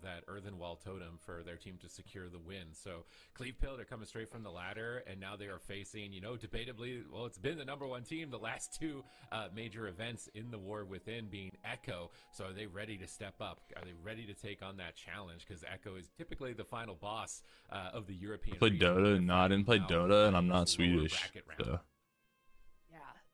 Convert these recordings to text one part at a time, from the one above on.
that earthen wall totem for their team to secure the win. So Cleve Pill are coming straight from the ladder, and now they are facing, debatably, well, it's been the #1 team the last two major events in the War Within, being Echo. So are they ready to step up? Are they ready to take on that challenge? Because Echo is typically the final boss of the European. I played Dota. No, I didn't play Dota, and I'm not Swedish. So.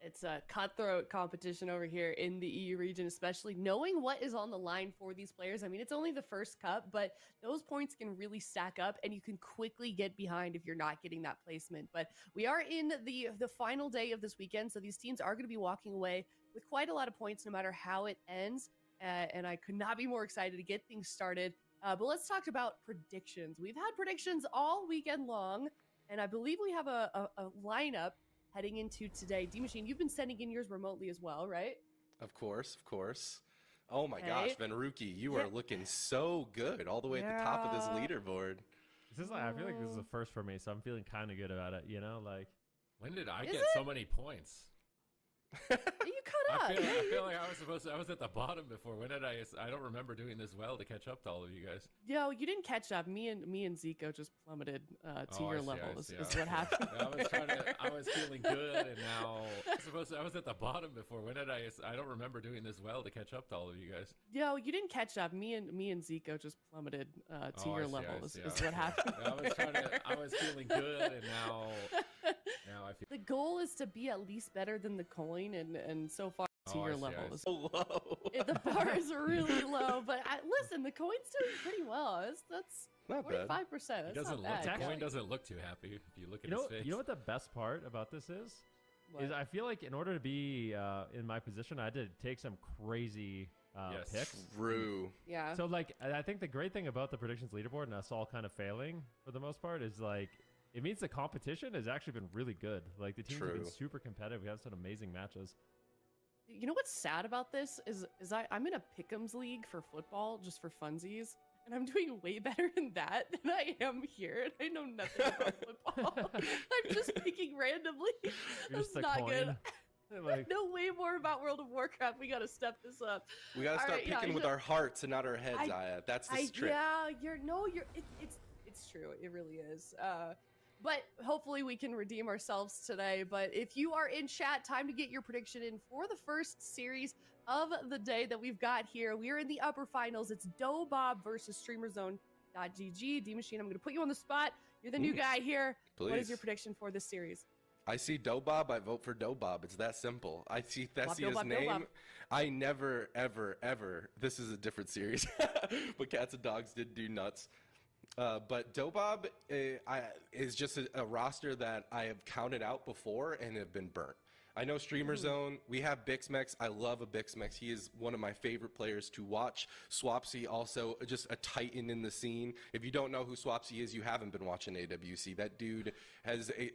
It's a cutthroat competition over here in the EU region, especially knowing what is on the line for these players. I mean, it's only the first cup, but those points can really stack up, and you can quickly get behind if you're not getting that placement. But we are in the final day of this weekend, so these teams are going to be walking away with quite a lot of points no matter how it ends. And I could not be more excited to get things started. But let's talk about predictions. We've had predictions all weekend long, and I believe we have a lineup heading into today. D-Machine, you've been sending in yours remotely as well, right? Of course, of course. Oh my gosh, Venruki, you are looking so good all the way at the top of this leaderboard. This is I feel like this is a first for me, so I'm feeling kind of good about it, Like, when did I get so many points? You cut up. I feel like I was at the bottom before. When did I don't remember doing this well to catch up to all of you guys. Yo, you didn't catch up. Me and Zico just plummeted to your level. Is what happened. I was feeling good, and now I was at the bottom before. When did I don't remember doing this well to catch up to all of you guys. Yo, you didn't catch up. Me and Zico just plummeted to your level. Is what happened. I was feeling good, and now I feel. The goal is to be at least better than the coin, and so far to your level. So low. The bar is really low, but listen, the coin's doing pretty well. That's not 45%. Bad. The coin doesn't look too happy if you look at his face. You know what the best part about this is? Is I feel like in order to be in my position, I had to take some crazy picks. True. Yeah. So I think the great thing about the predictions leaderboard and us all kind of failing for the most part is it means the competition has actually been really good. Like the teams have been super competitive. We have some amazing matches. You know what's sad about this is I'm in a pick'ems league for football just for funsies, and I'm doing way better in that than I am here. And I know nothing about football. I'm just picking randomly. That's not good. I know way more about World of Warcraft. We gotta step this up. We gotta start picking with our hearts and not our heads, Aya. That's the trick. Yeah, it's true. It really is. But hopefully we can redeem ourselves today. But if you are in chat, time to get your prediction in for the first series of the day that we've got here. We are in the upper finals. It's Dobob versus StreamerZone.gg. D-Machine, I'm going to put you on the spot. You're the new guy here. Please. What is your prediction for this series? I see Dobob, I vote for Dobob. It's that simple. I see Thessia's name. Dobob. I never, ever, this is a different series, but Cats and Dogs did do nuts. But Dobob is just a roster that I have counted out before and have been burnt. I know Streamer Zone, we have Bixmex. I love a Bixmex. He is one of my favorite players to watch. Swapsy, also just a titan in the scene. If you don't know who Swapsy is, you haven't been watching AWC. That dude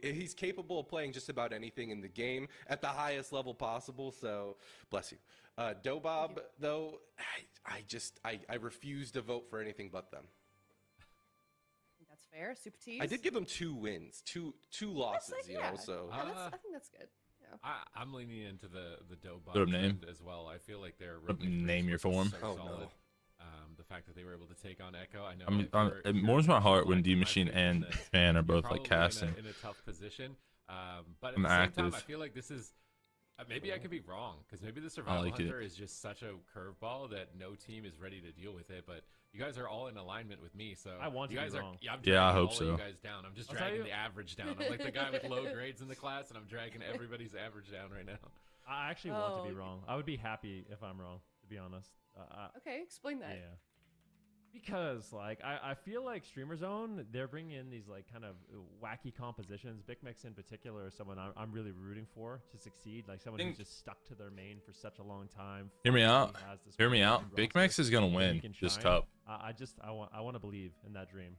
he's capable of playing just about anything in the game at the highest level possible, so bless you. Dobob, though, I refuse to vote for anything but them. That's fair. Super Tease. I did give them 2 wins, two losses, so. I think that's good. Yeah. I'm leaning into the Dobob name as well. I feel like they're name your form. So solid. No. The fact that they were able to take on Echo, I know. It warms my heart when D-Machine and Fan are both casting. In a tough position, but at I'm the same active. time, I feel like this is. Maybe I could be wrong, because maybe the Survival Hunter is just such a curveball that no team is ready to deal with it. But you guys are all in alignment with me, so I want you guys to be wrong. I hope so. You guys down. I'm just dragging the average down. I'm like the guy with low grades in the class, and I'm dragging everybody's average down right now. I actually want to be wrong. I would be happy if I'm wrong, to be honest. Okay, explain that. Yeah. Because I feel like Streamer Zone, they're bringing in these kind of wacky compositions. Bixmex in particular is someone I'm really rooting for to succeed. Like someone who's just stuck to their main for such a long time. Hear me out. Bixmex is gonna win this cup. I want to believe in that dream.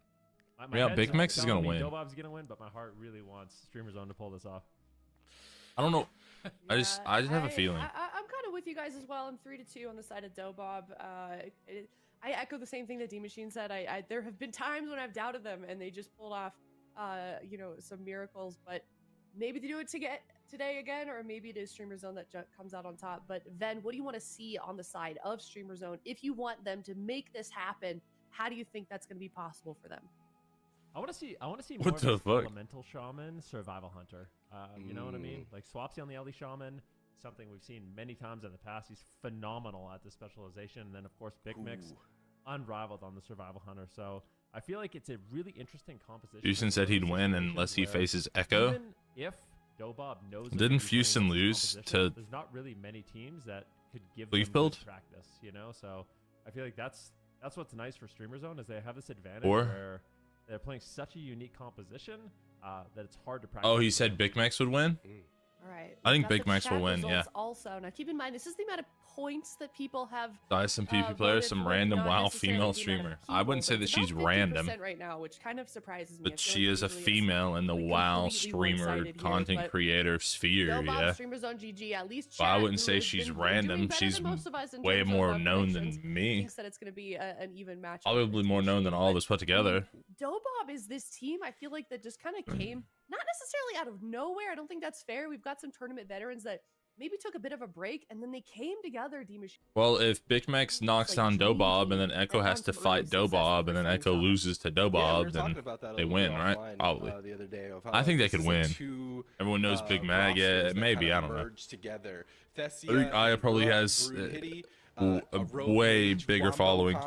Bixmex is gonna win. Dobob's gonna win, but my heart really wants Streamer Zone to pull this off. I don't know. I just have a feeling. I'm kind of with you guys as well. I'm 3-2 on the side of Dobob. I echo the same thing that D-Machine said. There have been times when I've doubted them and they just pulled off, some miracles. But maybe they do it today again, or maybe it is Streamer Zone that comes out on top. But Ven, what do you want to see on the side of Streamer Zone if you want them to make this happen? How do you think that's going to be possible for them? I want to see more What of the a fuck? Elemental Shaman, Survival Hunter. You know what I mean? Like Swapsy on the LD Shaman, something we've seen many times in the past. He's phenomenal at the specialization. And then, of course, Big Mix, unrivaled on the Survival Hunter. So I feel like it's a really interesting composition. Fusion said he'd win unless he faces Echo. Even if Dobob knows that Didn't he's Fusion playing this lose composition, to there's not really many teams that could give Leaf them build? good practice, you know? So I feel like that's what's nice for Streamer Zone is they have this advantage Or- where they're playing such a unique composition that it's hard to practice. Oh, he said Big Max would win? All right. I we've think got Big the Max will chat win, yeah. results Also, now keep in mind, this is the amount of points that people have Some PP player, voted some for, random not WoW necessarily female the amount of streamer. I people, wouldn't say but that it's she's about random, 50% right now, which kind of surprises me. I but feel she like is a usually it's female in the like WoW completely streamer one-sided here, content but creator sphere, Dobob, yeah. Streamer Zone GG, at least Well, I chat, wouldn't who say has she's been doing random. better She's than most of us in way terms of more known than predictions, me. thinks that it's going to be an even match. Probably more known than all of us put together. Dobob is this team, I feel like, that just kind of came, not necessarily out of nowhere. I don't think that's fair. We've got some tournament veterans that maybe took a bit of a break, and then they came together, D-Machine. Well, if Big Max knocks down Dobob and then Echo has to fight Dobob and then Echo loses to Dobob, then they win, right? Probably. The other day of I think they this could is win. two, Everyone knows Big Mag. Yeah, rosters that maybe. kind I of don't know. merged together. I think Aya probably has a way bigger following,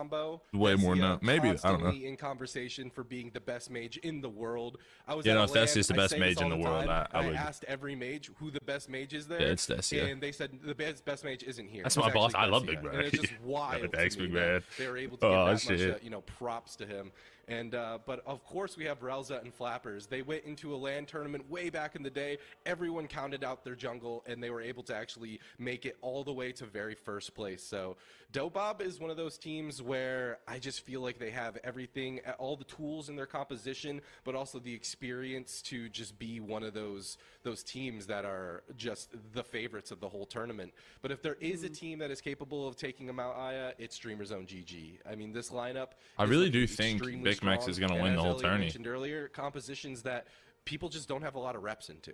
way more known. Maybe, I don't know. In conversation for being the best mage in the world. I was You at know, a if Thessia's the LAN, I best say mage this in all the world, time, I would. asked every mage who the best mage is there. Yeah, it's Thessia. And they said the best mage isn't here. That's It's my boss. actually I love Thessia. Big And Mag. it's just wild. Thanks, to me Big that Mag. they were able to Oh, give that shit. much, props to him. And but of course we have Relza and Flappers. They went into a LAN tournament way back in the day. Everyone counted out their jungle, and they were able to actually make it all the way to very first place. So Dobob is one of those teams where I just feel like they have everything, all the tools in their composition, but also the experience to just be one of those teams that are just the favorites of the whole tournament. But if there is a team that is capable of taking them out, Aya, it's Streamer Zone GG. I mean, this lineup. I is really looking do think extremely Big Max strong, is gonna and win the as whole Elliot tourney. mentioned earlier, compositions that people just don't have a lot of reps into.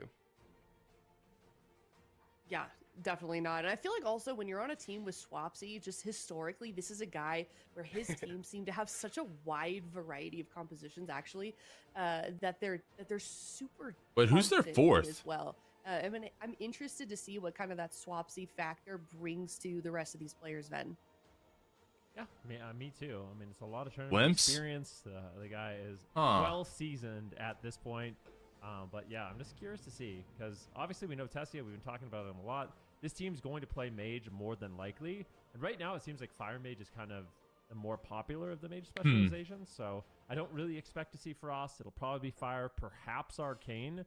Yeah, definitely not. And I feel like also when you're on a team with Swapsy, just historically, this is a guy where his team seem to have such a wide variety of compositions, actually, that they're super. Wait, who's their constant in fourth? as well? I mean, I'm interested to see what kind of that Swapsy factor brings to the rest of these players, Ven. Yeah, me too. I mean, it's a lot of tournament Wimps? experience. The guy is Huh. well seasoned at this point. But yeah, I'm just curious to see because obviously we know Tessia. We've been talking about him a lot. This team's going to play Mage more than likely, and right now it seems like Fire Mage is kind of the more popular of the Mage specializations. So I don't really expect to see Frost. It'll probably be Fire, perhaps Arcane.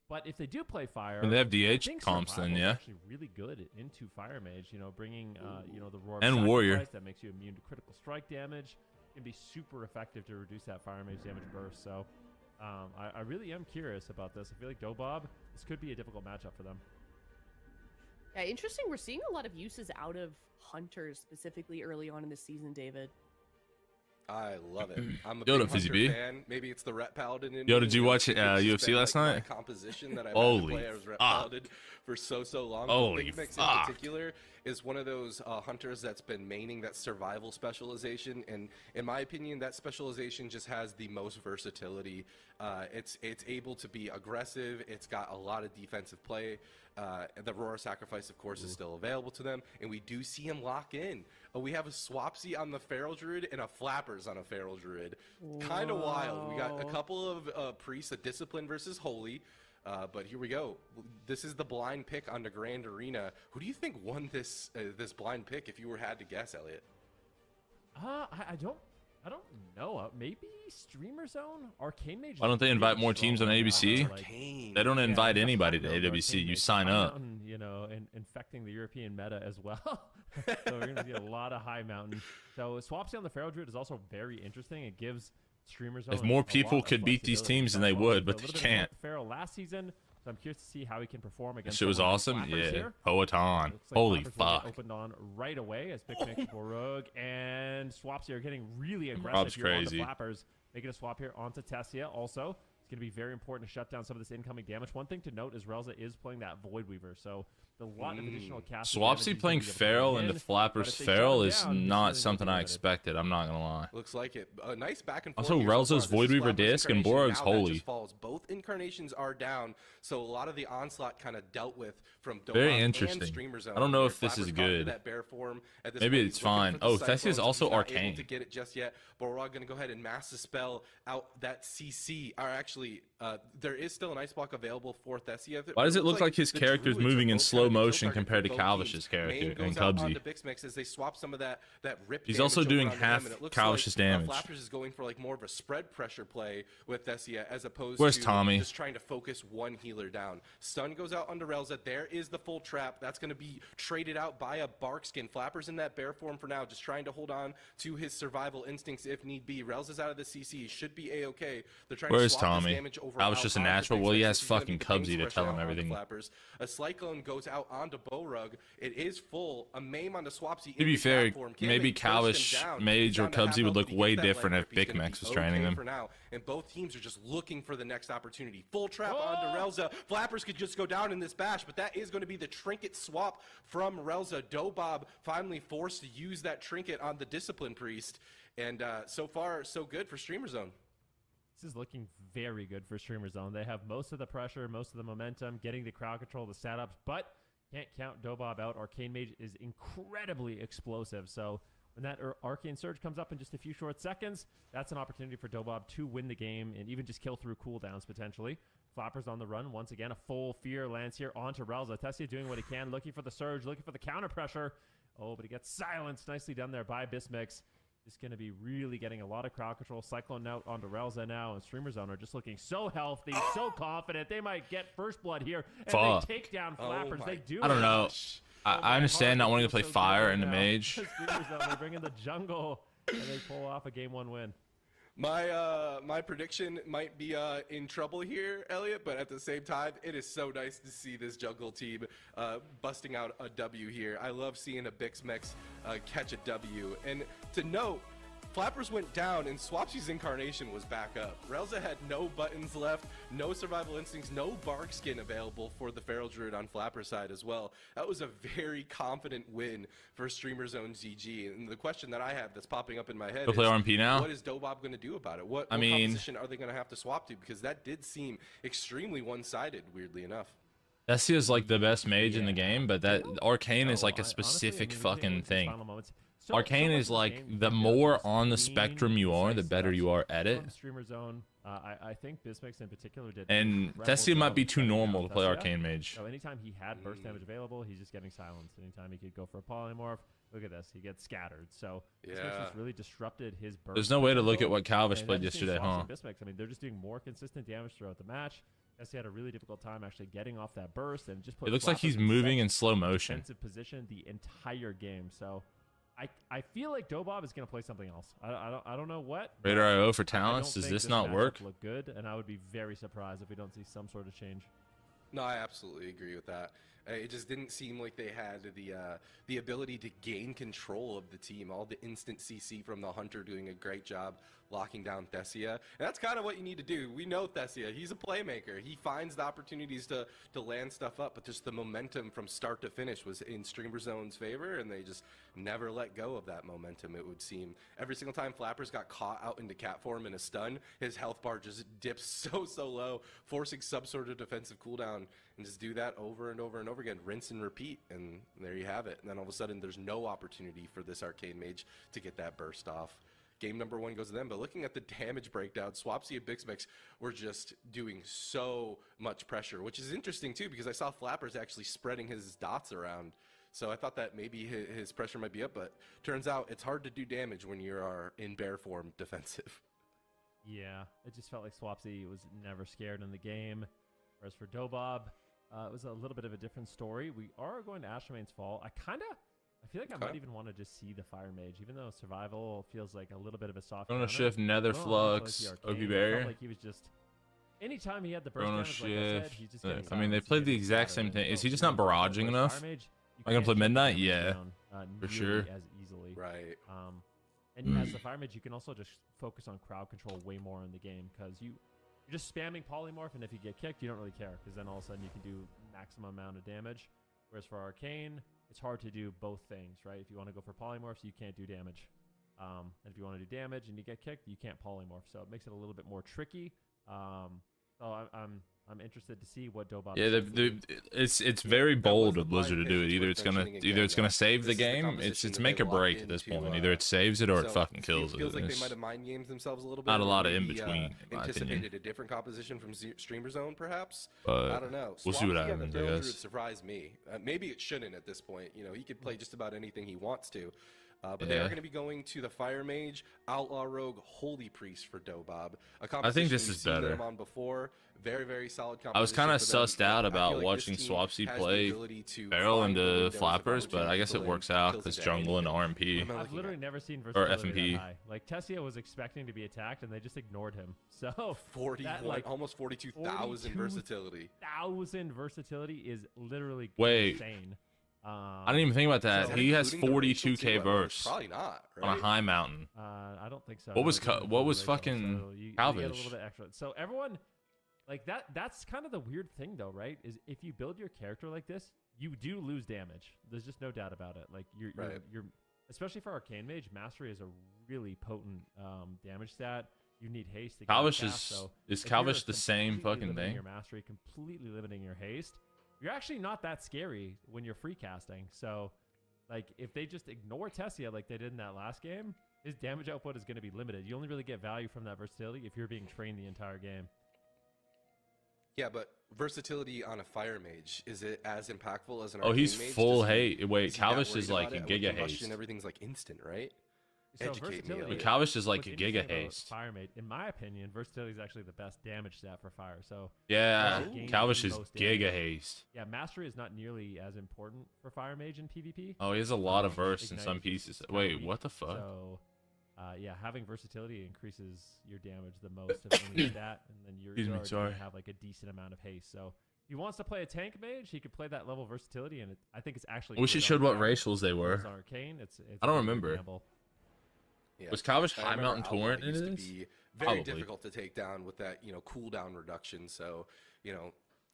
But if they do play Fire, And they have I DH think comps then, Survival's yeah. actually really good into Fire Mage. You know, bringing the Roar of And Warrior. Sacrifice that makes you immune to critical strike damage can be super effective to reduce that Fire Mage damage burst. So I really am curious about this. I feel like Dobob, this could be a difficult matchup for them. Yeah, interesting. We're seeing a lot of uses out of Hunters specifically early on in the season, David. I love it. I'm a Yo, big Fizzy Hunter B. fan. Maybe it's the Ret Paladin in Yo, me, did you know, watch, it's just UFC been, last like, night? My composition that I've Holy had to play as Ret fuck. Paladin for so long. But Holy Big Mix fuck. in particular is one of those hunters that's been maining that survival specialization, and in my opinion, that specialization just has the most versatility. It's able to be aggressive. It's got a lot of defensive play. The Roar of Sacrifice, of course, is still available to them, and we do see him lock in. We have a Swapsy on the Feral Druid and a Flappers on a Feral Druid. Kind of wild. We got a Whoa. couple of priests, a Discipline versus Holy. But here we go. This is the blind pick on the Grand Arena. Who do you think won this blind pick? If you had to guess, Elliot. I don't know. Maybe Streamer Zone, Arcane Mage. Why don't they invite more teams on ABC? Arcane. They don't invite the anybody fact to that AWC. Arcane You Mage, sign High up. Mountain, and infecting the European meta as well. So we're gonna see a lot of High Mountain. So Swapsy on the Feral Druid is also very interesting. It gives Streamer Zone If more a people lot of could beat these flexibility. teams, then they Swapsy would, did but a they little bit of can't. work with Feral last season, so I'm curious to see how he can perform That against. shit was someone like awesome. Flappers Yeah. here. Poeton. Looks like Holy Flappers will get fuck. opened on right away as Big Mix Rogue and Swapsy are getting really aggressive Rob's here on the crazy. Flappers. Making a swap here onto Tessia. Also, it's going to be very important to shut down some of this incoming damage. One thing to note is Relza is playing that Void Weaver, so a lot of additional cast. Swapsy playing Feral into Flappers Feral is not something I expected. I'm not gonna lie. Looks like it. A nice back and forth. Also, Relzo's Void Weaver disc and Borog's Holy. Both incarnations are down, so a lot of the onslaught kind of dealt with from Dobob Very interesting. and Streamer Zone. I don't know if this is good. Maybe it's fine. Oh, Thessia is also arcane. To get it just yet, but we're all gonna go ahead and mass dispel out that CC. Or actually, there is still an ice block available for Thessia. Why does it look like his character's moving in slow motion compared to Calvish's character and Cubsy? As they swap some of that rip. He's also doing half Calvish's damage. Flappers is going for like more of a spread pressure play with Thessia as opposed Where's to Tommy? just trying to focus one healer down. Stun goes out onto Relza. There is the full trap. That's going to be traded out by a Barkskin. Flappers in that bear form for now, just trying to hold on to his survival instincts if need be. Relza's out of the CC. Should be A-okay. They're trying Where's to swap Tommy? This damage over. I was just a natural. Well, he has fucking Cubsy to tell him everything. Flappers. A Cyclone goes out onto Borog. It is full. A Mame onto Swapsy. To be fair, maybe Calvish, Mage, or Cubsy would look way different if Big Mex was training them. For now, and both teams are just looking for the next opportunity. Full trap onto Relza. Flappers could just go down in this bash, but that is going to be the trinket swap from Relza. Dobob finally forced to use that trinket on the Discipline Priest, and so far, so good for Streamer Zone. This is looking very good for Streamer Zone. They have most of the pressure, most of the momentum, getting the crowd control, the setups, but can't count Dobob out. Arcane Mage is incredibly explosive, so when that Arcane Surge comes up in just a few short seconds, that's an opportunity for Dobob to win the game and even just kill through cooldowns potentially. Flappers on the run. Once again, a full fear lands here onto Relza. Tessia doing what he can, looking for the surge, looking for the counter pressure. Oh, but he gets silenced. Nicely done there by Bismix. Just going to be really getting a lot of crowd control. Cyclone out onto Relza now, and Streamer Zone are just looking so healthy, so confident. They might get first blood here, and they take down Flappers. They do. I don't know. I understand not wanting to play fire in the Mage. Streamer Zone, they bring in the jungle, and they pull off a Game 1 win. My prediction might be in trouble here, Elliot, but at the same time, it is so nice to see this jungle team busting out a W here. I love seeing a Bixmex catch a W. And to note, Flappers went down and Swapsy's incarnation was back up. Relza had no buttons left, no survival instincts, no Barkskin available for the Feral Druid on Flapper's side as well. That was a very confident win for Streamer Zone ZG. And the question that I have that's popping up in my head is, play RMP now? What is Dobob going to do about it? What composition are they going to have to swap to? Because that did seem extremely one-sided, weirdly enough. Tessia is like the best mage in the game, but that Arcane is like a specific fucking thing. Arcane is like, the more on the spectrum you are, the better you are at it. Streamer Zone, I think Bismix in particular did. And Tessia might be too normal to play Arcane Mage. So anytime he had burst damage available, he's just getting silenced. Anytime he could go for a polymorph, look at this, he gets scattered. So Bismix has really disrupted his burst. There's no way to look at what Calvish played yesterday, huh? Bismix, I mean, they're just doing more consistent damage throughout the match. Tessia had a really difficult time actually getting off that burst and just put. It looks like he's moving in slow motion. Defensive position the entire game. So I feel like Dobob is going to play something else. I don't know what. Radar IO for talents. Does this not work? Look good, and I would be very surprised if we don't see some sort of change. No, I absolutely agree with that. It just didn't seem like they had the ability to gain control of the team. All the instant CC from the Hunter doing a great job locking down Thessia. And that's kind of what you need to do. We know Thessia. He's a playmaker. He finds the opportunities to land stuff up, but just the momentum from start to finish was in Streamer Zone's favor, and they just never let go of that momentum, it would seem. Every single time Flappers got caught out into cat form in a stun, his health bar just dips so low, forcing some sort of defensive cooldown, and just do that over and over and over again. Rinse and repeat, and there you have it. And then all of a sudden, there's no opportunity for this Arcane Mage to get that burst off. Game number 1 goes to them, but looking at the damage breakdown, Swapsy and Bixmix were just doing so much pressure, which is interesting too, because I saw Flappers actually spreading his dots around. So I thought that maybe his pressure might be up, but turns out it's hard to do damage when you are in bear form defensive. Yeah, it just felt like Swapsy was never scared in the game. Whereas for Dobob, it was a little bit of a different story. We are going to Ashermane's Fall. I feel like I might even want to just see the Fire Mage, even though Survival feels like a little bit of a soft. Chrono Shift, Nether Flux, Ogi Barrier. Like he was just. Anytime he had the burst damage, like I said, he's just getting I mean, they played the exact same thing. Is he just not barraging enough? Am I gonna play Midnight? Yeah, for sure. As easily, right. And as the Fire Mage, you can also just focus on crowd control way more in the game because you're just spamming polymorph, and if you get kicked, you don't really care because then all of a sudden you can do maximum amount of damage. Whereas for Arcane, it's hard to do both things, right? If you want to go for polymorphs, you can't do damage. And if you want to do damage and you get kicked, you can't polymorph. So it makes it a little bit more tricky. So I'm interested to see what Dobop. Yeah, it's very bold of Blizzard to do it. Either it's gonna save the game. It's make or break at this point. Either it saves it or it fucking kills it. Feels like they might have mind games themselves a little bit. Not a lot of in between. Anticipated a different composition from Streamer Zone, perhaps. But I don't know. we'll see what happens. I guess. Surprised me. Maybe it shouldn't at this point. You know, he could play just about anything he wants to. But yeah. they are going to be going to the Fire Mage, Outlaw Rogue, Holy Priest for Dobob. I think this is better. Them on before. Very, very solid I was kind of sussed out about watching Swapsy play Barrel into Flappers, but I guess it works out because jungle and RMP. I've literally never seen versatility that high. Like Tessia was expecting to be attacked and they just ignored him. So 41, almost 42,000 versatility. 1,000 versatility is literally insane. I didn't even think about that. He has 42k verse. Probably not, right? On a high mountain. I don't think so. What was fucking Calvish? So everyone, like that's kind of the weird thing though, right? Is if you build your character like this, you do lose damage. There's just no doubt about it. Like you're especially for Arcane Mage, Mastery is a really potent damage stat. You need haste to get Calvish is Calvish the same fucking thing? Your Mastery, completely limiting your haste. You're actually not that scary when you're free casting. So, like, if they just ignore Tessia like they did in that last game, his damage output is going to be limited. You only really get value from that versatility if you're being trained the entire game. Yeah, but versatility on a Fire Mage, is it as impactful as an Arcane Mage? Full hate. Wait, Calvish is like a Giga Haste. And everything's like instant, right? So versatility, but Calvish is like a Giga Haste. Fire Mage, in my opinion, versatility is actually the best damage stat for Fire. So yeah, Calvish is Giga Haste. Yeah, Mastery is not nearly as important for Fire Mage in PvP. Oh, he has a lot of verse in some pieces. Wait, what the fuck? So, yeah, having versatility increases your damage the most of any stat, and then you're going to have like a decent amount of haste. So if he wants to play a tank mage, he could play that level of versatility, and I think it's actually. I wish it showed what racials they were. Arcane, it's I don't remember. Yeah. Was Calvish High Mountain Torrent in this? Very difficult to take down with that, cooldown reduction. So,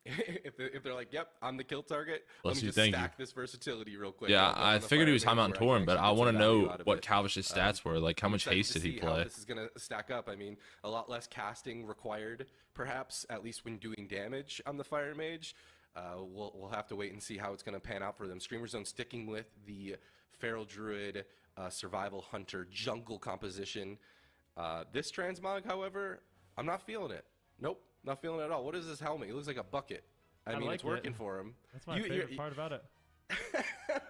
if they're like, "Yep, I'm the kill target," let me just stack this versatility real quick. Yeah, I figured he was High Mountain Torrent, but I want to know what Calvish's stats were. Like, how much haste did he play? This is gonna stack up. I mean, a lot less casting required, perhaps, at least when doing damage on the Fire Mage. We'll have to wait and see how it's gonna pan out for them. Streamer Zone sticking with the Feral Druid. Survival Hunter jungle composition. This transmog, however, I'm not feeling it. Nope, not feeling it at all. What is this helmet? It looks like a bucket. I mean, it's working for him. That's my favorite part about it.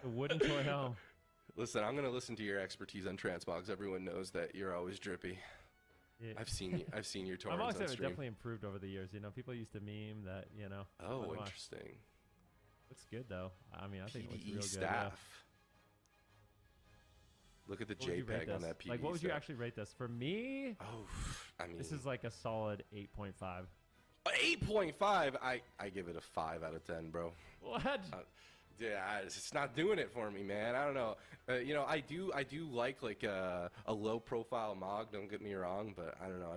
The wooden toy helm. Listen, I'm gonna listen to your expertise on transmogs. Everyone knows that you're always drippy. Yeah. I've seen your torrents on stream. Definitely improved over the years. People used to meme that. Oh, interesting. Looks good though. I mean, I think it looks real staff. Good. Yeah. Look at the JPEG on that PvE. Like, what would you actually rate this? For me, I mean, this is like a solid 8.5. 8.5? I give it a 5 out of 10, bro. What? Yeah, it's not doing it for me, man. I don't know. I do like a low profile Mog. Don't get me wrong, but I don't know.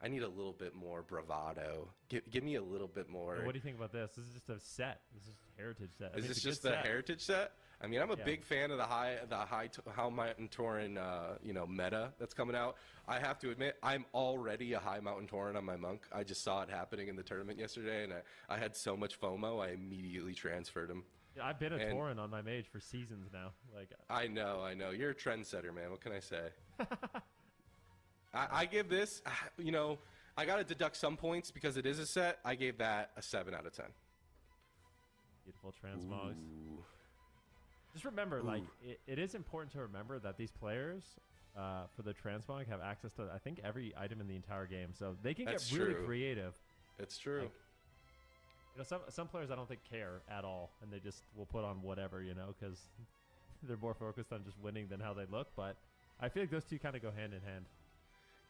I need a little bit more bravado. Give me a little bit more. What do you think about this? This is just a set. This is a heritage set. Is this just the heritage set? I mean, I'm a big fan of the high mountain Tauren, meta that's coming out. I have to admit, I'm already a high mountain Tauren on my monk. I just saw it happening in the tournament yesterday, and I had so much FOMO, I immediately transferred him. Yeah, I've been a Tauren on my mage for seasons now. Like, I know. You're a trendsetter, man. What can I say? I give this, I got to deduct some points because it is a set. I gave that a 7 out of 10. Beautiful transmogs. Just remember, like, it is important to remember that these players, for the transmog, have access to, I think, every item in the entire game. So they can get really creative. It's true. Like, some players I don't think care at all, and they just will put on whatever, because they're more focused on just winning than how they look. But I feel like those two kind of go hand in hand.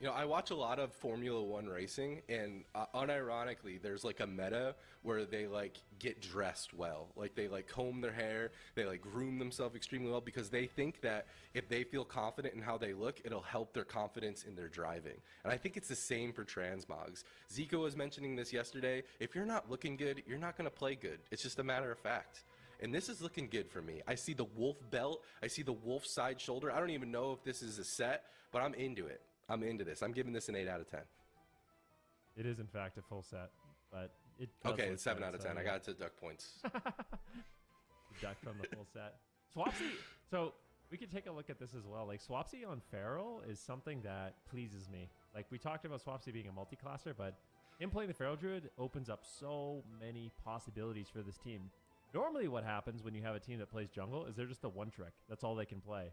I watch a lot of Formula One racing, and unironically, there's like a meta where they like get dressed well, like they like comb their hair, they like groom themselves extremely well because they think that if they feel confident in how they look, it'll help their confidence in their driving. And I think it's the same for transmogs. Zico was mentioning this yesterday. If you're not looking good, you're not going to play good. It's just a matter of fact. and this is looking good for me. I see the wolf belt. I see the wolf side shoulder. I don't even know if this is a set, but I'm into it. I'm into this. I'm giving this an 8 out of 10. It is, in fact, a full set, but it does Okay, look it's 7 good, out of so 10. I yeah. got it to deduct points. Deduct from the full set. Swapsy. So we could take a look at this as well. Like Swapsy on Feral is something that pleases me. Like we talked about Swapsy being a multi-classer, but him playing the Feral Druid opens up so many possibilities for this team. Normally what happens when you have a team that plays jungle is they're just a one trick. That's all they can play.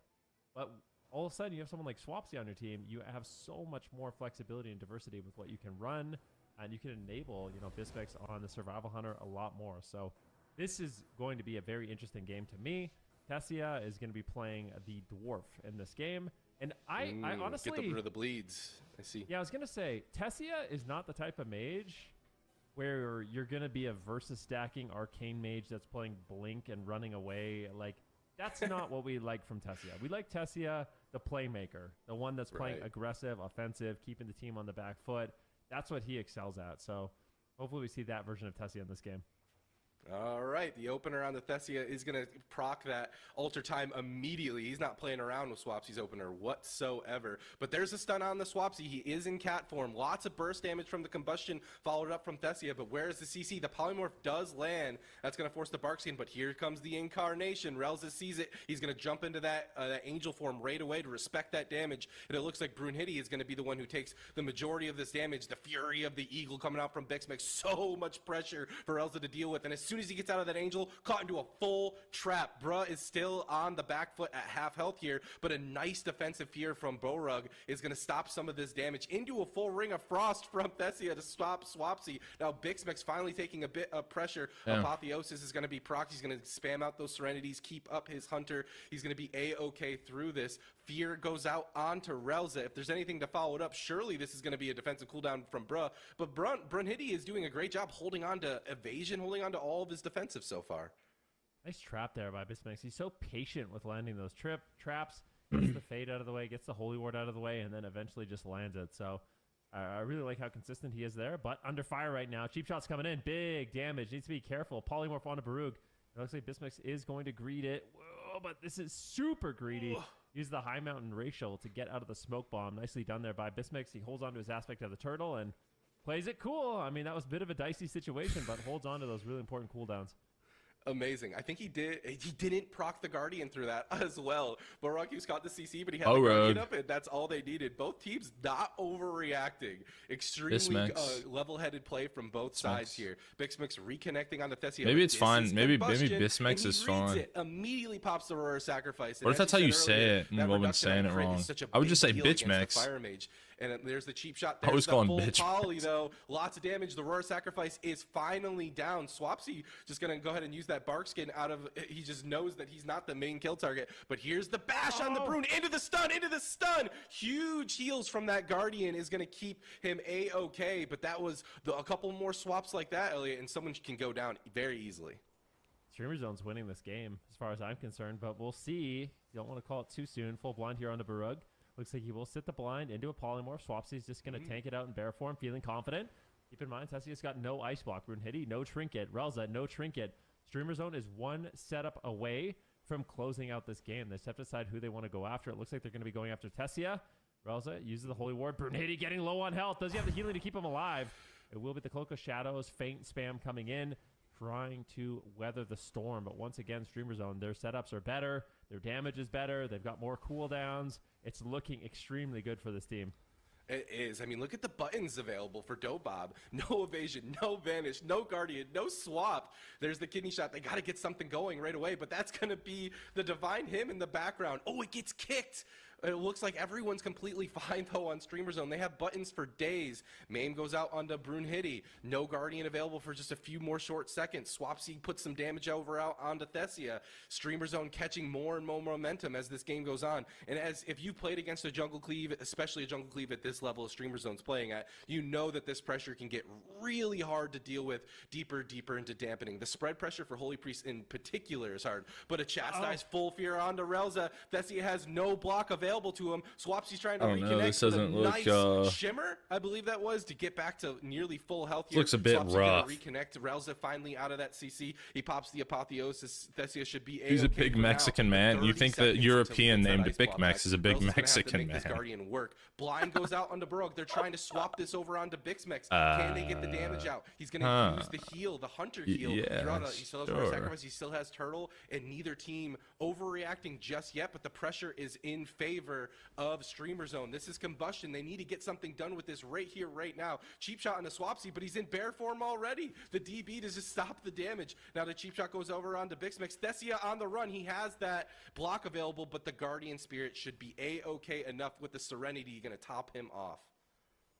But all of a sudden you have someone like Swapsy on your team, you have so much more flexibility and diversity with what you can run, and you can enable, you know, Bismix on the Survival Hunter a lot more. So this is going to be a very interesting game to me. Tessia is going to be playing the Dwarf in this game. And I honestly... Get the Root of the Bleeds. I see. Yeah, I was going to say, Tessia is not the type of mage where you're going to be a versus stacking arcane mage that's playing Blink and running away. Like, that's not what we like from Tessia. We like Tessia, the playmaker, the one that's playing aggressive, offensive, keeping the team on the back foot. That's what he excels at. So hopefully we see that version of Tessia in this game. All right, the opener on the Tessia is going to proc that Alter Time immediately. He's not playing around with Swapsy's opener whatsoever. But there's a stun on the Swapsy. He is in cat form. Lots of burst damage from the combustion followed up from Tessia. But where is the CC? The polymorph does land. That's going to force the Bark Skin. But here comes the incarnation. Relza sees it. He's going to jump into that angel form right away to respect that damage. And it looks like Brunhilde is going to be the one who takes the majority of this damage. The fury of the eagle coming out from Bixmix. So much pressure for Relza to deal with. And as soon as he gets out of that angel, caught into a full trap. Bruh is still on the back foot at half health here, but a nice defensive fear from Borug is going to stop some of this damage into a full ring of frost from Tessia to stop Swapsy. Now Bixmix finally taking a bit of pressure. Yeah. Apotheosis is going to be proc. He's going to spam out those Serenities, keep up his Hunter. He's going to be A-okay through this. Fear goes out onto Relza. If there's anything to follow it up, surely this is going to be a defensive cooldown from Bruh. But Brunhilde is doing a great job holding on to evasion, holding on to all of his defensive so far. Nice trap there by Bismix. He's so patient with landing those traps. Gets the Fade out of the way, gets the Holy Ward out of the way, and then eventually just lands it. So I really like how consistent he is there. But under fire right now. Cheap shots coming in. Big damage. Needs to be careful. Polymorph onto Barug. It looks like Bismix is going to greed it. Whoa, but this is super greedy. Use the High Mountain Racial to get out of the smoke bomb. Nicely done there by Bismix. He holds on to his aspect of the turtle and plays it cool. I mean, that was a bit of a dicey situation, but holds on to those really important cooldowns. Amazing. I think he didn't proc the Guardian through that as well. Baraku's got the CC, but he had the Guardian up, and that's all they needed. Both teams not overreacting. Extremely level-headed play from both sides here. Bixmix reconnecting on the Tessia. Maybe it's fine. Maybe Bismix is fine. Immediately pops the Aurora Sacrifice. What if that's how you say it and Woman's saying it wrong? I would just say Bitchmix. Fire Mage. And there's the cheap shot. There's I was calling bitch. Poly, though. Lots of damage. The Aurora Sacrifice is finally down. Swapsy just going to go ahead and use that Bark Skin out of... He just knows that he's not the main kill target. But here's the bash on the Brune. Into the stun. Into the stun. Huge heals from that Guardian is going to keep him A-okay. But that was a couple more swaps like that, Elliot, and someone can go down very easily. Streamer Zone's winning this game, as far as I'm concerned. But we'll see. You don't want to call it too soon. Full blind here on the Barug. Looks like he will sit the blind into a polymorph. Swapsy's just going to tank it out in bear form, feeling confident. Keep in mind, Tessia's got no ice block. Brunhilde, no trinket. Relza, no trinket. Streamer Zone is one setup away from closing out this game. They have to decide who they want to go after. It looks like they're going to be going after Tessia. Relza uses the Holy Ward. Brunhilde getting low on health. Does he have the healing to keep him alive? It will be the Cloak of Shadows. Faint spam coming in, trying to weather the storm. But once again, Streamer Zone, their setups are better. Their damage is better. They've got more cooldowns. It's looking extremely good for this team. It is. I mean, look at the buttons available for Dobob. No evasion, no vanish, no guardian, no swap. There's the kidney shot. They got to get something going right away, but that's going to be the Divine Hymn in the background. Oh, it gets kicked. It looks like everyone's completely fine, though, on Streamer Zone. They have buttons for days. Mame goes out onto Brunhilde. No Guardian available for just a few more short seconds. Swapsy puts some damage over out onto Tessia. Streamer Zone catching more and more momentum as this game goes on. And as if you played against a Jungle Cleave, especially a Jungle Cleave at this level of Streamer Zone's playing at, you know that this pressure can get really hard to deal with deeper into dampening. The spread pressure for Holy Priest in particular is hard. But a Chastise full fear onto Relza. Tessia has no block of available to him. Swapsy's trying to I don't know, reconnect this with a doesn't look, nice shimmer, I believe that was, to get back to nearly full health here. Looks a bit Swapsy gonna rough. reconnect. Relza finally out of that CC. He pops the Apotheosis. Thessia should be He's a A-okay big for now. Mexican man. You 30 think the seconds until he European gets that named ice Big block Mex back. is a big Relza's gonna have to Mexican make this man. Guardian work. Blind goes out onto Baroque. They're trying to swap this over onto Bixmex. Can they get the damage out? He's going to use the heal, the Hunter heal. Yeah, He still has Rare Sacrifice. He still has Turtle. And neither team overreacting just yet, but the pressure is in favor of Streamer Zone. This is Combustion. They need to get something done with this right here, right now. Cheap shot on the Swapsy, but he's in bear form already. The DB does just stop the damage. Now the cheap shot goes over onto Bixmex. Thessia on the run. He has that block available, but the Guardian Spirit should be A-okay enough with the Serenity going to top him off.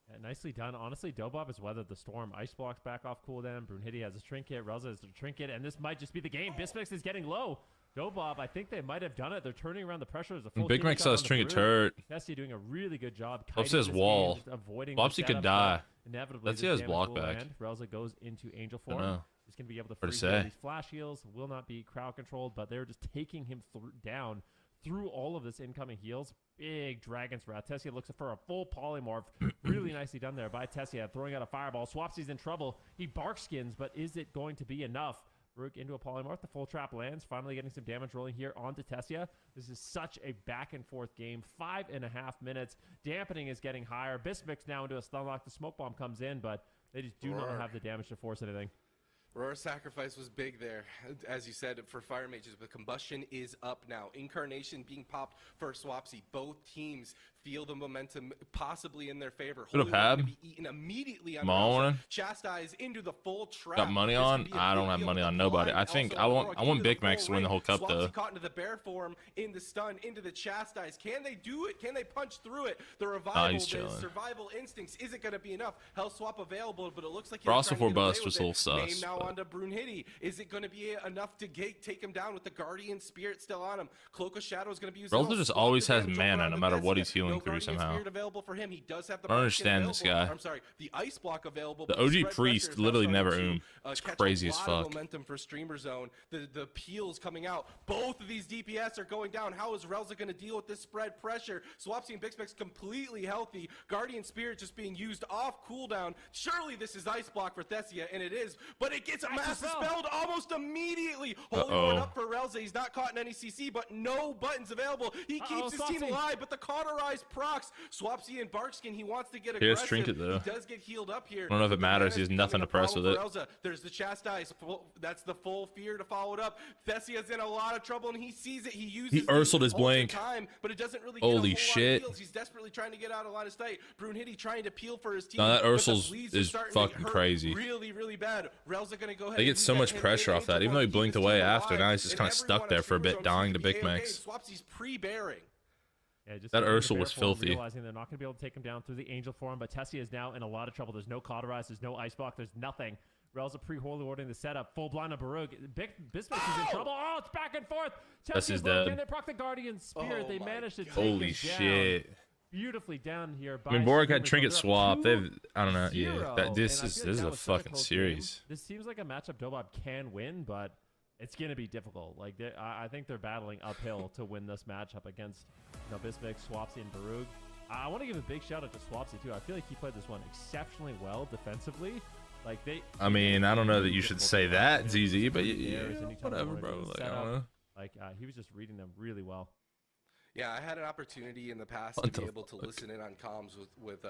Yeah, nicely done. Honestly, Dobob has weathered the storm. Ice blocks back off cooldown. Brunhilde has his trinket. Relza has their trinket, and this might just be the game. Bismix is getting low. Dobob, I think they might have done it. They're turning around the pressure. There's a full Big Mac saw his trinket turret. Tessie doing a really good job. Up to his wall. Avoiding Flopsy could die. Inevitably, Let's see his block back. Relza goes into Angel form. Dunno. He's going to be able to Hard to freeze say. these flash heals. Will not be crowd controlled, but they're just taking him down through all of this incoming heals. Big Dragon's Wrath. Tessia looks for a full polymorph. Really nicely done there by Tessia. Throwing out a fireball. Swapsy's in trouble. He bark skins, but is it going to be enough? Rook into a polymorph. The full trap lands. Finally getting some damage rolling here onto Tessia. This is such a back and forth game. 5.5 minutes. Dampening is getting higher. Bismix now into a stun lock. The smoke bomb comes in, but they just do not have the damage to force anything. Rare Sacrifice was big there, as you said, for Fire Mages, but Combustion is up now. Incarnation being popped for Swapsy. Both teams feel the momentum possibly in their favor. Could have had. To be eaten immediately on Morning. Chastise into the full trap. Got money on? I don't have money on nobody. I think I want Big Max to win the whole cup though. Swapsy caught into the bear form, in the stun, into the Chastise. Can they do it? Can they punch through it? The revival, the survival instincts, is it going to be enough? Health swap available, but it looks like Ross before bust was a little sus. Name now onto Brunhilde. Is it going to be enough to take him down with the Guardian Spirit still on him? Cloak of Shadow is going to be used. Relza just always has mana no matter what he's healing through somehow. Available for him. He does have the I don't understand this guy. I'm sorry, the ice block available. The OG Priest literally never It's crazy as fuck. Momentum for Streamer Zone. The peels coming out. Both of these DPS are going down. How is Relza going to deal with this spread pressure? Swapsy and Bixmex completely healthy. Guardian Spirit just being used off cooldown. Surely this is ice block for Thessia, and it is, but it gets a mass dispelled almost immediately. Holy one up for Relza. He's not caught in any CC, but no buttons available. He keeps his team alive, but the cauterized procs. Swapsy and Barkskin, he wants to get aggressive. Trinket, though. He does get healed up here. I don't know if it matters. He has nothing to press with it. Relza. There's the Chastise. That's the full fear to follow it up. Thessia's in a lot of trouble, and he sees it. He uses He Ursuled his blink. Time, but it doesn't really Holy get a whole shit. lot of heals. He's desperately trying to get out of line of sight. Brunhilde trying to peel for his team. No, that but the Ursul's bleeds are is starting to fucking hurt crazy. Really, really bad. Relza gonna go ahead. They get and so use much that pressure hit off that. Even though he to blinked keep his away team after, alive. now he's just And kind of everyone stuck there on for a bit, Streamer Zone dying to seems Big be Max. Swapsy's pre-bearing. Yeah, just That getting into Ursul bear was form, filthy. Realizing they're not going to be able to take him down through the Angel form, but Tessia is now in a lot of trouble. There's no cauterize, there's no ice block, there's nothing. Relza pre-holy ordering the setup, full blind on Baroque. Bismix is in trouble. Oh, it's back and forth. Tessia's dead. dead. They proc the Guardian Spirit. They managed to take Holy him shit. down. Beautifully down here. I mean, Boric had Streamer trinket Zone. swap. They're They've, up I don't know. 2-0, Yeah, this and I is feel like that a was such fucking close series. game. This seems like a matchup Dobob can win, but it's going to be difficult. Like I think they're battling uphill to win this matchup against Bismix, Swapsy, and Baroque. I want to give a big shout out to Swapsy too. I feel like he played this one exceptionally well defensively. Like I mean, I don't know that you should say that, ZZ, but yeah, anytime whatever, they bro. wanted to Like, set I up, don't know. Like he was just reading them really well. Yeah, I had an opportunity in the past What to be the able to fuck? listen in on comms with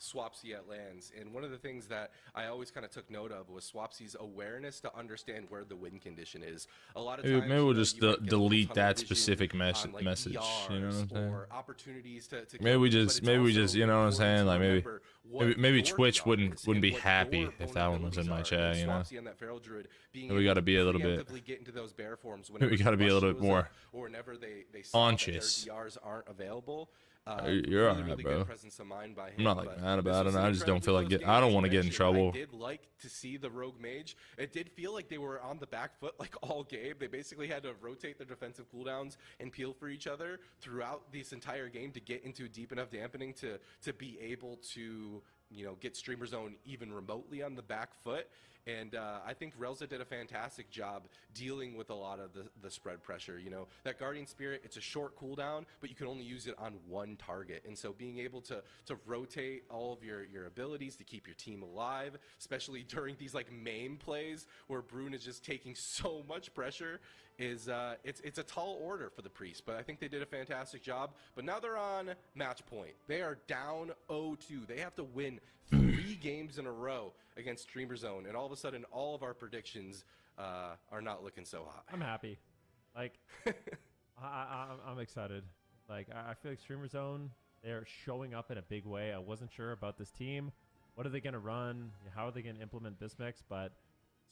Swapsy at lands, and one of the things that I always kind of took note of was Swapsy's awareness to understand where the win condition is. A lot of times, Maybe we'll just you might get a little delete tunnel that vision specific on, like, message. You know what I'm ERs saying? or opportunities to Maybe we but just, it's maybe we also just, you know what I'm important saying? to Like remember what maybe your Twitch ER wouldn't is and be what happy your if that one was in my vulnerabilities are. chat. You know, Swapsy and that Feral Druid being we got to be a little bit. preemptively get into those bear forms We whenever got to be a little Rush bit shows more up, or whenever they saw that their conscious. DRs aren't available. You're alright, really bro. good presence of mind by him, I'm not like but mad this about was it. an I just don't feel like incredibly I don't close want to game. get in As trouble. I did like to see the Rogue Mage. It did feel like they were on the back foot like all game. They basically had to rotate their defensive cooldowns and peel for each other throughout this entire game to get into deep enough dampening to be able to get Streamer Zone even remotely on the back foot. And I think Relza did a fantastic job dealing with a lot of the spread pressure. That Guardian Spirit, it's a short cooldown, but you can only use it on one target. And so being able to rotate all of your abilities to keep your team alive, especially during these like main plays where Brune is just taking so much pressure, is it's a tall order for the Priest. But I think they did a fantastic job. But now they're on match point. They are down 0-2. They have to win 3 games in a row against Streamer Zone, and all of a sudden all of our predictions are not looking so hot. I'm happy. Like, I'm excited. Like, I feel like Streamer Zone, they're showing up in a big way. I wasn't sure about this team. What are they going to run? How are they going to implement Bismix? But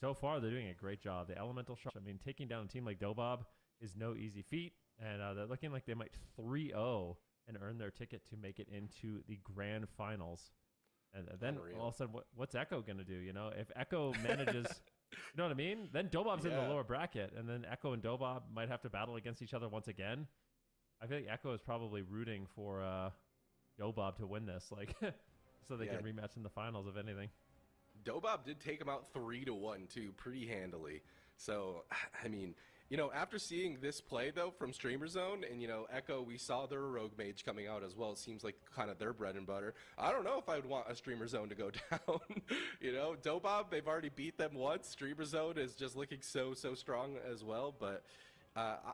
so far, they're doing a great job. The elemental shot, I mean, taking down a team like Dobob is no easy feat, and they're looking like they might 3-0 and earn their ticket to make it into the grand finals. And then all of a sudden, what's Echo going to do? If Echo manages, you know what I mean? Then Dobob's in the lower bracket, and then Echo and Dobob might have to battle against each other once again. I feel like Echo is probably rooting for Dobob to win this, like, so they can rematch in the finals, if anything. Dobob did take him out 3-1 too, pretty handily. So, I mean, after seeing this play though from Streamer Zone and Echo, we saw their Rogue Mage coming out as well. It seems like kind of their bread and butter. I don't know if I would want a Streamer Zone to go down. Dobob, they've already beat them once. Streamer Zone is just looking so strong as well. But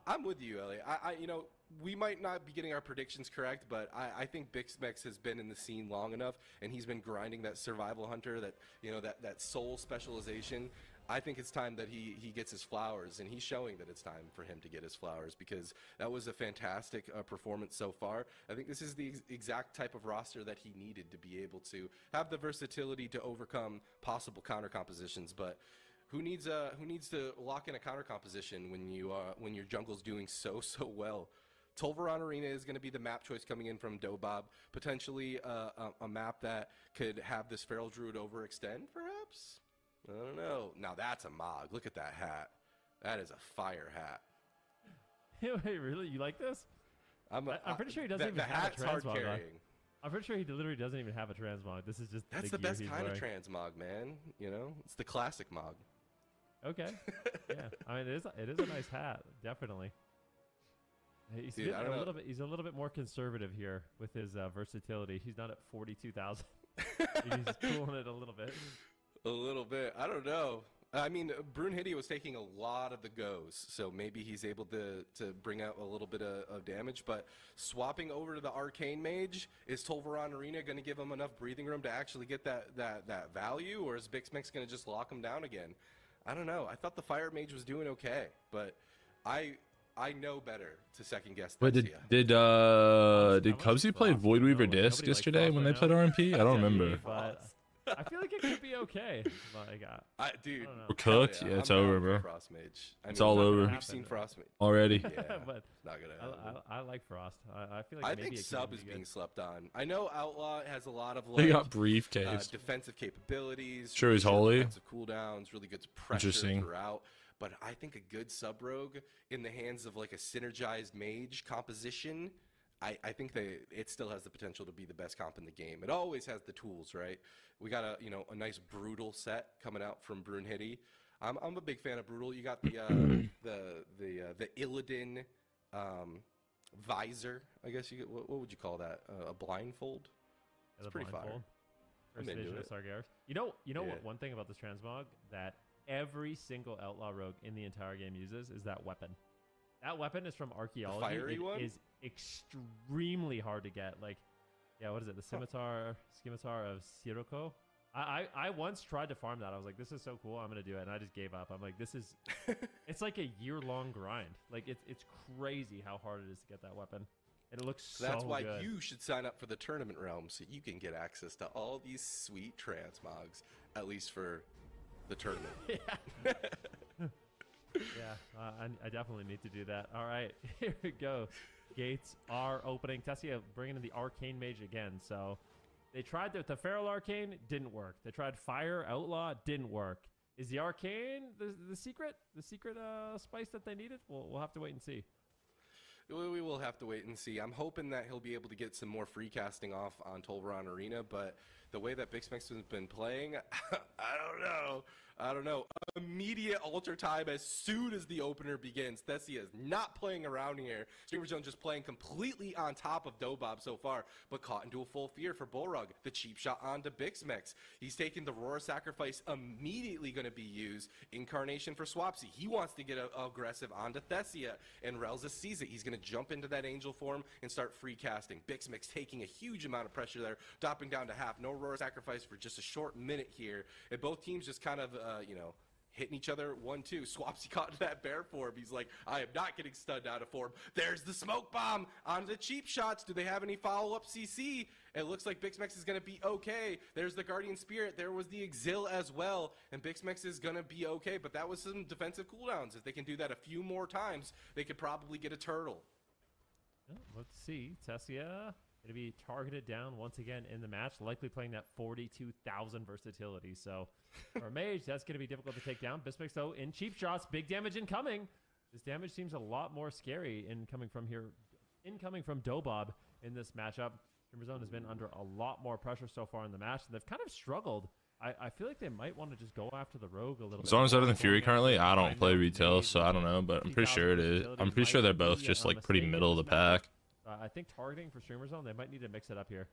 I'm with you, Elliot. We might not be getting our predictions correct, but I think Bixmex has been in the scene long enough, and he's been grinding that survival hunter, that soul specialization. I think it's time that he gets his flowers, and he's showing that it's time for him to get his flowers, because that was a fantastic performance so far. I think this is the exact type of roster that he needed to be able to have the versatility to overcome possible counter compositions. But who needs to lock in a counter composition when your jungle's doing so well? Tolvaron Arena is going to be the map choice coming in from Dobob. Potentially a map that could have this Feral Druid overextend, perhaps? I don't know. Now that's a Mog. Look at that hat. That is a fire hat. Wait, really? You like this? I'm pretty sure he doesn't even the have hat's a hard transmog. carrying. I'm pretty sure he literally doesn't even have a transmog. This is just that's the best kind of transmog, man. It's the classic Mog. Okay. Yeah. I mean, it is a nice hat, definitely. He's He's a little bit more conservative here with his versatility. He's not at 42,000. He's cooling it a little bit. A little bit. I don't know. I mean, Brune Hitty was taking a lot of the goes, so maybe he's able to bring out a little bit of damage. But swapping over to the Arcane Mage, is Tolvaron Arena going to give him enough breathing room to actually get that value, or is Bixmex going to just lock him down again? I don't know. I thought the Fire Mage was doing okay, but I know better to second guess. Wait, did Cubsy play Voidweaver Disc yesterday when they played RMP? I don't remember. I feel like it could be okay. Like, dude, we're cooked. Yeah, it's over, bro. Frost Mage. It's all over. We've seen Frost Mage already. Yeah, but it's not gonna happen. I like Frost. I feel like I think Sub is being slept on. I know Outlaw has a lot of they got briefcase defensive capabilities. Sure, he's holy. Defensive cooldowns, really good pressure throughout. But I think a good sub rogue in the hands of like a synergized mage composition, I think it still has the potential to be the best comp in the game. It always has the tools, right? We got a nice brutal set coming out from Brune Hitty. I'm a big fan of brutal. You got the Illidan visor, I guess what would you call that? A blindfold? It's pretty fire. First vision of Sargeras. You know what? One thing about this transmog that every single outlaw rogue in the entire game uses is that weapon. That weapon is from Archaeology. The fiery one? Is extremely hard to get. Like, yeah, what is it? The scimitar of Sirocco. I once tried to farm that. I was like, this is so cool. I'm gonna do it, and I just gave up. I'm like, this is. It's like a year-long grind. Like it's crazy how hard it is to get that weapon. And it looks so That's why good. You should sign up for the tournament realm so you can get access to all these sweet transmogs, at least for the tournament. Yeah. Yeah, I definitely need to do that. All right, here we go. Gates are opening. Tessia bringing in the Arcane Mage again. So they tried the Feral Arcane, didn't work. They tried Fire Outlaw, didn't work. Is the Arcane the secret spice that they needed? We'll have to wait and see. We will have to wait and see. I'm hoping that he'll be able to get some more free casting off on Tolvaron Arena, but the way that Bixmix has been playing, I don't know. Immediate alter time as soon as the opener begins. Thessia is not playing around here. Streamer Zone just playing completely on top of Dobob so far, but caught into a full fear for Bullrug. The cheap shot onto Bixmix. He's taking the Roar Sacrifice, immediately going to be used. Incarnation for Swapsy. He wants to get aggressive onto Thessia, and Relza sees it. He's going to jump into that angel form and start free casting. Bixmix taking a huge amount of pressure there, dropping down to half. No Roar Sacrifice for just a short minute here, and both teams just kind of hitting each other 1-2. Swapsy caught into that bear form. He's like, I am not getting stunned out of form. There's the smoke bomb on the cheap shots. Do they have any follow-up CC? It looks like Bixmix is going to be okay. There's the Guardian Spirit. There was the Exil as well, and Bixmix is going to be okay, but that was some defensive cooldowns. If they can do that a few more times, they could probably get a turtle. Let's see. Thessia going to be targeted down once again in the match, likely playing that 42,000 versatility. So for a mage, that's going to be difficult to take down. Bixmix, though, in cheap shots, big damage incoming. This damage seems a lot more scary incoming from Dobob in this matchup. Streamer Zone has been under a lot more pressure so far in the match, and they've kind of struggled. I feel like they might want to just go after the rogue a little bit. Zone is better than Fury currently. I don't play retail, so I don't know, but I'm pretty sure it is. I'm pretty sure they're both just like pretty middle of the pack. I think targeting for Streamer Zone, they might need to mix it up here.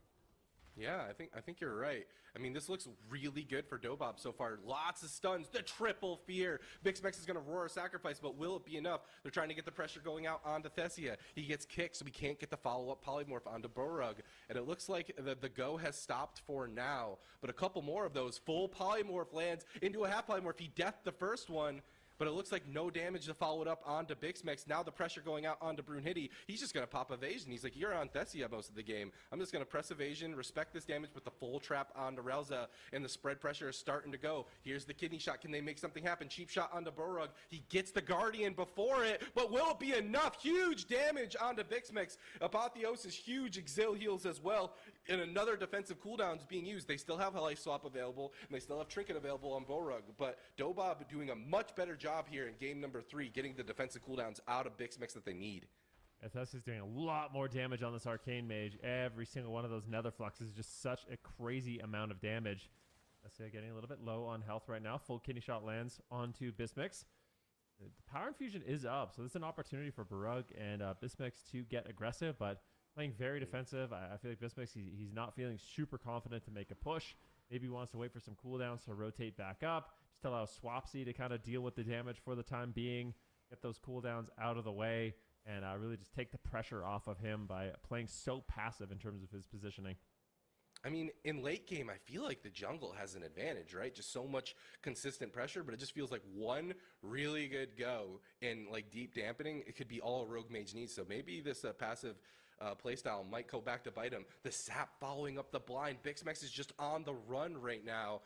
Yeah, I think you're right. I mean, this looks really good for Dobob so far. Lots of stuns, the triple fear. Bixmix is going to Roar Sacrifice, but will it be enough? They're trying to get the pressure going out onto Thessia. He gets kicked, so we can't get the follow-up polymorph onto Bullrug. And it looks like the go has stopped for now, but a couple more of those full polymorph lands into a half polymorph. He deathed the first one, but it looks like no damage to follow it up onto Bixmix. Now the pressure going out onto Brunhilde. He's just going to pop evasion. He's like, you're on Thessia most of the game. I'm just going to press evasion, respect this damage with the full trap onto Relza, and the spread pressure is starting to go. Here's the kidney shot. Can they make something happen? Cheap shot onto Bullrug. He gets the Guardian before it, but will it be enough? Huge damage onto Bixmix. Apotheosis, huge Exil heals as well, and another defensive cooldown is being used. They still have a life swap available, and they still have Trinket available on Bullrug, but Dobob doing a much better job here in game number 3, getting the defensive cooldowns out of Bixmix that they need. SS is doing a lot more damage on this Arcane Mage. Every single one of those Nether Fluxes is just such a crazy amount of damage. Thessia getting a little bit low on health right now. Full kidney shot lands onto Bixmix. The power infusion is up, so this is an opportunity for Bullrug and Bixmix to get aggressive, but playing very defensive. I feel like Bixmix, he's not feeling super confident to make a push. Maybe he wants to wait for some cooldowns to rotate back up. Just allow Swapsy to kind of deal with the damage for the time being, get those cooldowns out of the way, and really just take the pressure off of him by playing so passive in terms of his positioning. I mean, in late game, I feel like the jungle has an advantage, right? Just so much consistent pressure, but it just feels like one really good go in like deep dampening, it could be all a rogue mage needs. So maybe this passive playstyle might go back to bite him. The sap following up the blind. Bixmix is just on the run right now.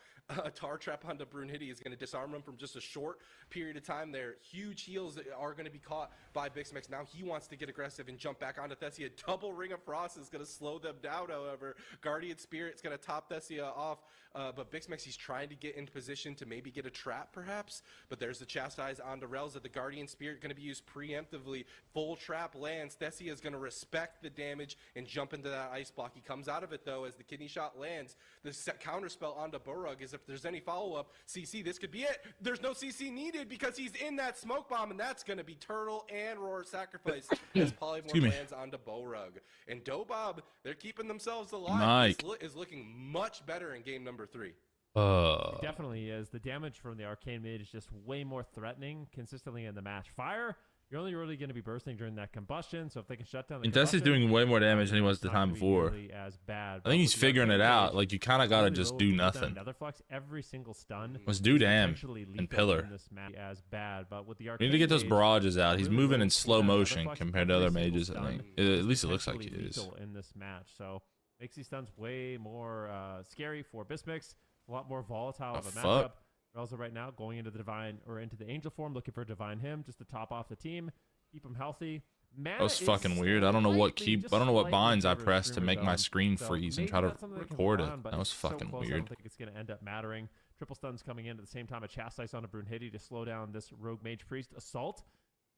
A tar trap onto Brunhilde is going to disarm him from just a short period of time there. Huge heals are going to be caught by Bixmix. Now he wants to get aggressive and jump back onto Thessia. Double Ring of Frost is going to slow them down, however. Guardian Spirit's going to top Thessia off, but Bixmix, he's trying to get in position to maybe get a trap perhaps, but there's the Chastise onto Relza. The Guardian Spirit going to be used preemptively. Full trap lands. Thessia is going to respect the damage and jump into that ice block. He comes out of it though as the kidney shot lands. The counterspell onto Bullrug is if there's any follow-up CC, this could be it. There's no CC needed because he's in that smoke bomb, and that's going to be Turtle and Roar Sacrifice as Polymorph lands onto Bullrug. And Dobob, they're keeping themselves alive. Mike Is looking much better in game number 3. It definitely is. The damage from the Arcane Mage is just way more threatening consistently in the match. Fire, you're only really going to be bursting during that combustion, so if they can shut down the Dust is doing way more damage than he was the time before. Really as bad. I think he's figuring it out. Like, you kind of got to just do nothing. Netherflux, every single stun. Let's do damn and pillar. As bad, but with the we need to get those barrages out. He's moving in slow motion compared to other mages, I think. At least it looks like he is. In this match, so makes these stuns way more scary for Bixmix. A lot more volatile of a matchup. Relza right now going into the divine or into the angel form, looking for divine him just to top off the team, keep him healthy. That was fucking weird. I don't know what binds I pressed to make my screen freeze and try to record it. That was fucking weird. I don't think it's going to end up mattering. Triple stuns coming in at the same time. A Chastise on a Brunhilde to slow down this rogue mage priest assault.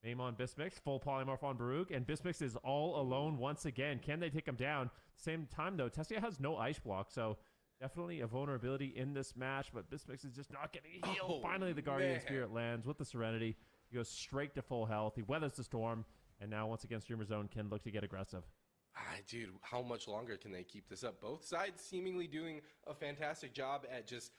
Aim on Bixmix, full polymorph on Barug, and Bixmix is all alone once again. Can they take him down? Same time though, Thessia has no ice block, so definitely a vulnerability in this match, but Bismix is just not getting healed. Oh, Finally, the Guardian man. Spirit lands with the Serenity. He goes straight to full health. He weathers the storm, and now once again, Streamer Zone can look to get aggressive. Dude, how much longer can they keep this up? Both sides seemingly doing a fantastic job at just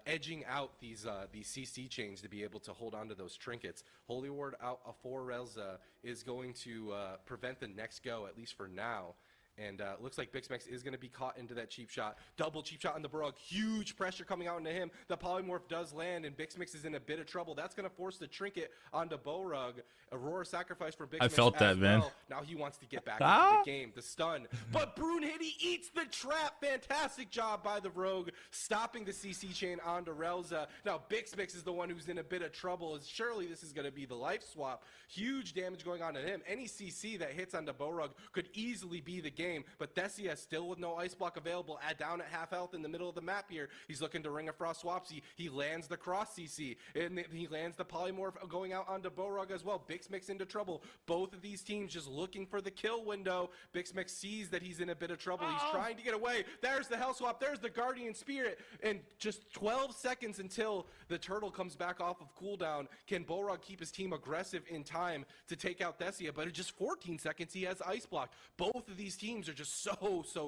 edging out these CC chains to be able to hold on to those trinkets. Holy Ward out for Relza is going to prevent the next go, at least for now. And looks like Bixmex is going to be caught into that cheap shot. Double cheap shot on the Borog. Huge pressure coming out into him. The Polymorph does land, and Bixmex is in a bit of trouble. That's going to force the trinket onto Borog. Aurora sacrifice for Bixmex. I felt that, man. Now he wants to get back into the game. The stun. But Brunhilde eats the trap. Fantastic job by the Rogue, stopping the CC chain onto Relza. Now Bixmex is the one who's in a bit of trouble. As surely this is going to be the life swap. Huge damage going on to him. Any CC that hits onto Borog could easily be the game. But Thessia still with no ice block available, down at half health in the middle of the map here. He's looking to Ring of Frost Swapsy. He lands the cross CC, and he lands the Polymorph going out onto Borog as well. Bixmex into trouble. Both of these teams just looking for the kill window. Bixmex sees that he's in a bit of trouble. He's trying to get away. There's the Hell Swap. There's the Guardian Spirit. And just 12 seconds until the turtle comes back off of cooldown. Can Borog keep his team aggressive in time to take out Thessia? But in just 14 seconds, he has ice block. Both of these teams are just so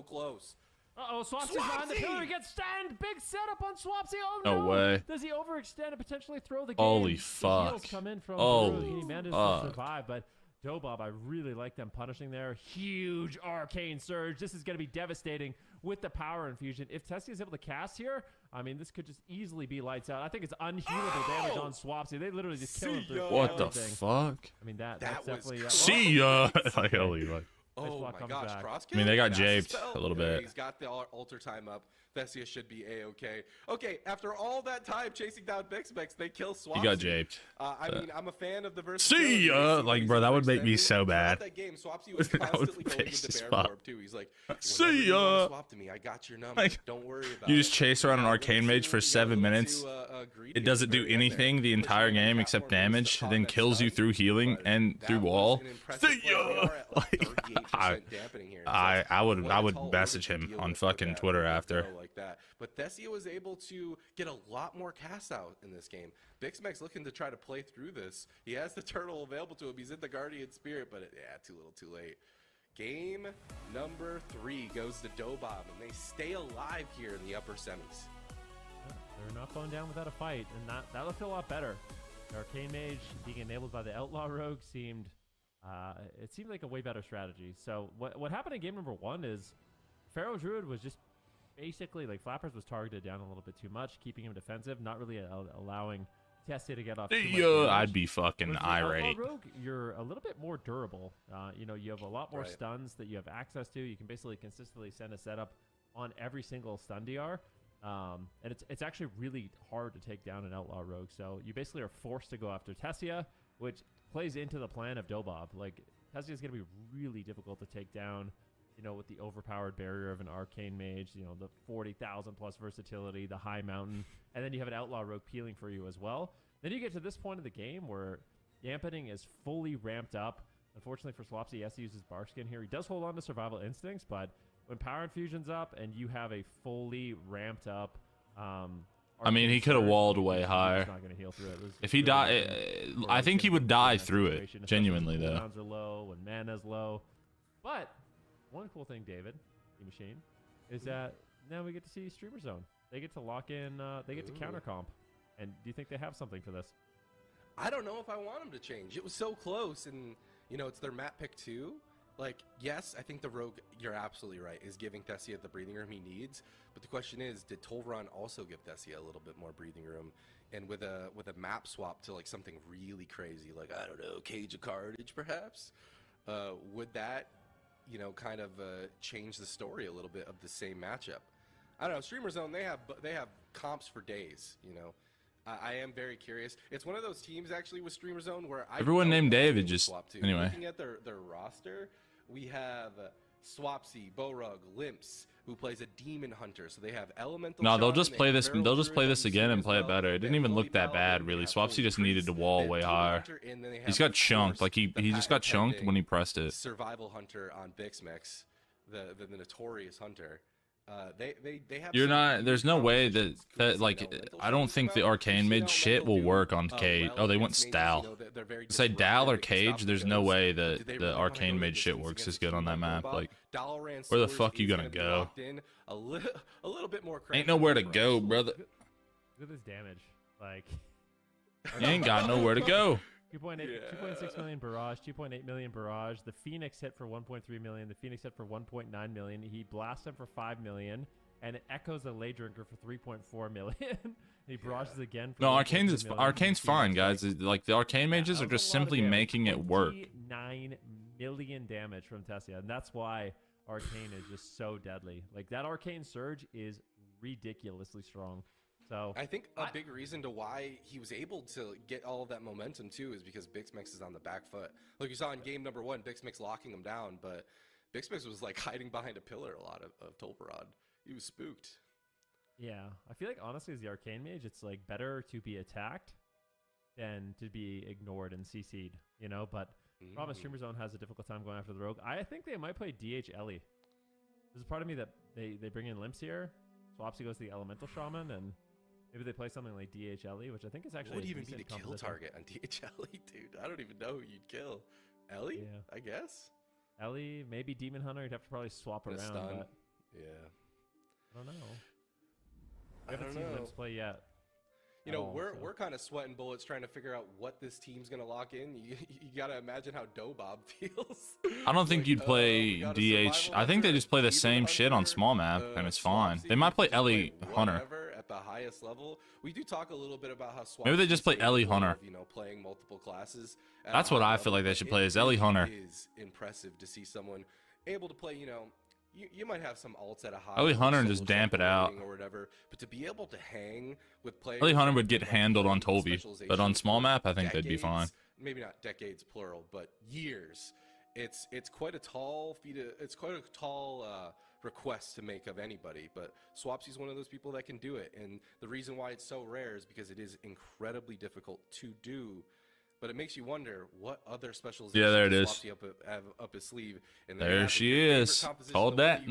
close. Uh-oh, Swapsy's behind the pillar. He gets stand. Big setup on Swapsy. Oh, no way. Does he overextend and potentially throw the game? Holy The fuck. heals come in from Holy he manages fuck. to survive, but Dobob, I really like them punishing there. Huge arcane surge. This is going to be devastating with the power infusion. If Tessie is able to cast here, I mean, this could just easily be lights out. I think it's unhealable damage on Swapsy. They literally just kill him through What the everything. fuck? I mean, that's was definitely... crazy. See ya. Like, holy fuck. Oh block my comes gosh, back. cross I mean, they got Fastest japed spell. a little Yeah, bit. he's got the altar time up. Thessia should be A-okay. Okay, after all that time chasing down Bixmex, they kill Swapsy. You got japed. I mean, I'm a fan of the versatility. See ya. He's Like, bro, that would make me overextending. so bad. Throughout that game, Swapsy was That would constantly going piss into as Bear fuck. Warp, too. He's like, See "Whenever you wanna ya." swap to me, I got your number. Like, Don't worry about you it. just chase around an arcane mage for 7 minutes. It doesn't do anything the entire game except damage, then kills you through healing and through wall. See ya. Like, I would message him on fucking Twitter after. Like that. But Thessia was able to get a lot more cast out in this game. Bixmex looking to try to play through this. He has the turtle available to him. He's in the Guardian Spirit, but too little too late. Game number 3 goes to Dobob, and they stay alive here in the upper semis. They're not going down without a fight, and that looked a lot better. The Arcane Mage being enabled by the Outlaw Rogue seemed like a way better strategy. So what happened in game number 1 is Pharaoh Druid was just basically like Flappers was targeted down a little bit too much, keeping him defensive, not really allowing Tessie to get off. See too much ya. damage. I'd be fucking With the irate. Outlaw Rogue, you're a little bit more durable. You have a lot more Right. stuns that you have access to. You can basically consistently send a setup on every single stun DR. And it's actually really hard to take down an Outlaw Rogue. So you basically are forced to go after Tessia, which plays into the plan of Dobob. Like, Tessia is going to be really difficult to take down, with the overpowered barrier of an Arcane Mage, the 40,000 plus versatility, the high mountain, and then you have an Outlaw Rogue peeling for you as well. Then you get to this point of the game where Yampening is fully ramped up. Unfortunately for Swapsy, he has to use his Barskin here. He does hold on to Survival Instincts, but when Power Infusion's up and you have a fully ramped up I mean, he could have walled way higher. Not gonna heal through it. If he died, I think he would die through it. Genuinely, though. Cooldowns are low, when mana's low. But one cool thing, David, the machine, is that now we get to see Streamer Zone. They get to lock in. They get to counter comp. And do you think they have something for this? I don't know if I want them to change. It was so close, and it's their map pick too. Like, yes, I think the Rogue, you're absolutely right, is giving Thessia the breathing room he needs. But the question is, did Tolvaron also give Thessia a little bit more breathing room? And with a map swap to like something really crazy, like, I don't know, Cage of Carnage perhaps, would that kind of change the story a little bit of the same matchup? I don't know. Streamer Zone, they have comps for days. I am very curious. It's one of those teams actually with Streamer Zone where Everyone named David just just swap to. anyway. Looking at their roster, we have Swapsy, Borog, Limps, who plays a Demon Hunter. So they have Elemental. No, they'll Shaman, just they play have this. Feral They'll just Druid play on this DC again and as play it well. better. It They didn't have even Holy look that Paladin, bad, they really. have Swapsy Holy just needed Priest, to they wall have way Demon higher. Hunter, and then they He's have, got of chunked. course, Like he's got patent chunked when he pending pressed it. Survival Hunter on Bixmex, the notorious hunter. They have. You're not. There's no way that like I don't think the arcane mid shit will work on Cage. Oh, they went Stal. Say Dal or Cage. There's no way that the arcane mid shit works as good on that map. Like, where the fuck you gonna go? A little bit more. Ain't nowhere to go, brother. Look at this damage. Like, you ain't got nowhere to go. 2.6 million barrage, 2.8 million barrage. The Phoenix hit for 1.3 million. The Phoenix hit for 1.9 million. He blasts him for 5 million, and it echoes a Lay Drinker for 3.4 million. He barrages again. For no, Arcane's fine, guys. Like the arcane mages are just simply making it work. 9 million damage from Tessia, and that's why Arcane is just so deadly. Like that Arcane Surge is ridiculously strong. So I think a big reason to why he was able to get all of that momentum too is because Bixmix is on the back foot. Like you saw in game number 1, Bixmix locking him down, but Bixmix was like hiding behind a pillar a lot of Tolbarad. He was spooked. Yeah, I feel like honestly as the Arcane Mage, it's like better to be attacked than to be ignored and CC'd, you know? But Promise Streamer Zone has a difficult time going after the Rogue. I think they might play DH Ellie. There's a part of me that they bring in Limps here. Swapsy goes to the Elemental Shaman, and maybe they play something like DHLE, which I think is actually what would even be the kill target on DHLE, dude? I don't even know who you'd kill. Ellie? Yeah. I guess. Ellie, maybe Demon Hunter. You'd have to probably swap around. But yeah. I don't know. We haven't seen Limps play yet. You know, we're kind of sweating bullets trying to figure out what this team's gonna lock in. You gotta imagine how Dobob feels. I don't think you'd play DH. I think they just play the same shit on small map, and it's fine. They might play Ellie Hunter. At the highest level, we do talk a little bit about how maybe they just play Ellie Hunter. You know, playing multiple classes. That's what I feel like they should play is Ellie Hunter. It is impressive to see someone able to play. You know. You might have some alts at a high Ellie Hunter and just damp it out or whatever, but to be able to hang with players, Ellie Hunter would get handled on Tolby, but on small map I think they'd be fine. Maybe not decades plural, but years. It's quite a tall it's quite a tall request to make of anybody, but Swapsy's one of those people that can do it, and the reason why it's so rare is because it is incredibly difficult to do. But it makes you wonder what other specializations there it is. Swapsy up his sleeve. And there she is. Called that.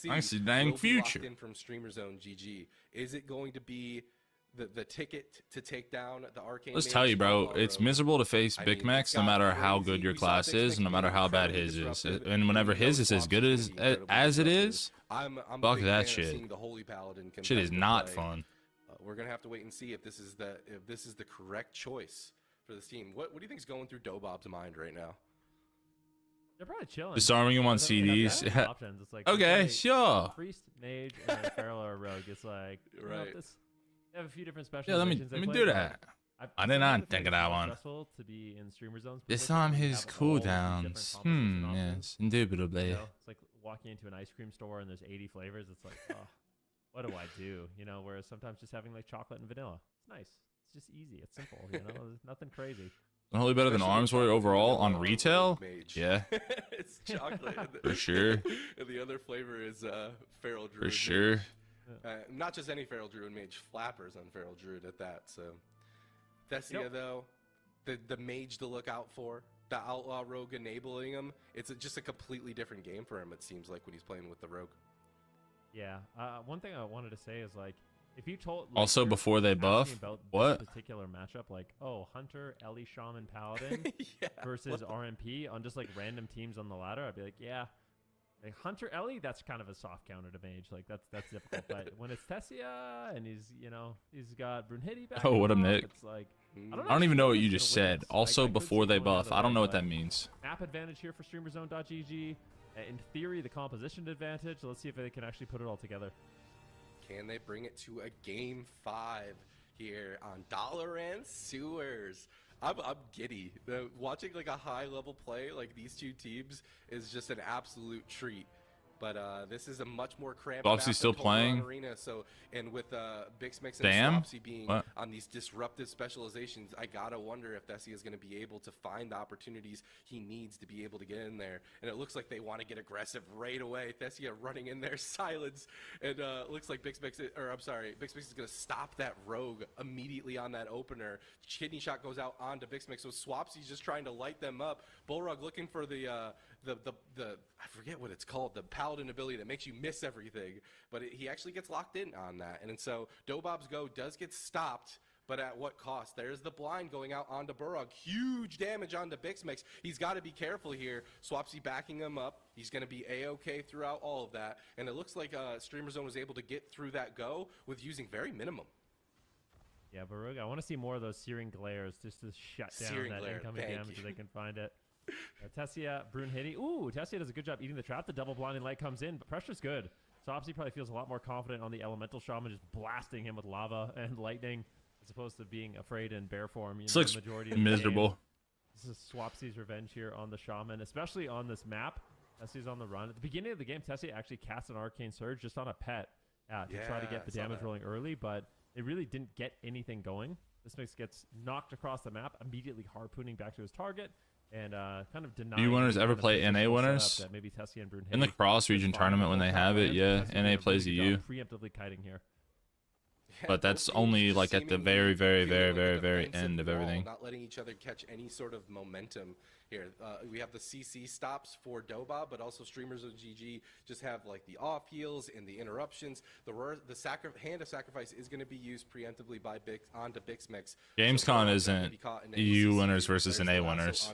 I see dang future. In from Streamer Zone GG. Is it going to be the ticket to take down the Arcane? Let's tell you, bro. It's miserable to face Big Max no matter how good your class is, no matter how bad his is. And whenever his is as good as it is, fuck that shit. Shit is not fun. We're gonna have to wait and see if this is the correct choice for this team. What do you think is going through Dobob's mind right now? They're probably chilling. Disarming him on CDs. Options. It's like, okay, sure. Priest, Mage, and then Feral or Rogue. It's like, right. They have a few different Yeah, let me do that. I did not think of that one. To be in Streamer Zones. Disarm his cooldowns. Yes, indubitably. You know, it's like walking into an ice cream store and there's 80 flavors. It's like, oh, what do I do? You know, whereas sometimes just having like chocolate and vanilla, it's nice. It's just easy. It's simple. You know, there's nothing crazy. Only better than Arms Warrior overall on retail. Yeah, it's chocolate for sure. And the other flavor is Feral Druid. For sure. Not just any Feral Druid Mage, Flappers on Feral Druid at that. So Thessia though, the mage to look out for, the Outlaw Rogue enabling him. It's just a completely different game for him. It seems like when he's playing with the Rogue. Yeah. One thing I wanted to say is like, if you told like, also before they buff what particular matchup, like Hunter, Ellie, Shaman, Paladin versus RMP on just like random teams on the ladder, I'd be like, yeah, like Hunter, Ellie, that's kind of a soft counter to Mage, like that's difficult. But when it's Tessia and he's got Brunhilde back, what up, Nick? It's like I don't even know what you just said. Also before they buff, I don't know what that means. Map advantage here for StreamerZone.gg. In theory, the composition advantage. Let's see if they can actually put it all together. Can they bring it to a game 5 here on Dalaran Sewers? I'm giddy. Watching like a high level play like these two teams is just an absolute treat. But this is a much more cramped. Swapsy's still playing. Arena, so and with Bixmix and Swapsy being on these disruptive specializations, I gotta wonder if Thessia is going to be able to find the opportunities he needs to be able to get in there. And it looks like they want to get aggressive right away. Thessia running in there, silence, and looks like Bixmix is going to stop that Rogue immediately on that opener. Kidney shot goes out onto Bixmix, so Swapsy's just trying to light them up. Bullrug looking for the I forget what it's called, the Paladin ability that makes you miss everything, but he actually gets locked in on that. And so Dobob's go does get stopped, but at what cost? There's the blind going out onto Burrog. Huge damage onto Bixmix. He's got to be careful here. Swapsy backing him up. He's going to be A-okay throughout all of that. And it looks like Streamer Zone was able to get through that go with using very minimum. Yeah, Barug, I want to see more of those Searing Glares just to shut down that incoming damage if they can find it. Tessia, Brunhilde. Ooh, Tessia does a good job eating the trap. The double blinding light comes in, but pressure's good. Swapsy probably feels a lot more confident on the Elemental Shaman, just blasting him with lava and lightning, as opposed to being afraid in bear form. This looks miserable. This is Swapsy's revenge here on the Shaman, especially on this map. Tessia's on the run. At the beginning of the game, Tessia actually cast an Arcane Surge just on a pet to try to get the damage rolling early, but it really didn't get anything going. Bixmix gets knocked across the map, immediately harpooning back to his target, and kind of denying. Do winners ever play NA winners? That maybe Tessia and Brunhilde in the cross region tournament when they have it, yeah. NA plays EU. Preemptively kiting here. But that's only like at the very, very, very, very, very end of everything. Not letting each other catch any sort of momentum here. We have the CC stops for Dobob, but also Streamers of GG just have like the off heals and the interruptions. The hand of sacrifice is going to be used preemptively by onto Bixmix. Gamescom isn't EU winners versus NA winners.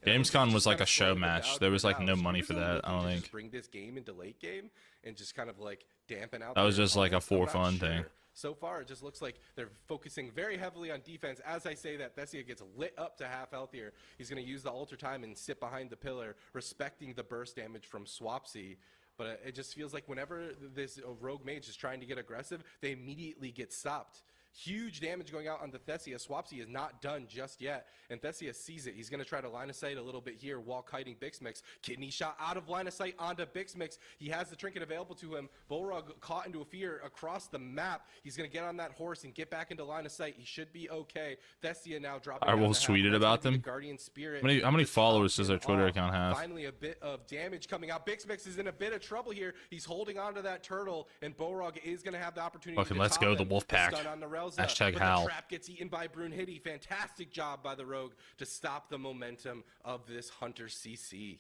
Gamescom was like a show match. There was like no money for that, I don't think. Bring this game into late game and just kind of like dampen out. That was just like a for fun thing. So far, it just looks like they're focusing very heavily on defense. As I say that, Tessia gets lit up to half health here. He's going to use the Alter Time and sit behind the pillar, respecting the burst damage from Swapsy. But it just feels like whenever this rogue mage is trying to get aggressive, they immediately get stopped. Huge damage going out on the Tessia. Swapsy is not done just yet, and Tessia sees it. He's going to try to line of sight a little bit here while kiting Bixmix. Kidney shot out of line of sight onto Bixmix. He has the trinket available to him. Bolrog caught into a fear across the map. He's going to get on that horse and get back into line of sight. He should be okay. Tessia now dropping. I will tweeted about them. Guardian Spirit. How many followers does their Twitter account have? Finally, a bit of damage coming out. Bixmix is in a bit of trouble here. He's holding onto that turtle, and Bolrog is going to have the opportunity. Fucking let's go, the Wolf Pack. Hashtag Hal. The trap gets eaten by Brunhilde. Fantastic job by the rogue to stop the momentum of this Hunter CC.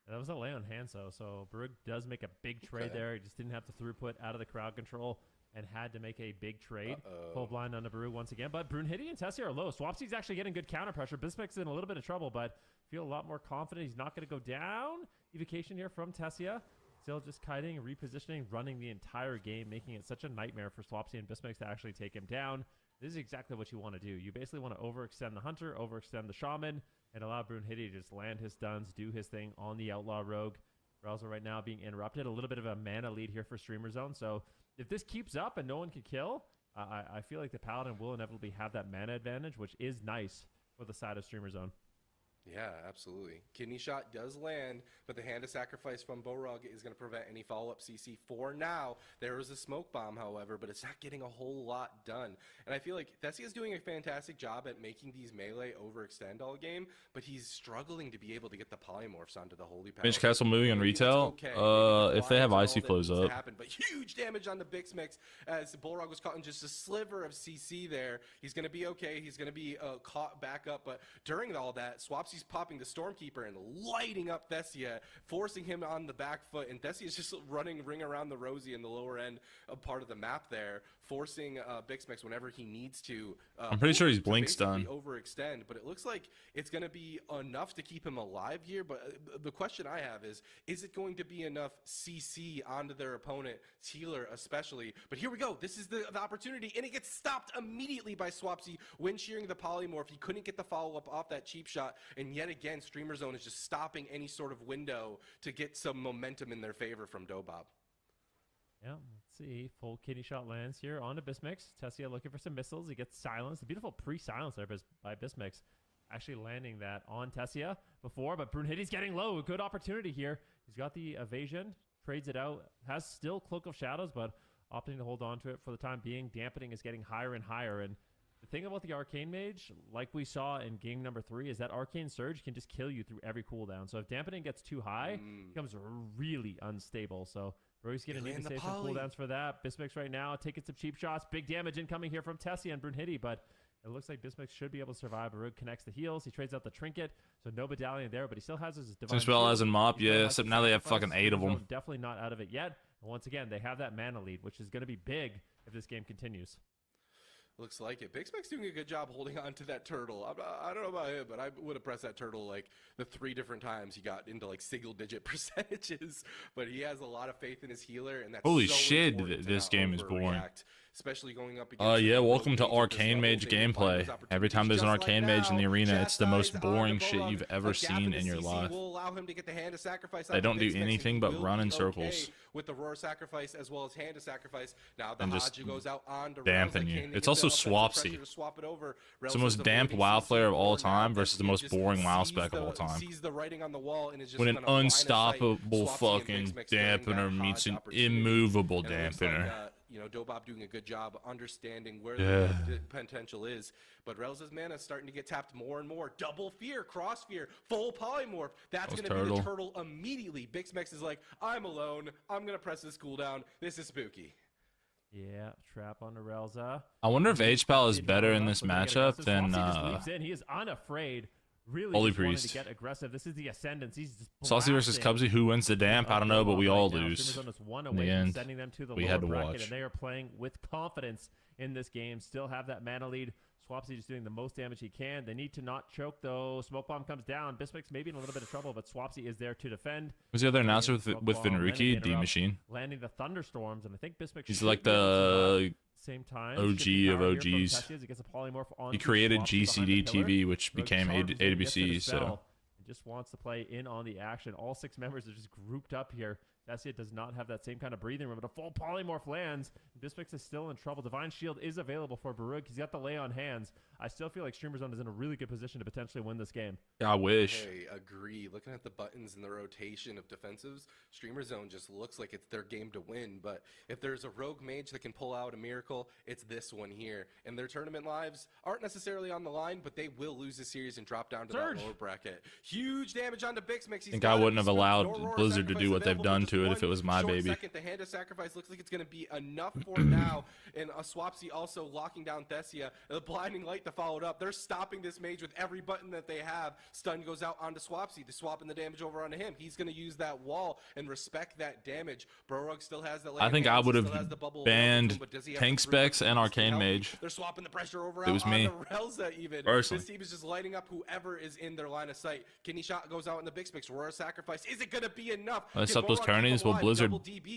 That was a lay on Hanso, so Barug does make a big trade there. He just didn't have the throughput out of the crowd control and had to make a big trade. Full blind on Barug once again, but Brunhilde and Tessia are low. Swapsy's actually getting good counter pressure. Bixmix is in a little bit of trouble, but feel a lot more confident. He's not going to go down. Evocation here from Tessia. Still just kiting, repositioning, running the entire game, making it such a nightmare for Swapsy and Bixmix to actually take him down. This is exactly what you want to do. You basically want to overextend the Hunter, overextend the Shaman, and allow Brunhilde to just land his stuns, do his thing on the Outlaw Rogue. Browser right now being interrupted. A little bit of a mana lead here for Streamer Zone. So if this keeps up and no one can kill, I feel like the Paladin will inevitably have that mana advantage, which is nice for the side of Streamer Zone. Yeah, absolutely. Kidney shot does land, but the hand of sacrifice from Bolrog is going to prevent any follow-up CC for now. There is a smoke bomb, however, but it's not getting a whole lot done. And I feel like Tessia is doing a fantastic job at making these melee overextend all game, but he's struggling to be able to get the polymorphs onto the Holy Paladin. Mage Castle moving on retail. If they have Icy Flows up. But huge damage on the Bixmix as Bolrog was caught in just a sliver of CC there. He's going to be okay. He's going to be caught back up, but during all that, Swapsy's popping the Stormkeeper and lighting up Tessia, forcing him on the back foot, and Thessia's just running ring around the Rosie in the lower end of part of the map there, forcing Bixmix whenever he needs to. I'm pretty sure he's Blink's done. Overextend, but it looks like it's going to be enough to keep him alive here. But the question I have is it going to be enough CC onto their opponent, healer especially? But here we go. This is the opportunity, and it gets stopped immediately by Swapsy when shearing the polymorph. He couldn't get the follow-up off that cheap shot, and yet again, Streamer Zone is just stopping any sort of window to get some momentum in their favor from Dobob. Yeah, let's see. Full kidney shot lands here onto Bixmix. Tessia looking for some missiles. He gets silenced. A beautiful pre-silence there by Bixmix. Actually landing that on Tessia before, but Brunhilde's getting low. A good opportunity here. He's got the evasion, trades it out, has still Cloak of Shadows, but opting to hold on to it for the time being. Dampening is getting higher and higher, and the thing about the Arcane Mage, like we saw in game number 3, is that Arcane Surge can just kill you through every cooldown. So if Dampening gets too high, it becomes really unstable. So Rogue's going to need to save some cooldowns for that. Bixmix right now taking some cheap shots. Big damage incoming here from Tessia and Brunhilde, but It looks like Bismix should be able to survive. Barug connects the heals. He trades out the trinket, so no medallion there, but he still has his divine as well shield. as in Mop, yeah, except now they have fucking 8 of them. Definitely not out of it yet. And once again, they have that mana lead, which is going to be big if this game continues. Looks like it. Big Smec's doing a good job holding on to that turtle. I don't know about him, but I would have pressed that turtle like the 3 different times he got into like single-digit percentages. But he has a lot of faith in his healer, and that's holy so shit, this game is boring. Especially going up against yeah, welcome to Arcane Mage gameplay. Every time there's an Arcane Mage in the arena, it's the most boring shit you've ever seen in your life. They don't do anything but run in circles. With the Roar sacrifice as well as hand to sacrifice. Now the and just Haji goes out on to dampen you. It's also Swapsy. It's the most damp WoW player of all time versus the most boring WoW spec of all time. When an unstoppable fucking dampener meets an immovable dampener. You know, Dobab doing a good job understanding where the potential is. But Relza's mana is starting to get tapped more and more. Double Fear, Cross Fear, full Polymorph. That's going to be the turtle immediately. Bixmex is like, I'm alone. I'm going to press this cooldown. This is spooky. Yeah, trap on the Relza. I wonder if HPAL is better in this matchup than... He is unafraid. Really Holy Priest. To get aggressive. This is the Ascendance. He's just Saucy versus Cubsy. Who wins the damp? I don't know, but we all lose. In the end, we had to watch. And they are playing with confidence in this game. Still have that mana lead. Swapsy just doing the most damage he can. They need to not choke, though. Smoke Bomb comes down. Bismix maybe in a little bit of trouble, but Swapsy is there to defend. Who's the other announcer with Vinruki? D-Machine. Landing the Thunderstorms, and I think Bismix... He's like the... Same time, OG of OGs. He created GCD TV, which became AWC, so he just wants to play in on the action. All 6 members are just grouped up here. Tessia does not have that same kind of breathing room, but a full polymorph lands. Bismix is still in trouble. Divine Shield is available for Barug. He's got the lay on hands. I still feel like Streamer Zone is in a really good position to potentially win this game. I wish. Hey, agree. Looking at the buttons and the rotation of defensives, Streamer Zone just looks like it's their game to win. But if there's a rogue mage that can pull out a miracle, it's this one here. And their tournament lives aren't necessarily on the line, but they will lose this series and drop down to that lower bracket. Huge damage onto Bixmix. I think I wouldn't have allowed Blizzard to do what they've done to it if it was my baby. Second, the Hand of Sacrifice looks like it's going to be enough for now. And a Swapsy also locking down Thessia. The Blinding Light to follow it up. They're stopping this mage with every button that they have. Stun goes out onto Swapsy. They're swapping the damage over onto him. He's going to use that wall and respect that damage. Brorug still has that. I think I would have banned Tank Specs and Arcane Mage. They're swapping the pressure over it was me. Relza even. Personally. This team is just lighting up whoever is in their line of sight. Kidney Shot goes out in the Bixmix. Roar Sacrifice. Is it going to be enough? Let's up those tourneys. Well, Blizzard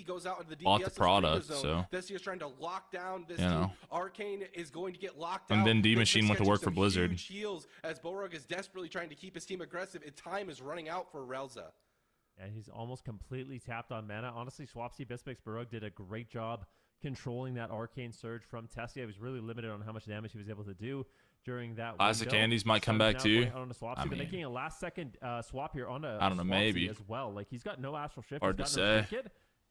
goes out into the bought the product, so this year's trying to lock down this team. Arcane is going to get locked out. And then D-Machine went to work for Blizzard. Huge heals as Borog is desperately trying to keep his team aggressive. Time is running out for Relza. Yeah, he's almost completely tapped on mana. Honestly, Swapsy, Bismix, Barug did a great job controlling that Arcane Surge from Tessia. He was really limited on how much damage he was able to do during that Classic Candies might come back too. I mean, making a last-second swap here on a I don't know, maybe as well. Like, he's got no Astral Shift. Hard to say.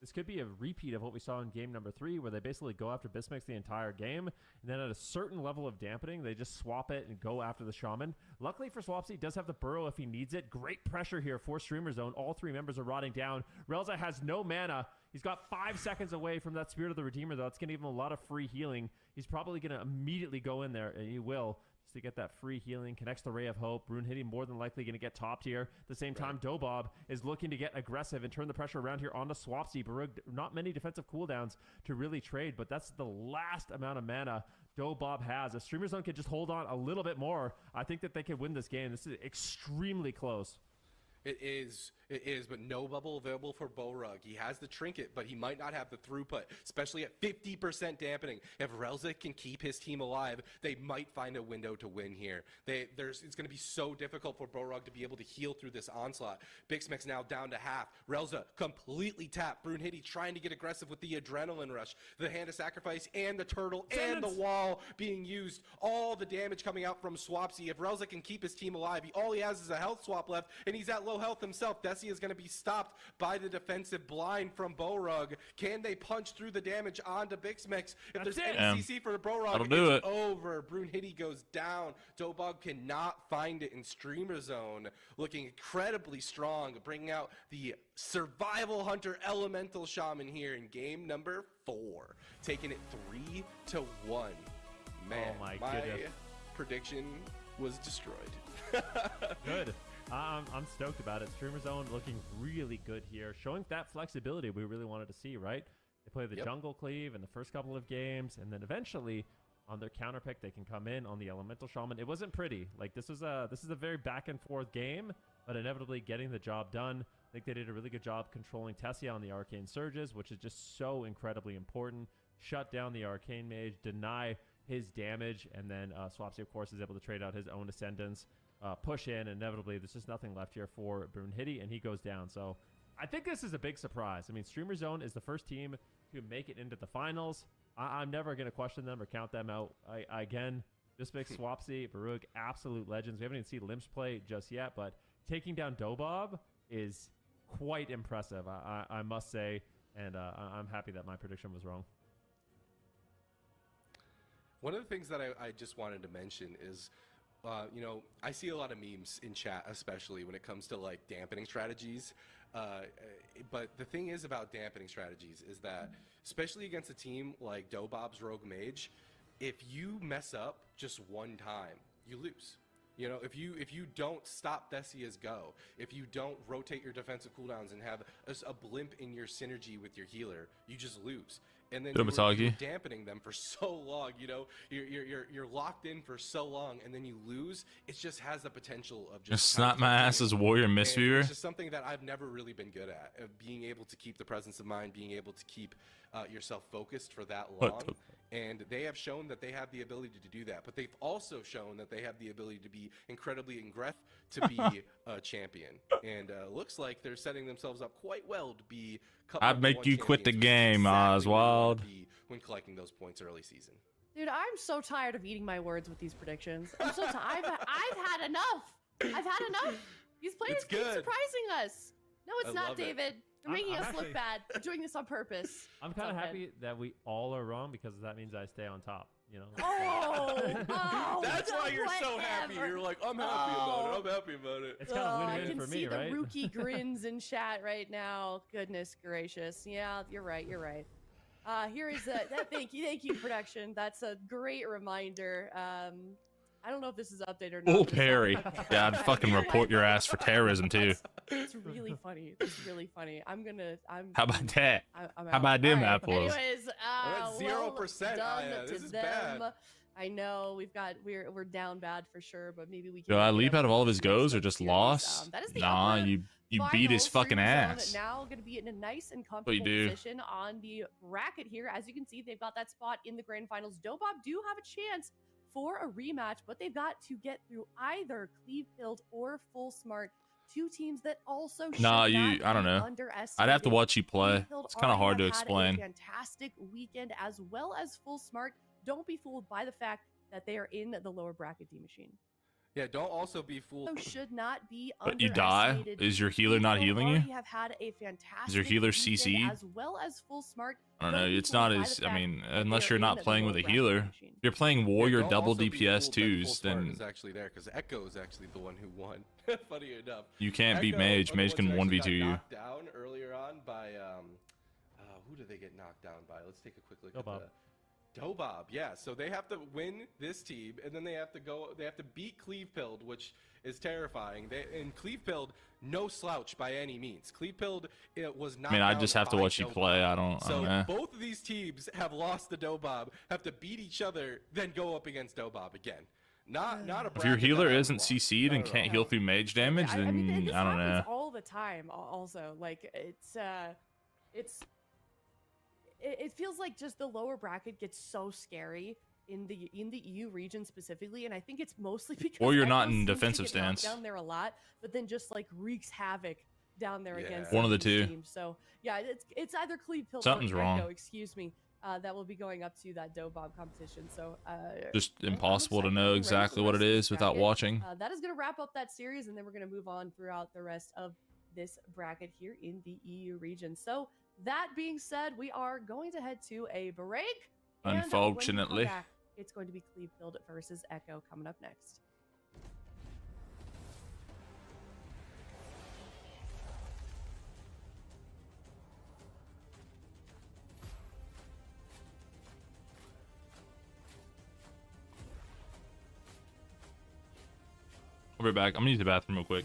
This could be a repeat of what we saw in game number 3, where they basically go after Bismix the entire game, and then at a certain level of dampening, they just swap it and go after the Shaman. Luckily for Swapsy, he does have the Burrow if he needs it. Great pressure here for Streamer Zone. All 3 members are rotting down. Relza has no mana. He's got 5 seconds away from that Spirit of the Redeemer, though. That's going to give him a lot of free healing. He's probably going to immediately go in there, and he will. To get that free healing, connects the Ray of Hope. Brunhilde more than likely going to get topped here. At the same time, Dobab is looking to get aggressive and turn the pressure around here onto Swapsy. Barug, not many defensive cooldowns to really trade, but that's the last amount of mana Dobab has. If Streamer Zone could just hold on a little bit more, I think that they could win this game. This is extremely close. It is, but no bubble available for Borug. He has the trinket, but he might not have the throughput, especially at 50% dampening. If Relza can keep his team alive, they might find a window to win here. It's going to be so difficult for Borug to be able to heal through this onslaught. Bixmix now down to half. Relza completely tapped. Brunhilde trying to get aggressive with the adrenaline rush. The Hand of Sacrifice and the turtle and the wall being used. All the damage coming out from Swapsy. If Relza can keep his team alive, all he has is a health swap left, and he's at low health himself. Desi is going to be stopped by the defensive blind from Borug. Can they punch through the damage onto Bixmix? If there's any CC for Borug, it's over. Brunhilde goes down. Dobog cannot find it in Streamer Zone. Looking incredibly strong, bringing out the Survival Hunter Elemental Shaman here in game number 4. Taking it 3-1. Man, oh my goodness. prediction was destroyed. Good. I'm stoked about it. Streamer Zone looking really good here, showing that flexibility we really wanted to see, right? They play the jungle cleave in the first couple of games, and then eventually on their counter pick they can come in on the elemental shaman. It wasn't pretty. Like this is a very back and forth game, but inevitably getting the job done. I think they did a really good job controlling Tessia on the arcane surges, which is just so incredibly important. Shut down the arcane mage, deny his damage, and then Swapsy, of course, is able to trade out his own ascendants, push in, and inevitably there's just nothing left here for Brunhilde, and he goes down. So I think this is a big surprise. I mean, Streamer Zone is the first team to make it into the finals. I'm never going to question them or count them out. Again, this makes Swapsy, Baruch, absolute legends. We haven't even seen Limps play just yet, but taking down Dobob is quite impressive, I must say, and I'm happy that my prediction was wrong. One of the things that I just wanted to mention is, you know, I see a lot of memes in chat, especially when it comes to like dampening strategies. But the thing is about dampening strategies is that, especially against a team like Dobob's Rogue Mage, if you mess up just one time, you lose. You know, if you don't stop Thessia's go, if you don't rotate your defensive cooldowns and have a blimp in your synergy with your healer, you just lose. And then you're dampening them for so long. You know, you're locked in for so long, and then you lose. It just has the potential of just snap my ass as Warrior Mistweaver. It's just something that I've never really been good at, of being able to keep the presence of mind, being able to keep yourself focused for that long. And they have shown that they have the ability to do that, but they've also shown that they have the ability to be incredibly aggressive to be a champion. And looks like they're setting themselves up quite well to be. I'd make you quit the game, Oswald. When collecting those points early season. Dude, I'm so tired of eating my words with these predictions. I'm so tired. I've had enough. I've had enough. These players keep surprising us. No, it's not, David. They're making us look bad. They're doing this on purpose. I'm kind of happy that we all are wrong, because that means I stay on top. You know. That's why you're so happy. You're like, I'm happy about it. I'm happy about it. It's kind of win-win for me, right? I can see the rookie grins in chat right now. Goodness gracious. Yeah, you're right. You're right. Here is thank you, production. That's a great reminder. I don't know if this is updated or not. Oh, Perry. Yeah, I'd fucking report your ass for terrorism too. It's really funny. It's really funny. How about that? How about them apples? Anyways, 0%. This is bad. I know we're down bad for sure, but maybe we can. Do I leap out of all of his goes or just lost? Nah, you beat his fucking ass. Now going to be in a nice and comfortable position on the bracket here. As you can see, they've got that spot in the grand finals. Dobob do have a chance for a rematch, but they've got to get through either Clevefield or Full Smart, two teams that also I don't know. I'd have to watch you play. It's kind of hard to explain. Fantastic weekend, as well as Full Smart. Don't be fooled by the fact that they are in the lower bracket D machine. Yeah, don't also be fooled. So should not be. But you die? Is your healer not healing you? Have had a fantastic Is your healer CC? As well as Full Smart. I don't know. It's not as. I mean, unless you're not playing with a healer. If you're playing Warrior double DPS twos, then. Is actually there because Echo is actually the one who won. Funny enough. You can't beat Mage. Mage can 1v2 you. Knocked down earlier on by who did they get knocked down by? Let's take a quick look at the. Dobob, yeah. So they have to win this team, and then they have to beat Clevefield, which is terrifying. And Clevefield, no slouch by any means. Clevefield, it was not. I mean, I just have to watch you play. I don't know. Both of these teams have lost to Dobob, have to beat each other, then go up against Dobob again. Not a. If your healer isn't CC'd and can't heal through mage damage, then I don't know. All the time. Also, like it feels like just the lower bracket gets so scary in the EU region specifically, and I think it's mostly because or you're not in defensive stance down there a lot, but then just like wreaks havoc down there against one of the two teams. So yeah, it's either Clevefield or wrong. Echo, excuse me. That will be going up to that Dobob competition. So just impossible to know exactly what it is without watching. That is going to wrap up that series, and then we're going to move on throughout the rest of this bracket here in the EU region. So that being said, we are going to head to a break. Unfortunately, it's going to be Clevefield versus Echo coming up next. I'll be back. I'm gonna use the bathroom real quick.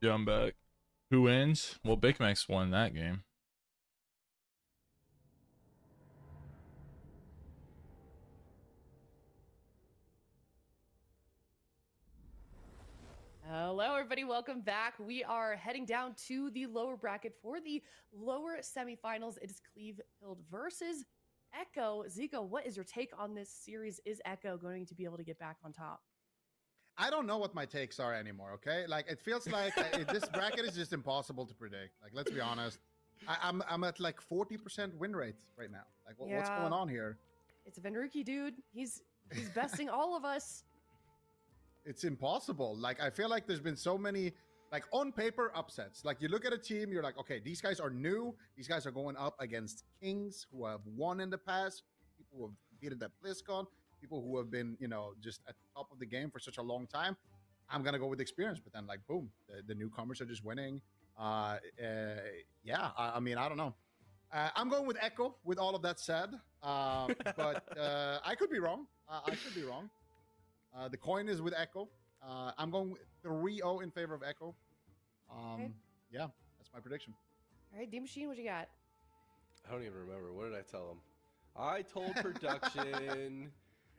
Yeah, I'm back. Who wins? Well, Big Max won that game. Hello, everybody. Welcome back. We are heading down to the lower bracket for the lower semifinals. It is Cleve-Pilled versus Echo. Zico, what is your take on this series? Is Echo going to be able to get back on top? I don't know what my takes are anymore, okay? Like, it feels like this bracket is just impossible to predict. Like, let's be honest. I'm at, like, 40% win rate right now. Like, what's going on here? It's Venruki, dude. He's besting all of us. It's impossible. Like, I feel like there's been so many, like, on paper upsets. Like, you look at a team, you're like, okay, these guys are new. These guys are going up against Kings who have won in the past, people who have competed at BlizzCon, people who have been, you know, just at the top of the game for such a long time. I'm going to go with experience. But then, like, boom, the newcomers are just winning. Yeah, I mean, I don't know. I'm going with Echo with all of that said. But I could be wrong. I could be wrong. The coin is with Echo. I'm going 3-0 in favor of Echo. Okay. Yeah, that's my prediction. All right, D-Machine, what you got? I don't even remember. What did I tell him? I told production.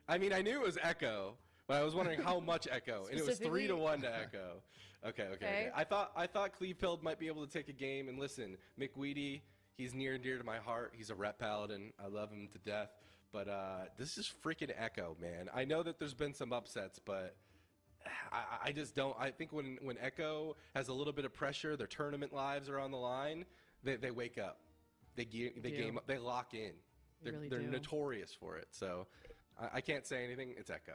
I mean, I knew it was Echo, but I was wondering how much Echo, and it was 3-1 to Echo. Okay. I thought Cleve-Pilled might be able to take a game. And listen, McWeedy, he's near and dear to my heart. He's a rep paladin. I love him to death. But this is freaking Echo, man. I know that there's been some upsets, but I just don't. I think when Echo has a little bit of pressure, their tournament lives are on the line, they wake up. They lock in. They're notorious for it. So I can't say anything. It's Echo.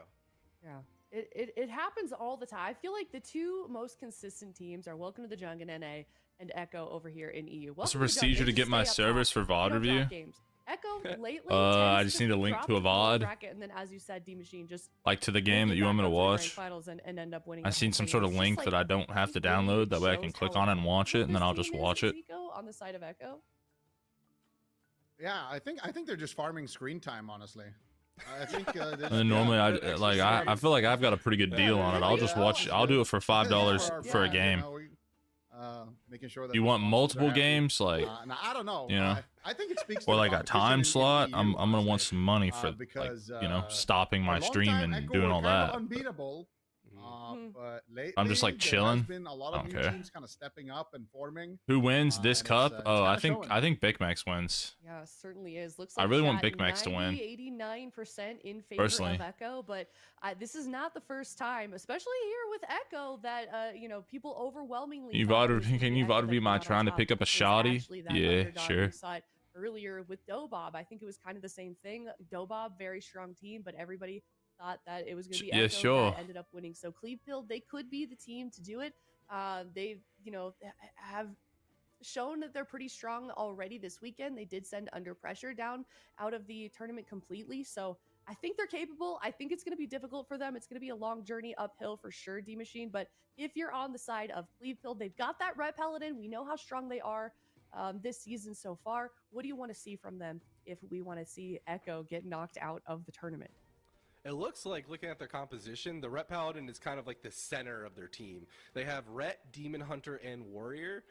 Yeah. It happens all the time. I feel like the two most consistent teams are Welcome to the Jung in NA and Echo over here in EU. What's the procedure to get my service for VOD review? Echo lately. I just need a link to a VOD. Bracket, and then, as you said, D-Machine just like to the game that you want me to watch. And end up winning. I seen some sort of link that I don't have to download. That way I can click on it and watch it, and then I'll just watch it. On the side of Echo. Yeah, I think they're just farming screen time, honestly. I think. And normally I feel like I've got a pretty good deal on it. I'll just watch. I'll do it for $5 for a game. Making sure that you want multiple games, like now, I don't know. You know, I think it speaks. Or like a time slot. I'm gonna want some money for because, like, you know, stopping my stream and doing all that. Unbeatable. But lately, I'm just like chilling. Been a lot of new teams kind of stepping up and forming. Who wins this cup? I think Big Max wins. Yeah, certainly is. Looks like I really want Big Max to win. 89% in favor of Echo, but this is not the first time, especially here with Echo, that you know, people overwhelmingly. Can you VOD be my trying to pick up a shoddy? Yeah, sure. We saw it earlier with Dobob. I think it was kind of the same thing. Dobob, very strong team, but everybody thought that it was going to be Echo that ended up winning. So Cleve-Pilled, they could be the team to do it. They, you know, have shown that they're pretty strong already this weekend. They did send Under Pressure down out of the tournament completely. So I think they're capable. I think it's going to be difficult for them. It's going to be a long journey uphill for sure, D-Machine. But if you're on the side of Cleve-Pilled, they've got that Red Paladin. We know how strong they are this season so far. What do you want to see from them if we want to see Echo get knocked out of the tournament? It looks like, looking at their composition, the Ret Paladin is kind of like the center of their team. They have Ret, Demon Hunter, and Warrior.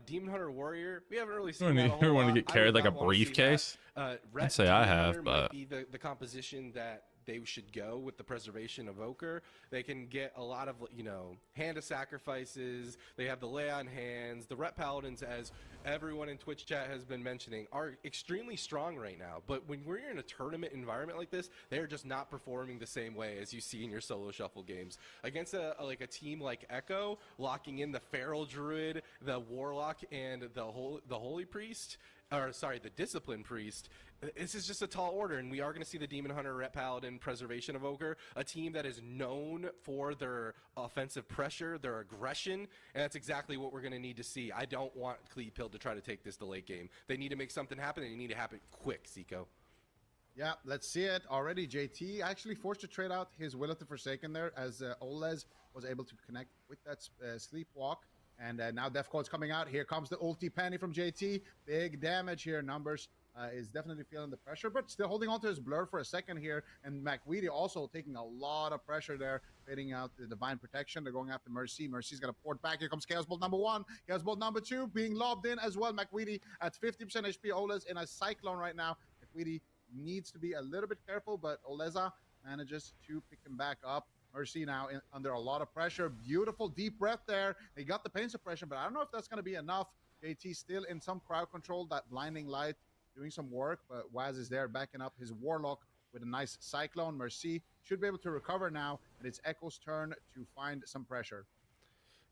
Demon Hunter, Warrior, we haven't really seen that a whole lot. You want to get carried like a briefcase? I'd say I have, but might be the composition that they should go with the preservation of Ochre. They can get a lot of, you know, hand of sacrifices. They have the lay on hands. The Ret Paladins, as everyone in Twitch chat has been mentioning, are extremely strong right now. But when we're in a tournament environment like this, they're just not performing the same way as you see in your solo shuffle games. Against a team like Echo, locking in the Feral Druid, the Warlock, and the Holy Priest, or sorry, the Discipline Priest, this is just a tall order, and we are going to see the Demon Hunter, Ret Paladin, Preservation of Ochre, a team that is known for their offensive pressure, their aggression, and that's exactly what we're going to need to see. I don't want Cleve-Pilled to try to take this to late game. They need to make something happen, and it need to happen quick, Zico. Yeah, let's see it already. JT actually forced to trade out his Will of the Forsaken there, as Oles was able to connect with that Sleepwalk. And now Defcode's coming out. Here comes the ulti penny from JT. Big damage here, numbers. is definitely feeling the pressure, but still holding on to his blur for a second here. And McWeedy also taking a lot of pressure there, fading out the Divine Protection. They're going after Mercy. Mercy's going to port back. Here comes Chaos Bolt number 1. Chaos Bolt number 2 being lobbed in as well. McWeedy at 50% HP. Ola's in a Cyclone right now. McWeedy needs to be a little bit careful, but Oleza manages to pick him back up. Mercy now under a lot of pressure. Beautiful deep breath there. They got the pain suppression, but I don't know if that's going to be enough. JT still in some crowd control, that blinding light doing some work, but Waz is there backing up his Warlock with a nice Cyclone. Mercy should be able to recover now, and it's Echo's turn to find some pressure.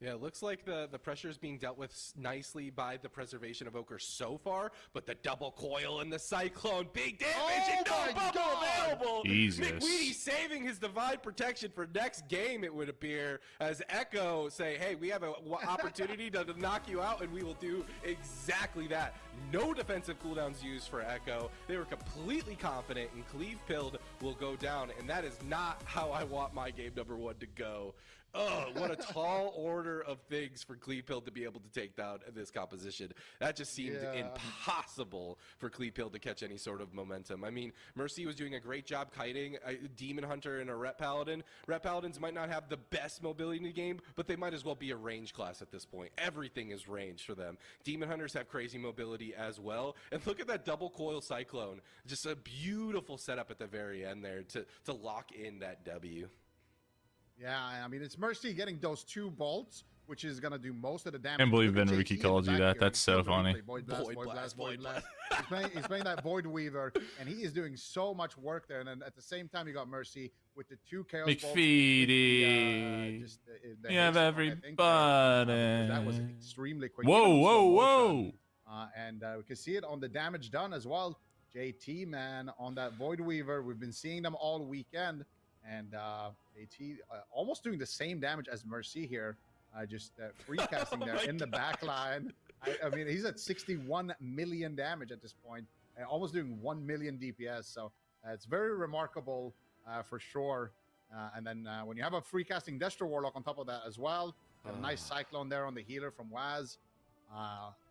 Yeah, it looks like the pressure is being dealt with nicely by the preservation of Oker so far, but the double coil and the Cyclone, big damage, and no bubble available. Jesus. McWeedy saving his Divine Protection for next game, it would appear, as Echo say, hey, we have an opportunity to knock you out, and we will do exactly that. No defensive cooldowns used for Echo. They were completely confident, and Cleave Pilled will go down, and that is not how I want my game number 1 to go. Oh, what a tall order of things for Cleave Pilled to be able to take down this composition. That just seemed impossible for Cleave Pilled to catch any sort of momentum. I mean, Mercy was doing a great job kiting a Demon Hunter and a Ret Paladin. Ret Paladins might not have the best mobility in the game, but they might as well be a range class at this point. Everything is range for them. Demon Hunters have crazy mobility as well. And look at that double coil Cyclone. Just a beautiful setup at the very end there to lock in that W. Yeah, I mean, it's Mercy getting those 2 bolts, which is going to do most of the damage. I can't believe Enrique called you that. That's so funny. Void Blast. He's playing that Void Weaver, and he is doing so much work there. And then at the same time, you got Mercy with the 2 Chaos McFeedy. Bolts. You have everybody. That was extremely quick. Whoa. And we can see it on the damage done as well. JT, man, on that Void Weaver. We've been seeing them all weekend. And JT almost doing the same damage as Mercy here. Just free casting there in the back line. I mean, he's at 61 million damage at this point, almost doing 1 million DPS. So it's very remarkable for sure. And then when you have a free casting Destro Warlock on top of that as well, a nice Cyclone there on the healer from Waz.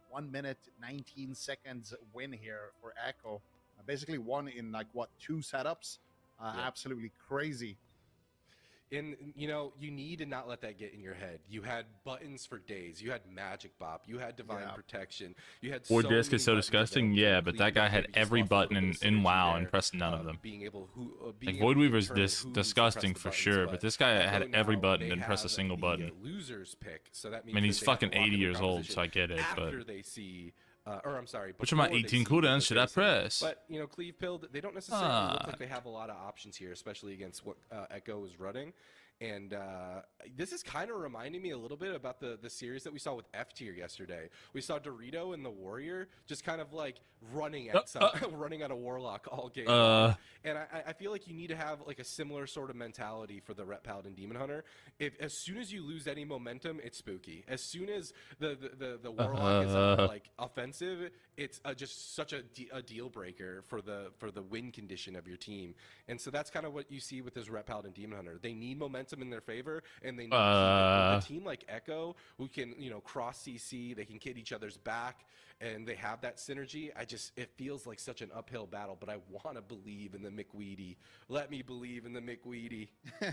1 minute, 19 seconds win here for Echo. Basically won in like, what, 2 setups? Absolutely crazy. And, you know, you need to not let that get in your head. You had buttons for days. You had Magic Bop. You had Divine Protection. You had Ward Disc is so disgusting. Yeah, but that guy had every button in WoW and pressed none of them. Like, Void Weaver's disgusting for sure, but this guy had every button and pressed a single button. Losers pick. So that means I mean, he's fucking 80 years old, so I get it, but... After they see... I'm sorry. Which of my 18 cooldowns should I press? But, you know, Cleave Pilled, they don't necessarily look like they have a lot of options here, especially against what Echo is running. And this is kind of reminding me a little bit about the series that we saw with F tier yesterday. We saw Dorito and the Warrior just kind of like running at running at a Warlock all game long. And I feel like you need to have like a similar sort of mentality for the Ret Paladin Demon Hunter. As soon as you lose any momentum, it's spooky. As soon as the Warlock is like offensive, it's just such a deal breaker for the win condition of your team. And so that's kind of what you see with this Ret Paladin Demon Hunter. They need momentum in their favor, and they need a team like Echo who can, you know, cross CC, they can get each other's back, and they have that synergy. It feels like such an uphill battle, but I want to believe in the McWeedy. Let me believe in the McWeedy. Yeah,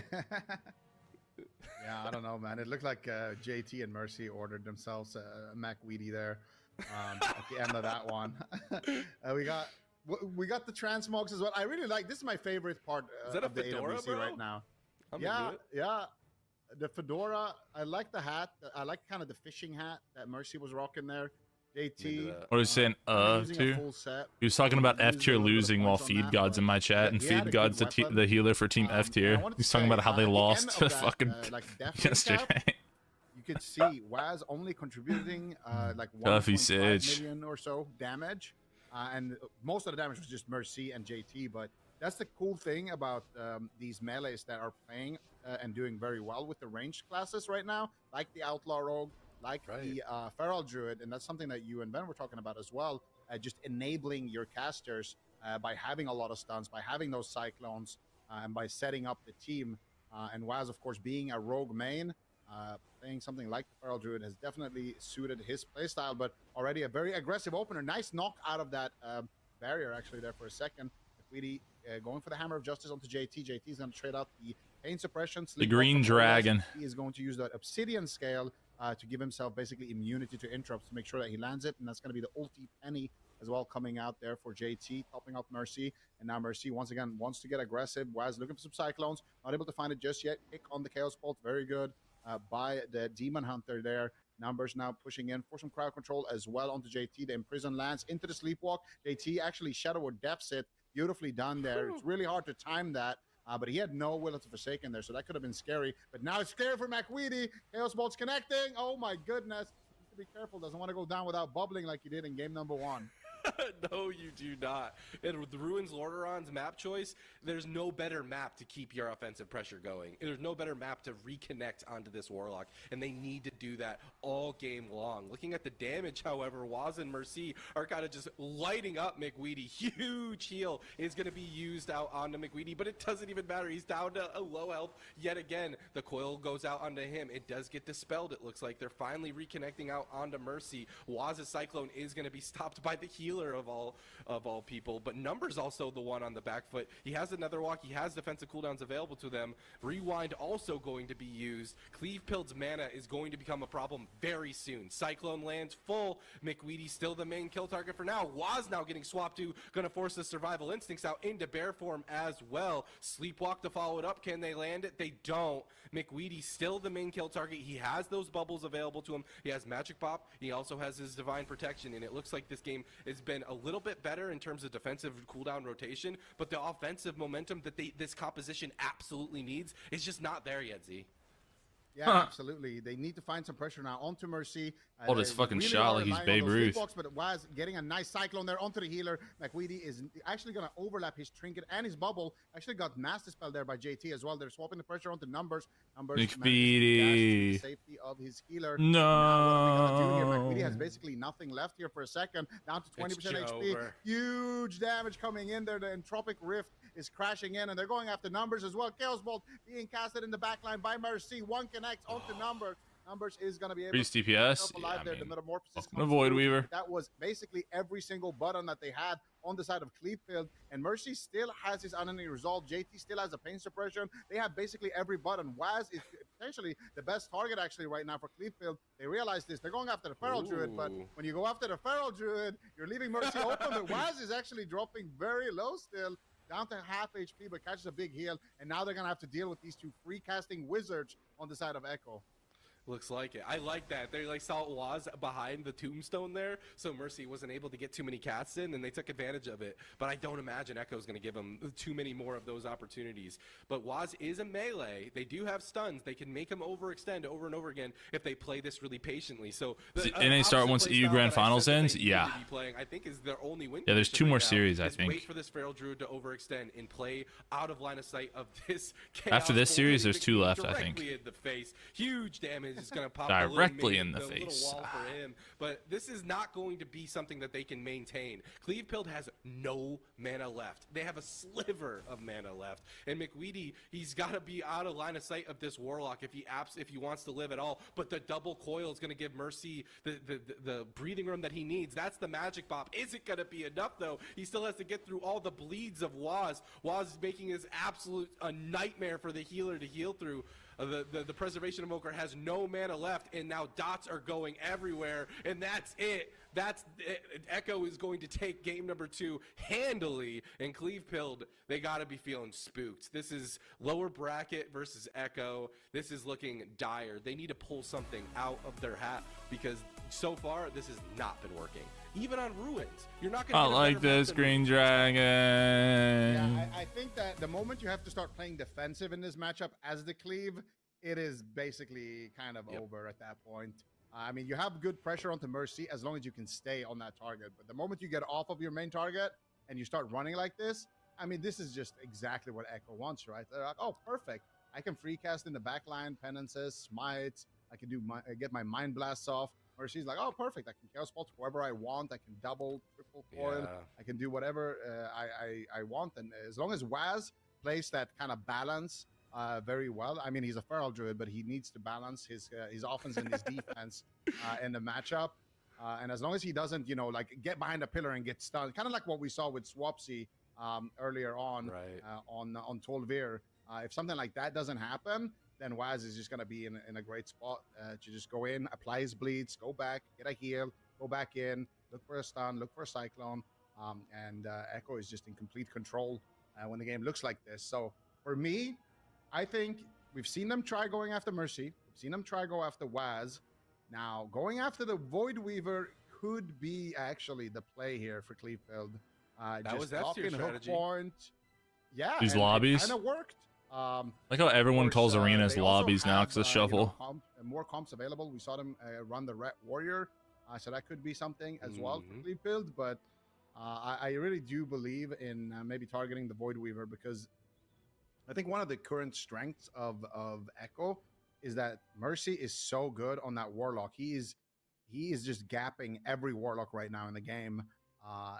I don't know, man. It looked like JT and Mercy ordered themselves a McWeedy there at the end of that one. We got the transmogs as well. I really like this. Is my favorite part of the AWC right now. Yeah. The fedora. I like the hat. I like kind of the fishing hat that Mercy was rocking there. JT. What was saying? Too. He was talking about F tier losing while Feed God's in my chat, and Feed God's the healer for Team F tier. He's talking about how they lost to fucking yesterday. You could see Waz only contributing like 1.5 million or so damage, and most of the damage was just Mercy and JT, but. That's the cool thing about these melees that are playing and doing very well with the ranged classes right now, like the Outlaw Rogue, like the Feral Druid, and that's something that you and Ben were talking about as well, just enabling your casters by having a lot of stuns, by having those Cyclones, and by setting up the team. And Waz, of course, being a rogue main, playing something like the Feral Druid has definitely suited his playstyle, but already a very aggressive opener. Nice knock out of that barrier actually there for a second. McWeedy going for the Hammer of Justice onto JT. JT is going to trade out the Pain Suppression. The Green Dragon. He is going to use that Obsidian Scale to give himself basically immunity to interrupts to make sure that he lands it. And that's going to be the ulti Penny as well coming out there for JT, topping up Mercy. And now Mercy, once again, wants to get aggressive. Waz looking for some Cyclones. Not able to find it just yet. Pick on the Chaos Bolt. Very good by the Demon Hunter there. Numbers now pushing in for some crowd control as well onto JT. The Imprison lands into the Sleepwalk. JT actually Shadow or Depths it. Beautifully done there. It's really hard to time that. But he had no Will of the Forsaken there, so that could have been scary. But now it's scary for McWeedy. Chaos Bolt's connecting. Oh my goodness. He needs to be careful. Doesn't want to go down without bubbling like he did in game number 1. No, you do not. And with the Ruins Lordaeron's map choice, there's no better map to keep your offensive pressure going. There's no better map to reconnect onto this Warlock, and they need to do that all game long. Looking at the damage, however, Waz and Mercy are kind of just lighting up McWeedy. Huge heal is going to be used out onto McWeedy, but it doesn't even matter. He's down to a low health yet again. The coil goes out onto him. It does get dispelled, it looks like. They're finally reconnecting out onto Mercy. Waz's Cyclone is going to be stopped by the healer of all people, but Numbers also the one on the back foot. He has another walk. He has defensive cooldowns available to them. Rewind also going to be used. Cleavepilt's mana is going to become a problem very soon. Cyclone lands full. McWeedy still the main kill target for now. Waz now getting swapped to, gonna force the Survival Instincts out into bear form as well. Sleepwalk to follow it up. Can they land it? They don't. McWeedy still the main kill target. He has those bubbles available to him. He has Magic Pop. He also has his Divine Protection, and it looks like this game has been a little bit better in terms of defensive cooldown rotation, but the offensive momentum that this composition absolutely needs is just not there yet, Z. Yeah, absolutely. They need to find some pressure now onto Mercy. Oh, this fucking really shot like he's Babe Ruth. But Waz getting a nice Cyclone there onto the healer. McWeedy is actually going to overlap his Trinket and his Bubble. Actually got Master Spell there by JT as well. They're swapping the pressure onto Numbers. McFeedy. Safety of his healer. No. Now, what are we going to do here? McFeedy has basically nothing left here for a second. Down to 20% HP. Huge damage coming in there. The Entropic Rift is crashing in, and they're going after Numbers as well. Chaos Bolt being casted in the backline by Mercy. One connects onto Numbers. Numbers is going to be able to DPS. alive there. The Metamorphosis. Void Weaver. That was basically every single button that they had on the side of Clevefield, and Mercy still has his unending resolve. JT still has a pain suppression. They have basically every button. Waz is potentially the best target actually right now for Clevefield. They realize this. They're going after the Feral Druid, but when you go after the Feral Druid, you're leaving Mercy open, but Waz is actually dropping very low still. Down to half HP, but catches a big heal. And now they're going to have to deal with these two free casting wizards on the side of Echo. Looks like it. I like that. They like saw Waz behind the tombstone there, so Mercy wasn't able to get too many casts in, and they took advantage of it. But I don't imagine Echo's going to give him too many more of those opportunities. But Waz is a melee. They do have stuns. They can make him overextend over and over again if they play this really patiently. So and they start once EU Grand Finals ends. Yeah. Playing, I think is their only win. Yeah, there's two more series. I think. Wait for this Feral Druid to overextend and play out of line of sight of this. After this series, there's 2 left. I think. In the face, huge damage. Is going to pop directly in the face. Wall for him. But this is not going to be something that they can maintain. Clevefield has no mana left. They have a sliver of mana left. And McWeedy, he's got to be out of line of sight of this Warlock if he wants to live at all. But the double coil is going to give Mercy the breathing room that he needs. That's the Magic Pop. Is it going to be enough, though? He still has to get through all the bleeds of Waz. Waz is making this a nightmare for the healer to heal through. The Preservation Invoker has no mana left, and now dots are going everywhere, and that's it. Echo is going to take game number 2 handily, and Clevefield, they got to be feeling spooked. This is lower bracket versus Echo. This is looking dire. They need to pull something out of their hat because so far this has not been working. Even on Ruins, you're not going to. I like this Green Dragon. Yeah, I think that the moment you have to start playing defensive in this matchup as the Cleave, it is basically kind of over at that point. I mean, you have good pressure onto Mercy as long as you can stay on that target. But the moment you get off of your main target and you start running like this, I mean, this is just exactly what Echo wants, right? They're like, oh, perfect. I can free cast in the backline, penances, smites. I can get my Mind Blasts off. Mercy's like, oh, perfect. I can Chaos Bolt whoever I want. I can double, triple foil. Yeah. I can do whatever I want. And as long as Waz plays that kind of balance very well. I mean, he's a Feral Druid, but he needs to balance his offense and his defense in the matchup. And as long as he doesn't, you know, like get behind a pillar and get stunned, kind of like what we saw with Swapsy earlier on on Tolvir. If something like that doesn't happen, then Waz is just going to be in a great spot to just go in, apply his bleeds, go back, get a heal, go back in, look for a stun, look for a cyclone. And Echo is just in complete control when the game looks like this. So for me, I think we've seen them try going after Mercy. We've seen them try go after Waz. Now, going after the Void Weaver could be actually the play here for Clevefield. That was F-tier strategy. Point. Yeah, these lobbies kind of worked. Like how everyone calls arenas lobbies now because of shuffle. You know, more comps available. We saw them run the Ret Warrior, so that could be something as well for Clevefield. But I really do believe in maybe targeting the Void Weaver, because I think one of the current strengths of Echo is that Mercy is so good on that Warlock. He is just gapping every Warlock right now in the game.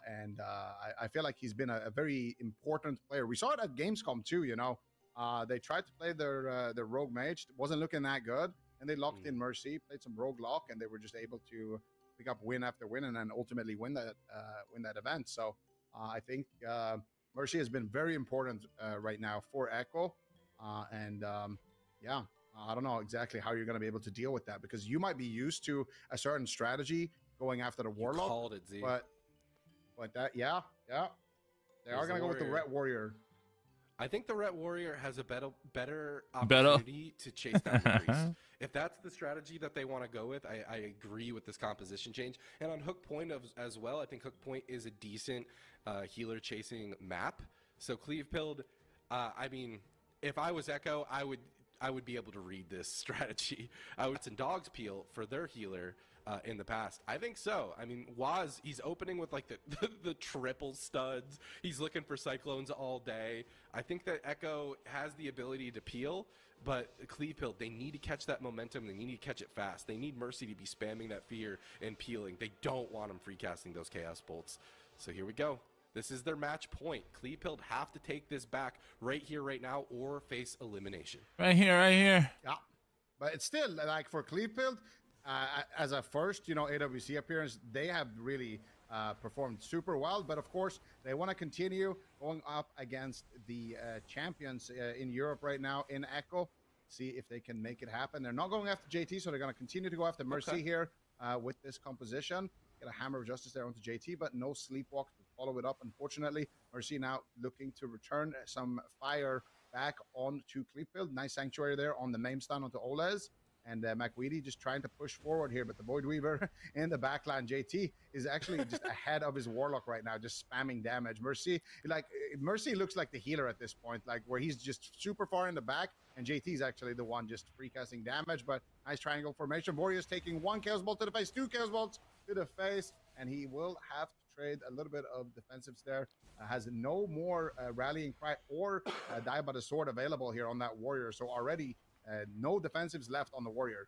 And I feel like he's been a very important player. We saw it at Gamescom too, you know. They tried to play their Rogue Mage. It wasn't looking that good. And they locked in Mercy, played some Rogue Lock, and they were just able to pick up win after win and then ultimately win that event. So I think Mercy has been very important right now for Echo. Yeah, I don't know exactly how you're going to be able to deal with that, because you might be used to a certain strategy going after the Warlock. You called it, Z. But that, yeah. They are going to go with the Ret Warrior. I think the Ret Warrior has a better opportunity to chase down the Priest. If that's the strategy that they want to go with, I agree with this composition change. And on Hook Point as well, I think Hook Point is a decent healer chasing map. So Clevefield, I mean, if I was Echo, I would be able to read this strategy. I would send Dog's Peel for their healer in the past. I think so. I mean, Waz, he's opening with like the triple studs. He's looking for cyclones all day. I think that Echo has the ability to peel, but Clevefield, they need to catch that momentum. They need to catch it fast. They need Mercy to be spamming that fear and peeling. They don't want him free casting those Chaos Bolts. So here we go. This is their match point. Clevefield have to take this back right here, right now, or face elimination. Right here. Yeah, but it's still like for Clevefield, as a first, you know, AWC appearance, they have really performed super well. But of course, they want to continue going up against the champions in Europe right now in Echo. See if they can make it happen. They're not going after JT, so they're going to continue to go after Mercy here with this composition. Get a Hammer of Justice there onto JT, but no Sleepwalk to follow it up, unfortunately. Mercy now looking to return some fire back onto Clevefield. Nice Sanctuary there on the main stun onto Olez. And McWeedy just trying to push forward here, but the Void Weaver in the backline, JT, is actually just ahead of his Warlock right now, just spamming damage. Mercy looks like the healer at this point, like where he's just super far in the back, and JT is actually the one just free casting damage. But nice triangle formation. Warriors taking one Chaos Bolt to the face, two Chaos Bolts to the face, and he will have to trade a little bit of defensives there. Has no more Rallying Cry or Die by the Sword available here on that Warrior, so already no defensives left on the Warrior.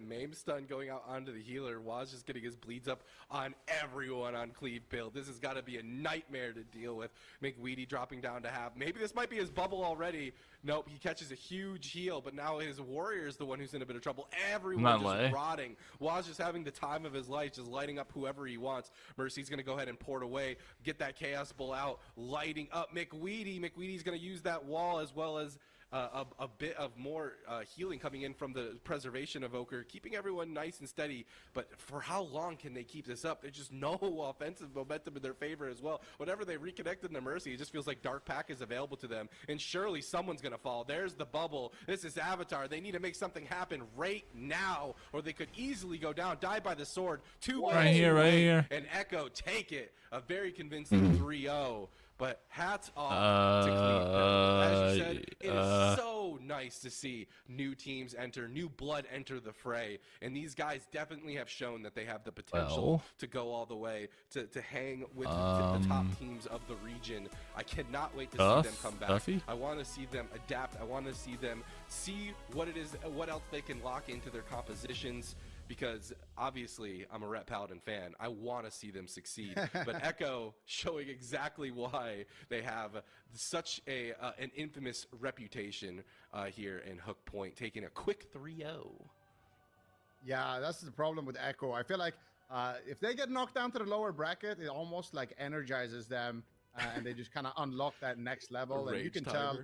Mame stun going out onto the healer. Waz just getting his bleeds up on everyone on Clevefield. This has got to be a nightmare to deal with. McWeedy dropping down to half. Maybe this might be his bubble already. Nope, he catches a huge heal, but now his Warrior is the one who's in a bit of trouble. Everyone just rotting. Waz just having the time of his life, just lighting up whoever he wants. Mercy's going to go ahead and port away, get that Chaos Bull out, lighting up McWeedy. McWeedy's going to use that wall as well as a bit of more healing coming in from the preservation evoker, keeping everyone nice and steady. But for how long can they keep this up? There's just no offensive momentum in their favor as well. Whenever they reconnected to Mercy, it just feels like Dark Pack is available to them, and surely someone's going to fall. There's the bubble. This is Avatar. They need to make something happen right now, or they could easily go down. Die by the sword. Right here. And Echo take it. A very convincing 3-0. But hats off to Clevefield. As you said, it is so nice to see new teams enter, new blood enter the fray. And these guys definitely have shown that they have the potential to go all the way, to hang with the top teams of the region. I cannot wait to see them come back. I want to see them adapt. I want to see them see what it is, what else they can lock into their compositions. Because obviously I'm a Ret Paladin fan. I want to see them succeed. But Echo showing exactly why they have such an infamous reputation here in Hook Point, taking a quick 3-0. Yeah, that's the problem with Echo. I feel like If they get knocked down to the lower bracket, it almost like energizes them, and they just kind of unlock that next level. And you can tell,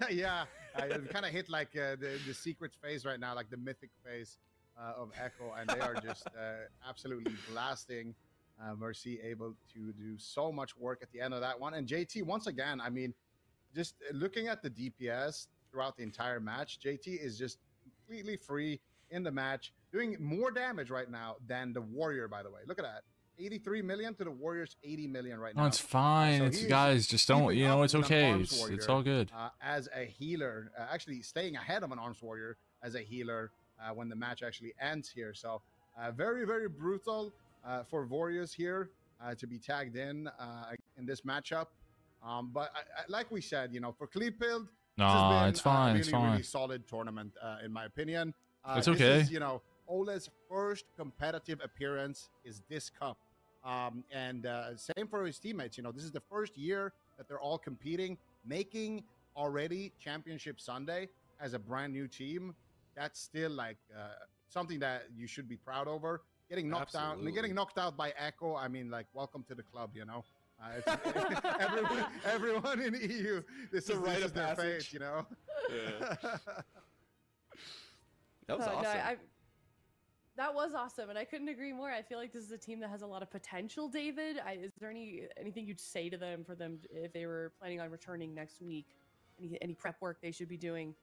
yeah, it kind of hit like the secret phase right now, like the mythic phase of Echo, and they are just absolutely blasting. Mercy able to do so much work at the end of that one. And JT, once again, I mean, just looking at the DPS throughout the entire match, JT is just completely free in the match, doing more damage right now than the Warrior, by the way. Look at that. 83 million to the Warrior's 80 million right now. No, it's fine. It's guys, just don't, you know, it's okay. It's all good. As a healer, actually staying ahead of an Arms Warrior as a healer when the match actually ends here. So very, very brutal for Warriors here to be tagged in this matchup. But like we said, you know, for Kleefeld, no, it's fine. Really, it's fine. Really solid tournament, in my opinion. It's okay. This is, you know, Ole's first competitive appearance is this cup. And same for his teammates. You know, this is the first year that they're all competing, making already Championship Sunday as a brand new team. That's still like something that you should be proud over. Getting knocked out by Echo. I mean, like, welcome to the club. You know, everyone in EU. This is their fate. You know. Yeah. That was awesome. No, that was awesome, and I couldn't agree more. I feel like this is a team that has a lot of potential, David. Is there anything you'd say to them if they were planning on returning next week? Any prep work they should be doing?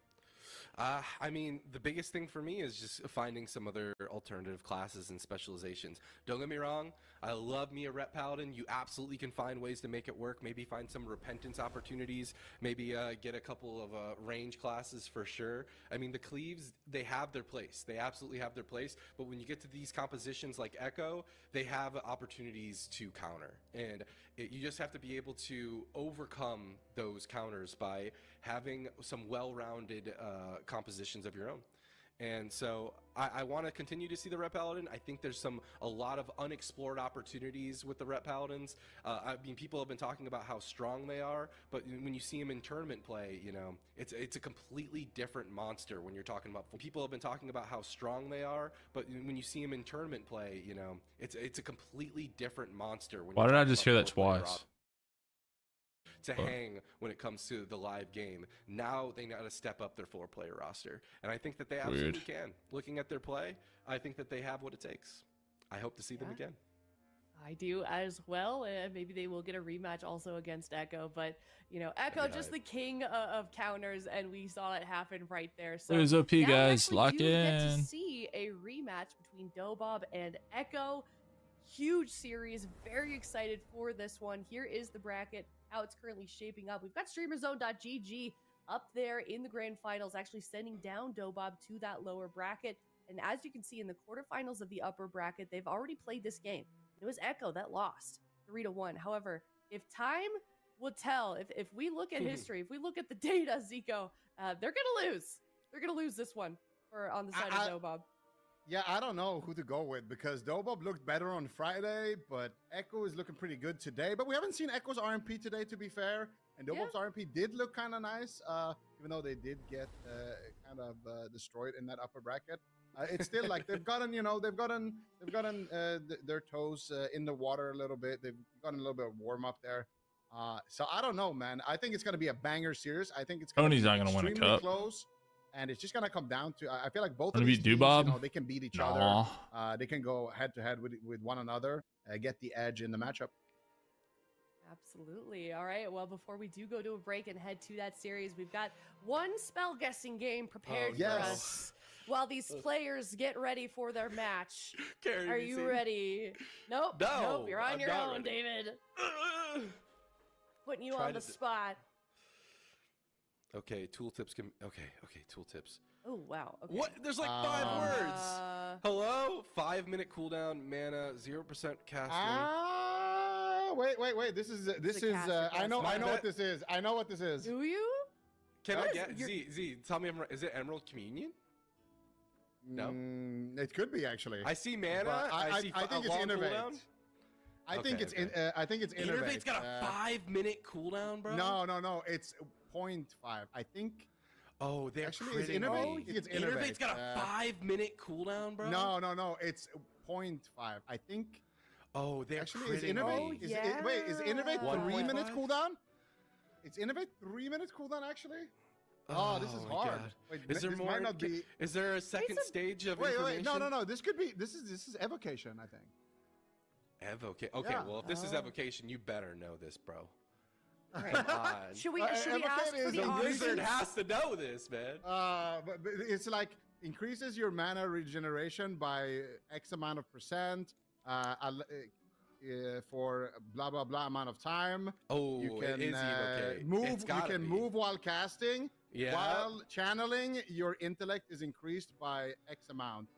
I mean, the biggest thing for me is just finding some other alternative classes and specializations. Don't get me wrong, I love me a Rep Paladin. You absolutely can find ways to make it work. Maybe find some repentance opportunities. Maybe get a couple of range classes for sure. I mean, the Cleaves, they have their place. They absolutely have their place. But when you get to these compositions like Echo, they have opportunities to counter. And you just have to be able to overcome those counters by having some well-rounded compositions of your own. And so I want to continue to see the Rep Paladin. I think there's a lot of unexplored opportunities with the Rep Paladins. I mean, people have been talking about how strong they are, but when you see them in tournament play, you know, it's a completely different monster when you're talking about. People have been talking about how strong they are, but when you see them in tournament play, you know, it's a completely different monster. Why did I just hear that twice? To hang when it comes to the live game. Now they got to step up their 4-player roster. And I think that they absolutely can. Looking at their play, I think that they have what it takes. I hope to see them again. I do as well. Maybe they will get a rematch also against Echo. But, you know, Echo just the king of counters, and we saw it happen right there. So there's OP, guys. Lock in. Get to see a rematch between Dobob and Echo. Huge series. Very excited for this one. Here is the bracket. How it's currently shaping up. We've got StreamerZone.gg up there in the grand finals, actually sending down Dobob to that lower bracket. And as you can see in the quarterfinals of the upper bracket, they've already played this game. It was Echo that lost 3-1. However, if time will tell, if we look at history, if we look at the data, Zico, they're gonna lose. They're gonna lose this one on the side of Dobob. Yeah, I don't know who to go with because Dobob looked better on Friday, but Echo is looking pretty good today. But we haven't seen Echo's RMP today, to be fair. And Dobob's RMP did look kind of nice, even though they did get kind of destroyed in that upper bracket. It's still like they've gotten, you know, they've gotten their toes in the water a little bit. They've gotten a little bit of warm up there. So I don't know, man. I think it's going to be a banger series. I think it's going to be not going to win a cup. Close. And it's just gonna come down to I feel like both of these teams, Dobob? you know, they can beat each other. They can go head to head with one another, get the edge in the matchup. Absolutely. All right. Well, before we do go to a break and head to that series, we've got one spell guessing game prepared for us while these players get ready for their match. Are you ready? Nope. Nope. You're on your own, David. Putting you on the spot. Okay, tooltips can. Okay, tooltips. Oh wow. Okay. What? There's like 5 words. Hello. 5-minute cooldown, mana, 0% casting. Wait. This is. I know what this is. I know what this is. Do you? Can I get Z? Tell me, is it Emerald Communion? No. It could be actually. I see mana. I see. I think it's Innervate. I think it's Innervate. Innervate's got a 5-minute cooldown, bro. No. It's 0.5. I think. Oh, they actually is Innervate. I think it's Innervate. Innervate's got a 5-minute cooldown, bro. No. It's 0.5. I think. Oh, they're Actually, is critting Innovate? me. Wait, is Innovate 3 minutes 1.5? cooldown? It's Innovate 3 minutes cooldown actually. Oh, this is my hard. God. Wait, Is there this more? might not be. Is there a second stage of Wait, information? no. This could be. This is evocation. I think. Evocation. Okay, Yeah. well, if this is evocation, you better know this, bro. All right. Come on. Should we Evocation ask for is the a options? Wizard has to know this, man. But it's like increases your mana regeneration by X amount of percent for blah blah blah amount of time. Oh, You can it is evocate. move. It's You gotta can be. move while casting. Yeah. While channeling, your intellect is increased by X amount.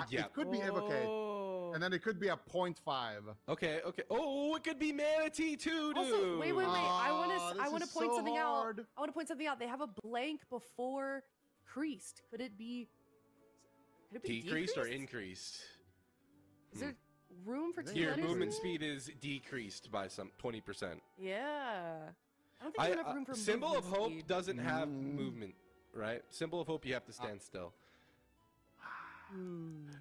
Yeah. It could be evocate, Oh. and then it could be a 0.5. Okay. Oh, it could be manatee too, dude. Also, wait. I want Oh, to this is point so something hard. out. I want to point something out. They have a blank before creased. Could it be? Decreased or decreased? increased? Is there room for two Your letters in movement there? speed is decreased by some 20%. Yeah. I don't think there's enough room for Symbol of movement Hope speed. doesn't have movement, right? Symbol of Hope, you have to stand still.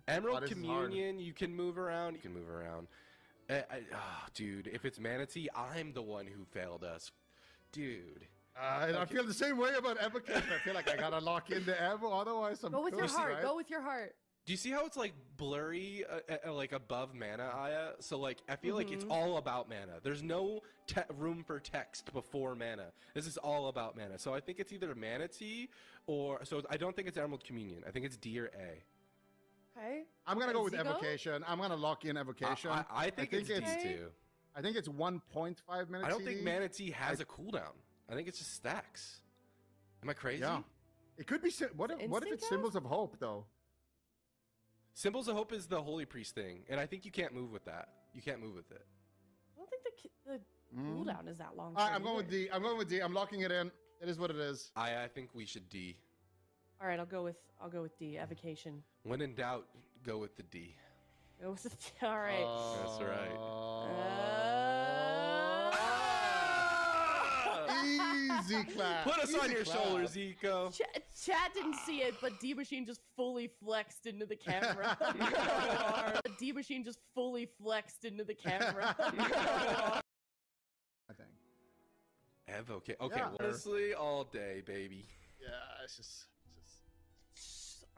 Emerald this is hard. Communion, you can move around. You can move around. Dude, if it's Manatee, I'm the one who failed us. Dude. I feel the same way about evocation. I feel like I gotta lock in the Evo, otherwise I'm Go with your cooked, heart. right? Go with your heart. Do you see how it's like blurry, like above mana, Aya? So like, I feel like it's Mhm. all about mana. There's no room for text before mana. This is all about mana. So I think it's either Manatee or so. I don't think it's Emerald Communion. I think it's D or A. Okay. I'm gonna go with Zico? evocation. I'm gonna lock in evocation. I think it's D too. I think it's 1.5 minutes. I don't think CD. Manatee has a cooldown. I think it's just stacks. Am I crazy? Yeah. It could be. What if Instinct it's cast? symbols of hope though? Symbols of Hope is the Holy Priest thing, and I think you can't move with that. You can't move with it. I don't think the cooldown is that long. All right, for I'm going with either. D. I'm going with D. I'm locking it in. It is what it is. I think we should D. All right, I'll go with D. Evocation. When in doubt, go with the D. Go with all right. That's right. Easy clap. Put us on Easy your clap. shoulders, Zico. Chat didn't see it, but D Machine just fully flexed into the camera. D Machine just fully flexed into the camera. I think. Okay. Okay. Yeah. Honestly, all day, baby. Yeah, it's just.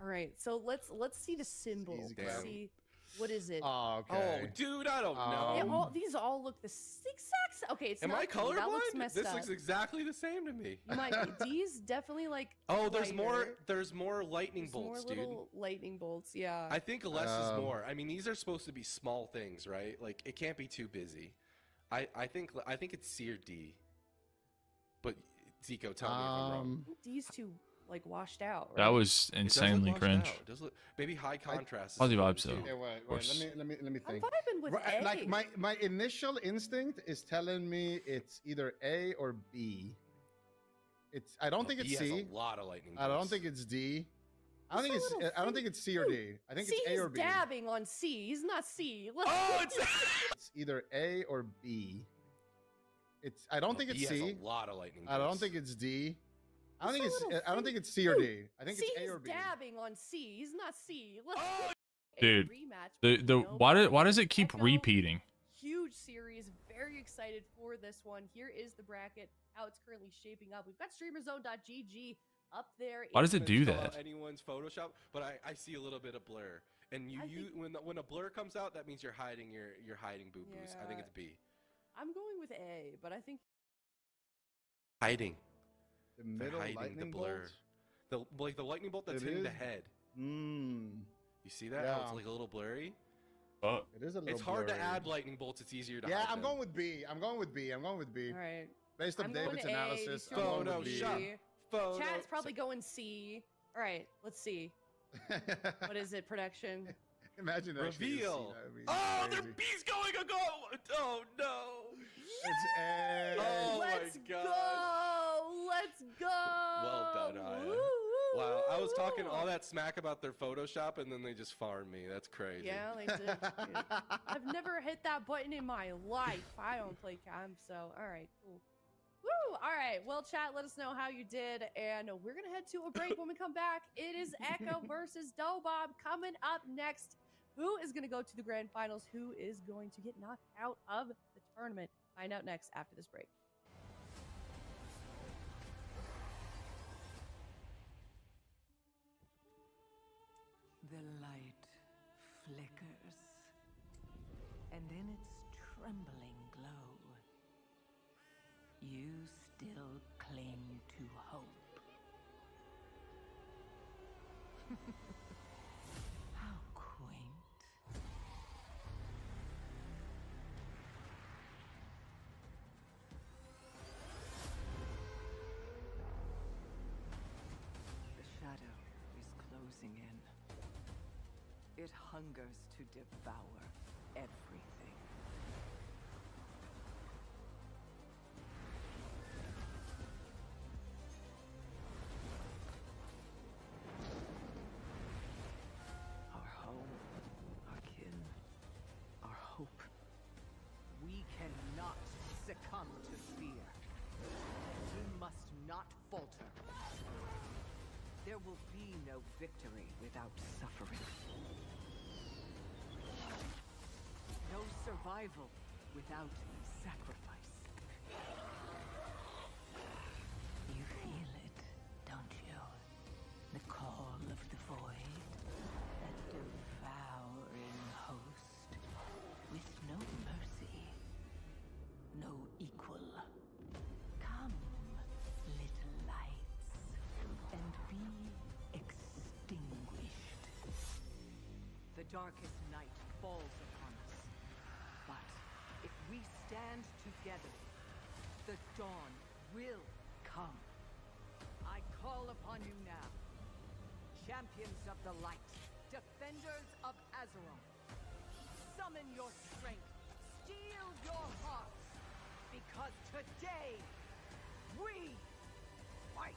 All right, so let's see the symbol. Easy Let's clap. see what is it. Oh, okay. Oh, dude, I don't know. These all look the exact. Okay, it's Am not I cool. That looks colorblind? messed This up. looks exactly the same to me. You might be. D's definitely like. Oh, there's more. lighter. There's more lightning There's bolts, more dude. little lightning bolts. Yeah. I think less is more. I mean, these are supposed to be small things, right? Like it can't be too busy. I think it's C or D. But Zico, tell me if I'm wrong. I think D's too like washed out. Right? That was It does look insanely washed cringe. out. It does look, maybe high contrast. is Positive fun, vibes, too. though. Yeah, wait, course. let me I'm think. vibing with A. Like my initial instinct is telling me it's either A or B. I don't think it's B has C. a lot of lightning I don't bolts. think it's D. I don't It's think a it's. little I don't think thing. it's C or D. I think See, it's A he's or B. dabbing on C. He's not C. Oh, it's. It's either A or B. I don't think it's B C. has a lot of lightning bolts. I don't think it's D. I don't It's think a it's. little I don't thing. think it's C or D. I think See, it's A he's or B. dabbing on C. He's not C. Oh! Dude, Rematch The between why does it keep Echo. repeating? Huge series. Very excited for this one. Here is the bracket. How it's currently shaping up. We've got StreamerZone.gg up there. Why does it do Call that? out Anyone's Photoshop, but I see a little bit of blur. And I think- when a blur comes out, that means you're hiding your hiding boo boos. I think Yeah. it's B. I'm going with A, but I think Hiding. The They're middle hiding the lightning blur. bolt? The lightning bolt that's It hitting the is. head. Mm, You see that? How it's Yeah. like a little blurry. Fuck. it is a little. It's hard to blurry. add lightning bolts. It's easier to. Yeah, hide I'm them. going with B. I'm going with B. I'm going with B. all right. Based on I'm going David's A, analysis, you I'm two going Photo with B. shop. Photo. Chat's probably going C. All right, let's see. What is it? Production. Imagine actually a C, Reveal. that would be Oh, their crazy. B's going a goal. Oh no. It's A. Oh my Let's gosh. go! Let's go! Well done, Aya. Woo, Wow, I was talking woo. all that smack about their Photoshop, and then they just farmed me. That's crazy. Yeah, they did. Dude. I've never hit that button in my life. I don't play cam, so all right, cool. Woo! All right, well, chat, let us know how you did, and we're gonna head to a break. When we come back, it is Echo versus Dobob coming up next. Who is going to go to the grand finals? Who is going to get knocked out of the tournament? Find out next after this break. The light flickers, and in its trembling glow, you still cling to hope. How quaint. The shadow is closing in. It hungers to devour everything. Our home, our kin, our hope. We cannot succumb to fear. We must not falter. There will be no victory without suffering. No survival without sacrifice. You feel it, don't you? The call of the void, that devouring host, with no mercy, no equal. Come, little lights, and be extinguished. The darkest night falls upon us. But if we stand together, the dawn will come. I call upon you now. Champions of the light, defenders of Azeroth. Summon your strength, steel your hearts, because today, we fight!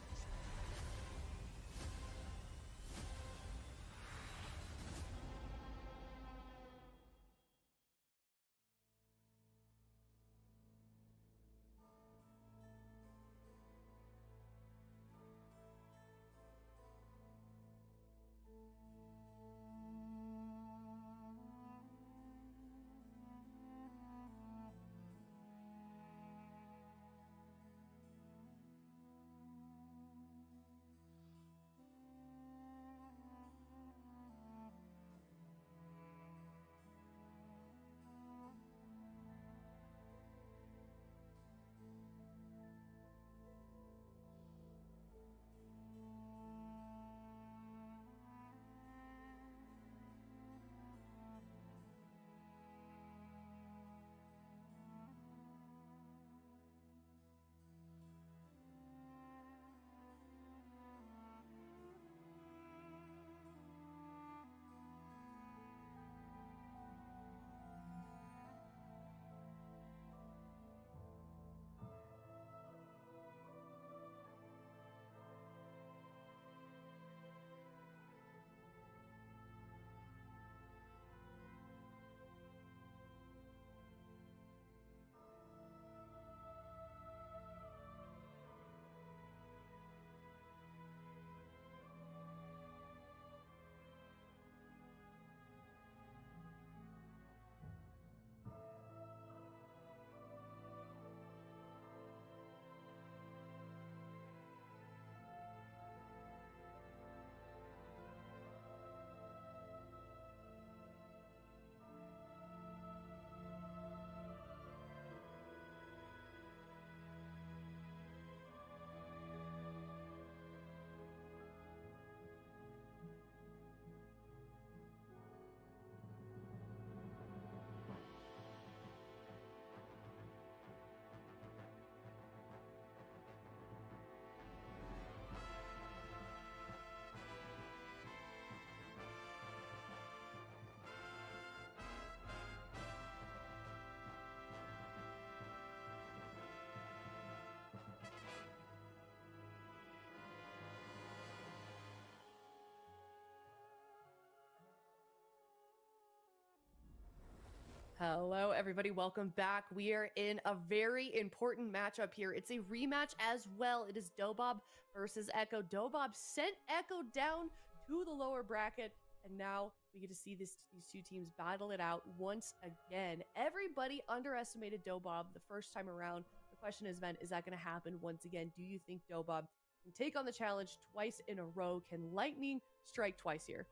Hello, everybody. Welcome back. We are in a very important matchup here. It's a rematch as well. It is Dobob versus Echo. Dobob sent Echo down to the lower bracket, And now we get to see these two teams battle it out once again. Everybody underestimated Dobob the first time around. The question is, Ven, is that going to happen once again? Do you think Dobob can take on the challenge twice in a row? Can lightning strike twice here?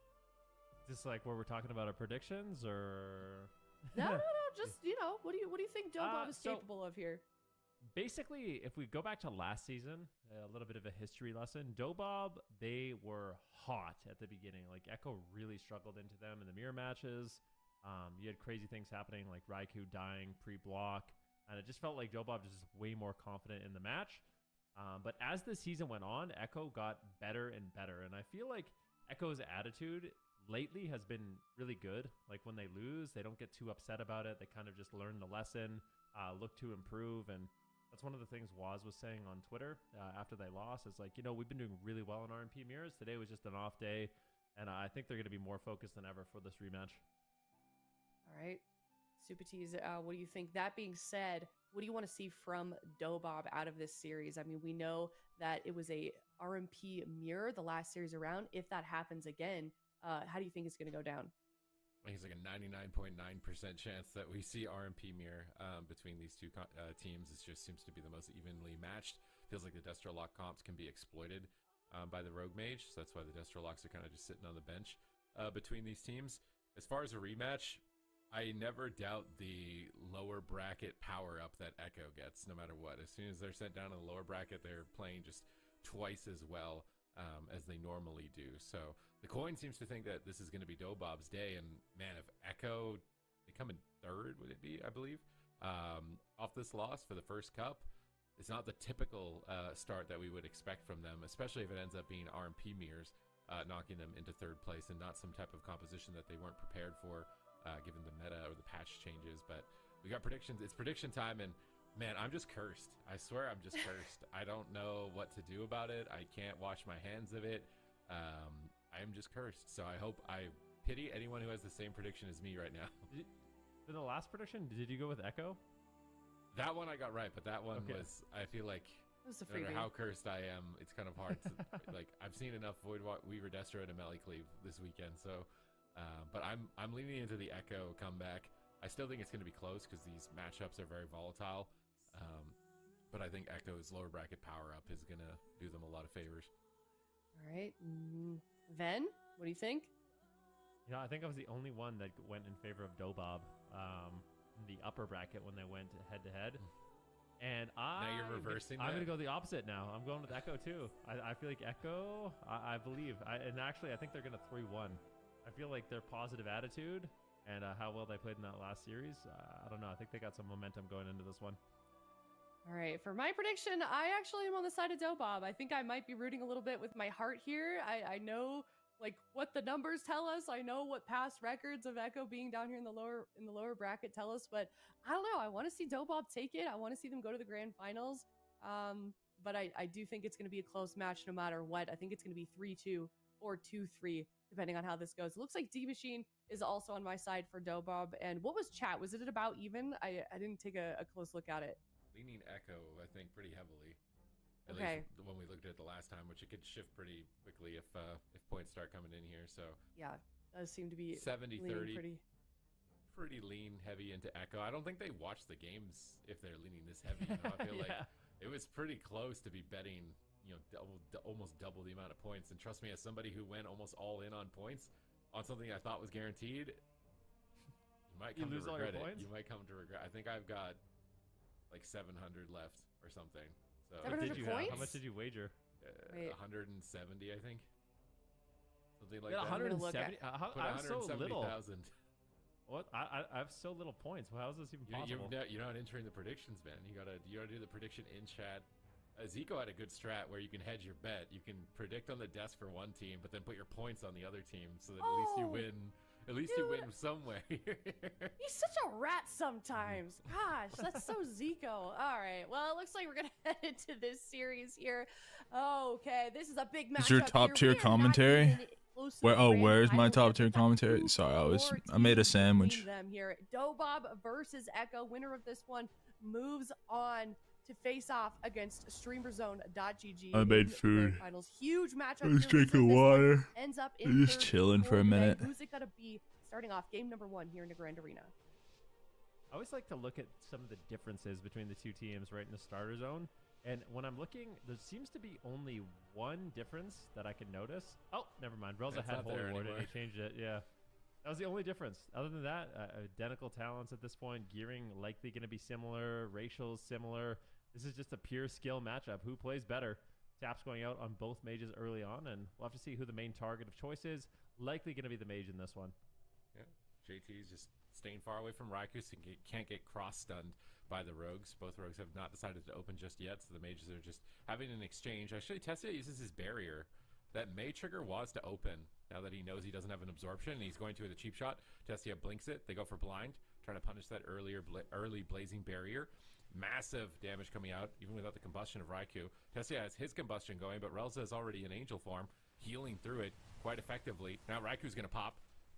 Is this like where we're talking about our predictions, or no, just what do you think Dobob is capable of here? Basically, if we go back to last season, a little bit of a history lesson, Dobob, they were hot at the beginning. Like, Echo really struggled into them in the mirror matches. You had crazy things happening, like Raikou dying pre-block, and it just felt like Dobob was just way more confident in the match. But as the season went on, Echo got better and better, and I feel like Echo's attitude lately has been really good. Like, when they lose, they don't get too upset about it. They kind of just learn the lesson, look to improve, and that's one of the things Waz was saying on Twitter after they lost. Is like, we've been doing really well in RMP mirrors. Today was just an off day, and I think they're going to be more focused than ever for this rematch. All right. Super Tease, what do you think? That being said, what do you want to see from Dobob out of this series? I mean, we know that it was a RMP mirror the last series around. If that happens again, how do you think it's going to go down? I think it's like a 99.9% chance that we see RMP mirror between these two teams. It just seems to be the most evenly matched. Feels like the Destrolock comps can be exploited by the Rogue Mage, so that's why the Destrolocks are kind of just sitting on the bench between these teams. As far as a rematch, I never doubt the lower bracket power-up that Echo gets, no matter what. As soon as they're sent down to the lower bracket, they're playing just twice as well as they normally do. So the coin seems to think that this is going to be Dobob's day, and man, if Echo, they come in third, would it be, I believe, off this loss for the first cup, it's not the typical start that we would expect from them, especially if it ends up being RMP mirrors, knocking them into third place and not some type of composition that they weren't prepared for, given the meta or the patch changes. But we got predictions. It's prediction time, and man, I'm just cursed. I swear I'm just cursed. I don't know what to do about it. I can't wash my hands of it. I'm just cursed. So I pity anyone who has the same prediction as me right now. For the last prediction, did you go with Echo? That one I got right, but that one was, I feel like, no matter how cursed I am, it's kind of hard to, like, I've seen enough Weaver Destro and Melee Cleave this weekend, so, but I'm leaning into the Echo comeback. I still think it's going to be close because these matchups are very volatile. But I think Echo's lower bracket power-up is going to do them a lot of favors. All right. Ven, what do you think? I think I was the only one that went in favor of Dobob in the upper bracket when they went head-to-head. And now you're reversing I'm going to go the opposite now. I'm going with Echo, too. I feel like Echo, I believe. And actually, I think they're going to 3-1. I feel like their positive attitude and how well they played in that last series, I don't know. I think they got some momentum going into this one. All right, for my prediction, I actually am on the side of Dobob. I think I might be rooting a little bit with my heart here. I know like what the numbers tell us. I know what past records of Echo being down here in the lower bracket tell us, but I don't know. I want to see Dobob take it. I want to see them go to the grand finals. But I do think it's going to be a close match no matter what. I think it's going to be 3-2 or 2-3, depending on how this goes. It looks like D Machine is also on my side for Dobob. And what was chat? Was it about even? I didn't take a close look at it. Leaning Echo, I think, pretty heavily. At least when we looked at it the last time, which it could shift pretty quickly if points start coming in here. So yeah, does seem to be 70-30, pretty lean heavy into Echo. I don't think they watch the games if they're leaning this heavy. I feel like it was pretty close to be betting, almost double the amount of points. And trust me, as somebody who went almost all in on points on something I thought was guaranteed, you might come to regret it. You might come to regret. I think I've got like 700 left or something. So 700 points? How much did you wager? 170, I think. Something like that. 170? I have so little. 170,000. What? I have so little points. Well, how is this even possible? You're not entering the predictions, man. You gotta do the prediction in chat. Zico had a good strat where you can hedge your bet. You can predict on the desk for one team, but then put your points on the other team, so that at least you win. At least you win somewhere. He's such a rat sometimes. Gosh, that's so Zico. All right. Well, it looks like we're going to head into this series here. Okay, this is a big match. Is your top tier commentary? Where's my top tier commentary? Sorry, I made a sandwich. Them here. Dobob versus Echo. Winner of this one moves on to face off against StreamerZone.gg. I made food. Finals. Huge matchup. I was drinking water. Ends up I'm in just chilling for a minute. Who's it gonna be starting off game number 1 here in the Grand Arena? I always like to look at some of the differences between the two teams right in the starter zone. And when I'm looking, there seems to be only one difference that I can notice. Oh, never mind. Relza had Holy Ward and he changed it. Yeah. That was the only difference. Other than that, identical talents at this point. Gearing likely going to be similar. Racials similar. This is just a pure skill matchup. Who plays better? Taps going out on both mages early on, and we'll have to see who the main target of choice is. Likely going to be the mage in this one. Yeah. JT's just staying far away from Raikou so he can't get cross-stunned by the rogues. Both rogues have not decided to open just yet, so the mages are just having an exchange. Actually, Tessia uses his barrier. That may trigger Waz to open now that he knows he doesn't have an absorption and he's going to with a cheap shot. Tessia blinks it. They go for blind, trying to punish that early blazing barrier. Massive damage coming out, even without the combustion of Raikou. Tessia has his combustion going, but Relza is already in angel form, healing through it quite effectively. Now Raikou's going to pop.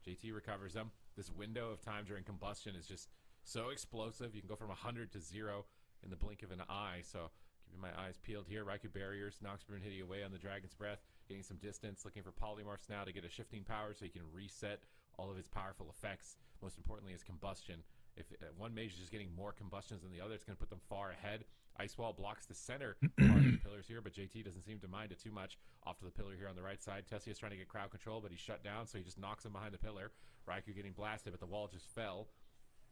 JT recovers him. This window of time during combustion is just so explosive. You can go from 100 to 0 in the blink of an eye. So keeping my eyes peeled here. Raikou barriers, knocks Brunhilde away on the Dragon's Breath, getting some distance, looking for Polymorphs now to get a shifting power so he can reset all of his powerful effects. Most importantly is combustion. If one mage is just getting more combustions than the other, it's going to put them far ahead. Ice Wall blocks the center part of the pillars here, but JT doesn't seem to mind it too much. Off to the pillar here on the right side. Tessia's trying to get crowd control, but he's shut down, so he just knocks him behind the pillar. Raikou getting blasted, but the wall just fell.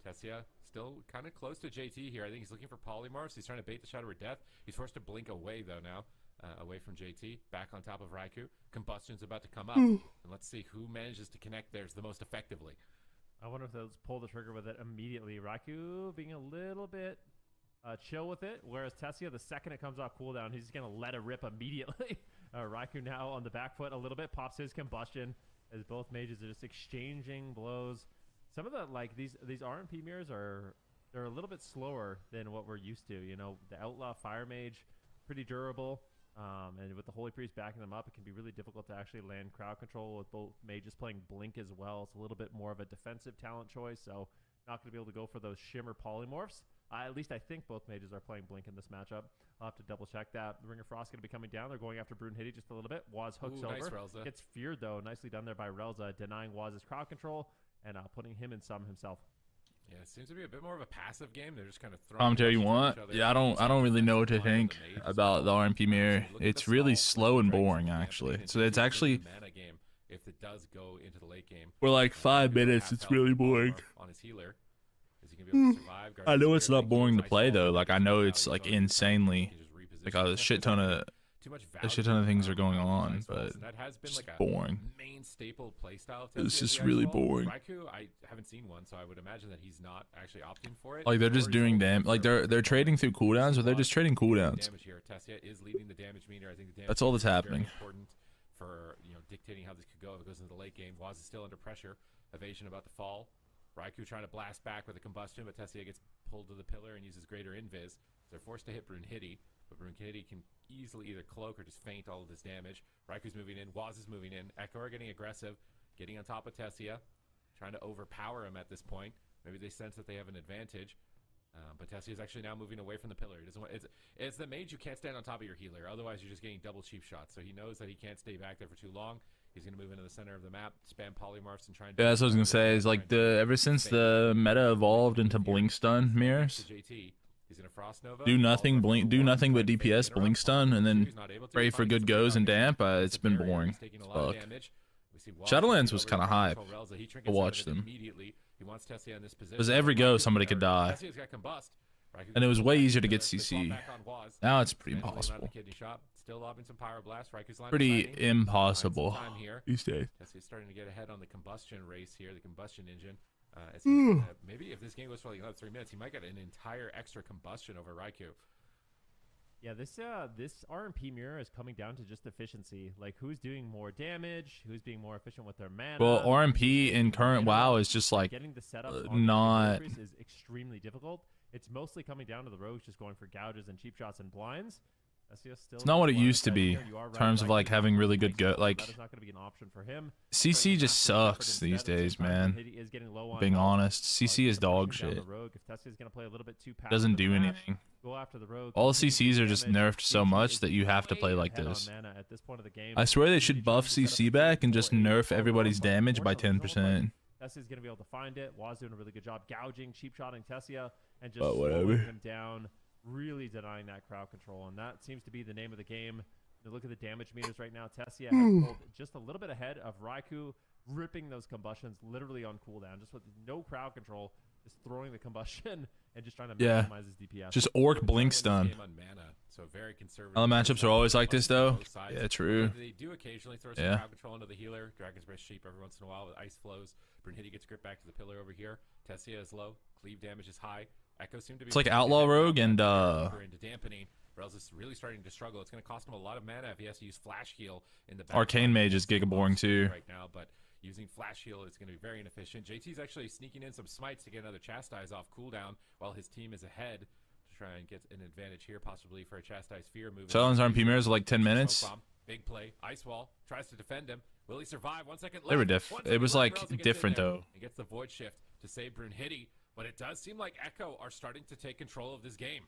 Tessia still kind of close to JT here. I think he's looking for polymorphs. He's trying to bait the Shadow of Death. He's forced to blink away, though, now. Away from JT. Back on top of Raikou. Combustion's about to come up. And let's see who manages to connect theirs the most effectively. I wonder if they'll pull the trigger with it immediately. Raikou being a little bit chill with it, whereas Tessia, the second it comes off cooldown, he's just going to let it rip immediately. Raikou now on the back foot a little bit, pops his combustion as both mages are just exchanging blows. Some of the, like, these RMP mirrors they're a little bit slower than what we're used to. You know, the Outlaw Fire Mage, pretty durable. And with the Holy Priest backing them up, it can be really difficult to actually land crowd control with both mages playing Blink as well. It's a little bit more of a defensive talent choice, so not going to be able to go for those Shimmer polymorphs. At least I think both mages are playing Blink in this matchup. I'll have to double check that. The Ring of Frost going to be coming down. They're going after Brunhilde just a little bit. Waz hooks over. Nice, Gets feared, though. Nicely done there by Relza, denying Waz's crowd control and putting him in some himself. Yeah, it seems to be a bit more of a passive game. They're just kind of throwing. Commentary you want? Yeah, I don't really know what to think about the RMP mirror. It's really slow and boring, actually. So it's actually if it does go into the late game for like 5 minutes, it's really boring. On his healer, is he gonna be able to survive? I know it's not boring to play though. Like I know it's like insanely, like a shit ton of things are going on, but it's just boring. Main staple playstyle. It's just really boring. Raikou, I haven't seen one, so I would imagine that he's not actually opting for it. Like they're just doing like they're trading through cooldowns, or they're just trading cooldowns. Damage here. Tessia is leading the damage meter. I think the damage that's all that's happening. Important for dictating how this could go if it goes into the late game. Waz is still under pressure. Evasion about to fall. Raikou trying to blast back with a combustion, but Tessia gets pulled to the pillar and uses greater invis. They're forced to hit Brunhilde, but Brunhilde can easily either cloak or just feint all of this damage. Raikou's moving in. Waz is moving in. Ekor getting aggressive, getting on top of Tessia, trying to overpower him at this point. Maybe they sense that they have an advantage. But Tessia is actually now moving away from the pillar. He doesn't want, it's the mage you can't stand on top of your healer. Otherwise, you're just getting double cheap shots. So he knows that he can't stay back there for too long. He's going to move into the center of the map, spam polymorphs, and try and... Yeah, that's what I was going to say. Is like ever since the meta evolved into Blink Stun mirrors, he's gonna Frost Nova, do nothing but DPS, Blink Stun, and then pray for good goes and damp. It's been boring. Fuck. Shadowlands was kind of hype to watch them. Because every go somebody could die, and it was way easier to get CC. Now it's pretty impossible. Pretty impossible these days. He's starting to get ahead on the combustion race here, the combustion engine. Maybe if this game goes for like another 3 minutes, he might get an entire extra combustion over Raikou. Yeah, this RMP mirror is coming down to just efficiency. Like who's doing more damage, who's being more efficient with their mana. Well, RMP in current WoW is just like getting the setup not is extremely difficult. It's mostly coming down to the rogues just going for gouges and cheap shots and blinds. It's not what it used to be in terms of like having really good like CC just sucks these days, man. Being honest, CC is dog shit. Doesn't do anything. go after the rogue. All CCs are just nerfed so much that you have to play like this. At this point of the game. I swear they should buff CC back and just nerf everybody's damage by 10%. Tessia's going to be able to find it. Waz doing a really good job gouging, cheap shotting Tessia, and just slowing him down, really denying that crowd control. And that seems to be the name of the game. You look at the damage meters right now. Tessia has pulled just a little bit ahead of Raikou, ripping those combustions literally on cooldown, just with no crowd control, just throwing the combustion and just trying to maximize his DPS. Just orc blink stun. So very conservative. All the matchups are always like this, though. Yeah, true. They do occasionally throw some crowd control into the healer. Dragon's Breath Sheep every once in a while with ice flows. Brunhilde gets gripped back to the pillar over here. Tessia is low. Cleave damage is high. Echo seem to be. It's like Outlaw Rogue and into dampening. Rails is really starting to struggle. It's going to cost him a lot of mana if he has to use Flash Heal in the back. Arcane Mage is giga boring too right now, but using Flash Heal is going to be very inefficient. JT's actually sneaking in some smites to get another Chastise off cooldown while his team is ahead to try and get an advantage here, possibly for a Chastise Fear move. Challenge RMP mirrors like 10 minutes. Big play. Ice Wall tries to defend him. Will he survive? 1 second left. They were it was like different though. He gets the Void Shift to save Brunhilde, but it does seem like Echo are starting to take control of this game.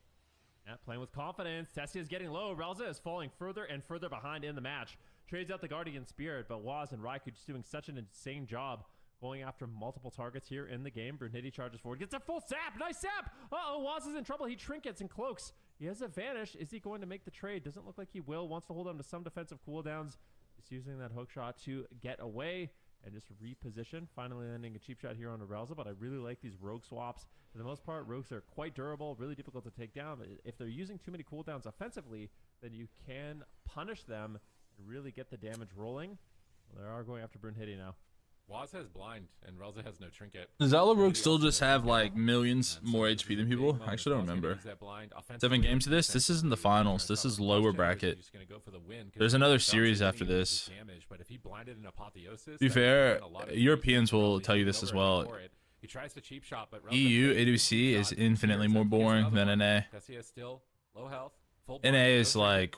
Yeah, playing with confidence. Tessia is getting low. Relza is falling further and further behind in the match. Trades out the Guardian Spirit, but Waz and Raikou just doing such an insane job going after multiple targets here in the game. Brunhilde charges forward, gets a full sap. Nice sap. Uh-oh, Waz is in trouble. He trinkets and cloaks. He has a vanish. Is he going to make the trade? Doesn't look like he will. Wants to hold on to some defensive cooldowns. Just using that hook shot to get away and just reposition. Finally landing a cheap shot here on Relza, but I really like these rogue swaps. For the most part, rogues are quite durable, really difficult to take down. If they're using too many cooldowns offensively, then you can punish them and really get the damage rolling. Well, they are going after Brunhilde now. Waz has blind and Relza has no trinket. Does Outlaw Rogue still just have like millions more HP than people? I actually don't remember. 7 games to this? This isn't the finals. This is lower bracket. There's another series after this. To be fair, Europeans will tell you this as well. EU ADC is infinitely more boring than NA. NA is like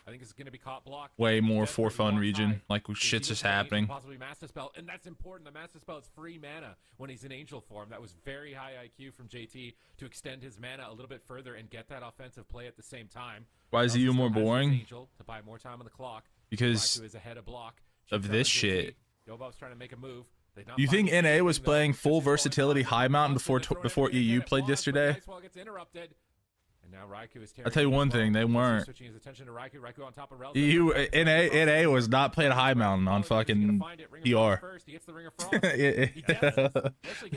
way more for fun region, like shit's just happening. Possibly Master Spell, and that's important. The Master Spell is free mana when he's in Angel form. That was very high IQ from JT to extend his mana a little bit further and get that offensive play at the same time. Why is EU more boring? To buy more time on the clock. Because of this shit. Dobob's trying to make a move. You think NA was playing full versatility high mountain before EU played yesterday? I'll tell you one thing, they weren't. EU, NA was not playing high mountain on fucking PR.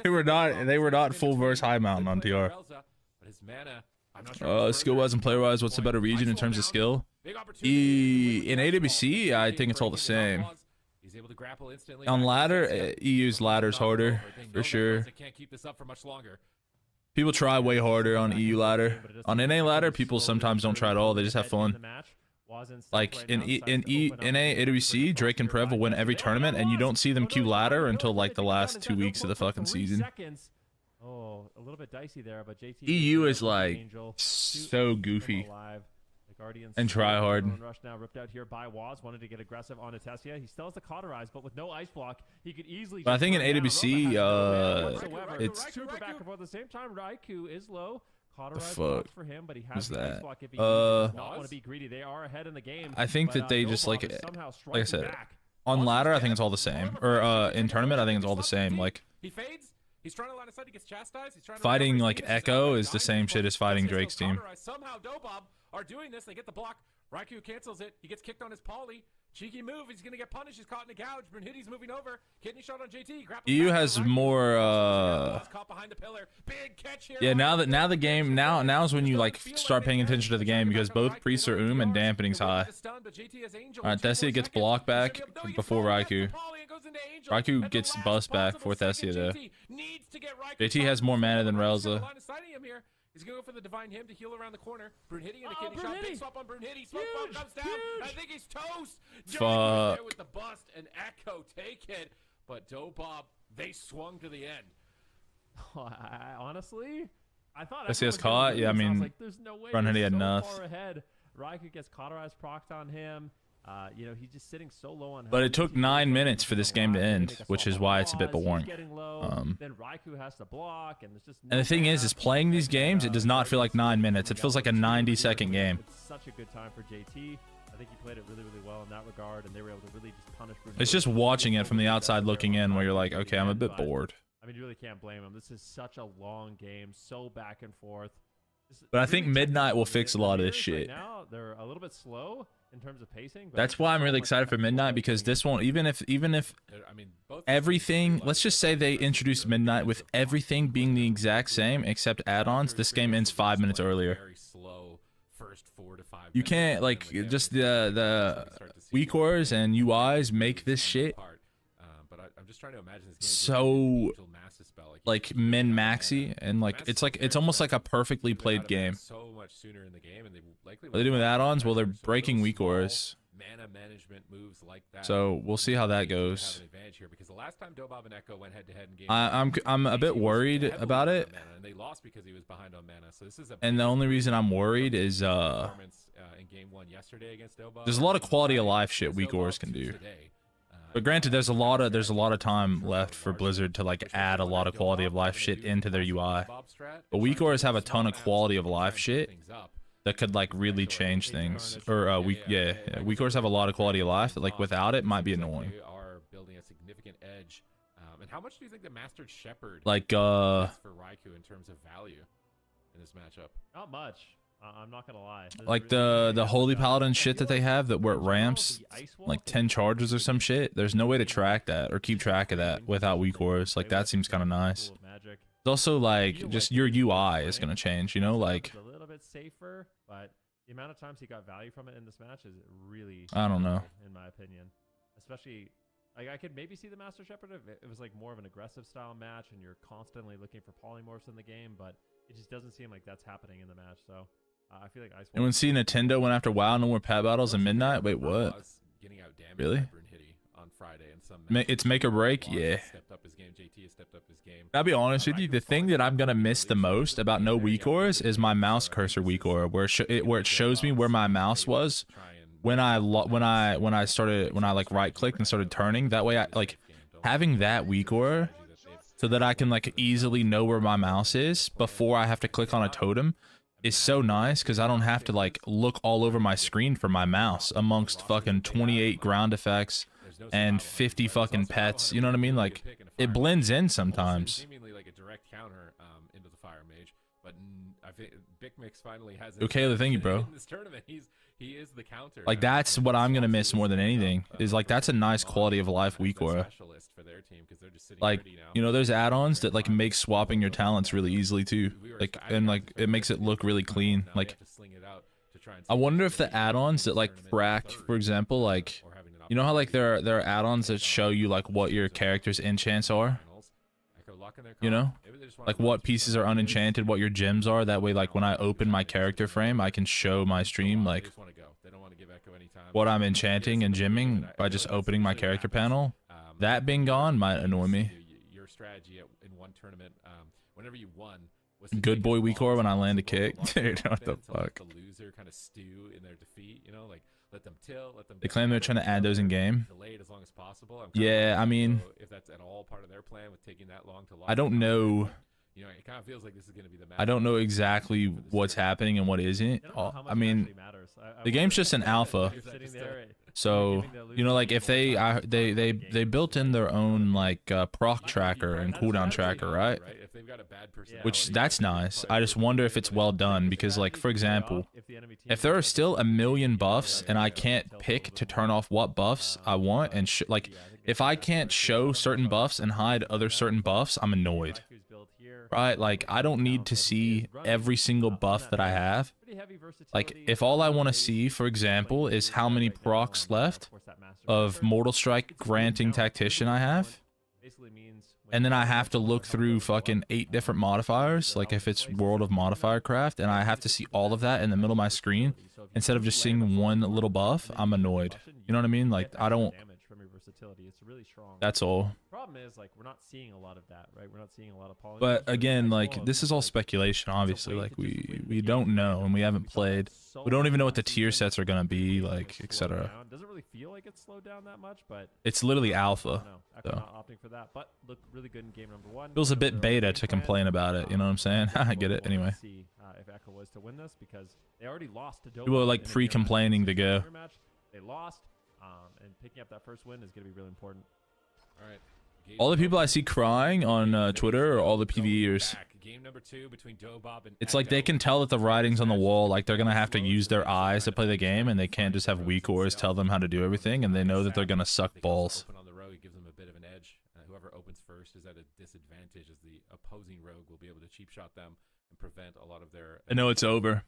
They were not full verse high mountain on TR. Skill-wise and player-wise, what's the better region in terms of skill? In AWC, I think it's all the same. On ladder, EU's ladder's harder, for sure. People try way harder on EU ladder. On NA ladder, people sometimes don't try at all. They just have fun. Like in NA AWC, Drake and Prev will win every tournament, and you don't see them queue ladder until like the last 2 weeks of the fucking season. Oh, a little bit dicey there, but JT EU is like so goofy and try hard. Rush now ripped out here by Waz, wanted to get aggressive on Tessia. He still has the cauterize, but with no ice block, he could easily. But I think in AWC, it's super back and forth. At the same time, Raikou is low. Cauterize blocks for him, but he has the ice block if he does not want to be greedy. They are ahead in the game. I think that they just like I said, on ladder, I think it's all the same. Or in tournament, I think it's all the same. Like he fades. He's trying to line of sight. He gets chastised. He's trying to fighting like Echo is the same shit as fighting Drake's team. Somehow Dobob are doing this. They get the block. Raikou cancels it. He gets kicked on his poly. Cheeky move. He's going to get punished. He's caught in a gouge. Brunhilde's moving over. Kidney shot on JT. EU has more yeah, now the game now is when you like start paying attention to the game because both priests are and dampening's high. Alright, Tessia gets blocked back before Raikou. Raikou gets bust back for Tessia though. JT has more mana than Relza. He's going to go for the Divine Hymn to heal around the corner. Brunhilde and a kidney shot. Big swap on Brunhilde. Smoke bomb comes down. I think he's toast. Fuck. There with the bust and Echo take it. But Dobob, they swung to the end. Honestly, I thought Tessia's caught. Yeah, I mean, like, there's no way. Brunhilde had so enough. Far ahead. Raikou gets cauterized procced on him. You know, he's just sitting so low on health. But it took 9 minutes for this game to end, which is why it's a bit boring. then Raikou has to block, and it's just. And the thing is playing these games, it does not feel like 9 minutes. It feels like a 90-second game. It's such a good time for JT. I think he played it really, really well in that regard, and they were able to really just punish Bruno. It's just watching it from the outside looking in where you're like, okay, I'm a bit bored. I mean, you really can't blame him. This is such a long game, so back and forth. But I think Midnight will fix a lot of this shit. Right now, they're a little bit slow in terms of pacing. But that's why I'm really excited for Midnight, because this won't, even if I mean, everything, let's just say they introduce Midnight with everything being the exact same except add-ons, this game ends 5 minutes earlier. You can't, like, just the WeakAuras and UIs make this shit so like min-maxy, and like it's almost like a perfectly played game. What are they doing with add-ons? Well, they're breaking WeakAuras. So we'll see how that goes. I'm a bit worried about it, and the only reason I'm worried is there's a lot of quality of life shit WeakAuras can do. But granted, there's a lot of time left for Blizzard to like add a lot of quality of life shit into their UI. But WeakAuras have a ton of quality of life shit that could like really change things. Or WeakAuras have a lot of quality of life that like without it might be annoying. And how much do you think the Mastered Shepherd like for Raikou in terms of value in this matchup? Not much. I'm not gonna lie. Like the Holy Paladin shit that they have that where it ramps like 10 charges or some shit. There's no way to track that or keep track of that without WeakAuras. Like that seems kind of nice. It's also like just your UI is gonna change. You know, like a little bit safer, but the amount of times he got value from it in this match is really. I don't know. In my opinion, especially. Like, I could maybe see the Master Shepherd if it was like more of an aggressive style match and you're constantly looking for polymorphs in the game, but it just doesn't seem like that's happening in the match. So I feel like Anyone see Nintendo went after WoW, no more pet battles and Midnight? Wait, what? Really? It's make or break? Yeah. I'll be honest with you, the thing that I'm gonna miss the most about no WeakAuras is my mouse cursor WeakAura, where it shows me where my mouse was when I like right clicked and started turning. That way I like having that WeakAura so that I can like easily know where my mouse is before I have to click on a totem is so nice, because I don't have to like look all over my screen for my mouse amongst fucking 28 ground effects and 50 fucking pets. You know what I mean? Like it blends in sometimes. Seemingly like a direct counter into the Fire Mage, but I think BickMix finally has okay, the thing, bro. In this tournament, he is the counter. Like that's what I'm gonna miss more than anything. Is like that's a nice quality of life WeakAura. Like, you know, there's add-ons that like make swapping your talents really easily too. Like, and like it makes it look really clean. Like, I wonder if the add-ons that like Frack, for example, like, you know how like there are add-ons that show you like what your character's enchants are. You know, like what pieces are unenchanted, what your gems are. That way, like when I open my character frame, I can show my stream like what I'm enchanting and gemming by just opening my character panel. That being gone might annoy me. Your strategy in one tournament, whenever you won, was good boy WeakAura when I land a kick. Dude, what the fuck? The loser kind of stew in their defeat, you know, like let them tilt, let them. They claim they're trying to add those in game. Delayed as long as possible. Yeah, I mean, if that's at all part of their plan with taking that long to. I don't know. You know, it kind of feels like this is going to be the match. I don't know exactly what's happening and what isn't. I mean, the game's just an alpha. So, you know, like if they built in their own like proc tracker and cooldown tracker, right? Which that's nice. I just wonder if it's well done, because like, for example, if there are still a million buffs and I can't pick to turn off what buffs I want, and like if I can't show certain buffs and hide other certain buffs, I'm annoyed. Right? Like I don't need to see every single buff that I have. Like if all I want to see, for example, is how many procs left of Mortal Strike granting Tactician I have, and then I have to look through fucking 8 different modifiers, like if it's World of Modifier Craft, and I have to see all of that in the middle of my screen instead of just seeing one little buff, I'm annoyed. You know what I mean? Like I don't. That's all. problem is like we're not seeing a lot of that, right? We're not seeing a lot of polymorphs. But again, like this is all speculation, obviously. Like we don't know and we haven't played. We don't even know what the tier sets are gonna be, like, etc. Doesn't really feel like it's slowed down that much, but it's literally alpha. No, so. Not opting for that, but look really good in game number 1. Feels a bit beta to complain about it. You know what I'm saying? I get it anyway. See if Echo was to win this because they already lost to Doba. People are like pre-complaining to go. They lost, and picking up that first win is going to be really important. All right. All the people I see crying on Twitter are all the PvEers. Game number 2 between Dobob and it's like they can tell that the writing's on the wall. Like they're gonna have to use their eyes to play the game, and they can't just have weak cores tell them how to do everything, and they know that they're gonna suck balls. On the rogue, it gives them a bit of an edge. Whoever opens first is at a disadvantage, as the opposing rogue will be able to cheap shot them and prevent a lot of their. I know it's over.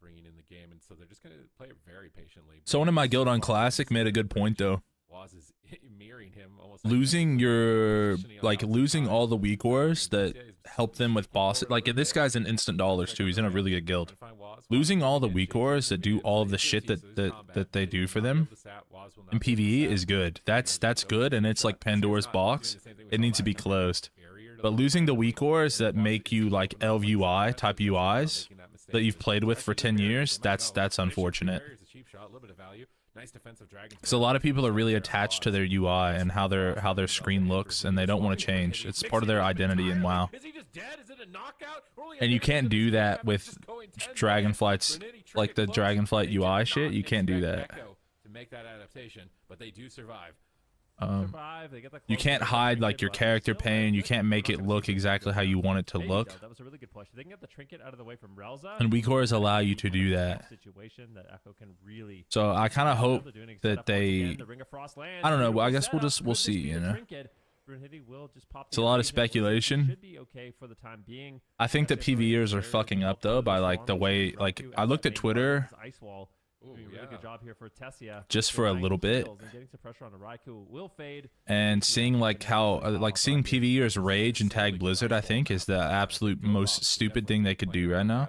Bringing in the game, and so they're just gonna play it very patiently. Someone in my guild on Classic made a good point though. Waz is mirroring him almost. Losing your losing all the weak wars that help them with bosses. Like this guy's in instant dollars too. He's in a really good guild. Losing all the weak wars that do all of the shit that they do for them in PvE is good. That's good, and it's like Pandora's box. It needs to be closed. But losing the weak wars that make you like LUI type UIs that you've played with for 10 years, that's unfortunate. Because a lot of people are really attached to their UI and how their screen looks, and they don't want to change. It's part of their identity in WoW. And you can't do that with Dragonflight's, like the Dragonflight UI shit. You can't do that. To make that adaptation, but they do survive. You can't hide like your character pane. You can't make it look exactly how you want it to look. That was a really good push. They can get the trinket out of the way from Relza. And weak cores allow you to do that. So I kind of hope that they. I don't know. I guess we'll see. You know. It's a lot of speculation. I think that PvEers are fucking up though by like the way like I looked at Twitter. Doing a really good job here for Tessia. Just for a little bit. And seeing like how seeing PvEers rage and tag Blizzard, I think, is the absolute most stupid thing they could do right now.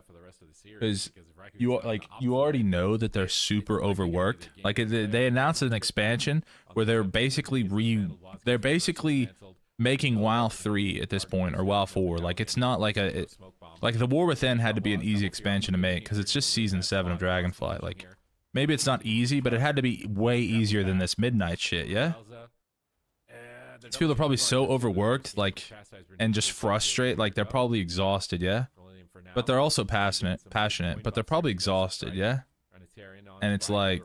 Because you already know that they're super overworked. Like they announced an expansion where they're basically making WoW 3 at this point, or WoW 4. Like it's not like like the War Within had to be an easy expansion to make because it's just season 7 of Dragonflight. Like maybe it's not easy, but it had to be way easier than this Midnight shit, yeah? These people are probably so overworked, like, and just frustrated, like they're probably exhausted, yeah? But they're also passionate, but they're probably exhausted, yeah? And it's like,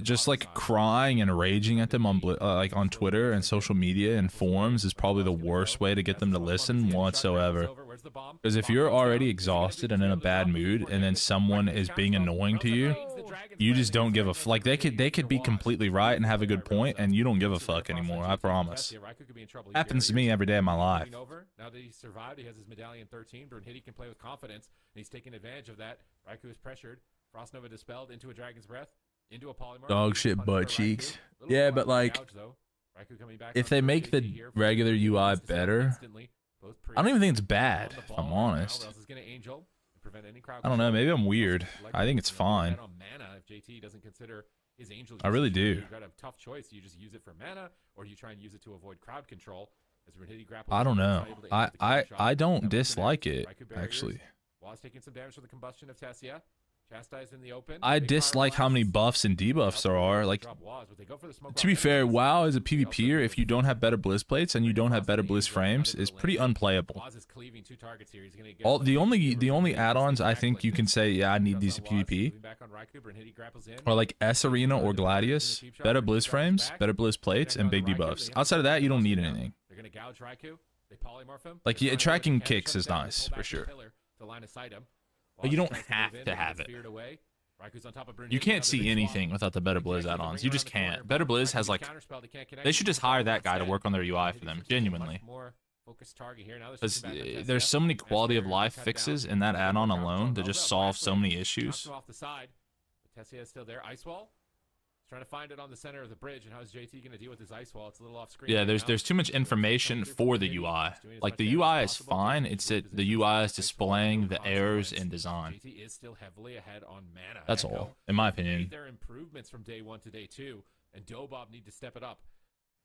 just like crying and raging at them on like on Twitter and social media and forums is probably the worst way to get them to listen whatsoever. Because if you're already exhausted and in a bad mood, and then someone is being annoying to you, you just don't give a like they could be completely right and have a good point, and you don't give a fuck anymore. I promise. Happens to me every day of my life. Now that he's survived, he has his medallion 13. Brunhilde can play with confidence, and he's taking advantage of that. Raikou is pressured. Frost Nova dispelled into a Dragon's Breath, into a polymorph. Dog shit butt cheeks. Yeah, but like, if they make the regular UI better, I don't even think it's bad, if I'm honest. I don't know, maybe I'm weird. I think it's fine. I really do. You've got a tough choice. You just use it for mana, or you try and use it to avoid crowd control. I don't know. I don't dislike it, actually. Waz taking some damage from the combustion of Tessia. Chastised in the open. I dislike how many buffs and debuffs there are. Like, to be fair, WoW as a PvPer, if you don't have better Blizz plates and you don't have better Blizz frames, is pretty unplayable. The only add-ons I think you can say, yeah, I need these in PvP, are like S Arena or Gladius, better Blizz frames, better Blizz plates, and big debuffs. Outside of that, you don't need anything. Like, yeah, tracking kicks is nice for sure. But you don't have to have it. You can't see anything without the Better Blizz add-ons. You just can't. Better Blizz has like... They should just hire that guy to work on their UI for them, genuinely. Because there's so many quality of life fixes in that add-on alone that just solve so many issues. Tessia is still there. Ice Wall. Trying to find it on the center of the bridge, and how is JT going to deal with his ice wall? It's a little off screen. Yeah, there's too much information for the UI. Like, the UI is fine. It's that the UI is displaying the errors in design. JT is still heavily ahead on mana. That's all, in my opinion. Their improvements from day 1 to day 2. and Dobab need to step it up.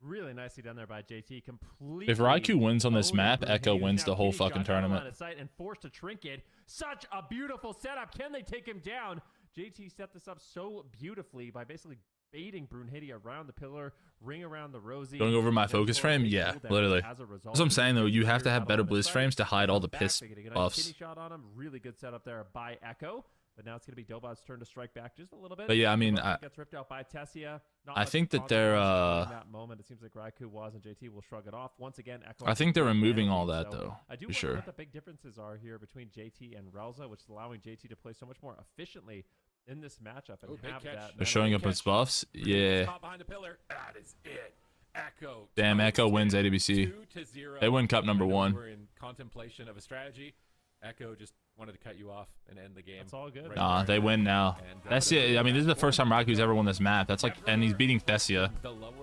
Really nicely done there by JT. Completely. If Raikou wins on this map, Echo wins the whole fucking tournament. And forced to trinket. Such a beautiful setup. Can they take him down? JT set this up so beautifully by basically baiting Brunhilde around the pillar, ring around the Rosie. Going over my focus frame? Yeah, literally. That's what I'm saying, though. You have to have better Blizz frames to hide all the piss buffs. Shot on him. Really good setup there by Echo. But now it's going to be Dobab's turn to strike back just a little bit. But yeah, I mean, gets ripped out by Tessia. I think that they're in that moment. It seems like Raikou was, and JT will shrug it off once again. Echo. I think they're removing all that though. I do for wonder sure. what the big differences are here between JT and Relza, which is allowing JT to play so much more efficiently in this matchup and have that. They're showing up with buffs. Yeah. Behind the pillar. That is it. Echo. Damn, Echo wins AWC. 2-0. They win Cup number 1. We're in contemplation of a strategy. Echo just wanted to cut you off and end the game. That's all good. Nah, they win now. That's it. I mean, this is the first time Raiku's ever won this map. That's like, and he's beating Thessia.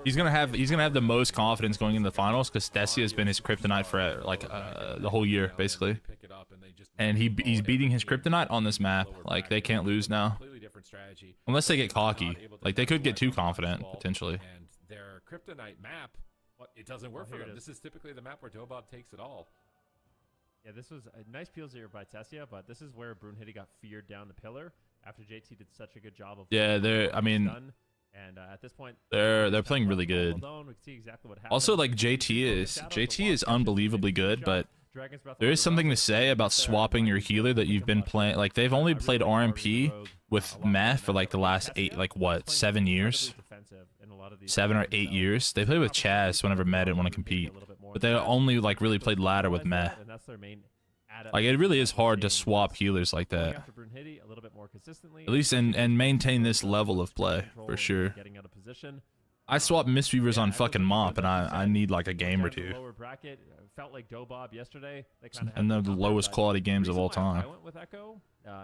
He's gonna have the most confidence going in the finals because Thessia has been his kryptonite for like the whole year basically. And he's beating his kryptonite on this map. Like they can't lose now, unless they get cocky. Like they could get too confident potentially. And their kryptonite map, it doesn't work for them. This is typically the map where Dobab takes it all. Yeah, this was a nice peels here by Tessia, but this is where Brunhilde got feared down the pillar after JT did such a good job of. Yeah, I mean, and at this point, they're playing really good. We can see exactly what happened. Also, like JT is unbelievably good, but there is something to say about swapping your healer that you've been playing. Like they've only played RMP with Meh for like the last 7 years, 7 or 8 years. They played with Chaz whenever Meh didn't want to compete. But they only like really played ladder with Meh. Like it really is hard to swap healers like that. At least and maintain this level of play for sure. I swapped Mistweavers on fucking Mop and I need like a game or two. Felt like Dobab yesterday. And they're the lowest quality games of all time. I went with Echo.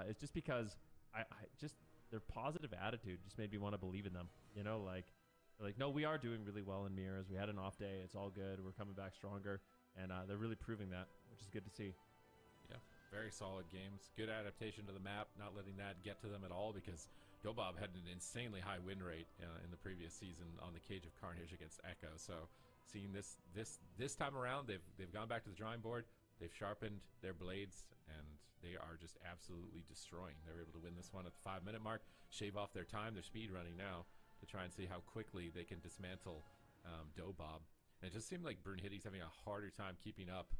It's just because I just their positive attitude just made me want to believe in them. You know, like no, we are doing really well in mirrors. We had an off day. It's all good. We're coming back stronger, and they're really proving that, which is good to see. Yeah, very solid games. Good adaptation to the map. Not letting that get to them at all because Dobab had an insanely high win rate in the previous season on the Cage of Carnage against Echo. So seeing this time around, they've gone back to the drawing board. They've sharpened their blades, and they are just absolutely destroying. They were able to win this one at the 5-minute mark, shave off their time. They're speed running now to try and see how quickly they can dismantle Dobab. And it just seemed like Brunhilde's having a harder time keeping up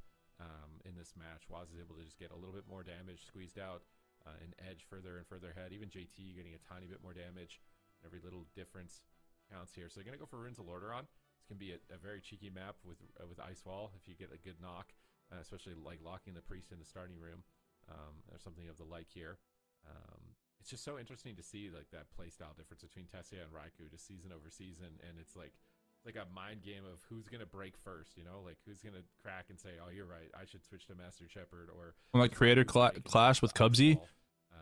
in this match. Waz is able to just get a little bit more damage squeezed out and edge further and further ahead. Even JT getting a tiny bit more damage. Every little difference counts here. So they're going to go for Runes of Lordaeron. It's going to be a very cheeky map with Ice Wall if you get a good knock, especially like locking the Priest in the starting room or something of the like here. It's just so interesting to see like that playstyle difference between Tessia and Raikou just season over season, and it's like a mind game of who's gonna break first, you know, like who's gonna crack and say, oh, you're right, I should switch to Master Shepherd, or like Creator Clash with Cubsy.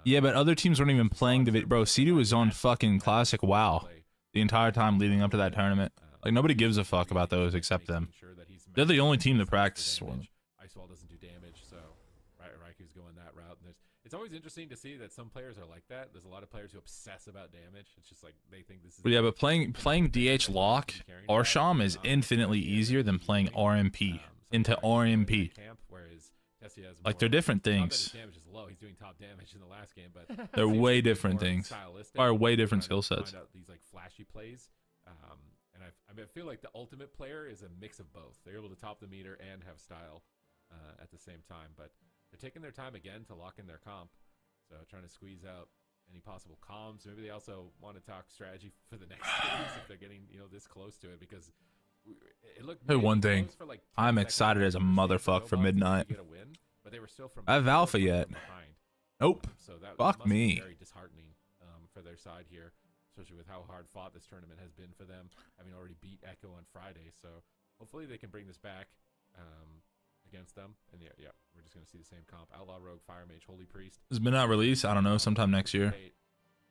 Yeah, but other teams weren't even playing the video. Bro, Sidu was on fucking Classic WoW the entire time leading up to that tournament. Like nobody gives a fuck about those except them. They're the only team that practices one. Ice Wall doesn't do damage, so Raiku's going that route, and it's always interesting to see that some players are like that. There's a lot of players who obsess about damage. It's just like they think this is. Yeah, but playing DH Lock Arsham is infinitely easier than playing RMP into RMP. Like they're different things. Damage is low. He's doing top damage in the last game, but they're way different things. Are way different skill sets. These like flashy plays, and I feel like the ultimate player is a mix of both. They're able to top the meter and have style at the same time, but. They're taking their time again to lock in their comp, so trying to squeeze out any possible comms. Maybe they also want to talk strategy for the next series if they're getting this close to it, because it looked. Hey, one thing, for like I'm excited as a motherfucker for Midnight. Win, but they were still from I have Alpha yet. Nope. So that fuck me. Very disheartening for their side here, especially with how hard fought this tournament has been for them, having already beat Echo on Friday. So hopefully they can bring this back. Against them, and yeah, we're just gonna see the same comp: Outlaw, Rogue, Fire Mage, Holy Priest. Has Midnight release? I don't know, sometime next year.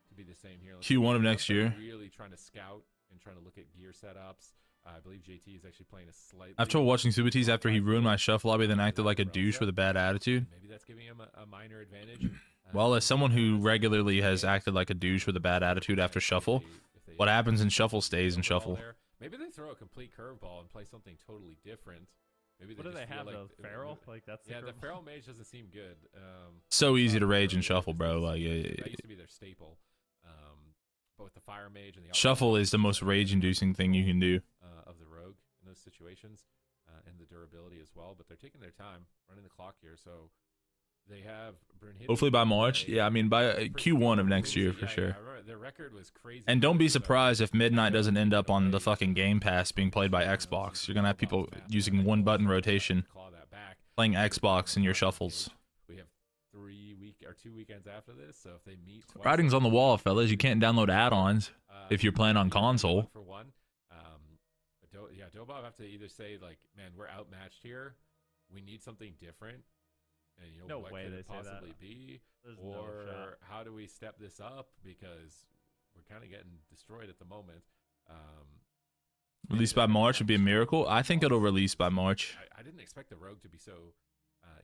To be the same here. Q1 of next year. Really trying to scout and trying to look at gear setups. I believe JT is actually playing a slightly. I've tried watching Subatees after he ruined my shuffle lobby, then acted like a douche with a bad attitude. Maybe that's giving him a minor advantage. Well, as someone who regularly has acted like a douche with a bad attitude after shuffle, if they What happens in shuffle stays in overall shuffle. there. Maybe they throw a complete curveball and play something totally different. Maybe What do just they feel have like though? Feral? Like that's yeah, the curveball? feral mage doesn't seem good. So easy to rage and shuffle, bro. That Like used to be their staple. But with the fire mage and the shuffle is the most rage-inducing thing you can do. of the rogue in those situations, and the durability as well. But they're taking their time, running the clock here. So they have Brunhilde. Hopefully by March. Yeah, I mean by Q1 of next year for sure. Their record was crazy. And don't be good, so surprised if Midnight doesn't end up on the fucking Game Pass being played by Xbox. You're gonna have people using one button rotation, claw that back. playing Xbox in your shuffles. We have 2 weekends after this, so if they meet twice, Writing's on the wall, fellas. You can't download add-ons if you're playing on console. 1 for 1. Dobov have to either say like, man, we're outmatched here. We need something different. And No what way could they it say that. possibly be? There's no Or shot. how do we step this up? Because we're kind of getting destroyed at the moment. Released by March would be a miracle. I think it'll release by March. I didn't expect the rogue to be so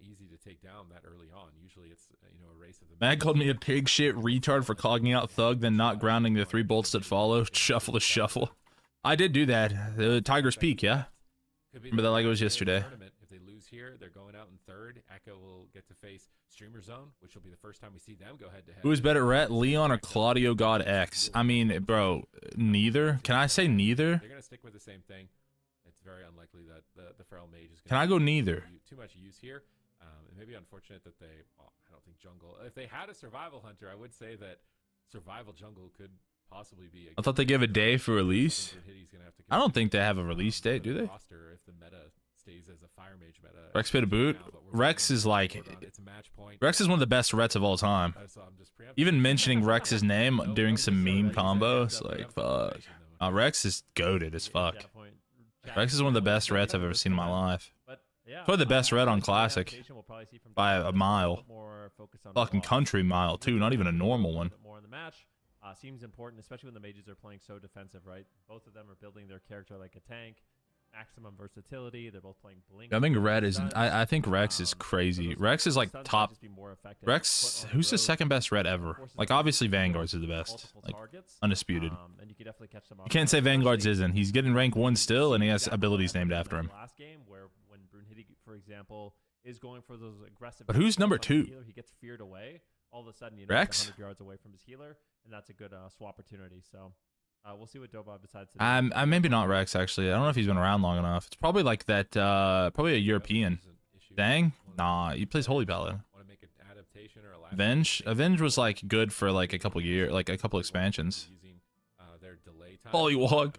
easy to take down that early on. Usually it's a race of the Matt called me a pig shit retard for clogging out Thug, then not grounding the 3 bolts that follow. Shuffle to shuffle. I did do that. The Tiger's Peak, yeah. Could be Remember that like it was the yesterday. tournament. If they lose here, they're going out in third. Echo will get to face Streamer Zone, which will be the first time we see them go head to head. Who is better, Rhett, Leon, or Claudio God X? I mean, bro, neither. Can I say neither? They're gonna stick with the same thing. It's very unlikely that the feral mage is. Can I go neither? Too much use here. It may be unfortunate that they. Well, I don't think jungle. If they had a survival hunter, I would say that survival jungle could possibly be. I thought they gave a day for release. I don't think they have a release date, do they? Roster if the meta stays as a fire mage meta. Rex paid a boot. Rex is like, It's a match point. Rex is one of the best Rets of all time. So I'm just Even mentioning Rex's name during some meme combos, like, fuck. Rex is goated as fuck. Rex is one of the best Rets I've ever seen in my life. Probably the best Ret on Classic by a mile. Fucking country mile, too. Not even a normal one. More in the match seems important, especially when the mages are playing so defensive, right? Both of them are building their character like a tank. Maximum versatility. They're both playing Blink. I think Red is. I think Rex is crazy. Rex is like top. Rex, who's the second best Red ever? Like obviously Vanguard's is the best, like undisputed. And you could definitely catch them. You can't say Vanguard's isn't. He's getting rank 1 still, and he has abilities named after him. Last game, where when Brunhilde, for example, is going for those aggressive. But who's number 2? Healer, he gets feared away. All of a sudden, Rex? he's 100 yards away from his healer, and that's a good swap opportunity. So. We'll see what Dobov decides to do. I'm maybe not Rex actually. I don't know if he's been around long enough. It's probably like that. Probably a European. Dang, nah. He plays Holy Paladin. Avenge was like good for like a couple years, like a couple expansions. Pollywog.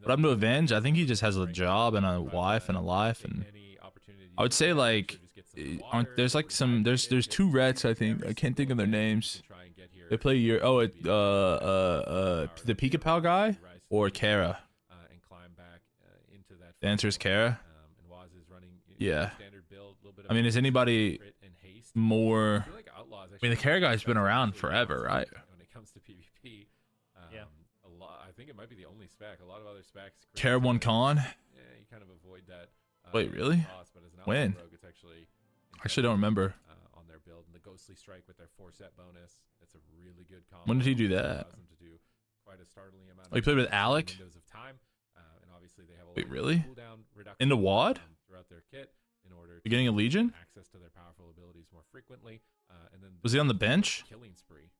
But I'm to Avenge. I think he just has a job and a wife and a life, and I would say like, there's like some there's 2 Rets I think. I can't think of their names. They play your the Pika Pal guy or Kara. The answer is Kara. Yeah. I mean, is anybody more? I mean, the Kara guy's been around forever, right? When it comes to PvP, yeah. I think it might be the only spec. A lot of other specs. Kara won con. Yeah, you kind of avoid that. Wait, really? When? Rogue, it's actually don't remember. On their build, and the Ghostly Strike with their 4-set bonus. It's a really good combo. When did he do that? Allows them to do quite a startling amount Oh, he played with Alec? windows of time, and obviously they have a Wait, lot really? of cooldown reduction In the WoD? throughout their kit in order You're getting a Legion? access to their powerful abilities more frequently. And then Was he on the bench? Killing Spree.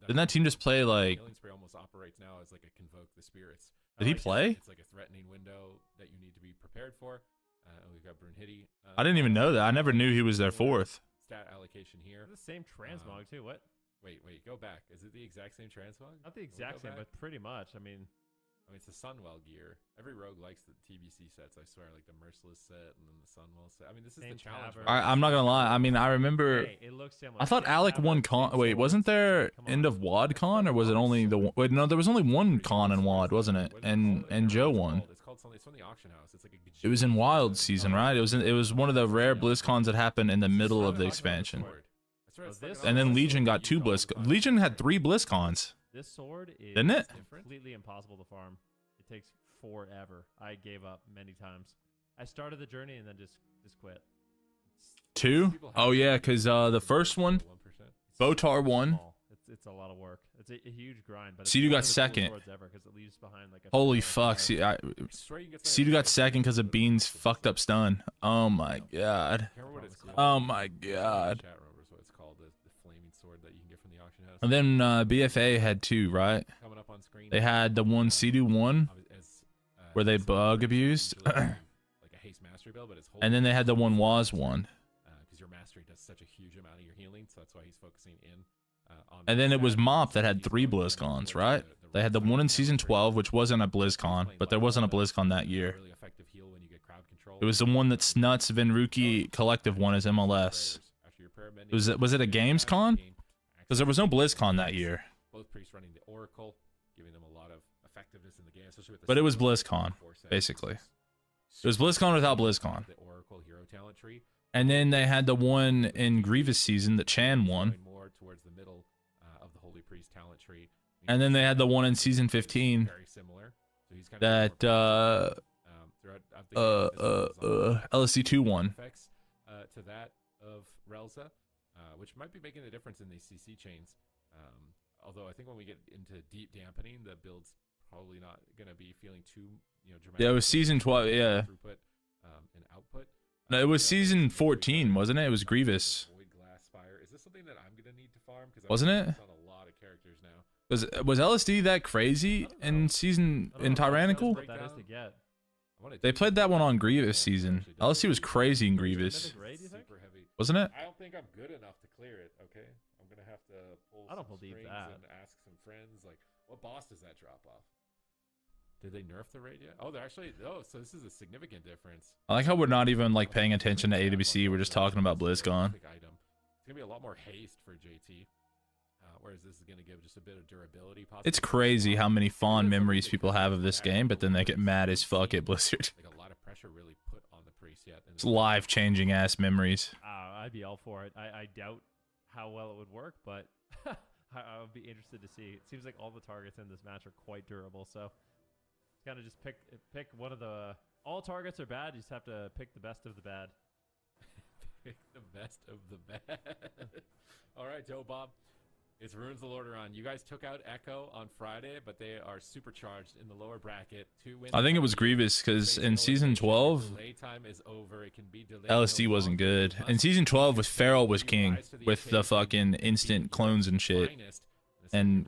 Didn't that team just play like? Killing Spree almost operates now as like a Convoke the Spirits. Did he play? It's like a threatening window that you need to be prepared for. We've got Brunhilde. I didn't even know that. I never knew he was their 4th. Stat allocation here. It's the same transmog too. What? Wait, go back. Is it the exact same transmog? Not the exact same, but pretty much. I mean, it's the Sunwell gear. Every rogue likes the TBC sets, I swear, like the Merciless set and then the Sunwell set. I mean, this is the challenge. I'm not gonna lie. I mean, I remember. hey, it looks similar. I thought Alec won con. Wait, wasn't there end of WoD con, or was it only the? Wait, no, there was only one con in WoD, wasn't it? And Joe won. It's called something. It's from the auction house. It's like a. It was in Wild season, right? It was one of the rare BlizzCons that happened in the middle of the expansion. And then Legion got 2 BlizzCons. Legion had 3 BlizzCons. This sword is Didn't it? completely impossible to farm. It takes forever. I gave up many times. I started the journey and then just quit. 2? Oh yeah, because the first one, Botar won. it's a lot of work. It's a huge grind. But Sea-Doo got second. Holy fuck! Sea-Doo got second because of Bean's fucked up stun. Oh my god. Oh my god. And then BFA had 2, right? They had the one Sea-Doo won, where they bug abused. And then they had the one Waz won. Because your mastery does such a huge amount of your healing, so that's why he's focusing in. And then it was Mop that had 3 BlizzCons, right? They had the one in Season 12, which wasn't a BlizzCon, but there wasn't a BlizzCon that year. It was the one that Snuts Venruki Collective won as MLS. Was it a Gamescon? Because there was no BlizzCon that year. Both priests running the Oracle, giving them a lot of effectiveness in the game, especially with the but it was BlizzCon, basically. It was BlizzCon without BlizzCon. The Oracle hero talent tree. And then they had the one in Grievous season that Chan won. More towards the middle of the Holy Priest talent tree. And then they had the one in season 15 very similar. So he's kind that LSD2 won. Effects to that of Relza, which might be making a difference in these CC chains. Although I think when we get into deep dampening, the build's probably not going to be feeling too dramatic. Yeah, it was season 12. Yeah. Throughput and output. No, it was season 14, wasn't it? It was Grievous. Void Glass Spire. Is this something that I'm gonna need to farm? Wasn't it? On a lot of characters now. Was LSD that crazy in Tyrannical? That is to get. They played that one on Grievous season. LSD was crazy in Grievous, wasn't it? I don't think I'm good enough to clear it. Okay, I'm gonna have to pull. I don't believe that. And ask some friends, like, what boss does that drop off? Did they nerf the raid yet? Oh, they're actually. Oh, so this is a significant difference. I like how we're not even like paying attention to AWC. We're just talking about BlizzCon. It's gonna be a lot more haste for JT, whereas this is gonna give just a bit of durability. It's crazy how many fond memories people have of this game, but then they get mad as fuck at Blizzard. Like a lot of pressure really put on the priest yet. It's life-changing ass memories. I'd be all for it. I doubt how well it would work, but I would be interested to see. It seems like all the targets in this match are quite durable, so. Kind of just pick one of the. All targets are bad. You just have to pick the best of the bad. Pick the best of the bad. All right, Joe Bob. It's Runes the Lordaeron. You guys took out Echo on Friday, but they are supercharged in the lower bracket. 2 wins. I think it was Grievous because in season 12, LSD wasn't good. In season 12, with Feral was king with the fucking instant clones and shit, and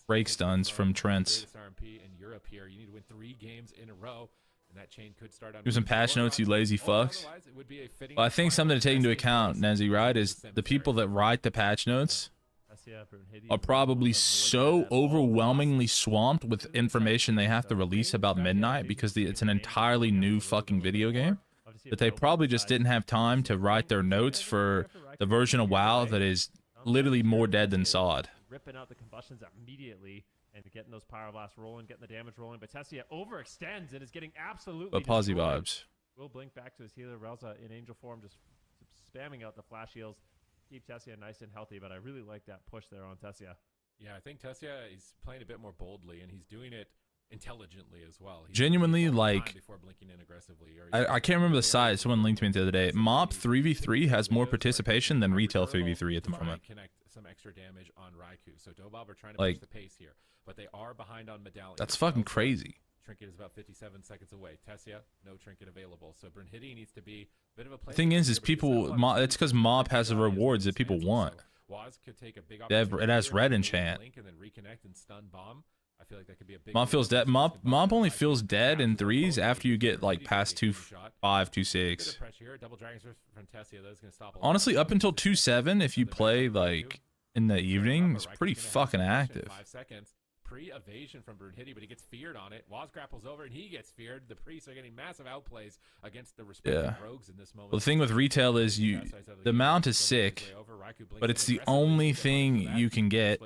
break stuns from Trent's. Here. You need to win 3 games in a row, and that chain could start on. Do some patch notes, you lazy fucks. Well, I think something to take into account, Nezzy, right, is the people that write the patch notes are probably so overwhelmingly swamped with information they have to release about Midnight because it's an entirely new fucking video game that they probably just didn't have time to write their notes for the version of WoW that is literally more dead than sod. Ripping out the combustions immediately. And getting those power blasts rolling, getting the damage rolling. But Tessia overextends and is getting absolutely Posy vibes. Will blink back to his healer. Relza in angel form, just spamming out the flash heals. Keep Tessia nice and healthy, but I really like that push there on Tessia. Yeah, I think Tessia is playing a bit more boldly, and he's doing it intelligently as well. He's genuinely, like, before blinking in aggressively. I can't remember the size. Someone linked me the other day. Mop 3v3 has more participation than retail 3v3 at the moment. Connect some extra damage on Raikou. So Dobob are trying to push the pace here, but they are behind on Medallion. That's fucking crazy. Trinket is about 57 seconds away. Tessia, no trinket available. So Brunhilde needs to be a bit of a play. The thing is people, it's because Mop has the rewards that people want. Waz could take a big it has red enchant. And then reconnect and stun bomb. I feel like that could be a big. Mop feels dead. Mop only feels dead in 3s after you get like past 2.5, 2.6. Honestly, up until 2.7, if you play like in the evening, it's pretty fucking active. 5 seconds. Pre-evasion from Brunhilde, but he gets feared on it. Waz grapples over and he gets feared. The priests are getting massive outplays against the respective rogues in this moment. Well, the thing with retail is the mount is sick, but it's the only thing you can get,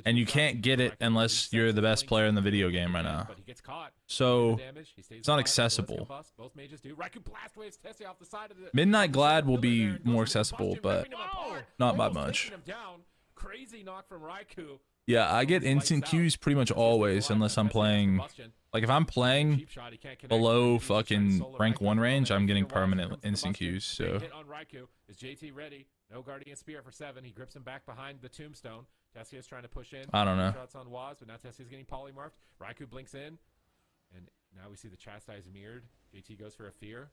and you can't get it unless you're the best player in the video game right now. So it's not accessible. Midnight Glad will be more accessible, but not by much. Crazy knock from Raikou. Yeah, I get instant queues pretty much always unless I'm playing, like if I'm playing below fucking rank 1 range, I'm getting permanent instant queues, so. Hit on Raikou. Is JT ready? No Guardian Spirit for 7. He grips him back behind the tombstone. Tessia's trying to push in. I don't know. Shots on Waz, but now Tessia's getting polymorphed. Raikou blinks in, and now we see the Chastise mirrored. JT goes for a fear.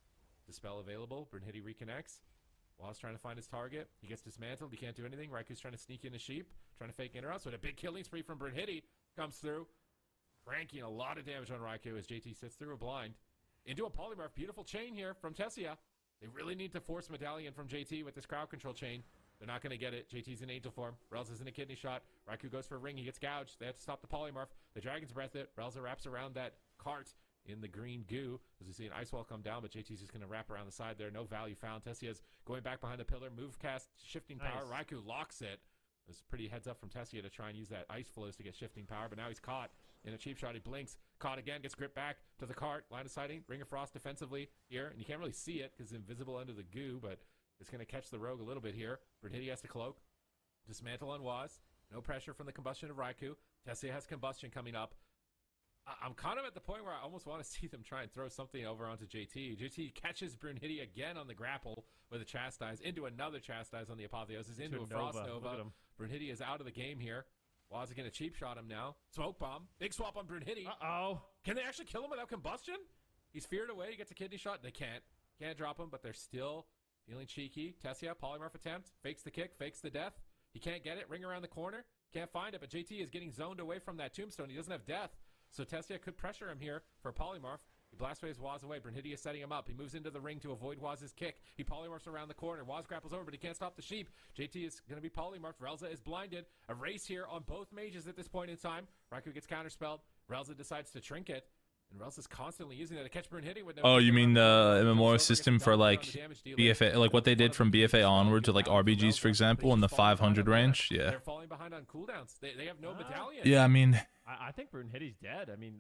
Dispel available. Brunhilde reconnects. Waz trying to find his target. He gets dismantled. He can't do anything. Raikou's trying to sneak in a sheep, trying to fake interrupts, but a big killing spree from Brunhilde comes through, cranking a lot of damage on Raikou as JT sits through a blind. Into a polymorph. Beautiful chain here from Tessia. They really need to force Medallion from JT with this crowd control chain. They're not going to get it. JT's in angel form. Relza's in a kidney shot. Raikou goes for a ring. He gets gouged. They have to stop the polymorph. The Dragon's Breath it. Relza wraps around that cart in the green goo. As we see an ice wall come down, but JT's just going to wrap around the side there. No value found. Tessia's going back behind the pillar. Move cast, shifting power. Nice. Raikou locks it. It's pretty heads up from Tessia to try and use that ice flows to get shifting power, but now he's caught in a cheap shot. He blinks, caught again, gets gripped back to the cart. Line of sighting, Ring of Frost defensively here, and you can't really see it because it's invisible under the goo, but it's going to catch the rogue a little bit here. Brunhilde has to cloak. Dismantle on Waz. No pressure from the combustion of Raikou. Tessia has combustion coming up. I'm kind of at the point where I almost want to see them try and throw something over onto JT. JT catches Brunhilde again on the grapple with a Chastise, into another Chastise on the Apotheosis, into a Frost Nova. Brunhilde is out of the game here. Waz is going to cheap shot him now. Smoke bomb. Big swap on Brunhilde. Uh-oh. Can they actually kill him without combustion? He's feared away. He gets a kidney shot. They can't. Can't drop him, but they're still feeling cheeky. Tessia, polymorph attempt. Fakes the kick. Fakes the death. He can't get it. Ring around the corner. Can't find it, but JT is getting zoned away from that tombstone. He doesn't have death. So Tessia could pressure him here for a polymorph. He blast waves Waz away. Brunhilde is setting him up. He moves into the ring to avoid Waz's kick. He polymorphs around the corner. Waz grapples over, but he can't stop the sheep. JT is going to be polymorphed. Relza is blinded. A race here on both mages at this point in time. Raikou gets counterspelled. Relza decides to trinket. And Relza's constantly using that to catch Brunhilde with no. Oh, you mean the MMR system for like BFA, like what they did from BFA onward to like RBGs, for example, in the 500 range? Yeah. They're falling behind on cooldowns. They have no medallion. Yeah, I mean, I think Brunhilde's dead. I mean,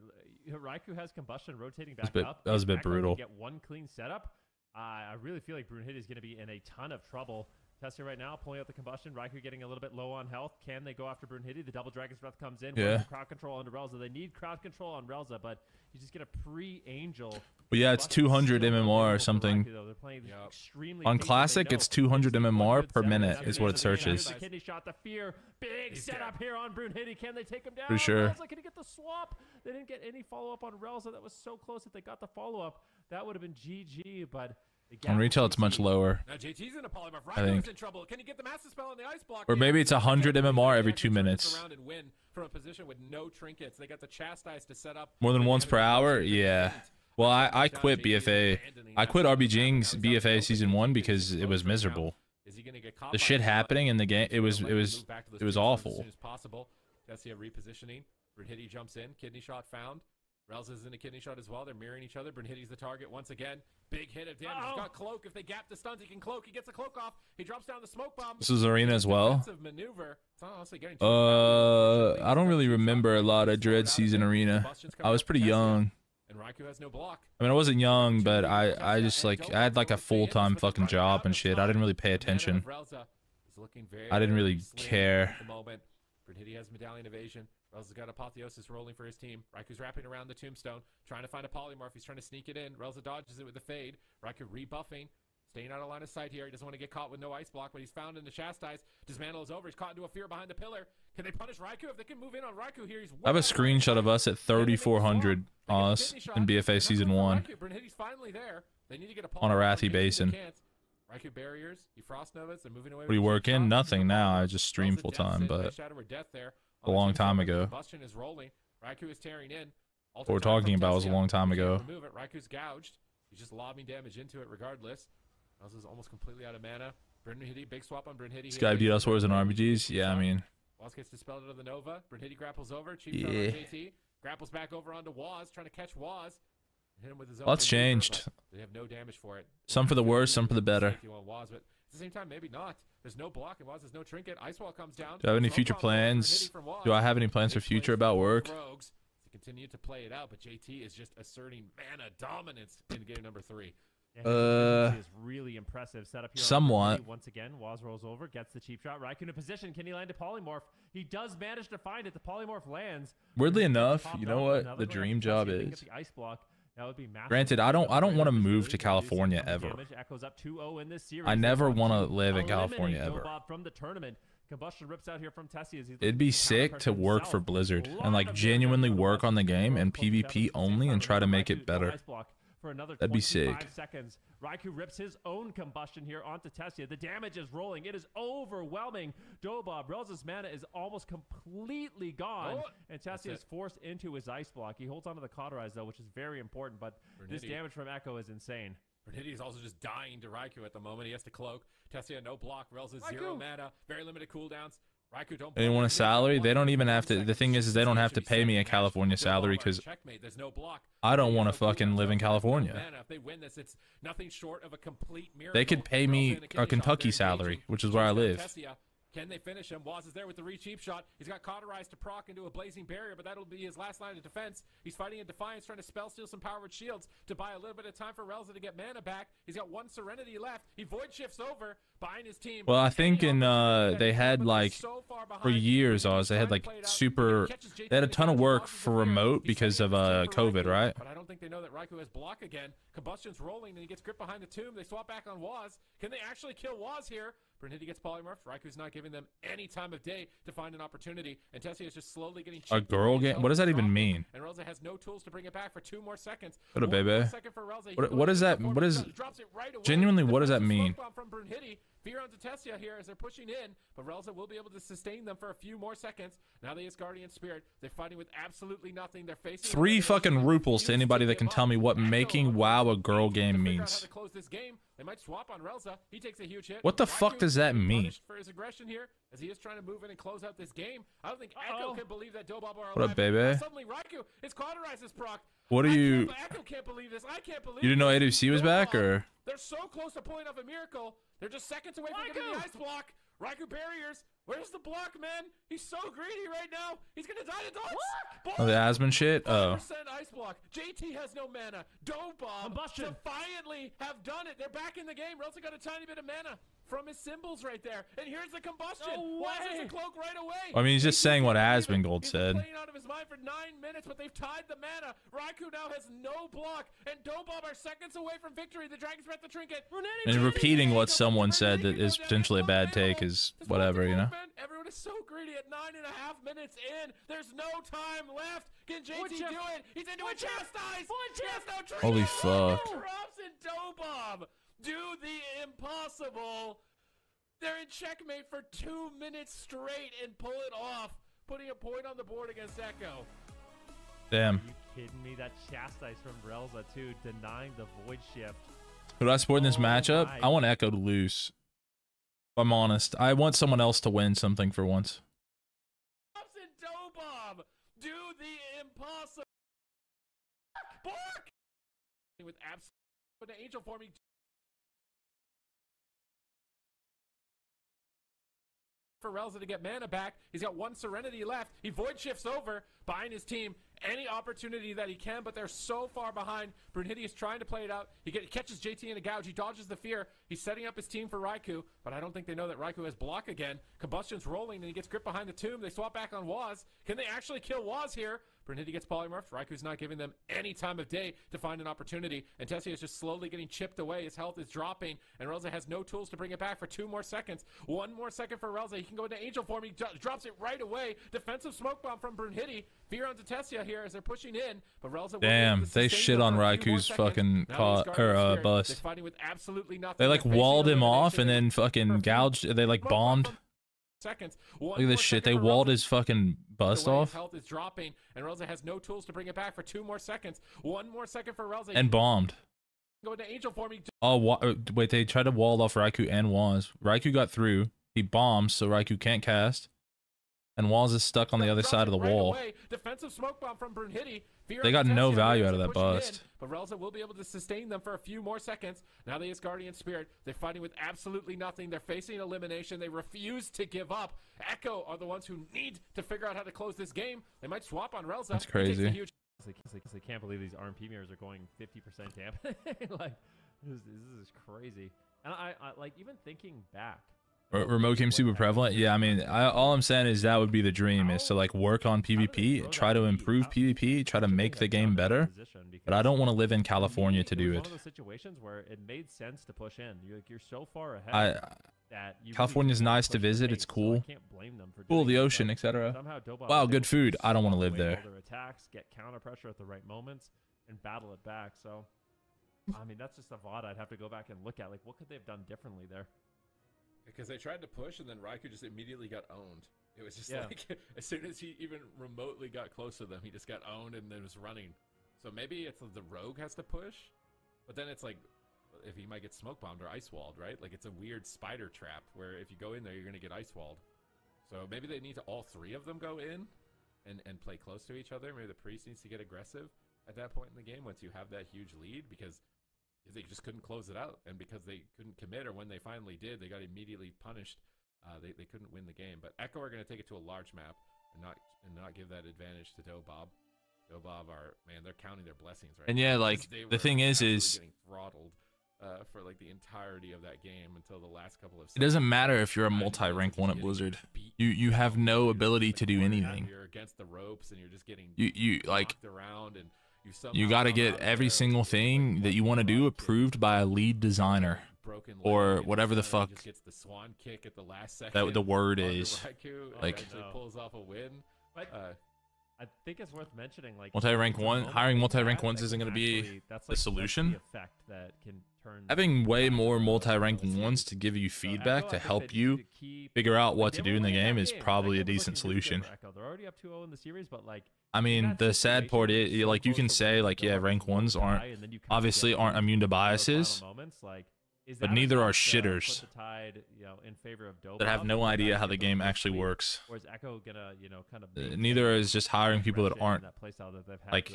Raikou has combustion rotating back up. That was a bit Echo brutal. Get one clean setup. I really feel like Brunhilde is going to be in a ton of trouble. Tessia right now pulling out the combustion. Raikou getting a little bit low on health. Can they go after Brunhilde? The double Dragon's Breath comes in. Yeah. Crowd control onto Relza. They need crowd control on Relza, but you just get a pre-angel. But yeah, it's 200 MMR or something. They're playing extremely On Classic, it's 200 MMR per minute is what it searches. The kidney shot, the fear. Big setup here on Brunhilde. Can they take him down? For sure. Relza, can he get the swap? They didn't get any follow-up on Relza. That was so close. If they got the follow-up, that would have been GG, but... On retail, it's much lower. Now JT's in a polymorph. I think. In trouble. Can he get the master spell on the ice block? Or maybe it's 100 MMR every 2 minutes. Around and win from a position with no trinkets. They got the Chastise to set up. More than once per hour? Yeah. Well, I quit BFA. I quit RBGing's BFA Season 1 because it was miserable. The shit happening in the game, it was awful. As soon as possible. Tessia repositioning. Brunhilde jumps in. Kidney shot found. Relza's in a kidney shot as well. They're mirroring each other. Brunhilde's the target once again. Big hit of damage. He's got cloak. If they gap the stuns, he can cloak. He gets the cloak off. He drops down the smoke bomb. This is Arena as well. Maneuver. I don't really remember a lot of Dread Season Arena. I was pretty young. And Raikou has no block. I mean, I wasn't young, but I just like I had like a full-time fucking job and shit. I didn't really pay attention. I didn't really care. Brunhilde has medallion evasion. Relza's got Apotheosis rolling for his team. Raikou's wrapping around the tombstone, trying to find a polymorph. He's trying to sneak it in. Relza dodges it with the fade. Raikou rebuffing, staying out of line of sight here. He doesn't want to get caught with no ice block, but he's found in the Chastise. Dismantle is over. He's caught into a fear behind the pillar. Can they punish Raikou? If they can move in on Raikou here, he's I have a screenshot of us at 3,400 on us in BFA Season 1 Brunhilde's finally there. They need to get a on Arathi Basin. Raikou barriers. He frost novas. They're moving away. What do you work in? Nothing now. I just stream full time, but a long time ago. Combustion is rolling. Raikou is tearing in. What we're talking about was a long time ago. Remove it. Raikou's gouged. He's just lobbing damage into it regardless. Relza's almost completely out of mana. Brunhilde, big swap on Brunhilde. Sky beat us wars and RBGs. Yeah, I mean. Waz gets dispelled out of the Nova. Brunhilde grapples over. Cheap shot on JT. Grapples back over onto Waz, trying to catch Waz. Hit him with his own. Lots changed. They have no damage for it. Some for the worse, some for the better. Waz, but at the same time, maybe not. There's no block, and Waz has no trinket. Ice wall comes down. Do I have any future plans? Do I have any plans for future about work? Rogues to continue to play it out, but JT is just asserting mana dominance in game number 3. Is really impressive setup here. Somewhat. Once again, Waz rolls over, gets the cheap shot. Raikou in a position. Can he land a polymorph? He does manage to find it. The polymorph lands. Weirdly enough, you know what the dream job is? The ice block. That would be massive. Granted, I don't want to move to California ever. Echoes up 2-0 in this series. I never want to live in California ever. From the tournament, Combustion rips out here from Tessie. It'd be sick to work for Blizzard and like genuinely work on the game and PvP only and try to make it better. That'd be sick. 5 seconds. Raikou rips his own combustion here onto Tessia. The damage is rolling. It is overwhelming. Dobob, Relza's mana is almost completely gone. And Tessia is forced into his ice block. He holds onto the Cauterize, though, which is very important. But this damage from Echo is insane. Bernidi is also just dying to Raikou at the moment. He has to cloak. Tessia, no block. Relza, 0 mana. Very limited cooldowns. Raikou don't. They want a salary. They don't even have to. The thing is they don't have to pay me a California salary because I don't want to fucking live in California. If they win this, it's nothing short of a complete miracle. They could pay me a Kentucky salary, which is where I live. Can they finish him? Waz is there with the re-cheap shot. He's got Cauterize to proc into a blazing barrier, but that'll be his last line of defense. He's fighting in Defiance, trying to spell steal some powered shields to buy a little bit of time for Relza to get mana back. He's got 1 Serenity left. He void shifts over behind his team. Well, I think in they had like for years, they had like they had a ton of work for remote because of COVID, right? But I don't think they know that Raikou has block again. Combustion's rolling, and he gets gripped behind the tomb. They swap back on Waz. Can they actually kill Waz here? Bernidi gets polymorphed. Raikou's not giving them any time of day to find an opportunity, and Tessia is just slowly getting a girl game. What does that even mean? And Relza has no tools to bring it back for 2 more seconds. What a baby. What is that? What is genuinely? What does that mean? From Bernidi. Fear onto Tessia here as they're pushing in, but Relza will be able to sustain them for a few more seconds. Now they use Guardian Spirit. They're fighting with absolutely nothing. They're facing 3 fucking ruples to anybody that can tell me what making WoW a girl game means. They might swap on Relza. He takes a huge hit. What the fuck does that mean? For his aggression here, as he is trying to move in and close out this game. I don't think Echo can believe that Dobob are alive. What up, baby? Suddenly Raikou, it's Cauterizes proc. What are you? Echo can't believe this. I can't believe. You didn't know ADC was back, or? They're so close to pulling off a miracle. They're just seconds away from getting the ice block. Raikou barriers. Where's the block, man? He's so greedy right now. He's gonna die to dogs. Oh, the Asmon shit. Oh. Ice block. JT has no mana. Dobob defiantly have done it. They're back in the game. Relza got a tiny bit of mana from his symbols right there. And here's the combustion. Watches the cloak right away. I mean, he's just saying what Asmongold said. He's playing out of his mind for 9 minutes, but they've tied the mana. Raikou now has no block, and Dobob are seconds away from victory. The Dragon's Breath, the trinket. And repeating what someone said that is potentially a bad take is whatever, you know. Everyone is so greedy at 9.5 minutes in. There's no time left. Can JT do it? He's into a chastise. He has no trinket. Holy fuck. Drops and Dobob do the impossible. They're in checkmate for 2 minutes straight and pull it off, putting a point on the board against Echo. Damn. Are you kidding me? That chastise from Relza too, denying the void shift. Who do I support in this matchup? I want Echo to lose. If I'm honest, I want someone else to win something for once. And Dobob do the impossible. Bark! With absolute angel forming. For Relza to get mana back. He's got 1 Serenity left. He void shifts over behind his team. Any opportunity that he can, but they're so far behind. Brunhilde is trying to play it out. He catches JT in a gouge. He dodges the fear. He's setting up his team for Raikou, but I don't think they know that Raikou has block again. Combustion's rolling, and he gets gripped behind the tomb. They swap back on Waz. Can they actually kill Waz here? Brunhilde gets polymorphed. Raikou's not giving them any time of day to find an opportunity, and Tessia is just slowly getting chipped away. His health is dropping, and Relza has no tools to bring it back for 2 more seconds. 1 more second for Relza. He can go into angel form. He drops it right away. Defensive smoke bomb from Brunhilde. Fear onto Tessia here as they're pushing in, but Relza. Damn, they shit on Raikou's fucking bust. They like walled him off and then fucking gouged. They like bombed. Seconds. Look at this shit. They walled his fucking bust off. His health is dropping, and Relza has no tools to bring it back for 2 more seconds. 1 more second for Relza. And bombed. Go into angel form. Oh, wait, they tried to wall off Raikou and Waz. Raikou got through. He bombs, so Raikou can't cast. And Waz is stuck on the other side of the wall. Defensive smoke bomb from Brunhilde. They got no value out of that bust. But Relza will be able to sustain them for a few more seconds. Now they use Guardian Spirit. They're fighting with absolutely nothing. They're facing elimination. They refuse to give up. Echo are the ones who need to figure out how to close this game. They might swap on Relza. That's crazy. I can't believe these RMP mirrors are going 50% damage. Like, this is crazy. And I like, even thinking back. Remote game super prevalent. Yeah, I mean, all I'm saying is that would be the dream, is to like work on PvP, try to improve PvP, try to make the game better. But I don't want to live in California to do it. One of those situations where it made sense to push in. You're so far ahead. that California's nice to visit. It's cool. So I can't blame them for Cool, doing the it, ocean, etc. somehow Dobov Wow, is good able to food. I don't want to swallow live away there. all their attacks, get counter pressure at the right moments, and battle it back. So, I mean, that's just a VOD I'd have to go back and look at. Like, what could they have done differently there? Because they tried to push, and then Raikou just immediately got owned. It was just like, as soon as he even remotely got close to them, he just got owned and then was running. So maybe it's the rogue has to push, but then it's like, if he might get smoke bombed or ice walled, right? Like, it's a weird spider trap where if you go in there, you're going to get ice walled. So maybe they need to all three of them go in and play close to each other. Maybe the priest needs to get aggressive at that point in the game once you have that huge lead, because they just couldn't close it out, and because they couldn't commit, or when they finally did, they got immediately punished. They couldn't win the game. But Echo are going to take it to a large map and not give that advantage to Dobov. Dobov they're counting their blessings right And now. yeah, like the thing is getting throttled for like the entirety of that game until the last couple of seconds. It doesn't matter if you're a multi-rank 1 at Blizzard. You have no ability to do anything. You're against the ropes and you're just getting you like around, and you got to get every single thing that you want to do approved by a lead designer or whatever the fuck just gets the swan kick at the last second. that the word is. Raikou, like actually pulls off a win. I think it's worth mentioning, like, multi-rank 1 hiring multi-rank 1s isn't going to be the solution. Effect that can turn Having way more multi-rank 1s to give you feedback to help you figure out what to do in the game is probably a decent solution. They're already up 2-0 in the series, but like, I mean, the sad part is, like, you can say, like, yeah, rank 1s aren't immune to biases, but neither are shitters that have no idea how the game actually works. Neither is just hiring people that aren't, like,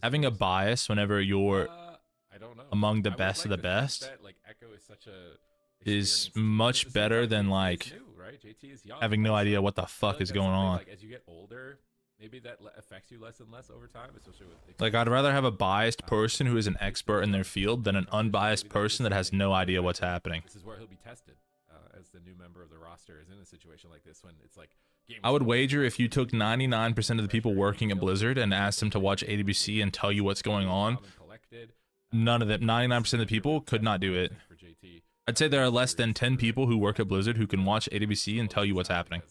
having a bias whenever you're I don't know. among the best of the best is much better than, like, having no idea what the fuck is going on. As you get older, maybe that affects you less and less over time, especially with Like, I'd rather have a biased person who is an expert in their field than an unbiased person that has no idea what's happening. This is where he'll be tested as the new member of the roster is in a situation like this when it's like. I would wager if you took 99% of the people working at Blizzard and asked them to watch ADBC and tell you what's going on, none of them, 99% of the people could not do it. I'd say there are less than 10 people who work at Blizzard who can watch ADBC and tell you what's happening.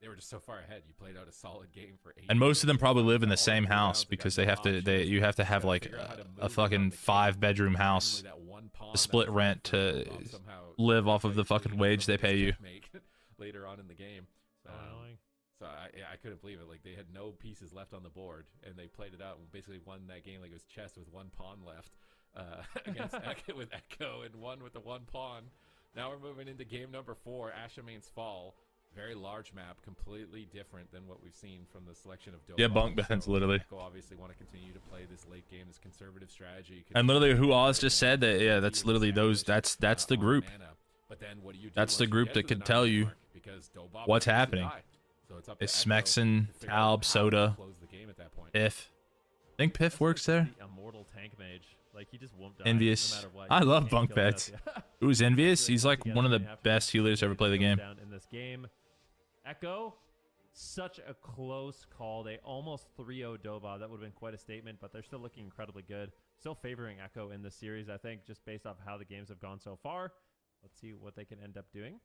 They were just so far ahead. You played out a solid game for 8 And most of them probably live in the same house because you have to have like a fucking 5-bedroom house to split rent to live off of the fucking wage they pay you. Later on in the game. So I couldn't believe it. Like, they had no pieces left on the board, and they played it out and basically won that game like it was chess with 1 pawn left against Echo, with Echo and won with the 1 pawn. Now we're moving into game number 4, Ashamane's Fall. Very large map, completely different than what we've seen from the selection of Dobov. Yeah, bunk beds, literally. Echo obviously want to continue to play this late game, this conservative strategy. And literally, who Oz just said that? Yeah, that's literally those. That's the group. But then what do you do? That's the group that could tell you what's happening. It's Smexon, Talb, Soda, Piff. I think Piff works there. Immortal tank mage. Like, he just won't die. Envious. No matter what. I love bunk beds. Who's Envious? He's like one of the best healers to ever play the game. In this game, Echo, such a close call. They almost 3-0 Dobov. That would have been quite a statement, but they're still looking incredibly good. Still favoring Echo in this series, I think, just based off how the games have gone so far. Let's see what they can end up doing.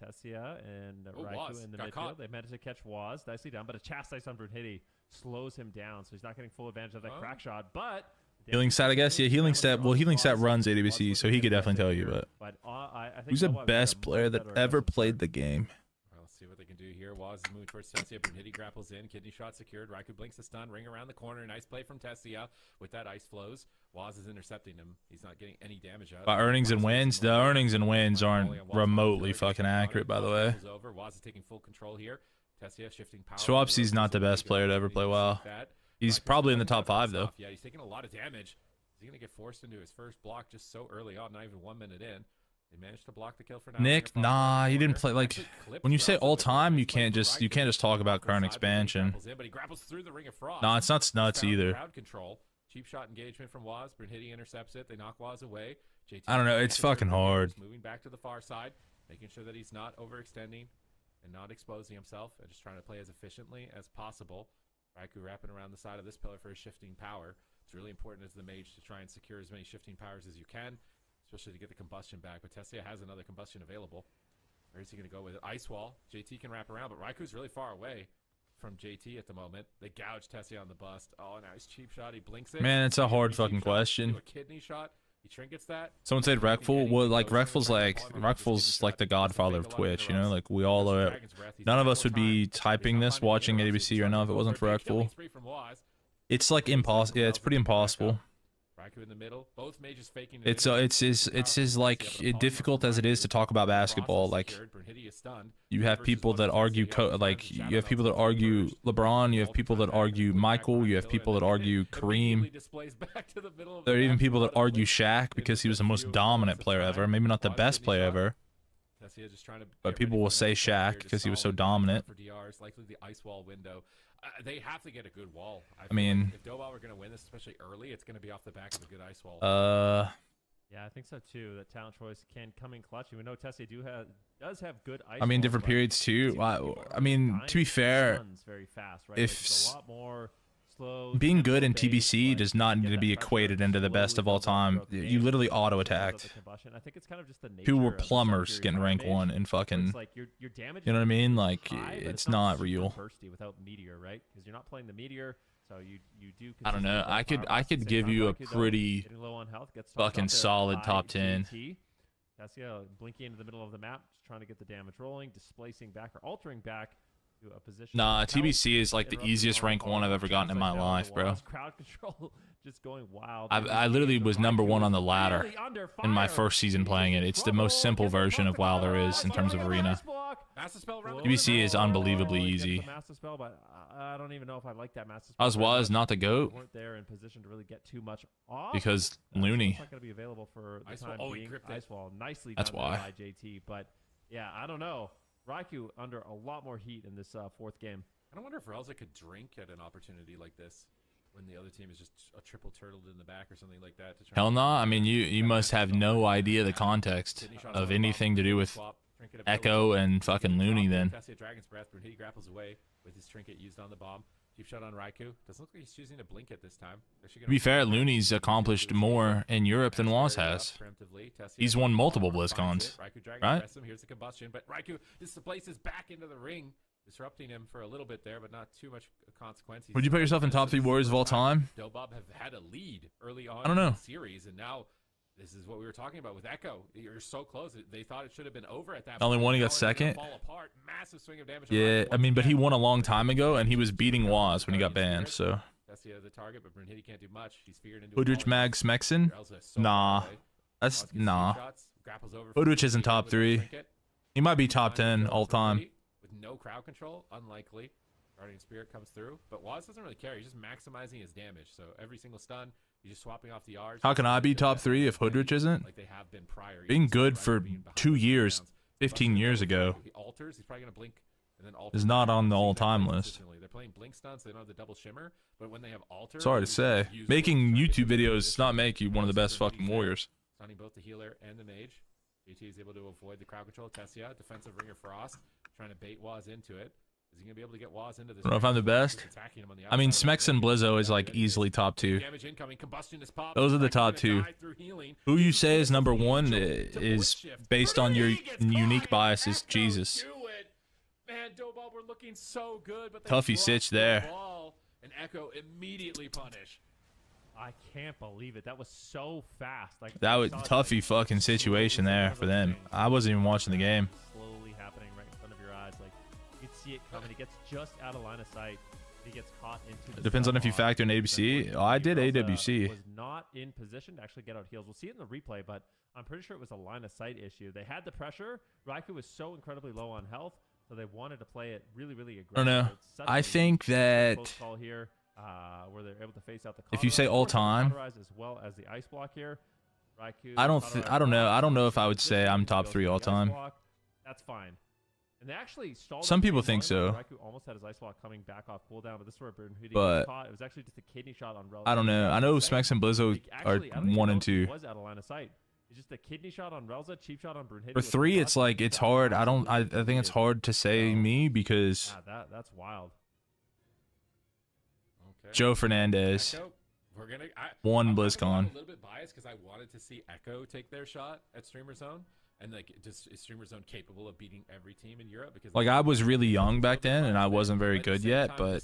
Tessia and Raikou in the midfield. They managed to catch Waz nicely down, but a chastise on Brunhilde slows him down, so he's not getting full advantage of that crack shot. But healing stat, I guess. Yeah, healing stat. Well, healing stat runs ADBC, so he could definitely tell you. But I think who's the best player that ever played the game? See what they can do here. Waz is moving towards Tessia. Brunhilde grapples in. Kidney shot secured. Raikou blinks the stun. Ring around the corner. Nice play from Tessia with that ice flows. Waz is intercepting him. He's not getting any damage out. By earnings and wins, the earnings and wins aren't remotely fucking accurate, by the way. Waz is taking full control here. Tessia shifting power. Swapsy's not the best player to ever play WoW. He's probably in the top 5 though. Yeah, he's taking a lot of damage. Is he gonna get forced into his first block just so early on? Not even 1 minute in. They managed to block the kill for now. Nick, nah, he didn't play. Like, when you say all time, you can't just talk about current expansion. But he grapples through the Ring of Frost. Nah, it's not nuts either. Crowd control. Cheap shot engagement from Waz. Brunhilde intercepts it. They knock Waz away. JT I don't know. It's fucking hard. Moving back to the far side, making sure that he's not overextending and not exposing himself, and just trying to play as efficiently as possible. Raikou wrapping around the side of this pillar for his shifting power. It's really important as the mage to try and secure as many shifting powers as you can, especially to get the combustion back. But Tessia has another combustion available. Where is he going to go with it? Ice Wall. JT can wrap around, but Raiku's really far away from JT at the moment. They gouge Tessia on the bust. Oh, nice cheap shot. He blinks it. Man, it's a hard fucking question. A kidney shot. He trinkets that. Someone said Reckful. Well, like Reckful's like the godfather of Twitch. You know, like we all are. None of us would be typing this, watching ABC right now if it wasn't for Reckful. It's like impossible. Yeah, it's pretty impossible. In the middle. Both mages faking it's as like difficult as it is to talk about basketball. Like you have people that argue you have people that argue LeBron, you have people that argue Michael, you have people that argue Kareem. There are even people that argue Shaq because he was the most dominant player ever. Maybe not the best player ever, but people will say Shaq because he was so dominant. Likely the ice wall window. They have to get a good wall. I mean, if Dobal were going to win this, especially early, it's going to be off the back of a good ice wall. Yeah, I think so too. That talent choice can come in clutch. We know Tessie does have good ice. I mean, different periods too. I mean, to be fair, very fast, right? If like, a lot more being good in TBC does not need to be equated into the best of all time. You literally auto attacked. I think it's kind of just the people were plumbers getting rank 1 and fucking. You know what I mean? Like it's not real. Without meteor, right? Because you're not playing the meteor, so you do. I don't know. I could give you a pretty fucking solid top 10. Tessia blinking into the middle of the map, just trying to get the damage rolling, displacing back or altering back. To a position. Nah, TBC is like the easiest rank 1 I've ever gotten in my life, bro. Crowd control just going wild. I literally was #1 on the ladder in my first season playing it. It's the most simple version of WoW there is in terms of arena. TBC is unbelievably easy. I don't even know if I like that master spell. Was not the GOAT. Weren't there in position to really get too much off because Looney. It's not going to be available for the time being. Ice Wall nicely done by JT, but yeah, I don't know. Raikou under a lot more heat in this fourth game. I don't wonder if Relza could drink at an opportunity like this when the other team is just a triple turtled in the back or something like that. Hell no. I mean, you must have no idea the context of anything to do with Echo and fucking Looney then. Dragon's Breath, he grapples away with his trinket used on the bomb. Deep shot on Raikou. Doesn't look like he's choosing to blink it this time. To be fair, Looney's accomplished more in Europe than Waz has. He's won multiple BlizzCons, right? Here's the combustion, but Raikou displaces back into the ring, disrupting him for a little bit there, but not too much consequence. Would you put yourself in top 3 Warriors of all time? Dobab have had a lead early on I don't know. in the series, and now this is what we were talking about with Echo. You're so close. They thought it should have been over at that point. Only one he got second. Fall apart. Massive swing of damage. Yeah, I mean, but he won a long time ago, and he was beating Waz when he got banned, so. That's the target, but Brunhilde can't do much. He's feared into Hoodrich, Mag, Smexen? Nah. That's, nah. Hoodrich isn't top 3. He might be top 10 all time. With no crowd control, unlikely. Guardian Spirit comes through, but Waz doesn't really care. He's just maximizing his damage. So every single stun, he's just swapping off the R's. How can I be top 3 if Hoodrich isn't? Like they have been prior. Being good for 2 years, 15 years ago, he alters. He's probably gonna blink and then alter. Is not on the all-time list. They're playing blink stunts. They don't have the double shimmer, but when they have alter, sorry to say, making YouTube videos does not make you one of the best fucking warriors. Stunning both the healer and the mage. JT is able to avoid the crowd control. Tessia, defensive Ringer Frost, trying to bait Waz into it. Is he going to be able to get Waz into this? I don't know if I'm the best. I mean, Smex and Blizzo is like easily top 2. Those are the top 2. Who you say is #1 is based on your unique biases. Jesus. Man, Dobal were looking so good, but Tuffy sitch there. And Echo immediately punish. I can't believe it. That was so fast. Like that was Tuffy fucking situation there for them. I wasn't even watching the game. Slowly happening right in front of your eyes. Like you can see it coming. He gets just out of line of sight. He gets caught into the. It depends on if you factor in ABC. Oh, I did AWC. Was not in position to actually get out heals. We'll see it in the replay, but I'm pretty sure it was a line of sight issue. They had the pressure. Raikou was so incredibly low on health, so they wanted to play it really, really aggressive. I don't know. I think that. Call here. Where they're able to face out the if you say all time, as well as the ice block here, Raikou, I don't know. I don't know if I would say I'm top 3 all time. That's fine. And they actually stalled. Some people think so. Raikou almost had his ice block coming back off cooldown, but this is where Brunhilde got caught. It was actually just a kidney shot on Relza. I don't know. I know Smex and Blizzo are 1 and 2. Was out of line of sight. It's just a kidney shot on Relza, cheap shot on Brunhilde. For 3, it's like it's hard. I think it's hard to say me because that's wild. Joe Fernandez Echo, won I'm BlizzCon. a little bit biased because I wanted to see Echo take their shot at Streamer Zone. And like, just is Streamer Zone capable of beating every team in Europe? Because like I was really young back then, and I wasn't very good yet. But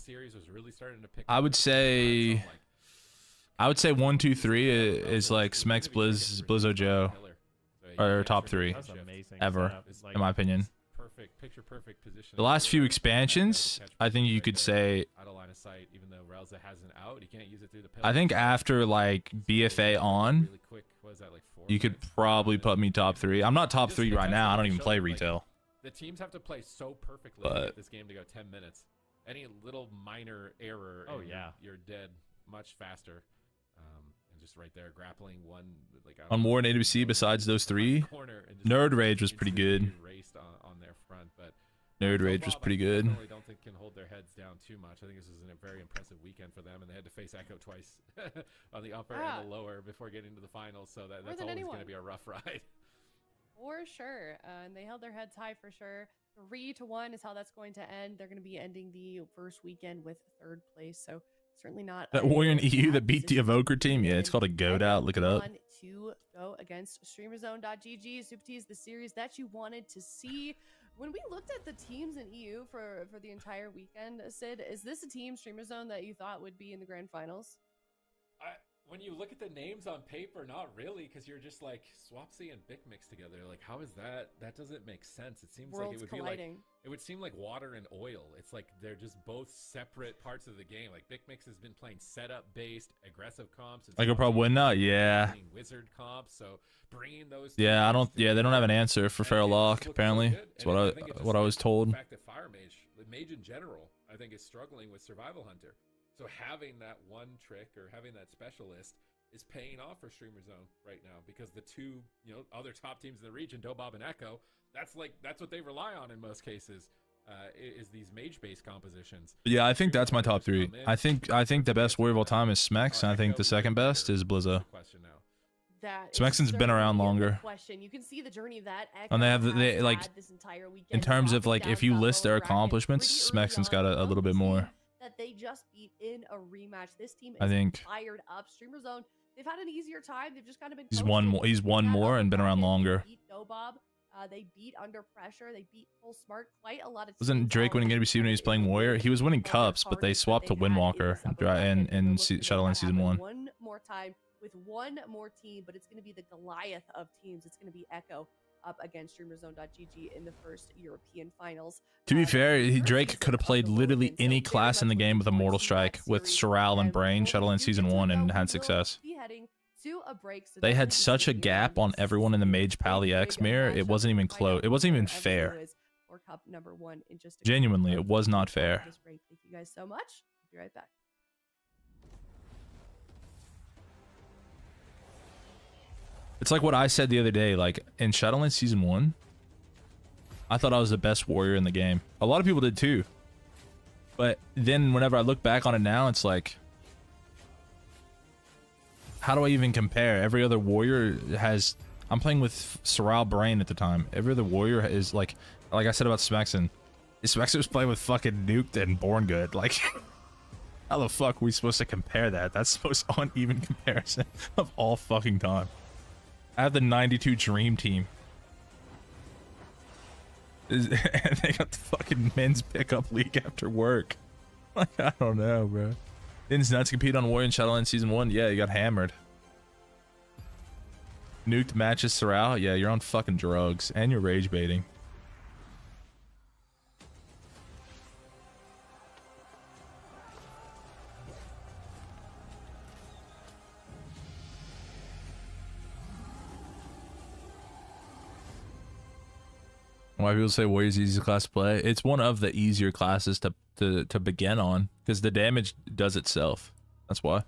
I would say 1, 2, 3 is like Smex, Blizz, Blizzo, Joe, or top 3 ever, in my opinion. Perfect position. The last few expansions, I think you could say. Out of line of sight, even though Relza hasn't out, you can't use it through the I think after like BFA on, you could probably put me top 3. I'm not top 3 right now. I don't even play retail. The teams have to play so perfectly to get this game to go 10 minutes. Any little minor error, you're dead much faster. And just right there, grappling one. Like on more in AWC besides those 3, Nerd Rage was pretty good. On their front, but Nerd Rage was pretty good. I don't think can hold their heads down too much. I think this was a very impressive weekend for them, and they had to face Echo twice on the upper and the lower before getting to the finals. So that's always going to be a rough ride. For sure, and they held their heads high for sure. 3-1 is how that's going to end. They're going to be ending the first weekend with 3rd place, so certainly not that warrior in EU that beat the Evoker team. Yeah, it's called a Goat Out. Look it up. To go against StreamerZone.gg. Subtees, the series that you wanted to see. When we looked at the teams in EU for the entire weekend, Sid, is this a team, StreamerZone, that you thought would be in the grand finals? When you look at the names on paper, not really, because you're just like Swapsy and Big Mix together. Like, how is that? That doesn't make sense. It seems Worlds like it would colliding. be like it would seem like water and oil. It's like they're just both separate parts of the game. Like Big Mix has been playing setup-based, aggressive comps. I could probably win now. Yeah. Wizard comps. So bringing those. Yeah, I don't. Yeah, they don't have an answer for Feral Lock. Apparently, that's what I was told. The fact that Fire Mage, the Mage in general, I think is struggling with Survival Hunter. So having that one trick or having that specialist is paying off for Streamer Zone right now, because the two, other top teams in the region, Dobob and Echo, that's what they rely on in most cases, is these mage-based compositions. Yeah, I think that's my top 3. I think the best warrior of all time is Smex, and I think the second best is Blizzo. Smexon's been around longer. You can see the journey that and they like this entire weekend, in terms of like if you list their accomplishments, Smexon's got a little bit more. That they just beat in a rematch. This team is I think fired up. Streamer Zone, they've had an easier time. They've just kind of been. He's won more and been around longer. They beat Dobob. They beat Under Pressure. They beat Full Smart. Quite a lot of. Wasn't Drake winning NBC when he was playing Warrior? He was winning cups, but they swapped to Windwalker in Shadowlands Season 1. One more time with one more team, but it's going to be the Goliath of teams. It's going to be Echo up against StreamerZone.gg in the first European finals. To be fair, Drake could have played literally any class in the game with Immortal Strike with Soral and Brain, Shadowlands Season 1, and had success. They had such a gap on everyone in the Mage Pally X mirror, it wasn't even close. It wasn't even fair. Genuinely, it was not fair. Thank you guys so much. Be right back. It's like what I said the other day, like in Shadowlands Season 1, I thought I was the best warrior in the game. A lot of people did too. But then whenever I look back on it now, it's like, how do I even compare? Every other warrior has... I'm playing with Soral Brain at the time. Every other warrior is like I said about Smexon. Smexon was playing with fucking Nuked and Born Good. Like, how the fuck are we supposed to compare that? That's the most uneven comparison of all fucking time. I have the 92 Dream Team. And they got the fucking men's pickup league after work. Like, I don't know, bro. Didn't Nuts compete on Warrior in Shadowlands Season 1? Yeah, you got hammered. Nuked matches Soral? Yeah, you're on fucking drugs. And you're rage baiting. Why people say Warrior's easy class to play? It's one of the easier classes to begin on, because the damage does itself. That's why.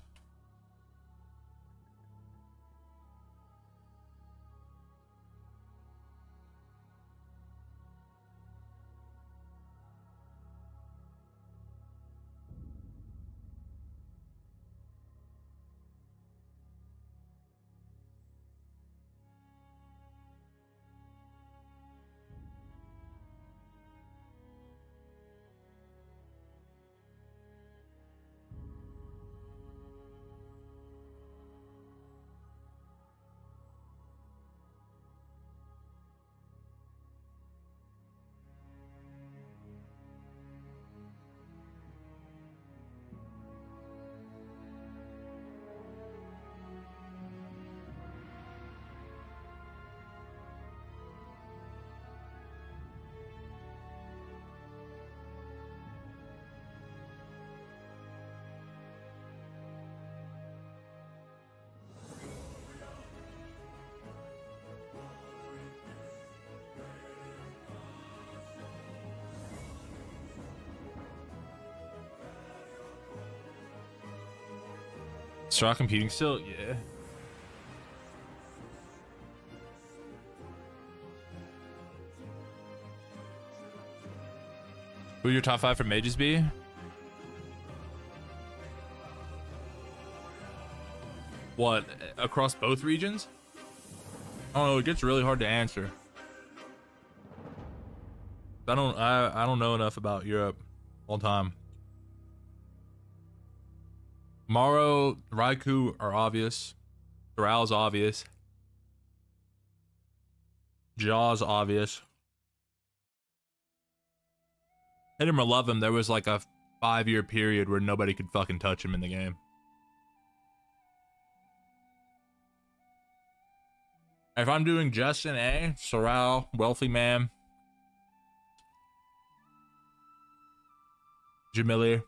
Start competing still? Yeah. Who your top 5 for mages be? What, across both regions? Oh, it gets really hard to answer. I don't know enough about Europe all time. Maro, Raikou are obvious. Sorrel's obvious. Jaw's obvious. Hate him or love him, there was like a 5-year period where nobody could fucking touch him in the game. If I'm doing Justin A, Sorrel, Wealthy Man, Jamili.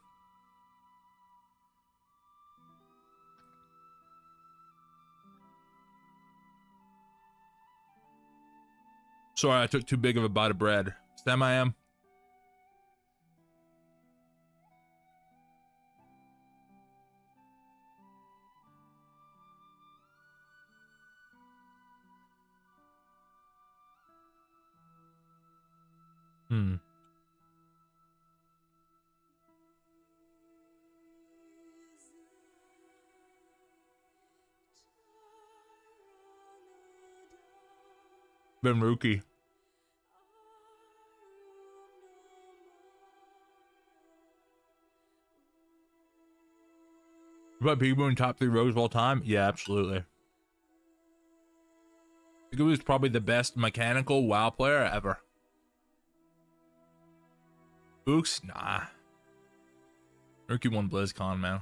Sorry, I took too big of a bite of bread. Sam I am. Ben Rookie. But Peekaboo in top 3 rogues of all time? Yeah, absolutely. Peekaboo is probably the best mechanical WoW player ever. Books? Nah. Rookie won BlizzCon, man.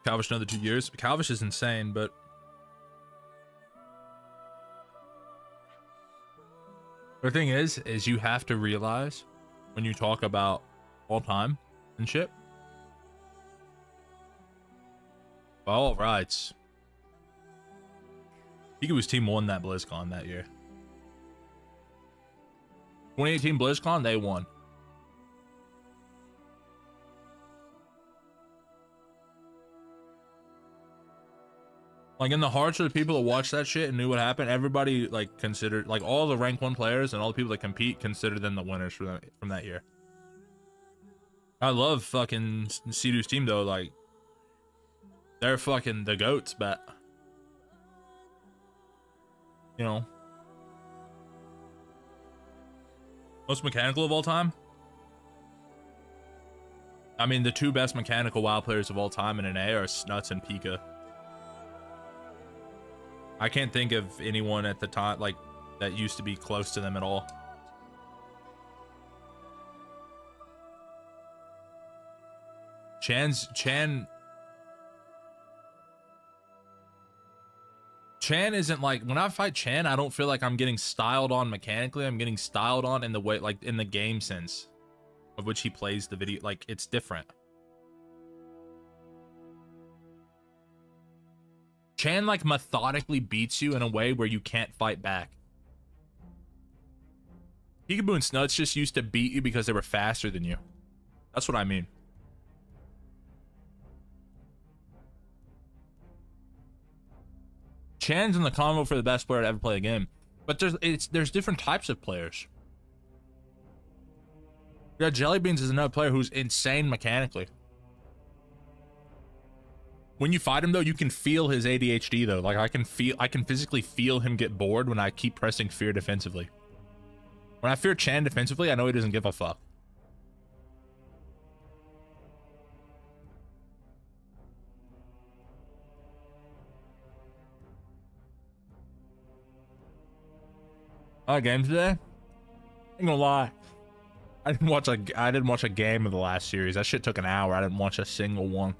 Calvish another 2 years. Calvish is insane, but the thing is you have to realize when you talk about all time and shit, by all rights, Peekaboo's team won that BlizzCon that year. 2018 BlizzCon, they won. Like, in the hearts of the people that watched that shit and knew what happened, everybody, like, considered, like, all the rank 1 players and all the people that compete consider them the winners from that year. I love fucking Sea-Doo's team, though. Like, they're fucking the GOATs, but, you know, most mechanical of all time? I mean, the 2 best mechanical WoW players of all time in an A are Snuts and Pika. I can't think of anyone at the time, like, that used to be close to them at all. Chan isn't like, when I fight Chan, I don't feel like I'm getting styled on mechanically. I'm getting styled on in the way, like, in the game sense of which he plays the video. Like, it's different. Chan, like, methodically beats you in a way where you can't fight back. Peekaboo and Snuts just used to beat you because they were faster than you. That's what I mean. Chan's in the combo for the best player to ever play a game. But there's different types of players. Yeah, Jellybeans is another player who's insane mechanically. When you fight him, though, you can feel his ADHD, though. Like, I can physically feel him get bored when I keep pressing fear defensively. When I fear Chan defensively, I know he doesn't give a fuck. Games today? Ain't gonna lie. I didn't watch a game of the last series. That shit took an hour. I didn't watch a single one.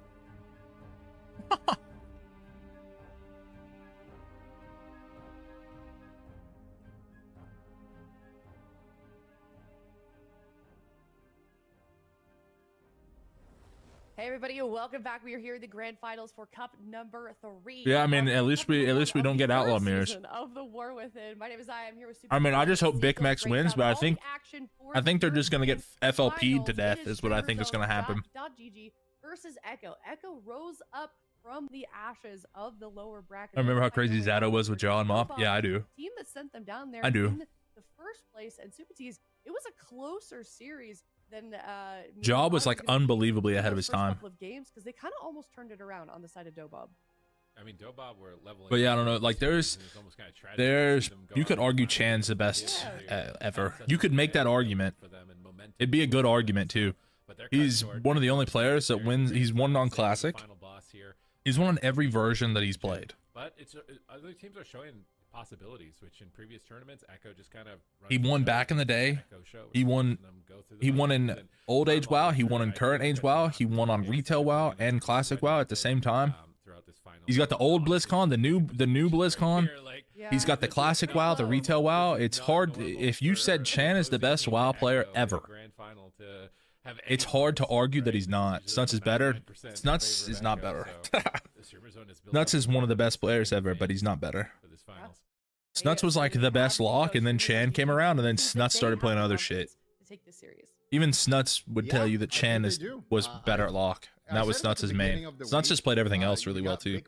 Hey everybody, welcome back. We are here in the grand finals for Cup number 3. Yeah, I mean, at least we don't get outlaw mirrors. Of the War Within. My name is I'm here with I mean, I just hope Big Max wins, but I think they're just gonna get FLP'd to death. Is what I think is gonna happen. .gg versus Echo. Echo rose up from the ashes of the lower bracket. I remember how crazy Zato was with Jaw and Mop. Yeah, I do. Team that sent them down there. I do. In the first place, and Super T's, it was a closer series than Jaw was like unbelievably ahead of his time. Couple of games because they kind of almost turned it around on the side of Dobob. I mean, Dobob were leveling. But yeah, I don't know. Like there's you could argue Chan's the best ever. You could make that argument. It'd be a good argument too. He's one of the only players that wins. He's won on Classic. He's won on every version that he's played. But it's other teams are showing possibilities, which in previous tournaments, Echo just kind of. He won back in the day. He won. He won in old age WoW. He won in current age WoW. He won on retail WoW and classic WoW at the same time. He's got the old BlizzCon, the new BlizzCon. He's got the classic WoW, the retail WoW. It's hard if you said Chan is the best WoW player ever. It's hard to argue that he's not. Snuts is better. Snuts is not better. Snuts is one of the best players ever, but he's not better. Snuts was like the best lock, and then Chan came around, and then Snuts started playing other shit. Even Snuts would tell you that Chan was better at lock, and that was Snuts' main. Snuts just played everything else really well too.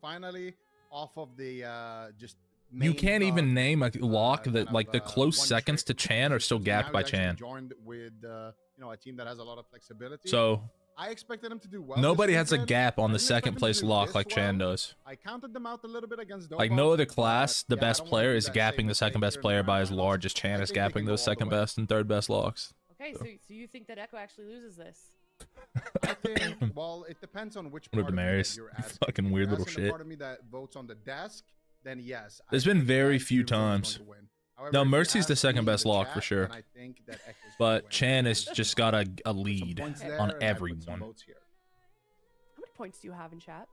Finally off of the just. You can't even name a lock that like the close seconds to Chan are still gapped by Chan. Joined with a team that has a lot of flexibility. So I expected him to do well. Nobody has a gap on the second place lock like Chan does. I counted them out a little bit against like no other class, the best player is gapping the second best player by as large as Chan is gapping those second best and third best locks. Okay, so you think that Echo actually loses this? I think, well, it depends on which part of Damaris. You're asking. Fucking weird little shit. Part of me that votes on the desk, then yes. There's been very few times. No, Mercy's the second best lock for sure. But Chan has just got a lead on everyone. How many points do you have in chat?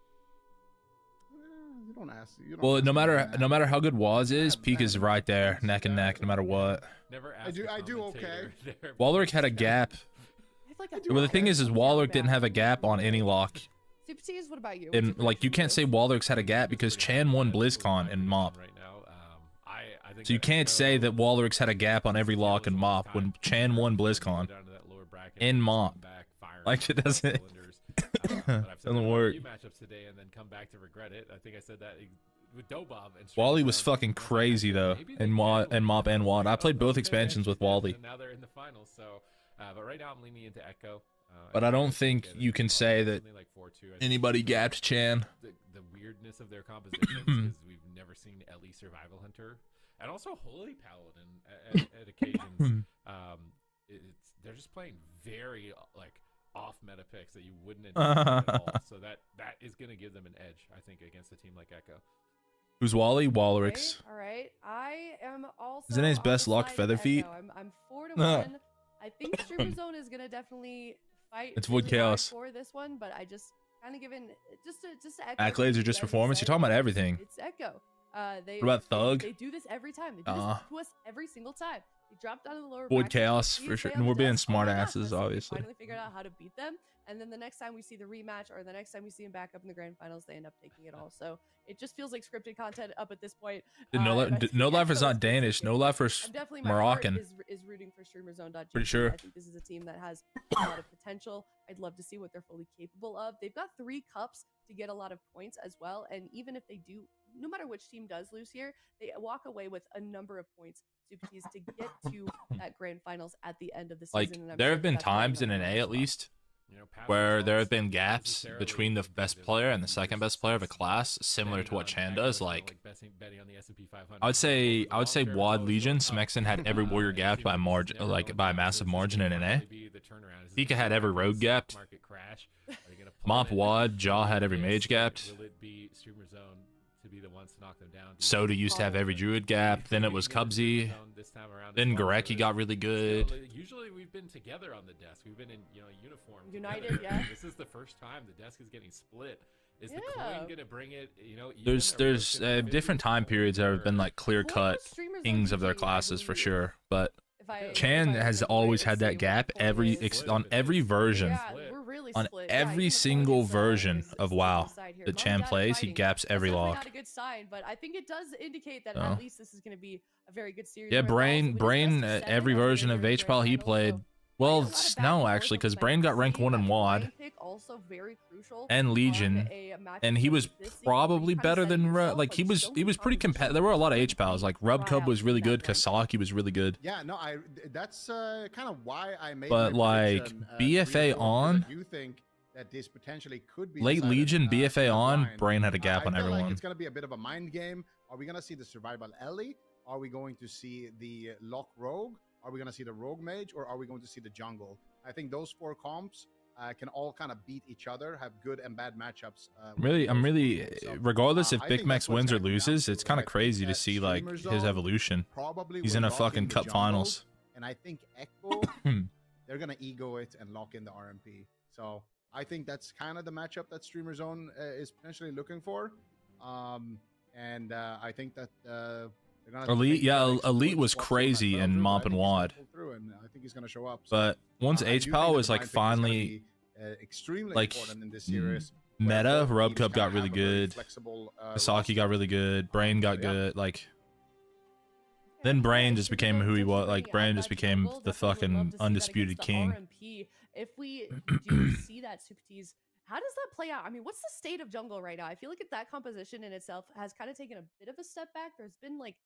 You don't ask. Well, no matter how good Waz is, Peak is right there, neck and neck, no matter what. I do okay. Walrick had a gap. Well, the thing is Walrick didn't have a gap on any lock. Super T's, what about you? And like you can't say Walrick's had a gap because Chan won BlizzCon and Mop. So you can't say that Walrick's had a gap on every lock and Mop when Chan won BlizzCon in Mop. Like it doesn't. Doesn't work. Matchups today and then come back to regret it. I think I said that with Dobob and Wally was fucking crazy though in Mop and Wad. I played both expansions with Wally. Now they're in the finals, so but right now I'm leaning into Echo. But I don't think you can say that anybody gapped Chan. The weirdness of their compositions is we've never seen Ellie Survival Hunter, and also Holy Paladin at occasions. They're just playing very like off meta picks that you wouldn't anticipate at all. So that is going to give them an edge, I think, against a team like Echo. Who's Wally? Walrix. All right. I am also. Is his best lock Featherfeet? I'm 4-1. I think Streamer Zone is gonna definitely fight. It's Void Chaos for this one, but I just kind of given just Echo. Accolades are just performance. You're talking about everything. It's Echo. What about Thug? They do this every time. They do this to us every single time. They drop down to the lower. Void Chaos for sure. And we're being smart asses, obviously. Finally figured out how to beat them, and then the next time we see the rematch or the next time we see them back up in the grand finals, they end up taking it all. So it just feels like scripted content up at this point. No Life is not Danish. No Life is Moroccan. Is rooting for StreamerZone.gg. Pretty sure. I think this is a team that has a lot of potential. I'd love to see what they're fully capable of. They've got 3 cups to get a lot of points as well, and even if they do, no matter which team does lose here, they walk away with a number of points to get to that grand finals at the end of the season. Like there have been times in an A at least where there have been gaps between the best player and the second best player of a class, similar to what Chan does. Like I would say WoD Legion, Smexen had every warrior gapped by a margin, like by a massive margin in an A. Pika had every rogue gapped. Mop WoD, Jaw had every mage gapped. Soda used to have every druid gap. Then it was Cubsy. Then Gorecki got really good. Usually we've been together on the desk. We've been in uniform. United, yeah. This is the first time the desk is getting split. Is the coin gonna bring it? There's different time periods that have been like clear cut kings of their classes for sure. But Chan has always had that gap on every version. Yeah, we're really On split. every single version of WoW that Chan plays, he gaps every lock. Not a good sign, but I think it does indicate that So. at least this is going to be a very good series. Yeah, Brain, every version of HPAL he played. Well, no, actually, because Brain got rank 1 in WoD and Legion, and he was probably better than like he was pretty competitive. There were a lot of HPALs, like Rubcub was really good, Kasaki was really good. Yeah, no, that's kind of why I made. But like BFA on, you think that this potentially could be late Legion BFA on, Brain had a gap on everyone. Like it's gonna be a bit of a mind game. Are we gonna see the survival Ellie? Are we going to see the Lock Rogue? Are we going to see the Rogue Mage, or are we going to see the jungle? I think those 4 comps can all kind of beat each other, have good and bad matchups. I'm really, regardless if Big Max wins or loses, it's kind of crazy to see like his evolution. He's in a fucking cup finals. And I think Echo, they're going to ego it and lock in the RMP. So I think that's kind of the matchup that Streamer Zone is potentially looking for. And I think that... Elite, yeah, Elite was crazy in Mop and WoD. I think he's gonna show up. But once HPAL was like finally like meta, Rubcub got really good, Kasaki got really good, Brain got good, like then Brain just became who he was. Like Brain just became the fucking undisputed king. If we do see that Sukati's, how does that play out? I mean, what's the state of jungle right now? I feel like that composition in itself has kind of taken a bit of a step back. There's been like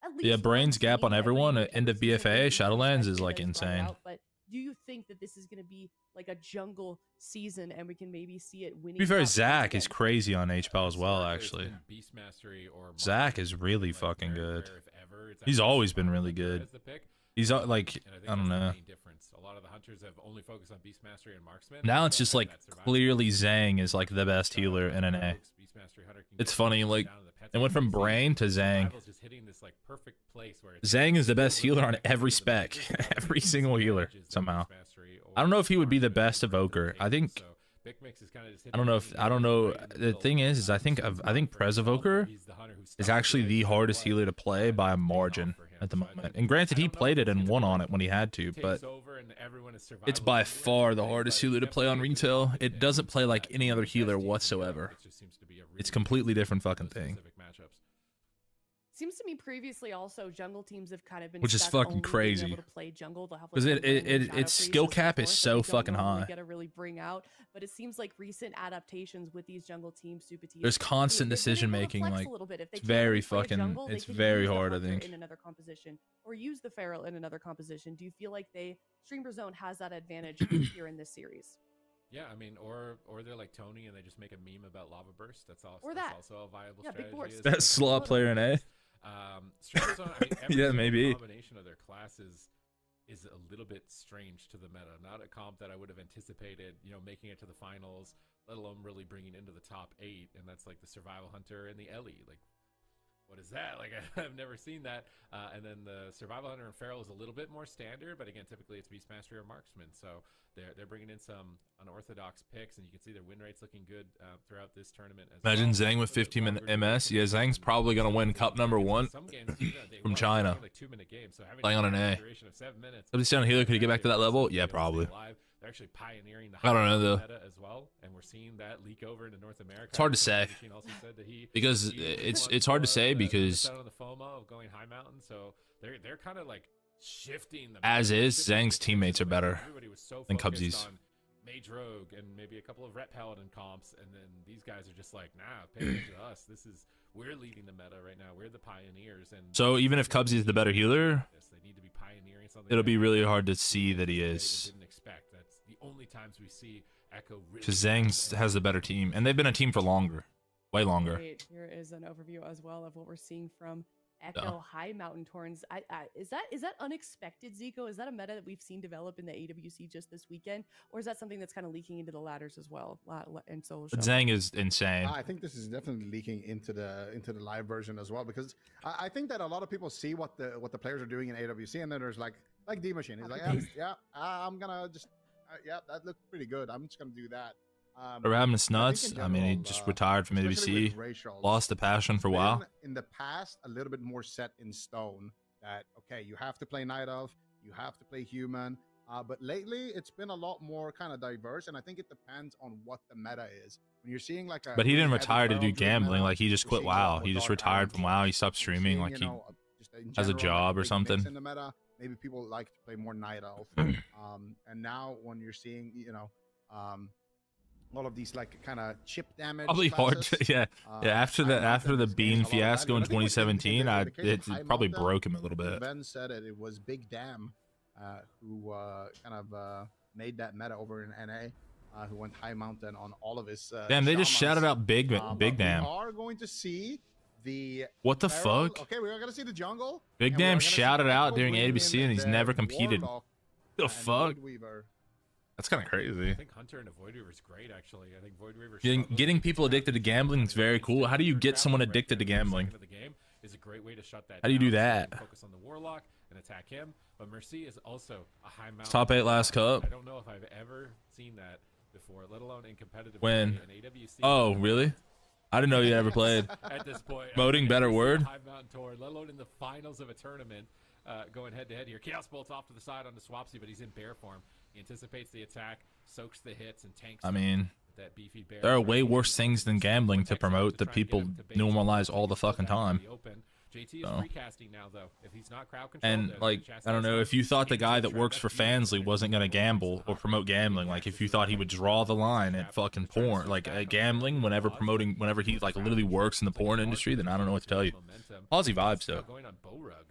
at least Brain's gap on everyone at end of BFA. Shadowlands is like insane. But do you think that this is going to be like a jungle season and we can maybe see it winning? To be fair, Zach is crazy on HPAL as well, actually. Zach is really fucking good. He's always been really good. He's like, I don't know. A lot of the hunters have only focused on Beast Mastery and Marksman. Now it's just like clearly Zhang is like the best healer in NA. It's funny, like it went from Brain to Zhang. Zhang is the best healer on every spec, every single healer somehow. I don't know if he would be the best evoker. I think. I don't know. The thing is I think Prez Evoker is actually the hardest healer to play by a margin at the moment. And granted, he played it and won on it when he had to, but it's by far the hardest healer to play on retail. It doesn't play like any other healer whatsoever. It's a completely different fucking thing. Seems to me previously also jungle teams have kind of been, which is fucking crazy, because its skill cap is so fucking high. Get to really bring out, but it seems like recent adaptations with these jungle teams, there's constant decision making. Like it's very fucking, it's very hard. I think in another composition or use the Feral in another composition. Do you feel like Streamer Zone has that advantage here in this series? Yeah, I mean, or they're like Tony and they just make a meme about Lava Burst. That's also a viable strategy. That slot player in A. Streamer Zone, I mean, every maybe combination of their classes is a little bit strange to the meta. Not a comp that I would have anticipated, making it to the finals, let alone really bringing into the top 8. And that's like the Survival Hunter and the Ellie. Like, what is that? Like, I've never seen that. And then the Survival Hunter and Feral is a little bit more standard, but again, typically it's Beastmaster or Marksman. So they're bringing in some unorthodox picks, and you can see their win rates looking good throughout this tournament. Imagine Zhang with 15-minute MS. Yeah, Zhang's probably gonna win Cup #1 from China. Playing on an A. Substation healer, could he get back to that level? Yeah, probably. They're actually pioneering the I don't know though. meta as well, and we're seeing that leak over into North America. It's hard to say because it's hard to say because on the FOMO of going high mountain, so they're kind of like shifting the as is. Zhang's teammates are better than focused Cubsies. on Mage Rogue and maybe a couple of Ret Paladin comps, and then these guys are just like, nah, pay attention to us. We're leading the meta right now. We're the pioneers. And so even if Cubsy is the better healer, they need to be pioneering something. It'll be really hard to see that he is. Didn't expect. That's the only times we see Echo. Because Zhang has the better team, and they've been a team for longer, way longer. Great. Here is an overview as well of what we're seeing from Echo High Mountain Torrens. Is that unexpected, Zico? Is that a meta that we've seen develop in the AWC just this weekend, or is that something that's kind of leaking into the ladders as well? And so Zhang is insane. I think this is definitely leaking into the live version as well, because I think that a lot of people see what the players are doing in AWC, and then there's like D Machine. He's like, I'm gonna just that looked pretty good. I'm just gonna do that. Ravenous Nuts, I mean, he just retired from AWC, lost the passion for a while. In the past, a little bit more set in stone that, okay, you have to play Night Elf, you have to play Human, But lately, it's been a lot more kind of diverse, and I think it depends on what the meta is. When you're seeing like a But he didn't really retire to do heavy gambling. meta, Like he just you're quit seeing a lot WoW. more He just Dark retired Iron from WoW. He stopped You're streaming. seeing, Like you he know, just in has a general, job or big something. mix in the meta. Maybe people like to play more Night Elf. And now when you're seeing, you know, all of these like kind of chip damage. Probably hard classes, to, yeah. After the is getting Bean a lot of fiasco in value. And I think 2017, in the case it of High probably Mountain, broke him a little bit. Ben said it was Big Dam who kind of made that meta over in NA. Who went High Mountain on all of his Damn, they just shamans. shouted out Big Dam. We are going to see the What the Feral- fuck? Okay, we are going to see the jungle. Big and we are Dam gonna see shouted out Echo during bring ABC in and he's the never competed. Warlock The and fuck? Voidweaver. That's kind of crazy. I think Hunter and a Void Weaver is great, actually. I think Void Weaver Getting people addicted to gambling is very cool. How do you get someone addicted to gambling? The game is a great way to shut that How do you do down, so that? can focus on the Warlock and attack him. But Mercy is also a high mountain. Top 8 last cup. I don't know if I've ever seen that before, let alone in competitive When? play in AWC. Oh, really? I didn't know you ever played. At this point, Voting better word. High Mountain Tour, let alone in the finals of a tournament, going head to head here. Chaos Bolt's off to the side onto Swapsy, but he's in bear form. He anticipates the attack, soaks the hits, and tanks. I mean, that beefy bear. there are way worse things than gambling to promote that people normalize all the fucking time. JT is So. freecasting now, though. If he's not crowd controlled, And like, I don't know, if you thought the guy that works for Fansly wasn't gonna gamble or promote gambling, like if you thought he would draw the line at fucking porn, like at gambling, whenever he like literally works in the porn industry, then I don't know what to tell you. Aussie vibes though. Going on Bow Rug.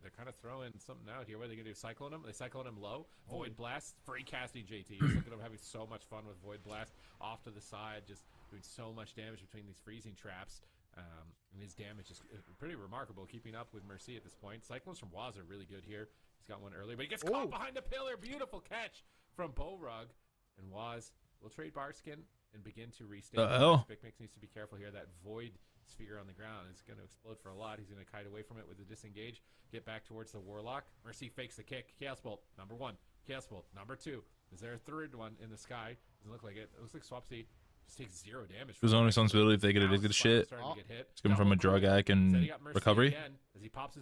They're kind of throwing something out here. What are they going to do? Cyclone him? They cyclone him low. Void Blast. Free casting JT. Just look at him having so much fun with Void Blast. Off to the side. Just doing so much damage between these freezing traps. And his damage is pretty remarkable, keeping up with Mercy at this point. Cyclones from Waz are really good here. He's got one earlier, but he gets caught behind a pillar. Beautiful catch from Bow Rug. And Waz will trade Barskin and begin to restate. Big Mix needs to be careful here. That Void sphere on the ground is going to explode for a lot. He's going to kite away from it with the disengage. Get back towards the Warlock. Mercy fakes the kick. Chaos Bolt, number 1. Chaos Bolt, number 2. Is there a third one in the sky? Doesn't look like it. It looks like Swapsy just takes 0 damage. It was only responsibility if they get addicted to shit. It's coming from a drug addict and recovery.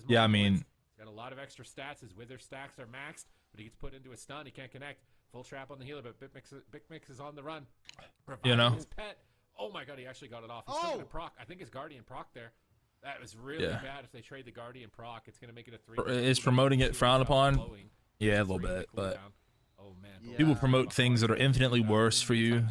Yeah, I mean, he's got a lot of extra stats. His wither stacks are maxed, but he gets put into a stun. He can't connect. Full trap on the healer, but Big Mix is on the run. You know, his pet. Oh my god, he actually got it off. He's still gonna proc. I think his Guardian proc there. That was really bad. If they trade the Guardian proc, it's gonna make it a 3. Is promoting it frowned upon? Yeah, a little bit, but people promote things that are infinitely worse for you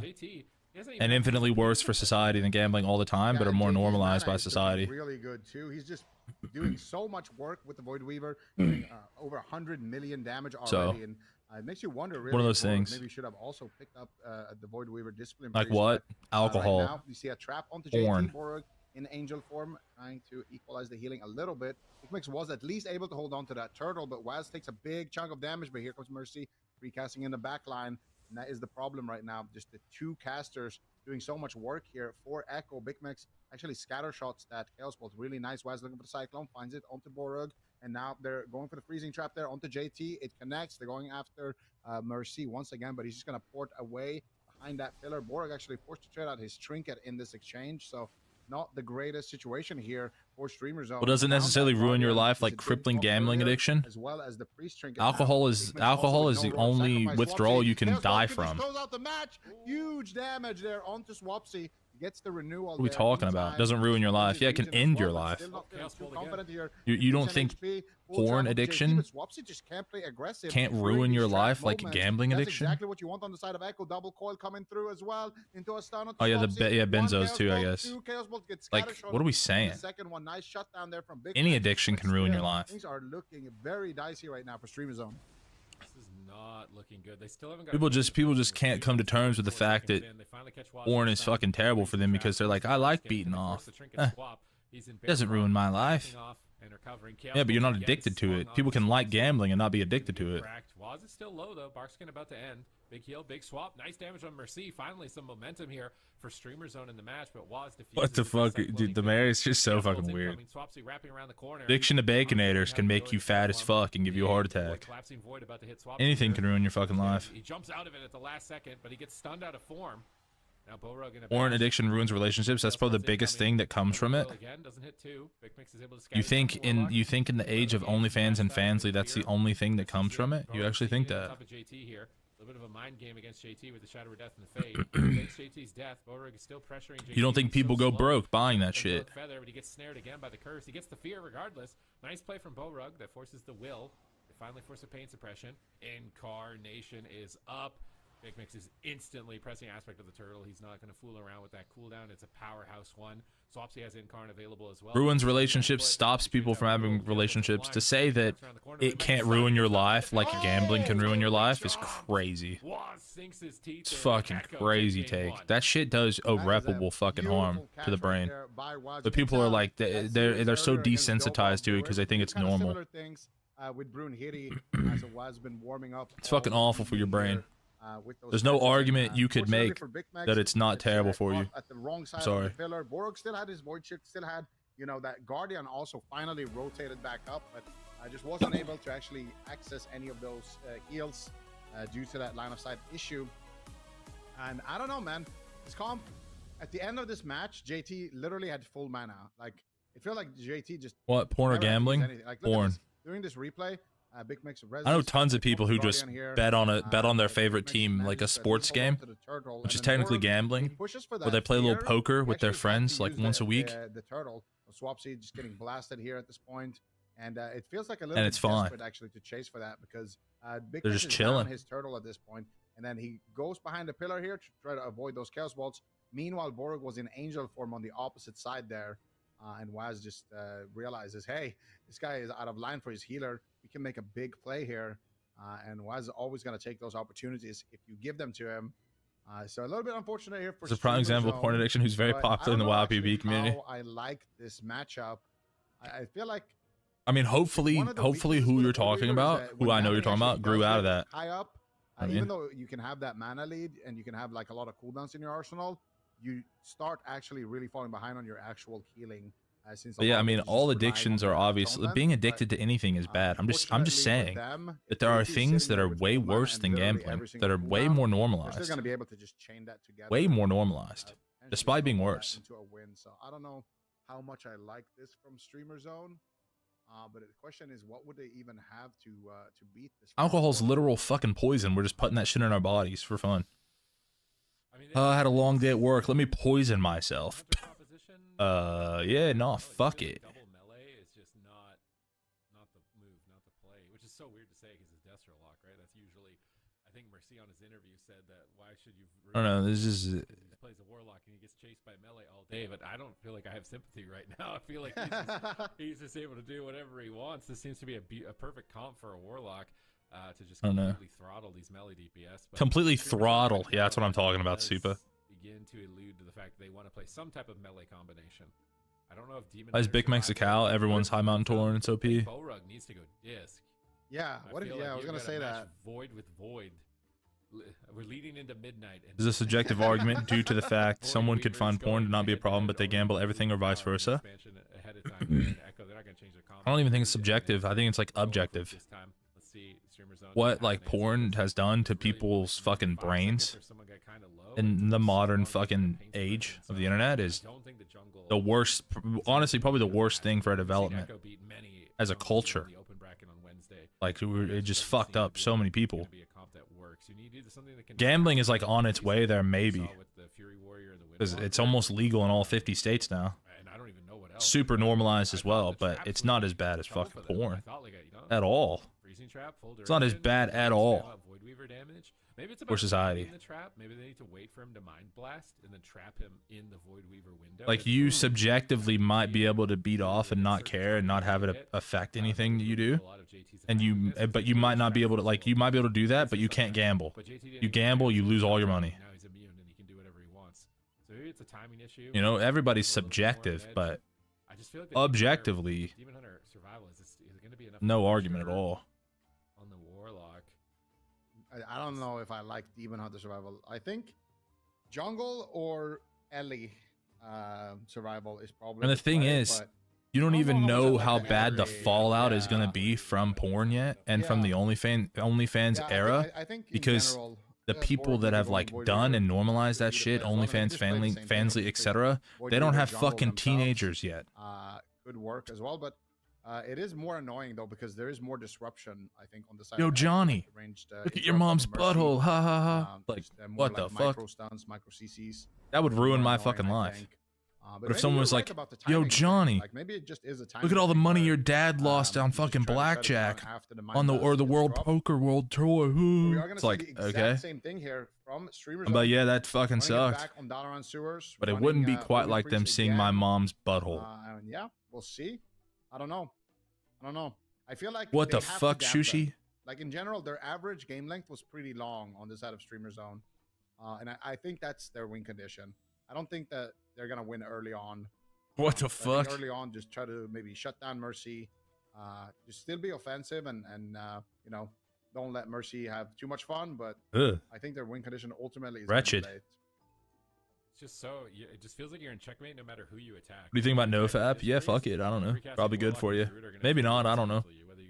and infinitely worse for society than gambling all the time, but are more normalized by society. Really good too. He's just doing so much work with the Void Weaver, doing over 100 million damage already, and it makes you wonder. Really, one of those things. Maybe you should have also picked up the Void Weaver discipline. Like what? Alcohol. Right now, you see a trap onto Porn. JT Borg in angel form, trying to equalize the healing a little bit. Mix was at least able to hold on to that turtle, but Waz takes a big chunk of damage. But here comes Mercy, recasting in the back line. And that is the problem right now. Just the 2 casters doing so much work here for Echo. Big Mix actually scatter shots that Chaos Bolt. Really nice. Waz looking for the Cyclone, finds it onto Borug. And now they're going for the freezing trap there onto JT. It connects. They're going after Mercy once again, but he's just going to port away behind that pillar. Borug actually forced to trade out his trinket in this exchange. So not the greatest situation here for Streamer Zone. Well, does it necessarily ruin your life like crippling gambling addiction? As well as the priest trinket. Alcohol is the only withdrawal you can die from. Close out the match. Huge damage there onto Swapsy. Gets the renewal. What are we talking about? Doesn't ruin your life. Yeah, it can end your life. You don't think porn addiction can't ruin your life like gambling addiction? Exactly what you want on the side of Echo. Double coil coming through as well into a stun. Oh yeah, benzos too, I guess. Like, what are we saying? Second one, nice shutdown there from Big Any addiction can ruin your life. Things are looking very dicey right now for Streamer Zone. This is not looking good. They still haven't got people just can't come to terms with the fact that porn is fucking terrible for them because they're like, I like beating off. It doesn't ruin my life. Yeah, but you're not addicted to it. People can like gambling and not be addicted to it. Waz is still low though. Barskin about to end. Big heal, big swap. Nice damage on Mercy. Finally some momentum here for Streamer Zone in the match, but Waz defuses. What the fuck, dude? The mayor is just so fucking weird. Addiction to baconators can make you fat as fuck and give you a heart attack. Anything can ruin your fucking life. He jumps out of it at the last second, but he gets stunned out of form. Now Borug in a Porn addiction ruins relationships. That's probably the biggest thing that comes from it. Again, doesn't hit two. Big Mix is able to You think in the age of OnlyFans and Fansly, that's the only thing that comes from it? You actually think that? JT here. A little bit of a mind game against JT with the Shadow of Death and the Fade. Takes JT's death. Borug is still pressuring JT. You don't think people go broke buying that shit? Feather, but he gets snared again by the curse. He gets the fear regardless. Nice play from Borug that forces the will. They finally force a pain suppression. Incarnation is up. Big Mix is instantly pressing aspect of the turtle. He's not going to fool around with that cooldown. It's a powerhouse one. Swapsy has Incarn available as well. Ruins relationships, stops people from having relationships. To say that it can't ruin your life like gambling can ruin your life is crazy. It's fucking crazy take. That shit does irreparable fucking harm to the brain. But people are like, they're so desensitized to it because they think it's normal. With Brune Hitty, as it was been warming up. It's fucking awful for your brain. There's no argument you could make that it's not terrible for you. At the wrong side sorry. Of the pillar. Borug still had his Void Shift, still had, you know, that Guardian also finally rotated back up, but I just wasn't able to actually access any of those heals due to that line of sight issue. And I don't know, man. This comp, at the end of this match, JT literally had full mana. Like, it felt like JT just... What, porn or gambling? Like, porn. During this replay, Big Mix I know tons of people who just bet on their favorite team, like a sports game, which is technically gambling, where they play a little poker with their friends like once a week. The turtle, Swapsy just getting blasted here at this point, and it feels like a little and bit it's fine desperate actually to chase for that because Big they're Mix just is chilling. down his turtle at this point, and then he goes behind the pillar here to try to avoid those Chaos Bolts. Meanwhile, Borug was in angel form on the opposite side there. And Waz just realizes, hey, this guy is out of line for his healer. We can make a big play here. And Waz is always going to take those opportunities if you give them to him. So a little bit unfortunate here for It's a prime example of porn addiction who's very popular in the WoW PvP community. I like this matchup. I feel like... I mean, hopefully who you're talking about, who I know you're talking about, grew out of that. High up, even though you can have that mana lead and you can have like a lot of cooldowns in your arsenal, you start actually really falling behind on your actual healing. But yeah, I mean, all addictions are obviously being addicted to anything is bad. I'm just saying that there are things that are way worse than gambling, that are way more normalized. Way more normalized, despite being worse. So I don't know how much I like this from Streamer Zone. But the question is, what would they even have to beat this? Alcohol's literal fucking poison. We're just putting that shit in our bodies for fun. I had a long day at work. Let me poison myself. Yeah, no, fuck it. Double melee is just not the move, not the play, which is so weird to say because it's Destro Lock, right? That's usually, I think Mercy on his interview said that why should you? I don't know. This is. He plays a Warlock and he gets chased by melee all day, but I don't feel like I have sympathy right now. I feel like he's just able to do whatever he wants. This seems to be a perfect comp for a Warlock. To just completely throttle these melee DPS. But completely throttle. Yeah, that's what I'm talking about, Supa. Begin to allude to the fact that they want to play some type of melee combination. I don't know if Demon. As Big Max a cow, everyone's High Mountain Torn. It's OP. Borug needs to go disc. Yeah, I was gonna say that. Void with Void. We're leading into midnight. There's a subjective argument due to the fact someone could find porn to not be a problem, but they gamble everything or vice versa. I don't even think it's subjective. I think it's like objective. What like porn has done to people's fucking brains in the modern fucking age of the internet is the worst, honestly probably the worst thing for development as a culture. Like it just fucked up so many people. Gambling is like on its way there, maybe, because it's almost legal in all 50 states now. Super normalized as well, but it's not as bad as fucking porn at all. It's not as bad at all for society. Maybe they need to wait for him to mind blast and then trap him in the Void Weaver window. Like you subjectively might be able to beat off and not care and not have it affect anything that you do, and but you might not be able to, like you might be able to do that, but you can't gamble. You gamble, you lose all your money. Now he's immune and he can do whatever he wants. So maybe it's a timing issue. You know, everybody's subjective, but objectively, Demon Hunter survival is going to be enough. No argument at all. On the Warlock. I don't know if I like Demon Hunter survival. I think jungle or Ellie survival is probably. And the thing is, you don't even know how bad the fallout is going to be from porn yet, and from the OnlyFans era, I think because the people that have like done and normalized that shit, OnlyFans, Fansly, etc. They don't have fucking teenagers yet. Could work as well, but it is more annoying though because there is more disruption. I think on the side. Yo, Johnny, look at your mom's butthole. Ha ha ha. Like, what the fuck? Micro stunts, micro CCs. That would ruin my fucking life. But if someone was like, yo, Johnny, like maybe it just is a look at all the money your dad lost on fucking blackjack on the World Poker World Tour. It's like, okay. Same thing here from streamers. But yeah, that fucking sucked. But it wouldn't be quite like them seeing my mom's butthole. Yeah, we'll see. I don't know. I feel like what the fuck, Sushi? Like in general, their average game length was pretty long on this side of Streamer Zone, and I think that's their win condition. I don't think that they're gonna win early on. What the fuck? Early on, just try to maybe shut down Mercy. Just still be offensive and you know, don't let Mercy have too much fun. But I think their win condition ultimately is wretched. It's just so it just feels like you're in checkmate no matter who you attack. What do you think about NoFap? Yeah, fuck it. I don't know. Probably good for you. Maybe not. I don't know.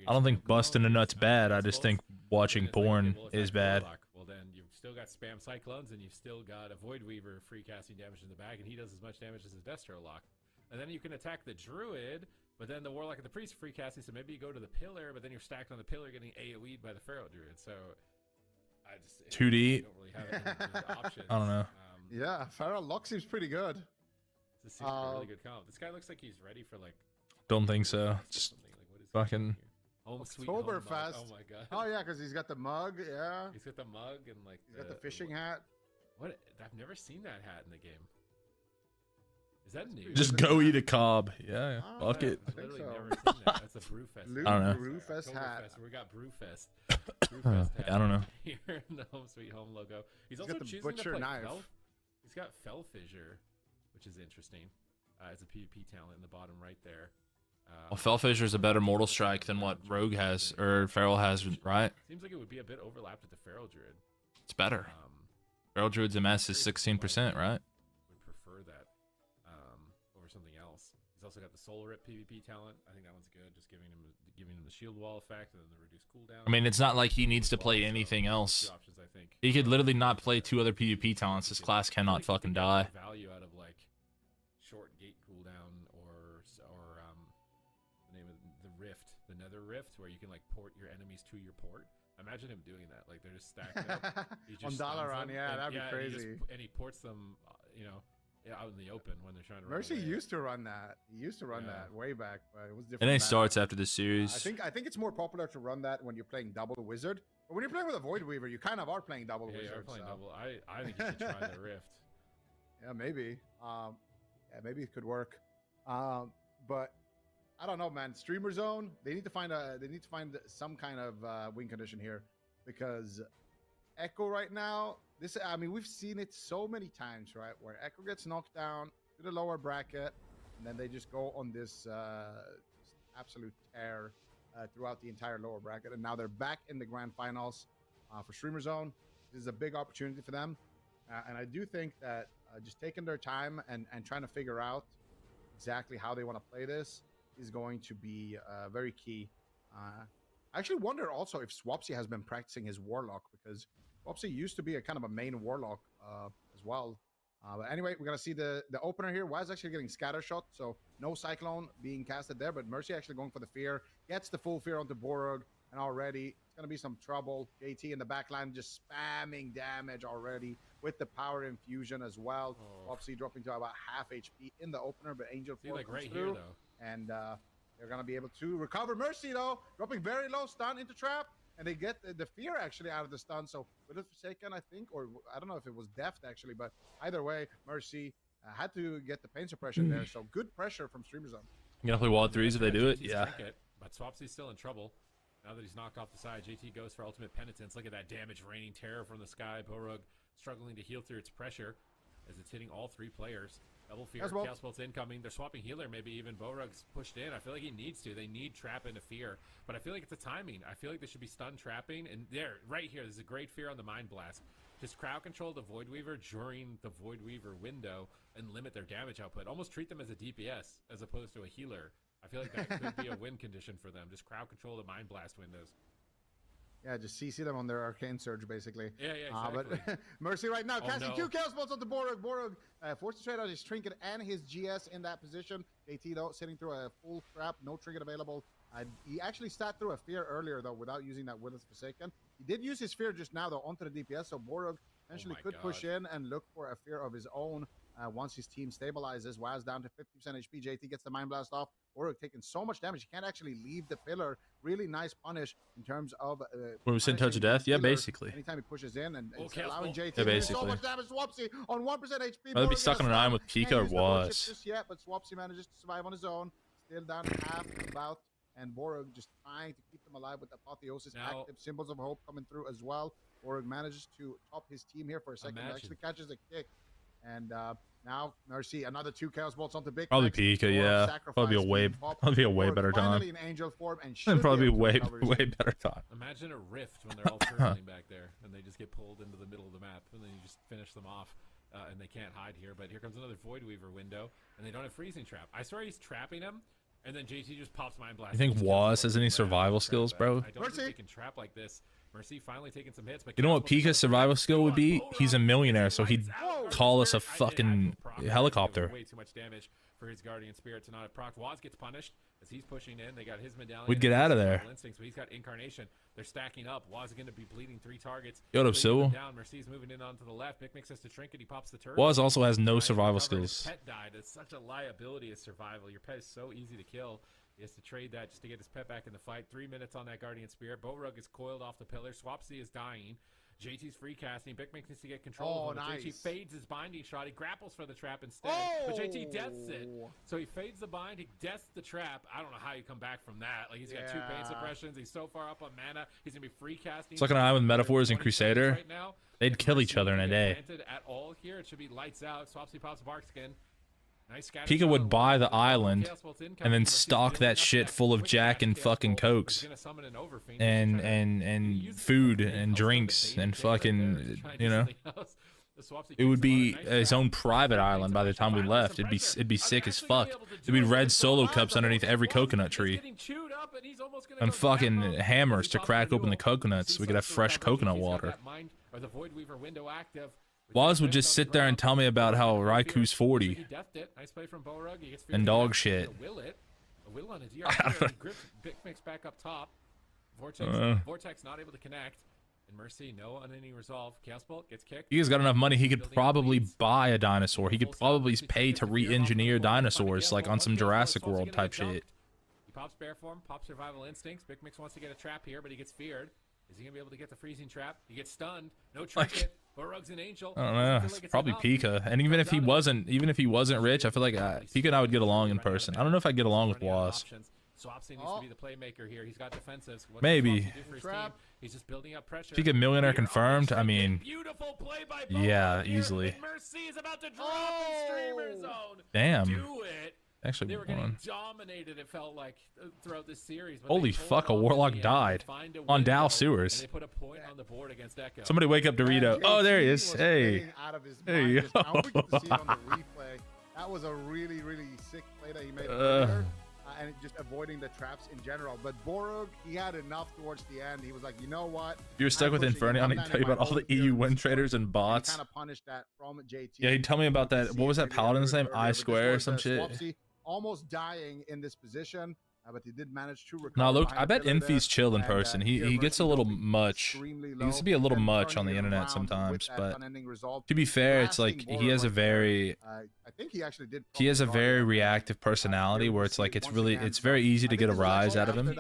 I don't think busting a nut's bad. I just think watching porn is bad. Well, then you've still got spam cyclones, and you've still got a Void Weaver free casting damage in the back, and he does as much damage as his Destro lock. And then you can attack the Druid, but then the Warlock and the Priest free casting, so maybe you go to the Pillar, but then you're stacked on the Pillar getting AoE'd by the Pharaoh Druid. So I just 2D. Don't really have any options. I don't know. Yeah, Pharaoh lock seems pretty good. This seems like a really good comp. This guy looks like he's ready for like. Don't think so. Just fucking. Oktoberfest. Oh my god. Oh yeah, because he's got the mug. Yeah. He's got the mug and like. He's got the fishing hat. What? I've never seen that hat in the game. Is that new? Just go eat a cob. Yeah. Fuck it. I've literally never seen that. That's a Brewfest. I don't know. Brewfest hat. We got Brewfest. I don't know. Here in the Home Sweet Home logo. He's also got the choosing butcher to play knife. He's got Fell Fissure, which is interesting. It's a PvP talent in the bottom right there. Well, Fell Fissure is a better Mortal Strike than what Rogue has or Feral has, right? Seems like it would be a bit overlapped with the Feral Druid. It's better. Feral Druid's MS is 16%, right? Would prefer that over something else. He's also got the Soul Rip PvP talent. I think that one's good, just giving him the shield wall effect and then the reduced cooldown. I mean, it's not like he needs to play anything else. Options, I think. He could literally not play 2 other PvP talents. This class cannot fucking die. Value out of like short gate cooldown or the name of the Rift, the Nether Rift, where you can like port your enemies to your port. Imagine him doing that. Like they're just stacked up. On Dalaran, yeah, that'd be crazy. And he ports them, out in the open when they're trying to. Mercy used to run that. He used to run that way back, but it was different. It ain't starts after the series. I think it's more popular to run that when you're playing double wizard. But when you're playing with a Void Weaver, you kind of are playing double wizard. Yeah, you're playing double. I think you should try the Rift. Yeah, maybe. Maybe it could work. But I don't know, man. Streamer Zone. They need to find some kind of win condition here, because Echo right now. We've seen it so many times, right? Where Echo gets knocked down to the lower bracket, and then they just go on this absolute tear throughout the entire lower bracket, and now they're back in the grand finals for Streamer Zone. This is a big opportunity for them, and I do think that just taking their time and trying to figure out exactly how they want to play this is going to be very key. I actually wonder also if Swapsy has been practicing his Warlock, because Swapsy used to be a kind of a main Warlock as well. But anyway, we're going to see the opener here. Waz actually getting scatter shot, so no Cyclone being casted there, but Mercy actually going for the Fear. Gets the full Fear onto Borog, and already it's going to be some trouble. JT in the backline just spamming damage already with the Power Infusion as well. Swapsy dropping to about half HP in the opener, but Angel Force like right through, here, though. and they're going to be able to recover. Mercy, though, dropping very low, stun into trap. And they get the Fear actually out of the stun. So with a Forsaken, I think, or I don't know if it was Deft actually, but either way, Mercy had to get the pain suppression there. So good pressure from Streamer Zone. You gonna play Wad 3s if they do it? Yeah. But Swapsy's still in trouble. Now that he's knocked off the side, JT goes for Ultimate Penitence. Look at that damage raining terror from the sky. Borog struggling to heal through its pressure as it's hitting all 3 players. Double Fear, Chaos Bolt's incoming. They're swapping healer, maybe even Borog's pushed in. I feel like he needs to. They need trap into Fear. But I feel like it's a timing. I feel like they should be stun trapping. And there, right here, there's a great Fear on the Mind Blast. Just crowd control the Void Weaver during the Void Weaver window and limit their damage output. Almost treat them as a DPS as opposed to a healer. I feel like that could be a win condition for them. Just crowd control the Mind Blast windows. Yeah, just CC them on their arcane surge, basically. Yeah, exactly. But Mercy right now, casting no. 2 chaos bolts onto Borug. Borug forced to trade out his trinket and his GS in that position. JT though sitting through a full trap, no trinket available. He actually sat through a fear earlier though without using that Witless Forsaken. He did use his fear just now though onto the DPS, so Borug potentially could push in and look for a fear of his own. Once his team stabilizes, Waz down to 50% HP. JT gets the Mind Blast off. Borug taking so much damage, he can't actually leave the pillar. Really nice punish in terms of. When we send Touch of Death, yeah, basically. Anytime he pushes in and allowing JT yeah, to do basically. so much damage. Swapsy on 1% HP. I'd be stuck on an island with Pika or Was. Just yet, but Swapsy manages to survive on his own. Still down half about. And Borug just trying to keep them alive with Apotheosis active. Symbols of Hope coming through as well. Borug manages to top his team here for a second. Actually catches a kick. And now Mercy, another 2 Chaos Bolts onto Big. Probably Pika, yeah. Probably a way better time. Finally in angel form and probably way better time. Imagine a rift when they're all turtling back there and they just get pulled into the middle of the map and then you just finish them off. And they can't hide here. But here comes another Void Weaver window and they don't have Freezing Trap. I swear he's trapping him. And then JT just pops Mind Blast. You think Waz has any survival skills, bro? I don't think he can trap like this. Mercy finally taking some hits. But you know what Pika's survival skill would be? He's a millionaire, so he'd call us a fucking helicopter. Way too much damage for his Guardian Spirit to not have proc. Waz gets punished as he's pushing in. They got his medallion. We'd get out of there. Instincts, but he's got Incarnation. They're stacking up. Waz is going to be bleeding 3 targets. Yo, Civil. Down. Mercy's moving in onto the left. Big Mix has to trinket. He pops the turret. Waz also has no survival skills. Pet died. It's such a liability as survival. Your pet is so easy to kill. He has to trade that just to get his pet back in the fight. 3 minutes on that Guardian Spirit. Borug is coiled off the pillar. Swapsy is dying. JT's free casting. Big Mix needs to get control of him. Nice. JT fades his binding shot. He grapples for the trap instead. But JT deaths it. So he fades the bind. He deaths the trap. I don't know how you come back from that. Like, he's got 2 pain suppressions. He's so far up on mana. He's going to be free casting. It's like an eye with Metaphors and Crusader. Right now. They'd kill each other in a day. At all here. It should be lights out. Swapsy pops Barkskin. Nice Pika would buy the island and then stock that shit full of Jack and fucking Cokes and food and drinks and fucking, you know. It would be his own private island by the time we left. It'd be sick as fuck. There'd be red solo cups underneath every coconut tree and fucking hammers to crack open the coconuts so we could have fresh coconut water. Waz would just sit there and tell me about how Raiku's 40 and dog shit. Big Mix back up top. Vortex not able to connect. And Mercy, no unending resolve. Chaos Bolt gets kicked. He has got enough money. He could probably buy a dinosaur. He could probably pay to re-engineer dinosaurs, like on some Jurassic World type shit. He pops Bear Form, pops Survival Instincts. Big Mix wants to get a trap here, but he gets feared. Is he gonna be able to get the freezing trap? He gets stunned. No trinket. Borug's an angel. I don't know. It's probably Pika. And even if he wasn't rich, I feel like Pika and I would get along in person. I don't know if I'd get along with Waz. Swapsy needs to be the playmaker here. He's got defensives. Maybe. He's just building up pressure. Pika millionaire confirmed. I mean, beautiful play by yeah, easily. Mercy is about to drop in Streamer Zone. Damn. Do it. Actually, they were getting dominated, it felt like, throughout this series. Holy fuck, a Warlock died on Dow Sewers. They put a point on the board against Echo. Somebody wake up Dorito. Oh, there he is. Hey. There you go. I wish to see it on the replay. That was a really, really sick play that he made earlier. And just avoiding the traps in general. But Borug, he had enough towards the end. He was like, you know what? If you were stuck with Infernion, he'd tell you about all the EU win traders and bots. Kind of punished that from JT. Yeah, he'd tell me about that. What was that paladin's name? I Square or some shit. Swapsy almost dying in this position, but he did manage to recover. No, look, I bet Infy's chill in person. He gets a little much. He used to be a little much on the internet sometimes, but to be fair, it's like he has a very he has a very reactive personality where it's like it's very easy to get a rise out of him,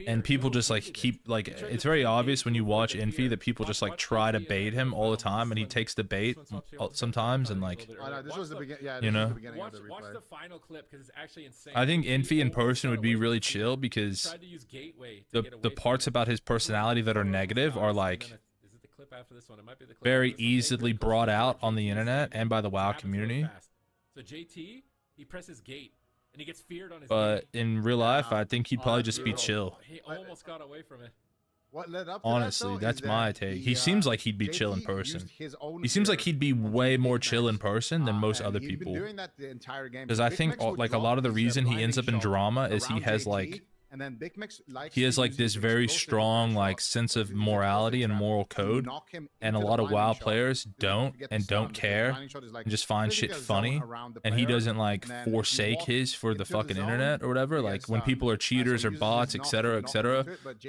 and people just like keep like it's very obvious when you watch Infy that people just like try to bait him all the time, and he takes the bait sometimes, and like you know. Watch the final clip because it's actually insane. I think Infy in person would be really chill because the parts about his personality that are negative are like very easily brought out on the internet and by the WoW community. So JT, he presses gate and he gets feared on his but in real life, I think he'd probably just be chill. He almost got away from it. What led up to honestly, that's my take. He seems like he'd be chill in person. He seems like he'd be way more chill in person than most other people. Because I think like a lot of the reason he ends up in drama is he has like And then Big Mix likes he has like this very strong like sense of morality and moral code, and a lot of WoW players don't care and just find shit funny, and he doesn't like forsake his for the fucking internet or whatever. Like when people are cheaters or bots, etc.,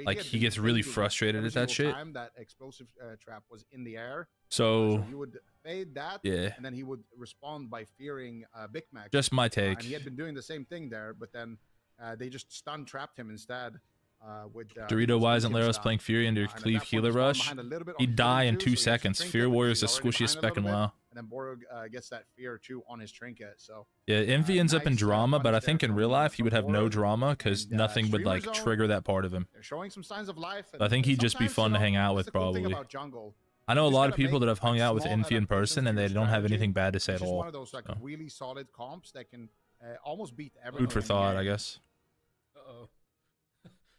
like he gets really frustrated at that shit. That explosive trap was in the air. So he would fade that, yeah, and then he would respond by fearing Big Mac. Just my take. And he had been doing the same thing there, but then they just stun trapped him instead. With Dorito, why isn't Laros playing Fury under Cleave Healer Rush? He'd die in 2 seconds. Fear Warrior's the squishiest spec in WoW. And then Borog gets that fear too on his trinket. So yeah, Envy ends up in drama, but I think in real life he would have no drama because nothing would like trigger that part of him. They're showing some signs of life. I think he'd just be fun to hang out with, probably. I know a lot of people that have hung out with Envy in person and they don't have anything bad to say at all. One of those like really solid comps that can almost beat everyone. Food for thought, I guess. Uh-oh.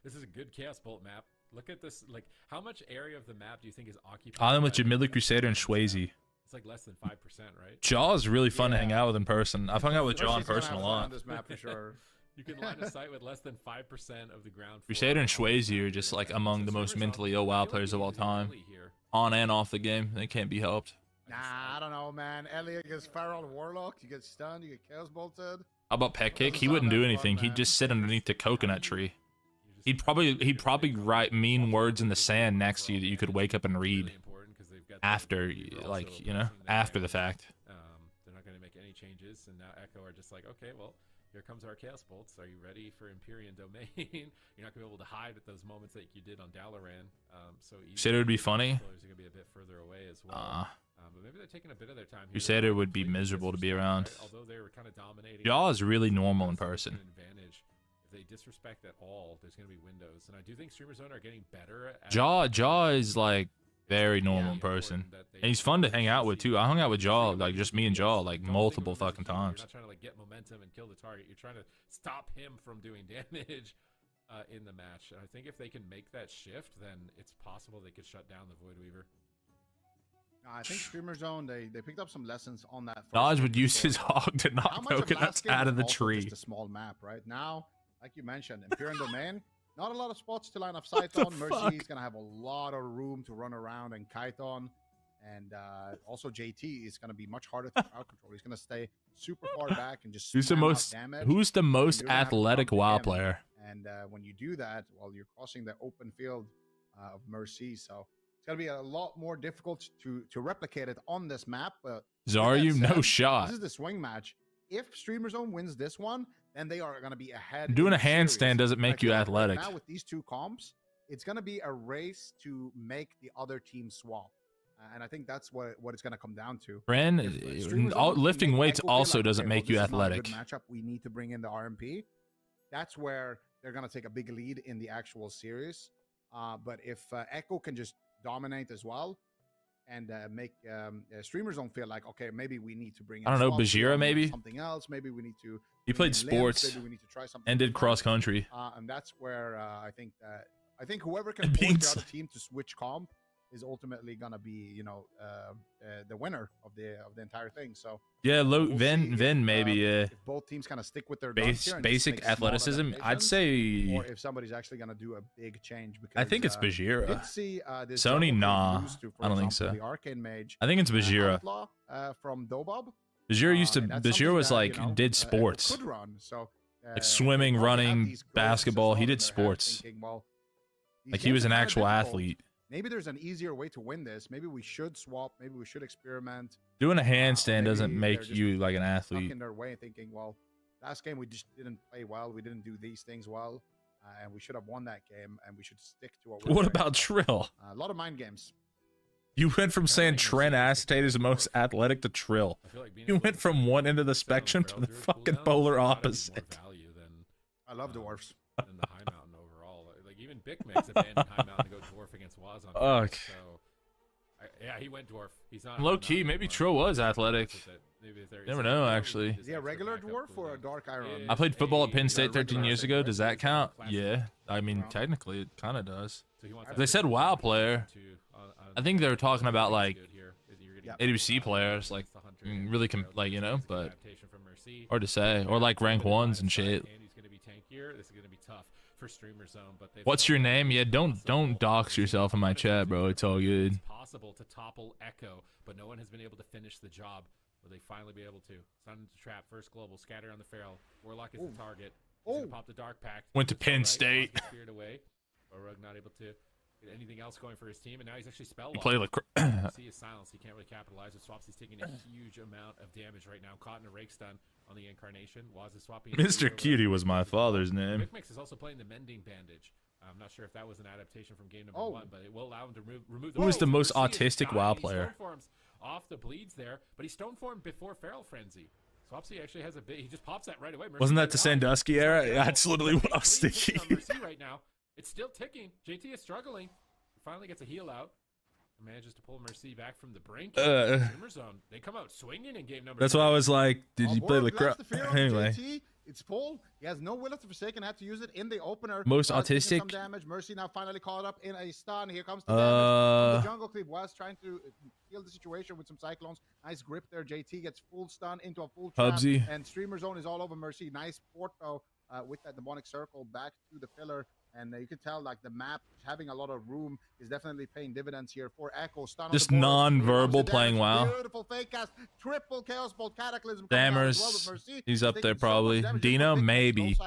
This is a good Chaos Bolt map. Look at this. Like, how much area of the map do you think is occupied? Island with Jamila Crusader and Shwazy. It's like less than 5%, right? Jaw is really fun to hang out with in person. I've hung out with Jaw in person a lot. This map for sure. You can line of sight with less than 5% of the ground. Crusader and Shwazy are just like among the most mentally ill WoW players of all time. On and off the game. They can't be helped. Nah, I don't know, man. Elliot gets Feral Warlock. You get stunned. You get Chaos Bolted. How about Pet Kick? He wouldn't do anything. He'd just sit underneath the coconut tree. He'd probably write mean words in the sand next to you that you could wake up and read after, like, you know, after the fact. They're not going to make any changes, and now Echo are just like, okay, well, here comes our Chaos Bolts. Are you ready for Empyrean Domain? You're not going to be able to hide at those moments that you did on Dalaran. Crusader would be funny. Are going to be a bit further away as well. But maybe they're taking a bit of their time here. Crusader would be miserable to be around. Right? Although they were kind of dominating. Jaw is really normal in person. Advantage. If they disrespect at all, there's going to be windows, and I do think Streamer Zone are getting better. At Jaw is like very normal in person, and he's fun to hang out with too. I hung out with Jaw, like just me and Jaw, like multiple fucking times. You're not trying to like get momentum and kill the target. You're trying to stop him from doing damage in the match. And I think if they can make that shift, then it's possible they could shut down the Void Weaver. I think Streamer Zone, they picked up some lessons on that. Dodge would use his hog to knock coconuts out of the tree. Just a small map, right? Now, like you mentioned, Empyrean Domain, not a lot of spots to line of sight on. Mercy is going to have a lot of room to run around and kite on. And also JT is going to be much harder to crowd control. He's going to stay super far back and just who's the most athletic WoW player? And when you do that, well, you're crossing the open field of Mercy, so it's going to be a lot more difficult to replicate it on this map. But Zaryu, no shot. This is the swing match. If Streamer Zone wins this one, then they are going to be ahead. Doing a handstand doesn't make you athletic. Now with these two comps, it's going to be a race to make the other team swap. And I think that's what it's going to come down to. Lifting weights also doesn't make you athletic. Matchup, we need to bring in the RMP. That's where they're going to take a big lead in the actual series. But if Echo can just dominate as well and make Streamer Zone feel like, okay, maybe we need to bring in, I don't know, Bajira maybe something else, maybe we need to, he played sports, maybe we need to try something and did cross country, and that's where I think whoever can force the other team to switch comp is ultimately gonna be, you know, the winner of the entire thing. So yeah, Vin maybe if both teams kind of stick with their basic athleticism, I'd say, or if somebody's actually gonna do a big change. Because I think it's Bajira. Sony, nah, I don't think so. The Arcane Mage, I think it's Bajira. From Dobob. Bajira was like, you know, did sports, could run, so like swimming, running, basketball. He did sports. Like he was an actual athlete. Maybe there's an easier way to win this. Maybe we should swap. Maybe we should experiment. Doing a handstand doesn't make you like an athlete. In their way, thinking, well, last game we just didn't play well. We didn't do these things well, and we should have won that game. And we should stick to what. What about Trill? A lot of mind games. You went from saying Trent Acetate is the most athletic to Trill. You went from one end of the spectrum to the fucking polar opposite. I love dwarves. And the High Mountain overall, like even Bick makes abandoned High Mountain to go dwarf against Waz on. So yeah, he went dwarf. He's not low key. Maybe Trill was athletic. Never know, actually. Is he a regular dwarf or a dark iron? I played football at Penn State 13 years ago. Does that count? Yeah. I mean, technically, it kind of does. They said WoW player. I think they were talking about like AWC players, like really, like, you know, but hard to say. Or like rank ones and shit. This is going to be tough. for Streamer Zone, but what's your name? Yeah, don't dox yourself in my chat, bro. It's all good. It's possible to topple Echo, but no one has been able to finish the job. Will they finally be able to? Sun into trap, first global, scatter on the Feral. Warlock is the target. He's gonna pop the Dark Pact. Went to Penn State. Speared away. Borug not able to get anything else going for his team, and now he's actually spell Play see his silence. He can't really capitalize with swaps. He's taking a huge amount of damage right now. Caught in a rake stun on the Incarnation. Waz is swapping. Mr. Cutie was my father's name. Mix is also playing the Mending Bandage. I'm not sure if that was an adaptation from game number 1, but it will allow him to remove. Who is the most autistic WoW player? Off the bleeds there, but he stone formed before Feral Frenzy. Swapsy actually has a bit. He just pops that right away. Wasn't that the Sandusky era? Yeah, that's literally what I was thinking. Right now, it's still ticking. JT is struggling. He finally gets a heal out. Manages to pull Mercy back from the brink. Streamer Zone. They come out swinging in game number. That's why I was like, did you play the crap? Anyway. JT, it's full. He has no Will of the Forsaken. Had to use it in the opener. Most autistic. Some damage. Mercy now finally caught up in a stun. Here comes the damage. The jungle creep was trying to heal the situation with some cyclones. Nice grip there. JT gets full stun into a full trap. Hubsy. And Streamer Zone is all over Mercy. Nice port though with that demonic circle back to the pillar. And you can tell, like, the map having a lot of room is definitely paying dividends here for Echo. Just non-verbal playing WoW. Beautiful fake cast, triple Chaos Bolt Cataclysm. Dammers, he's up there probably. Dino, maybe,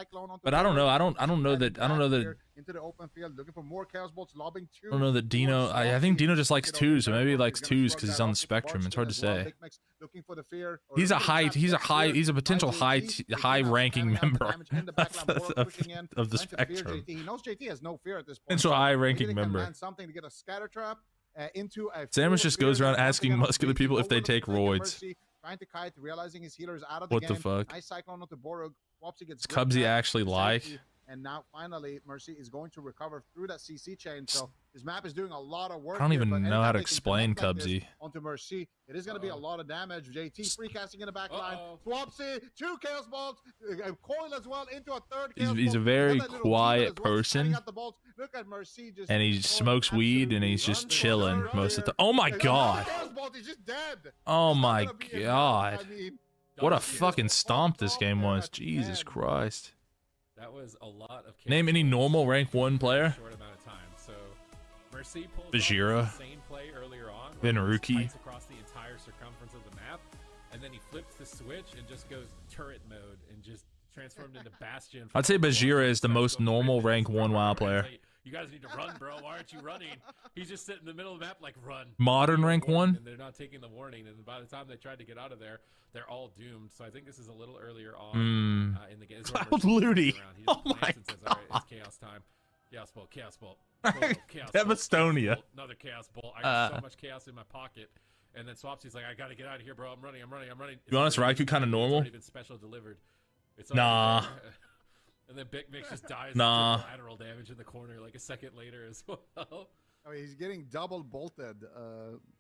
but I don't know. I don't know that. Into the open field, looking for more Chaos Bolts, lobbing two. I don't know that Dino. I think Dino just likes twos, so maybe he likes twos because he's on the spectrum. It's hard to say. He's a potential high-ranking member of the spectrum. He knows JT has no fear at this point. Potential high-ranking member. Something to get a scatter trap into a. Samus just goes around asking muscular people if they take roids. Trying to kite, realizing his healer is out of the game. What the fuck? Nice cyclone onto Borug. Does Cubsy actually like? And now finally, Mercy is going to recover through that CC chain. So his map is doing a lot of work. I don't even know how to explain Cubsy. Onto Mercy, it is going to be a lot of damage. JT free casting in the back line. Swapsy, 2 Chaos Bolts, Coil as well into a third. He's a very quiet person. Look at Mercy just and he smokes weed and he's just chilling most of the time. Oh my god! Oh my god! What a fucking stomp this game was. Jesus Christ. That was a lot of name any normal rank 1 player. Short amount of time. So Mercy pulls Vajira, same play earlier on. Venuruki Across the entire circumference of the map, and then he flips the switch and just goes turret mode and just transformed into Bastion. I'd say Vajira is the most normal rank 1 WoW player. You guys need to run, bro. Why aren't you running? He's just sitting in the middle of the map like, run. Modern rank 1? And they're not taking the warning. And by the time they tried to get out of there, they're all doomed. So I think this is a little earlier on in the game. Cloud Ludi. Oh my god. Says, all right, it's chaos time. Chaos Bolt, Chaos Bolt. Chaos Devastonia. Bolt, another Chaos Bolt. I got so much chaos in my pocket. And then Swapsy's like, I got to get out of here, bro. I'm running. To be honest, Raikou kind of normal. It's been special delivered. It's nah. And then Big Mix just dies. Nah. Lateral damage in the corner like a second later as well. I mean, he's getting double bolted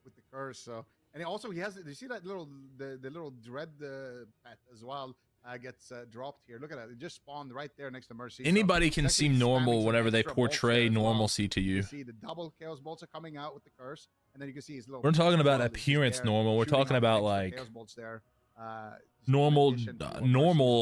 with the curse. So, and he has. Do you see that little the little dread pet as well? Gets dropped here. Look at that. It just spawned right there next to Mercy. Anybody can seem normal whenever they portray normalcy to you. You see the double Chaos Bolts are coming out with the curse, and then you can see his little. We're talking about appearance normal. We're talking about like Chaos Bolts there. Normal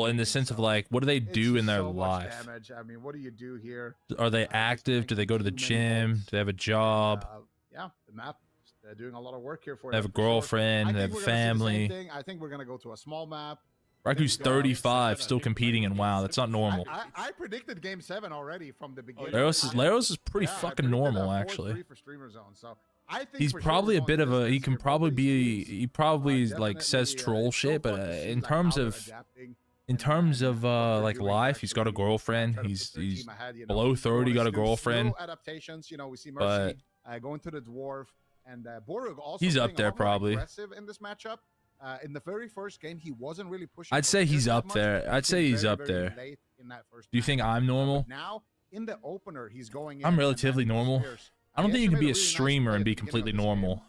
in the sense of like, what do they do in their life? Damage. I mean, what do you do here? Are they active? Do they go to the gym? Do they have a job? Yeah, the map. They're doing a lot of work here for. They have a girlfriend. They have a family. I think we're gonna go to a small map. Raiku's 35, still competing in WoW. That's not normal. I predicted Game 7 already from the beginning. Laros is pretty fucking normal, actually. For Streamer Zone, so I think he's probably a bit of a. He can probably be. He probably like says troll shit, but in terms of like life, he's got a girlfriend. He's below 30, got a girlfriend. Adaptations, you know, we see Mercy going to the dwarf, and Borug also. He's up there probably. Aggressive in this matchup. In the very first game, he wasn't really pushing. I'd say he's up there. I'd say he's up there. Do you think I'm normal? Now, in the opener, he's going in. I'm relatively normal. I don't think you can be a streamer and be completely normal.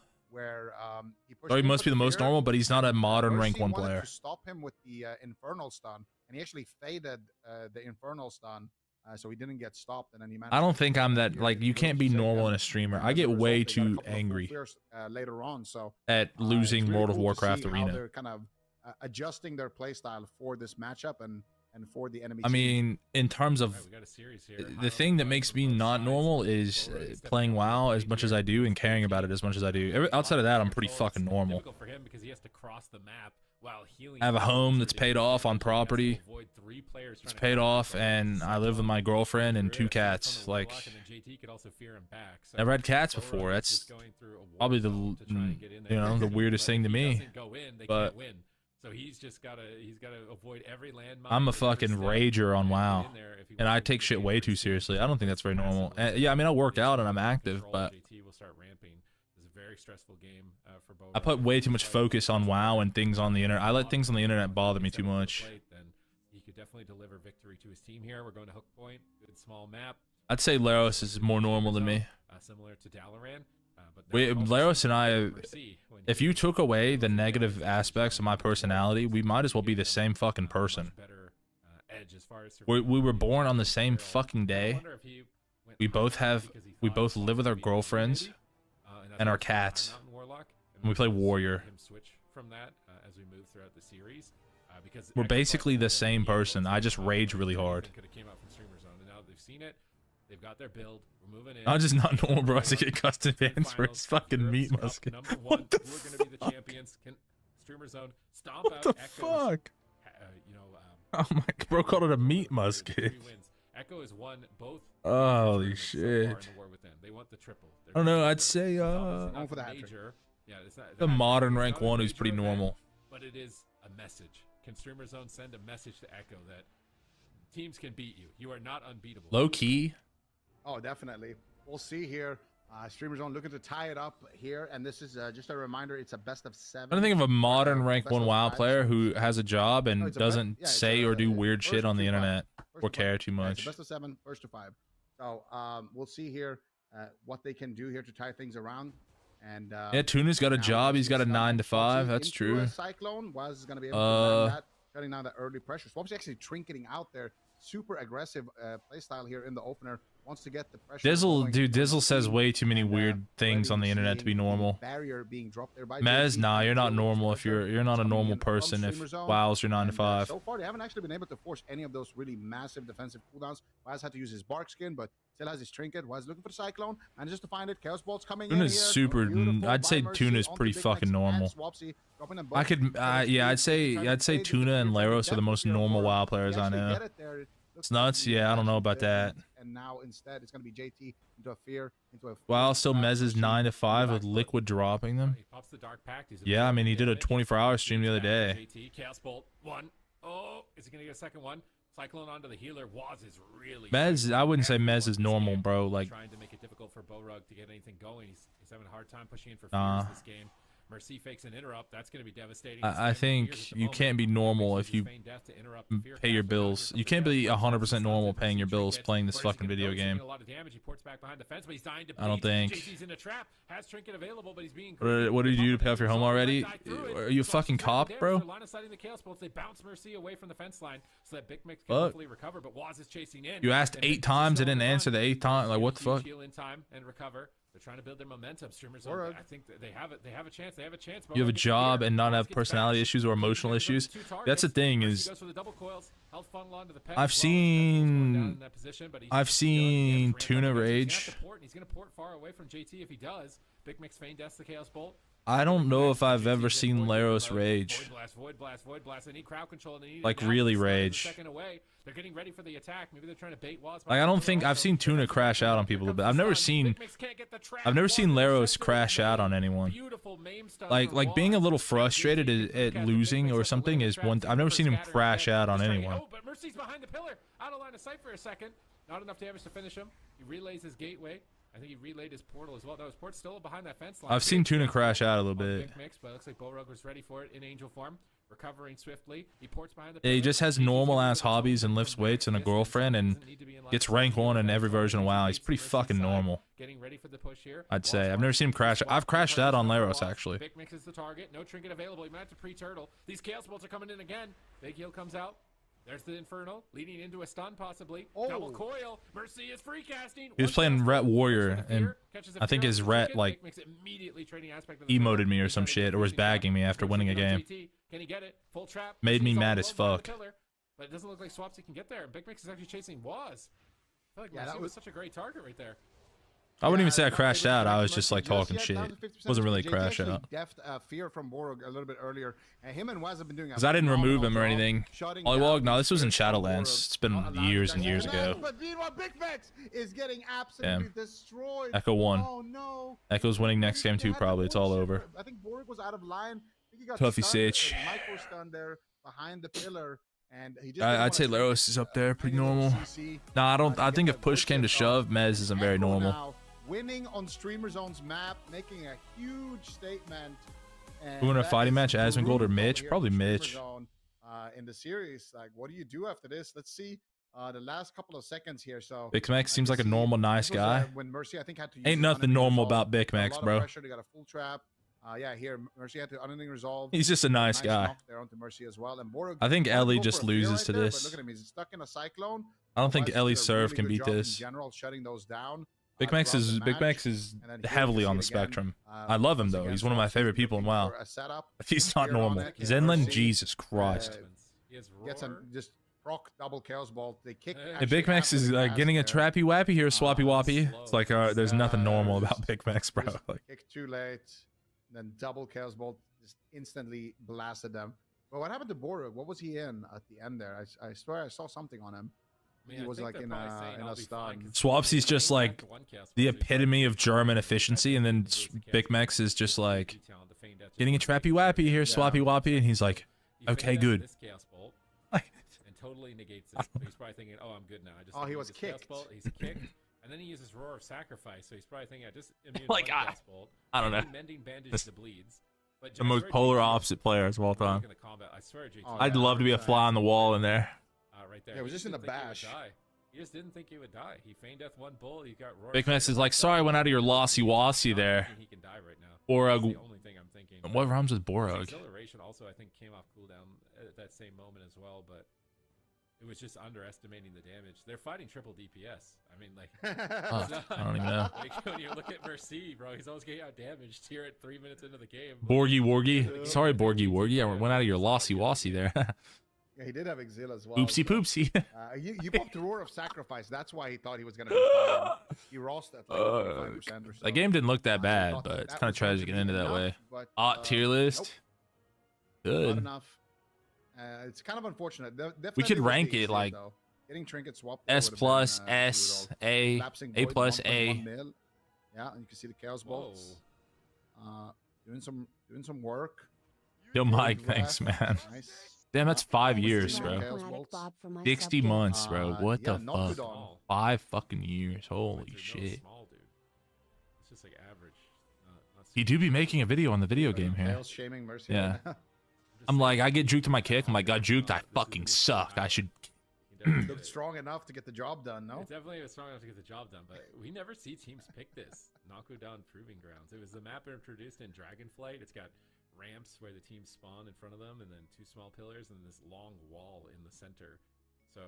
He must be the most normal, but he's not a modern rank 1 player. To stop him with the Infernal stun, and he actually faded the Infernal stun. So he didn't get stopped, and then he managed. I don't think I'm that. Like, you can't be normal in a streamer. I get way too angry later on. So at losing World of Warcraft Arena. They're kind of adjusting their playstyle for this matchup, and and for the enemy I team. mean, in terms of We got a series here. the thing that makes me not normal is playing WoW as much as I do and caring about it as much as I do. Outside of that, I'm pretty fucking normal. Difficult for him because he has to cross the map while healing. I have a home that's paid off on property. It's paid off, and I live with my girlfriend and 2 cats. Like, I've had cats before. That's probably the, you know, the weirdest thing to me. But so he's gotta avoid every landmine. I'm a fucking rager on WoW, and I take shit way too seriously. I don't think that's very normal. Yeah, I mean, I work out and I'm active, but stressful game for Bo. I put way too much focus on WoW and things on the internet. I let things on the internet bother me too much. Then he could definitely deliver victory to his team here. We're going to Hook Point. Good small map. I'd say Laros is more normal than me. Similar to Dalaran. Laros and I, if you took away the negative aspects of my personality, we might as well be the same fucking person. We were born on the same fucking day. We both live with our girlfriends and our cats. And we play Warrior. We're basically the same person. I just rage really hard. They've got their build. We're moving in. I'm just not normal, bro. To get custom bands for his fucking meat musket. What the fuck? We're gonna be the champions. Streamer Zone. Stomp what the fuck? Oh my, bro, called it a meat musket. Echo has won both. Holy shit. They want the triple. I don't know. I'd say Going for that the modern rank 1 who's pretty normal. But it is a message. Can Streamer Zone send a message to Echo that teams can beat you? You are not unbeatable. Low key. Oh, definitely. We'll see here. Streamer Zone looking to tie it up here, and this is just a reminder. It's a best of 7. I don't think of a modern rank 1 WoW player who has a job and doesn't say or do weird shit on the internet or care too much. Best of 7, first to 5. So we'll see here what they can do here to tie things around. And yeah, Tuna's got a job. He's got a 9 to 5. That's true. Cyclone was going to be able to run that, shutting down the early pressure. Swap's actually trinketing out there. Super aggressive playstyle here in the opener. Wants to get the pressure. Dizzle says way too many weird things on the internet to be normal. Barrier being dropped there by Mez, nah, you're not normal if you're not a normal person if WoW's your 9 to 5. So far, they haven't actually been able to force any of those really massive defensive cooldowns. Waz had to use his bark skin, but still has his trinket. Waz looking for the Cyclone, manages to find it. Chaos Bolt's coming in here. Tuna's super. I'd say Tuna's pretty fucking normal. I could, yeah, I'd say Tuna and Laros are the most normal WoW players I know. It's nuts. Yeah, I don't know about that. And now instead it's going to be JT into a fear, into a wow, still Mez's 9 to 5 with Liquid dropping them. Yeah, I mean he did a 24-hour stream the other day. JT, Chaos Bolt, 1. Oh, is he going to get a second one? Cyclone onto the healer. Waz is really Mez, I wouldn't say Mez is normal, bro. Like trying to make it difficult for Borug to get anything going. He's having a hard time pushing in for fears this game. Mercy fakes an interrupt. That's going to be devastating. I think you can't be normal if you pay your bills. You can't be 100% normal paying your bills playing this fucking video game. I don't think. What did you do to pay off your home already? Are you a fucking cop, bro? You asked 8 times, I didn't answer the 8th time. Like, what the fuck? They're trying to build their momentum. Streamers, I think they have it. They have a chance. They have a chance. You have a job and not have personality issues or emotional issues. That's the thing is, I've seen Tuna rage. He's going to port far away from JT if he does. Big Mix feign deaths the Chaos Bolt. I don't know if I've ever seen Laros rage. Like really rage. They're getting ready for the attack. Maybe they're trying to bait Waz. Like I don't think I've seen Tuna crash out on people, but I've never seen Laros crash out on anyone. Like being a little frustrated at losing or something is one. I've never seen him crash out on anyone. Oh, but Mercy's behind the pillar, out of line of sight for a second. Not enough damage to finish him. He relays his gateway. I think he relayed his portal as well. No, his port's still behind that fence line. I've seen Tuna crash out a little bit. Mix, but it looks like Borug was ready for it in angel form. Recovering swiftly. He ports behind the yeah, he just has normal ass hobbies and lifts weights and a girlfriend and gets rank 1 in every version of WoW. He's pretty fucking normal. Getting ready for the push here. I'd say. I've never seen him crash. I've crashed out on Laros actually. Big Mix is the target. No trinket available. He might have to pre-turtle. These Chaos Bolts are coming in again. Big heal comes out. There's the Inferno, leading into a stun possibly. Double coil. Mercy is free casting. He was playing Ret Warrior, and I think his Ret like emoted me or some shit, or was bagging me after winning a game. Can he get it? Full trap. Made me mad as fuck. but it doesn't look like Swapsy can get there. Big Mix is actually chasing Waz. I feel like Marcy was such a great target right there. I wouldn't even say I crashed out. I was just like talking shit. Wasn't really a crash out. Deft Fear from Borg a little bit earlier, and him and Waz have been doing. Because I didn't remove him or anything. Ollywog, no, this was in Shadowlands. It's been years and years ago. But meanwhile, Big Max is getting absolutely destroyed. Echo won. Oh no. Echo's winning next game too. Probably it's all over. I think Borg was out of line. I think he got Tuffy Sitch. Mike was stunned there behind the pillar. And he just I'd say Laros is up there, pretty normal. No, I don't. I think if push came to shove, Mez isn't very normal. Winning on Streamer Zone's map, making a huge statement. Who win a fighting match, Asmongold or Mitch? Probably Mitch. In the series, like, what do you do after this? Let's see the last couple of seconds here. So Big Max seems like a normal, nice guy. When Mercy, I think, had to use Ain't nothing normal about Big Max, bro. They got a full trap. Yeah, here Mercy had to unyielding resolve. He's just a nice guy. There onto Mercy as well. And Borg, I think Ellie just loses to there, this. Look at him, he's stuck in a cyclone. I don't think Ellie's serve can beat this. In general, shutting those down. Big Max is heavily on the spectrum. I love him though. He's one of my favorite people in WoW. He's not normal. Zenlin, Jesus Christ. Gets him just proc double chaos bolt. They kick. And Big Max is getting a trappy wappy here, swappy wappy. It's like there's nothing normal about Big Max, bro. Like, kick too late, then double chaos bolt just instantly blasted them. But what happened to Borg? What was he in at the end there? I swear I saw something on him. He was like in a stun. Swapsy's just like the epitome of German efficiency, and then Big Max is just like getting a trappy wappy here, swappy wappy, and he's like, okay, good. And totally negates it. He's probably thinking, oh, I'm good now. I just he was kicked. He's kicked, and then he uses Roar of Sacrifice, so he's probably thinking, I just immune like I don't know. Mending bandage the bleeds. The most polar opposite players of all time. I'd love to be a fly on the wall in there. Right there. Yeah, it was just in the bash. He just didn't think he would die. He feigned death one bull. He got Roar. Big Max is like, sorry, I went out of your lossy wassy there. He can die right now. Borog. That's the only thing I'm thinking. What rhymes with Borog? Acceleration also, I think, came off cooldown at that same moment as well, but it was just underestimating the damage. They're fighting triple DPS. I mean, like, I don't even know. Like, when you look at Mercy, bro, he's always getting out damaged here at 3 minutes into the game. Borgy Wargy. Sorry, Borgy Wargy. I went out of your lossy wassy there. Yeah, he did have Exil as well. Oopsie poopsie. You popped Roar of Sacrifice. That's why he thought he was going to be fine. He rossed at like 5% or so. That game didn't look that bad, but it's kind of tragic to get into that way. Tier list. Nope. Good. Not enough. It's kind of unfortunate. We could rank it like getting trinket swapped. S plus, S, A, A plus, A. Yeah, and you can see the chaos bolts. Doing some work. Yo, Mike, thanks, man. Nice. Damn, that's 5 years, bro. 60 months, bro. What the fuck? 5 fucking years. Holy shit. Small, dude. It's just like average. You do be making a video on the video game here. Yeah. I'm like, I get juked to my kick. I'm like, got juked. I fucking suck. I should. Looked strong enough to get the job done, no? It's definitely strong enough to get the job done, but we never see teams pick this. Naku Down Proving Grounds. It was the map introduced in Dragonflight. It's got ramps where the teams spawn in front of them, and then 2 small pillars, and this long wall in the center. So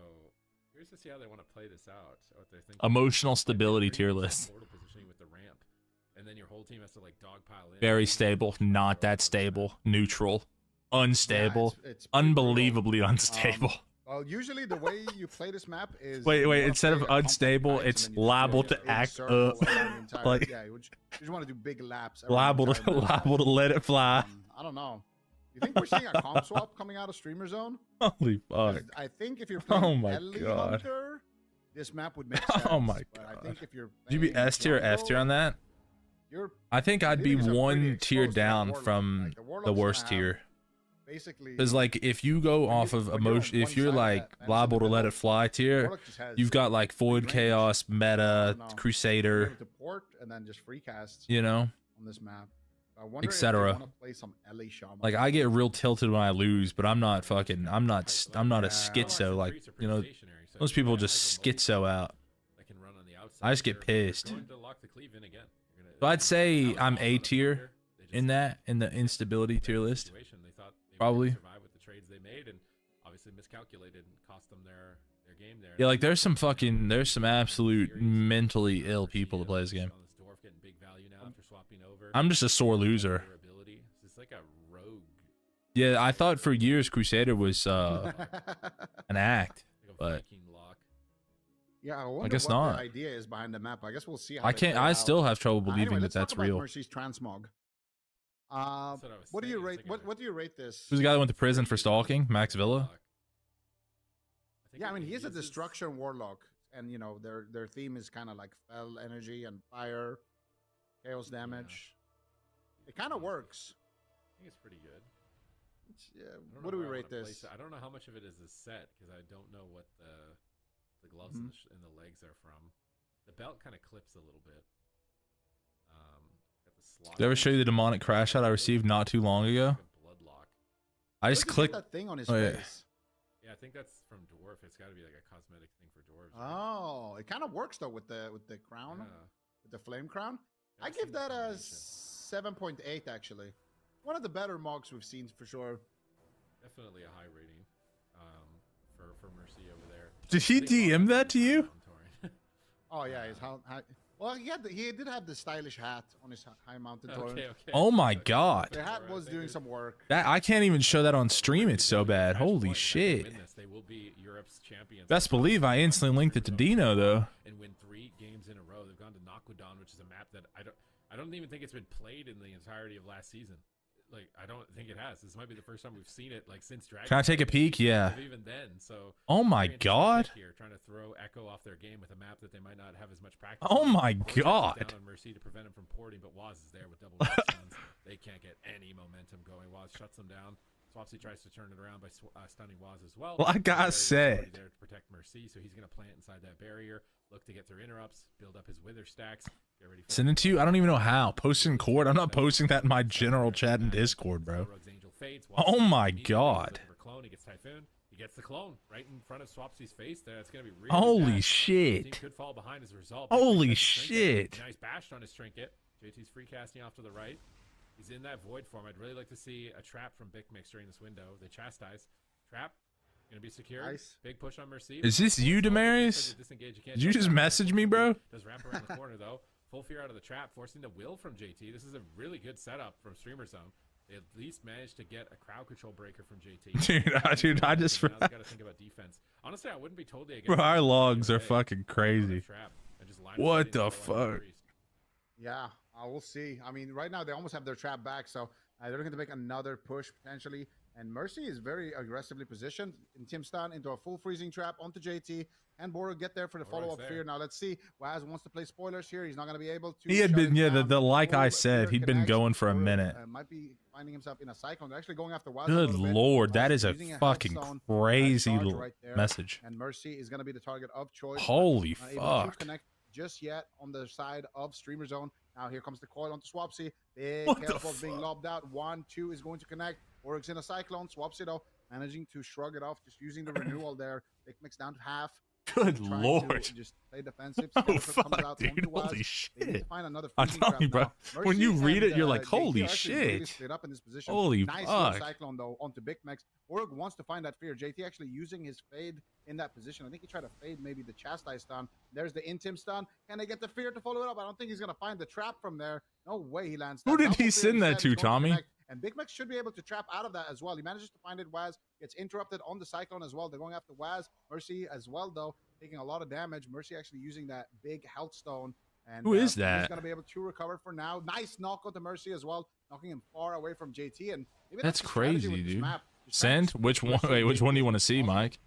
curious to see how they want to play this out. What they're thinking. Emotional stability tier list. Positioning with the ramp, and then your whole team has to like dogpile in. Very stable, not that stable, neutral, unstable, Yeah, it's unbelievably unstable. Well, usually the way you play this map is wait. Instead of unstable, it's liable to act up. Like, yeah, you just want to do big laps. Liable to let it fly. I don't know. You think we're seeing a comp swap coming out of Streamer Zone? Holy fuck! I think if you're playing my Ellie God. Hunter, this map would make sense. Oh my But I God! think if you're Would you be S tier or F tier on that? I think I'd be Leaders are pretty one tier exposed to that down Warlock. from Like, Warlock's the gonna worst have tier. Basically, Because like if you go off of when you're on emotion, if one you're side of like that, liable to and let it fly tier, Warlock just has you've got like Void range. Chaos, I Meta, don't know. Crusader, Able to port and then just free cast you know. on this map. I wonder if they Etc. wanna play some Ellie Shaman. Like I get real tilted when I lose, but I'm not fucking. I'm not a schizo. Like you know, most people just schizo out. I just get pissed. So I'd say I'm A tier in that, in the instability tier list. Probably. Survive with the trades they made, and obviously miscalculated and cost them their game there. Yeah, like there's some absolute mentally ill people to play this game. I'm just a sore loser. It's like a rogue Yeah, I thought for years Crusader was an act, but yeah, I wonder guess what not. the idea is behind the map. I guess we'll see. How I they can't. play I out. still have trouble believing Anyway, that let's talk that's about real. Mercy's transmog. What do saying. you rate? It's like What do you rate this? Who's the guy that went to prison for stalking? Max Villa. Yeah, I mean, he is a destruction warlock, and you know their theme is kind of like fell energy and fire, chaos damage. It kind of works. I think it's pretty good. What do we rate this? I don't know how much of it is a set because I don't know what the gloves and the legs are from. The belt kind of clips a little bit. Got the slot. Did I ever show you the demonic crash shot I received not too long ago? Bloodlock. I just clicked that thing on his yeah. face. Yeah, I think that's from Dwarf. It's got to be like a cosmetic thing for dwarves. Right? Oh, it kind of works though with the crown, with the flame crown. I give that a 7.8 actually. One of the better mogs we've seen for sure. Definitely a high rating for Mercy over there. Did he DM that to you? Oh yeah, well, he did have the stylish hat on his high mountain torrent. Okay. Oh my god. The hat was doing some work. That I can't even show that on stream. It's so bad. Holy shit. They will be Europe's champions. Best believe I instantly linked it to Dino though. And win 3 games in a row. They've gone to Naquadon, which is a map that I don't even think it's been played in the entirety of last season. Like, I don't think it has. This might be the first time we've seen it, like, since Dragon. Can I take a peek? Yeah. Even then, so. Oh my god. Here, trying to throw Echo off their game with a map that they might not have as much practice. Oh my god. Down on Mercy to prevent him from porting, but Waz is there with double stuns. They can't get any momentum going. Waz shuts them down. Swapsy tries to turn it around by stunning Waz as well. Like I said. There to protect Mercy, so he's going to plant inside that barrier. Look to get through interrupts, build up his wither stacks. Get ready for Send it to you? I don't even know how. Post in Cord? I'm not posting that in my general chat in Discord, bro. Oh my god. He gets Typhoon. He gets the clone right in front of Swapsy's face there. That's going to be really holy bad. shit. Team could fall behind as a result. Holy shit. Now he's bashed on his trinket. JT's free casting off to the right. He's in that void form. I'd really like to see a trap from Big Mix during this window. They chastise. Trap. Gonna be secure. Nice. Big push on Mercy. Is this you, Demarius? Did you just message me, bro? Does wrap around the corner though. Full fear out of the trap, forcing the will from JT. This is a really good setup from Streamer Zone. They at least managed to get a crowd control breaker from JT. Dude, I just now they gotta think about defense. Honestly, I wouldn't be totally against. Bro, our logs are fucking crazy. What the fuck? Yeah, we'll see. I mean, right now they almost have their trap back, so they're going to make another push potentially. And Mercy is very aggressively positioned in Timstan into a full freezing trap onto JT. And Boro get there for the follow-up fear. Now let's see. Waz wants to play spoilers here. He's not going to be able to. He had been, yeah, the like I said, he'd been going for a minute. Might be finding himself in a cyclone. They're actually going after Waz. Good lord, that is a fucking crazy message. And Mercy is going to be the target of choice. Holy fuck. Connect just yet on the side of Streamer Zone. Now here comes the coil onto Swapsy. Big chaos ball being lobbed out. 1-2 is going to connect. Oryx in a cyclone. Swapsy though managing to shrug it off, just using the renewal there. Big Mix down to half. Good lord. Just play defensive. Oh fuck, dude. Holy shit. I'm telling you, bro. Mercy when you read it, you're like, JT holy shit. Really split up in this position. Holy nice fuck. cyclone though onto Big Max. Org wants to find that fear. JT actually using his fade in that position. I think he tried to fade maybe the chastise stun. There's the Intim stun. Can they get the fear to follow it up? I don't think he's gonna find the trap from there. No way he lands that. Who did he send that to, Tommy? And Big Max should be able to trap out of that as well. He manages to find it. Waz gets interrupted on the cyclone as well. They're going after Waz. Mercy as well, though, taking a lot of damage. Mercy actually using that big health stone. And who is that? He's going to be able to recover for now. Nice knock onto Mercy as well, knocking him far away from JT. And maybe that's crazy, dude. Send? Which one? Wait, which one do you want to see, Mike?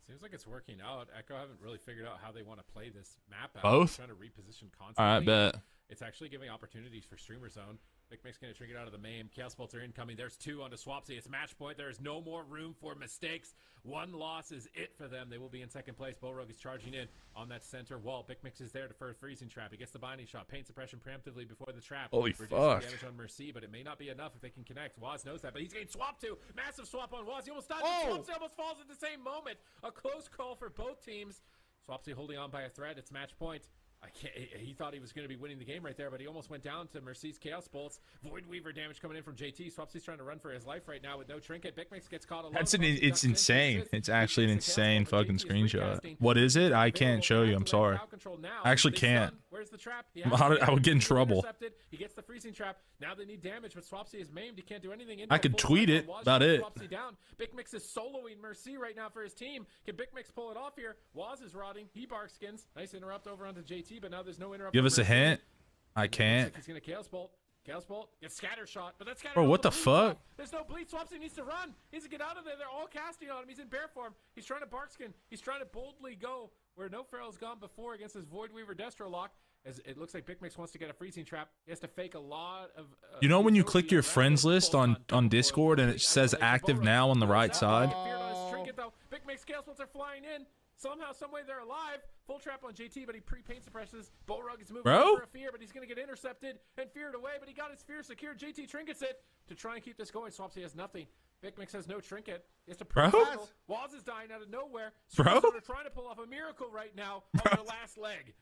Seems like it's working out. Echo haven't really figured out how they want to play this map out. Both? Trying to reposition constantly. All right, bet. It's actually giving opportunities for Streamer Zone. Big Mix going to trigger out of the main. Chaos Bolts are incoming. There's 2 onto Swapsy. It's match point. There is no more room for mistakes. 1 loss is it for them. They will be in second place. Borog is charging in on that center wall. Big Mix is there to first freezing trap. He gets the binding shot. Pain suppression preemptively before the trap. Holy fuck. Damage on Mercy, but it may not be enough if they can connect. Waz knows that, but he's getting swapped to. Massive swap on Waz. He almost died. Swapsy almost falls at the same moment. A close call for both teams. Swapsy holding on by a thread. It's match point. He thought he was going to be winning the game right there, but he almost went down to Mercy's Chaos Bolts. Void Weaver damage coming in from JT. Swapsy's trying to run for his life right now with no trinket. Bigmix gets caught alone. It's insane. It's actually an insane fucking screenshot. What is it? I can't show you. I'm sorry. I actually can't. Where's the trap? I would get in trouble. He gets the freezing trap. Now they need damage, but Swapsy is maimed. He can't do anything. I could tweet it. About it. Swapsy down. Bigmix is soloing Mercy right now for his team. Can Bigmix pull it off here? Waz is rotting. He bark skins. Nice interrupt over onto JT, but now there's no interrupt. Give us a hint. I can't. He's gonna Chaos Bolt. Chaos Bolt gets scatter shot, but that's scatter. Bro, what the fuck? There's no bleed. Swapsy needs to run. He needs to get out of there. They're all casting on him. He's in bear form. He's trying to bark skin. He's trying to boldly go where no Feral's gone before against his Void Weaver Destro lock. As it looks like Bigmix wants to get a freezing trap. He has to fake a lot of. You know when you click your friends list on Discord and it says active now on the right side? Bigmix Chaos Bolts are flying in. Somehow, someway, they're alive. Full trap on JT, but he pre-paint suppresses. Bullrug is moving over a fear, but he's going to get intercepted and feared away. But he got his fear secured. JT trinkets it to try and keep this going. Swapsy has nothing. Bigmix has no trinket. He has to Waz is dying out of nowhere. Bro, they're trying to pull off a miracle right now on their last leg.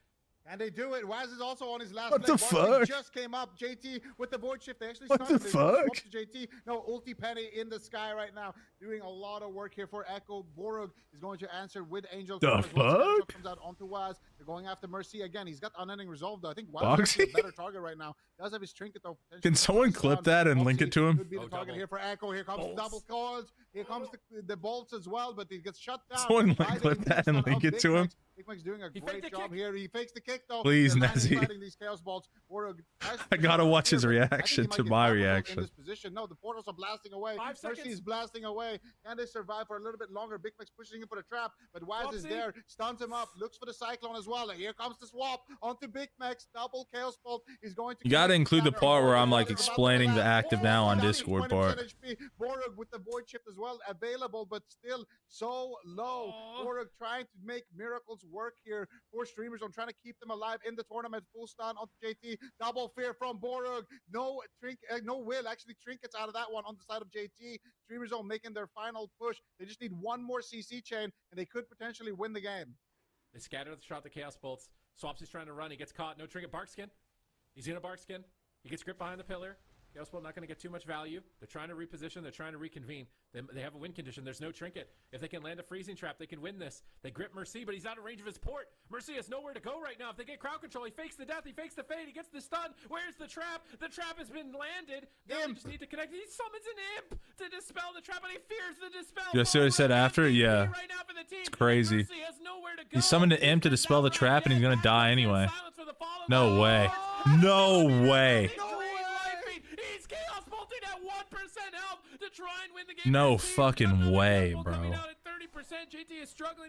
And they do it. Waz is also on his last leg. What the fuck? Just came up. JT with the void shift. They actually what the fuck? To JT. No, ulti penny in the sky right now. Doing a lot of work here for Echo. Borug is going to answer with Angel. The fuck? Comes out onto Waz. They're going after Mercy again. He's got unending resolve though. I think Waz is a better target right now. Does have his trinket though. Can someone clip that and link it to him? Could be the target here for Echo. Here comes double calls. Here comes the bolts as well, but he gets shut down. Someone clip that and link it to him. Bigmix doing a great job here. He fakes the kick though. Please, Nezzy. These Chaos Bolts. I gotta watch his reaction to my reaction. In this position. No, the portals are blasting away. Mercy is blasting away. Can they survive for a little bit longer? Bigmix pushing him for the trap, but Waz is there, stuns him up, looks for the Cyclone as well. And here comes the swap onto Bigmix. Double Chaos Bolt. He's going to. You gotta include the part where I'm like explaining the active now on Discord part. Borug with the void shift as well available, but still so low. Borug trying to make miracles work here for streamers. I'm trying to keep them alive in the tournament. Full stun onto JT. Double fear from Borug. No will. Actually, trinkets out of that one on the side of JT. Streamers Zone making their final push. They just need one more CC chain, and they could potentially win the game. They scatter the shot, the Chaos Bolts. Swapsy's trying to run. He gets caught. No trinket. Barkskin. He's in a Barkskin. He gets gripped behind the pillar. Chaos Bolt not going to get too much value. They're trying to reposition. They're trying to reconvene. They have a win condition. There's no trinket. If they can land a freezing trap, they can win this. They grip Mercy, but he's out of range of his port. Mercy has nowhere to go right now. If they get crowd control, he fakes the death. He fakes the fade. He gets the stun. Where's the trap? The trap has been landed. Now they just need to connect. He summons an imp to dispel the trap, but he fears the dispel. You see what I said after? Yeah. It's crazy. He summoned an imp to dispel the trap, and he's going to die anyway. No way. No way. No fucking way, bro.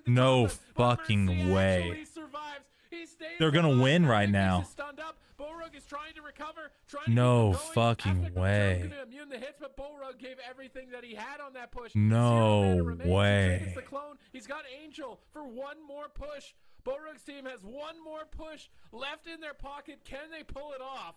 No fucking way. They're gonna win right now. No fucking way. No way. He's got Angel for one more push. Borug's team has one more push left in their pocket. Can they pull it off?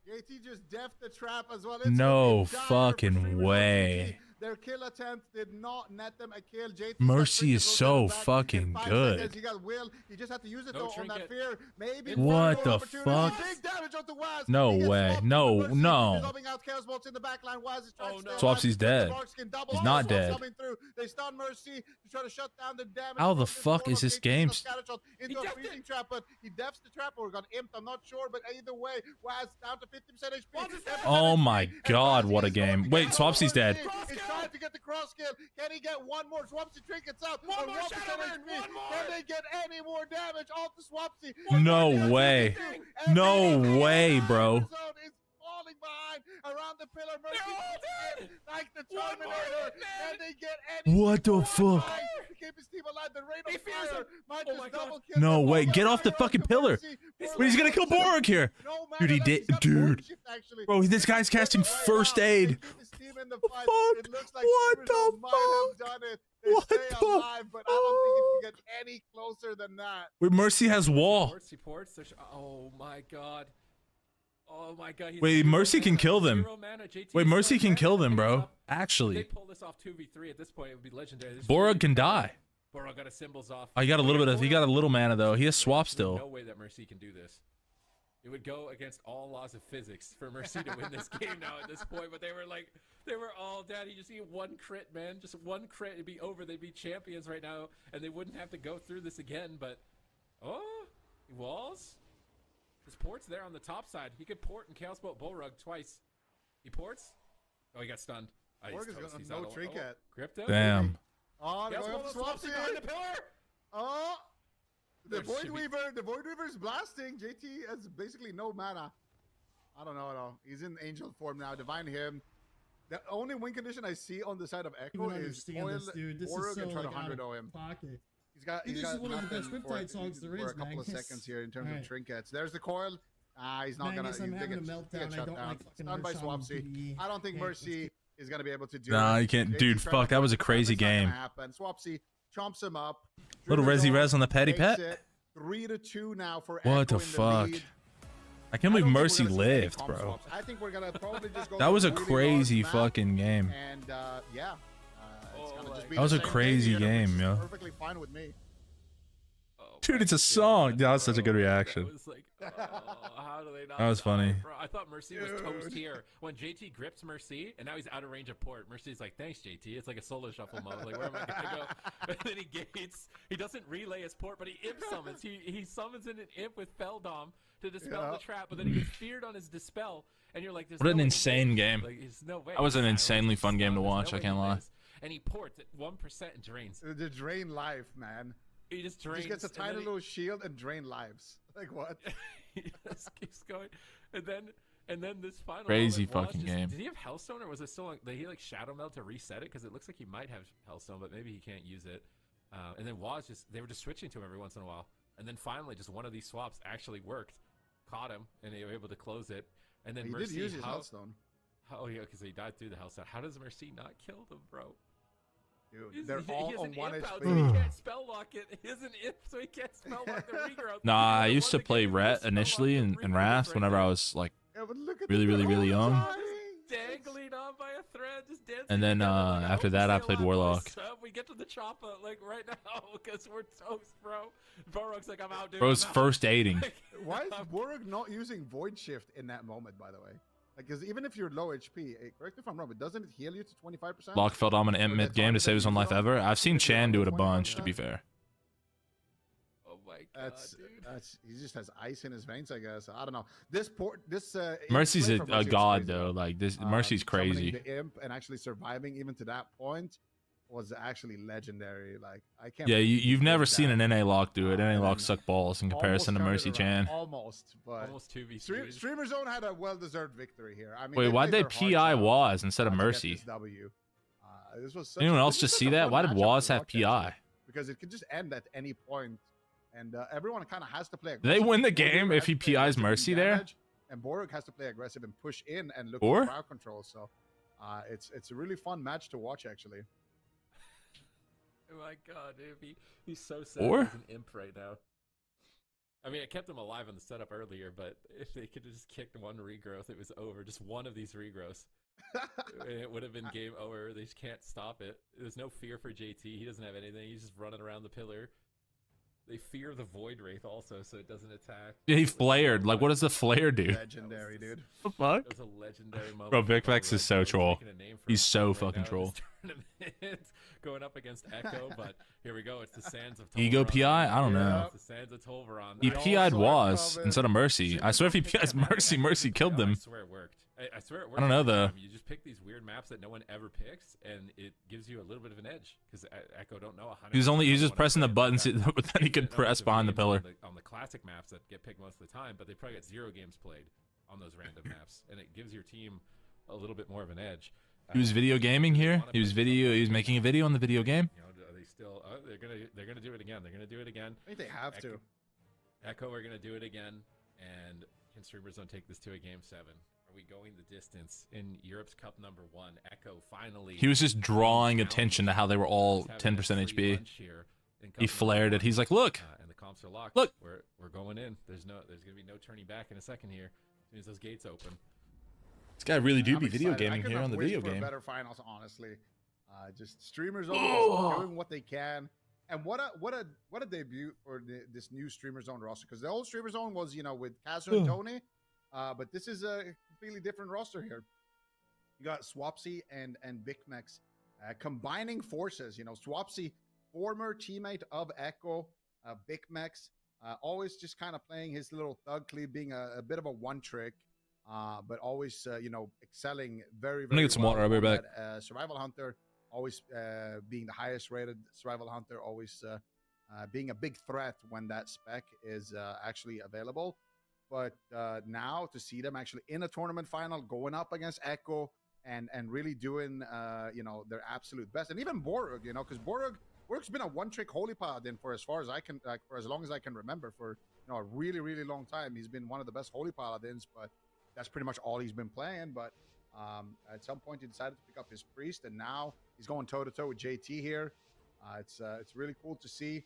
JT just deft the trap as well. No fucking way. Their kill attempt did not net them a kill. JT Mercy is so fucking good. He got will. He just had to use it though on that fear. Maybe what the fuck? Big damage onto Waz. No way. No. Swapsy's dead. He's not dead. They stun Mercy to try to shut down the damage. How the fuck is this game? Into a freezing trap, but he defs the trap or got imped. I'm not sure, but either way, Waz down to 50% HP. Oh my god, what a game. Wait, Swapsy's dead. Trying to get the cross kill. Can he get one more? Swapsy trinkets out. One more Can they get any more damage off the Swapsy? No way. No way, bro. Falling behind around the pillar. Mercy like the Terminator. Can they get any what the fuck? Keep his team alive. The rate of fire might just double kill. No way. Get off the fucking pillar. But he's gonna kill Borug here. Dude, he did. Dude. Bro, this guy's casting first aid. In the fight. It looks like what the fuck? What the fuck? But I don't think you can get any closer than that. Wait, Mercy has wall. Oh my god. Oh my god. Wait, Mercy can kill them. Wait, Mercy can kill them, bro. Actually. If they pull this off 2v3 at this point, it would be legendary. Borug can die. Boro got his symbols off. Oh, he got a little mana though. He has swap still. No way that Mercy can do this. It would go against all laws of physics for Mercy to win this game now at this point. But they were all dead. You just need one crit, man. Just one crit, it'd be over. They'd be champions right now, and they wouldn't have to go through this again. But walls. His port's there on the top side. He could port and Chaos Bolt Bullrug twice. He ports. Oh, he got stunned. Morgan's got no trinket. Crypto. Damn. Oh, they're going for Swapsy behind the pillar. Oh, the Void Weaver's blasting. JT has basically no mana. I don't know at all. He's in Angel form now. Divine Hymn. The only win condition I see on the side of Echo is Oil or try to 100-0 him. Pocket. He's got one of the best Riptide songs there is, for a couple of seconds here in terms of trinkets. There's the coil. He's not Magnus, gonna. I'm having a meltdown. I don't like Stunned by Swapsy. I don't think Mercy is gonna be able to do. Nah, you can't, dude. Fuck, that was a crazy game. Swapsy chomps him up. Little Resi Res on the petty pet. 3-2 now for what the fuck? I can't believe Mercy lived, bro. I think we're gonna probably just go. That was a crazy fucking game. And yeah, it's gonna just be that was a crazy game, yo. Perfectly fine with me. Dude, it's a song. That was such a good reaction. That was like, how do they not that was funny. Bro, I thought Mercy was toast here when JT grips Mercy, and now he's out of range of port. Mercy's like, thanks, JT. It's like a solo shuffle mode. Like, where am I gonna go? And then he gates. He doesn't relay his port, but he imp summons. He summons in an imp with Feldom to dispel the trap, but then he gets feared on his dispel, and you're like, what an insane game. Like, there's no way. That was an insanely fun game to watch. I can't lie. And he ports at 1% and drains. The drain life, man. He just drains. He just gets a tiny little shield and drain lives. Like what? He just keeps going, and then this final crazy fucking game. Did he have Hellstone, or was it still like, did he like Shadow Meld to reset it? Because it looks like he might have Hellstone, but maybe he can't use it. And then Waz they were just switching to him every once in a while, and then finally just one of these swaps actually worked, caught him, and they were able to close it. And then Mercy did use his Hellstone. Oh yeah, because he died through the Hellstone. How does Mercy not kill them, bro? Dude, they're all on one HP. So he can't spell lock it. He is an imp, so he can't spell lock the regrowth. Nah, I used to play Ret initially in Wrath whenever I was like really young. Dangling on by a thread, just dancing. And then after that, I played Warlock. We get to the chopper like right now because we're toast, bro. Borog's like, I'm out, dude. Bro's first aiding. Why is Borog not using Void Shift in that moment, by the way? Because even if you're low HP, correct me if I'm wrong, but doesn't it heal you to 25%? Lock Feldom an imp mid game to save his own life ever. I've seen Chan do it a bunch, to be fair. Oh my god, dude. He just has ice in his veins, I guess. I don't know. Mercy's a god though. Like this, Mercy's crazy. The imp and actually surviving even to that point was actually legendary. Like I can't. Yeah, you've never seen an NA Lock do it. NA Lock suck balls in comparison to Mercy Chan. Almost, but almost 2v3. Streamer Zone had a well-deserved victory here. I mean, wait, why'd they PI Waz instead of Mercy? This was anyone else just see that? Why did Waz have PI? Because it could just end at any point, and everyone kind of has to play. Do they win the game if he PIs Mercy there? And Borog has to play aggressive and push in and look for crowd control. So, it's a really fun match to watch, actually. Oh my god, dude, he's so sad. He's an imp right now. I mean, it kept him alive on the setup earlier, but if they could have just kicked one regrowth, it was over. Just one of these regrowths. It would have been game over. They just can't stop it. There's no fear for JT. He doesn't have anything. He's just running around the pillar. They fear the Void Wraith also, so it doesn't attack. Yeah, he flared. Like, what does the flare do? Legendary, dude. What the fuck? It was a legendary moment. Bro, Vicvex is so troll. He's so fucking troll. Going up against Echo, but here we go. It's the Sands of Tolvaron. Ego PI? I don't know. It's the Sands of Tolvaron. He PI'd Waz instead of Mercy. I swear if he PI'd Mercy, Mercy killed them. I swear it worked. I swear it worked. I don't know though. You just pick these weird maps that no one ever picks, and it gives you a little bit of an edge because Echo don't know. He's just pressing the buttons, but then he could press behind the pillar. On the classic maps that get picked most of the time, but they probably get 0 games played on those random maps, and it gives your team a little bit more of an edge. He was video gaming here. He was making a video on the video game. You know, are they still? They're gonna do it again. They're gonna do it again. I think they have to. Echo are gonna do it again, and can Streamer Zone take this to a game 7? Are we going the distance in Europe's Cup #1? Echo finally. He was just drawing attention to how they were all 10% HP. He flared it. He's like, look. And the comps are locked. Look. We're going in. There's gonna be no turning back in a second here. As soon as those gates open. This guy really do be video gaming here on the video game. Better finals, honestly. Just streamers doing what they can. And what a debut for this new Streamer Zone roster, because the old Streamer Zone was, you know, with Kazu and Tony, but this is a completely different roster here. You got Swapsy and Big Mex combining forces. You know, Swapsy, former teammate of Echo, Big Mex, always just kind of playing his little thug cleave, being a bit of a one trick, but always you know, excelling very, very I need some water. I'll be back. Survival Hunter, always being the highest rated Survival Hunter, always being a big threat when that spec is actually available. But now to see them actually in a tournament final, going up against Echo and really doing you know, their absolute best, and even Borug, you know, because Borug's been a one-trick Holy Paladin for as far as I can, like, for as long as I can remember, for, you know, a really, really long time. He's been one of the best Holy Paladins, but that's pretty much all he's been playing. But at some point he decided to pick up his Priest, and now he's going toe-to-toe with JT here. It's really cool to see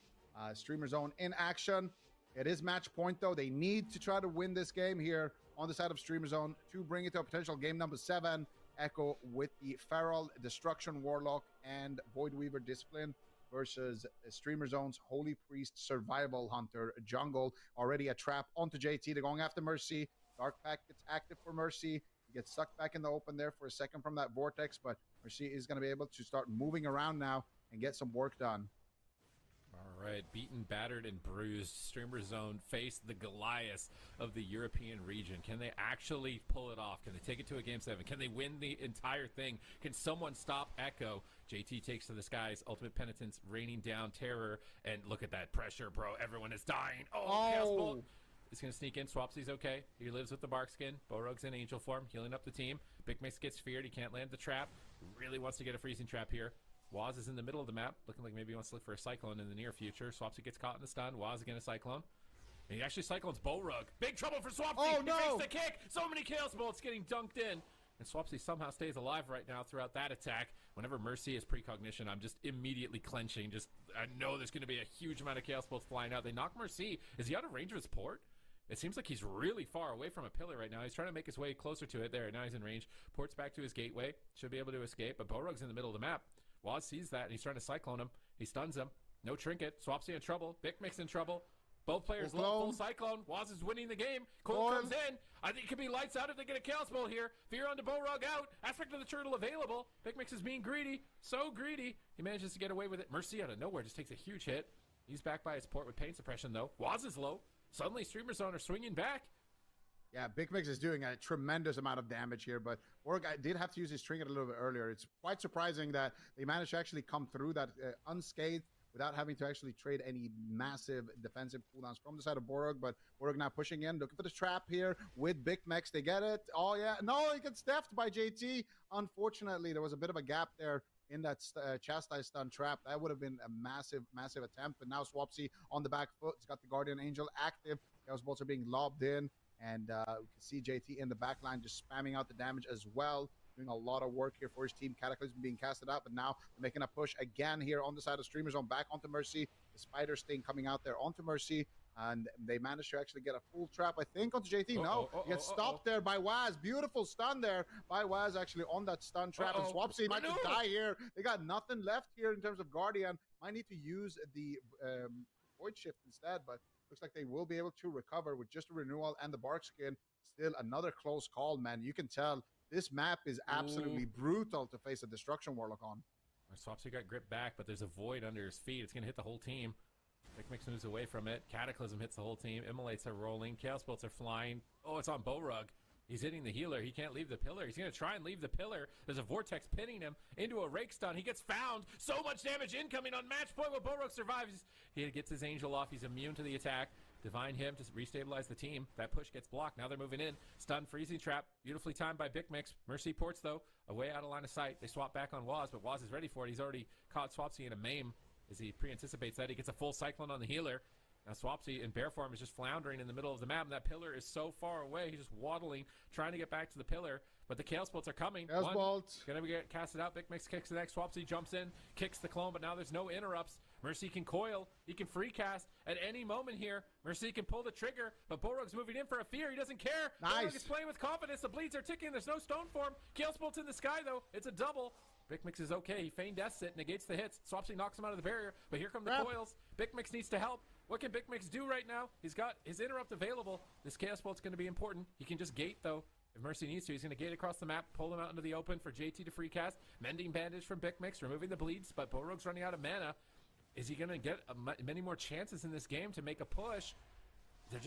Streamer Zone in action. It is match point, though. They need to try to win this game here on the side of Streamer Zone to bring it to a potential game number 7. Echo with the Feral Destruction Warlock and Void Weaver Discipline versus Streamer Zone's Holy Priest Survival Hunter Jungle. Already a trap onto JT. They're going after Mercy. Dark Pact gets active for Mercy. He gets sucked back in the open there for a second from that Vortex, but Mercy is going to be able to start moving around now and get some work done. All right, beaten, battered, and bruised, Streamer Zone face the Goliath of the European region. Can they actually pull it off? Can they take it to a Game 7? Can they win the entire thing? Can someone stop Echo? JT takes to the skies, Ultimate Penitence raining down terror, and look at that pressure, bro. Everyone is dying. Chaos Bolt is going to sneak in. Swapsy's okay. He lives with the Bark Skin. Borug's in angel form, healing up the team. Big Mix gets feared. He can't land the trap. Really wants to get a freezing trap here. Waz is in the middle of the map, looking like maybe he wants to look for a Cyclone in the near future. Swapsy gets caught in the stun. Waz again a Cyclone. And he actually Cyclones Borug. Big trouble for Swapsy. Oh, no. He fakes the kick. So many Chaos Bolts getting dunked in. And Swapsy somehow stays alive right now throughout that attack. Whenever Mercy is precognition, I'm just immediately clenching. I know there's going to be a huge amount of Chaos Bolts flying out. They knock Mercy. Is he out of range of his port? It seems like he's really far away from a pillar right now. He's trying to make his way closer to it. There, now he's in range. Port's back to his gateway. Should be able to escape, but Borug's in the middle of the map. Waz sees that, and he's trying to Cyclone him. He stuns him. No trinket. Swapsy in trouble. Big Mix in trouble. Both players low. Full Cyclone. Waz is winning the game. Coil comes in. I think it could be lights out if they get a Chaos Bolt here. Fear onto Borug out. Aspect of the Turtle available. Big Mix is being greedy. So greedy. He manages to get away with it. Mercy out of nowhere just takes a huge hit. He's back by his port with pain suppression, though. Waz is low. Suddenly, Streamer Zone are swinging back. Yeah, Big Mix is doing a tremendous amount of damage here, but Borug did have to use his trinket a little bit earlier. It's quite surprising that they managed to actually come through that unscathed without having to actually trade any massive defensive cooldowns from the side of Borug, but Borug now pushing in, looking for the trap here with Big Mex. They get it. Oh, yeah. No, he gets stuffed by JT. Unfortunately, there was a bit of a gap there in that Chastise stun trap. That would have been a massive, massive attempt, but now Swapsy on the back foot. He's got the Guardian Angel active. Chaos Bolts are being lobbed in. And we can see JT in the back line just spamming out the damage as well, doing a lot of work here for his team. Cataclysm being casted out, but now they're making a push again here on the side of Streamer Zone, back onto Mercy. The Spider Sting coming out there onto Mercy, and they managed to actually get a full trap, I think, onto JT. He gets stopped there by Waz. Beautiful stun there by Waz, actually, on that stun trap. And Swapsy might just die here. They got nothing left here in terms of Guardian. Might need to use the Void Shift instead, but looks like they will be able to recover with just a renewal and the Bark Skin. Still another close call, man. You can tell this map is absolutely brutal to face a Destruction Warlock on. Swapsy got gripped back, but there's a void under his feet. It's going to hit the whole team. Big Mix moves away from it. Cataclysm hits the whole team. Immolates are rolling. Chaos Bolts are flying. Oh, it's on Borug. He's hitting the healer. He can't leave the pillar. He's going to try and leave the pillar. There's a Vortex pinning him into a Rake Stun. He gets found. So much damage incoming on match point. Will Borug survives? He gets his angel off. He's immune to the attack. Divine Hymn to restabilize the team. That push gets blocked. Now they're moving in. Stun, freezing trap. Beautifully timed by Big Mix. Mercy ports, though, away out of line of sight. They swap back on Waz, but Waz is ready for it. He's already caught Swapsy in a maim as he pre-anticipates that. He gets a full Cyclone on the healer. Now Swapsy in bear form is just floundering in the middle of the map, and that pillar is so far away. He's just waddling, trying to get back to the pillar, but the Chaos Bolts are coming. Chaos Bolts. Gonna get casted out. Big Mix kicks the next. Swapsy jumps in, kicks the clone, but now there's no interrupts. Mercy can coil. He can free cast at any moment here. Mercy can pull the trigger, but Borug's moving in for a fear. He doesn't care. Nice. Borug is playing with confidence. The bleeds are ticking. There's no stone form. Chaos Bolt's in the sky, though. It's a double. Big Mix is okay. He feigned deaths it, negates the hits. Swapsy knocks him out of the barrier, but here come the coils. Big Mix needs to help. What can Big Mix do right now? He's got his interrupt available. This Chaos Bolt's going to be important. He can just gate, though. If Mercy needs to, he's going to gate across the map, pull him out into the open for JT to free cast. Mending bandage from Big Mix, removing the bleeds, but Borog's running out of mana. Is he going to get many more chances in this game to make a push?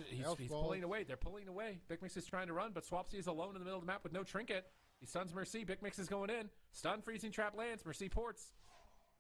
He's pulling away. They're pulling away. Big Mix is trying to run, but Swapsy is alone in the middle of the map with no trinket. He stuns Mercy. Big Mix is going in. Stun, freezing trap lands. Mercy ports.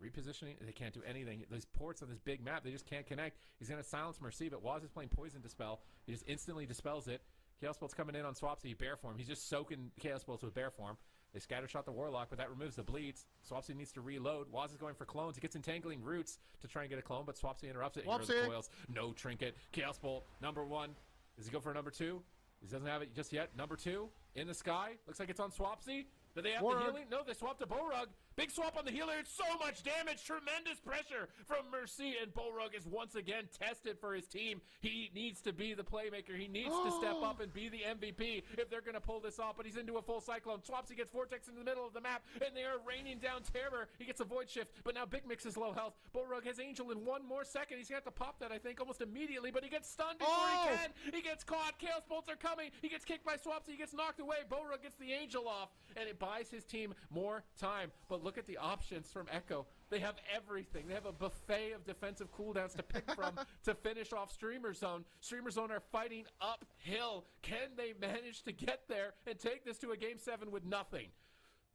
Repositioning. They can't do anything. These ports on this big map, they just can't connect. He's going to silence Mercy, but Waz is playing Poison Dispel. He just instantly dispels it. Chaos Bolt's coming in on Swapsy. Bear form. He's just soaking Chaos Bolts with bear form. They scattershot the Warlock, but that removes the bleeds. Swapsy needs to reload. Waz is going for clones. He gets entangling roots to try and get a clone, but Swapsy interrupts it. Swapsy. The coils. No trinket. Chaos Bolt, number 1. Does he go for a number 2? He doesn't have it just yet. Number 2 in the sky. Looks like it's on Swapsy. Do they have the healing? No, they swapped to Borog. Big swap on the healer. It's so much damage. Tremendous pressure from Mercy, and Borog is once again tested for his team. He needs to be the playmaker. He needs to step up and be the MVP if they're going to pull this off, but he's into a full cyclone. Swapsy gets Vortex in the middle of the map, and they are raining down terror. He gets a Void Shift, but now Big Mix is low health. Borog has Angel in 1 more second. He's going to have to pop that, I think, almost immediately, but he gets stunned before he can. He gets caught. Chaos Bolts are coming. He gets kicked by Swapsy. He gets knocked away. Borog gets the Angel off, and it buys his team more time. But look at the options from Echo. They have everything. They have a buffet of defensive cooldowns to pick from to finish off Streamer Zone. Streamer Zone are fighting uphill. Can they manage to get there and take this to a Game 7 with nothing?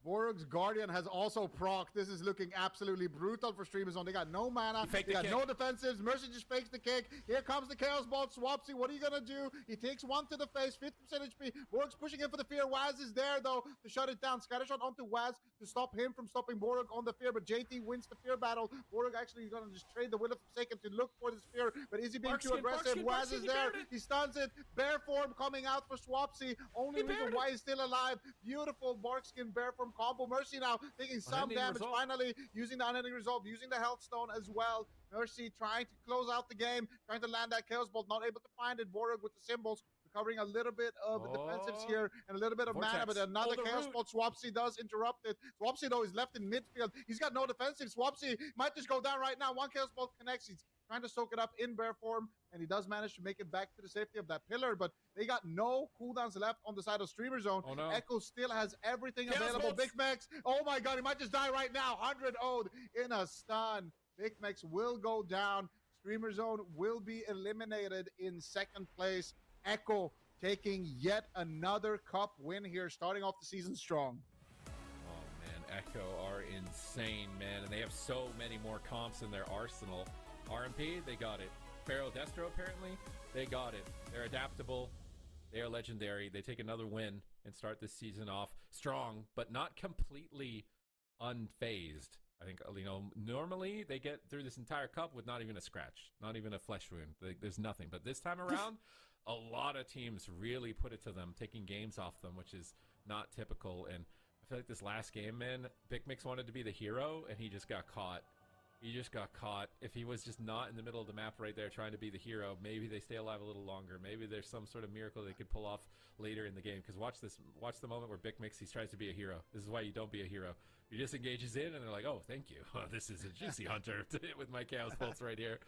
Borog's Guardian has also proc. This is looking absolutely brutal for Streamer Zone. They got no mana. They got no defensives. Mercy just fakes the kick. Here comes the Chaos Bolt. Swapsy, what are you going to do? He takes 1 to the face, 50% HP. Borog's pushing in for the fear. Waz is there, though, to shut it down. Scattershot onto Waz to stop him from stopping Borog on the fear, but JT wins the fear battle. Borog actually is going to just trade the Will of Forsaken to look for this fear, but is he being too aggressive? Waz is there. He stuns it. Bear form coming out for Swapsy. Only reason why he's still alive. Beautiful Barkskin bear form combo. Mercy now taking some damage, finally using the Unending Resolve, using the Health Stone as well. Mercy trying to close out the game, trying to land that Chaos Bolt, not able to find it. Borog with the symbols, recovering a little bit of defensives here and a little bit of mana, but another Chaos Bolt. Swapsy does interrupt it. Swapsy, though, is left in midfield. He's got no defensive. Swapsy might just go down right now. 1 Chaos Bolt connects. He's trying to soak it up in bear form, and he does manage to make it back to the safety of that pillar, but they got no cooldowns left on the side of Streamer Zone. Oh, no. Echo still has everything available. Big Max, oh my god, he might just die right now. 100 0'd in a stun. Big Max will go down. Streamer Zone will be eliminated in 2nd place. Echo taking yet another cup win here, starting off the season strong. Oh man, Echo are insane, man, and they have so many more comps in their arsenal. RMP, they got it. Pharaoh Destro, apparently, they got it. They're adaptable. They are legendary. They take another win and start this season off strong, but not completely unfazed. I think, you know, normally they get through this entire cup with not even a scratch, not even a flesh wound. There's nothing. But this time around, a lot of teams really put it to them, taking games off them, which is not typical. And I feel like this last game, man, Big Mix wanted to be the hero, and he just got caught. He just got caught. If he was just not in the middle of the map right there trying to be the hero, maybe they stay alive a little longer. Maybe there's some sort of miracle they could pull off later in the game. Because watch this. Watch the moment where Big Mix, he tries to be a hero. This is why you don't be a hero. He just engages in, and they're like, oh, thank you. This is a juicy hunter with my Chaos Bolts right here.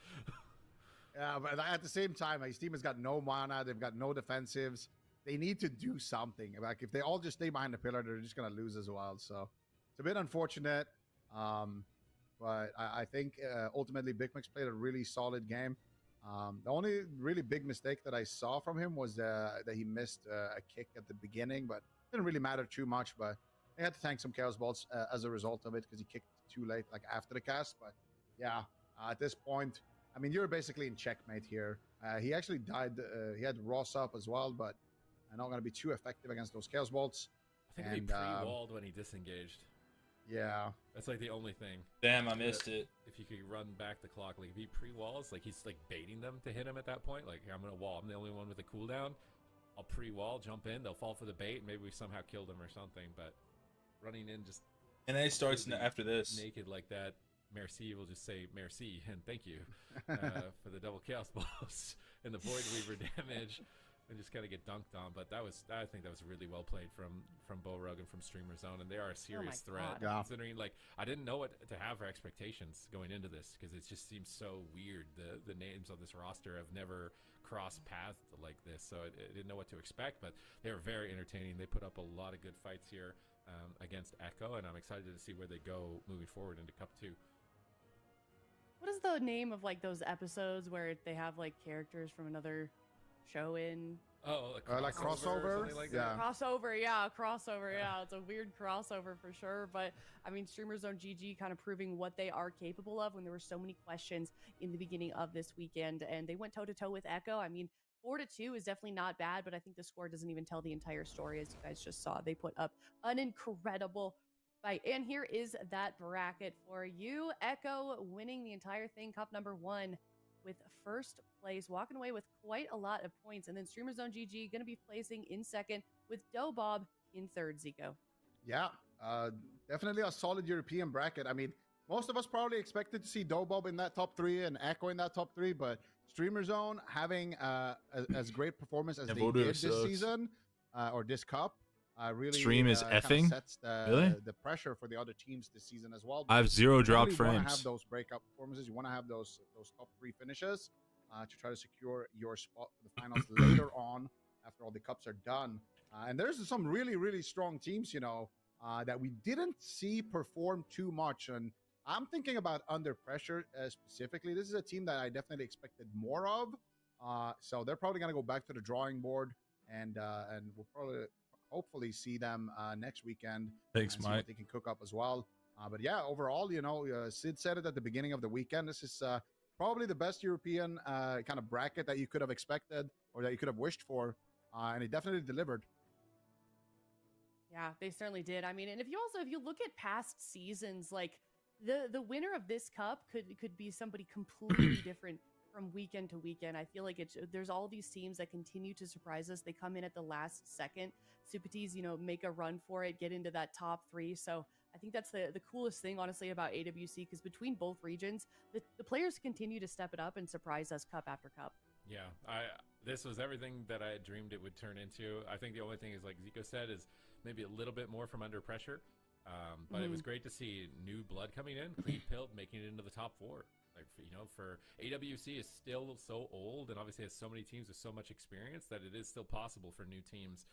Yeah, but at the same time, his team has got no mana. They've got no defensives. They need to do something. Like, if they all just stay behind the pillar, they're just going to lose as well. So it's a bit unfortunate. But I think ultimately Big Mix played a really solid game. The only really big mistake that I saw from him was that he missed a kick at the beginning, but it didn't really matter too much. But I had to thank some Chaos Bolts as a result of it, because he kicked too late, like after the cast. But yeah, at this point, I mean, you're basically in checkmate here. He actually died. He had Ross up as well, but not going to be too effective against those Chaos Bolts. I think he pre-walled when he disengaged. Yeah, that's like the only thing. Damn, I missed it. If you could run back the clock, like if he pre-walls, like he's like baiting them to hit him at that point. Like, I'm gonna wall. I'm the only one with a cooldown. I'll pre-wall, jump in. They'll fall for the bait, and maybe we somehow killed him or something. But running in just and then it starts after this naked like that. Merci will just say merci and thank you for the double Chaos Balls and the Void Weaver damage. and just kind of get dunked on. But I think that was really well played from Borug and from Streamer Zone, and they are a serious threat. Considering, like, I didn't know what to have for expectations going into this, because it just seems so weird. The names on this roster have never crossed paths like this, so I didn't know what to expect. But they were very entertaining. They put up a lot of good fights here against Echo, and I'm excited to see where they go moving forward into Cup 2. What is the name of like those episodes where they have like characters from another show in? Oh, like crossover? Like yeah. Crossover, yeah. It's a weird crossover for sure. But I mean, Streamer Zone GG kind of proving what they are capable of when there were so many questions in the beginning of this weekend, and they went toe to toe with Echo. I mean, 4-2 is definitely not bad, but I think the score doesn't even tell the entire story, as you guys just saw. They put up an incredible fight. And here is that bracket for you. Echo winning the entire thing, Cup number 1, with first place, walking away with quite a lot of points. And then Streamer Zone GG going to be placing in second, with Dobob in third, Zico. Yeah, definitely a solid European bracket. I mean, most of us probably expected to see Dobob in that top 3 and Echo in that top 3, but Streamer Zone having as great performance as they did this season or this cup really Stream is effing sets the pressure for the other teams this season as well. I have 0 dropped frames. You want to have those breakout performances. You want to have those top 3 finishes to try to secure your spot for the finals later on after all the cups are done. And there's some really, really strong teams, that we didn't see perform too much. And I'm thinking about Under Pressure specifically. This is a team that I definitely expected more of. So they're probably going to go back to the drawing board, and we'll probably hopefully see them next weekend. Thanks, Mike. What they can cook up as well. But yeah, overall, Sid said it at the beginning of the weekend. This is probably the best European kind of bracket that you could have expected or that you could have wished for. And it definitely delivered. Yeah, they certainly did. I mean, and if you look at past seasons, like the winner of this cup could be somebody completely different from weekend to weekend. I feel like there's all these teams that continue to surprise us. They come in at the last second. Supatees, make a run for it, get into that top 3. So I think that's the coolest thing, honestly, about AWC, because between both regions, the players continue to step it up and surprise us cup after cup. Yeah, this was everything that I dreamed it would turn into. I think the only thing is, like Zico said, is maybe a little bit more from Under Pressure. But it was great to see new blood coming in. Cleve Pilt making it into the top 4. Like, for AWC is still so old, and obviously has so many teams with so much experience that it is still possible for new teams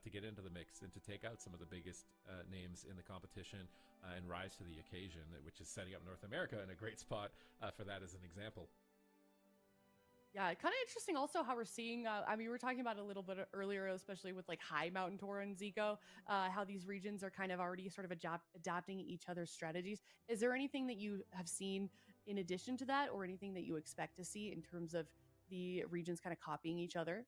to get into the mix and to take out some of the biggest names in the competition and rise to the occasion, which is setting up North America in a great spot for that as an example. Yeah, kind of interesting also how we're seeing, we were talking about it a little bit earlier, especially with like High Mountain Tour and Zico, how these regions are kind of already sort of adapting each other's strategies. Is there anything that you have seen in addition to that, or anything that you expect to see in terms of the regions kind of copying each other?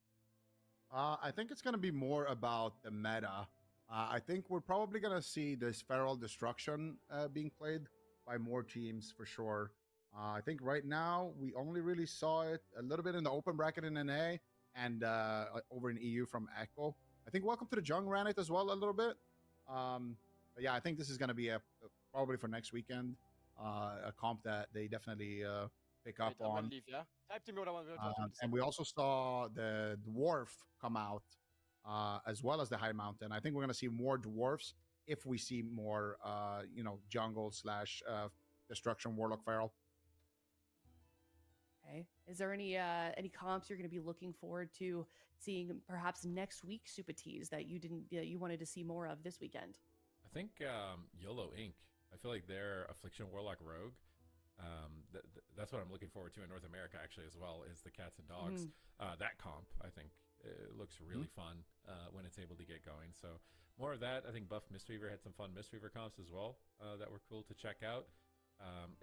I think it's going to be more about the meta. I think we're probably going to see this Feral Destruction being played by more teams for sure. I think right now we only really saw it a little bit in the open bracket in NA and over in EU from Echo. I think Welcome to the Jung ran it as well a little bit. But yeah, I think this is going to be probably for next weekend, a comp that they definitely pick up on. And we also saw the Dwarf come out as well as the High Mountain. I think we're going to see more Dwarfs if we see more, jungle / Destruction Warlock Feral. Okay. Is there any comps you're going to be looking forward to seeing perhaps next week, Supatees, that you wanted to see more of this weekend? I think YOLO Inc. I feel like their Affliction Warlock Rogue. That's what I'm looking forward to in North America actually as well, is the Cats and Dogs. That comp, I think, it looks really fun when it's able to get going. So more of that. I think Buff Mistweaver had some fun Mistweaver comps as well that were cool to check out.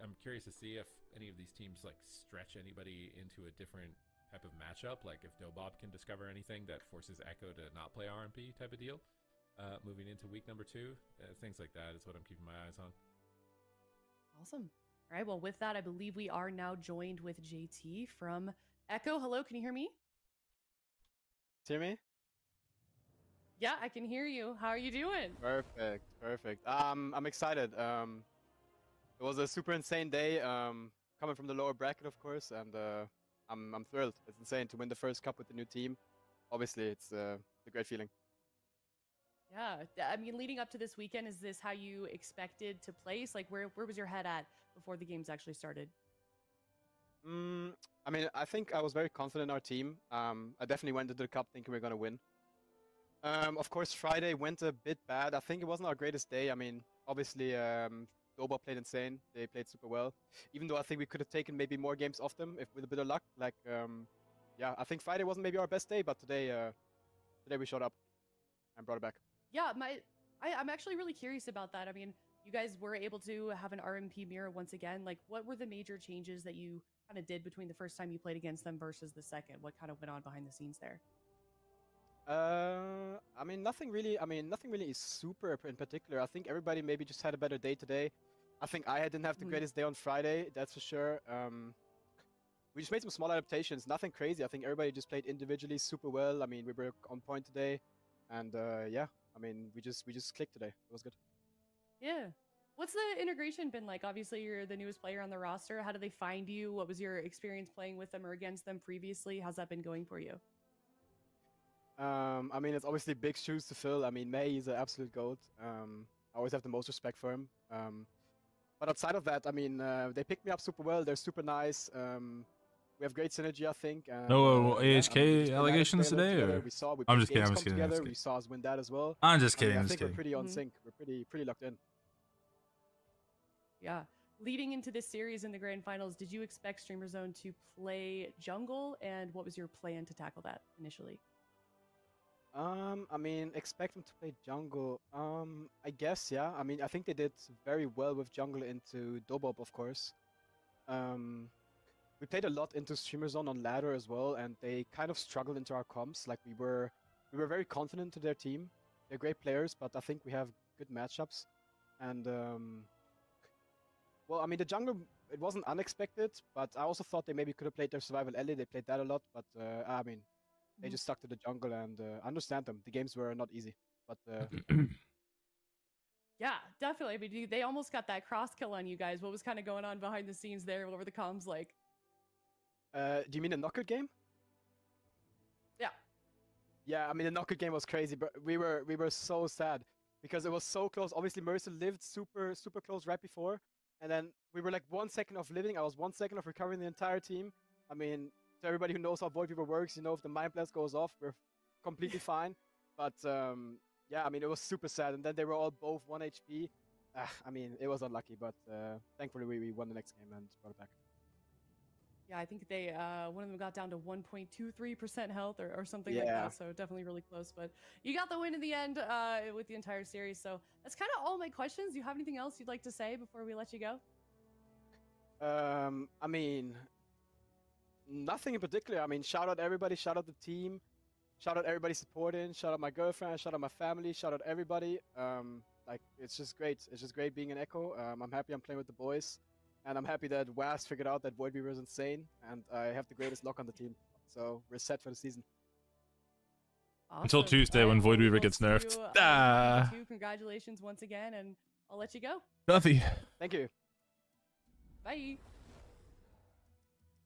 I'm curious to see if any of these teams like stretch anybody into a different type of matchup, like if Dobob can discover anything that forces Echo to not play RMP type of deal moving into week number 2. Things like that is what I'm keeping my eyes on. Awesome. All right, well, with that, I believe we are now joined with JT from Echo. Hello, can you hear me? Hear me? Yeah, I can hear you. How are you doing? Perfect. I'm excited. It was a super insane day, coming from the lower bracket, of course, and I'm thrilled. It's insane to win the first cup with the new team. obviously it's a great feeling. Yeah, I mean, leading up to this weekend, is this how you expected to place? Like, where was your head at before the games actually started? I mean, I think I was very confident in our team. I definitely went into the cup thinking we are gonna win. Of course, Friday went a bit bad. I think it wasn't our greatest day. I mean, obviously, Doba played insane. They played super well. Even though I think we could have taken maybe more games off them if with a bit of luck. Like, yeah, I think Friday wasn't maybe our best day, but today we showed up and brought it back. Yeah, I'm actually really curious about that. I mean, you guys were able to have an RMP mirror once again. Like, what were the major changes that you kind of did between the first time you played against them versus the second? What kind of went on behind the scenes there? I mean, nothing really. I mean, nothing really is super in particular. I think everybody maybe just had a better day today. I think I didn't have the greatest day on Friday, that's for sure. We just made some small adaptations, nothing crazy. I think everybody just played individually super well. I mean, we were on point today, and yeah, I mean, we just clicked today. It was good. Yeah. What's the integration been like? Obviously, you're the newest player on the roster. How did they find you? What was your experience playing with them or against them previously? How's that been going for you? I mean, it's obviously big shoes to fill. I mean, Mei is an absolute goat. I always have the most respect for him. But outside of that, I mean, they picked me up super well. They're super nice. We have great synergy, I think. No AHK allegations today, or I'm just kidding. I'm just kidding. Together. We saw us win that as well. I'm just kidding. I think we're pretty on sync. We're pretty locked in. Yeah. Leading into this series in the grand finals, did you expect Streamer Zone to play jungle, and what was your plan to tackle that initially? I mean, expect them to play jungle. I guess, yeah. I mean, I think they did very well with jungle into Dobob, of course. We played a lot into Streamer Zone on ladder as well, and they kind of struggled into our comps. Like, we were very confident to their team. They're great players, but I think we have good matchups. And well, I mean, the jungle, it wasn't unexpected, but I also thought they maybe could have played their survival Ellie. They played that a lot, but I mean, they just stuck to the jungle, and I understand them. The games were not easy, but yeah, definitely. I mean, they almost got that cross kill on you guys. What was kind of going on behind the scenes there? What were the comms like? Do you mean the knockout game? Yeah. Yeah, I mean, the knockout game was crazy, but we were so sad because it was so close. Obviously, Mercer lived super close right before, and then we were like 1 second of living. I was 1 second of recovering the entire team. I mean, to everybody who knows how Void Weaver works, you know, if the Mind Blast goes off, we're completely fine. But yeah, I mean, it was super sad. And then they were all both 1 HP. I mean, it was unlucky, but thankfully we won the next game and brought it back. Yeah, I think they one of them got down to 1.23% health or something like that. So definitely really close. But you got the win in the end with the entire series. So that's kind of all my questions. Do you have anything else you'd like to say before we let you go? I mean, nothing in particular. I mean, shout out everybody, shout out the team, shout out everybody supporting, shout out my girlfriend, shout out my family, shout out everybody. Like, it's just great. It's just great being an Echo. I'm happy I'm playing with the boys, and I'm happy that WAS figured out that Void Weaver is insane, and I have the greatest lock on the team. So we're set for the season. Awesome. Until Tuesday when Void Weaver gets nerfed. Congratulations once again, and I'll let you go. Buffy. Thank you. Bye.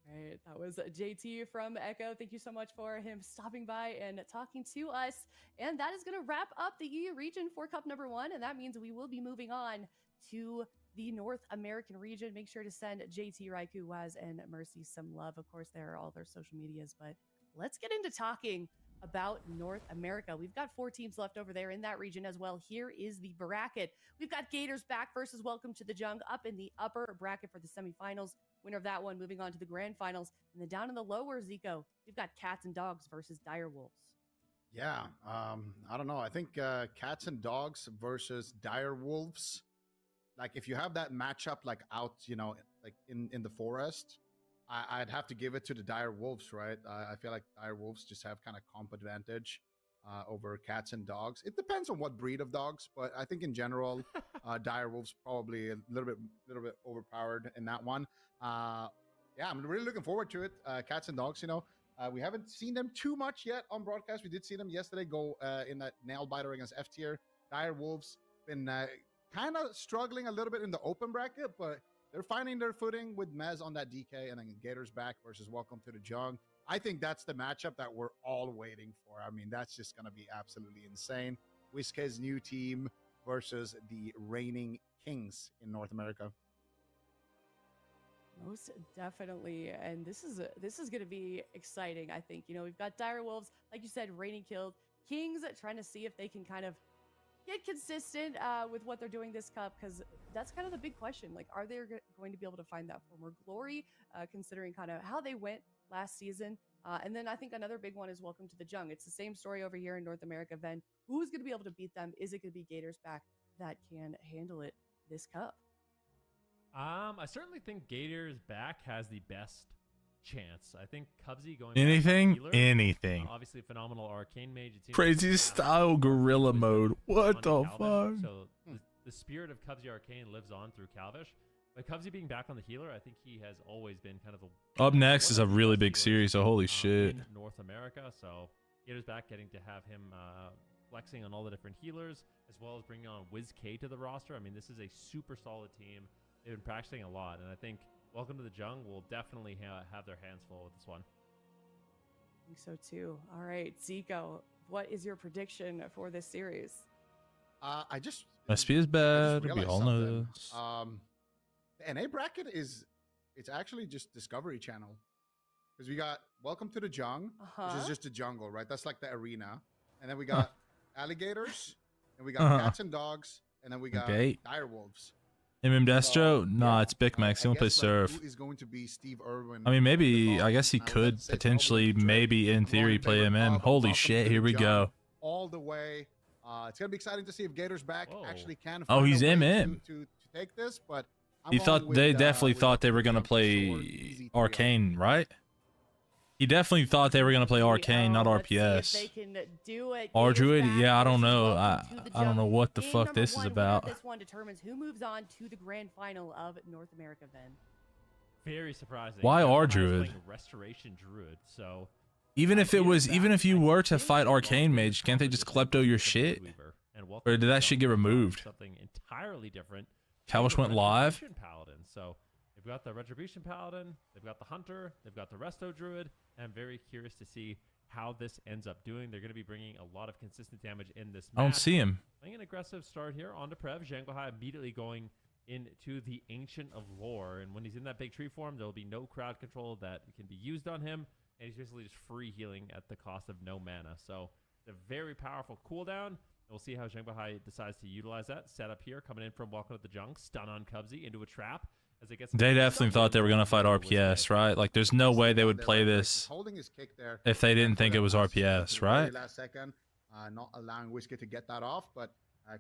All right, that was JT from Echo. Thank you so much for him stopping by and talking to us. And that is going to wrap up the EU region for Cup number 1. And that means we will be moving on to the North American region. Make sure to send JT, Raikou, Waz, and Mercy some love. Of course, there are all their social medias. But let's get into talking about North America. We've got 4 teams left over there in that region as well. Here is the bracket. We've got Gators back versus Welcome to the Jung up in the upper bracket for the semifinals. Winner of that one moving on to the grand finals. And then down in the lower, Zico, we've got Cats and Dogs versus Dire Wolves. Yeah, I don't know. I think Cats and Dogs versus Dire Wolves. Like, if you have that matchup like out, you know, like in the forest, I'd have to give it to the Dire Wolves, right? I feel like Dire Wolves just have kind of comp advantage over Cats and Dogs. It depends on what breed of dogs, but I think in general, Dire Wolves probably a little bit overpowered in that one. Yeah, I'm really looking forward to it. Cats and Dogs, you know, we haven't seen them too much yet on broadcast. We did see them yesterday go in that nail biter against F tier. Dire Wolves been kind of struggling a little bit in the open bracket, but they're finding their footing with Mez on that DK, and then Gators back versus Welcome to the Jung. I think that's the matchup that we're all waiting for. I mean, that's just going to be absolutely insane. Whiskey's new team versus the reigning kings in North America. Most definitely, and this is going to be exciting. I think we've got Dire Wolves, like you said, reigning killed Kings, trying to see if they can kind of get consistent with what they're doing this cup, because that's kind of the big question. Like, are they going to be able to find that former glory, considering kind of how they went last season? And then I think another big one is Welcome to the Jung. It's the same story over here in North America. Then who's going to be able to beat them? Is it going to be Gators back that can handle it this cup? I certainly think Gators back has the best chance. I think Cubsy going anything. Obviously, phenomenal arcane mage. Crazy style gorilla mode. What the fuck? So the spirit of Cubsy Arcane lives on through Calvish. But Cubsy being back on the healer, I think he has always been kind of the. Up next is a really big series. So holy shit. In North America, so Gators back, getting to have him flexing on all the different healers, as well as bringing on WizK to the roster. I mean, this is a super solid team. They've been practicing a lot, and I think Welcome to the Jung will definitely have their hands full with this one. I think so too. All right, Zico, what is your prediction for this series? SP is bad. We all know this. The NA bracket it's actually just Discovery Channel, because we got Welcome to the Jung, which is just a jungle, right? That's like the arena, and then we got alligators, and we got cats and dogs, and then we got dire wolves. Destro? Nah, it's Big Max. He won't play Surf. Who is going to be Steve Irwin? I mean, maybe, I guess he could potentially, maybe in theory, play MM. Holy shit, here we go. All the way. It's going to be exciting to see if Gators back actually can find he's MM. To take this, but they definitely thought they were going to play Arcane, right? He definitely thought they were going to play Arcane, not RPS. Ardruid? Yeah, I don't know. I don't know what the fuck this is about. This one determines who moves on to the grand final of North America then. Very surprising. Why Ardruid? Restoration Druid, so even if you were to fight Arcane Mage, can't they just klepto your shit? Or did that shit get removed? Something entirely different. Calvish went live. Paladin. So they've got the Retribution Paladin, they've got the Hunter, they've got the Resto Druid. I'm very curious to see how this ends up doing. They're going to be bringing a lot of consistent damage in this match. I don't see him. Playing an aggressive start here on to Prev. Zhang Bahai immediately going into the Ancient of Lore. And when he's in that big tree form, there will be no crowd control that can be used on him. And he's basically just free healing at the cost of no mana. So it's a very powerful cooldown. We'll see how Zhang Bahai decides to utilize that. Setup here, coming in from Welcome to the Jung. Stun on Cubsy into a trap. They definitely thought they were going to fight RPS, right? Like, there's no way they would play this if they didn't think it was RPS, right? Last second, not allowing Whiskey to get that off, but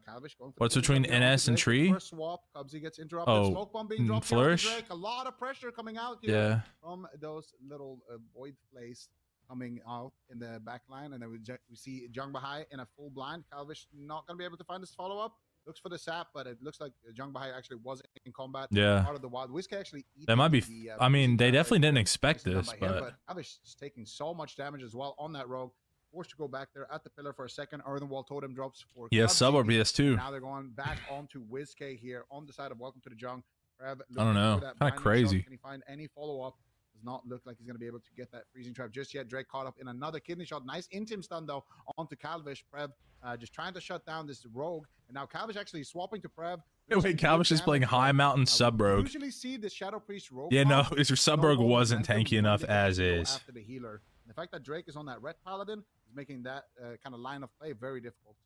Calvish going for what's between NS and Tree? Swap, Cubsy gets interrupted. Smoke bomb being dropped. Flourish. A lot of pressure coming out here from those little void plays coming out in the back line, and then we see Zhang Bahai in a full blind. Calvish not going to be able to find this follow-up. Looks for the sap, but it looks like Zhang Bahai actually wasn't in combat. Yeah. Part of the wild. Whiskey actually. That might be. I mean, they definitely didn't expect this, but Calvish is taking so much damage as well on that rogue. Forced to go back there at the pillar for a second. Earthen Wall Totem drops for. Yeah, sub RPS too. Now they're going back onto WizK here on the side of Welcome to the Jung. I don't know. Kind of crazy. Can he find any follow-up? Does not look like he's going to be able to get that freezing trap just yet. Drake caught up in another kidney shot. Nice intim stun though onto Calvish. Prev just trying to shut down this rogue, and now Calvish actually swapping to Prev. Wait, Calvish is playing High Mountain sub rogue. Usually see the Shadow Priest rogue. Yeah, no, his sub rogue wasn't tanky enough as is. After the healer, and the fact that Drake is on that red paladin is making that kind of line of play very difficult.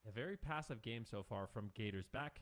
A very passive game so far from Gators back.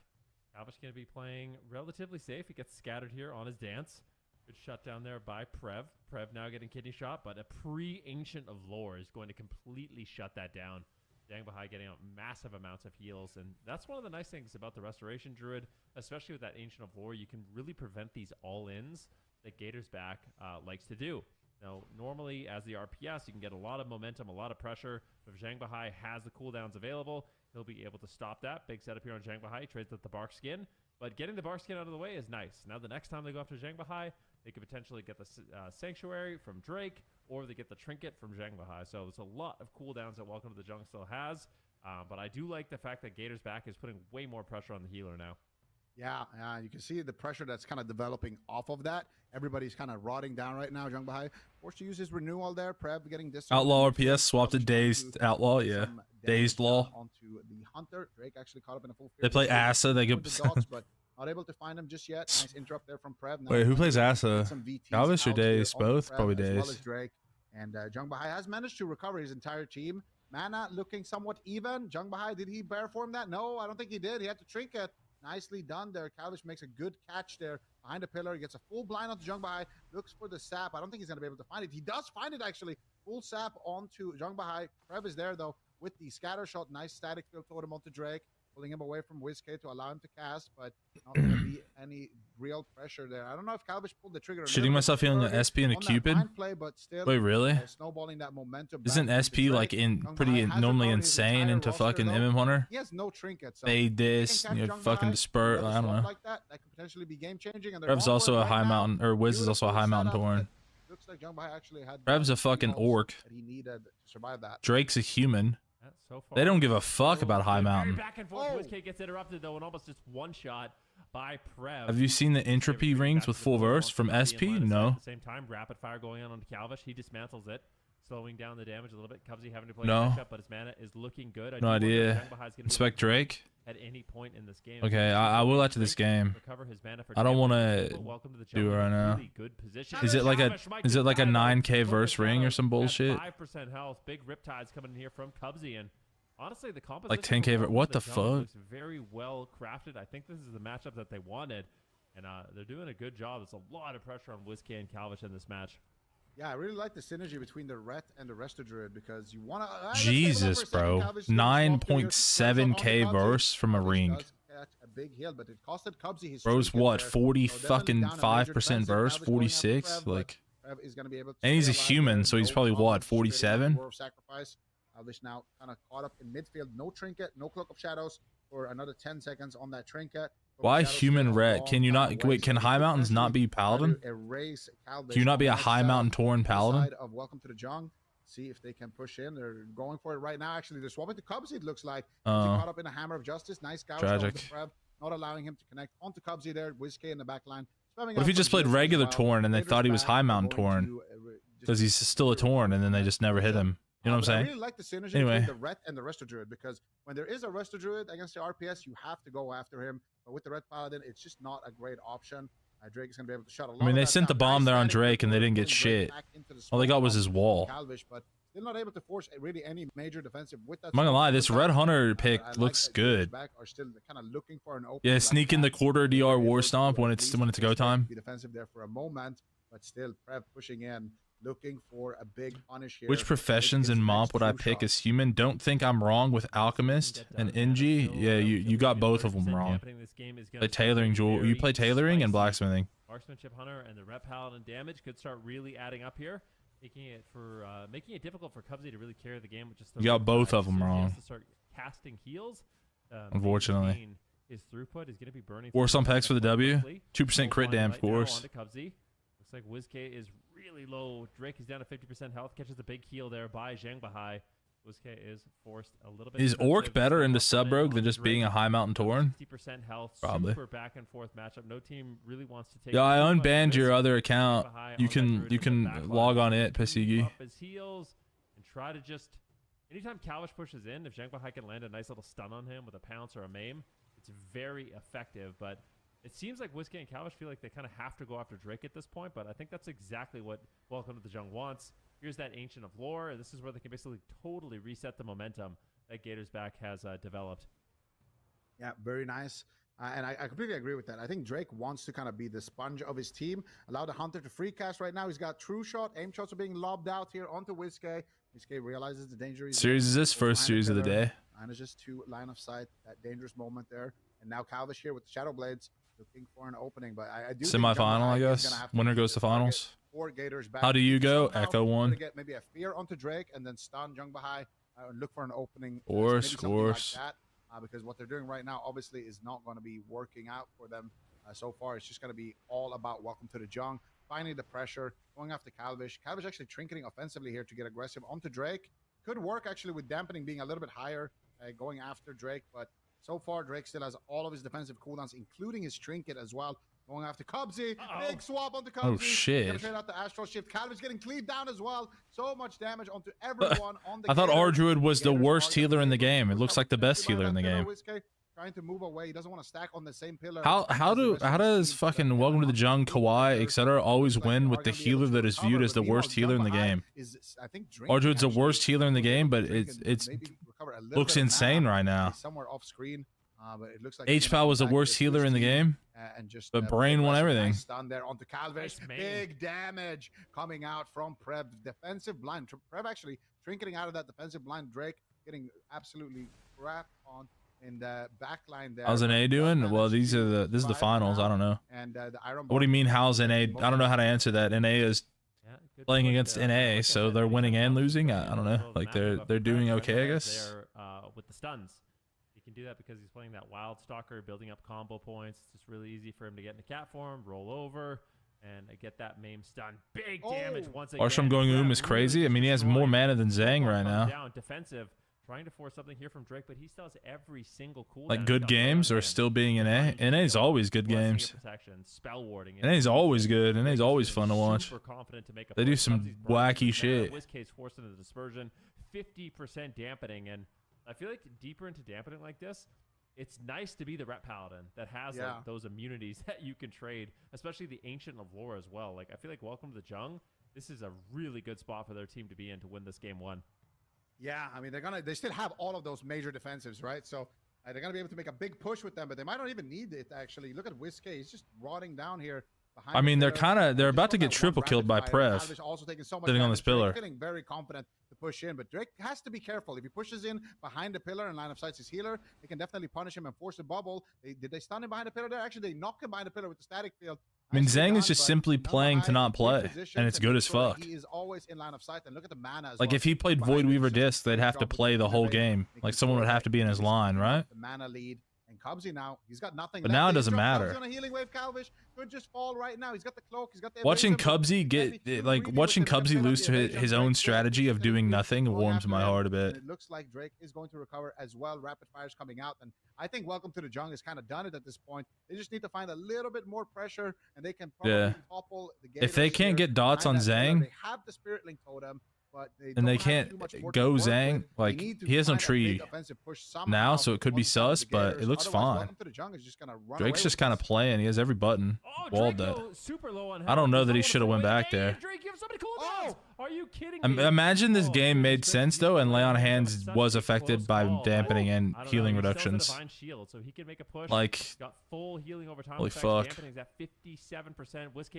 Calvish going to be playing relatively safe. He gets scattered here on his dance. Good shut down there by Prev. Prev now getting kidney shot, but a pre-Ancient of Lore is going to completely shut that down. Zhang Bahai getting out massive amounts of heals, and that's one of the nice things about the Restoration Druid, especially with that Ancient of Lore. You can really prevent these all-ins that Gators back likes to do. Now, normally, as the RPS, you can get a lot of momentum, a lot of pressure. If Zhang Bahai has the cooldowns available, he'll be able to stop that. Big setup here on Zhang Bahai. Trades with the Bark Skin. But getting the Bark Skin out of the way is nice. Now, the next time they go after Zhang Bahai, they could potentially get the Sanctuary from Drake, or they get the Trinket from Zhang Bahai. So there's a lot of cooldowns that Welcome to the Jung still has. But I do like the fact that Gators back is putting way more pressure on the healer now. Yeah, you can see the pressure that's kind of developing off of that. Everybody's kind of rotting down right now. Jung Bahai forced to use his renewal there. Preb getting this Outlaw RPS swapped to Dazed Outlaw. Yeah, Dazed Law. Onto the Hunter. Drake actually caught up in a full. They play Asa. They get. But not able to find him just yet. Nice interrupt there from Preb. Wait, who plays Asa? Galvis or Dazed? Both? Probably Dazed. As well as Dazed. Drake. And Jung Bahai has managed to recover his entire team. Mana looking somewhat even. Jung Bahai, did he bear form that? No, I don't think he did. He had to trinket. Nicely done there. Calvish makes a good catch there behind the pillar. He gets a full blind onto Jung Bahai. Looks for the sap. I don't think he's going to be able to find it. He does find it, actually. Full sap onto Jung Bahai. Prev is there, though, with the scatter shot. Nice static field totem onto Drake. Pulling him away from WizKid to allow him to cast, but not going to be any real pressure there. I don't know if Calvish pulled the trigger. Shooting myself healing the SP and a Cupid? Play, but still, wait, really? Snowballing that momentum. Isn't SP like pretty normally insane into fucking MM Hunter? He has no trinkets. So they this, you know, fucking disperse. I don't know. Like that could potentially be game changing. Rev's also a high mountain, or Wiz is also a high mountain torn. Looks like Jung Bahai actually had Rev's a fucking orc. He needed to survive that. Drake's a human. So they don't give a fuck about High Mountain. Back and forth. WizKid gets interrupted though, and almost just one shot by Prev. Have you seen the entropy rings with full verse from SP? No. At the same time, rapid fire going on Calvish. He dismantles it, slowing down the damage a little bit. Cubsy having to play matchup, but his mana is looking good. No idea. Inspect Drake. At any point in this game. Okay, I will after this game. I don't want to do it right now. Is it like a 9K verse ring or some bullshit? 5% health. Big riptides coming in here from Cubsy, and honestly, the composition like 10K. What the fuck? Looks very well crafted. I think this is the matchup that they wanted, and they're doing a good job. There's a lot of pressure on WizKid and Calvish in this match. Yeah, I really like the synergy between the Ret and the Resto Druid because you want to. Jesus, bro. 9.7K verse from a ring. A big heal, but it costed Cubsy his. Bro's what? 40 fucking 5% verse? 46? Like. And he's a human, so he's probably what? 47? Sacrifice. Calvish now kind of caught up in midfield. No trinket, no Cloak of Shadows for another 10 seconds on that trinket. Why human ret? Can you not wait? Can High Mountains not be Paladin? Can you not be a High Mountain Tauren Paladin? Of Welcome to the Jung. See if they can push in. They're going for it right now. Actually, they're swapping to Cubsy. It looks like caught up in a Hammer of Justice. Nice gouge. Tragic. Not allowing him to connect onto Cubsy there. WizKid in the back line. What if he just played regular Tauren and they thought he was High Mountain Tauren because he's still a Tauren and then they just never hit him? You know what I'm saying? I really like the synergy between the Ret and the Resto Druid because when there is a Resto Druid against the RPS, you have to go after him. But with the Ret Paladin, it's just not a great option. Drake is going to be able to shut a lot. I mean, they sent the bomb there on Drake and they didn't get shit. All they got was his wall. But still not able to force really any major defensive with that. I'm not gonna lie, this Red Hunter pick looks good. Are still kind of looking for an open. Yeah, sneak in the quarter DR War Stomp when it's go time. Be defensive there for a moment, but still Prev pushing in. Looking for a big punish here. Which professions in MoP would I pick as human? Don't think I'm wrong with Alchemist and NG. Yeah, you got both of them wrong. Play tailoring, Jewel. You play tailoring and blacksmithing. Marksmanship Hunter and the Rep Paladin damage could start really adding up here, making it difficult for Cubsy to really carry the game with just the. You got both of them wrong. To start casting heals. Unfortunately. His throughput is going to be burning. War Stomp Hex for the W. 2% crit damage, of course. Looks like WizKid is really low. Drake is down to 50% health. Catches a big heal there by Jung Bahai. WizKid is forced a little bit. Is Orc better into sub rogue than just being a High Mountain Tauren? 50% health. Probably. Super back and forth matchup. No team really wants to take. Yeah, I unbanned your other account. You can log on it, Pasigi. Up his heels and try to just. Anytime Calvish pushes in, if Jung Bahai can land a nice little stun on him with a pounce or a maim, it's very effective. But it seems like WizKid and Calvish feel like they kind of have to go after Drake at this point, but I think that's exactly what Welcome to the Jung wants. Here's that Ancient of Lore. This is where they can basically totally reset the momentum that Gators Back has developed. Yeah, very nice. And I completely agree with that. I think Drake wants to kind of be the sponge of his team. Allow the Hunter to free cast right now. He's got True Shot. Aim shots are being lobbed out here onto WizKid. WizKid realizes the danger. Series is this first series of the day. And it's just to line of sight, that dangerous moment there. And now Calvish here with the Shadow Blades. Looking for an opening, but I do semi-final, I guess. Winner goes to finals. How do you go? Echo one. Get maybe a fear onto Drake and then stun Jung Bahai and look for an opening. Course. Like that, because what they're doing right now obviously is not going to be working out for them so far. It's just going to be all about Welcome to the Jung. Finding the pressure, going after Calvish. Calvish actually trinketing offensively here to get aggressive onto Drake. Could work actually with dampening being a little bit higher, going after Drake, but So far, Drake still has all of his defensive cooldowns, including his trinket as well. Going after Cubsy. Big swap onto Cubsy. Oh, shit. Gonna trade out the Astral Shift. Calvin's getting cleaved down as well. So much damage onto everyone on the I thought Gators. Ardruid was the Gators worst are healer in the gonna game. It looks like the best healer in the game. Whiskey trying to move away. He doesn't want to stack on the same pillar. How does fucking Welcome to the Jung, Kawhi, etc. always win with the healer that is viewed as the worst healer in the game? Ardruid's the worst healer in the game, but it's looks insane right now. Somewhere off screen. But it looks like HPAL was the worst healer in the game, but Brain won everything. Nice stun there onto Calvish. Big damage coming out from Prev. Defensive blind. Prev actually trinketing out of that defensive blind. Drake getting absolutely crap on in the back line there. How's NA doing? Well, this is the finals. I don't know. And the Iron What do you mean, how's NA? I don't know how to answer that. NA is playing against NA, so they're winning and losing. I don't know. Like they're doing okay, I guess. With the stuns. He can do that because he's playing that Wild Stalker, building up combo points. It's just really easy for him to get into cat form, roll over, and get that maim stun. Big damage once again. Arsham going is crazy. I mean, he has more mana than Zhang right now. Down defensive, trying to force something here from Drake, but he still has every single cooldown. Like good games or still being NA. NA's always good games. NA's always good. NA's always fun to watch. They do some wacky shit. WizKid's forced into the dispersion, 50% dampening, and I feel like deeper into dampening like this, it's nice to be the Ret Paladin that has like, those immunities that you can trade, especially the Ancient of Lore as well. Like I feel like Welcome to the Jung, this is a really good spot for their team to be in to win this game 1. Yeah, I mean they still have all of those major defensives, right? So they're gonna be able to make a big push with them, but they might not even need it actually. Look at Whiskey, he's just rotting down here. I mean, they're about to get triple killed by Prev sitting on this pillar. Feeling very confident to push in, but Drake has to be careful. If he pushes in behind the pillar and line of sight his healer, they can definitely punish him and force a bubble. Did they stun him behind the pillar there? Actually, they knock him behind the pillar with the static field. I mean, Zhang is just simply playing to not play, and it's good as fuck. He is always in line of sight, and look at the mana as like well. if he played Void Weaver Disc, they'd have to play the whole game. Like someone would have to be in his line, right? The mana lead. And Cubsy now, he's got nothing. But now it doesn't matter. On a healing wave, Calvish could just fall right now. He's got the cloak. He's got the watching Cubsy lose to his own strategy of doing nothing warms my heart a bit. It looks like Drake is going to recover as well. Rapid fire's coming out, and I think Welcome to the Jung has kind of done it at this point. They just need to find a little bit more pressure, and they can probably topple the Gators. If they can't get dots on Zhang, they have the Spirit Link Totem. And they can't go Zhang. Like he has no tree now, so it could be sus, but it looks fine. Drake's just kind of playing. He has every button walled that. I don't know that he should have went back there. Are you kidding me? Imagine this game made sense though, and Lay on Hands was affected by dampening and healing reductions. Like, holy fuck!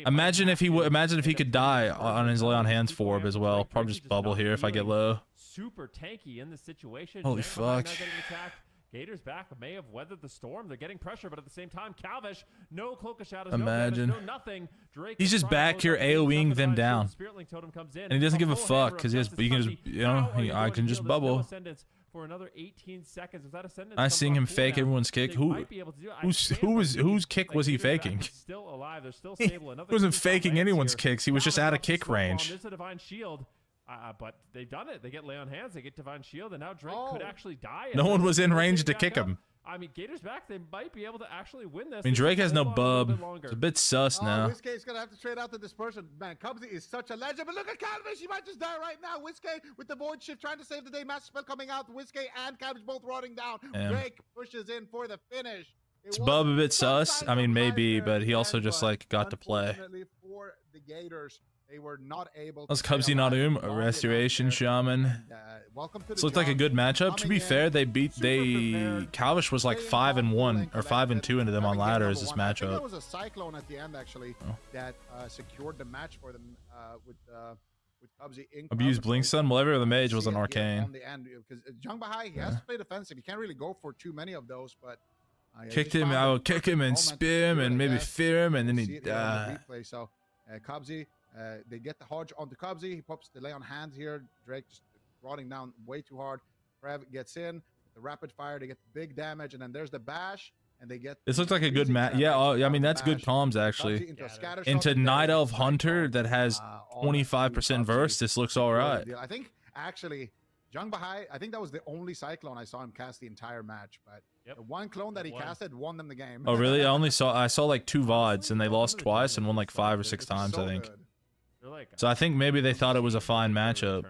Imagine if he could die on his Lay on Hands forb as well. Probably just bubble here if I get low. Super tanky in this situation. Holy fuck! Gators back may have weathered the storm. They're getting pressure, but at the same time, Calvish, no Cloak of Shadows, imagine. no damage, no nothing. Drake he's just back here AoEing them down, and he doesn't give a fuck because he can just, I can just bubble. For another 18 seconds without ascendance. I seen him fake everyone's kick. Whose kick was he faking? Still alive. They're still stable. He wasn't faking anyone's kicks. He was just out of kick range. There's a Divine Shield. But they've done it. They get Lay on Hands, they get Divine Shield, and now Drake could actually die. No one was in range to kick him. I mean, Gators back, they might be able to actually win this. I mean, Drake has no bub. It's a bit sus now. Whiskey's going to have to trade out the dispersion. Man, Cubsy is such a legend. But look at Calvish. He might just die right now. Whiskey with the Void Shift trying to save the day. Master Spell coming out. Whiskey and Calvish both rotting down. Drake pushes in for the finish. It's bub a bit sus. I mean, maybe, but he also just like got to play. For the Gators, they were not able to. That's Cubsy Nadoom, a Restoration Shaman. This looked like a good matchup. To be fair, Calvish was like 5-1 or 5-2 into them on ladders this matchup. There was a Cyclone at the end actually that secured the match for them with Cubsy. Abused Blink Stun. Well, every other mage was an arcane. On the end, because Jung Bahai, he has to play defensive. He can't really go for too many of those, but. Kicked him. I will kick him and spear him and maybe fear him, and then he died. So Cubsy, they get the Hodge onto Cubsy. He pops the Lay on Hands here. Drake just rotting down way too hard. Prev gets in. The rapid fire, they get big damage, and then there's the bash, and they get. This looks like a good match. Yeah, I mean that's good comms actually. Into Night Elf Hunter that has 25% verse. This looks all right. I think actually Jung Bahai, I think that was the only Cyclone I saw him cast the entire match, but the one clone that he casted won them the game. Oh, really? I saw like 2 VODs, and they lost twice and won like 5 or 6 times, I think. So I think maybe they thought it was a fine matchup.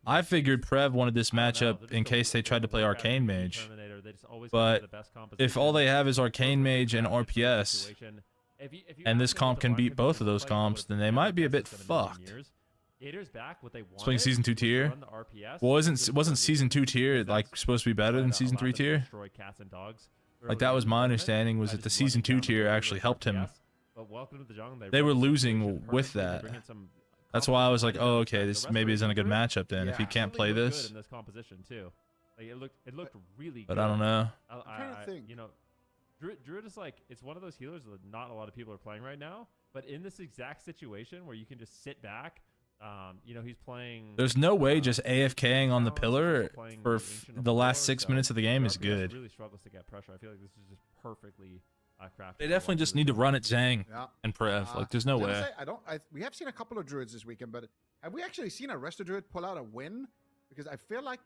I figured Prev wanted this matchup in case they tried to play Arcane Mage. But if all they have is Arcane Mage and RPS, and this comp can beat both of those comps, then they might be a bit fucked. Gators back what they wanted. Playing Season 2 tier? Well, wasn't Season 2 tier like supposed to be better than Season 3 tier? Like that was my understanding, was that the Season 2 tier actually helped him. They were losing with that. That's why I was like, oh, okay, this maybe isn't a good matchup then if he can't play this. In this composition too. Like it looked really good. But I don't know. You know, Druid is like, it's one of those healers that not a lot of people are playing right now. But in this exact situation where you can just sit back, you know, he's playing. There's no way just AFKing on the pillar for the last 6 minutes of the game is good. Really struggles to get pressure. I feel like this is just perfectly crafted. They definitely just need to run at Zhang and Prev. Like, there's no way. We have seen a couple of Druids this weekend, but have we actually seen a Resto Druid pull out a win? Because I feel like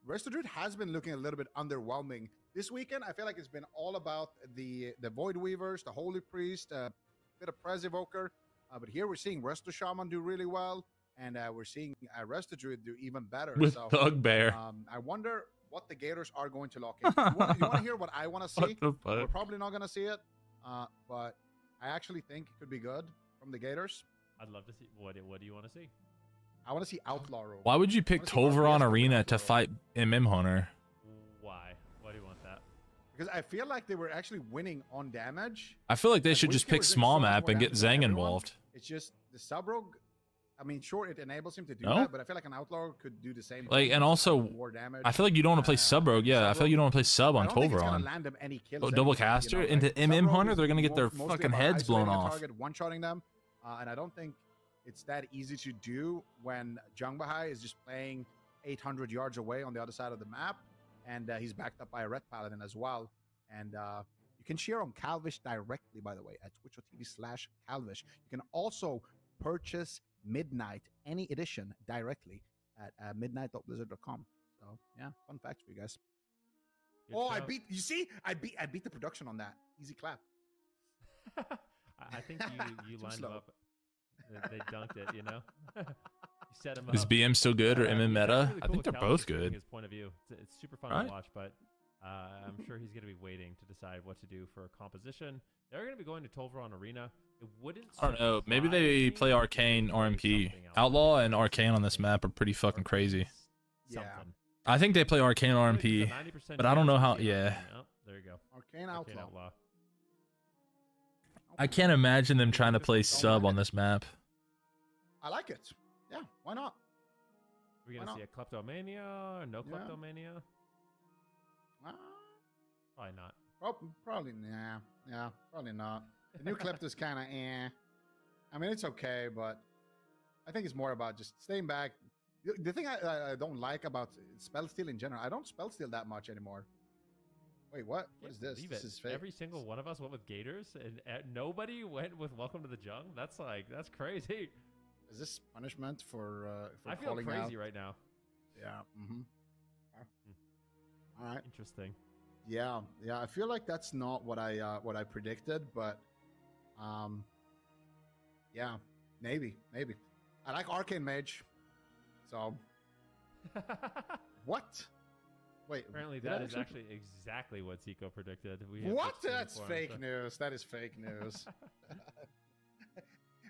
Resto Druid has been looking a little bit underwhelming this weekend. I feel like it's been all about the Void Weavers, the Holy Priest, a bit of Prez Evoker. But here we're seeing Resto Shaman do really well, and we're seeing Resto Druid do even better. With Bugbear. I wonder what the Gators are going to lock in. You want to hear what I want to see? We're probably not going to see it, but I actually think it could be good from the Gators. I'd love to see. What do you want to see? I want to see Outlaw Rogue. Why would you pick Tolvaron Arena to fight MM Hunter? Why? Why do you want that? Because I feel like they were actually winning on damage. I feel like they should just pick small map and get Zhang involved. It's just the sub rogue. I mean, sure, it enables him to do that, but I feel like an outlaw could do the same. Like, and also, I feel like you don't want to play sub rogue. Yeah, I feel like you don't want to play sub on Tolvaron. Double caster into MM Hunter, they're gonna get their fucking heads blown off. One-shotting them, and I don't think it's that easy to do when Jung Bahai is just playing 800 yards away on the other side of the map, and he's backed up by a Red Paladin as well. And you can cheer on Calvish directly, by the way, at twitch.tv/Calvish. You can also purchase Midnight, any edition, directly at midnight.blizzard.com. So yeah, fun facts for you guys. Good I beat the production on that. Easy clap. I think you lined them up. They dunked it, you know. You set him up. Is BM still good or MM meta? Really I think they're both good. His point of view, it's super fun to watch, but I'm sure he's going to be waiting to decide what to do for a composition. They're going to be going to Tolvaron Arena. It wouldn't. I don't know. Maybe they play Arcane RMP. Outlaw and Arcane on this map are pretty fucking crazy. Yeah. I think they play Arcane RMP, but I don't know how. Yeah. Oh, there you go. Arcane Outlaw. I can't imagine them trying to play sub on this map. I like it. Yeah, why not? We're going to see a Kleptomania or no Kleptomania? Probably not. Probably, nah. Yeah, probably not. The new Klepto's kind of I mean, it's okay, but I think it's more about just staying back. The thing I don't like about spell steal in general, I don't spell steal that much anymore. Wait, what? What is this? This is fake. Every single one of us went with Gators, and nobody went with Welcome to the Jung. That's crazy. Is this punishment for I feel crazy right now. Yeah. All right. Interesting. Yeah. I feel like that's not what I predicted, but yeah, maybe. I like Arcane Mage, so what? Wait. Apparently, that is actually exactly what Zico predicted. What? That's fake news. That is fake news.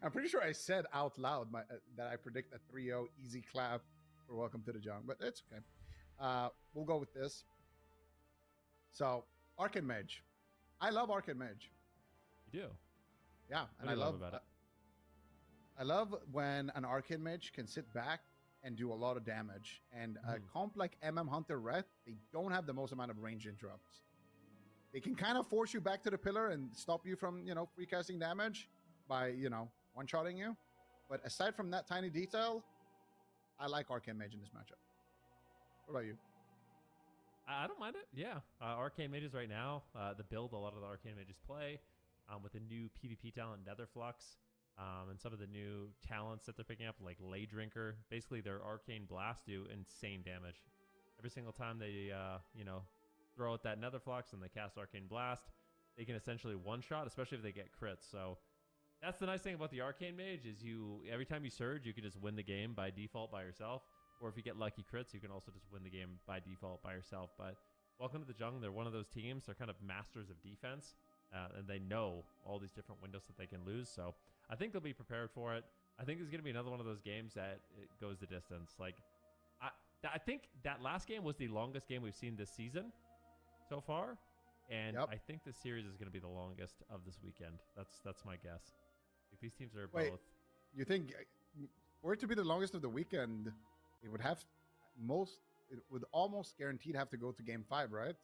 I'm pretty sure I said out loud that I predict a 3-0 easy clap for Welcome to the Jung, but it's okay. We'll go with this. So, Arcane Mage. I love Arcane Mage. You do? Yeah, and I love about it. I love when an Arcane Mage can sit back and do a lot of damage. And a comp like MM Hunter Wrath, they don't have the most amount of range interrupts. They can kind of force you back to the pillar and stop you from, free casting damage by, one-shotting you. But aside from that tiny detail, I like Arcane Mage in this matchup. What about you? I don't mind it. Yeah. Arcane Mages right now, the build a lot of the Arcane Mages play with the new PvP talent Netherflux. and some of the new talents that they're picking up, like Lay Drinker. Basically, their Arcane Blast do insane damage. Every single time they, throw out that Nether Flux and they cast Arcane Blast, they can essentially one-shot, especially if they get crits. So that's the nice thing about the Arcane Mage is every time you surge, you can just win the game by default by yourself. Or if you get lucky crits, you can also just win the game by default by yourself. But welcome to the Jung. They're one of those teams. They're kind of masters of defense, and they know all these different windows that they can lose. So I think they'll be prepared for it. I think it's going to be another one of those games that it goes the distance. Like, I think that last game was the longest game we've seen this season so far, and I think this series is going to be the longest of this weekend. That's my guess. Like, these teams are both. You think for it to be the longest of the weekend, it would almost guaranteed have to go to game 5, right?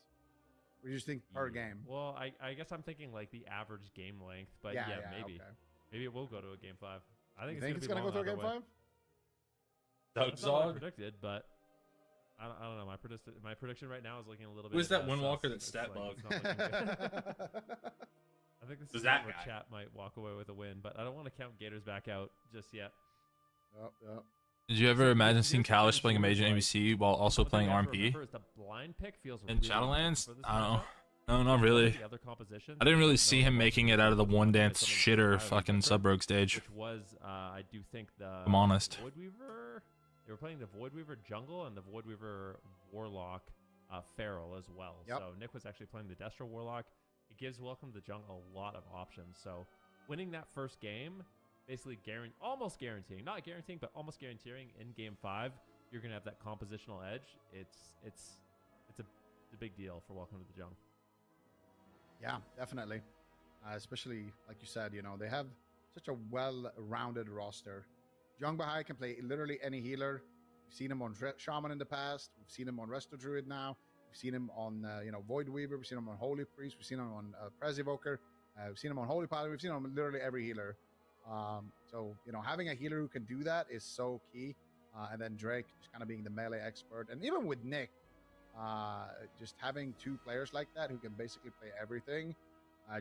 Or you just think per game? Well, I guess I'm thinking like the average game length, but maybe. Okay. Maybe it will go to a game 5. I think it's going to go to a game 5? That's not what I predicted, but I don't know. My prediction right now is looking a little bit. Who's that Windwalker that's stat bug? I think this is where chat might walk away with a win, but I don't want to count Gators back out just yet. Yep. Did you ever imagine seeing Kalish playing a Mage in ABC while also playing RMP? The blind pick feels in Shadowlands? I don't know. No, not the really. other compositions. I didn't really see him making it out of the one dance shitter fucking Sub-Rogue stage. Which was, I do think I'm honest. Voidweaver. They were playing the Voidweaver jungle and the Voidweaver Warlock Feral as well. Yep. So Nick was actually playing the Destro Warlock. It gives Welcome to the Jungle a lot of options. So winning that first game, basically almost guaranteeing, not guaranteeing, but almost guaranteeing in game 5, you're gonna have that compositional edge. It's a big deal for Welcome to the Jungle. Yeah, definitely. Especially like you said, they have such a well-rounded roster. Jung Bahai can play literally any healer. We've seen him on Shaman in the past. We've seen him on Resto Druid now. We've seen him on Void Weaver. We've seen him on Holy Priest. We've seen him on Prez Evoker. We've seen him on Holy Pilot. We've seen him on literally every healer. So having a healer who can do that is so key. And then Drake just kind of being the melee expert, and even with Nick, just having 2 players like that who can basically play everything,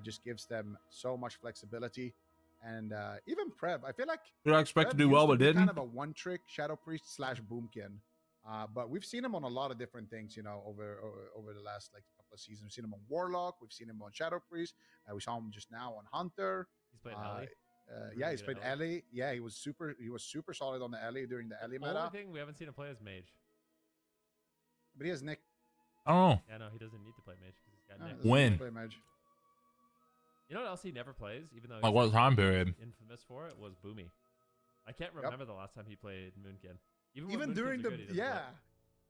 just gives them so much flexibility. And even Prev, I feel like I expect to do well, but didn't. Kind of a one-trick Shadow Priest / Boomkin. But we've seen him on a lot of different things, over the last couple of seasons. We've seen him on Warlock. We've seen him on Shadow Priest. We saw him just now on Hunter. He's played Ellie. He's played Ellie. Yeah, he was super solid on the Ellie during the Ellie meta. The only thing we haven't seen him play is Mage. But he has Nick. I don't know. Yeah, no, he doesn't need to play Mage because he's got Nick. When? Play Mage. You know what else he never plays, even though like what time period? Infamous for it was Boomy. I can't remember the last time he played Moonkin. Even during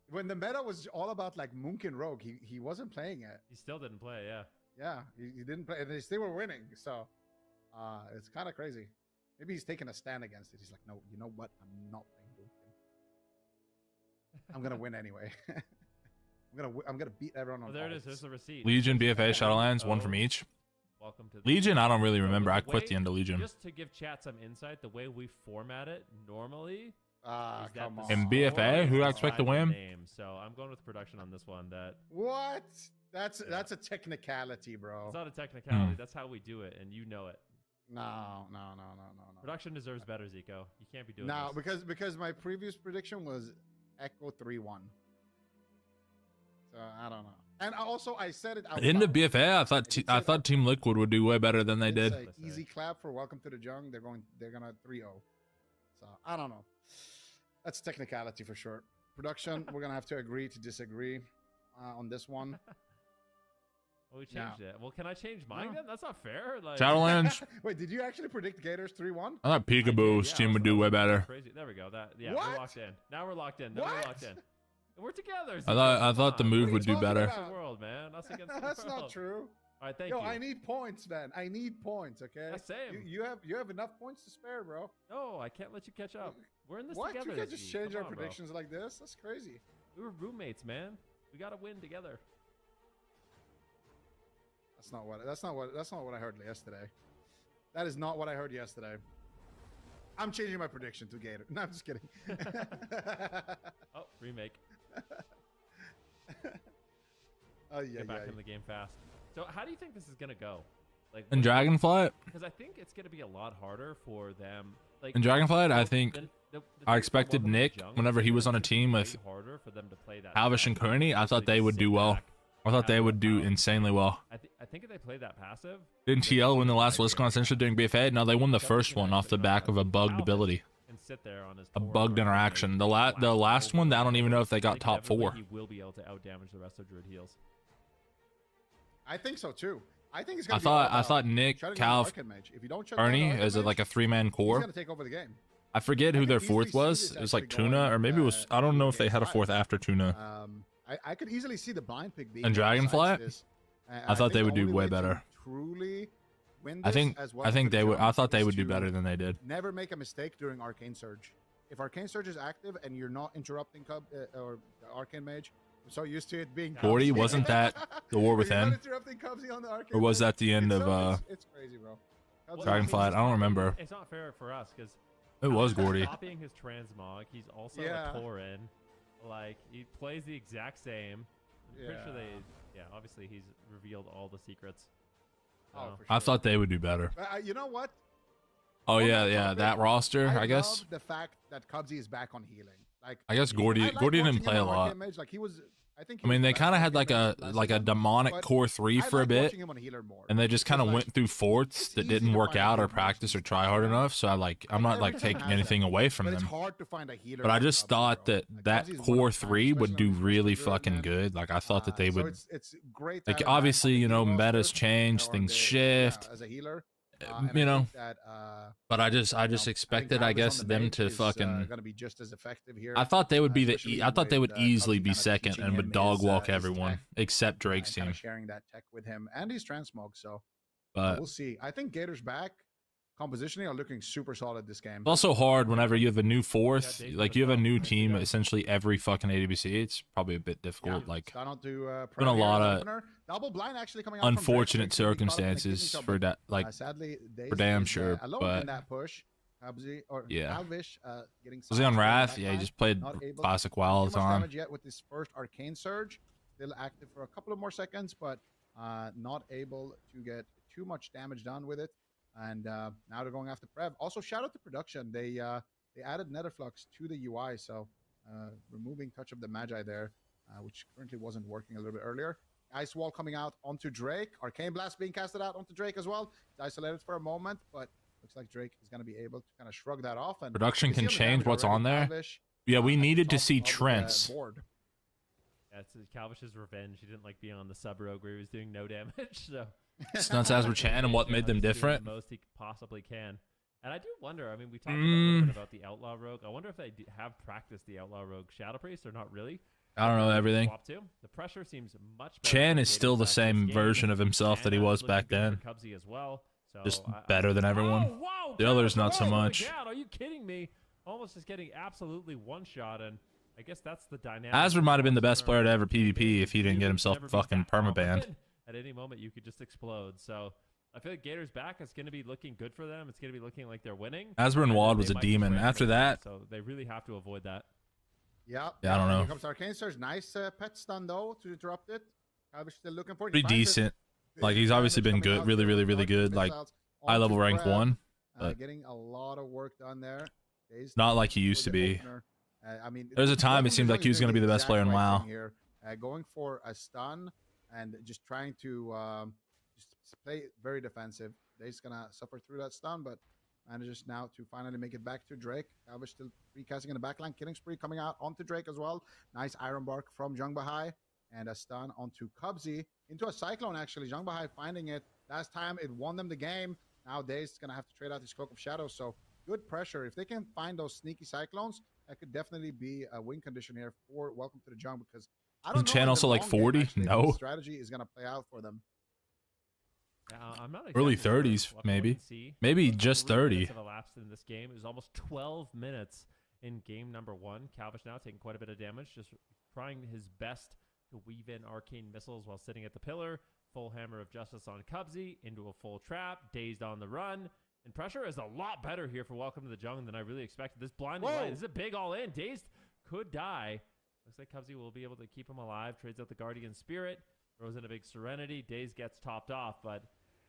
when the meta was all about Moonkin Rogue, he wasn't playing it. He still didn't play, yeah. Yeah, he didn't play, and they still were winning. So it's kind of crazy. Maybe he's taking a stand against it. He's like, no, you know what? I'm not playing Moonkin. I'm gonna win anyway. I'm gonna beat everyone on. There it is. There's the receipt. Legion, BFA, Shadowlands, one from each. Welcome to Legion. I don't really remember. I quit the end of Legion. Just to give chat some insight, the way we format it normally. Come on. In BFA, who do I expect to win? So I'm going with production on this one. What? That's a technicality, bro. It's not a technicality. That's how we do it, and you know it. No. Production deserves better, Zico. You can't be doing this. No, because my previous prediction was Echo 3-1. So I don't know. And also, I said it out in the BFA. I thought Team Liquid would do way better than they did. Easy clap for Welcome to the Jung. They're gonna 3-0. So I don't know. That's technicality for sure. Production, we're gonna have to agree to disagree on this one. Well, we changed it. Well, can I change mine then? That's not fair. Shadowlands. Wait, did you actually predict Gators 3-1? I thought Peekaboo's team would do way better. Crazy. There we go. We're locked in. Now we're locked in. What? We're locked in. We're together. I thought the move would do better. The world, man. Us against the That's world. not true. All right, thank you. I need points, man. I need points, okay? Same. You have enough points to spare, bro. No, I can't let you catch up. We're in this what? together. You can't just change our Come on, predictions like this? That's crazy. We were roommates, man. We got to win together. That's not what I heard yesterday. That is not what I heard yesterday. I'm changing my prediction to Gator. No, I'm just kidding. Oh, remake. Oh yeah, Get back in the game fast. So how do you think this is gonna go? Like In Dragonflight? Because I think it's going to be a lot harder for them. Like In Dragonflight, I think the I expected Nick, whenever he was on a team with Calvish and Kearney, I thought they would do well. I thought they would do insanely well. I think if they play that passive. Didn't TL win the last BlizzCon essentially during BFA? No, they won the first one off the back of a bugged ability. A bugged interaction. The last one, I don't even know if they got top 4. He will be able to outdamage the rest of Druid heals. I think so too. I think it's gonna I thought Nick, Calv, Ernie as like a 3-man core. He's gonna take over the game. I forget who their fourth was. It was like Tuna, or maybe it was. I don't know if they had a fourth after Tuna. I could easily see the blind pick being. And Dragonflight, I thought they would do way better. Truly win I think they would. I thought they would do better than they did. Never make a mistake during Arcane Surge. If Arcane Surge is active and you're not interrupting or Arcane Mage, I'm so used to it being. 40 wasn't that the War Within? Or was that the end of It's crazy, bro. Dragonflight? I don't remember. It's not fair for us because it was Gordy. Copying his transmog, he's also a Tauren. Like he plays the exact same. I'm pretty sure obviously he's revealed all the secrets. So. Sure. I thought they would do better. You know what? Oh yeah, that roster. I guess love the fact that Cubsy is back on healing. Like I guess Gordy didn't play a lot. Mage. Like he was. I mean, they kind of had like a demonic core 3 for a bit, and they just kind of went through forts that didn't work out or practice or try hard enough. So I'm not like taking anything away from them. But I just thought that core 3 would do really fucking good. Like I thought that they would. It's great. Like obviously, you know, metas change, things shift. As a healer. You know, but I just expected, I guess, them to fucking. Gonna be just as effective here. I thought they would be I thought they would easily be second and would dog walk everyone except Drake's team. Sharing that tech with him and his transmog, so but we'll see. I think Gators back compositionally are looking super solid this game. It's also hard whenever you have a new fourth, like you have a new team essentially every fucking ADBC. It's probably a bit difficult. Like been a lot of double blind actually coming out unfortunate circumstances for that, like sadly, for damn sure. But that push. Alvish, getting was he on Wrath? Yeah, he just played classic WoW all the time. Yet with this first Arcane Surge, still active for a couple of more seconds, but not able to get too much damage done with it. And now they're going after Prev. Also, shout out to production. They added Netherflux to the UI, so removing Touch of the Magi there, which currently wasn't working a little bit earlier. Ice Wall coming out onto Drake. Arcane Blast being casted out onto Drake as well. He's isolated for a moment, but looks like Drake is going to be able to kind of shrug that off. And production can change what's on there. Yeah, we needed to see Trents. Yeah, it's Calvish's revenge. He didn't like being on the sub rogue where he was doing no damage, so. Stunts as Chan and what made them different. The most he possibly can. And I do wonder, I mean, we talked a little bit about the Outlaw Rogue. I wonder if they have practiced the Outlaw Rogue Shadow Priest or not really. I don't know everything. The pressure seems much better. Chan is still the same version of himself that he was back then. As well, so just better than everyone. Oh, wow, the others not so much. God, are you kidding me? Almost just getting absolutely one-shot, and I guess that's the dynamic. Azra might have been the best player to ever PvP if he didn't get himself fucking permabanned. At any moment, you could just explode. So I feel like Gators back is going to be looking good for them. It's going to be looking like they're winning. Asbjorn Wad was a demon. After that, so they really have to avoid that. Yeah, I don't know. Here comes Arcane Surge. Nice pet stun though to interrupt it. I was still looking for it. Pretty decent. Like he's obviously been good, really good. Like high level rank 1. Getting a lot of work done there. Not like he used to be. I mean, there's a time it seemed like he was going to be the best player in WoW. Going for a stun and just trying to just play very defensive. Dave's gonna suffer through that stun, but manages now to finally make it back to Drake. Calvish still recasting in the backline. Killing spree coming out onto Drake as well. Nice Iron Bark from Jung Bahai. And a stun onto Cubsy. Into a Cyclone, actually. Jung Bahai finding it. Last time it won them the game. Now Dave's going to have to trade out his Cloak of Shadows. So good pressure. If they can find those sneaky Cyclones, that could definitely be a win condition here for Welcome to the Jung. Because I don't know. Chan also like 40? Game, no. Strategy is going to play out for them. I'm not early 30s, maybe. Maybe just 30. Have elapsed in this game. It was almost 12 minutes in game number 1. Calvish now taking quite a bit of damage, just trying his best to weave in arcane missiles while sitting at the pillar. Full Hammer of Justice on Cubsy into a full trap. Dazed on the run. And pressure is a lot better here for Welcome to the Jung than I really expected. This blinding light, this is a big all-in. Dazed could die. Looks like Cubsy will be able to keep him alive. Trades out the Guardian Spirit. Throws in a big Serenity. Dazed gets topped off, but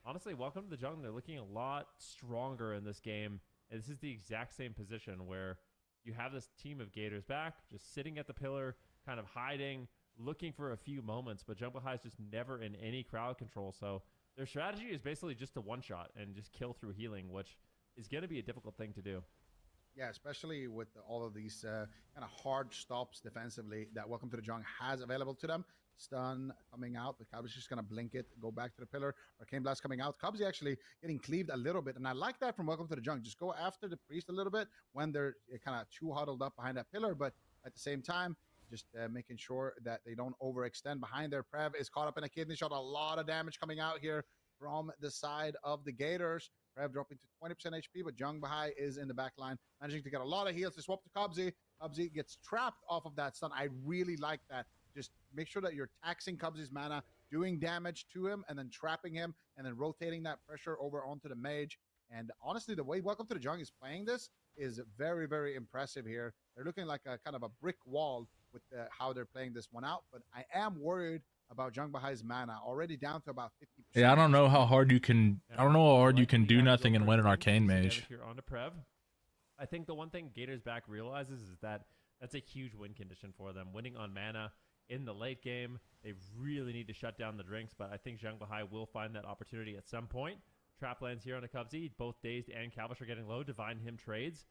honestly, welcome to the jungle. They're looking a lot stronger in this game. And this is the exact same position where you have this team of Gators back, just sitting at the pillar, kind of hiding, looking for a few moments. But Jungle High is just never in any crowd control. So their strategy is basically just to one-shot and just kill through healing, which is going to be a difficult thing to do. Yeah, especially with all of these kind of hard stops defensively that Welcome to the Jungle has available to them. Stun coming out, but Cubs just going to blink it, go back to the pillar. Arcane Blast coming out. Cubs actually getting cleaved a little bit, and I like that from Welcome to the Jungle. Just go after the Priest a little bit when they're kind of too huddled up behind that pillar, but at the same time, just making sure that they don't overextend behind their. Prev is caught up in a kidney shot. A lot of damage coming out here from the side of the Gators. Prev dropping to 20% HP, but Jung Bahai is in the back line, managing to get a lot of heals to swap to Cubsy. Cubsy gets trapped off of that stun. I really like that. Just make sure that you're taxing Cubsy's mana, doing damage to him, and then trapping him, and then rotating that pressure over onto the mage. And honestly, the way Welcome to the Jungle is playing this is very, very impressive here. They're looking like a kind of a brick wall with how they're playing this one out. But I am worried about Jung Bahai's mana, already down to about 50%. Yeah, I don't know how hard you can. I don't know how hard you can do nothing and win an Arcane Mage. Here on to Prev. I think the one thing Gators back realizes is that that's a huge win condition for them. Winning on mana in the late game, they really need to shut down the drinks, but I think Jung Bahai will find that opportunity at some point. Trap lands here on a Cubsy. Both Dazed and Calvish are getting low. Divine Hymn trades.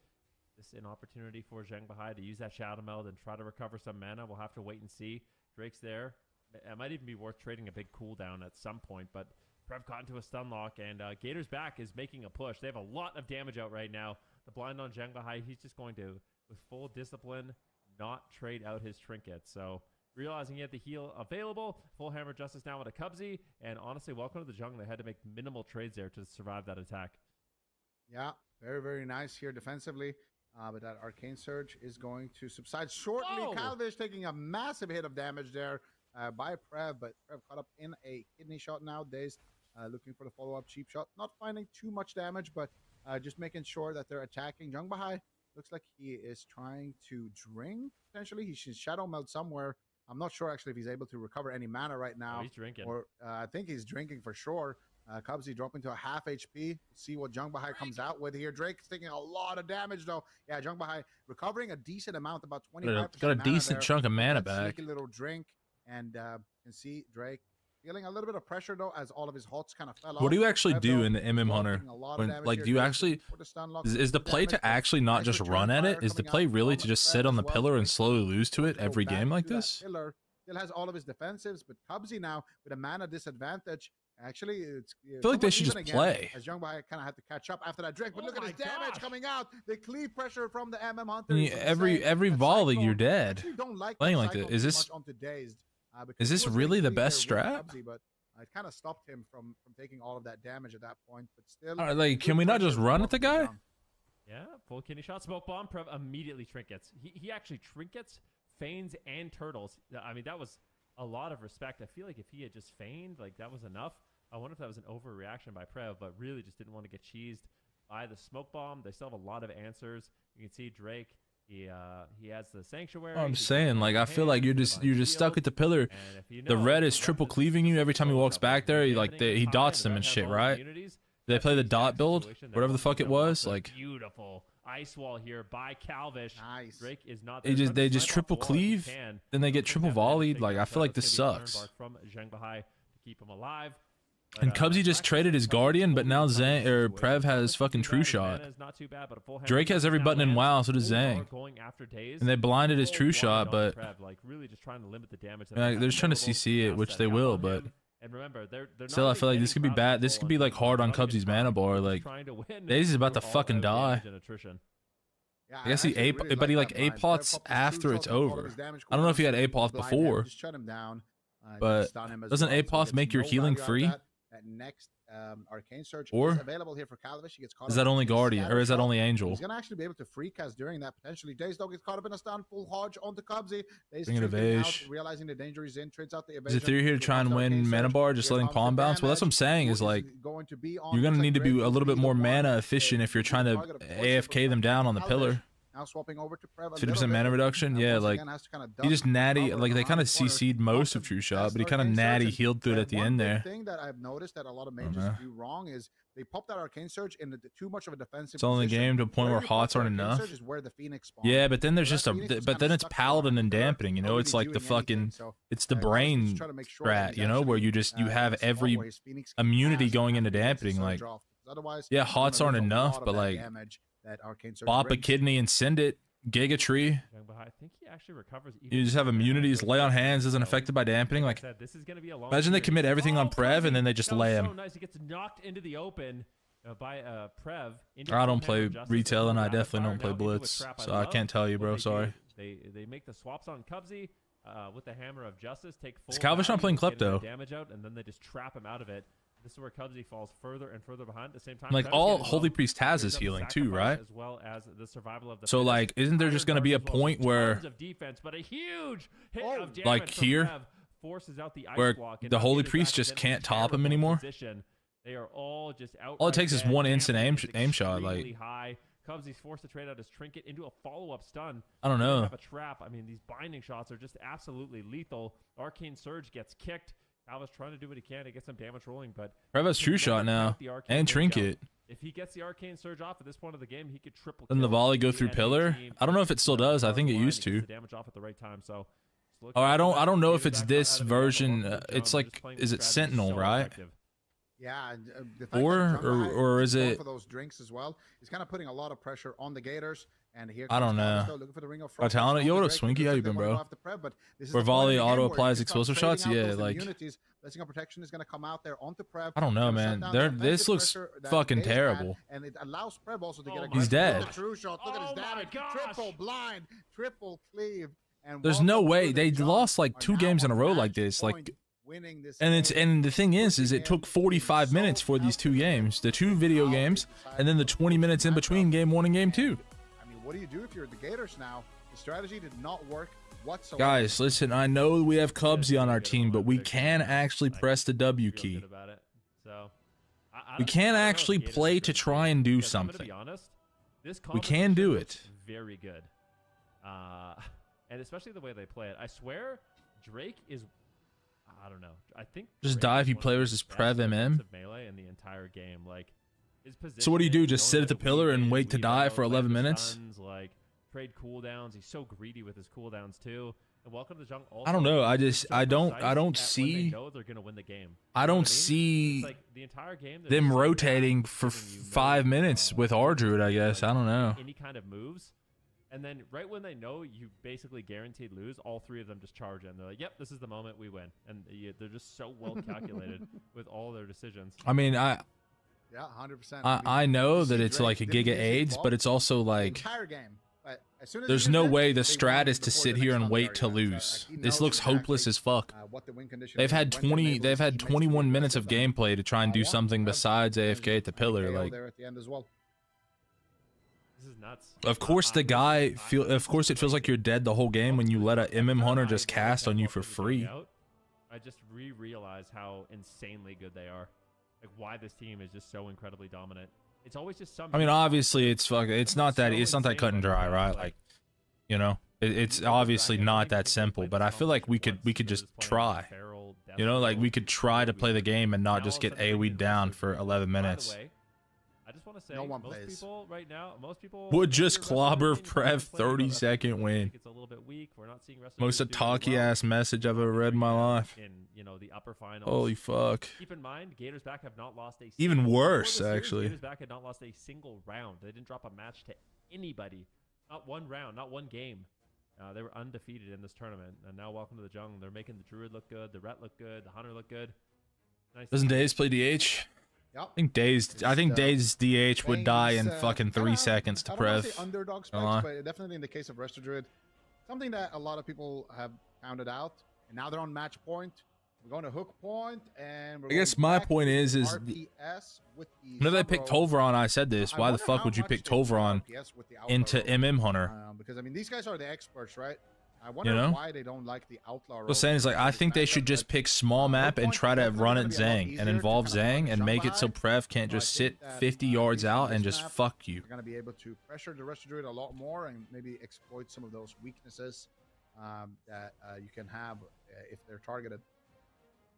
This is an opportunity for Jung Bahai to use that Shadow Meld and try to recover some mana. We'll have to wait and see. Drake's there. It might even be worth trading a big cooldown at some point, but Prev caught into a stun lock, and Gators back is making a push. They have a lot of damage out right now. The blind on Jung Bahai, he's just going to, with full discipline, not trade out his trinket. So realizing he had the heal available, full Hammer Justice now with a Cubsy, and honestly, welcome to the jungle. They had to make minimal trades there to survive that attack. Yeah, very, very nice here defensively. But that Arcane Surge is going to subside shortly. Oh! Calvish taking a massive hit of damage there by Prev, but Prev caught up in a kidney shot nowadays, looking for the follow-up cheap shot. Not finding too much damage, but just making sure that they're attacking. Jung Bahai looks like he is trying to drink, potentially. He should Shadow Meld somewhere. I'm not sure, actually, if he's able to recover any mana right now. Oh, he's drinking. Or I think he's drinking for sure. Cubsy dropping to a half HP. See what Jung Bahai comes out with here. Drake's taking a lot of damage, though. Yeah, Jung Bahai recovering a decent amount, about 25%. Got a decent chunk of mana back. Sneaky little drink. And you can see Drake feeling a little bit of pressure, though, as all of his hots kind of fell off. What do you actually do in the MM Hunter? When, like, do you actually... Is the play to actually not just run at it? Is the play really to just sit on the pillar and slowly lose to it every game like this? Pillar still has all of his defensives, but Cubsy now, with a mana disadvantage, actually, it's... I feel like they should just play. As Jung Bahai kind of had to catch up after that Drake, but look at his damage coming out. The cleave pressure from the MM Hunter. Every volley, you're dead. Playing like this. Is this... Is this really the best strat? But it kind of stopped him from taking all of that damage at that point. But still, all right, like, can we not just run at the guy? Yeah, full kidney shot, smoke bomb. Prev immediately trinkets. He actually trinkets, feigns, and turtles. I mean, that was a lot of respect. I feel like if he had just feigned, like, that was enough. I wonder if that was an overreaction by Prev, but really just didn't want to get cheesed by the smoke bomb. They still have a lot of answers. You can see Drake. He has the sanctuary. I'm saying, like, I feel like you're just stuck at the pillar. The red is triple cleaving you every time he walks back there. He dots them and shit, right? They play the dot build, whatever the fuck it was. Like, beautiful ice wall here by Calvish. Nice. Drake is not. They just triple cleave, then they get triple volleyed. Like, I feel like this sucks. From Jung Bahai to keep him alive. And Cubsy just traded his Guardian, but now Prev has fucking True Shot. Drake has every button in WoW, so does Zhang. And they blinded his True Shot, but they're just trying to CC it, which they will, but still, I feel like this could be bad. This could be like hard on Cubsy's mana bar. Like, Daisy's about to fucking die. I guess but he like A-pots after it's over. I don't know if he had A-pots before, but doesn't A-pot make your healing free? That next Arcane Surge or is available here for Calvish. He gets caught is that only Guardian, or is that only Angel? He's going to actually be able to free cast during that, potentially. Dazed Dog gets caught up in a stun, full Hodge onto Cubsy. Bring an evade. Realizing the danger is in, trades out the evasion. Is it through here to try and win mana bar, just letting Palm bounce? Well, that's what I'm saying, is like, you're going to need to be a little bit more mana efficient if you're trying to AFK them down on the pillar. Now swapping over to Prev. 50% mana reduction. Yeah, like he just natty. Like they kind of CC'd most of True Shot, but he kind of natty healed through it at the end there. One thing that I've noticed that a lot of mages do wrong is they pop that Arcane Surge in too much of a defensive. It's all in the game to a point where hots aren't enough. Is where the Phoenix yeah, but then there's just but then it's Paladin and dampening. You know, it's like the fucking, it's the brain strat. You know, where you have every immunity going into dampening. Like, yeah, hots aren't enough, but like, pop a kidney and send it. Giga Tree. I think he actually recovers. You just have immunities. Lay on hands isn't affected by dampening. Like, this is gonna be a long imagine they commit everything on Prev and then they just lay him. So nice. He gets knocked into the open by Prev. I don't play retail and I definitely don't play Blitz, so I can't tell you, bro. Sorry. They make the swaps on Cubsy with the Hammer of Justice. Take full. Is Calvish not playing Klepto? Damage out, and then they just trap him out of it. This is where Cubsy falls further and further behind. At the same time, like all Holy Priest has is healing too, right? As well as the survival of the so like, isn't there just going to be a point where, of defense, but a huge hit of damage like here, forces out the ice where block, the Holy Priest just can't top him anymore? They are all just out. All it takes is one instant aim shot. Like, high. Cubsy's forced to trade out his trinket into a follow-up stun. I don't know. Have a trap. I mean, these binding shots are just absolutely lethal. Arcane Surge gets kicked. Alva's trying to do what he can to get some damage rolling, but Prev has True Shot now and Trinket. If he gets the Arcane Surge off at this point of the game, he could triple. Doesn't the volley go through pillar? I don't know if it still does. I think it used to. Damage off at the right time. So. Oh, I don't know if it's this version. It's like, is it Sentinel, right? Yeah, or is it for those drinks as well? He's kind of putting a lot of pressure on the Gators. And here I don't know. Talent, yo, what up, Swinky? How you been, bro? Where volley auto applies explosive shots? Yeah, like. Blessing of Protection is going to come out there onto Prev. I don't know, man. This looks fucking terrible. And it allows Prev also to get a He's dead. True shot. Look at his damage. Triple blind, triple cleave. And there's no way they lost like 2 games in a row like this. Like. And the thing is it took 45 minutes for these 2 games, the 2 video games, and then the 20 minutes in between game 1 and game 2. I mean, what do you do if you're the Gators now? The strategy did not work whatsoever. Guys, listen, I know we have Cubsy on our team, but we can actually press the W key. We can actually play to try and do something. We can do it. Very good. And especially the way they play it. I swear, Drake is... I don't know. I think just die if you play versus Prev MM. Melee in the entire game. Like, his position, so what do you do? Just sit at the pillar and wait to die for 11 minutes? Like trade cooldowns. He's so greedy with his cooldowns too. And welcome to the jungle. I don't know. I don't see. They know they're gonna win the game. I don't see like the entire game them rotating for 5 minutes with our druid. I guess I don't know. Any kind of moves. And then right when they know you basically guaranteed lose, all 3 of them just charge in. They're like, yep, this is the moment we win. And they're just so well calculated with all their decisions. I mean, yeah, 100%. I know that it's like a Giga AIDS, but it's also like entire game. But as soon as there's no way the strat is to sit here and wait to lose. This looks hopeless as fuck. They've had 21 minutes of gameplay to try and do something besides AFK at the pillar. Like, this is nuts. Of course, it feels like you're dead the whole game when you let a MM Hunter just cast on you for free. I just realize how insanely good they are. Like why this team is just so incredibly dominant. It's always just some. I mean, obviously, it's not that cut and dry, right? Like, you know, it's obviously not that simple. But I feel like we could just try. You know, like we could try to play the game and not just get AoE'd down for 11 minutes. I just want to say, people right now, most people would just clobber Prev 30-second win. It's a little bit weak. We're not seeing most talky ass message I've ever read in my life. In the upper finals. Holy fuck. Keep in mind, Gators back have not lost a even worse actually. Gators back had not lost a single round. They didn't drop a match to anybody. Not one round, not one game. They were undefeated in this tournament. And now welcome to the jungle. They're making the Druid look good, the Ret look good, the Hunter look good. Nice. Doesn't Daze play DH? Yep. I think Daze DH would die in fucking 3 seconds to Prev. I don't want to say underdog specs, but definitely in the case of Resto Druid, something that a lot of people have pounded out, and now they're on match point. We're going to hook point, and I guess my point is whenever they picked Tolvaron, I said this. Why the fuck would you pick Tolvaron into MM Hunter? Because I mean, these guys are the experts, right? I wonder why they don't like the outlaw. What's saying is like I think they should just pick small map and try to run at Zhang and involve Zhang and make it so Prev can't just sit 50 yards out and just fuck you. You're gonna be able to pressure the Rusty Druid a lot more and maybe exploit some of those weaknesses that you can have if they're targeted.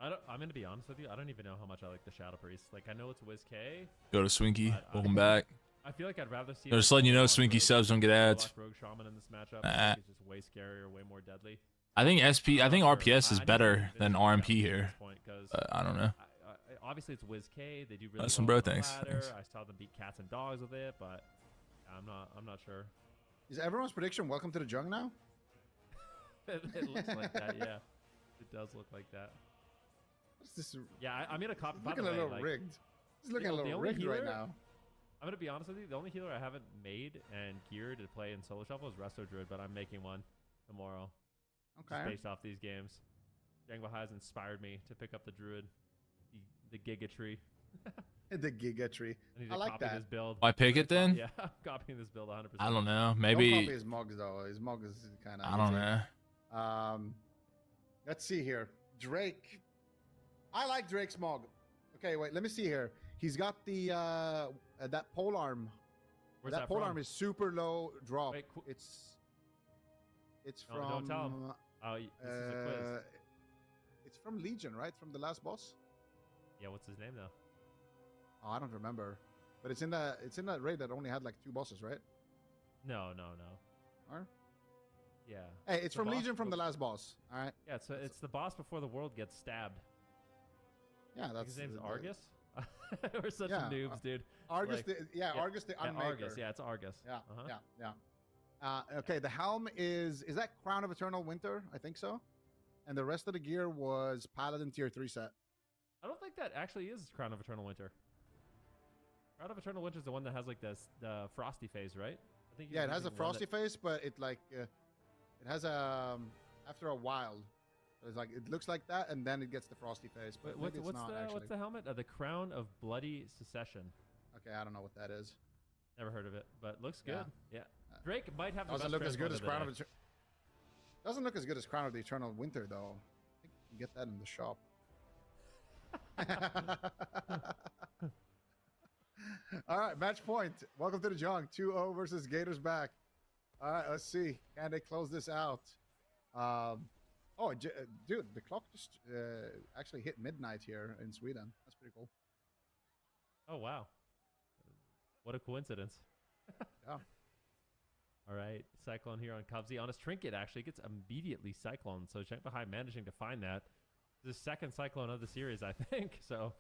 I'm gonna be honest with you. I don't even know how much I like the Shadow Priest. Like I know it's WizK. Go to Swinky. Welcome back. I feel like I'd rather see. Just letting you know, Swinky subs don't get ads. Rogue Shaman in this matchup. I think it's just way scarier, way more deadly. I think RPS is better than RMP here. I don't know. Obviously, it's WizK. They do really some well bro on the things. ladder. I saw them beat cats and dogs with it, but I'm not sure. Is everyone's prediction welcome to the Jung now? It looks like that, yeah. It does look like that. What's this? Yeah, I made a copy. It's looking a little rigged. It's looking a little rigged right now. I'm gonna be honest with you. The only healer I haven't made and geared to play in solo shuffle is Resto Druid, but I'm making one tomorrow. Okay. Just based off these games, Jangbahai has inspired me to pick up the Druid, the Giga Tree. The Giga Tree. I like that. This build. Why pick it then? Yeah, I'm copying this build 100%. I don't know. Maybe. Don't copy his mugs though. His mug is kind of. I don't know. Let's see here. Drake. I like Drake's mug. Okay, wait. Let me see here. He's got the that polearm. Where's that polearm is super low drop. Wait, it's no, from. Don't tell him. Oh, this is a quiz. It's from Legion, right? From the last boss. Yeah, what's his name though? Oh, I don't remember. But it's in that raid that only had like 2 bosses, right? No. Or? Yeah. Hey, it's from Legion from the last boss. All right. Yeah, it's the boss before the world gets stabbed. Yeah, that's his name's Argus. We're such noobs, dude. Argus, Argus the Unmaker. Argus, yeah, it's Argus. Yeah. Okay, the helm is that Crown of Eternal Winter? I think so. And the rest of the gear was Paladin tier 3 set. I don't think that actually is Crown of Eternal Winter. Crown of Eternal Winter is the one that has like the frosty phase, right? I think. Yeah, it has a frosty phase, but it like it has after a while. It's like it looks like that, and then it gets the frosty face. But what's the helmet? The Crown of Bloody Secession. Okay, I don't know what that is. Never heard of it, but looks good. Yeah. Drake might have. Doesn't look as good as Crown of. Doesn't look as good as Crown of the Eternal Winter though. I think you can get that in the shop. All right, match point. Welcome to the Jung. 2-0 versus Gators back. All right, let's see. Can they close this out? Dude, the clock just actually hit midnight here in Sweden. That's pretty cool. Oh, wow. What a coincidence. Yeah. All right, Cyclone here on Cubsy. On his Trinket, actually, gets immediately Cyclone. So Jangbahai managing to find that. The second Cyclone of the series, I think. So,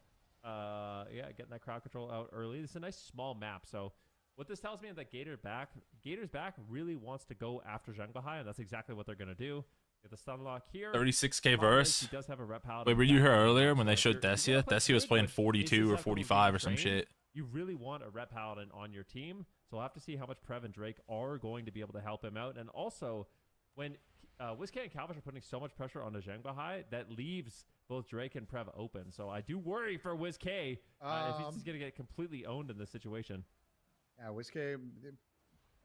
yeah, getting that crowd control out early. This is a nice small map. So what this tells me is that Gators back really wants to go after Jangbahai, and that's exactly what they're going to do. Get the stun lock here. 36k verse. He does have a rep Wait, were you here earlier when they showed Desia? Desia was playing 42 or 45 or some shit. You really want a rep paladin on your team, so we'll have to see how much Prev and Drake are going to be able to help him out. And also, when WizK and Calvish are putting so much pressure on the Jangbahai, that leaves both Drake and Prev open. So I do worry for WizK if he's just going to get completely owned in this situation. Yeah, WizK.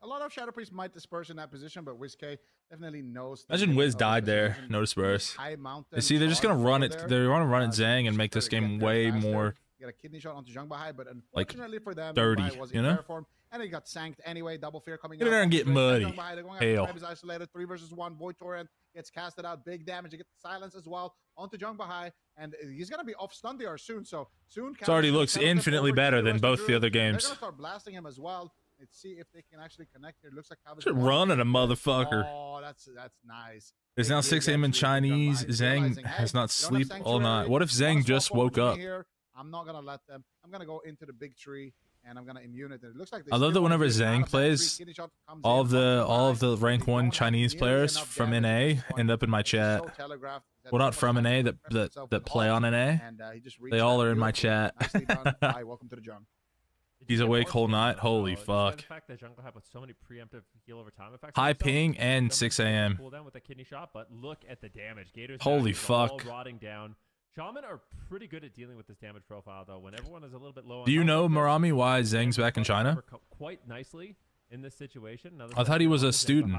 A lot of Shadow Priest might disperse in that position, but WizK definitely knows. Imagine Wiz died there. No disperse. See, they're just gonna run it. They want to run it Zhang and make this game way more. Get a kidney shot onto Jangbahai, but unfortunately for them, dirty, you know. And he got sanked anyway. Double fear coming. Get in there and get muddy. Hail. Is isolated. 3 versus 1. Void Torrent gets casted out. Big damage. You get the silence as well onto Jangbahai, and he's gonna be off stun DR soon. So soon. It already looks infinitely better than both the other games. They're gonna start blasting him as well. Let's see if they can actually connect here. It looks like should run at a motherfucker. Oh, that's nice. It's now 6 a.m. in Chinese. Zhang has not sleep all night. What if Zhang just woke up? I'm not gonna let them. I'm gonna go into the big tree and I'm gonna immune it. And it looks like I love that whenever Zhang plays, all of the rank 1 Chinese players from NA end up in my chat. Well, not from NA that play on NA. They all are in my chat. Welcome to the Jung. He's awake whole night. Holy fuck. The fact that Jungle with so many preemptive heal over time effects. High ping and 6 a.m. Cool down with a kidney shot, but look at the damage. Gators holy fuck. Rotting down. Shaman are pretty good at dealing with this damage profile, though. When everyone is a little bit low. Do you know, Marami, why Zhang's back in China? Quite nicely in this situation. I thought he was a student.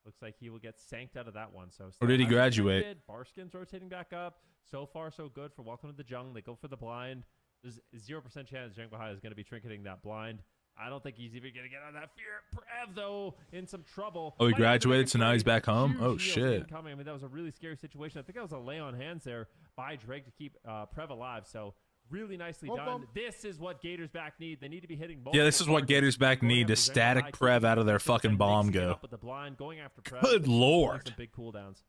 Looks like he will get sanked out of that one. So or did he graduate? Barskin's rotating back up. So far, so good for Welcome to the Jung. They go for the blind. There's 0% chance Zheng Bahai is going to be trinketing that blind. I don't think he's even going to get on that fear. Prev, though, in some trouble. Oh, he graduated, so now he's back home? Oh, shit. I mean, that was a really scary situation. I think that was a lay on hands there by Drake to keep Prev alive. So really nicely done. This is what Gators back need. They need to be hitting multiple. Yeah, this is what Gators back need to static Prev out of their fucking bomb go. With the blind, going after Prev. Good lord. Some big cooldowns.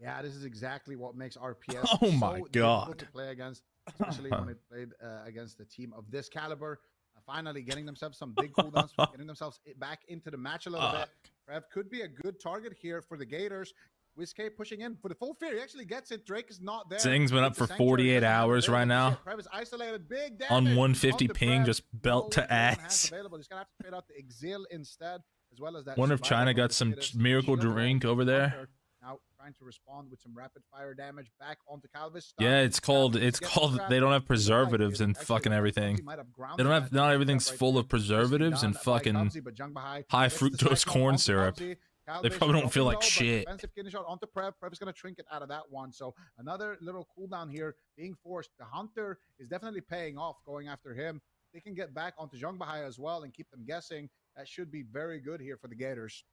Yeah, this is exactly what makes RPS oh my so god difficult to play against, especially when they played against a team of this caliber. Finally getting themselves some big cooldowns, getting themselves back into the match a little bit. Prev could be a good target here for the Gators. WizKay pushing in for the full fear. He actually gets it. Drake is not there. Zing's been up for 48 hours right now. Prev is isolated. Big on 150 ping, just belt to ass. He's gonna have to trade out the Exil instead, as well as that. Wonder if China got some miracle drink over there. Now trying to respond with some rapid fire damage back onto Calvis. Yeah, it's called they don't have preservatives and fucking everything. They don't have, not everything's full of preservatives and fucking high fructose corn syrup. They probably don't feel like shit. Defensive kidney shot onto Prev. Prev is going to trinket out of that one. So another little cooldown here being forced. The Hunter is definitely paying off going after him. They can get back onto Zheng Bahai as well and keep them guessing. That should be very good here for the Gators.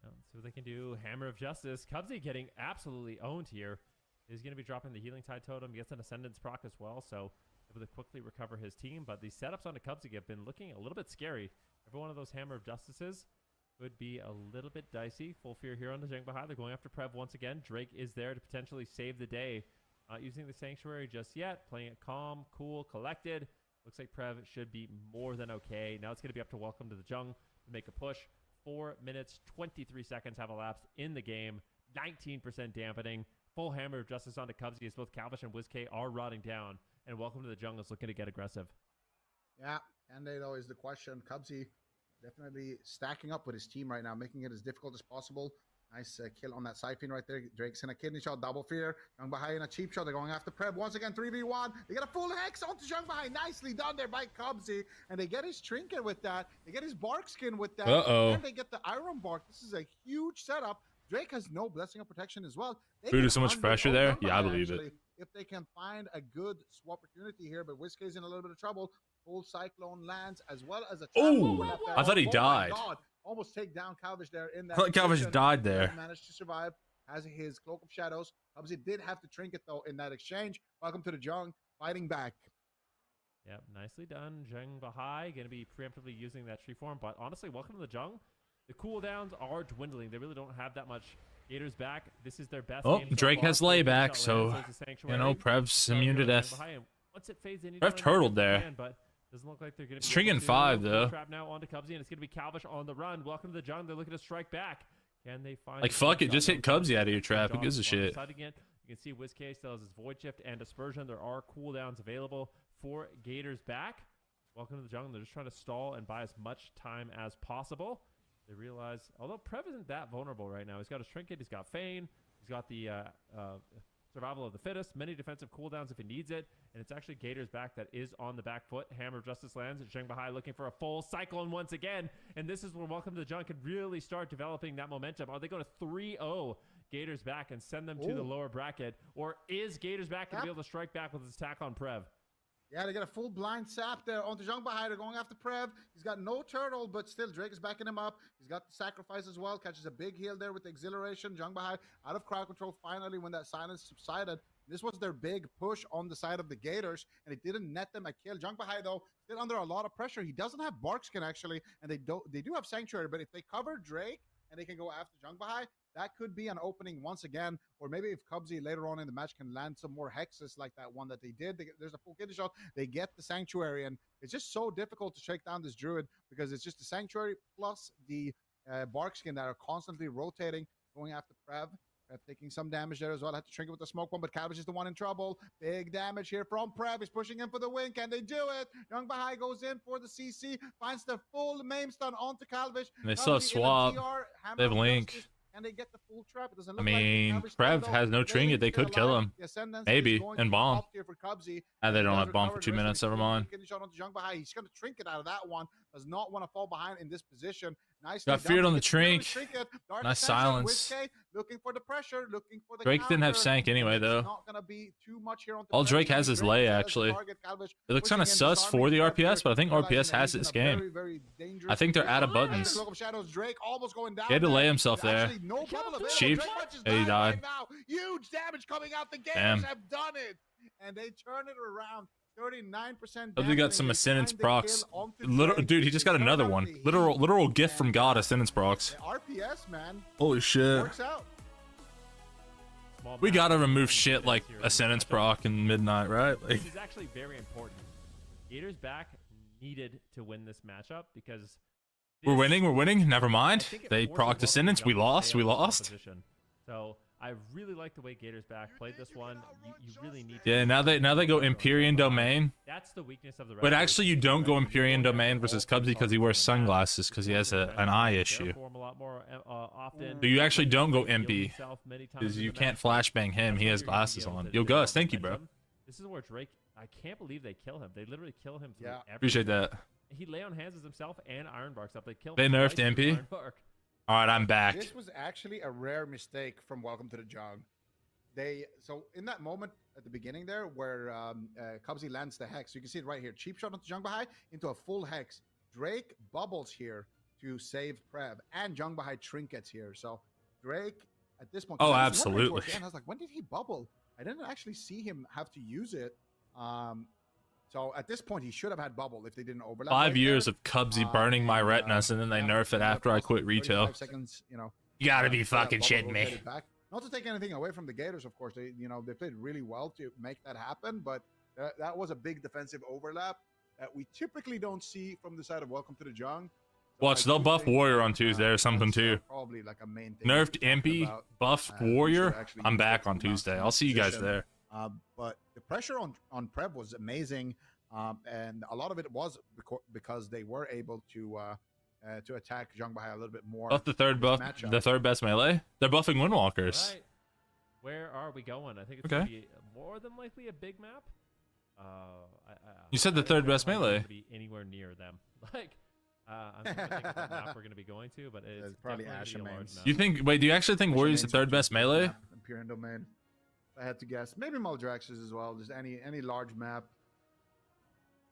Let's see what they can do. Hammer of Justice. Cubsy getting absolutely owned here. He's going to be dropping the Healing Tide Totem. Gets an Ascendance proc as well, so able to quickly recover his team. But the setups onto Cubsy have been looking a little bit scary. Every one of those Hammer of Justices would be a little bit dicey. Full fear here on the Zheng Bahai. They're going after Prev once again. Drake is there to potentially save the day. Not using the Sanctuary just yet. Playing it calm, cool, collected. Looks like Prev should be more than okay. Now it's going to be up to Welcome to the Jung to make a push. 4 minutes, 23 seconds have elapsed in the game. 19% dampening. Full Hammer of Justice onto Cubsy as both Calvish and WizKay are rotting down. And Welcome to the Jungle is looking to get aggressive. Yeah, and they though is the question. Cubsy definitely stacking up with his team right now, making it as difficult as possible. Nice kill on that Siphon right there. Drake's in a kidney shot, double fear. Zheng Bahai in a cheap shot. They're going after Prev once again, 3v1. They get a full hex onto Zheng Bahai. Nicely done there by Cubsy. And they get his trinket with that. They get his bark skin with that. And they get the iron bark. This is a huge setup. Drake has no blessing of protection as well. Food is so much fresher there. Yeah, I believe it. If they can find a good swap opportunity here, but WizKay's in a little bit of trouble. Full Cyclone lands as well as a. Oh, I thought he died. Almost take down Calvish there in that. I thought Calvish died there. Managed to survive. Has his Cloak of Shadows. Cubsy did have to trinket though in that exchange. Welcome to the Jung, fighting back. Yep, nicely done. Zheng Bahai going to be preemptively using that tree form, but honestly, Welcome to the Jung. The cooldowns are dwindling. They really don't have that much Gators back. This is their best. Oh, Drake has layback, so you know Prev's immune to death. Prev turtled there. But doesn't look like they're going to be stringing 5 though. Trap now onto Cubsy, and it's going to be Calvish on the run. Welcome to the Jung. They're looking to strike back. Can they find like fuck it? Just hit Cubsy out of your trap. Who gives a shit? Again. You can see WizKay still has his Void Shift and Dispersion. There are cooldowns available for Gators back. Welcome to the Jung. They're just trying to stall and buy as much time as possible. They realize, although Prev isn't that vulnerable right now, he's got his Trinket, he's got Feign, he's got the Survival of the Fittest, many defensive cooldowns if he needs it, and it's actually Gators back that is on the back foot. Hammer of Justice lands, Zheng Bahai looking for a full Cyclone once again, and this is where Welcome to the Jung can really start developing that momentum. Are they going to 3-0 Gators back and send them to the lower bracket, or is Gators back going to be able to strike back with his attack on Prev? Yeah, they got a full blind sap there onto Zheng Bahai. They're going after Prev. He's got no turtle, but still Drake is backing him up. He's got the sacrifice as well. Catches a big heal there with the exhilaration. Zheng Bahai out of crowd control finally when that silence subsided. This was their big push on the side of the Gators, and it didn't net them a kill. Zheng Bahai, though, still under a lot of pressure. He doesn't have Barkskin, actually, and they do have Sanctuary, but if they cover Drake and they can go after Zheng Bahai, that could be an opening once again. Or maybe if Cubsy later on in the match can land some more hexes like that one that they did. There's a full kidney shot. They get the Sanctuary, and it's just so difficult to shake down this Druid because it's just the Sanctuary plus the Barkskin that are constantly rotating, going after Prev. Taking some damage there as well. Had to trinket with the smoke bomb, but Calvish is the one in trouble. Big damage here from Prev. He's pushing in for the win. Can they do it? Zheng Bahai goes in for the CC, finds the full maim stun onto Calvish. And they still have swap. They have Link. Can they get the full trap? It doesn't I look mean, like Prev has no trinket. They could kill him. Maybe. And bomb. And they don't have bomb for 2 minutes. Never mind. He's going to trinket out of that one. Does not want to fall behind in this position. Nicely Got feared done. on the It's very Trink. trinket. Dark Nice Ascension, silence. Whiskey looking for the pressure, looking for the Drake didn't have counter, Sank anyway, and though. it's not gonna be too much here on the All Preb Drake team. has is Drake Lei, says actually. target, Calvish It looks kind of pushing in, sus for the disarming Preb RPS, but I think here, RPS realizing that has he's in its a game. very, very dangerous I think they're out of position. buttons. Cloak of Shadows, Drake almost going down. He had to there. lay himself there. Actually, no bubble available. Cheap. Drake punches And he back died. right now. Huge damage coming out. The Gators Damn. have done it, and they turn it around. 39%. They got some Ascendance procs. Dude, he just got another one. Literal gift from God, Ascendance procs. RPS, man. Holy shit. Works out. We gotta remove shit like Ascendance proc and Midnight, right? Like, This is actually very important. Gators back needed to win this matchup because we're winning. Never I mind. think it They forces proc Welcome to Ascendance. We Jungle to lost. stay We on the lost. opposition. So I really like the way Gators back played this one. You really need. Yeah, now they go Empyrean Domain. That's the weakness of the. But actually, you don't go Empyrean Domain versus Cubsy because he wears sunglasses because he has an eye issue. So you actually don't go MP because you can't flashbang him. He has glasses on. Yo, Gus, thank you, bro. This is where Drake. I can't believe they kill him. They literally kill him. Through everything. Appreciate that. He lay on hands as himself and Ironbark's up. They kill. They him nerfed twice through MP. Ironbark. All right, I'm back. This was actually a rare mistake from Welcome to the Jung. So in that moment at the beginning there where Cubsy lands the hex, you can see it right here. Cheap shot onto Jungbahai into a full hex. Drake bubbles here to save Preb, and Jungbahai trinkets here. So Drake at this point. Oh, I was wondering absolutely. towards the end, I was like, when did he bubble? I didn't actually see him have to use it. So at this point, he should have had bubble if they didn't overlap. 5 right years there. of Cubsy burning my retinas, and then they nerf it after I quit retail. 35 seconds, you gotta be should have fucking bubble shitting me. rotated back. Not to take anything away from the Gators, of course. They played really well to make that happen, but that was a big defensive overlap that we typically don't see from the side of Welcome to the Jung. So Watch, I they'll do buff think Warrior that, on Tuesday or something that's, too. Probably like a main thing. Nerfed we talked MP, about. buffed We should Warrior. actually I'm use back it on to mount Tuesday. some I'll see you guys position. there. But the pressure on Preb was amazing, and a lot of it was because they were able to attack Jungbahai a little bit more. Buff the third buff, matchup. the third best melee. They're buffing Windwalkers. Right. Where are we going? I think it's Okay. gonna be more than likely a big map. You said the third best melee. To be anywhere near them. Like, I'm trying to think of what map we're gonna be going to, but it's probably definitely gonna be a large Ashenmane's. map. You think? Wait, do you actually think Warrior's the third best melee? Imperial Domain. If I had to guess, maybe Maldraxxus as well. Just any large map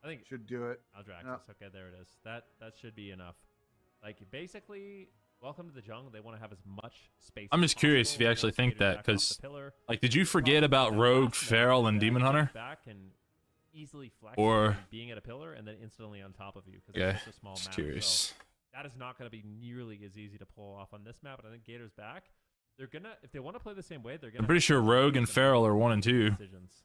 I think should do it. Aldraxxus. Yeah. Okay, there it is. That should be enough. Like basically, Welcome to the Jungle. They want to have as much space. I'm as just curious possible. if you They actually want think Gators that, back off 'cause, the pillar. like, did you forget about Rogue, Feral, and Demon Hunter? Back and easily flex Or- and being at a pillar and then instantly on top of you because Okay, it's such a small just map. curious. So that is not going to be nearly as easy to pull off on this map. But I think Gators back. They're gonna if they want to play the same way, they're gonna. I'm pretty sure Rogue and Feral are 1 and 2. Decisions.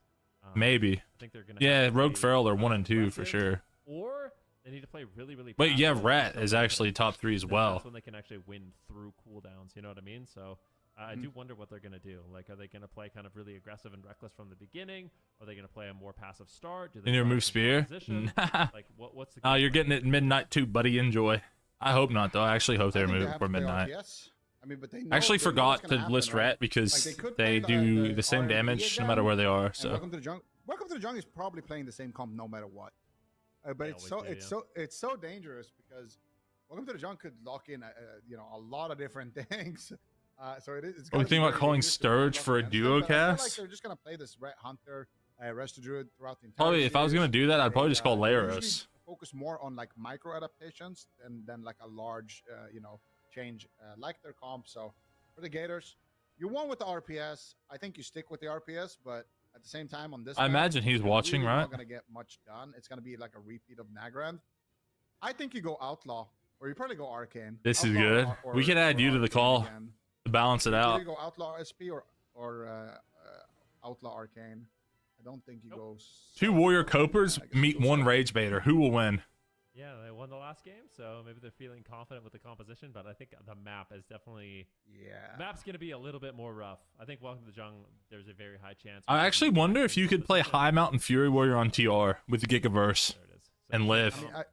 Maybe. I think they're gonna. Yeah, have to Rogue, play Feral are 1 and 2 for aggressive, sure. Or they need to play really. Wait, yeah, passive Rat and is then actually top 3 as that's well. when they can actually win through cooldowns. You know what I mean? So I do wonder what they're gonna do. Like, are they gonna play kind of really aggressive and reckless from the beginning? Are they gonna play a more passive start? Do they And you try to remove control Spear? position? Nah. Like, what's the? Oh, game you're plan? getting it at midnight too, buddy. Enjoy. I hope not, though. I actually hope they I think remove it have before to play midnight. RPS. I mean, but they I know- actually they know what's forgot gonna to happen, list right? Rat because Like, they could they play do the same RNG damage no again, matter where they are. and So Welcome to the Jungle. Welcome to the Jungle is probably playing the same comp no matter what. But They it's always do, it's so dangerous because Welcome to the Jungle could lock in a lot of different things. So it is. It's Are we gotta be thinking about very calling dangerous to Sturge lock for a against duo them, but I feel like cast? they're just gonna play this Ret Hunter, Rest of Druid throughout the entire. Probably, if I was gonna series. do that, I'd probably just call They usually Laros. Focus more on like micro adaptations than like a large, change like their comp. So for the Gators, you won with the RPS. I think you stick with the RPS, but at the same time on this, I map, imagine he's you're watching, really right? Not gonna get much done. It's gonna be like a repeat of Nagrand. I think you go Outlaw, or you probably go Arcane. This is Outlaw good. or- We could add or you to the Arcane call again. to balance it You out. either go Outlaw SP or Outlaw Arcane. I don't think you go. 2 Warrior Copers I guess meet we'll 1 see. Rage Baiter. Who will win? Yeah, they won the last game, so maybe they're feeling confident with the composition. But I think the map is definitely Yeah. map's gonna be a little bit more rough. I think Welcome to the Jungle, there's a very high chance. I actually wonder if you could play High Mountain Fury Warrior on TR with the Gigaverse There it is. So and live. I mean,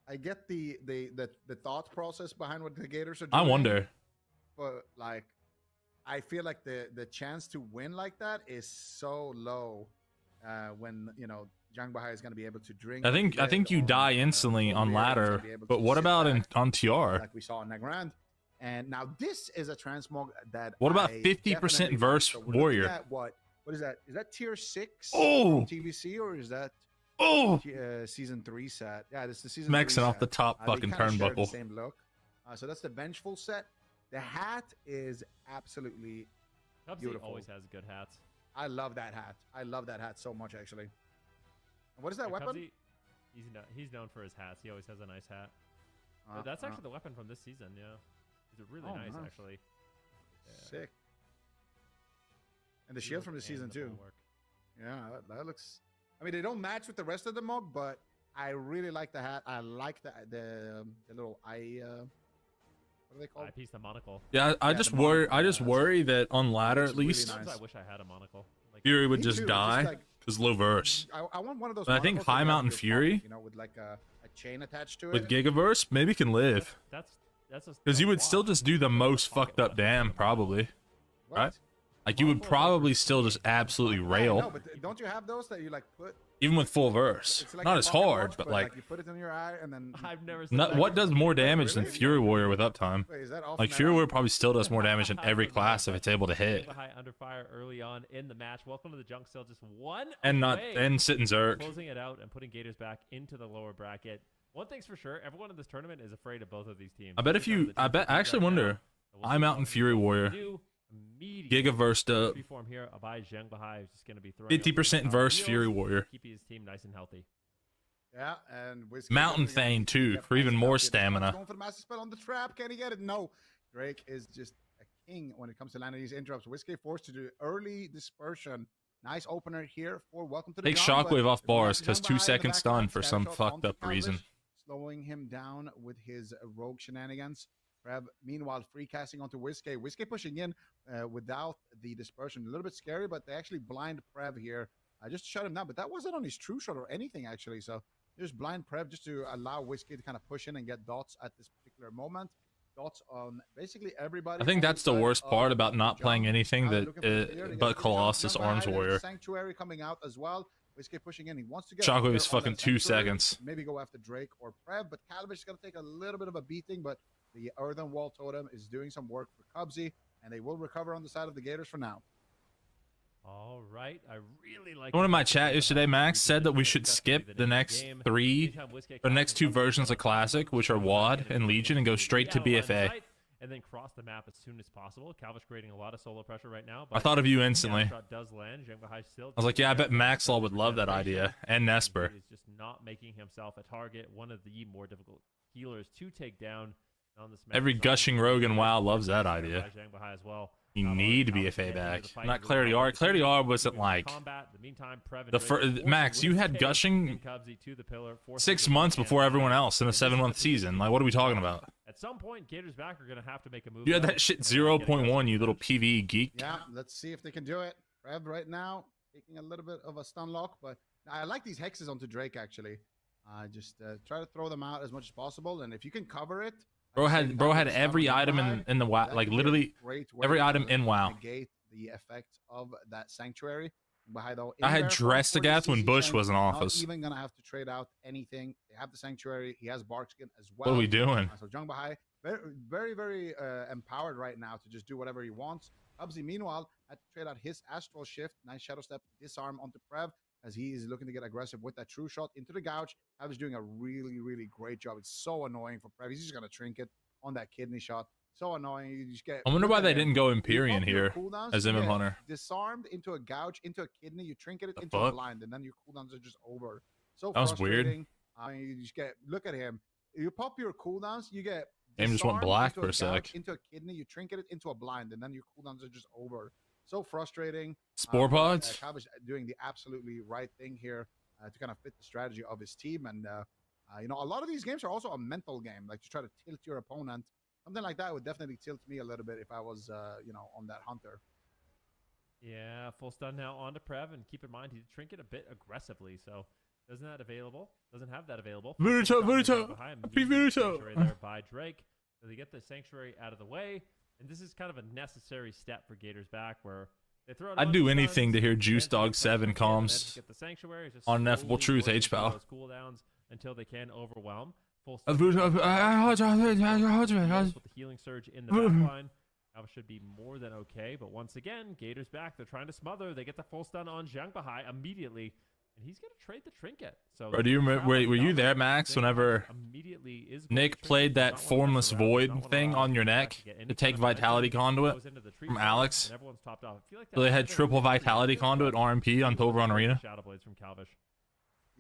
I get the thought process behind what the Gators are doing. I wonder. But like, I feel like the chance to win like that is so low when Zhang Bahai is going to be able to drink. I think you die instantly on ladder, but what about on TR? Like we saw in Nagrand. And now this is a transmog that. What about 50% verse warrior? What is that? Is that tier 6 Oh! from TVC or is that season 3 set? Yeah, this is the season 3 Maxing off set. the top fucking they kinda share the turnbuckle. same look. So that's the Vengeful set. The hat is absolutely Cubsy beautiful. always has good hats. I love that hat. I love that hat so much, actually. And what is that Yeah, weapon? Cubsy, he's known for his hats. He always has a nice hat. That's actually the weapon from this season. Yeah, it's really nice, actually. Yeah. Sick. And the shield from the season too. Yeah, that looks. I mean, they don't match with the rest of the mug, but I really like the hat. I like the little eye. What are they called? Eyepiece, the monocle. Yeah, I just worry that on ladder at really least, nice. I wish I had a monocle. Like, Fury would Me just too, die like- because low verse. I want one of those. But I think monocles that High you have Mountain in your Fury, pocket, you know, with like a chain attached to it. with Gigaverse, maybe can live. that's Because you would still just do the most fucked up dam, probably. What? Right? Like, you would probably still just absolutely No, rail, but don't you have those that you like put? even with full verse. It's like Not a as pocket hard, watch, but you like, put it in your eye and then. I've never seen not, that. what does more damage than Really? Fury Warrior with uptime? Wait, is that off Like, net Fury on? Warrior probably still does more damage in every class if it's able to hit. High under fire early on in the match. Welcome to the junk sale. Just one And not away and sit and from Zerk. closing it out and putting Gators back into the lower bracket. One thing's for sure, everyone in this tournament is afraid of both of these teams. I bet if you, I actually wonder, High Mountain Fury Warrior, Gigaverse up, Reform here. Abai Zhang Bahai is just going to be throwing 50% verse Fury Warrior. Keeping his team nice and healthy. Yeah, and Whiskey Mountain going Thane to too, get for even massive more health. stamina. Going for the massive spell on the trap. Can he get it? No. Drake is just a king when it comes to landing these interrupts. Whiskey forced to do early dispersion. Nice opener here for Welcome to the Take Jungle, Shockwave but off it's going bars to because Zhang Bahai 2 in the seconds back stun line. for Scatter some shot fucked onto up Calvish, reason. slowing him down with his rogue shenanigans. Prev, meanwhile, free casting onto Whiskey. Whiskey pushing in without the dispersion. A little bit scary, but they actually blind Prev here. Just to shut him down, but that wasn't on his true shot or anything, actually. So just blind Prev just to allow Whiskey to kind of push in and get dots at this particular moment. Dots on basically everybody. I think on that's the side worst of part about not Jump. playing anything Now that looking for the clear. They but get the Colossus jump Arms behind, Warrior. Sanctuary coming out as well. Whiskey pushing in. He wants to get Shockwave there is on fucking that 2 Sanctuary. seconds. Maybe go after Drake or Prev, but Calvish is going to take a little bit of a beating, but the Earthen Wall Totem is doing some work for Cubsy, and they will recover on the side of the Gators for now. All right. I really like One in my chat yesterday, Max, said that we should skip the next next 2 versions of Classic, which are WAD and Legion, and go straight to BFA. And then cross the map as soon as possible. Calvish creating a lot of solo pressure right now. I thought of you instantly. Shot does land. Zhang Bahai still I was like, yeah, I bet Maxlaw would love that idea, and Nesper. He is just not making himself a target. One of the more difficult healers to take down on this map. Every gushing rogue in WoW loves that idea. Zhang Bahai as well. You need BFA back. Not Clarity R. Clarity R wasn't like Max. You had gushing 6 months before everyone else in a 7-month season. Like, what are we talking about? At some point, Gators back are gonna have to make a move. You had that shit 0.1, you little PvE geek. Yeah, let's see if they can do it. Prev right now taking a little bit of a stun lock, but I like these hexes onto Drake actually. Just try to throw them out as much as possible, and if you can cover it. Bro had every item in the WoW, like literally every item in WoW. Negate the effect of that Sanctuary. I had Drestagath when Bush was in office. Not even gonna have to trade out anything. They have the Sanctuary. He has Barkskin as well. What are we doing? So Zhang Bahai, very empowered right now to just do whatever he wants. Cubsy, meanwhile, had to trade out his Astral Shift. Nice Shadow Step disarm onto Prev as he is looking to get aggressive with that true shot into the gouge. I was doing a really great job. It's so annoying for Prev. He's just gonna trinket on that kidney shot. So annoying. You just get. I wonder why they didn't go Empyrean here as MM Hunter. Disarmed into a gouge, into a kidney. You trinket it into a blind, and then your cooldowns are just over. So that was weird. I mean, you just get. Look at him. You pop your cooldowns. You get. Game just went black for a sec. Into a kidney. You trinket it into a blind, and then your cooldowns are just over. So frustrating. Spore pods. Calvish doing the absolutely right thing here to kind of fit the strategy of his team, and you know, a lot of these games are also a mental game, like to try to tilt your opponent. Something like that would definitely tilt me a little bit if I was, you know, on that Hunter. Yeah, full stun now onto Prev, and keep in mind he trinket a bit aggressively, so doesn't have that available. Veruto. There by Drake. So they get the Sanctuary out of the way, and this is kind of a necessary step for Gators back, where They throw it I'd on do the anything stuns, to hear and Juice then Dog just 7 get the Sanctuary, comms get the Sanctuary, just on Ineffable slowly Truth, working H-Pal. through those cooldowns until they can overwhelm. Full With with the healing surge in the backline. That should be more than okay. But once again, Gators back. They're trying to smother. They get the full stun on Zhang Bahai immediately. And he's going to trade the trinket. So Bro, do you remember, were you there, Max, whenever Nick played that formless void thing on your neck to take Vitality Conduit from Alex? So they had triple Vitality Conduit RMP on Pilbron Arena? Shadow Blades from Calvish.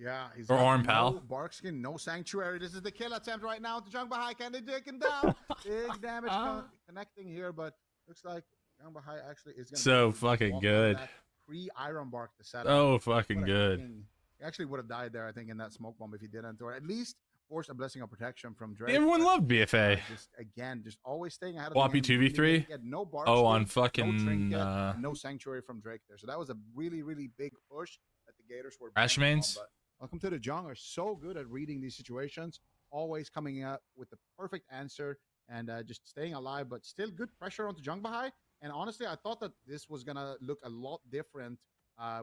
Yeah, he's or got Arm no Pal. Barkskin, no Sanctuary. This is the kill attempt right now to Zhang Bahai. Can they take him down? Big damage connecting here, but looks like Zhang Bahai actually is going to So fucking good. Pre-Iron Bark to set up. Oh, fucking good. He actually would have died there, I think, in that smoke bomb if he didn't, or at least force a blessing of protection from Drake. Everyone loved BFA. Just always staying ahead of Floppy the game. 2v3? No Barkskin, Oh, on fucking no trinket, no Sanctuary from Drake there. So that was a really, really big push that the Gators were Crash mains. Welcome to the Jung are so good at reading these situations, always coming up with the perfect answer and just staying alive, but still good pressure onto Zhang Bahai. And honestly, I thought that this was going to look a lot different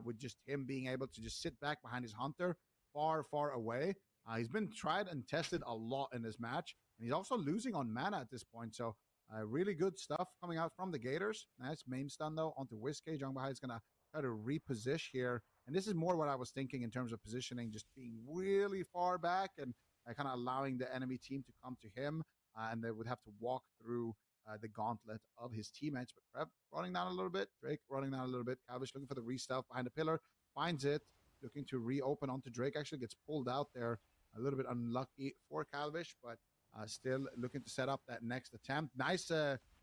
with just him being able to just sit back behind his Hunter far, far away. He's been tried and tested a lot in this match, and he's also losing on mana at this point. So really good stuff coming out from the Gators. Nice main stun, though, onto Whiskey. Zhang Bahai is going to try to reposition here. And this is more what I was thinking in terms of positioning, just being really far back and kind of allowing the enemy team to come to him. And they would have to walk through the gauntlet of his teammates. But Prep running down a little bit. Drake running down a little bit. Calvish looking for the re-stealth behind the pillar. Finds it. Looking to reopen onto Drake. Actually gets pulled out there. A little bit unlucky for Calvish, but still looking to set up that next attempt. Nice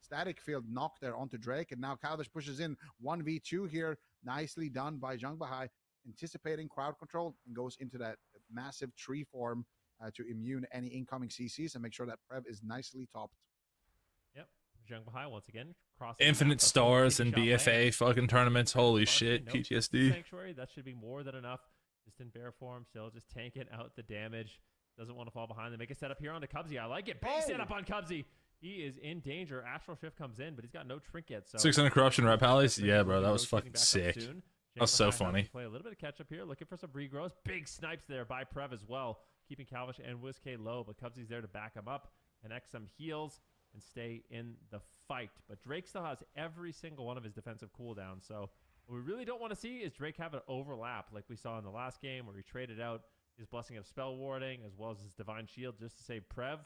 static field knock there onto Drake. And now Calvish pushes in 1v2 here. Nicely done by Zhang Bahai, anticipating crowd control and goes into that massive tree form to immune any incoming CCs and make sure that Prev is nicely topped. Yep, Zhang Bahai once again. Infinite stars and BFA fucking tournaments. Holy shit, PTSD. Sanctuary, that should be more than enough. Just in bear form, still just tanking out the damage. Doesn't want to fall behind. They make a setup here onto Cubsy. I like it. Big setup on Cubsy. He is in danger. Astral Shift comes in, but he's got no trinkets. So 600 corruption rep pallies. Yeah, bro, that was fucking sick. That was so funny. Play a little bit of catch up here, looking for some regrowth. Big snipes there by Prev as well, keeping Calvish and WizK low, but Cubsy's there to back him up, connect some heals, and stay in the fight. But Drake still has every single one of his defensive cooldowns. So what we really don't want to see is Drake have an overlap like we saw in the last game where he traded out his blessing of spell warding as well as his divine shield just to save Prev.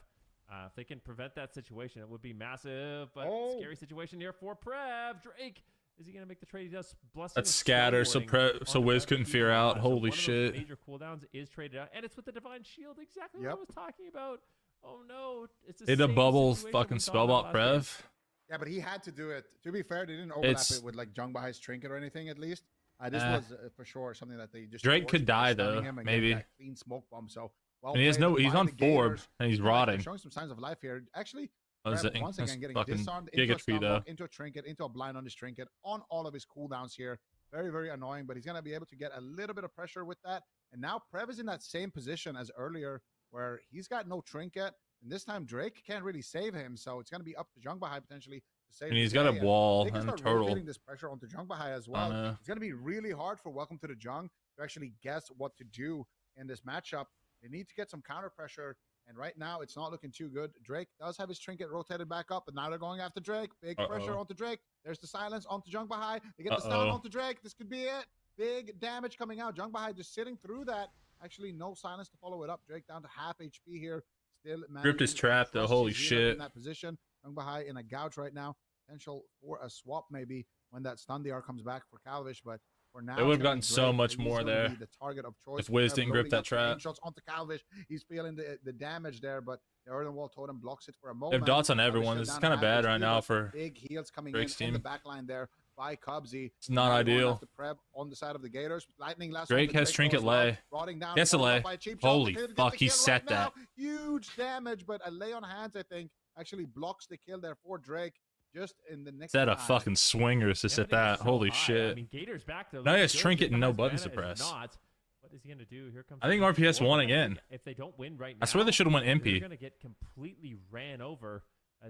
If they can prevent that situation, it would be massive, but scary situation here for Prev. Drake, is he going to make the trade? He does blessing. That's scatter, so Wiz couldn't fear out. Holy shit. Major cooldowns is traded out, and it's with the divine shield. Exactly what I was talking about. Oh no, it's hit a bubble fucking spellbot Prev. Yeah, but he had to do it. To be fair, they didn't overlap it with like Zhang Bahai's trinket or anything. At least this was for sure something that they just. Drake could die though, maybe. Clean smoke bomb. So. And he has he's on Forb, and he's rotting. Showing some signs of life here. Actually, once again, getting disarmed into a stomach, into a trinket, into a blind on his trinket, on all of his cooldowns here. Very, very annoying, but he's going to be able to get a little bit of pressure with that. And now Prev is in that same position as earlier, where he's got no trinket. And this time, Drake can't really save him. So it's going to be up to Zhang Bahai potentially to save him. And he's got a wall and a turtle. Getting this pressure onto Zhang Bahai as well. It's going to be really hard for Welcome to the Jung to actually guess what to do in this matchup. They need to get some counter pressure, and right now it's not looking too good. Drake does have his trinket rotated back up, but now they're going after Drake. Big pressure onto Drake. There's the silence onto Zhang Bahai. They get the stun onto Drake. This could be it. Big damage coming out. Zhang Bahai just sitting through that. Actually, no silence to follow it up. Drake down to half HP here. Still gripped his trap though. Holy shit. In that position. Zhang Bahai in a gouge right now. Potential for a swap maybe when that stun DR comes back for Calvish, but for now, they would have gotten so much more there. The target of choice if Wiz didn't grip that trap. Shots onto Calvish. He's feeling the damage there, but the Earthen Wall Totem blocks it for a moment. They have dots on everyone. This is kind of bad right now for big heals coming Drake's in team. on the backline there by Cubsy. It's not ideal. Prep on the side of the Gators. Lightning last. Drake has trinket lay. Yes, a lay. Holy fuck, he set that. Huge damage, but a lay on hands, I think, actually blocks the kill there for Drake. Just in the next set a fucking swingers to set that. Holy shit. I mean, Gators back though. Now he has trinket and no button suppress. What is he gonna do? Here comes. I think RPS won again. If they don't win right now, I swear they should have went MP. They're gonna get completely ran over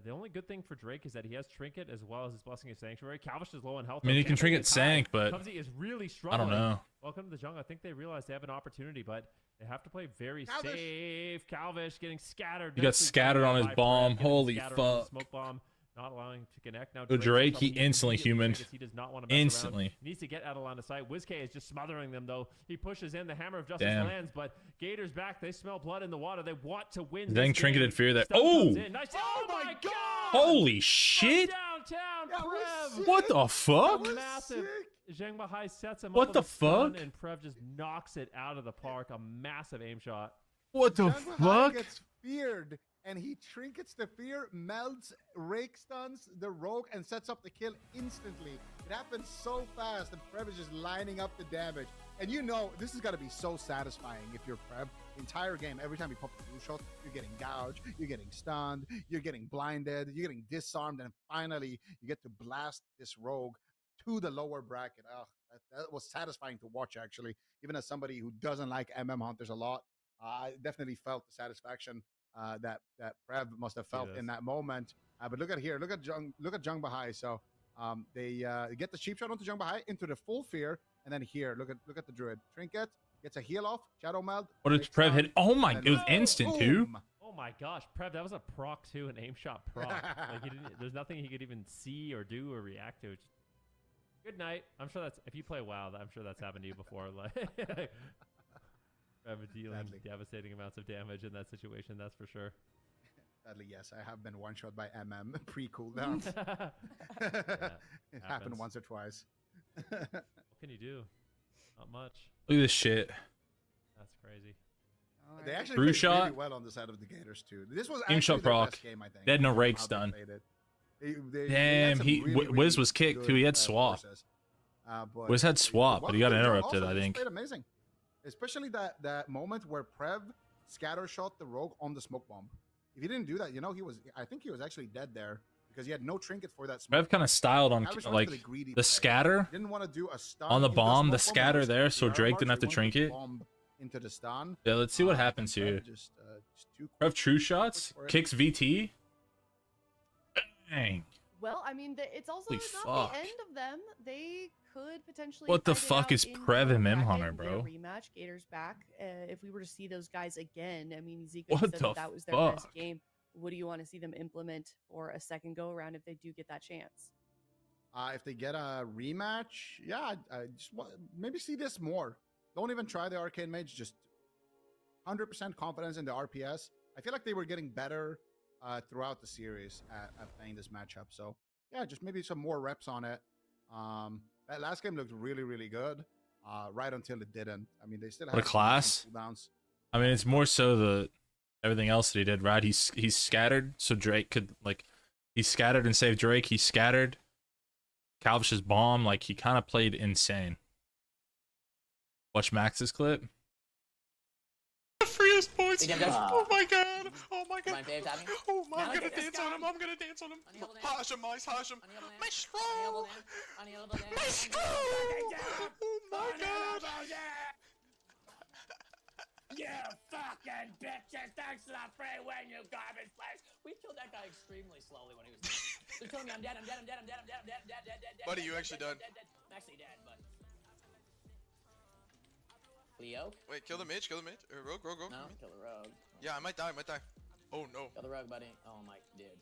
The only good thing for Drake is that he has Trinket as well as his Blessing of Sanctuary. Calvish is low in health. I mean, he can Trinket Sank, but Cubsy is really I struggling. don't know. Welcome to the jungle. I think they realize they have an opportunity, but they have to play very safe. Calvish getting scattered. He got scattered on his bomb. Holy fuck. Smoke bomb. Not allowing to connect. Now So Drake, he instantly humaned. He does not want to instantly. He needs to get out of line of sight. WizK is just smothering them, though. He pushes in. The Hammer of Justice lands, but Gators back. They smell blood in the water. They want to win. Then Trinketed Fear that. Nice. Oh my god! Holy shit! Downtown, Prev. What the fuck? Massive. Zheng Bahai sets him What up the with a stun, fuck? and Prev just knocks it out of the park. A massive aim shot. What the fuck? Gets feared, and he trinkets the fear, melts, rake stuns the rogue, and sets up the kill instantly. It happens so fast, and Prev is just lining up the damage. And you know, this is gotta be so satisfying if you're Prev. The entire game, every time you pop a blue shot, you're getting gouged, you're getting stunned, you're getting blinded, you're getting disarmed, and finally you get to blast this rogue to the lower bracket. Oh, that was satisfying to watch, actually. Even as somebody who doesn't like Hunters a lot, I definitely felt the satisfaction that Prev must have felt in that moment. But look at here, look at Zheng Bahai. So they get the cheap shot onto Zheng Bahai into the full fear, and then here, look at the Druid. Trinket gets a heal off, Shadow Meld. What did Prev hit? Oh my, it was instant too. Oh my gosh, Prev, that was a proc too, an aim shot proc. Like there's nothing he could even see or do or react to. Just, good night. I'm sure that's, if you play WoW, I'm sure that's happened to you before. Like Prev dealing devastating amounts of damage in that situation, that's for sure. Sadly, yes, I have been one-shot by pre-cooldown. It happened once or twice. What can you do? Not much. Look at this shit. That's crazy. They actually played really well on the side of the Gators too. This was aim actually shot proc. Best game, I think. They had no rakes done. Damn, Wiz was kicked too. He had swap. Wiz had swap, but he got interrupted, I think. Played amazing, especially that moment where Prev scatter shot the rogue on the smoke bomb. If he didn't do that, you know, I think he was actually dead there because he had no trinket for that smoke. Prev kind of styled on like the scatter didn't want to do a stun on the bomb, the scatter there, so Drake didn't have to trinket. Into the stun. Yeah, let's see what happens here. Prev true shots, kicks VT. Dang. Well, I mean, it's also not the end of them. They could potentially. What the fuck is Prev and Mimhunter, bro? Rematch, Gators back. If we were to see those guys again, I mean, Zeke said that was their best game. What do you want to see them implement for a second go around if they do get that chance? If they get a rematch, yeah, I just maybe see this more. Don't even try the Arcane Mage. Just 100% confidence in the RPS. I feel like they were getting better throughout the series at playing this matchup. So yeah, just maybe some more reps on it. That last game looked really, really good. Right until it didn't. I mean, they still have a class. Cooldowns. I mean, it's more so the everything else that he did. Right, he's scattered, so Drake could he scattered and saved Drake. He scattered Calvish's bomb. Like he kind of played insane. Watch Max's clip. The freest points. Oh my god. Oh my god. Oh my, I'm gonna dance on him. I'm gonna dance on him. Hash him, hash him. Maestro. Maestro. Oh my god. You fucking bitches! Thanks to that free win, you garbage place! We killed that guy extremely slowly when he was dead. They're telling me I'm dead, I'm dead, I'm dead, I'm dead, I'm dead, I'm dead, dead, dead, dead, dead. Buddy, you actually dead. I'm actually dead, but... Leo? Wait, kill the mage, kill the mage. Rogue, rogue, rogue. No, kill the rogue. Yeah, I might die, I might die. Oh no. Kill the rogue, buddy. Oh my, dude.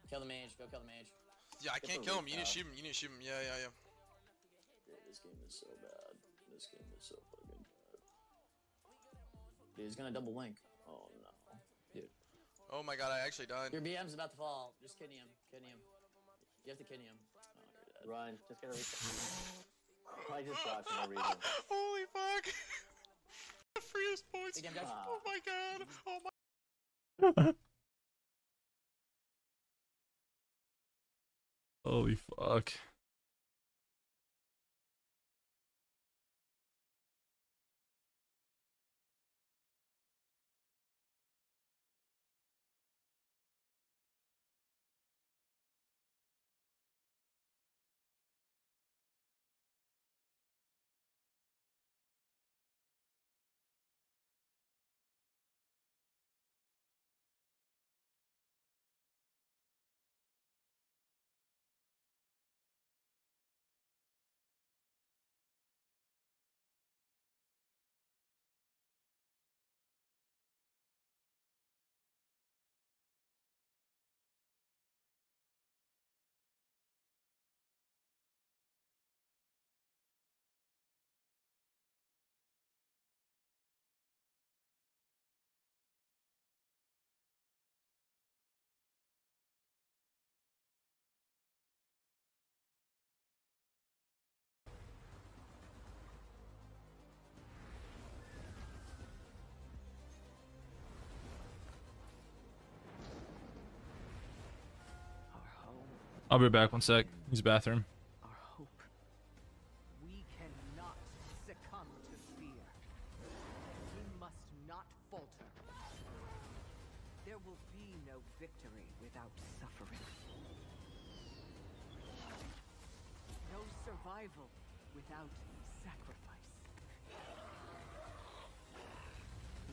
Kill the mage, go kill the mage. Yeah, I can't kill him. You need to shoot him, you need to shoot him. Yeah, yeah, yeah. Dude, this game is so bad. This game is so fucking bad. Dude, he's gonna double link. Oh no. Dude. Oh my god, I actually died. Your BM's about to fall. Just kidney him. Kidney him. You have to kidney him. Oh, you're dead. Run. Just get a reset. I just got for no reason. Holy fuck. The freest points. Oh my god. Oh my. Holy fuck. I'll be back 1 sec. Use bathroom. Our hope. We cannot succumb to fear. We must not falter. There will be no victory without suffering. No survival without sacrifice.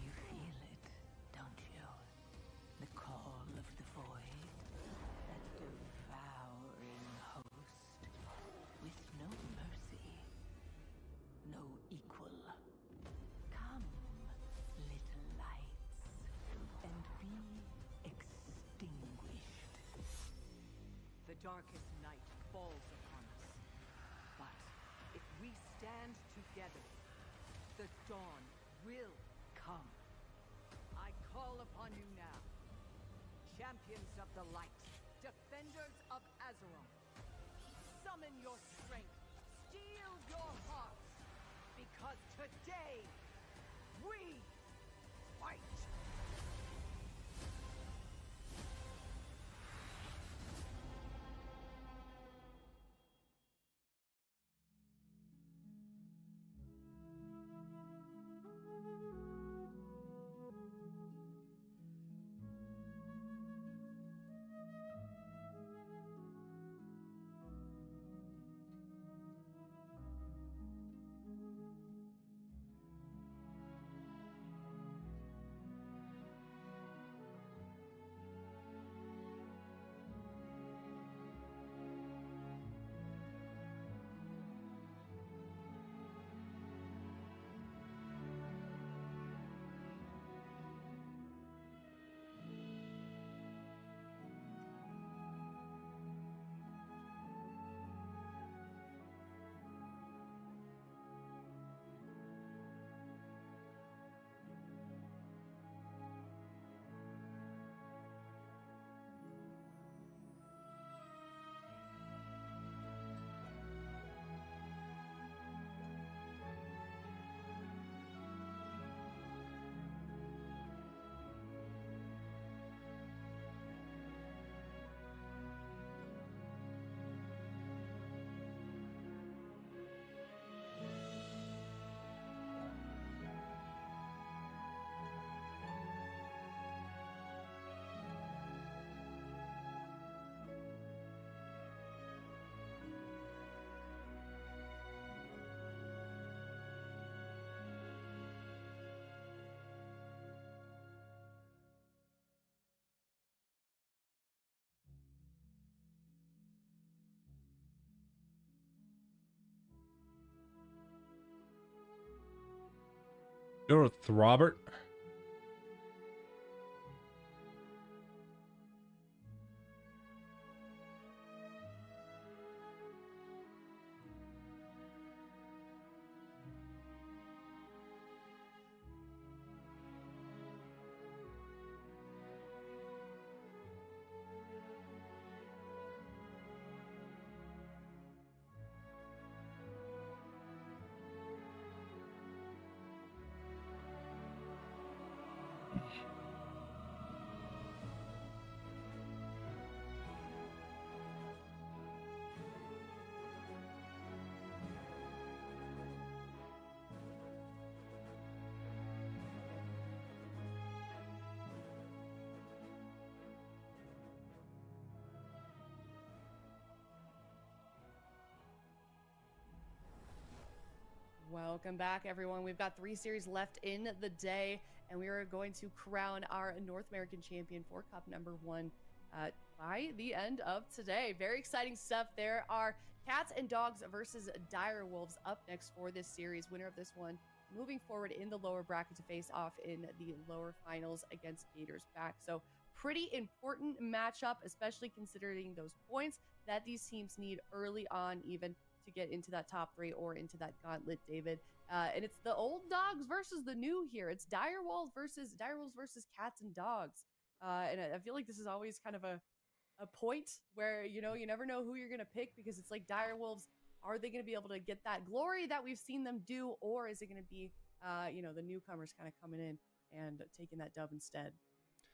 You feel it, don't you? The call of the void, that devouring host, with no mercy, no equal. Come, little lights, and be extinguished. The darkest night falls upon us, but if we stand together, the dawn will come. I call upon you now, champions of the light, defenders of Azeroth. Summon your strength, steel your hearts, because today we fight. Go with Robert. Welcome back, everyone. We've got 3 series left in the day, and we are going to crown our North American champion for Cup number 1 by the end of today. Very exciting stuff. There are Cats and Dogs versus Dire Wolves up next for this series. Winner of this one moving forward in the lower bracket to face off in the lower finals against Gators Back. So pretty important matchup, especially considering those points that these teams need early on, even to get into that top 3 or into that gauntlet, David. And it's the old dogs versus the new here. It's Dire Wolves versus Cats and Dogs. And I feel like this is always kind of a point where, you know, you never know who you're going to pick, because it's like Dire Wolves, are they going to be able to get that glory that we've seen them do? Or is it going to be, you know, the newcomers kind of coming in and taking that dub instead?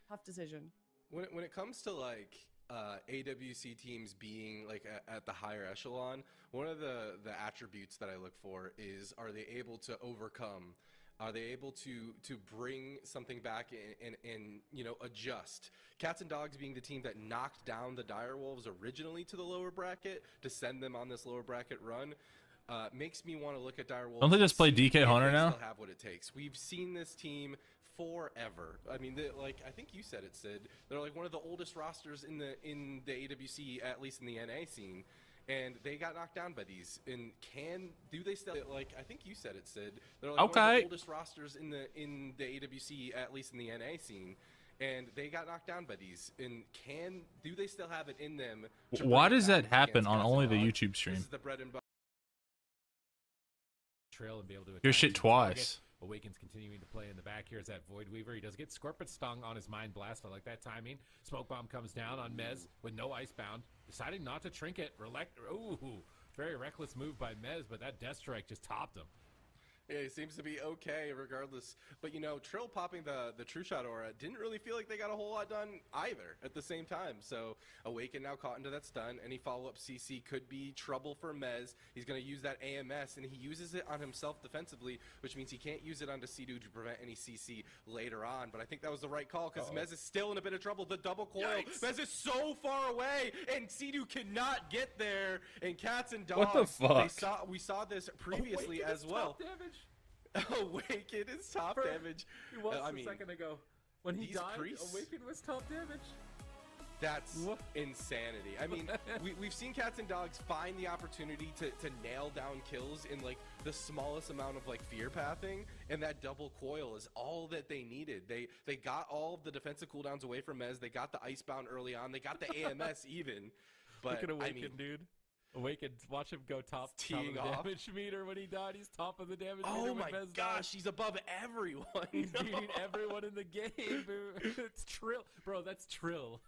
Tough decision. When it comes to like AWC teams being like at the higher echelon, one of the attributes that I look for is, are they able to overcome? Are they able to bring something back and adjust? Cats and Dogs being the team that knocked down the Direwolves originally to the lower bracket to send them on this lower bracket run, makes me want to look at Direwolves. Don't they just play DK Hunter now? Still have what it takes. We've seen this team forever. I mean, I think you said it, Sid. They're like one of the oldest rosters in the AWC, at least in the NA scene. And they got knocked down by these. And do they still, like, I think you said it, Sid. They're like one of the oldest rosters in the AWC, at least in the NA scene. And they got knocked down by these. And do they still have it in them? Why does that happen on only the YouTube stream? This is the bread and butter. Trail and be able to Your shit twice. Awakens continuing to play in the back. Here's that Void Weaver. He does get Scorpion stung on his Mind Blast. I like that timing. Smoke Bomb comes down on Mez with no Icebound. Deciding not to trinket. Ooh, very reckless move by Mez, but that Death Strike just topped him. Yeah, he seems to be okay regardless. But, Trill popping the True Shot aura didn't really feel like they got a whole lot done either at the same time. So Awaken now caught into that stun. Any follow-up CC could be trouble for Mez. He's going to use that AMS, and he uses it on himself defensively, which means he can't use it onto Sea-Doo to prevent any CC later on. But I think that was the right call because Mez is still in a bit of trouble. The double coil. Yikes. Mez is so far away, and Sea-Doo cannot get there. And Cats and Dogs, What the fuck? we saw this previously as well. Awaken is top damage. He was a second ago. When he died, Awaken was top damage. That's insanity. I mean, we've seen Cats and Dogs find the opportunity to nail down kills in like the smallest amount of like fear pathing, and that double coil is all that they needed. They got all of the defensive cooldowns away from Mez. They got the Icebound early on. They got the AMS even. But look at Awaken, dude. Awaken, watch him go top of the damage meter when he died. He's top of the damage meter. Oh my gosh, he's above everyone. He's beating everyone in the game. It's Trill. Bro, that's Trill.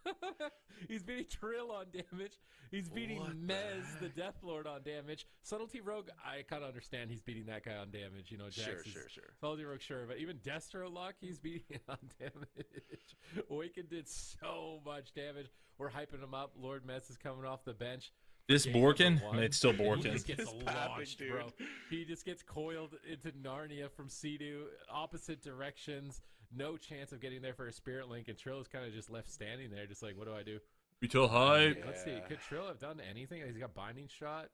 He's beating Trill on damage. He's beating Mez, the Death Lord, on damage. Subtlety Rogue, I kind of understand he's beating that guy on damage. Jax Sure. Subtlety Rogue, sure. But even Destro Lock, he's beating it on damage. Awaken did so much damage. We're hyping him up. Lord Mez is coming off the bench. This Borkin? It's still Borkin. He just gets launched, bro. He just gets coiled into Narnia from Sea-Doo, opposite directions. No chance of getting there for a Spirit Link, and Trill is kind of just left standing there, just like, what do I do? Retail hype. Let's see. Could Trill have done anything? He's got Binding Shot.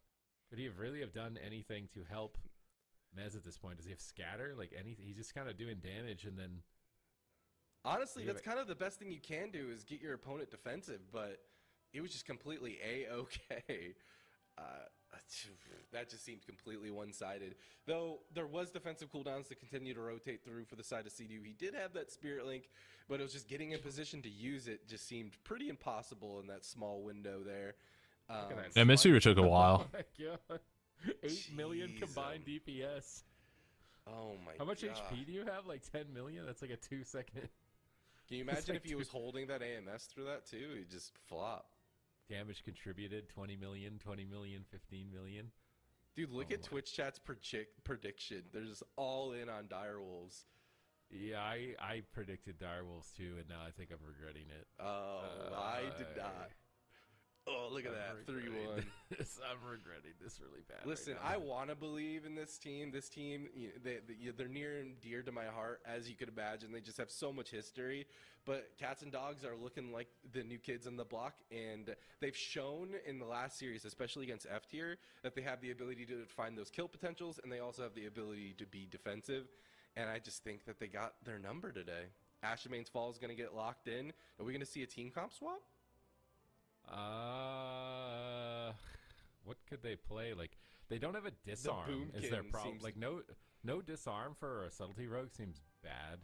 Could he really have done anything to help Mez at this point? Does he have Scatter? Like anything? He's just kind of doing damage, and then... Honestly, that's kind of the best thing you can do is get your opponent defensive, but... It was just completely A-okay. That just seemed completely one-sided. Though there was defensive cooldowns to continue to rotate through for the side of Sea-Doo. He did have that Spirit Link, but it was just getting in position to use it just seemed pretty impossible in that small window there. Yeah, Missouri took a while. Oh my god. 8 million combined DPS. Oh my god. How much HP do you have? Like 10 million? That's like a 2-second. Can you imagine if he was holding that AMS through that too? He'd just flop. Damage contributed 20 million, 15 million. Dude, look at Twitch chat's prediction. They're just all in on Direwolves. Yeah, I predicted Direwolves too, and now I think I'm regretting it. Oh, I did not. Oh, look at that. 3-1. I'm regretting this really bad. Listen, right I want to believe in this team. This team, they're near and dear to my heart, as you could imagine. They just have so much history. But Cats and Dogs are looking like the new kids on the block, and they've shown in the last series, especially against F tier, that they have the ability to find those kill potentials, and they also have the ability to be defensive. And I just think that they got their number today. Ashamane's Fall is going to get locked in. Are we going to see a team comp swap? What could they play? Like, they don't have a disarm. Is their problem? Like, no disarm for a Subtlety Rogue seems bad.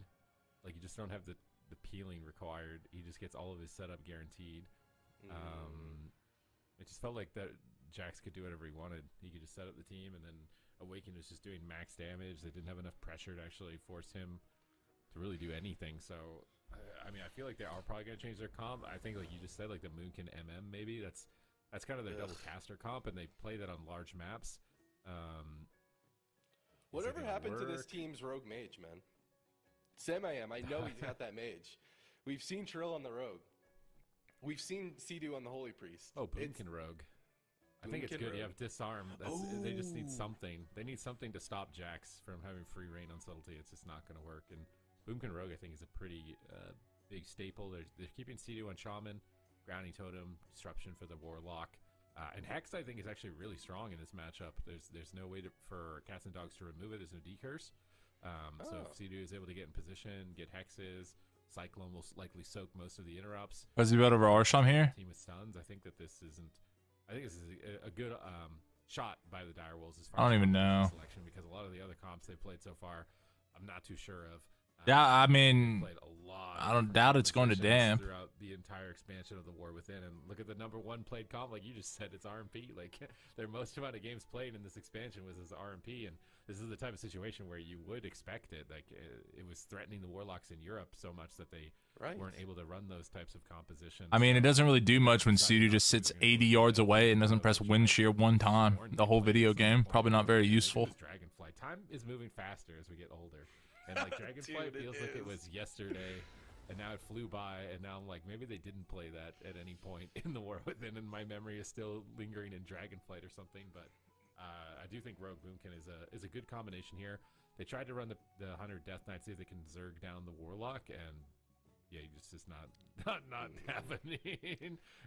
Like, you just don't have the peeling required. He just gets all of his setup guaranteed. It just felt like that Jax could do whatever he wanted. He could just set up the team, and then Awaken was just doing max damage. They didn't have enough pressure to actually force him to really do anything. So, I mean, I feel like they are probably going to change their comp. I think, like you just said, like the Moonkin MM, maybe that's kind of their double caster comp, and they play that on large maps. Whatever happened to this team's rogue mage, man? Sam I know he's got that mage. We've seen Trill on the rogue. We've seen Sea-Doo on the Holy Priest. Oh, Boomkin Rogue. I think it's good. You have disarm. They just need something. They need something to stop Jax from having free reign on subtlety. It's just not going to work. And Boomkin Rogue, I think, is a pretty big staple. They're keeping Sea-Doo on Shaman, Grounding Totem, Disruption for the Warlock. And Hex, I think, is actually really strong in this matchup. There's no way for Cats and Dogs to remove it. There's no decurse. So if Sea-Doo is able to get in position, get Hexes, Cyclone will likely soak most of the interrupts. Was he about over Arsham here? Team with stuns. I think this is a good shot by the Direwolves as far I don't as even know. Selection, because a lot of the other comps they've played so far, I'm not too sure of. Yeah, I mean, played a lot I don't doubt it's going to damp. Throughout the entire expansion of the War Within, and look at the #1 played comp, like you just said, it's RMP. Like their most amount of games played in this expansion was as RMP, and this is the type of situation where you would expect it. Like it was threatening the Warlocks in Europe so much that they weren't able to run those types of compositions. I mean, it doesn't really do much when Sea-Doo just sits 80 yards away and doesn't press wind shear one time. The whole video game, probably not very useful. Dragonflight. Time is moving faster as we get older. And like Dragonflight feels like it was yesterday, and now it flew by, and now I'm like, maybe they didn't play that at any point in the War Within, and my memory is still lingering in Dragonflight or something. But I do think Rogue Boomkin is a good combination here. They tried to run the Hunter Death Knight, see if they can Zerg down the Warlock, and yeah, it's just not happening.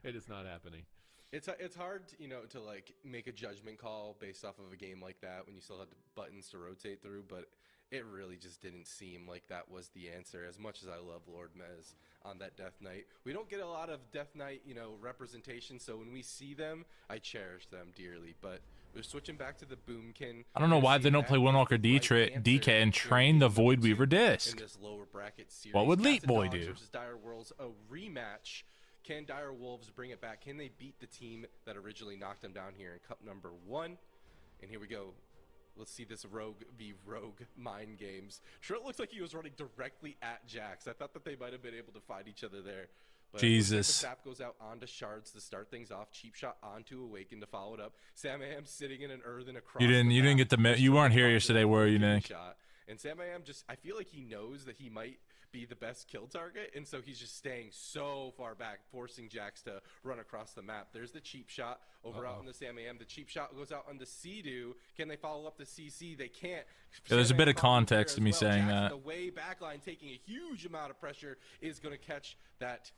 It is not happening. It's hard, to like make a judgment call based off of a game like that when you still have the buttons to rotate through, but it really just didn't seem like that was the answer. As much as I love Lord Mez on that Death Knight, we don't get a lot of Death Knight, representation. So when we see them, I cherish them dearly. But we're switching back to the Boomkin. I don't know why they don't play Windwalker DK and train the Void Weaver disc. In this lower bracket series, What would Leap Boy do? Versus Dire Wolves, a rematch. Can Dire Wolves bring it back? Can they beat the team that originally knocked them down here in Cup #1? And here we go. Let's see this Rogue v Rogue mind games. Trill looks like he was running directly at Jax. I thought that they might have been able to find each other there. But Jesus. The sap goes out onto Shards to start things off. Cheap shot onto Awaken to follow it up. Sam Am sitting in an earthen across. You didn't get the you weren't here yesterday, were you, Nick? And Sam Am I feel like he knows that he might be the best kill target, and so he's just staying so far back, forcing Jax to run across the map. There's the cheap shot over out on the Sam Am. The cheap shot goes out onto Sea-Doo. Can they follow up the CC? They can't. Yeah, there's a bit of context to me saying Jax, that. The way backline taking a huge amount of pressure is going to catch that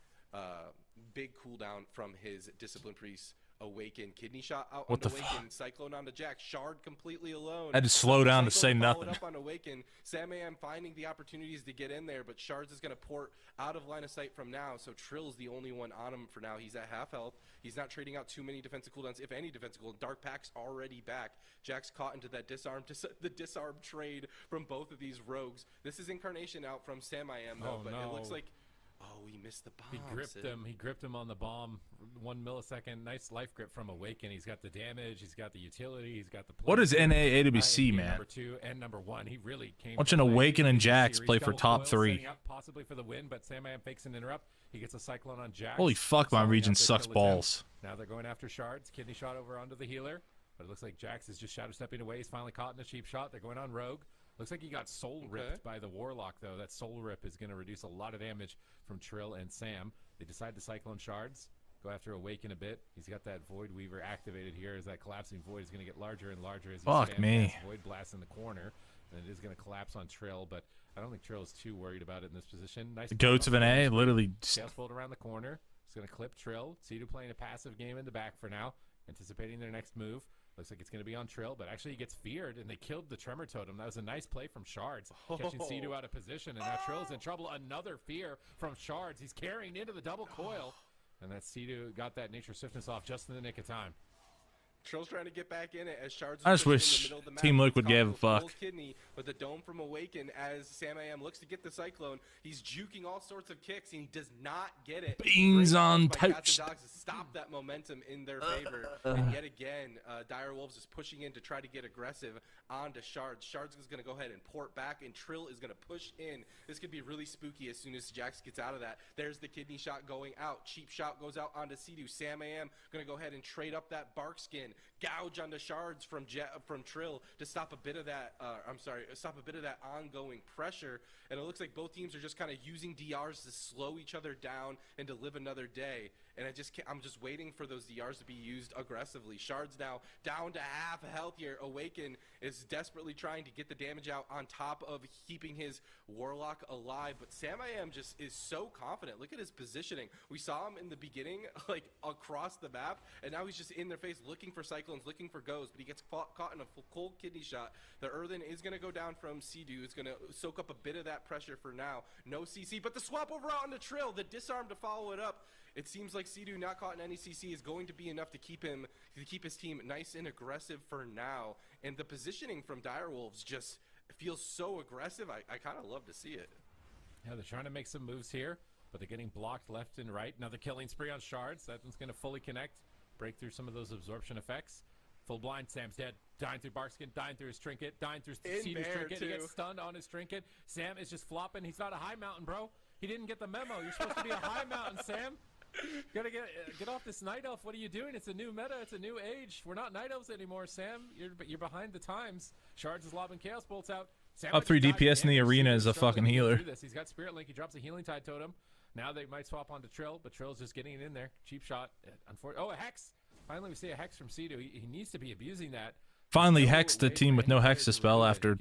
big cooldown from his Discipline Priest. Awaken kidney shot out on Awaken, Cyclone onto Jax, Shard completely alone. I had to slow down to say nothing. Up on Awaken, Sam Am finding the opportunities to get in there, but Shards is going to port out of line of sight from now, so Trill's the only one on him for now. He's at half health. He's not trading out too many defensive cooldowns, if any defensive cooldowns. Dark Pack's already back. Jax caught into that the disarm trade from both of these rogues. This is Incarnation out from Sam Am though, but it looks like he missed the bomb. He gripped him on the bomb. 1 millisecond. Nice life grip from Awaken. He's got the damage. He's got the utility. He's got the play. What is NAAWC, man? #2 and #1. He really came. Watching Awaken and Jax play for top 3. Possibly for the win, but Sam Am fakes an interrupt. He gets a Cyclone on Jax. Holy fuck, my region sucks balls. Now they're going after Shards. Kidney shot over onto the healer, but it looks like Jax is just shadow stepping away. He's finally caught in a cheap shot. They're going on Rogue. Looks like he got soul ripped by the Warlock, though. That soul rip is going to reduce a lot of damage from Trill and Sam. They decide to Cyclone Shards, go after Awaken a bit. He's got that Void Weaver activated here as that collapsing Void is going to get larger and larger as he spams Void Blast in the corner. And it is going to collapse on Trill, but I don't think Trill is too worried about it in this position. Nice. The goats of an A, literally. Chaos Bolt around the corner. It's going to clip Trill. Sea-Doo playing a passive game in the back for now, anticipating their next move. Looks like it's going to be on Trill, but actually he gets feared, and they killed the Tremor Totem. That was a nice play from Shards, catching Sea-Doo out of position, and now Trill's in trouble. Another fear from Shards. He's carrying into the double coil, and that Sea-Doo got that Nature Swiftness off just in the nick of time. Trill's trying to get back in it as Shards. I just wish Team Liquid gave a fuck. Kidney with the dome from Awaken as Sam Am looks to get the Cyclone. He's juking all sorts of kicks and he does not get it. Beans on toast. Dogs to stop that momentum in their favor. And yet again, Dire Wolves is pushing in to try to get aggressive onto Shards. Shards is going to go ahead and port back, and Trill is going to push in. This could be really spooky as soon as Jax gets out of that. There's the kidney shot going out. Cheap shot goes out onto Sea-Doo. Sam Am going to go ahead and trade up that bark skin. gouge onto Shards from Trill to stop a bit of that. Stop a bit of that ongoing pressure. And it looks like both teams are just kind of using DRs to slow each other down and to live another day. And I'm just waiting for those DRs to be used aggressively. Shards now down to half health here. Awaken is desperately trying to get the damage out on top of keeping his Warlock alive. But Sam I Am just is so confident. Look at his positioning. We saw him in the beginning, like across the map, and now he's just in their face looking for Cyclones, looking for Goes, but he gets caught in a cold kidney shot. The Earthen is going to go down from Sea-Doo. It's going to soak up a bit of that pressure for now. No CC, but the swap over out onto Trill, the disarm to follow it up. It seems like Sea-Doo not caught in any CC is going to be enough to keep his team nice and aggressive for now. And the positioning from Direwolves just feels so aggressive. I kind of love to see it. Yeah, they're trying to make some moves here, but they're getting blocked left and right. Another killing spree on Shards. That one's going to fully connect, break through some of those absorption effects. Full blind, Sam's dead. Dying through Barkskin, dying through his trinket, dying through Sea-Doo's trinket. He gets stunned on his trinket. Sam is just flopping. He's not a high mountain, bro. He didn't get the memo. You're supposed to be a high mountain, Sam. Gotta get off this night elf. What are you doing? It's a new meta. It's a new age. We're not night elves anymore, Sam. You're behind the times. Shards is lobbing chaos bolts out. Sam Up 3 DPS in the arena is a fucking healer. He's got Spirit Link. He drops a healing tide totem. Now they might swap onto Trill, but Trill's just getting it in there. Cheap shot. Oh, a Hex. Finally, we see a Hex from Sea-Doo. He needs to be abusing that. Finally hexed the team with no Hex to spell after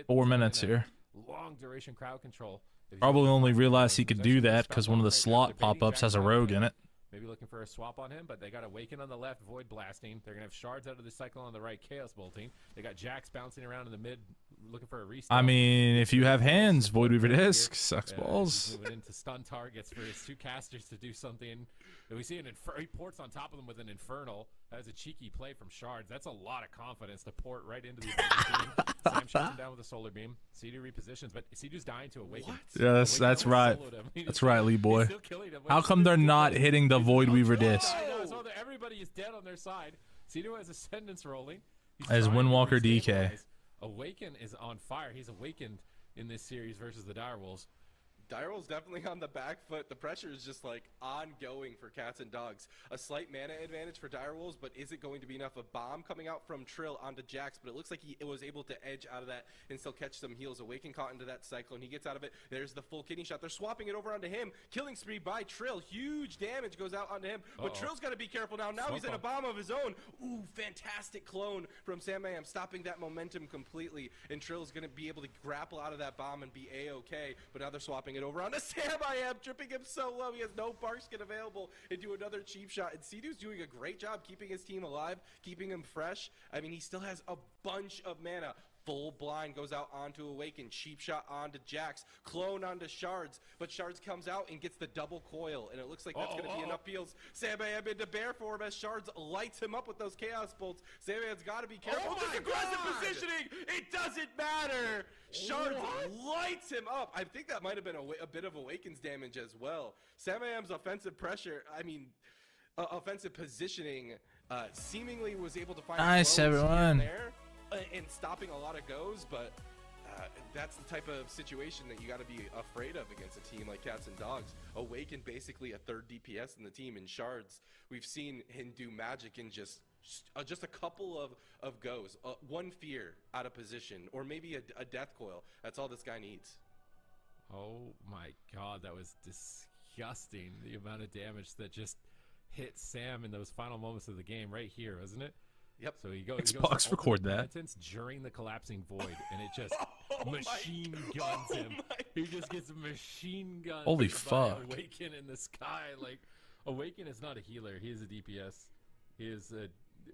4 minutes here. Long duration crowd control. Probably only realized he could do that because one of the slot pop-ups has a rogue in it. Maybe looking for a swap on him, but they got Awaken on the left, Void blasting. They're going to have Shards out of the cycle on the right, Chaos bolting. They got Jax bouncing around in the mid, looking for a restart. I mean, if you have hands, Void Weaver Disc sucks balls. Moving into stun targets for his 2 casters to do something. We see he ports on top of them with an Infernal. That was a cheeky play from Shards. That's a lot of confidence to port right into the team. Sam shuts him down with a Solar Beam. Sea-Doo repositions, but Sea-Doo's dying to Awaken. What? Yeah, that's right. That's right, Lee boy. How come they're not hitting the Void Weaver Disc? Everybody is dead on their side. Sea-Doo has Ascendance rolling. As Windwalker DK. Awaken is on fire. He's awakened in this series versus the Direwolves. Direwolves definitely on the back foot. The pressure is just like ongoing for Cats and Dogs. A slight mana advantage for Direwolves, but is it going to be enough? A bomb coming out from Trill onto Jax, but it looks like he was able to edge out of that and still catch some heals. Awaken caught into that cyclone. He gets out of it. There's the full kidney shot. They're swapping it over onto him. Killing spree by Trill. Huge damage goes out onto him, but Trill's got to be careful now. Now he's in a bomb of his own. Ooh, fantastic clone from Sam I Am, stopping that momentum completely, and Trill's going to be able to grapple out of that bomb and be A-okay, but now they're swapping it over onto Sam I Am, tripping him so low. He has no Barkskin available into another cheap shot, and Sea-Doo's doing a great job keeping his team alive, keeping him fresh. I mean, he still has a bunch of mana. Full blind goes out onto Awaken. Cheap shot onto Jax. Clone onto Shards. But Shards comes out and gets the double coil. And it looks like that's going to be enough heals. Sam I Am into bear form as Shards lights him up with those chaos bolts. Sam I Am's got to be careful. This aggressive positioning! It doesn't matter! Shards lights him up. I think that might have been a bit of Awaken's damage as well. Sam I Am's offensive pressure, offensive positioning seemingly was able to find nice, everyone. There. And stopping a lot of goes, but that's the type of situation that you got to be afraid of against a team like Cats and Dogs. Awaken basically a 3rd DPS in the team in Shards. We've seen him do magic in just a couple of goes, 1 fear out of position, or maybe a death coil. That's all this guy needs. Oh my god, that was disgusting, the amount of damage that just hit Sam in those final moments of the game right here, wasn't it? Yep. So he goes Xbox record that during the collapsing void, and it just machine guns him. He just gets machine gunned. Holy fuck! Awaken in the sky. Like, Awaken is not a healer. He is a DPS. He is a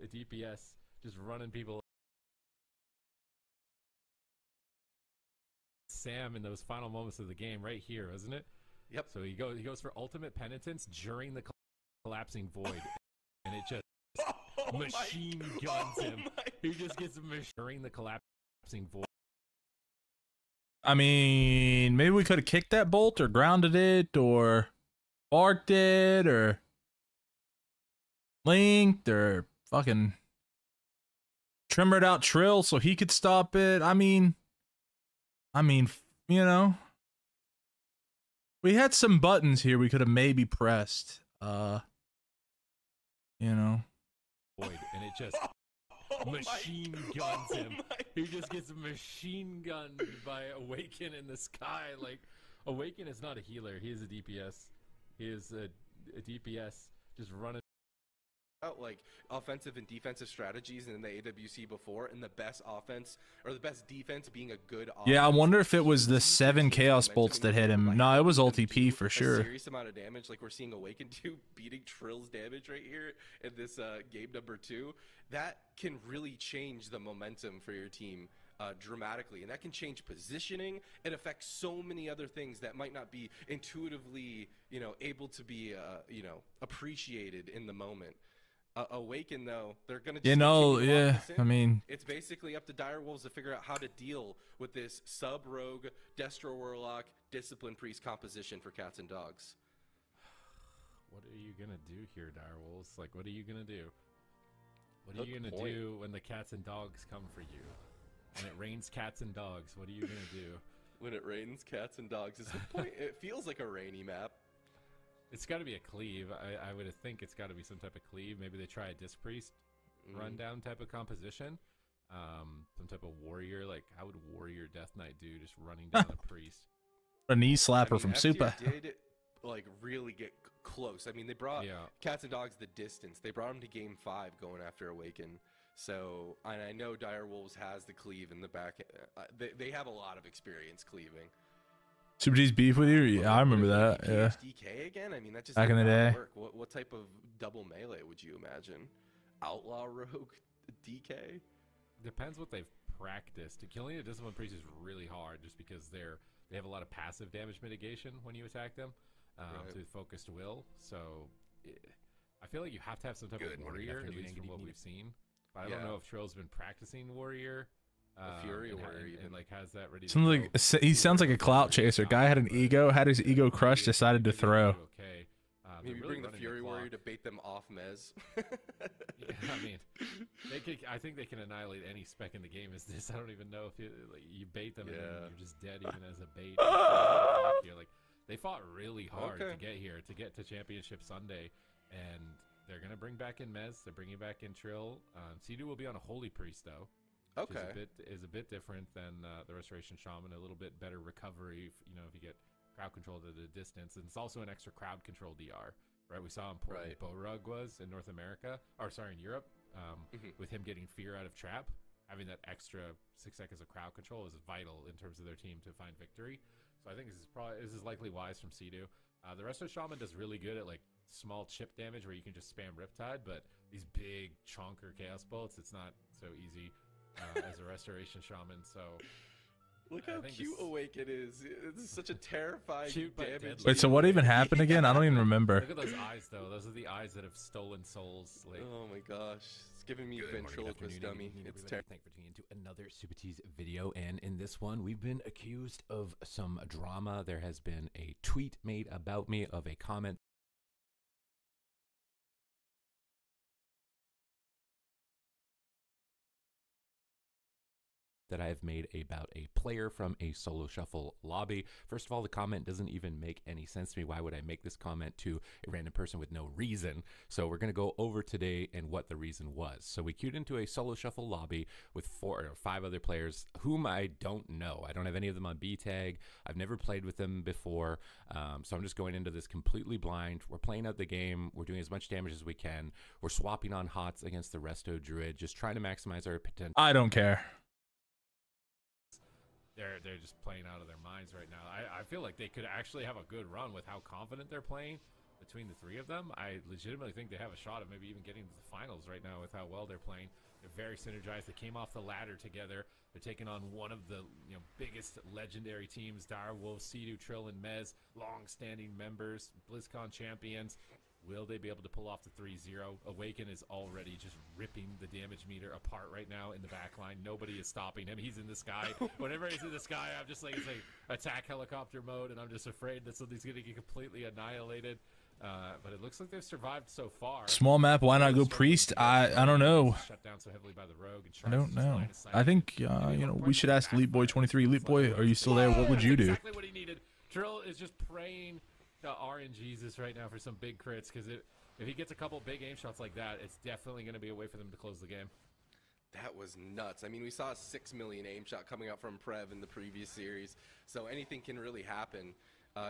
DPS just running people. Sam in those final moments of the game right here, wasn't it? Yep. So he goes for ultimate penitence during the collapsing void, and it just machine guns him. He just gets during the collapsing void. I mean, maybe we could have kicked that bolt or grounded it or barked it or linked or fucking trimmered out Trill so he could stop it. I mean, you know, we had some buttons here we could have maybe pressed. You know. void, and it just machine guns him. He just gets machine gunned by Awaken in the sky. Like, Awaken is not a healer. He is a DPS. He is a DPS just running out like offensive and defensive strategies in the AWC before, and the best offense or the best defense being a good offense. Yeah, I wonder if it was the 7 Chaos Bolts that hit him. No, it was ult TP for sure. A serious amount of damage, like we're seeing Awaken do, beating Trill's damage right here in this game number 2. That can really change the momentum for your team dramatically, and that can change positioning. It affects so many other things that might not be intuitively, able to be, appreciated in the moment. Awaken, though, they're gonna just I mean, it's basically up to Direwolves to figure out how to deal with this sub-rogue Destro Warlock Discipline Priest composition for Cats and Dogs. What are you gonna do here, Direwolves? Like, what are you gonna do? What are you gonna do when the Cats and Dogs come for you? When it rains cats and dogs, what are you gonna do? When it rains cats and dogs, at some point it feels like a rainy map. It's got to be a cleave. I would think it's got to be some type of cleave. Maybe they try a Disc Priest rundown type of composition. Some type of warrior. Like, how would Warrior Death Knight do just running down a priest? A knee slapper from Super. Did like really get close. I mean, they brought Cats and Dogs the distance. They brought him to game 5 going after Awaken. So, and I know Direwolves has the cleave in the back. They have a lot of experience cleaving. Super D's beef with you? Yeah, I remember that. Yeah. DK again? I mean, that just back in the day. Work. What type of double melee would you imagine? Outlaw Rogue DK? Depends what they've practiced. Killing a Discipline Priest is really hard just because they have a lot of passive damage mitigation when you attack them through focused will. So I feel like you have to have some type of warrior, at least from what we've seen. But I don't know if Trill's been practicing warrior. Fury warrior and like has that ready. He sounds like a clout chaser. Guy had an ego, had his ego crushed, decided to throw. Okay. Maybe really bring the Fury warrior to bait them off Mez. Yeah, I mean, I think they can annihilate any spec in the game as this. I don't even know if you bait them and then you're just dead even as a bait. Like, they fought really hard to get here, to get to Championship Sunday, and they're gonna bring back in Mez. They're bringing back in Trill. Sea-Doo will be on a Holy Priest though. Okay. Is a bit different than the Restoration Shaman. A little bit better recovery, if you get crowd control at a distance, and it's also an extra crowd control DR. Right, we saw how important Borug was in North America, in Europe, with him getting fear out of trap. Having that extra 6 seconds of crowd control is vital in terms of their team to find victory. So I think this is likely wise from Sea-Doo. The Resto Shaman does really good at like small chip damage where you can just spam Riptide, but these big chonker Chaos Bolts, it's not so easy. As a Restoration Shaman, so look how cute Awaken is. It's such a terrifying damage. Wait, so what even happened again? I don't even remember. Look at those eyes, though. Those are the eyes that have stolen souls. Like, oh my gosh, it's giving me ventriloquist dummy. It's terrible. Thanks for tuning into another Super Tees video, and in this one, we've been accused of some drama. There has been a tweet made about me of a comment that I have made about a player from a solo shuffle lobby. First of all, the comment doesn't even make any sense to me. Why would I make this comment to a random person with no reason? So we're going to go over today and what the reason was. So we queued into a solo shuffle lobby with 4 or 5 other players whom I don't know. I don't have any of them on B-Tag. I've never played with them before. So I'm just going into this completely blind. We're playing out the game. We're doing as much damage as we can. We're swapping on HOTS against the Resto Druid, just trying to maximize our potential. I don't care. They're just playing out of their minds right now. I feel like they could actually have a good run with how confident they're playing between the 3 of them. I legitimately think they have a shot of maybe even getting to the finals right now with how well they're playing. They're very synergized. They came off the ladder together. They're taking on one of the biggest legendary teams, Direwolves, Sea-Doo, Trill, and Mez, long-standing members, BlizzCon champions. Will they be able to pull off the 3-0? Awaken is already just ripping the damage meter apart right now in the back line. Nobody is stopping him. He's in the sky. Whenever he's in the sky, I'm just like, it's like attack helicopter mode, and I'm just afraid that something's going to get completely annihilated. But it looks like they've survived so far. Small map, why not go Priest? I don't know. Shut down so heavily by the Rogue. I don't know. I think we should ask Elite Boy 23. Elite Boy, are you still there? What would you do? Exactly what he needed. Trill is just praying the RNGesus right now for some big crits, because if he gets a couple big aim shots like that, it's definitely going to be a way for them to close the game. That was nuts. I mean, we saw a 6 million aim shot coming out from Prev in the previous series, so anything can really happen.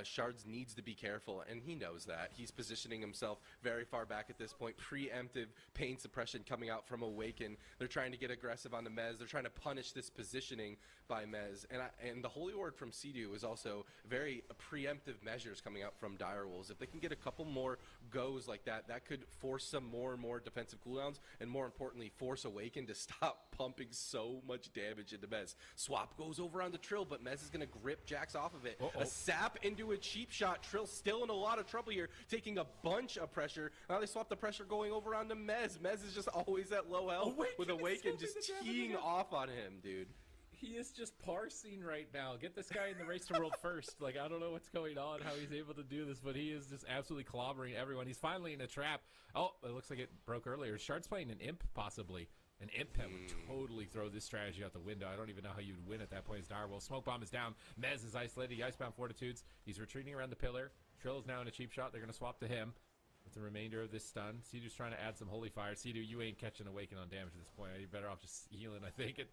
Shards needs to be careful, and he knows that. He's positioning himself very far back at this point. Preemptive pain suppression coming out from Awaken. They're trying to get aggressive on the Mez. They're trying to punish this positioning by Mez. And the Holy Ward from Sea-Doo is also very preemptive measures coming out from Direwolves. If they can get a couple more goes like that, that could force some more and more defensive cooldowns, and more importantly, force Awaken to stop pumping so much damage into Mez. Swap goes over on the Trill, but Mez is going to grip Jax off of it. A sap into a cheap shot. Trill still in a lot of trouble here, taking a bunch of pressure. Now they swap the pressure going over onto Mez. Mez is just always at low health with Awaken just teeing off on him, dude. He is just parsing right now. Get this guy in the race to world first. Like, I don't know what's going on, how he's able to do this, but he is just absolutely clobbering everyone. He's finally in a trap. Oh, it looks like it broke earlier. Shard's playing an Imp, possibly. An Imp Pet would totally throw this strategy out the window. I don't even know how you'd win at that point as Direwolf. Smoke Bomb is down. Mez is isolated. He Icebound Fortitudes. He's retreating around the pillar. Trill is now in a cheap shot. They're going to swap to him with the remainder of this stun. Sea-Doo's trying to add some Holy Fire. Sea-Doo, you ain't catching Awaken on damage at this point. You're better off just healing, I think.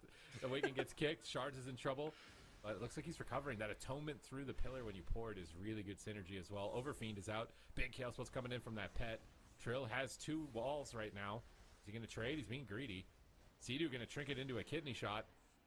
Awaken gets kicked. Shards is in trouble. But it looks like he's recovering. That atonement through the pillar when you pour it is really good synergy as well. Overfiend is out. Big Chaos Bolt's coming in from that pet. Trill has 2 walls right now. Is he going to trade? He's being greedy. Sea-Doo going to trinket into a kidney shot.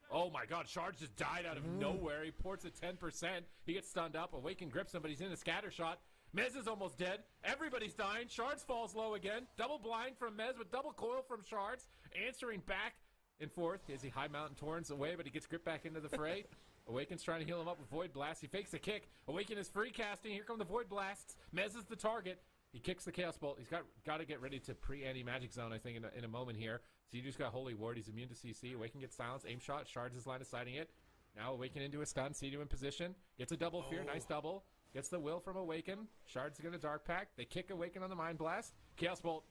Oh my god, Shards just died out of nowhere. He ports at 10%. He gets stunned up. Awaken grips him, but he's in a scatter shot. Mez is almost dead. Everybody's dying. Shards falls low again. Double blind from Mez with double coil from Shards. Answering back and forth as he high mountain torrents away, but he gets gripped back into the fray. Awaken's trying to heal him up with Void Blast. He fakes a kick. Awaken is free casting. Here come the Void Blasts. Mez is the target. He kicks the Chaos Bolt. He's got to get ready to pre-anti-magic zone, I think, in a moment here. Sea-Doo's got Holy Ward. He's immune to CC. Awaken gets silenced. Aim shot. Shards is line of sighting it. Now Awaken into a stun. Sea-Doo in position. Gets a double fear. Nice double. Gets the will from Awaken. Shards is going to Dark Pack. They kick Awaken on the Mind Blast. Chaos Bolt.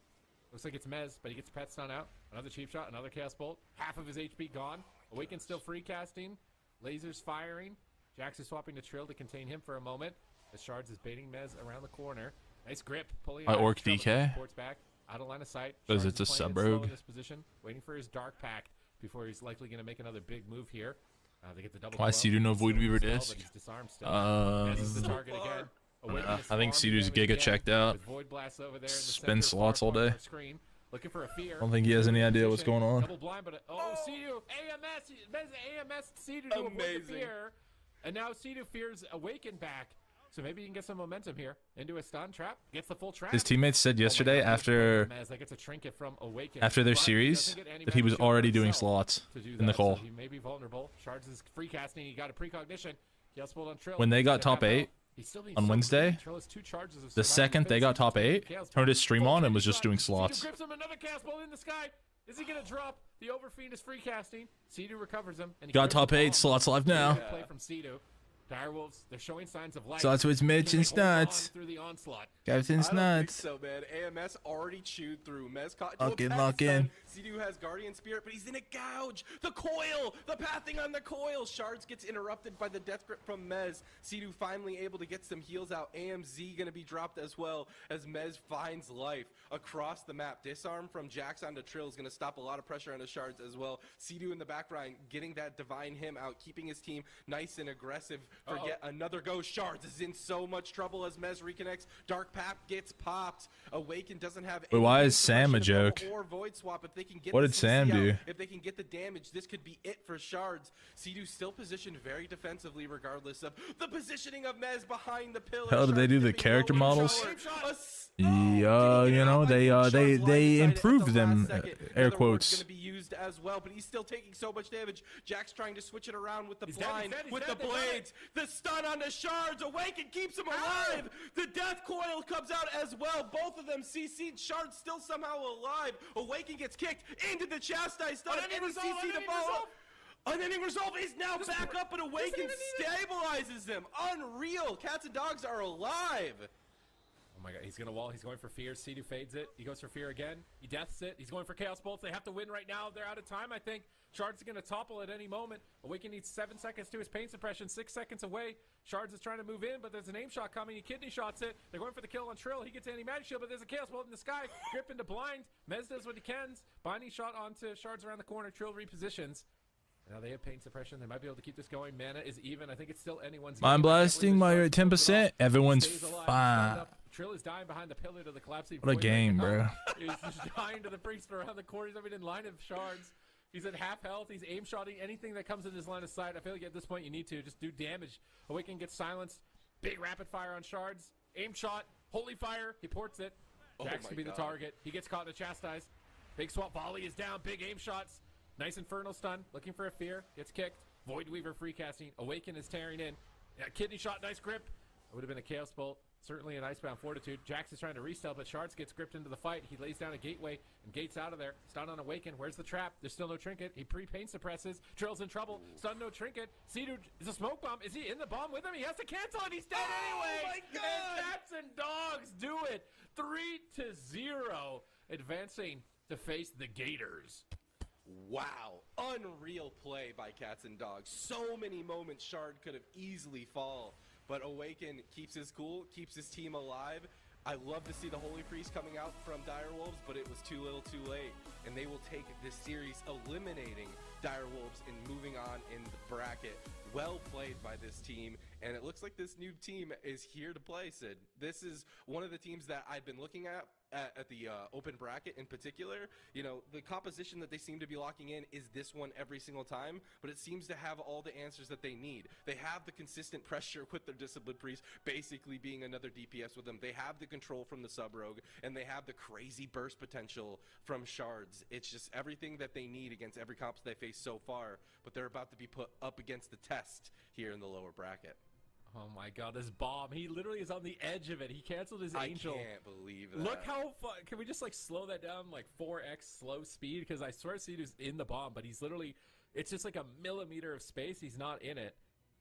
Looks like it's Mez, but he gets pet stun out. Another cheap shot. Another Chaos Bolt. Half of his HP gone. Awaken still free casting. Lasers firing. Jax is swapping to Trill to contain him for a moment. As Shards is baiting Mez around the corner. Nice grip. Pulling My Orc DK. Ports back. Out of line of sight. Because it's a sub-rogue. In this position, waiting for his Dark Pack before he's likely going to make another big move here. They get the double. Why Sea-Doo no Void Weaver disc? The target again. I think Sea-Doo's Giga checked out. Spin slots all day. Looking for a fear. I don't think he has any idea what's going on. Double blind, but Sea-Doo AMS Sea-Doo to avoid the fear, and now Sea-Doo fears Awaken back. So maybe you can get some momentum here into a stun trap. Gets the full trap. His teammates said yesterday after their series that he was already doing slots in the call. So he may be vulnerable. Shards is free casting. He got a precognition. When they got top 8 on Wednesday, the second they got top 8, turned his stream on and was just doing slots. Grips him, another cast ball in the sky. Is he gonna drop? The Overfiend is free casting. Sea-Doo recovers him. And he got top 8 slots live now. Play from Sea-Doo. Direwolves, they're showing signs of life. So that's what's Merchant's nuts. Captain's nuts. So, man. AMS already chewed through. Mez caught. Lock in. Sea-Doo has Guardian Spirit, but he's in a gouge. The coil! The pathing on the coil! Shards gets interrupted by the death grip from Mez. Sea-Doo finally able to get some heals out. AMZ gonna be dropped as well as Mez finds life across the map. Disarm from Jax onto Trill is gonna stop a lot of pressure on the Shards as well. Sea-Doo in the background getting that Divine Hymn out, keeping his team nice and aggressive. For yet another go. Shards is in so much trouble as Mez reconnects. Dark Pack gets popped. Awaken doesn't have. But why is Sam a joke? Or Void Swap. If they can get what did Sam do? If they can get the damage, this could be it for Shards. Sea-Doo still positioned very defensively, regardless of the positioning of Mez behind the pillar. Hell, did they do the character models? Yeah, you know, they improved them. Air quotes. Going to be used as well, but he's still taking so much damage. Jack's trying to switch it around with the blind, with the blades. The stun on the Shards. Awaken keeps him alive. The death coil comes out as well. Both of them CC'd. Shards still somehow alive. Awaken gets kicked into the chastise stun. Any CC to follow. Unending Resolve is now back up, and Awaken stabilizes them. Unreal. Cats and dogs are alive. Oh my god, he's gonna wall. He's going for Fear. Sea-Doo fades it. He goes for Fear again. He deaths it. He's going for Chaos Bolts. They have to win right now. They're out of time, I think. Shards is gonna topple at any moment. Awaken needs 7 seconds to his pain suppression. 6 seconds away. Shards is trying to move in, but there's an aim shot coming. He kidney shots it. They're going for the kill on Trill. He gets anti-magic shield, but there's a Chaos Bolt in the sky. Grip into blind. Mez does what he can. Binding shot onto Shards around the corner. Trill repositions. Now they have pain suppression. They might be able to keep this going. Mana is even. I think it's still anyone's Mind blasting while you're at 10%. Everyone's fine. Trill is dying behind the pillar to the collapsing. What a game, bro. He's just dying to the priest around the corners. I mean, in line of Shards. He's at half health. He's aim shotting anything that comes in his line of sight. I feel like at this point you need to just do damage. Awaken gets silenced. Big rapid fire on Shards. Aim shot. Holy fire. He ports it. Jax can be the target. He gets caught in a chastise. Big swap volley is down. Big aim shots. Nice Infernal stun. Looking for a Fear. Gets kicked. Void Weaver free casting. Awaken is tearing in. Kidney shot. Nice grip. It would have been a Chaos Bolt. Certainly an Icebound Fortitude. Jax is trying to restyle, but Shards gets gripped into the fight. He lays down a gateway, and Gate's out of there. Stun on Awaken. Where's the trap? There's still no trinket. He pre-pain suppresses. Trill's in trouble. Stun, no trinket. Sea-Doo is a smoke bomb. Is he in the bomb with him? He has to cancel it. He's dead anyway. Oh my god! And Cats and Dogs do it. 3-0. Advancing to face the Gators. Wow. Unreal play by Cats and Dogs. So many moments Shard could have easily fall. But Awaken keeps his cool, keeps his team alive. I love to see the Holy Priest coming out from Direwolves, but it was too little too late. And they will take this series eliminating Direwolves and moving on in the bracket. Well played by this team. And it looks like this new team is here to play, Sid. This is one of the teams that I've been looking at the open bracket in particular. You know, the composition that they seem to be locking in is this one every single time, but it seems to have all the answers that they need. They have the consistent pressure with their Disciplined Priest basically being another DPS with them. They have the control from the Sub-Rogue, and they have the crazy burst potential from Shards. It's just everything that they need against every comp they face so far, but they're about to be put up against the test here in the lower bracket. Oh my god, this bomb. He literally is on the edge of it. He canceled his Angel. I can't believe that. Look how fun. Can we just like slow that down like 4x slow speed? Because I swear Sea-Doo's in the bomb, but he's literally, it's just like a millimeter of space. He's not in it.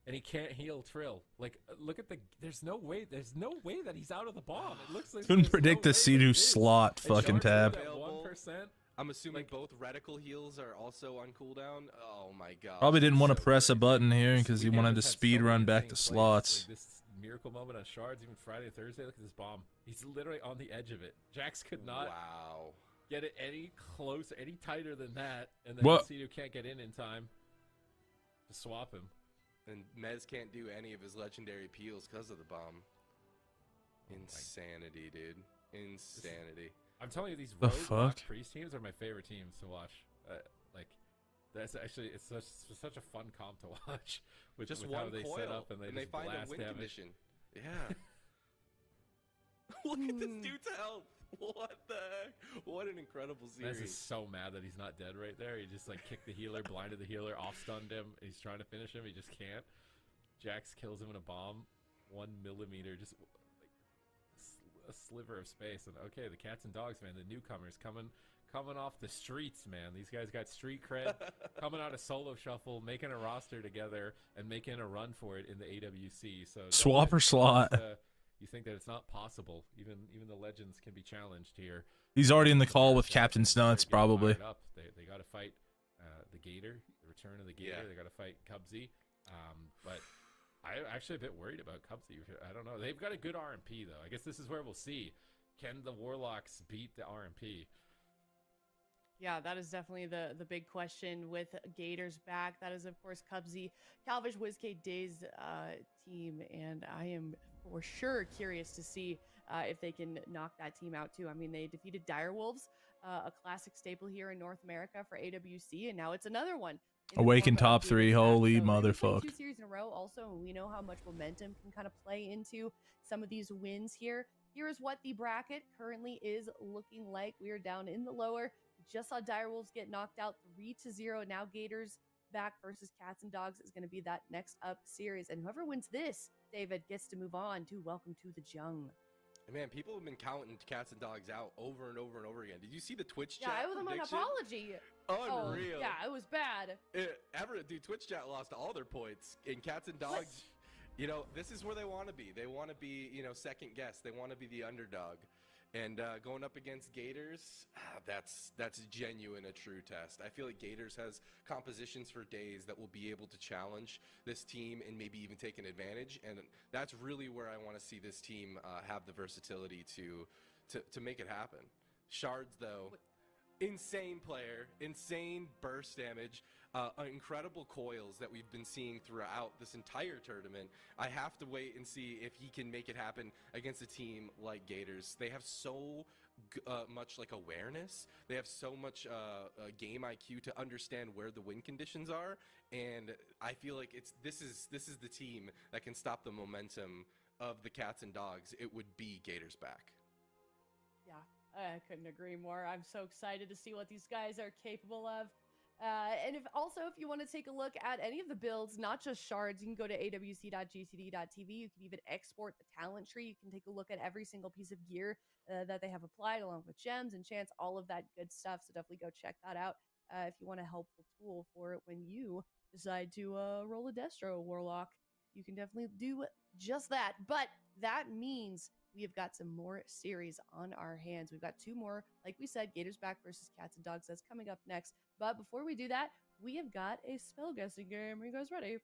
And he can't heal Trill. Like, look at the, there's no way that he's out of the bomb. It looks like Couldn't predict the Sea-Doo slot fucking tab. 1%. I'm assuming both reticle heals are also on cooldown. Oh my god. Probably didn't want to press a button here because he wanted to speed run back to slots. Like this miracle moment on Shards, even Friday, Thursday. Look at this bomb. He's literally on the edge of it. Jax could not get it any closer, any tighter than that. And then Sea-Doo can't get in time to swap him. And Mez can't do any of his legendary peels because of the bomb. Insanity, dude. Insanity. I'm telling you, these rogue priest teams are my favorite teams to watch. Like, that's actually, it's such a fun comp to watch. With just with one how they coil, set up and they find a win damage. condition. Yeah. Look at this dude's health. What the heck? What an incredible series. Mez is so mad that he's not dead right there. He just like kicked the healer, blinded the healer, off-stunned him. He's trying to finish him. He just can't. Jax kills him in a bomb. 1 millimeter, just like a sliver of space. And okay, the Cats and Dogs, man, the newcomers coming off the streets, man. These guys got street cred, coming out of solo shuffle, making a roster together, and making a run for it in the AWC. So swapper slot. You think that it's not possible. Even the legends can be challenged here. He's already in the call with Captain's Nuts, probably. They got to fight the Gator, the return of the Gator. They got to fight Cubsy. But I'm actually a bit worried about Cubsy. I don't know. They've got a good RMP, though. I guess this is where we'll see. Can the Warlocks beat the RMP? Yeah, that is definitely the big question with Gators back. That is, of course, Cubsy, Calvish, WizKid, Days team, and I am for sure curious to see if they can knock that team out too. I mean, they defeated Direwolves, a classic staple here in North America for AWC, and now it's another one. Awaken top 3, holy motherfucker. 2 series in a row also, and we know how much momentum can kind of play into some of these wins here. Here is what the bracket currently is looking like. We are down in the lower. Just saw Direwolves get knocked out 3-0. Now Gators back versus Cats and Dogs is going to be that next up series. And whoever wins this, David, gets to move on to Welcome to the Jung. Man, people have been counting Cats and Dogs out over and over and over again. Did you see the Twitch chat? Yeah, it was an apology. Unreal. Oh, yeah, it was bad. Dude, Twitch chat lost all their points, and Cats and Dogs. You know, this is where they want to be. They want to be, you know, second guess. They want to be the underdog. And going up against Gators, that's genuine, a true test. I feel like Gators has compositions for days that will be able to challenge this team and maybe even take an advantage. And that's really where I want to see this team have the versatility to make it happen. Shards, though, insane player, insane burst damage, incredible coils that we've been seeing throughout this entire tournament. I have to wait and see if he can make it happen against a team like Gators. They have so much like awareness. They have so much game IQ to understand where the win conditions are, and I feel like this is the team that can stop the momentum of the Cats and Dogs. It would be Gators back. Yeah, I couldn't agree more. I'm so excited to see what these guys are capable of. And if you want to take a look at any of the builds, not just shards, you can go to awc.gcd.tv. You can even export the talent tree. You can take a look at every single piece of gear that they have applied, along with gems, enchants, all of that good stuff. So definitely go check that out if you want a helpful tool for it when you decide to roll a Destro Warlock. You can definitely do just that. But that means we have got some more series on our hands. We've got 2 more, like we said, Gators back versus Cats and Dogs. That's coming up next. But before we do that, we have got a spell guessing game. Are you guys ready?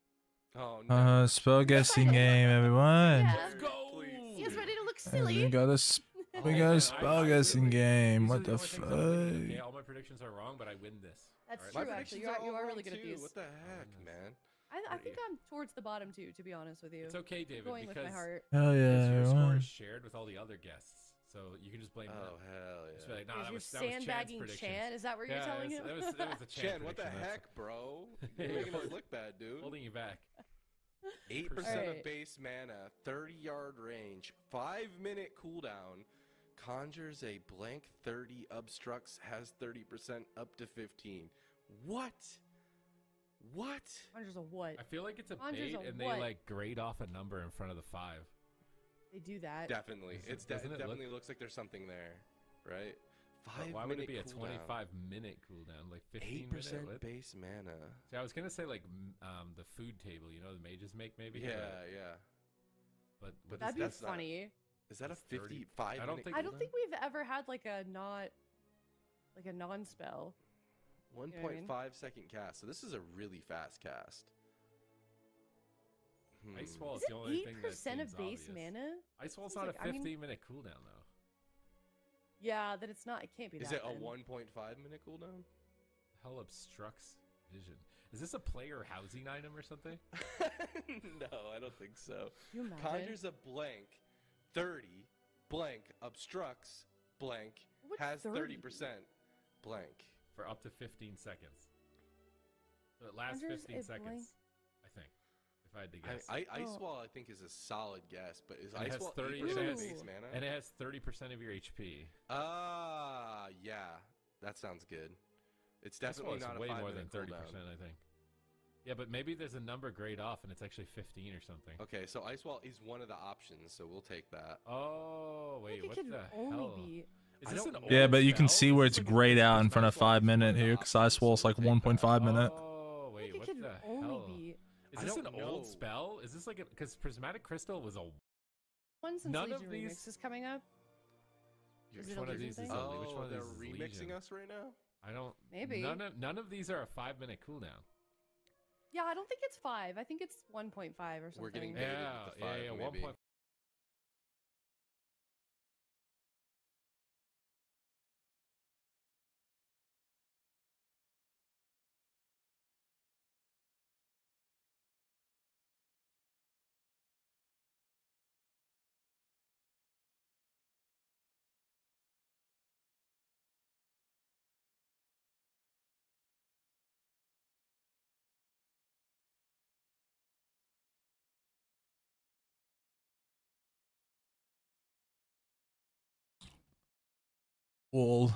Oh no! Spell guessing game, everyone. Yeah. Let's go. You guys ready to look silly? We got a spell guessing game. What the fuck? Yeah, all my predictions are wrong, but I win this. That's All true, actually. You are really good at these. What the heck, man? I think I'm towards the bottom, too, to be honest with you. It's okay, David, Going with my because heart. Hell yeah, your score everyone. is shared with all the other guests, so you can just blame them. Oh hell yeah! Just be like, nah, that Is was you're Chan's sandbagging predictions. Chan? Is that what you're telling him? That was the Chan. Chan, what the prediction. heck, bro? Yeah, You're making us look bad, dude. Holding you back. 8% Alright. of base mana, 30-yard range, 5-minute cooldown, conjures a blank 30, obstructs, has 30%, up to 15. What? What? Conjures a what? I feel like it's a Conjures bait, a and what? they like grade off a number in front of the 5. They do that. Definitely. Doesn't It it definitely looks like there's something there, right? But why would it be a cooldown. 25-minute cooldown? Like 15 8% minute? What? base mana. See, I was gonna say like the food table, you know, the mages make maybe. Yeah. But That'd be that's not- funny. Is that a It's 30. 55 I don't minute think- I don't think we've ever had like a non-spell. 1.5 second cast. So this is a really fast cast. Ice Wall Is is it the only thing that 8% of seems base obvious. mana? Ice Wall's Seems not like- a I mean- 15-minute cooldown though. Yeah, that it's not. It can't be Is that. it a then. 1.5 minute cooldown? Hell obstructs vision. Is this a player housing item or something? No, I don't think so. Can you imagine? Conjures a blank, 30, blank, obstructs, blank, What's has 30? 30%, blank. For up to 15 seconds. So it lasts Conjures 15 a seconds, blank- I think. If I had to guess. Ice Oh. Wall, I think, is a solid guess, but is And it Ice has Wall 30 8% it of has- base mana? And it has 30% of your HP. Yeah, that sounds good. It's Ice Wall definitely is not a way 5 more than minute 30%, cooldown. I think. Yeah, but maybe there's a number grade off and it's actually 15 or something. Okay, so Ice Wall is one of the options, so we'll take that. Oh, I wait, think what it could the only hell? be. Is I this don't an know. Yeah, old but you can spell? see where it's Like a grayed out in Ice front of Wall is 5 one of minute the here, because options, Ice Wall's so like we'll take that. 1.5 minute. Oh, I wait, think what it could the only hell? be Is I this an don't old know. spell? Is this like a... Because Prismatic Crystal was a... one since None of Legion these- Remix is coming up. Is Which it a one of Legion these thing? is a... Which Oh, one of they're these is remixing Legion? us right now? I don't... Maybe. None of these are a 5-minute cooldown. Yeah, I don't think it's 5. I think it's 1.5 or something. We're getting Yeah, baited with the 5, yeah, maybe. 1.5. Wall.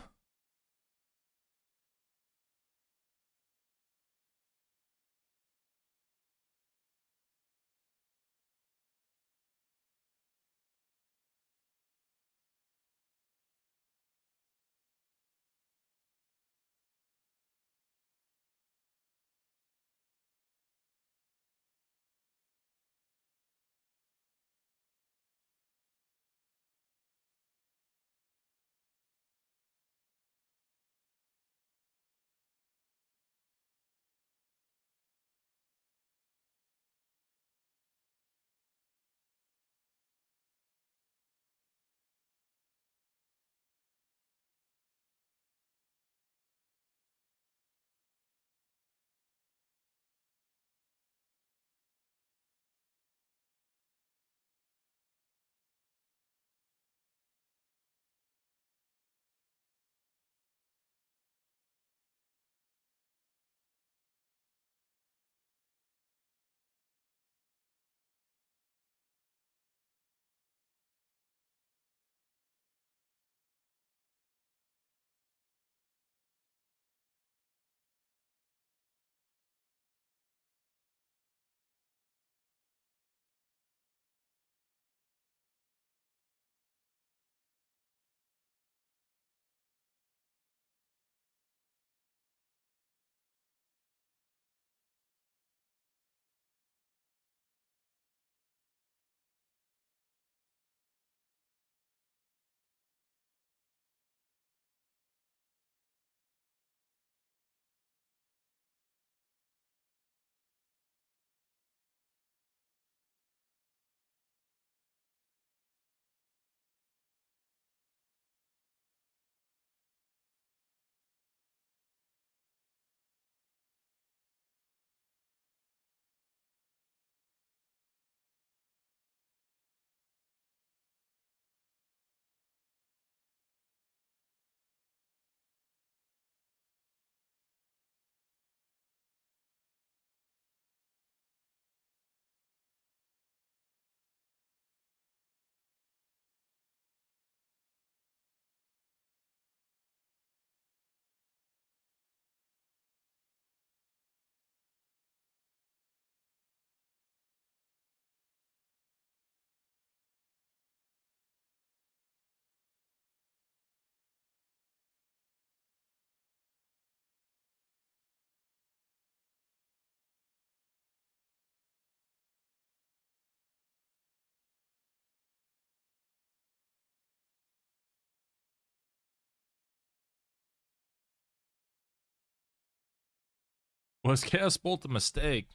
Was Chaos Bolt a mistake?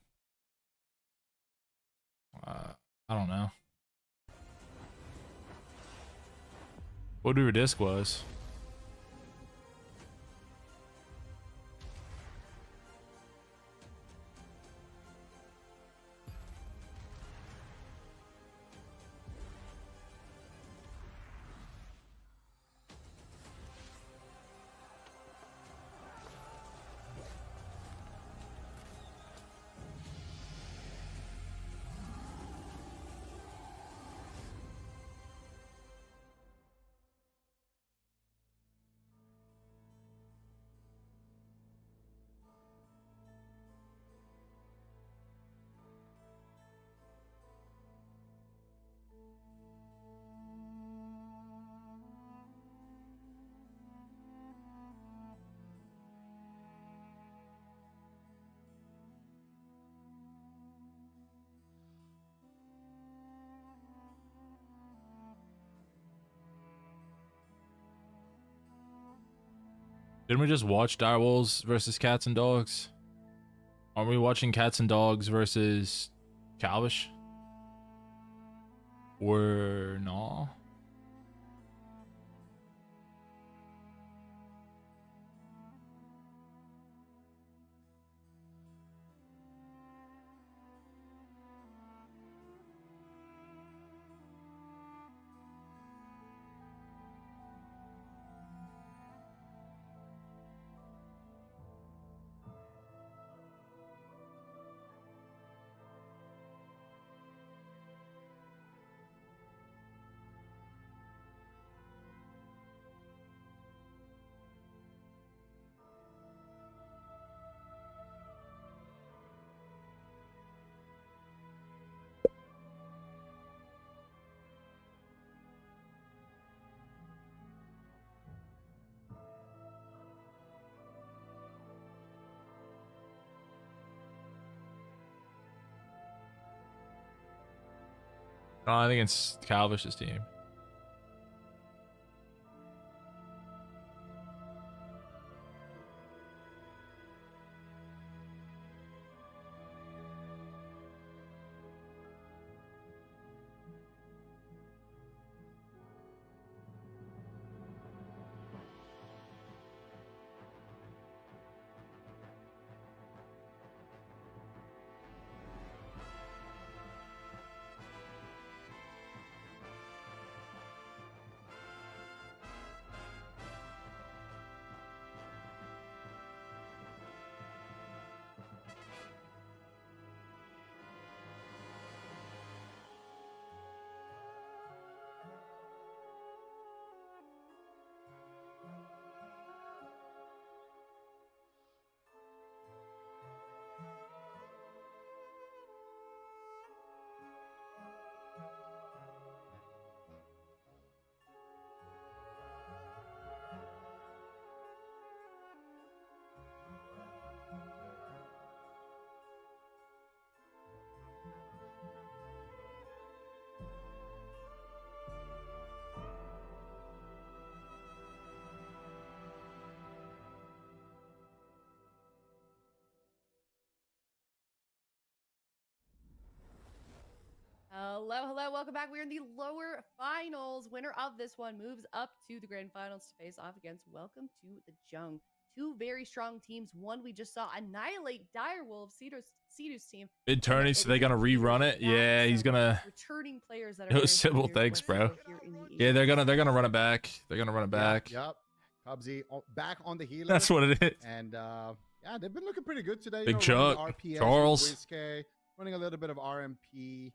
I don't know. Whatever disc was. Didn't we just watch Direwolves versus Cats and Dogs? Aren't we watching Cats and Dogs versus Calvish? Or no? No, I think it's Calvish's team. Hello, welcome back. We're in the lower finals. Winner of this one moves up to the grand finals to face off against Welcome to the Jung. Two very strong teams. One we just saw annihilate Direwolves, Cedar's team. Mid tourney, so they're gonna rerun it. Yeah, he's gonna. Returning players that are. Sybil, thanks, bro. Yeah, they're gonna run it back. They're gonna run it back. Yep. Cubsy back on the healer. That's what it is. And yeah, they've been looking pretty good today. Big Chuck, Charles, running a little bit of RMP.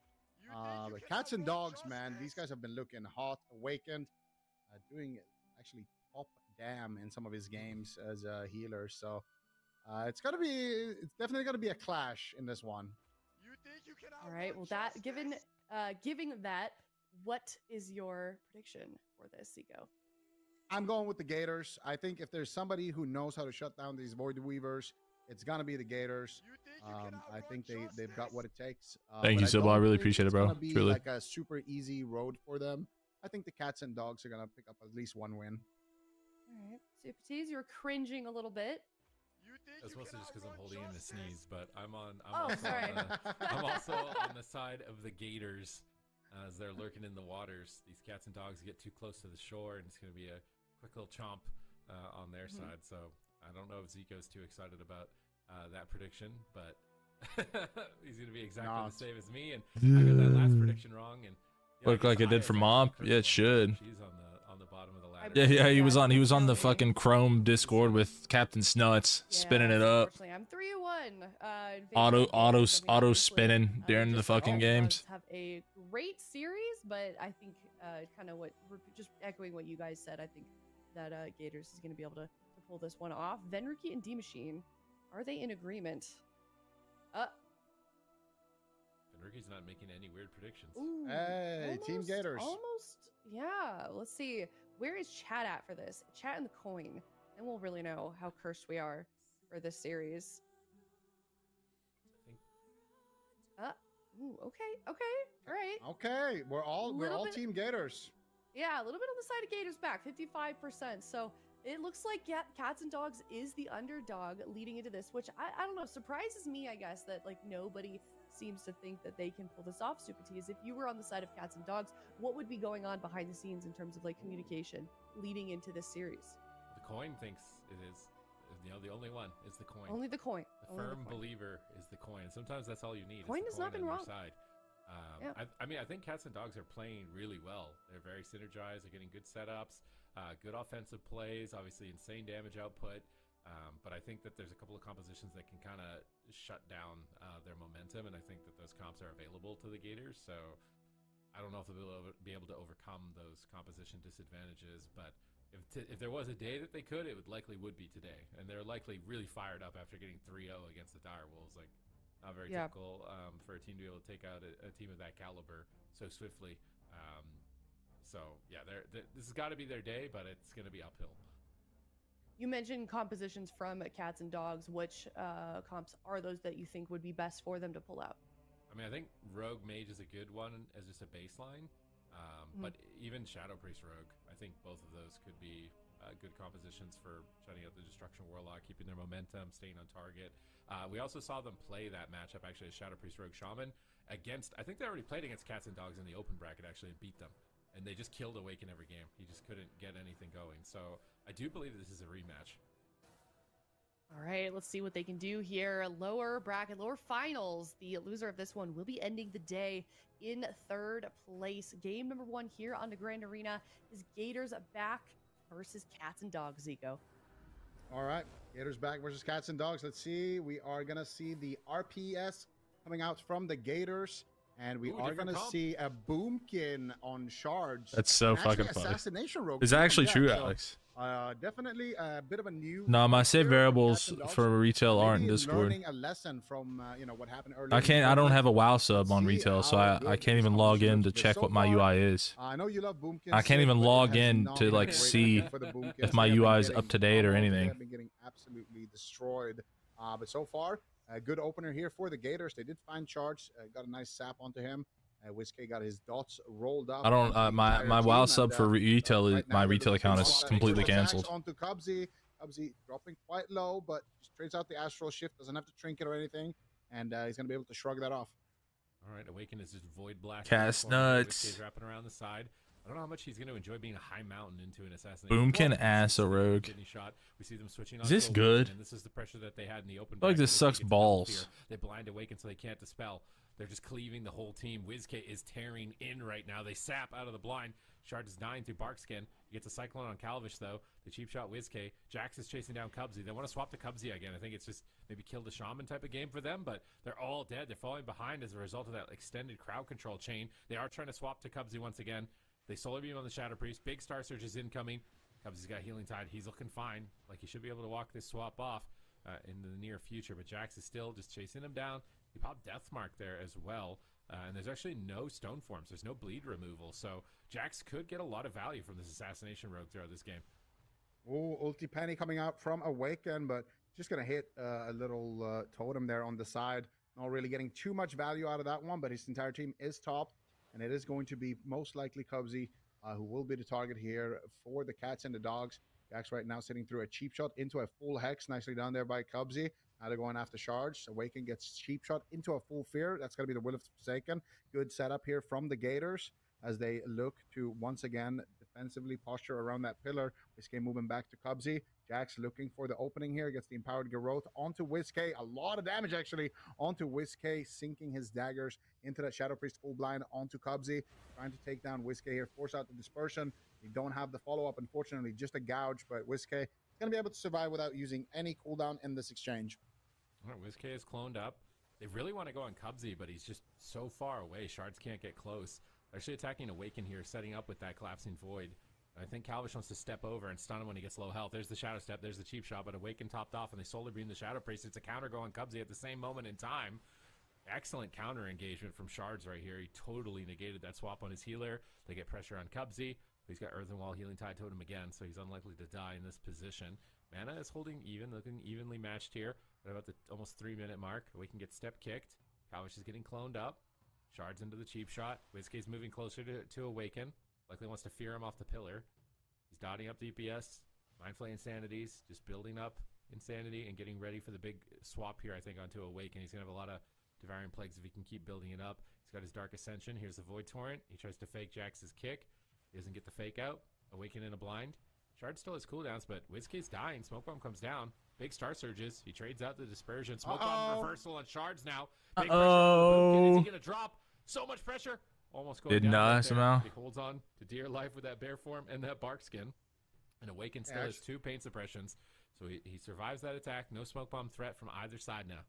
But Cats and Dogs, man, these guys have been looking hot, awakened, doing actually top damn in some of his games as a healer. So it's definitely gonna be a clash in this one. All right. Well, giving that, what is your prediction for this, Seiko? I'm going with the Gators. I think if there's somebody who knows how to shut down these Void Weavers, it's gonna be the Gators. I think they've got what it takes. Thank you, Sybil. I really appreciate it, bro. It's gonna be Truly. like a super easy road for them. I think the Cats and Dogs are gonna pick up at least one win. All right, Super Tease, you're cringing a little bit. That's mostly just because I'm holding in a sneeze, but I'm Oh, also sorry. I'm also on the side of the gators as they're lurking in the waters. These cats and dogs get too close to the shore, and it's going to be a quick little chomp on their side. So I don't know if Zico's too excited about that prediction, but he's going to be exactly the same as me. And I got that last prediction wrong, and Look like it did for Mop. Yeah, it should. She's on the bottom of the ladder. Yeah, he was on the fucking Chrome Discord with Captain Snuts, spinning it up. Unfortunately, I'm 3-1. Auto spinning during the fucking games. Have a great series, but I think kind of what just echoing what you guys said. I think that Gators is going to be able to pull this one off. Venruki and D Machine, are they in agreement? Ricky's not making any weird predictions. Ooh, Hey, Team Gators. Almost, yeah. Let's see. Where is chat at for this? Chat in the coin. Then we'll really know how cursed we are for this series. Okay. All right. Okay, we're all Team Gators. Yeah, a little bit on the side of Gators back, 55%. So it looks like Cats and Dogs is the underdog leading into this, which I don't know, surprises me, I guess, that like nobody seems to think that they can pull this off. Super Tease, if you were on the side of Cats and Dogs, what would be going on behind the scenes in terms of like communication leading into this series? The coin thinks it is. You know, the only one is the coin. Only the coin. The firm believer is the coin. Sometimes that's all you need. Coin has not been wrong. Side. I mean, I think Cats and Dogs are playing really well. They're very synergized. They're getting good setups, good offensive plays, obviously insane damage output. But I think that there's a couple of compositions that can kind of shut down their momentum, and I think that those comps are available to the Gators. So I don't know if they'll be able to overcome those composition disadvantages, but if there was a day that they could, it likely would be today. And they're likely really fired up after getting 3-0 against the Direwolves. Like, not very typical for a team to be able to take out a team of that caliber so swiftly. So yeah, this has got to be their day, but it's going to be uphill. You mentioned compositions from Cats and Dogs. Which comps are those that you think would be best for them to pull out? I mean, I think Rogue Mage is a good one as just a baseline. But even Shadow Priest Rogue, I think both of those could be good compositions for shutting out the Destruction Warlock, keeping their momentum, staying on target. We also saw them play that matchup, actually, as Shadow Priest Rogue Shaman against, I think they already played against Cats and Dogs in the open bracket, actually, and beat them. And they just killed Awaken every game. He just couldn't get anything going. So I do believe this is a rematch. All right, let's see what they can do here. Lower bracket, lower finals. The loser of this one will be ending the day in third place. Game number 1 here on the Grand Arena is Gators back versus Cats and Dogs, Zico. All right, Gators back versus Cats and Dogs. Let's see. We are going to see the RPS coming out from the Gators. And we are going to see a Boomkin on Shards. That's so fucking funny. Assassination Rogue. Is that actually true, Alex? Definitely a bit of a new. No, my save variables for retail aren't in Discord. Learning a lesson from what happened earlier. I don't have a WoW sub on retail, so I can't even log in to check what my UI is. I know you love Boomkin. I can't even log in to like see if my UI is up to date or anything. They've been getting absolutely destroyed. But so far, a good opener here for the Gators. They did find Charge, got a nice sap onto him. Whiskey got his dots rolled up. I don't. My WoW sub for retail, my retail account is completely canceled. Onto Cubsy. Cubsy dropping quite low, but just trades out the Astral Shift. Doesn't have to trinket or anything, and he's gonna be able to shrug that off. All right, Awaken is just Void Blast. Cast nuts. Wrapping around the side. I don't know how much he's going to enjoy being a high mountain into an assassination. Boomkin ass a rogue. Shot. We see them switching. Is this good? And this is the pressure that they had in the open. I feel like this sucks balls. They blind Awaken so they can't dispel. They're just cleaving the whole team. WizK is tearing in right now. They sap out of the blind. Shard is dying through Barkskin. He gets a Cyclone on Calvish, though. The cheap shot WizK. Jax is chasing down Cubsy. They want to swap to Cubsy again. I think it's just maybe kill the Shaman type of game for them, but they're all dead. They're falling behind as a result of that extended crowd control chain. They are trying to swap to Cubsy once again. They Solar Beam on the Shadow Priest. Big Star Surge is incoming. Cubsy's got Healing Tide. He's looking fine. Like he should be able to walk this swap off in the near future, but Jax is still just chasing him down. He popped Deathmark there as well. And there's actually no stone forms. There's no bleed removal. So Jax could get a lot of value from this Assassination Rogue throughout this game. Oh, Ulti Penny coming out from Awaken, but just going to hit a little totem there on the side. Not really getting too much value out of that one, but his entire team is top. And it is going to be most likely Cubsy who will be the target here for the Cats and the Dogs. Jax right now sitting through a cheap shot into a full Hex. Nicely done there by Cubsy. Now they're going after Shards. Awaken gets cheap shot into a full Fear. That's going to be the Will of the Forsaken. Good setup here from the Gators as they look to once again defensively posture around that pillar. Whiskey moving back to Cubsy. Jax looking for the opening here. Gets the Empowered Garrote onto Whiskey. A lot of damage actually onto Whiskey, sinking his daggers into that Shadow Priest full blind onto Cubsy. Trying to take down Whiskey here. Force out the dispersion. We don't have the follow-up, unfortunately. Just a gouge, but Whiskey is going to be able to survive without using any cooldown in this exchange. All right, Whiskey is cloned up. They really want to go on Cubsy, but he's just so far away. Shards can't get close. They're actually attacking Awaken here, setting up with that Collapsing Void. I think Calvish wants to step over and stun him when he gets low health. There's the Shadow Step. There's the cheap shot, but Awaken topped off, and they Solar Beam the Shadow Priest. It's a counter go on Cubsy at the same moment in time. Excellent counter engagement from Shards right here. He totally negated that swap on his healer. They get pressure on Cubsy. He's got Earthen Wall, Healing Tide Totem again, so he's unlikely to die in this position. Mana is holding even, looking evenly matched here. At about the almost 3-minute mark, Awaken gets step kicked. Calvish is getting cloned up. Shards into the cheap shot. Whiskey's moving closer to Awaken. Likely wants to fear him off the pillar. He's dotting up DPS. Mindflay Insanities, just building up Insanity and getting ready for the big swap here, I think, onto Awaken. He's going to have a lot of Devouring Plagues if he can keep building it up. He's got his Dark Ascension. Here's the Void Torrent. He tries to fake Jax's kick. He doesn't get the fake out. Awaken in a blind. Shard still has cooldowns, but Whiskey's dying. Smoke Bomb comes down. Big Star Surges. He trades out the Dispersion. Smoke Bomb reversal on Shards now. Big pressure on the Boomkin. Is he going to drop? So much pressure. Almost going down right somehow. He holds on to dear life with that Bear Form and that Bark Skin. And Awaken still has 2 Pain Suppressions. So he survives that attack. No Smoke Bomb threat from either side now.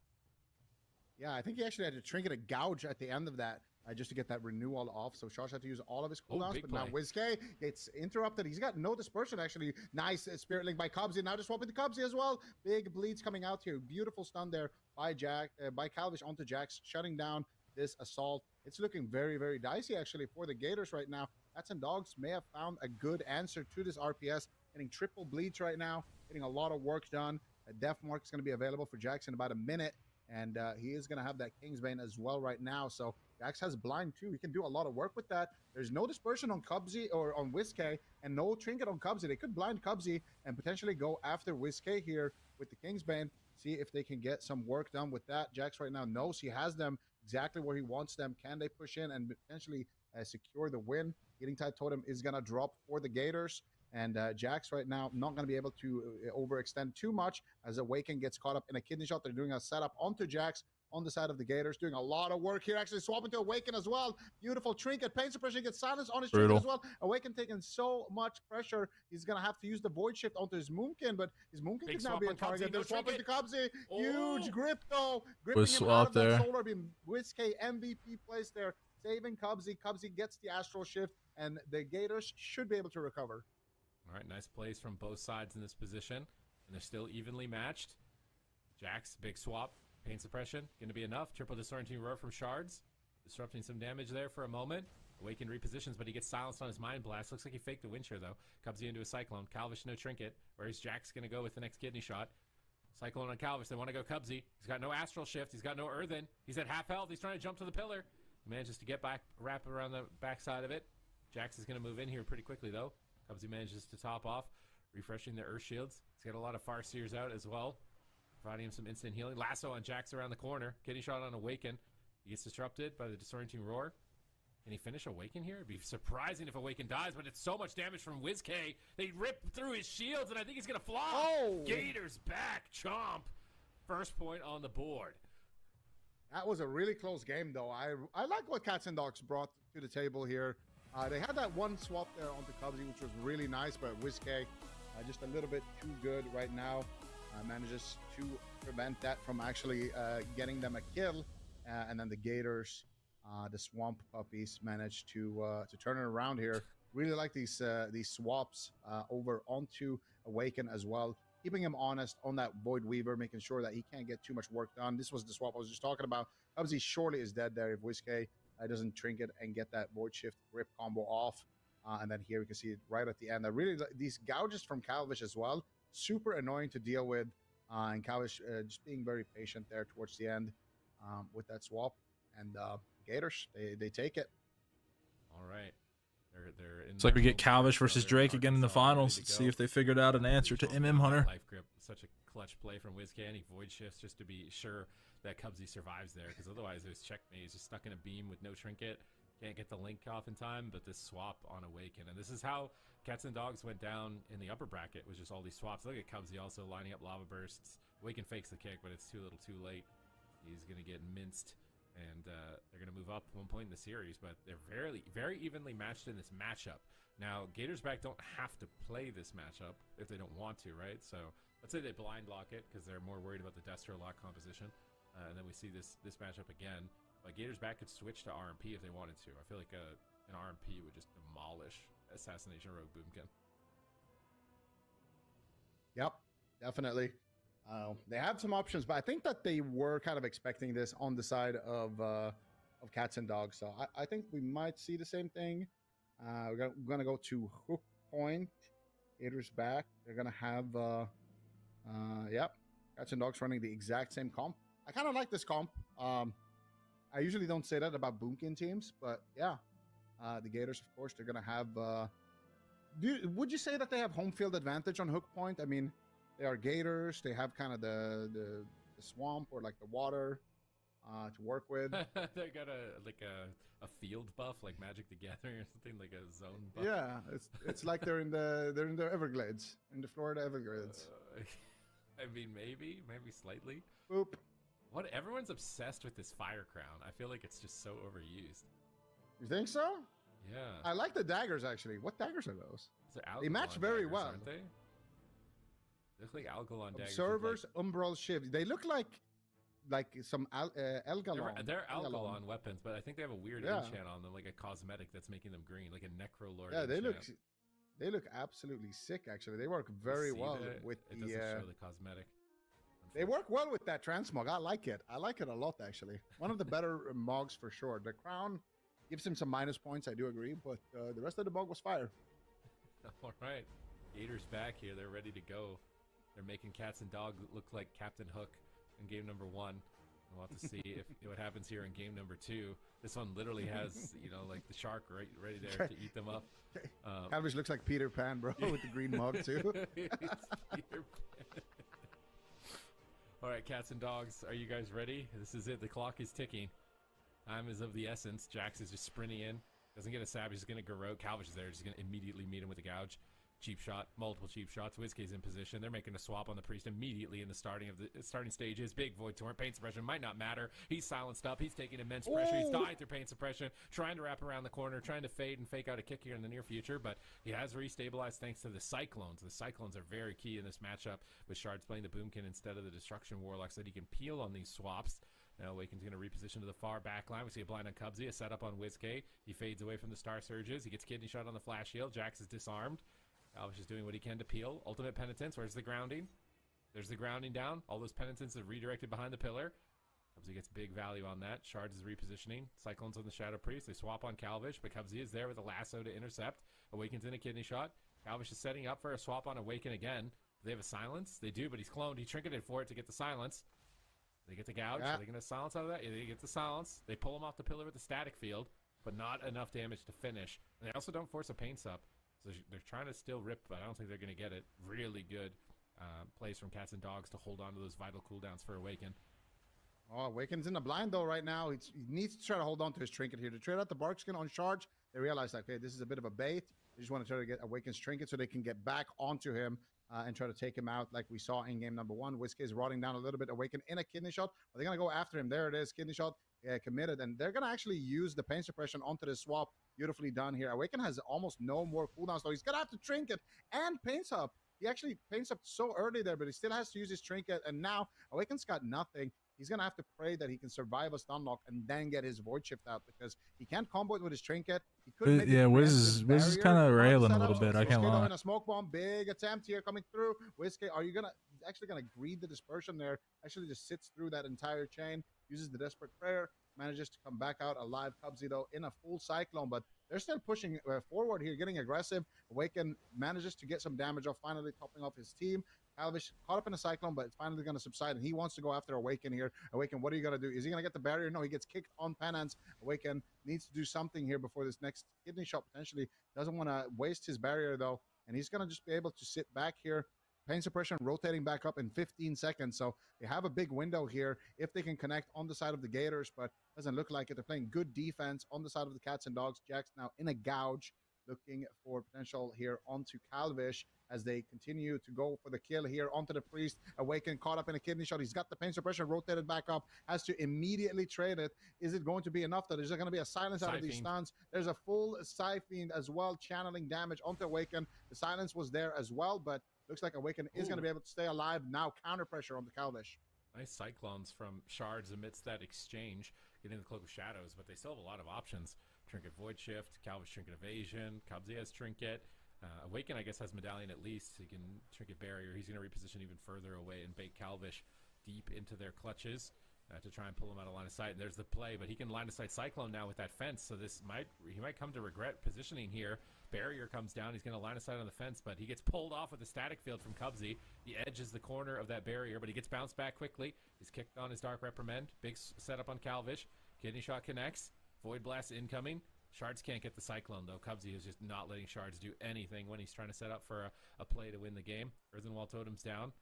Yeah, I think he actually had to trinket a gouge at the end of that just to get that renewal off. So Shards had to use all of his cooldowns, but now Whiskey gets interrupted. He's got no dispersion, actually. Nice Spirit Link by Cubsy. Now just swapping to Cubsy as well. Big bleeds coming out here. Beautiful stun there by Calvish onto Jax, shutting down this assault. It's looking very, very dicey, actually, for the Gators right now. Cats and Dogs may have found a good answer to this RPS. Getting triple bleeds right now, getting a lot of work done. A Death Mark is going to be available for Jax in about a minute. And he is going to have that Kingsbane as well right now. So Jax has blind too. He can do a lot of work with that. There's no dispersion on Cubsy or on Whiskey and no trinket on Cubsy. They could blind Cubsy and potentially go after Whiskey here with the Kingsbane. See if they can get some work done with that. Jax right now knows he has them exactly where he wants them. Can they push in and potentially secure the win? Healing Tide Totem is going to drop for the Gators. And Jax right now not going to be able to overextend too much as Awaken gets caught up in a kidney shot. They're doing a setup onto Jax on the side of the Gators, doing a lot of work here. Actually swapping to Awaken as well. Beautiful trinket. Pain Suppression gets silenced on his trinket as well. Awaken taking so much pressure. He's going to have to use the Void Shift onto his Moonkin, but his Moonkin can now be a target. They're swapping to Cubsy. Huge grip though. Gripping him out of that Solar Beam. Whiskey MVP place there, saving Cubsy. Cubsy gets the Astral Shift, and the Gators should be able to recover. All right, nice plays from both sides in this position, and they're still evenly matched. Jax, big swap, Pain Suppression, going to be enough. Triple Disorienting Roar from Shards, disrupting some damage there for a moment. Awaken repositions, but he gets silenced on his Mind Blast. Looks like he faked the Wind Shear, though. Cubsy into a Cyclone. Calvish, no trinket. Where's Jax going to go with the next kidney shot? Cyclone on Calvish. They want to go Cubsy. He's got no Astral Shift. He's got no Earthen. He's at half health. He's trying to jump to the pillar. He manages to get back, wrap around the backside of it. Jax is going to move in here pretty quickly, though. Cubsy manages to top off, refreshing their Earth Shields. He's got a lot of Farseers out as well, providing him some instant healing. Lasso on Jax around the corner. Kidney shot on Awaken. He gets disrupted by the Disorienting Roar. Can he finish Awaken here? It'd be surprising if Awaken dies, but it's so much damage from Whiskey. They rip through his shields, and I think he's going to flop. Oh! Gators back. Chomp. First point on the board. That was a really close game, though. I like what Cats and Dogs brought to the table here. They had that one swap there onto Cubsy, which was really nice, but Whiskey just a little bit too good right now. Manages to prevent that from actually getting them a kill. And then the Gators, the Swamp Puppies, managed to turn it around here. Really like these swaps over onto Awaken as well. Keeping him honest on that Void Weaver, making sure that he can't get too much work done. This was the swap I was just talking about. Cubsy surely is dead there if Whiskey doesn't trinket and get that Void Shift grip combo off. And then here we can see it right at the end. I really like these gouges from Calvish as well. Super annoying to deal with. And Calvish just being very patient there towards the end with that swap. And Gators, they take it. All right. They're in It's like we their get home Calvish turf, versus they're in Drake again in the Arkansas, ready finals. to See go. if they figured out an answer to MM Hunter. Life grip, such a clutch play from WizKid. He void shifts just to be sure that Cubsy survives there, because otherwise it was checkmate. He's just stuck in a beam with no trinket. Can't get the link off in time, but this swap on Awaken. And this is how Cats and Dogs went down in the upper bracket, was just all these swaps. Look at Cubsy also lining up Lava Bursts. Awaken fakes the kick, but it's too little too late. He's going to get minced, and they're going to move up 1 point in the series, but they're very evenly matched in this matchup. Now, Gators Back don't have to play this matchup if they don't want to, right? So let's say they blind lock it because they're more worried about the Destro lock composition. And then we see this matchup again. But Gators Back could switch to RMP if they wanted to. I feel like an RMP would just demolish Assassination Rogue Boomkin. Yep, definitely. They have some options, but I think that they were kind of expecting this on the side of Cats and Dogs. So I think we might see the same thing. We're gonna go to Hook Point. Gators Back. They're gonna have yep, Cats and Dogs running the exact same comp. I kind of like this comp. I usually don't say that about Boomkin teams, but yeah, the Gators, of course, they're gonna have. Would you say that they have home field advantage on Hook Point? I mean, they are Gators. They have kind of the swamp or like the water to work with. They got a field buff like Magic the Gathering or something, like a zone buff. Yeah, it's like they're in the Everglades, in the Florida Everglades. I mean, maybe slightly. Boop. What, everyone's obsessed with this Fire Crown. I feel like it's just so overused. You think so? Yeah. I like the daggers, actually. What daggers are those? They match very daggers, well. aren't they? They look like Algalon daggers. Observers, Umbral Shiv. They look like some Elgalon. They're Algalon weapons, but I think they have a weird enchant on them, like a cosmetic that's making them green, like a Necrolord. Yeah, enchant. they look absolutely sick. Actually, they work very well with it the. Doesn't show the cosmetic. They work well with that transmog. I like it. I like it a lot, actually. One of the better mogs for sure. The crown gives him some minus points. I do agree, but the rest of the mog was fire. All right, Gators Back here. They're ready to go. They're making Cats and Dog look like Captain Hook in game number 1. We'll have to see if what happens here in game number 2. This one literally has, like the shark ready there to eat them up. Calvish looks like Peter Pan, bro, with the green mug too. Peter Pan. All right, Cats and Dogs, are you guys ready? This is it. The clock is ticking. Time is of the essence. Jax is just sprinting in. Doesn't get a stab. He's just going to garrote. Calvish is there. Just going to immediately meet him with a gouge. Cheap shot. Multiple cheap shots. WizKid's in position. They're making a swap on the Priest immediately in the starting stages. Big Void Torrent. Pain suppression might not matter. He's silenced up. He's taking immense pressure. He's dying through pain suppression. Trying to wrap around the corner. Trying to fade and fake out a kick here in the near future. But he has restabilized thanks to the Cyclones. The Cyclones are very key in this matchup, with Shards playing the Boomkin instead of the Destruction Warlock, so that he can peel on these swaps. Now Awaken's going to reposition to the far back line. We see a blind on Cubsy, a setup on WizKid. He fades away from the Star Surges. He gets kidney shot on the flash shield. Jax is disarmed. Calvish is doing what he can to peel. Ultimate Penitence. Where's the grounding? There's the grounding down. All those penitents are redirected behind the pillar. Cubsy gets big value on that. Shards is repositioning. Cyclones on the Shadow Priest. They swap on Calvish, but Cubsy is there with a lasso to intercept. Awaken's in a kidney shot. Calvish is setting up for a swap on Awaken again. Do they have a silence? They do, but he's cloned. He trinketed for it to get the silence. They get the gouge. Are they going to silence out of that? Yeah, they get the silence. They pull him off the pillar with the static field, but not enough damage to finish. And they also don't force a pain sup. So they're trying to still rip, but I don't think they're going to get it. Really good plays from Cats and Dogs to hold on to those vital cooldowns for Awaken. Oh, Awaken's in the blind, though, right now. He needs to try to hold on to his trinket here. To trade out the Barkskin on charge, they realize, okay, this is a bit of a bait. They just want to try to get Awaken's trinket so they can get back onto him and try to take him out like we saw in game number 1. WizKid is rotting down a little bit. Awaken in a kidney shot. Are they going to go after him? There it is. Kidney shot committed. And they're going to actually use the pain suppression onto the swap. Beautifully done here. Awaken has almost no more cooldowns, so he's going to have to trinket and paints up. He actually paints up so early there, but he still has to use his trinket. And now Awaken's got nothing. He's going to have to pray that he can survive a stun lock and then get his Void Shift out, because he can't combo it with his trinket. He could yeah, Wiz is kind of railing a little bit. I can't lie. In a smoke bomb, big attempt here coming through. WizKid, he's actually going to greed the dispersion there. Actually just sits through that entire chain, uses the Desperate Prayer, manages to come back out alive. Cubsy, though, in a full Cyclone, but they're still pushing forward here, getting aggressive. Awaken manages to get some damage off, finally topping off his team. Calvish caught up in a Cyclone, but it's finally going to subside, and he wants to go after Awaken here. Awaken, what are you going to do? Is he going to get the barrier? No, he gets kicked on Penance. Awaken needs to do something here before this next kidney shot potentially. Doesn't want to waste his barrier, though, and he's going to just be able to sit back here. Pain suppression rotating back up in 15 seconds, so they have a big window here if they can connect on the side of the Gators, but doesn't look like it. They're playing good defense on the side of the Cats and Dogs. Jax now in a gouge, looking for potential here onto Calvish as they continue to go for the kill here onto the Priest. Awaken caught up in a kidney shot. He's got the pain suppression rotated back up, has to immediately trade it. Is it going to be enough? That is there going to be a silence out of these stuns? There's a full Psyfiend as well, channeling damage onto Awaken. The silence was there as well, but looks like Awaken is going to be able to stay alive now. Counter pressure on the Calvish. Nice Cyclones from Shards amidst that exchange, getting the Cloak of Shadows, but they still have a lot of options. Trinket Void Shift, Calvish Trinket Evasion, Cubsy has Trinket. Awaken, I guess, has Medallion at least. He can Trinket Barrier. He's going to reposition even further away and bait Calvish deep into their clutches to try and pull him out of line of sight. And there's the play, but he can line of sight Cyclone now with that fence, so he might come to regret positioning here. Barrier comes down. He's going to line of sight on the fence, but he gets pulled off with a static field from Cubsy. He edges the corner of that barrier, but he gets bounced back quickly. He's kicked on his Dark Reprimand. Big setup on Calvish. Kidney Shot connects. Void Blast incoming. Shards can't get the Cyclone, though. Cubsy is just not letting Shards do anything when he's trying to set up for a play to win the game. Earthen Wall Totem's down.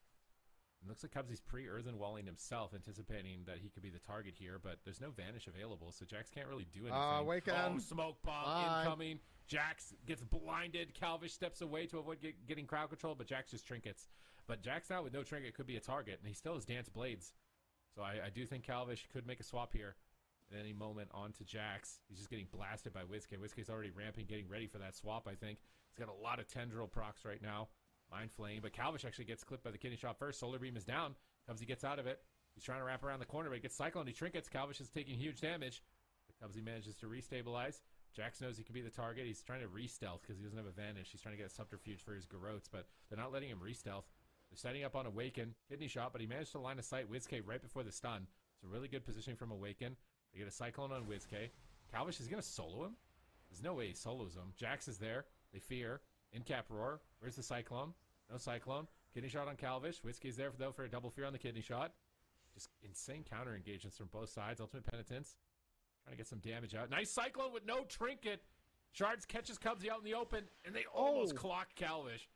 It looks like Cubsy's pre-Earthen Walling himself, anticipating that he could be the target here, but there's no Vanish available, so Jax can't really do anything. Oh, Smoke Bomb incoming. Jax gets blinded. Calvish steps away to avoid getting crowd control, but Jax just trinkets. But Jax now with no trinket could be a target, and he still has Dance Blades. So I do think Calvish could make a swap here at any moment onto Jax. He's just getting blasted by Whiskey. Whiskey's already ramping, getting ready for that swap, I think. He's got a lot of Tendril procs right now. Mind Flame, but Calvish actually gets clipped by the kidney shot first. Solar Beam is down. Cubsy gets out of it. He's trying to wrap around the corner, but he gets Cyclone. He trinkets. Calvish is taking huge damage. But Cubsy manages to restabilize. Jax knows he can be the target. He's trying to re-stealth because he doesn't have a Vanish. He's trying to get a subterfuge for his Garrotes, but they're not letting him re-stealth. They're setting up on Awaken. Kidney shot, but he managed to line of sight Whizk right before the stun. It's a really good positioning from Awaken. They get a Cyclone on Whizk. Calvish is going to solo him? There's no way he solos him. Jax is there. They fear. In-cap Roar. Where's the Cyclone? No Cyclone. Kidney shot on Calvish. Whiskey's there, though, for a double fear on the kidney shot. Just insane counter engagements from both sides. Ultimate Penitence. Trying to get some damage out. Nice Cyclone with no trinket. Shards catches Cubsy out in the open, and they almost clock Calvish.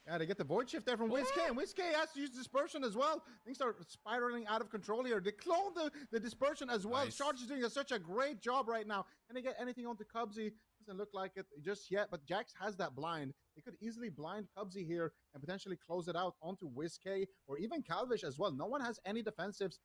Yeah, they get the Void Shift there from Whiskey, and Whiskey has to use Dispersion as well. Things start spiraling out of control here. They clone the Dispersion as well. Nice. Shards is doing such a great job right now. Can they get anything onto Cubsy? Doesn't look like it just yet, but Jax has that blind. They could easily blind Cubsy here and potentially close it out onto Whiskey or even Calvish as well. No one has any defensives.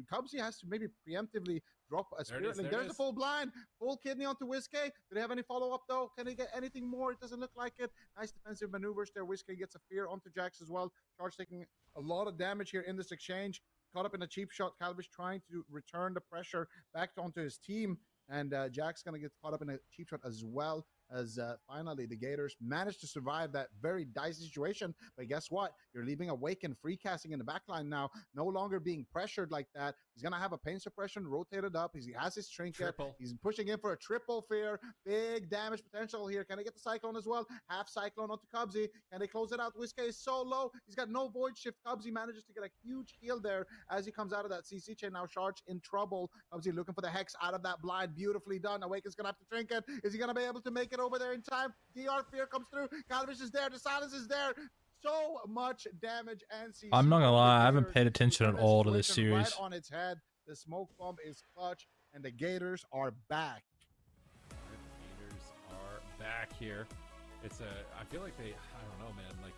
Cubsy has to maybe preemptively drop a Spirit Link. There's the full blind, full kidney onto Whiskey. Do they have any follow-up though? Can they get anything more? It doesn't look like it. Nice defensive maneuvers there. Whiskey gets a fear onto Jax as well. Charge taking a lot of damage here in this exchange. Caught up in a cheap shot. Calvish trying to return the pressure back onto his team. And Jack's going to get caught up in a cheap shot as well as finally the Gators managed to survive that very dicey situation. But guess what? You're leaving Awaken free casting in the backline now, no longer being pressured like that. He's going to have a pain suppression rotated up. He has his trinket. He's pushing in for a triple fear. Big damage potential here. Can they get the Cyclone as well? Half Cyclone onto Cubsy. Can they close it out? Whiskey is so low. He's got no Void Shift. Cubsy manages to get a huge heal there as he comes out of that CC chain. Now Sharge in trouble. Cubsy looking for the Hex out of that blind. Beautifully done. Awaken's going to have to trinket. Is he going to be able to make it over there in time? DR Fear comes through. Calvish is there. The silence is there. So much damage and CC. I'm not gonna lie, I haven't paid attention at all to this series. Right on its head. The smoke bomb is clutch, and the Gators are back. The Gators are back here. It's I feel like I don't know, man. Like,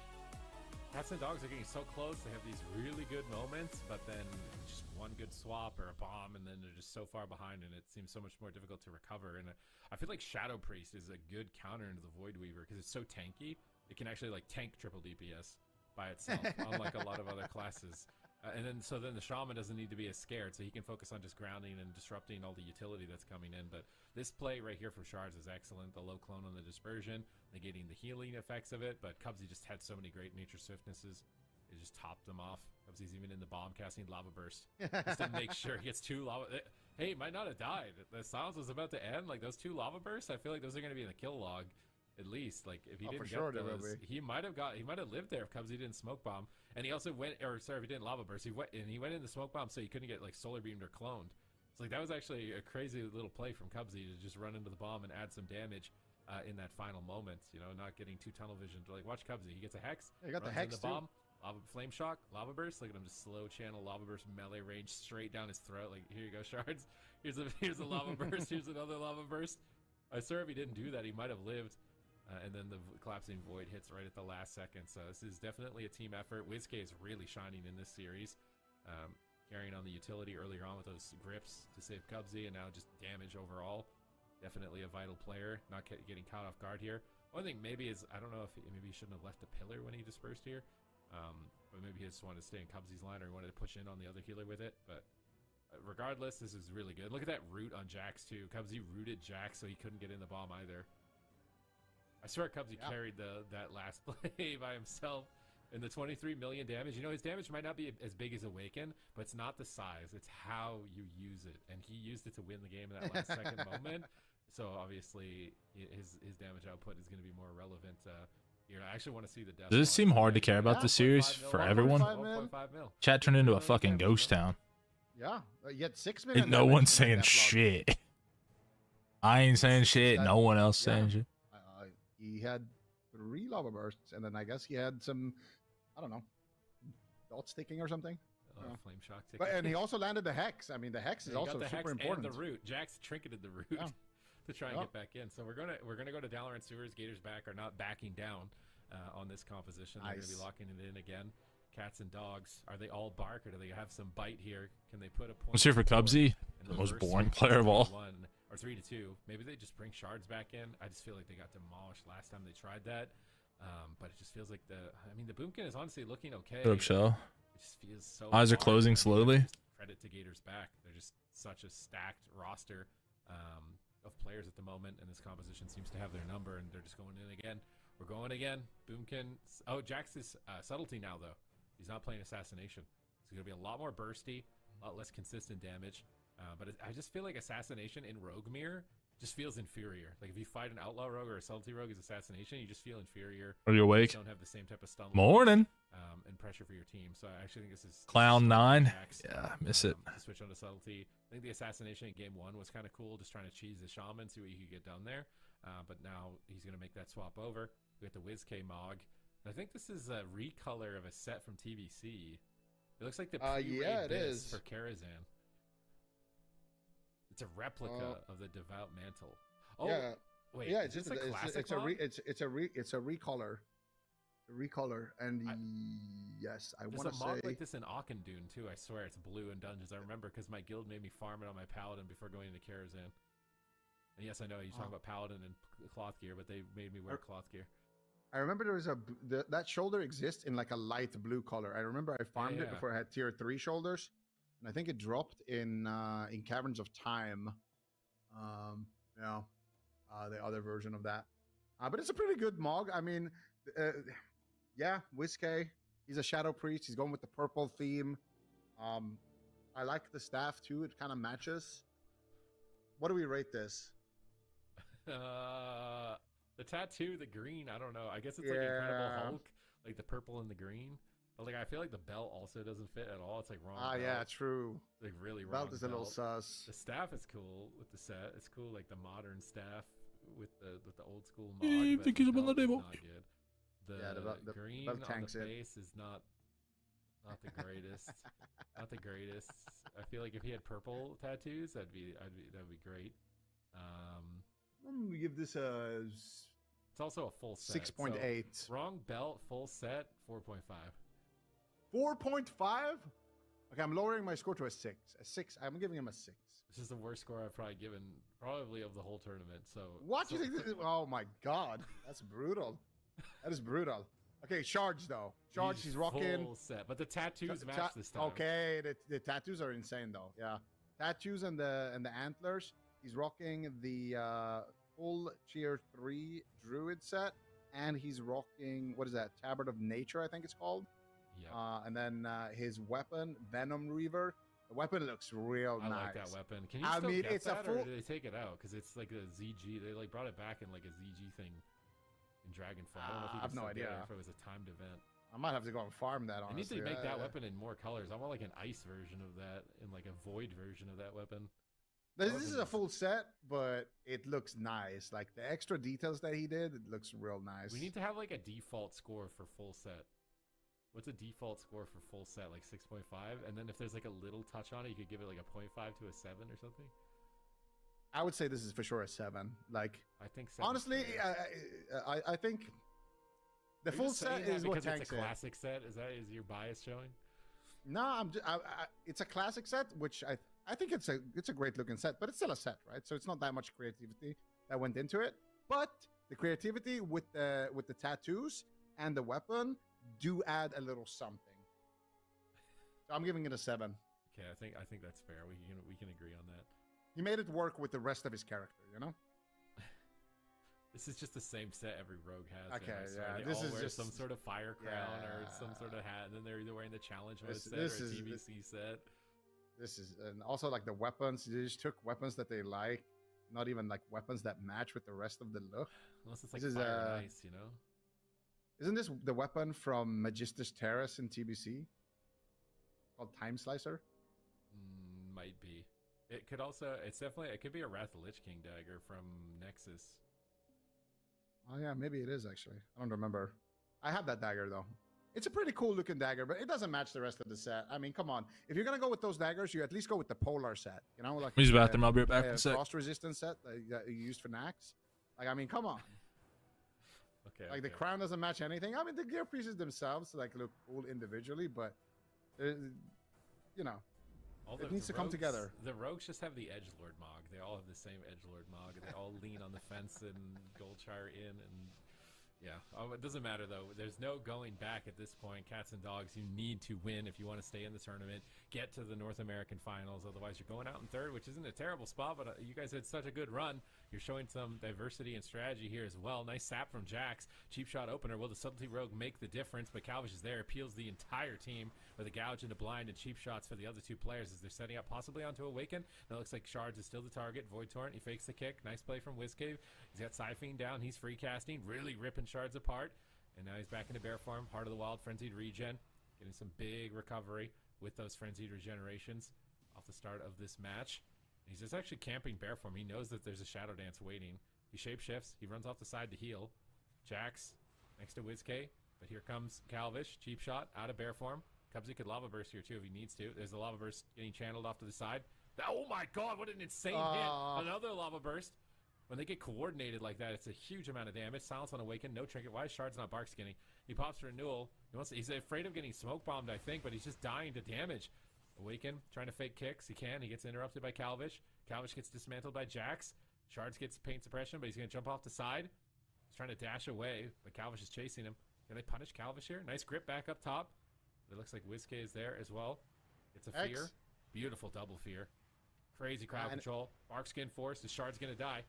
Cats and Dogs are getting so close. They have these really good moments, but then just one good swap or a bomb, and then they're just so far behind, and it seems so much more difficult to recover. And I feel like Shadow Priest is a good counter into the Void Weaver because it's so tanky. It can actually like tank triple DPS by itself, unlike a lot of other classes. And then the Shaman doesn't need to be as scared, so he can focus on just grounding and disrupting all the utility that's coming in. But this play right here from Shards is excellent. The low clone on the Dispersion, negating the healing effects of it. But Cubsy just had so many great Nature Swiftnesses. He just topped them off. He's even in the bomb casting lava burst just to make sure he gets 2 lava. Hey, he might not have died. The silence was about to end. Like those 2 lava bursts, I feel like those are going to be in the kill log at least. Like if he didn't get those, he might have lived there if Cubsy didn't smoke bomb. And he also went, or sorry, if he didn't lava burst, he went in the smoke bomb so he couldn't get like solar beamed or cloned. So like that was actually a crazy little play from Cubsy to just run into the bomb and add some damage. In that final moment, not getting 2 tunnel vision. Like, watch Cubsy. He gets a hex. Yeah, he got the hex, in the bomb. Lava, flame shock, lava burst. Look at him just slow channel lava burst melee range straight down his throat. Like, here you go, shards. Here's a lava burst. Here's another lava burst. I swear if he didn't do that, he might have lived. And then the collapsing void hits right at the last second. So this is definitely a team effort. WizK is really shining in this series. Carrying on the utility earlier on with those grips to save Cubsy, and now just damage overall. Definitely a vital player, not getting caught off guard here. One thing maybe is, I don't know if maybe he shouldn't have left a pillar when he dispersed here. But maybe he just wanted to stay in Cubsy's line, or he wanted to push in on the other healer with it. But regardless, this is really good. Look at that root on Jax too. Cubsy rooted Jax so he couldn't get in the bomb either. I swear Cubsy carried that last play by himself. And the 23 million damage, his damage might not be as big as Awaken, but it's not the size. It's how you use it. And he used it to win the game in that last second moment. So obviously his damage output is going to be more relevant here. I actually want to see the death. Does it seem hard to care about the series for everyone? 1.5 mil. Chat turned into a fucking ghost town. Yeah, you had 6 minutes. No one's saying shit. I ain't saying shit. No one else saying shit. He had 3 lava bursts, and then I guess he had some, I don't know, dot sticking or something. Flame shock ticking. And he also landed the hex. I mean, the hex is also super important. And the root. Jax trinketed the root to try and get back in. So we're gonna go to Dalaran Sewers. Gators back are not backing down on this composition. They're gonna be locking it in again. Cats and dogs, are they all bark, or do they have some bite here? Can they put a point? Let's hear for Cubsy, the most boring player of all. 1 or 3-2. Maybe they just bring shards back in. I just feel like they got demolished last time they tried that. But it just feels like the Boomkin is honestly looking okay. Put up shell. It just feels so eyes are closing slowly. Credit to Gators back. They're just such a stacked roster of players at the moment, and this composition seems to have their number, and they're just going in again. We're going again. Boomkin. Oh, Jax is subtlety now, though. He's not playing assassination. It's going to be a lot more bursty, a lot less consistent damage. But I just feel like assassination in Rogue Mirror just feels inferior. Like if you fight an outlaw rogue or a subtlety rogue as assassination, you just feel inferior. Are you awake? You don't have the same type of stun. Morning. And pressure for your team. So I actually think this is Clown 9. Jax, Yeah, miss it. To switch on to subtlety. I think the assassination in game 1 was kind of cool, just trying to cheese the shaman, see what he could get done there. But now he's going to make that swap over. We got the WizK Mog. I think this is a recolor of a set from TBC. It looks like the yeah, it is for Karazhan. It's a replica of the Devout Mantle. Oh, yeah. Wait. Yeah, it's just a classic. It's a recolor. A recolor, and yes, I want to say there's a mod like this in Auchindoun too. I swear it's blue in dungeons. I remember because my guild made me farm it on my paladin before going into Karazhan. And yes, I know you're talking about paladin and cloth gear, but they made me wear cloth gear. I remember there was that shoulder exists in like a light blue color. I remember I farmed it before I had tier 3 shoulders, and I think it dropped in Caverns of Time. The other version of that, but it's a pretty good mog. I mean, WizK, he's a shadow priest. He's going with the purple theme. I like the staff too. It kind of matches. What do we rate this? The tattoo, the green, I don't know. I guess it's like Incredible Hulk, like the purple and the green. But like I feel like the belt also doesn't fit at all. It's like wrong. Yeah, true. Like really wrong. Belt is a little sus. The staff is cool with the set. It's cool, like the modern staff with the old school mod. But the belt is not good. The green on the face is not the greatest. Not the greatest. I feel like if he had purple tattoos, that'd be great. I'm gonna give this a. It's also a full set. 6.8. So wrong belt, full set, 4.5. 4.5? Okay, I'm lowering my score to a 6. A 6. I'm giving him a 6. This is the worst score I've probably given, probably of the whole tournament. So what do you think? This is? Oh my god, that's brutal. That is brutal. Okay, Shards though. Shards, he's rocking full set, but the tattoos match this time. Okay, the tattoos are insane though. Yeah, tattoos and the antlers. He's rocking the full tier 3 druid set, and he's rocking, what is that, Tabard of Nature, I think it's called. Yeah. And then his weapon, Venom Reaver. The weapon looks real nice. I like that weapon. Can you still get it's that, a full... or did they take it out? Because it's like a ZG. They like brought it back in like a ZG thing in Dragonfall. I don't know if you I have no idea if it was a timed event. I might have to go and farm that. Honestly, I need to make that weapon in more colors. I want like an ice version of that and like a void version of that weapon. This is a full set, but it looks nice. Like the extra details that he did, it looks real nice. We need to have like a default score for full set. What's a default score for full set? Like 6.5? And then if there's like a little touch on it, you could give it like a 0.5 to a 7 or something? I would say this is for sure a 7. Like, I think honestly, I think the full set is what tanks it's a classic set. Is your bias showing? No, it's a classic set, which I think it's a great looking set, but it's still a set, right? So it's not that much creativity that went into it. But the creativity with the tattoos and the weapon do add a little something. So I'm giving it a 7. Okay, I think that's fair. We can agree on that. He made it work with the rest of his character, you know? This is just the same set every rogue has. Okay, yeah. They all wear some sort of fire crown or some sort of hat, and then they're either wearing the challenge mode set or a TBC set. This is, and also like the weapons, they just took weapons that they like, not even like weapons that match with the rest of the look. Unless it's like fire and ice, you know? Isn't this the weapon from Magistus Terrace in TBC? Called Time Slicer? Might be. It could also, it could be a Wrath of the Lich King dagger from Nexus. Oh yeah, maybe it is actually. I don't remember. I have that dagger though. It's a pretty cool looking dagger, but it doesn't match the rest of the set. I mean, come on. If you're gonna go with those daggers, you at least go with the Polar set. You know, like use the bathroom. I'll be right back in a sec. Frost resistant set that you used for Nax. Like, I mean, come on. Okay. Like the crown doesn't match anything. I mean, the gear pieces themselves like look cool individually, but you know, it needs to come together. The rogues just have the edgelord mog. They all have the same edgelord mog. They all lean on the fence and Goldshire in, and yeah. It doesn't matter though. There's no going back at this point. Cats and dogs, you need to win if you want to stay in the tournament. Get to the North American finals. Otherwise, you're going out in third, which isn't a terrible spot. But you guys had such a good run. You're showing some diversity and strategy here as well. Nice sap from Jax. Cheap shot opener. Will the Subtlety Rogue make the difference? But Calvish is there. Appeals the entire team with a gouge into blind and cheap shots for the other two players as they're setting up possibly onto Awaken. Now it looks like Shards is still the target. Void Torrent. He fakes the kick. Nice play from WizCave. He's got Siphene down. He's free casting. Really ripping Shards apart. And now he's back into bear form. Heart of the Wild. Frenzied regen. Getting some big recovery with those frenzied regenerations off the start of this match. He's just actually camping bear form. He knows that there's a Shadow Dance waiting. He shapeshifts. He runs off the side to heal. Jax next to WizK. But here comes Calvish. Cheap shot out of bear form. Cubsy could Lava Burst here too if he needs to. There's the Lava Burst getting channeled off to the side. Oh my god, what an insane hit. Another Lava Burst. When they get coordinated like that, it's a huge amount of damage. Silence on Awaken. No trinket. Why is Shards not bark skinning? He pops Renewal. He's afraid of getting smoke bombed, I think, but he's just dying to damage. Awaken, trying to fake kicks. He can. He gets interrupted by Calvish. Calvish gets dismantled by Jax. Shards gets paint suppression, but he's going to jump off the side. He's trying to dash away, but Calvish is chasing him. Can they punish Calvish here? Nice grip back up top. It looks like WizK is there as well. It's a fear. Beautiful double fear. Crazy crowd control. Bark skin force. The Shard's going to die.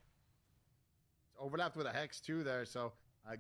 It's overlapped with a Hex too there, so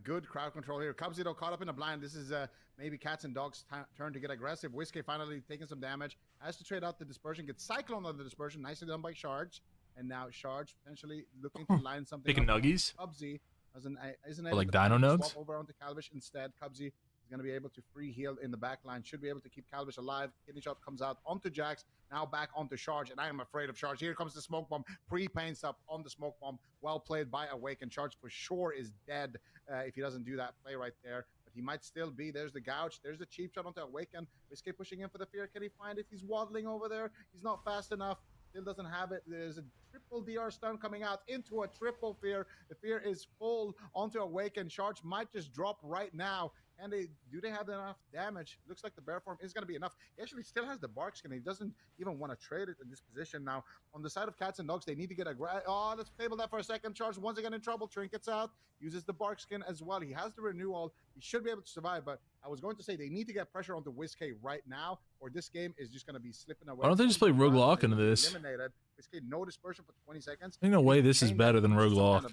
good crowd control here. Cubsy though caught up in a blind. This is maybe Cats and Dogs' turn to get aggressive. WizK finally taking some damage. Has to trade out the dispersion. Gets Cyclone on the dispersion. Nicely done by Shards. And now Shards potentially looking to line something Taking up. Nuggies? Cubsy isn't able like Dino Nugs? Swap over onto Calvish instead. Cubsy is going to be able to free heal in the back line. Should be able to keep Calvish alive. Kidney shot comes out onto Jax. Now back onto Shards, and I am afraid of Shards. Here comes the smoke bomb. Pre-paints up on the smoke bomb. Well played by Awaken. Shards for sure is dead if he doesn't do that play right there. But he might still be. There's the gouge. There's the cheap shot onto Awaken. WizK pushing in for the fear. Can he find it? He's waddling over there. He's not fast enough. Still doesn't have it. There's a triple DR stun coming out into a triple fear. The fear is full onto Awaken. Shards might just drop right now. And do they have enough damage? Looks like the bear form is going to be enough. He actually still has the bark skin. He doesn't even want to trade it in this position. Now, on the side of Cats and Dogs, they need to get a... Oh, let's table that for a second. Shards once again in trouble. Trinkets out. Uses the bark skin as well. He has the renewal. He should be able to survive, but I was going to say they need to get pressure onto WizK right now, or this game is just going to be slipping away. Why don't they just play Rogue Lock into this? Eliminated. WizK, no dispersion for 20 seconds. Ain't no way this is better than Rogue Lock.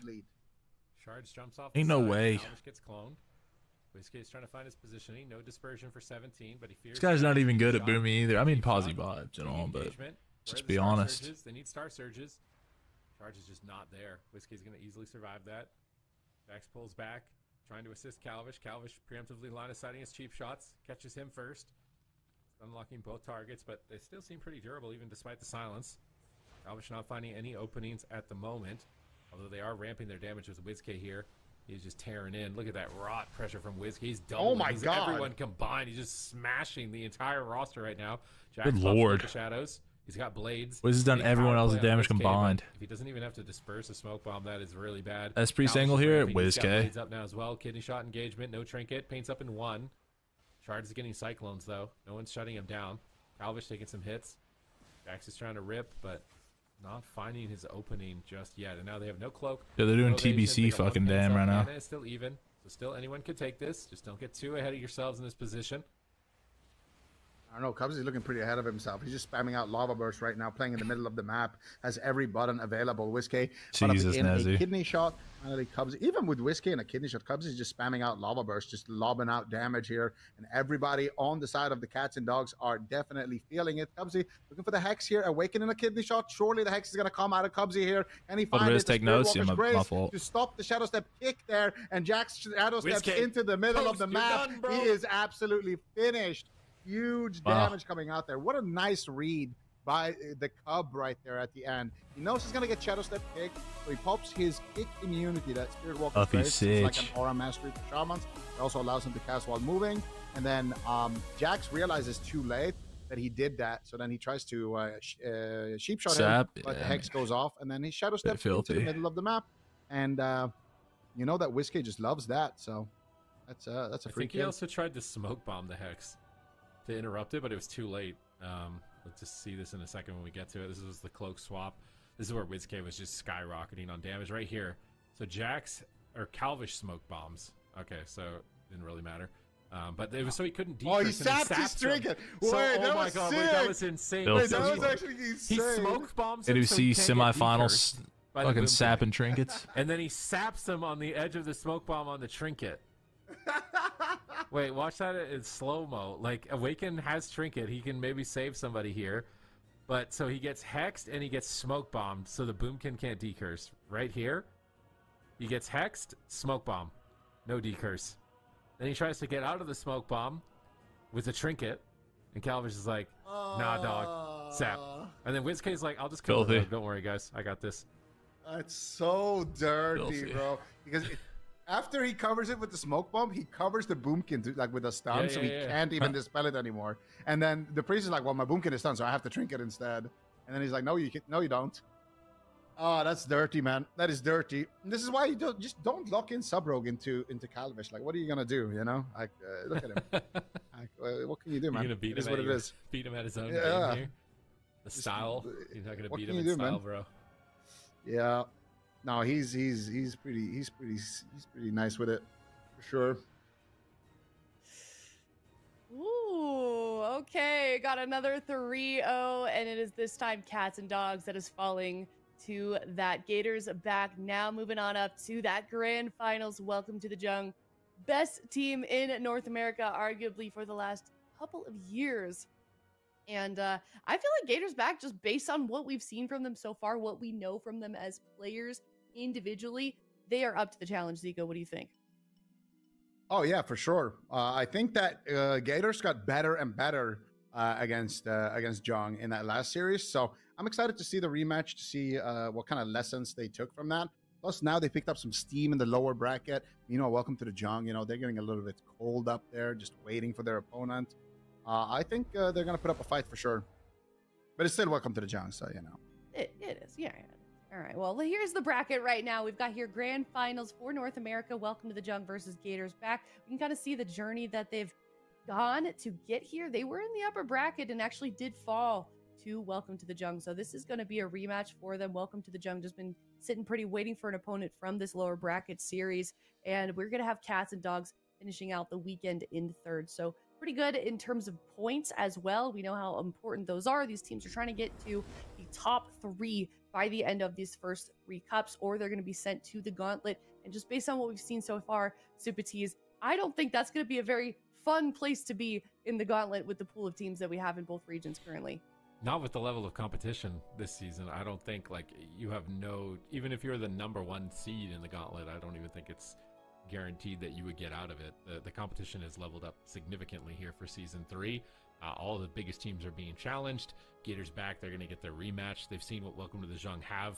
Shards jumps off. Ain't no way. Calvish gets cloned. WizKid's trying to find his positioning. No dispersion for 17, but he fears. This guy's not even good at shot. booming either. I mean, Posy vibes and all, but just be honest. Surges? They need star surges. Charge is just not there. WizKid's going to easily survive that. Jax pulls back, trying to assist Calvish. Calvish preemptively line of sighting his cheap shots. Catches him first. Unlocking both targets, but they still seem pretty durable even despite the silence. Calvish not finding any openings at the moment, although they are ramping their damage with WizKid here. He's just tearing in. Look at that rot pressure from WizKid. He's doubling. Oh my God. Everyone combined. He's just smashing the entire roster right now. Good Lord. The shadows. He's got blades. Wiz has done everyone else's damage combined. If he doesn't even have to disperse a smoke bomb, that is really bad. That's priest angle here. WizKid. WizKid. Up now as well. Kidney shot engagement. No trinket. Paints up in 1. Charge is getting cyclones though. No one's shutting him down. Calvish taking some hits. Jax is trying to rip, but not finding his opening just yet. And now they have no cloak. Yeah, they're doing no TBC fucking damn right now. Mana is still even, so still anyone could take this. Just don't get too ahead of yourselves in this position. I don't know. Cubs is looking pretty ahead of himself. He's just spamming out Lava Burst right now, playing in the middle of the map, has every button available. WizKid, Jesus, in a Nezzy. kidney shot. Finally, Cubs, even with WizKid and a kidney shot, Cubs is just spamming out Lava Burst, just lobbing out damage here. And everybody on the side of the Cats and Dogs are definitely feeling it. Cubsy looking for the Hex here, awakening a kidney shot. Surely the Hex is going to come out of Cubsy here. And he finds it. Take notes. Yeah, my fault. To stop the Shadow Step kick there. And Jax Shadow Steps into the middle of the map. Done, he is absolutely finished. Huge damage coming out there. What a nice read by the Cub right there at the end. He knows he's going to get Shadow Step kick, so he pops his kick immunity, that Spirit Walker Grace. It's like an aura mastery for Shamans. It also allows him to cast while moving. And then Jax realizes too late that he did that, so then he tries to sheep shot him, but the Hex goes off, and then he Shadow Steps into the middle of the map. And you know that WizKid just loves that, so that's a free kill. He also tried to smoke bomb the Hex to interrupt it, but it was too late. Let's just see this in a second when we get to it. This was the cloak swap. This is where WizKid was just skyrocketing on damage right here. So Jax or Calvish smoke bombs. Okay, so it didn't really matter. But it was so he couldn't decrease. Oh, he sapped his trinket. Wait, oh my God, wait, that was insane. Wait, that was actually insane. He smoke bombs. Did you see semifinals? Fucking sapping trinkets. And then he saps them on the edge of the smoke bomb on the trinket. Wait, watch that in slow-mo. Like, Awaken has trinket. He can maybe save somebody here. But, so he gets hexed and he gets smoke bombed, so the Boomkin can't decurse. Right here, he gets hexed, smoke bomb. No decurse. Then he tries to get out of the smoke bomb with a trinket, and Calvish is like, nah, dog. Sap. And then WizKid's like, I'll just kill him. Don't worry, guys. I got this. That's so dirty, bro. Because after he covers it with the smoke bomb, he covers the Boomkin like with a stun, so he can't even dispel it anymore. And then the priest is like, "Well, my Boomkin is stunned, so I have to trinket instead." And then he's like, "No, you don't." Oh, that's dirty, man. That is dirty. And this is why you don't lock in Sub-Rogue into Calvish. Like, what are you gonna do? You know, like look at him. Like, what can you do, man? You're gonna beat him. What it is. Beat him at his own game here. The style. You're not gonna beat him in style, bro. Yeah. No, he's pretty nice with it, for sure. Ooh, okay. Got another 3-0, and it is this time Cats and Dogs that is falling to that. Gators back now, moving on up to that grand finals. Welcome to the Jung. Best team in North America, arguably for the last couple of years. And I feel like Gators back just based on what we've seen from them so far, what we know from them as players individually. They are up to the challenge. Zico, what do you think? Oh, yeah, for sure. I think that Gators got better and better against Jung in that last series. So I'm excited to see the rematch, to see what kind of lessons they took from that. Plus, now they picked up some steam in the lower bracket. You know, welcome to the Jung. You know, they're getting a little bit cold up there, just waiting for their opponent. I think they're going to put up a fight for sure. But it's still welcome to the Jung, so, you know. It is, yeah. All right, well, here's the bracket right now. We've got here grand finals for North America. Welcome to the Jung versus Gators back. We can kind of see the journey that they've gone to get here. They were in the upper bracket and actually did fall to Welcome to the Jung. So this is going to be a rematch for them. Welcome to the Jung just been sitting pretty, waiting for an opponent from this lower bracket series. And we're going to have Cats and Dogs finishing out the weekend in third. So pretty good in terms of points as well. We know how important those are. These teams are trying to get to the top 3 by the end of these first 3 cups, or they're going to be sent to the gauntlet. And just based on what we've seen so far, Super Tees, I don't think that's going to be a very fun place to be in the gauntlet with the pool of teams that we have in both regions currently. Not with the level of competition this season. I don't think, like, you have no, even if you're the #1 seed in the gauntlet, I don't even think it's guaranteed that you would get out of it. The competition has leveled up significantly here for season 3. All the biggest teams are being challenged. Gators back, they're going to get their rematch. They've seen what Welcome to the Zhang have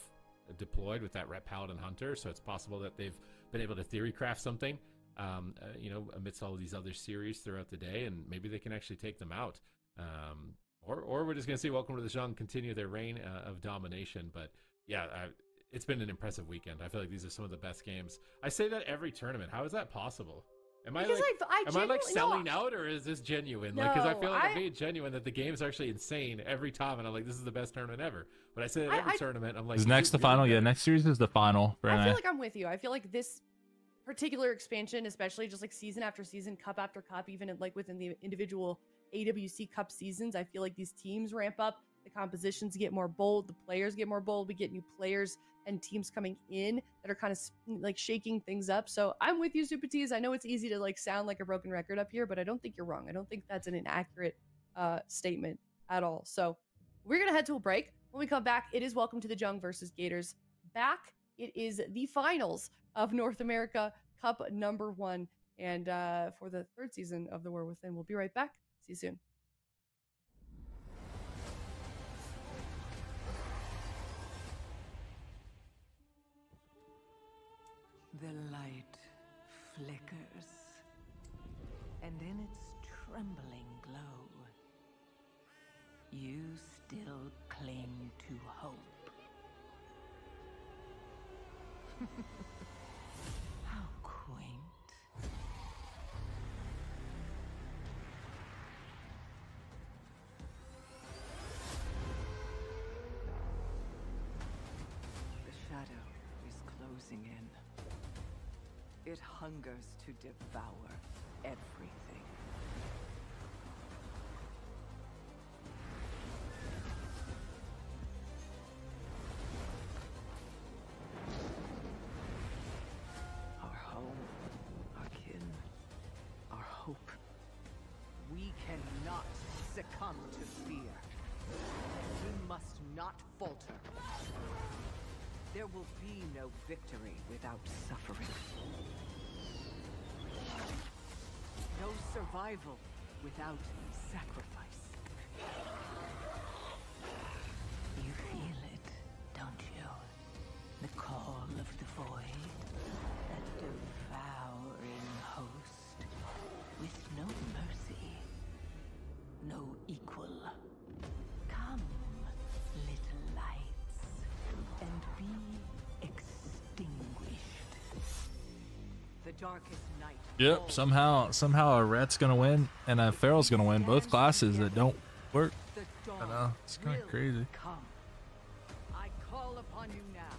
deployed with that Ret Paladin Hunter, so it's possible that they've been able to theory craft something, amidst all of these other series throughout the day, and maybe they can actually take them out. Or we're just going to see Welcome to the Zhang continue their reign of domination. But yeah, it's been an impressive weekend. I feel like these are some of the best games. I say that every tournament. How is that possible? Am I like selling out, or is this genuine? No, like, because I feel like I'm being genuine that the game is actually insane every time, and I'm like, this is the best tournament ever. But I say that every tournament, I'm like, is next the final? Yeah, next series is the final. I feel like I'm with you. I feel like this particular expansion, especially just like season after season, cup after cup, even like within the individual AWC Cup seasons, I feel like these teams ramp up. The compositions get more bold. The players get more bold. We get new players and teams coming in that are kind of like shaking things up. So I'm with you, Super Tees. I know it's easy to like sound like a broken record up here, but I don't think you're wrong. I don't think that's an inaccurate statement at all. So we're going to head to a break. When we come back, it is Welcome to the Zhang versus Gators. Back, it is the finals of North America Cup #1. And for the 3rd season of The War Within, we'll be right back. See you soon. The light flickers, and in its trembling glow, you still cling to hope. How quaint. The shadow is closing in. It hungers to devour everything. Our home, our kin, our hope. We cannot succumb to fear. We must not falter. There will be no victory without suffering. No survival without sacrifice. You feel it, don't you? The call of the void, that devouring host, with no mercy, no equal. Come, little lights, and be extinguished. The darkest night. Yep, somehow a Ret's gonna win and a Feral's gonna win both classes that don't work. I know, it's kind of crazy. Come. I call upon you now.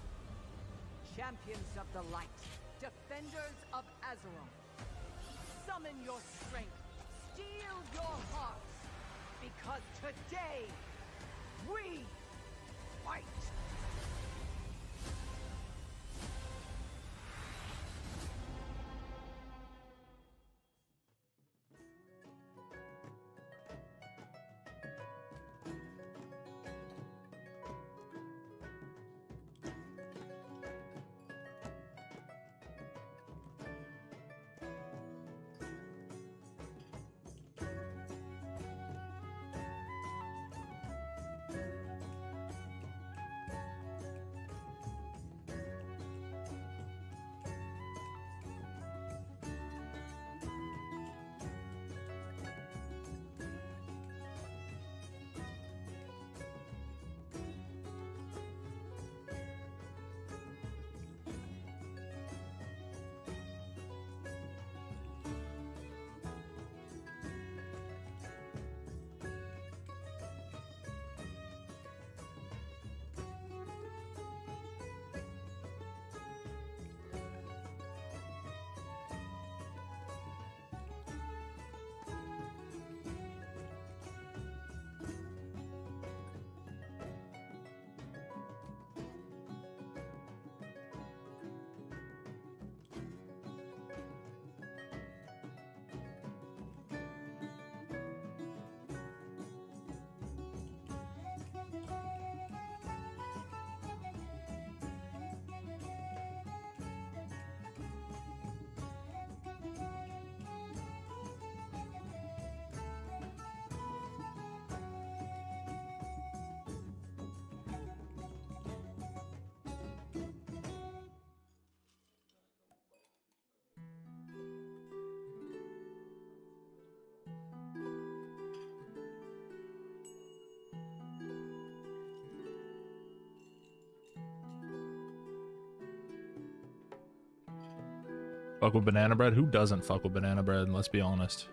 Champions of the light, defenders of Azeroth. Summon your strength, steel your hearts, because today we fight. Fuck with banana bread? Who doesn't fuck with banana bread? Let's be honest.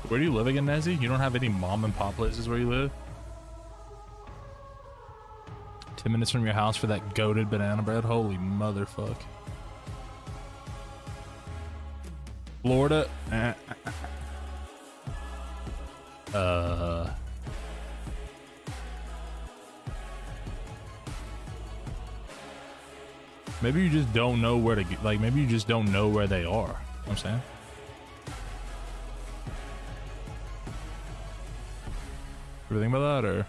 Where do you live again, Nezzy? You don't have any mom and pop places where you live? 10 minutes from your house for that goated banana bread? Holy motherfuck. Florida? Maybe you just don't know where to get, like, maybe you just don't know where they are. You know what I'm saying? Everything about that, or?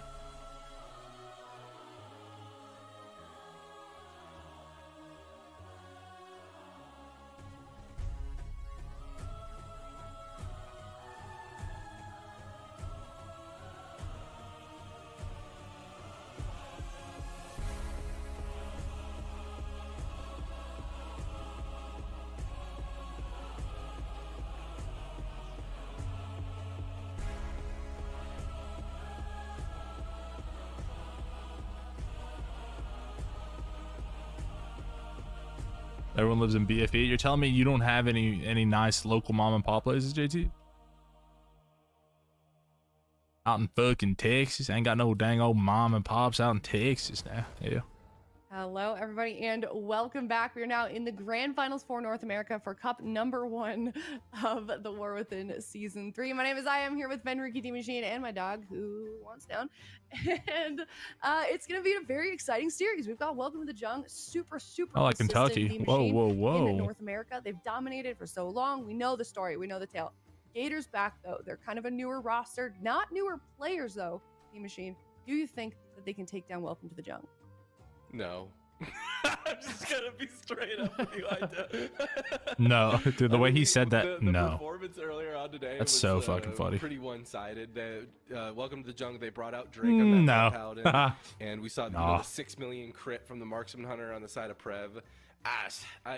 Everyone lives in BFE. You're telling me you don't have any nice local mom and pop places, JT? Out in fucking Texas. Ain't got no dang old mom and pops out in Texas now. Yeah. Hello, everybody, and welcome back. We are now in the grand finals for North America for Cup #1 of the War Within Season 3. My name is I am here with Ben Rookie D Machine and my dog, who wants down. And it's going to be a very exciting series. We've got Welcome to the Jung, super I like Kentucky. Whoa. In North America. They've dominated for so long. We know the story. We know the tale. Gators back, though. They're kind of a newer roster. Not newer players, though, D Machine. Do you think that they can take down Welcome to the Jung? No. I'm just gonna be straight up with you. I don't. No, dude, the way he said that, the no. Performance earlier on today That's was, so fucking funny. Pretty one-sided. Welcome to the Jungle. They brought out Drake on that Paladin, and we saw the 6 million crit from the Marksman Hunter on the side of Prev.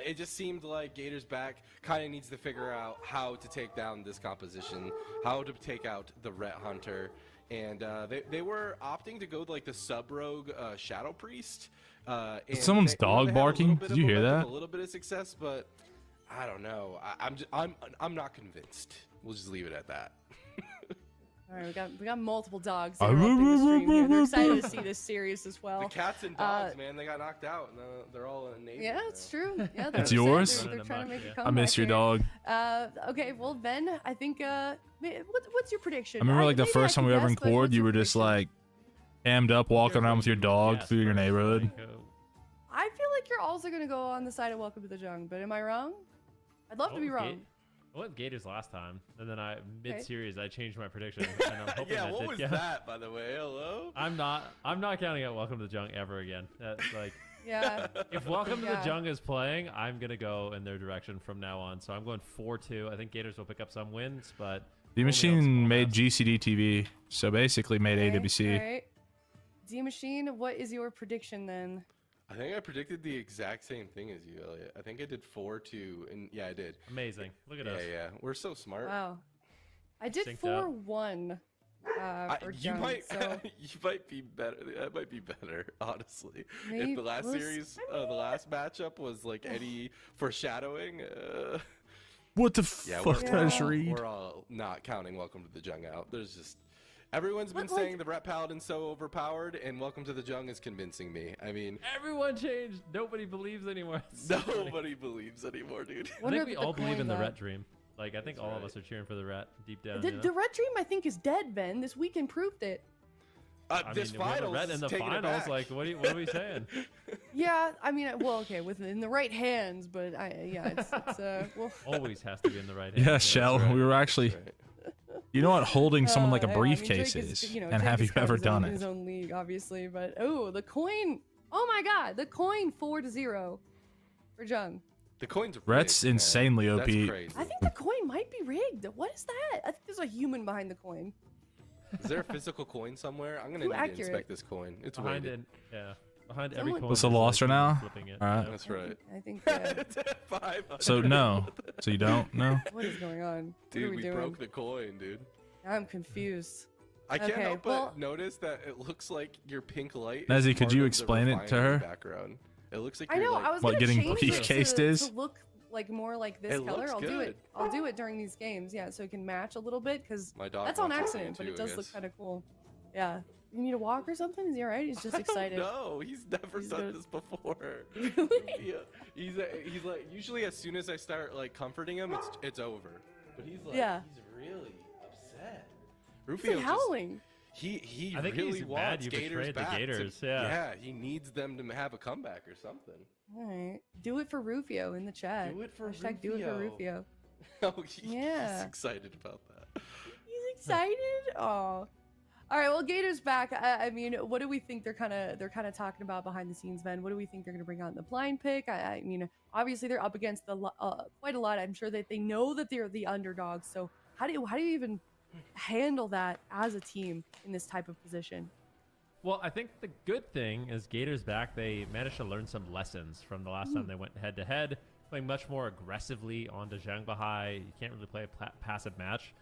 It just seemed like Gators back kind of needs to figure out how to take down this composition, how to take out the Ret Hunter. And they were opting to go like the sub-rogue Shadow Priest. Someone's dog barking. Did you hear that? A little bit of success, but I don't know. I'm not convinced. We'll just leave it at that. All right, we got multiple dogs interrupting the stream here. They're excited to see this series as well. The cats and dogs, man, they got knocked out, and they're all in Navy. Yeah, it's true. Yeah, it's yours. They're trying to make a comeback. I miss your dog. Okay, well Ben, I think what's your prediction? I remember like the first time we ever recorded, you were just like hammed up, walking around with your dog through your neighborhood. I feel like you're also gonna go on the side of Welcome to the Jung, but am I wrong? I'd love to be wrong. I went Gators last time, and then mid-series I changed my prediction. And I'm hoping yeah, what was that, by the way? Hello. I'm not counting out Welcome to the Jung ever again. That's like, yeah. If Welcome to the Jung is playing, I'm gonna go in their direction from now on. So I'm going 4-2. I think Gators will pick up some wins, but D Machine made GCD TV, so basically made AWC. All right. D Machine, what is your prediction then? I think I predicted the exact same thing as you, Elliot. I think I did 4-2, and yeah, I did. Amazing. Look at us. Yeah, we're so smart. Wow. I did 4-1 for you Jung, might, so. you might be better. That might be better, honestly. Maybe If the last series, the last matchup was like any foreshadowing. What the fuck did I just read? We're all not counting Welcome to the Jung out. There's just. Everyone's been saying the Ret Paladin's so overpowered, and Welcome to the Jung is convincing me. I mean, everyone changed. Nobody believes anymore. Nobody believes anymore, dude. I think we all believe in the Ret Dream. Like, I think all of us are cheering for the Ret deep down. The Ret Dream, I think, is dead, Ben. This weekend proved it. This finals, Ret in the finals. Like, what are we saying? Yeah, I mean, well, okay, in the right hands, but it's well. Always has to be in the right hands. Yeah, Shell. Right. We were actually. You know what holding someone like a briefcase is, and have you ever done it? His own league, obviously, but the coin! Oh my God, the coin 4-0 for Jung. The coin's Ret's rigged, insanely OP. That's crazy. I think the coin might be rigged. What is that? I think there's a human behind the coin. Is there a physical coin somewhere? I'm gonna need to inspect this coin. It's behind weighted. Behind every coin. What's the loss right now? All right. That's right. I think. So no. So you don't know? What is going on? Dude, what are we doing? Broke the coin, dude. I'm confused. I can't help but notice that it looks like your pink light. Nezzy, could you explain it to her? Background. It looks like I know. Like, I was what getting briefcased is. To look like more like this color. I'll do it. I'll do it during these games. Yeah, so it can match a little bit because that's on accident, but it does look kind of cool. Yeah. You need a walk or something? Is he alright? He's just excited. No, he's never done this before. Really? He's like usually as soon as I start like comforting him, it's over. But he's like he's really upset. Rufio he's howling. He I think really he's wants mad you Gators back. The Gators. Yeah, he needs them to have a comeback or something. All right, do it for Rufio in the chat. Do it for Rufio. Do it for Rufio. Oh, he's excited about that. He's excited. Oh. All right, well, Gators back. I mean, what do we think they're kind of talking about behind the scenes, Ben? What do we think they're going to bring out in the blind pick? I mean, obviously they're up against quite a lot. I'm sure that they know that they're the underdogs. So how do you even handle that as a team in this type of position? Well, I think the good thing is Gators back. They managed to learn some lessons from the last time they went head to head, playing much more aggressively on Zhangbahai. You can't really play a passive match.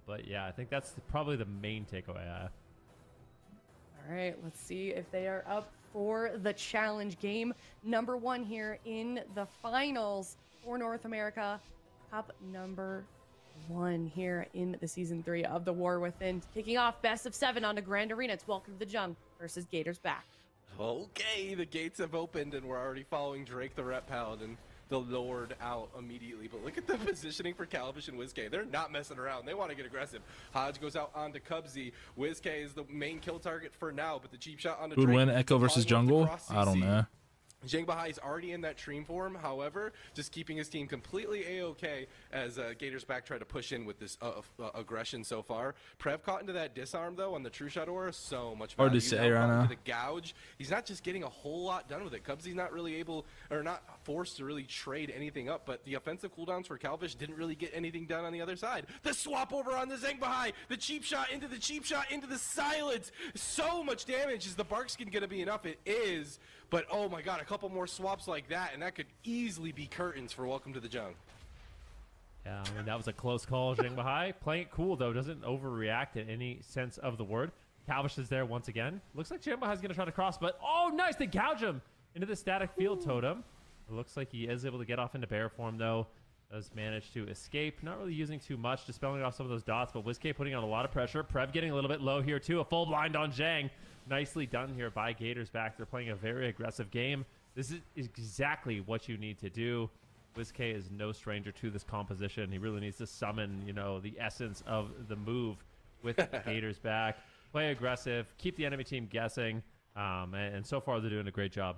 But yeah, I think that's probably the main takeaway I have. All right, let's see if they are up for the challenge game. Number 1 here in the finals for North America. Cup number 1 here in the season 3 of the War Within. Kicking off best of 7 on the Grand Arena. It's Welcome to the Jung versus Gators back. Okay, the gates have opened and we're already following Drake the Ret Paladin, the Lord, out immediately. But look at the positioning for Calvish and WizK. They're not messing around. They want to get aggressive. Hodge goes out onto Cubsy. WizK is the main kill target for now, but the cheap shot onto Drake. Who would win, Echo versus Jungle? I don't know. Zhangbahai is already in that Tream form, however, just keeping his team completely A-OK as Gators back try to push in with this aggression so far. Prev caught into that disarm, though, on the True Shot Aura. So much value. Hard to say right now. The gouge. He's not just getting a whole lot done with it. Cubsy's not really able, or not forced to really trade anything up, but the offensive cooldowns for Calvish didn't really get anything done on the other side. The swap over on the Zhangbahai. The cheap shot into the silence. So much damage. Is the Barkskin going to be enough? It is. But, oh my god, a couple more swaps like that, and that could easily be curtains for Welcome to the Jung. Yeah, I mean, that was a close call. Zhangbahai playing it cool, though. Doesn't overreact in any sense of the word. Calvish is there once again. Looks like Zhangbahai's going to try to cross, but, oh, nice. They gouge him into the static field totem. It looks like he is able to get off into bear form, though. Does manage to escape. Not really using too much, dispelling off some of those dots, but WizK putting on a lot of pressure. Prev getting a little bit low here, too. A full blind on Zhang. Nicely done here by Gators back. They're playing a very aggressive game. This is exactly what you need to do. WizK is no stranger to this composition. He really needs to summon, you know, the essence of the move with Gators back. Play aggressive, keep the enemy team guessing, and so far they're doing a great job.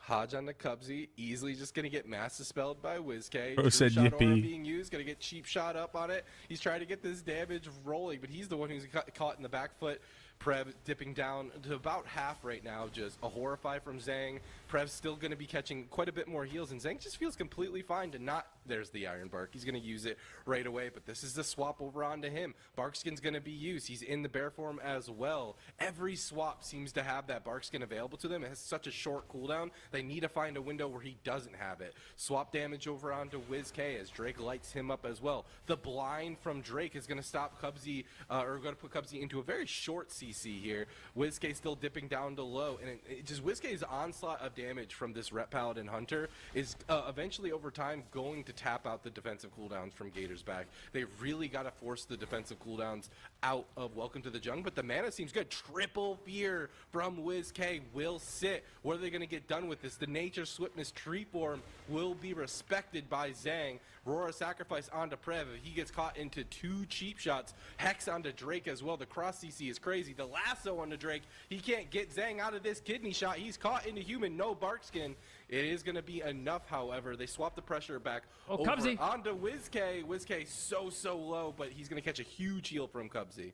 Hodge on the Cubsy, easily just going to get mass dispelled by WizK. Bro said Shot aura yippee. being used, going to get cheap shot up on it. He's trying to get this damage rolling, but he's the one who's caught in the back foot. Prev dipping down to about half right now, just a Horrify from Zhang. Prev's still going to be catching quite a bit more heals, and Zhang just feels completely fine to not... There's the Iron Bark. He's going to use it right away, but this is the swap over onto him. Barkskin's going to be used. He's in the bear form as well. Every swap seems to have that Barkskin available to them. It has such a short cooldown. They need to find a window where he doesn't have it. Swap damage over onto WizK as Drake lights him up as well. The blind from Drake is going to stop Cubsy, or going to put Cubsy into a very short CC here. WizK still dipping down to low, and it just WizK's onslaught of damage from this Ret Paladin Hunter is eventually over time going to tap out the defensive cooldowns from Gators back. They really got to force the defensive cooldowns out of Welcome to the Jung, but the mana seems good. Triple Fear from WizK will sit. What are they going to get done with this? The Nature Swiftness Tree Form will be respected by Zhang. Aurora Sacrifice onto Prev. If he gets caught into 2 cheap shots, Hex onto Drake as well. The cross CC is crazy. The lasso onto Drake. He can't get Zhang out of this kidney shot. He's caught into human. No Barkskin. It is going to be enough, however. They swap the pressure back over Cubsy onto WizK. WizK so low, but he's going to catch a huge heal from Cubsy.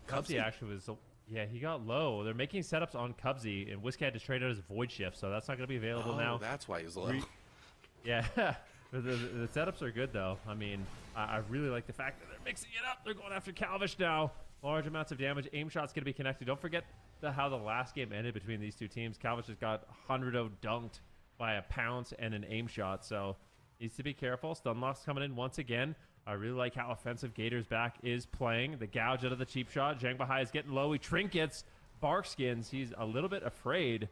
Cubsy actually was... Yeah, he got low. They're making setups on Cubsy, and WizK had to trade out his Void Shift, so that's not going to be available now. That's why he's low. Yeah, the setups are good, though. I mean, I really like the fact that they're mixing it up. They're going after Calvish now. Large amounts of damage. Aim shot's going to be connected. Don't forget how the last game ended between these two teams. Calvish just got 100-0 dunked by a pounce and an aim shot, so needs to be careful. Stunlock's coming in once again. I really like how offensive Gators back is playing. The gouge out of the cheap shot. Zhang Bahai is getting low. He trinkets Barkskins. He's a little bit afraid,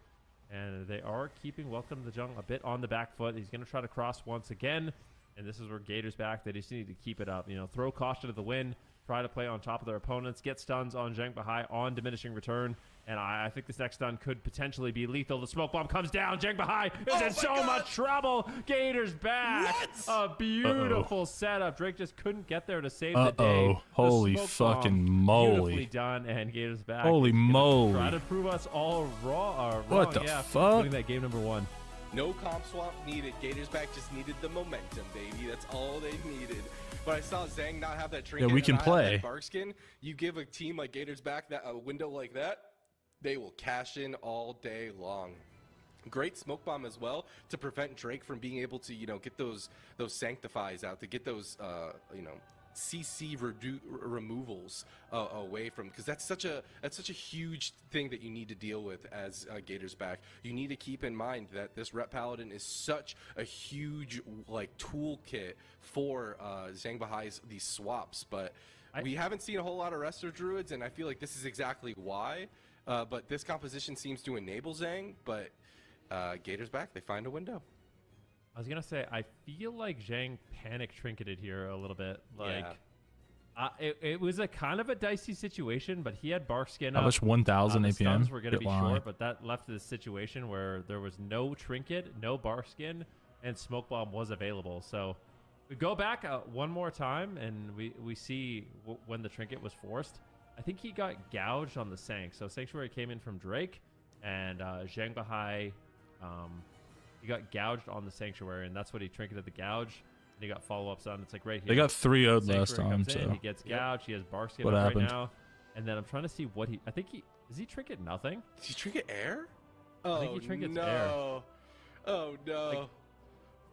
and they are keeping Welcome to the Jungle a bit on the back foot. He's going to try to cross once again, and this is where Gators back. They just need to keep it up. You know, throw caution to the wind. Try to play on top of their opponents. Get stuns on Zhang Bahai on diminishing return. And I think this next stun could potentially be lethal. The smoke bomb comes down. Zhang Bahai is in so much trouble. Gators back. A beautiful setup. Drake just couldn't get there to save the day. Holy fucking moly. Beautifully done, and Gators back. Holy moly. Try to prove us all wrong. What the fuck? Winning that game number 1. No comp swap needed. Gators back just needed the momentum, baby. That's all they needed. But I saw Zhang not have that trinket. Yeah, we can play. Barkskin. You give a team like Gators back a window like that, they will cash in all day long. Great smoke bomb as well to prevent Drake from being able to, get those sanctifies out, to get those, CC removals away from, because that's such a huge thing that you need to deal with as Gators back. You need to keep in mind that this Ret Paladin is such a huge toolkit for Zhang Bahai's these swaps, but we haven't seen a whole lot of Resto Druids, and I feel like this is exactly why. But this composition seems to enable Zhang, but Gators back, they find a window. I was going to say, I feel like Zhang panic trinketed here a little bit. It was a kind of a dicey situation, but he had Barkskin up. How much 1,000 APM? Stuns were going to be short, but that left this situation where there was no trinket, no Barkskin, and Smoke Bomb was available. So we go back one more time, and we see when the trinket was forced. I think he got gouged on the Sank. So Sanctuary came in from Drake, and Zhang Bahai, he got gouged on the Sanctuary, and that's what he trinketed the gouge. And he got follow-ups on. It's like right here. They got 3-0'd last time, so he gets gouged. He has Barkskin what up happened? Right now. And then I'm trying to see what he... I think he... Does he trinket nothing? Does he trinket air? I think he trinkets no. air. Oh, no.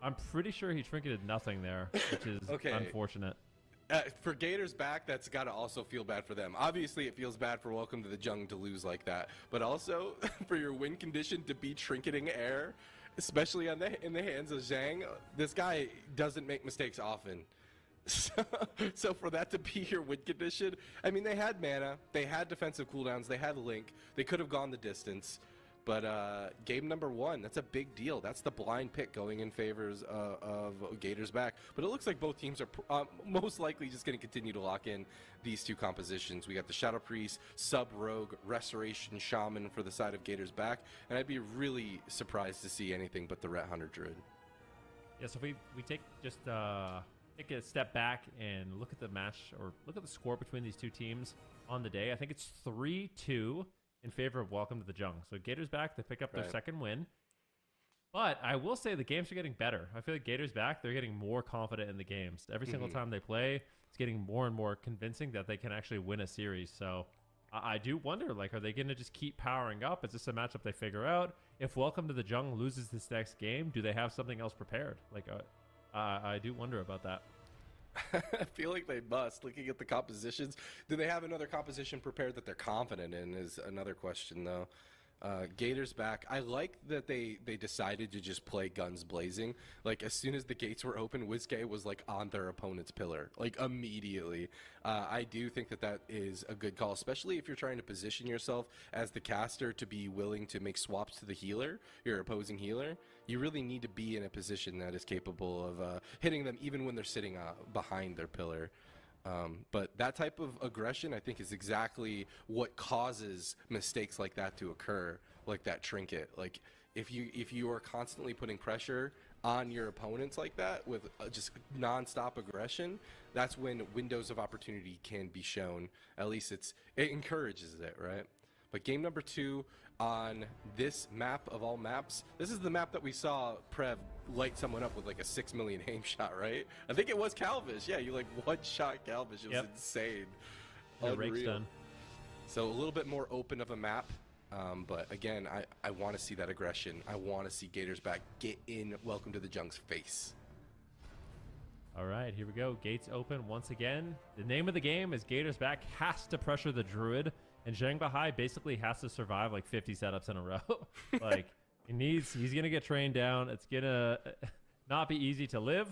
I'm pretty sure he trinketed nothing there, which is unfortunate. For Gators back, that's got to also feel bad for them. Obviously, it feels bad for Welcome to the Jung to lose like that. But also, for your win condition to be trinketing air, especially in the hands of Zhang, this guy doesn't make mistakes often. So for that to be your win condition, I mean, they had mana, they had defensive cooldowns, they had Link, they could have gone the distance. But game number 1, that's a big deal. That's the blind pick going in favors of Gators back. But it looks like both teams are most likely just going to continue to lock in these two compositions. We got the Shadow Priest, Sub-Rogue, Restoration Shaman for the side of Gators back. And I'd be really surprised to see anything but the Ret Hunter Druid. Yeah, so if we take just take a step back and look at the match, or look at the score between these two teams on the day, I think it's 3-2. In favor of Welcome to the Jung. So Gators back, they pick up their second win. But I will say the games are getting better. I feel like Gators back, they're getting more confident in the games. Every single time they play, it's getting more and more convincing that they can actually win a series. So I do wonder, like, are they going to just keep powering up? Is this a matchup they figure out? If Welcome to the Jungle loses this next game, do they have something else prepared? Like, I do wonder about that. I feel like they must. Looking at the compositions, do they have another composition prepared that they're confident in is another question, though. Gators back. I like that they decided to just play guns blazing. Like, as soon as the gates were open, WizKay was like on their opponent's pillar, like immediately. I do think that is a good call, especially if you're trying to position yourself as the caster to be willing to make swaps to the healer, your opposing healer. You really need to be in a position that is capable of hitting them even when they're sitting behind their pillar. But that type of aggression, I think, is exactly what causes mistakes like that to occur, like that trinket. Like, if you are constantly putting pressure on your opponents like that with just nonstop aggression, that's when windows of opportunity can be shown. At least it encourages it, right? But game number 2 on this map of all maps, this is the map that we saw Prev light someone up with like a 6 million aim shot, right? I think it was Calvish. Yeah, you like one-shot Calvish. It was insane. Rake's done. So a little bit more open of a map. But again, I want to see that aggression. I want to see Gators back get in Welcome to the Jung's face. All right, here we go. Gates open once again. The name of the game is Gators back has to pressure the Druid. And Zhang Bahai basically has to survive like 50 setups in a row. Like, he's going to get trained down. It's going to not be easy to live.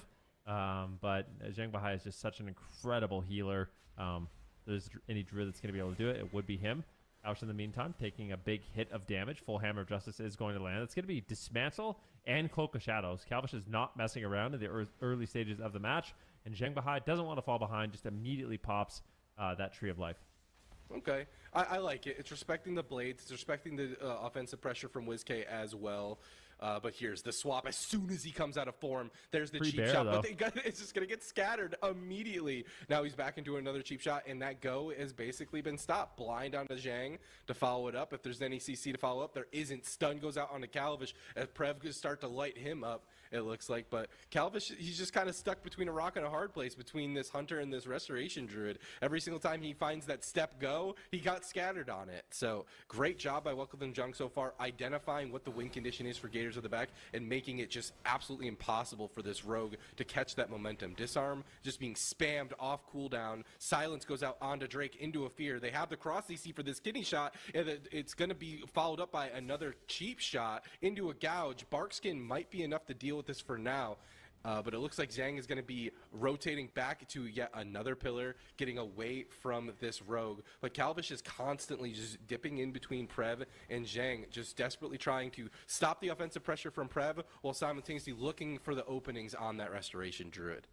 But Zhang Bahai is just such an incredible healer. If there's any Druid that's going to be able to do it, it would be him. Ouch in the meantime, taking a big hit of damage. Full Hammer of Justice is going to land. It's going to be Dismantle and Cloak of Shadows. Calvish is not messing around in the early stages of the match. And Zhang Bahai doesn't want to fall behind, just immediately pops that Tree of Life. Okay, I like it. It's respecting the blades. It's respecting the offensive pressure from WizKay as well. But here's the swap. As soon as he comes out of form, there's the cheap shot. But it's just going to get scattered immediately. Now he's back into another cheap shot, and that go has basically been stopped. Blind onto Zhang to follow it up. If there's any CC to follow up, there isn't. Stun goes out onto Calvish as Prev could start to light him up, it looks like. But Calvish, he's just kind of stuck between a rock and a hard place between this Hunter and this Restoration Druid. Every single time he finds that step go, he got scattered on it. So great job by Welcome to the Jung so far, identifying what the win condition is for Gators of the back and making it just absolutely impossible for this rogue to catch that momentum. Disarm just being spammed off cooldown. Silence goes out onto Drake into a fear. They have the cross CC for this kidney shot, and it's going to be followed up by another cheap shot into a gouge. Barkskin might be enough to deal with this for now. But it looks like Zhang is going to be rotating back to yet another pillar, getting away from this rogue. But Calvish is constantly just dipping in between Prev and Zhang, just desperately trying to stop the offensive pressure from Prev while simultaneously looking for the openings on that Restoration Druid.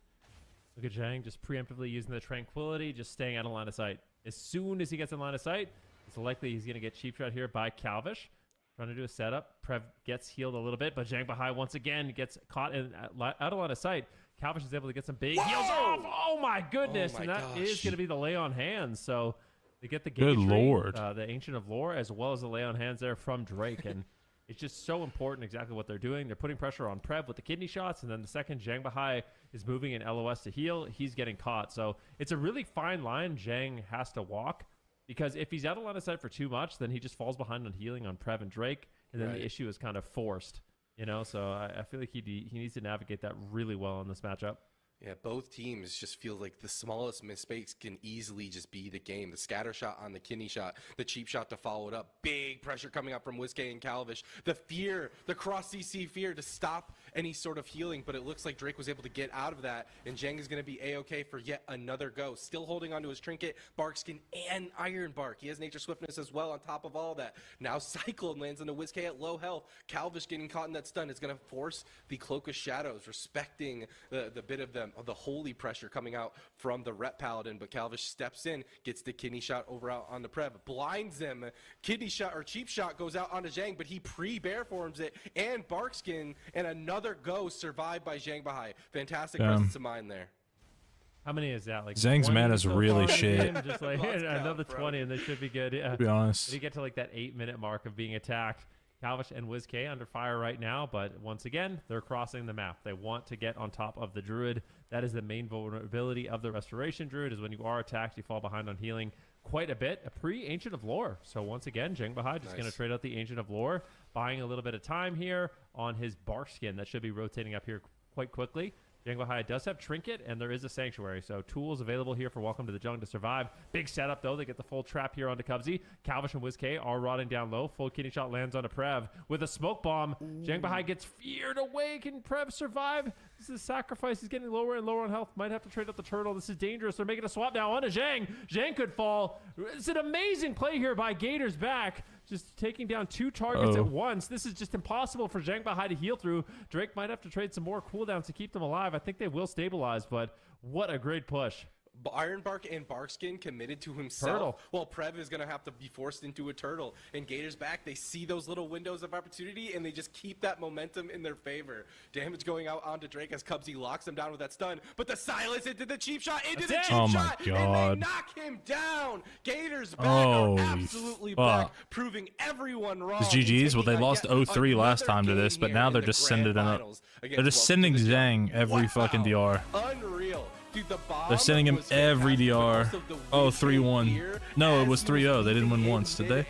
Look at Zhang just preemptively using the Tranquility, just staying out of line of sight. As soon as he gets in line of sight, it's likely he's going to get cheap shot here by Calvish. Trying to do a setup. Prev gets healed a little bit, but Zhang Bahai once again gets caught out of line of sight. Calvish is able to get some big heals off. Oh my goodness! And that is going to be the lay on hands. So they get the Good Lord, the Ancient of Lore, as well as the lay on hands there from Drake. And it's just so important exactly what they're doing. They're putting pressure on Prev with the kidney shots, and then the second Zhang Bahai is moving in LOS to heal, he's getting caught. So it's a really fine line Zhang has to walk. Because if he's out of line of sight for too much, then he just falls behind on healing on Prev and Drake, and then the issue is kind of forced, you know? So I feel like he needs to navigate that really well in this matchup. Yeah, both teams just feel like the smallest mistakes can easily just be the game. The scatter shot on the kidney shot, the cheap shot to follow it up, big pressure coming up from WizKay and Calvish. The fear, the cross CC fear to stop any sort of healing, but it looks like Drake was able to get out of that, and Zhang is going to be A-okay for yet another go. Still holding onto his trinket, Barkskin, and Iron Bark. He has Nature Swiftness as well on top of all that. Now Cyclone lands into WizKay at low health. Calvish getting caught in that stun is going to force the Cloak of Shadows, respecting the bit of them, of the holy pressure coming out from the Rep Paladin, but Calvish steps in, gets the kidney shot over out on the Prev, blinds him. Kidney shot or cheap shot goes out onto Zhang, but he pre-bear forms it, and Barkskin, and another go survived by Zhang Bahai. Fantastic presence of mind there. How many is that? Like Zhang's mana's so really shit. Just like another 20, and they should be good. Yeah. To be honest, if you get to like that 8-minute mark of being attacked, Calvish and WizK under fire right now, but once again, they're crossing the map. They want to get on top of the Druid. That is the main vulnerability of the Restoration Druid, is when you are attacked, you fall behind on healing quite a bit. A pre-Ancient of Lore. So once again, Zhengbahai just going to trade out the Ancient of Lore, buying a little bit of time here on his Barkskin. That should be rotating up here quite quickly. Zhengbahai does have Trinket, and there is a Sanctuary, so tools available here for Welcome to the Jungle to survive. Big setup, though. They get the full trap here onto Cubsy. Calvish and WizK are rotting down low. Full kidney shot lands onto Prev with a smoke bomb. Zhengbahai gets feared away. Can Prev survive? This is a sacrifice. He's getting lower and lower on health. Might have to trade out the turtle. This is dangerous. They're making a swap now onto Zhang. Zhang could fall. It's an amazing play here by Gators back. Just taking down 2 targets at once. This is just impossible for Zhengbahai to heal through. Drake might have to trade some more cooldowns to keep them alive. I think they will stabilize, but what a great push. Ironbark and Barkskin committed to himself. Turtle. Well, Prev is going to have to be forced into a turtle. And Gators back, they see those little windows of opportunity, and they just keep that momentum in their favor. Damage going out onto Drake as Cubsy locks him down with that stun. But the silence into the cheap shot, into the cheap shot, and they knock him down. Gators back are absolutely back, proving everyone wrong. It's GG's. Well, they lost 0-3 last time to this, but now they're just sending They're just sending Zhang every fucking DR. Unreal. Dude, they're sending him every DR. Oh, 3-1. No, it was 3-0. They didn't win once, did they?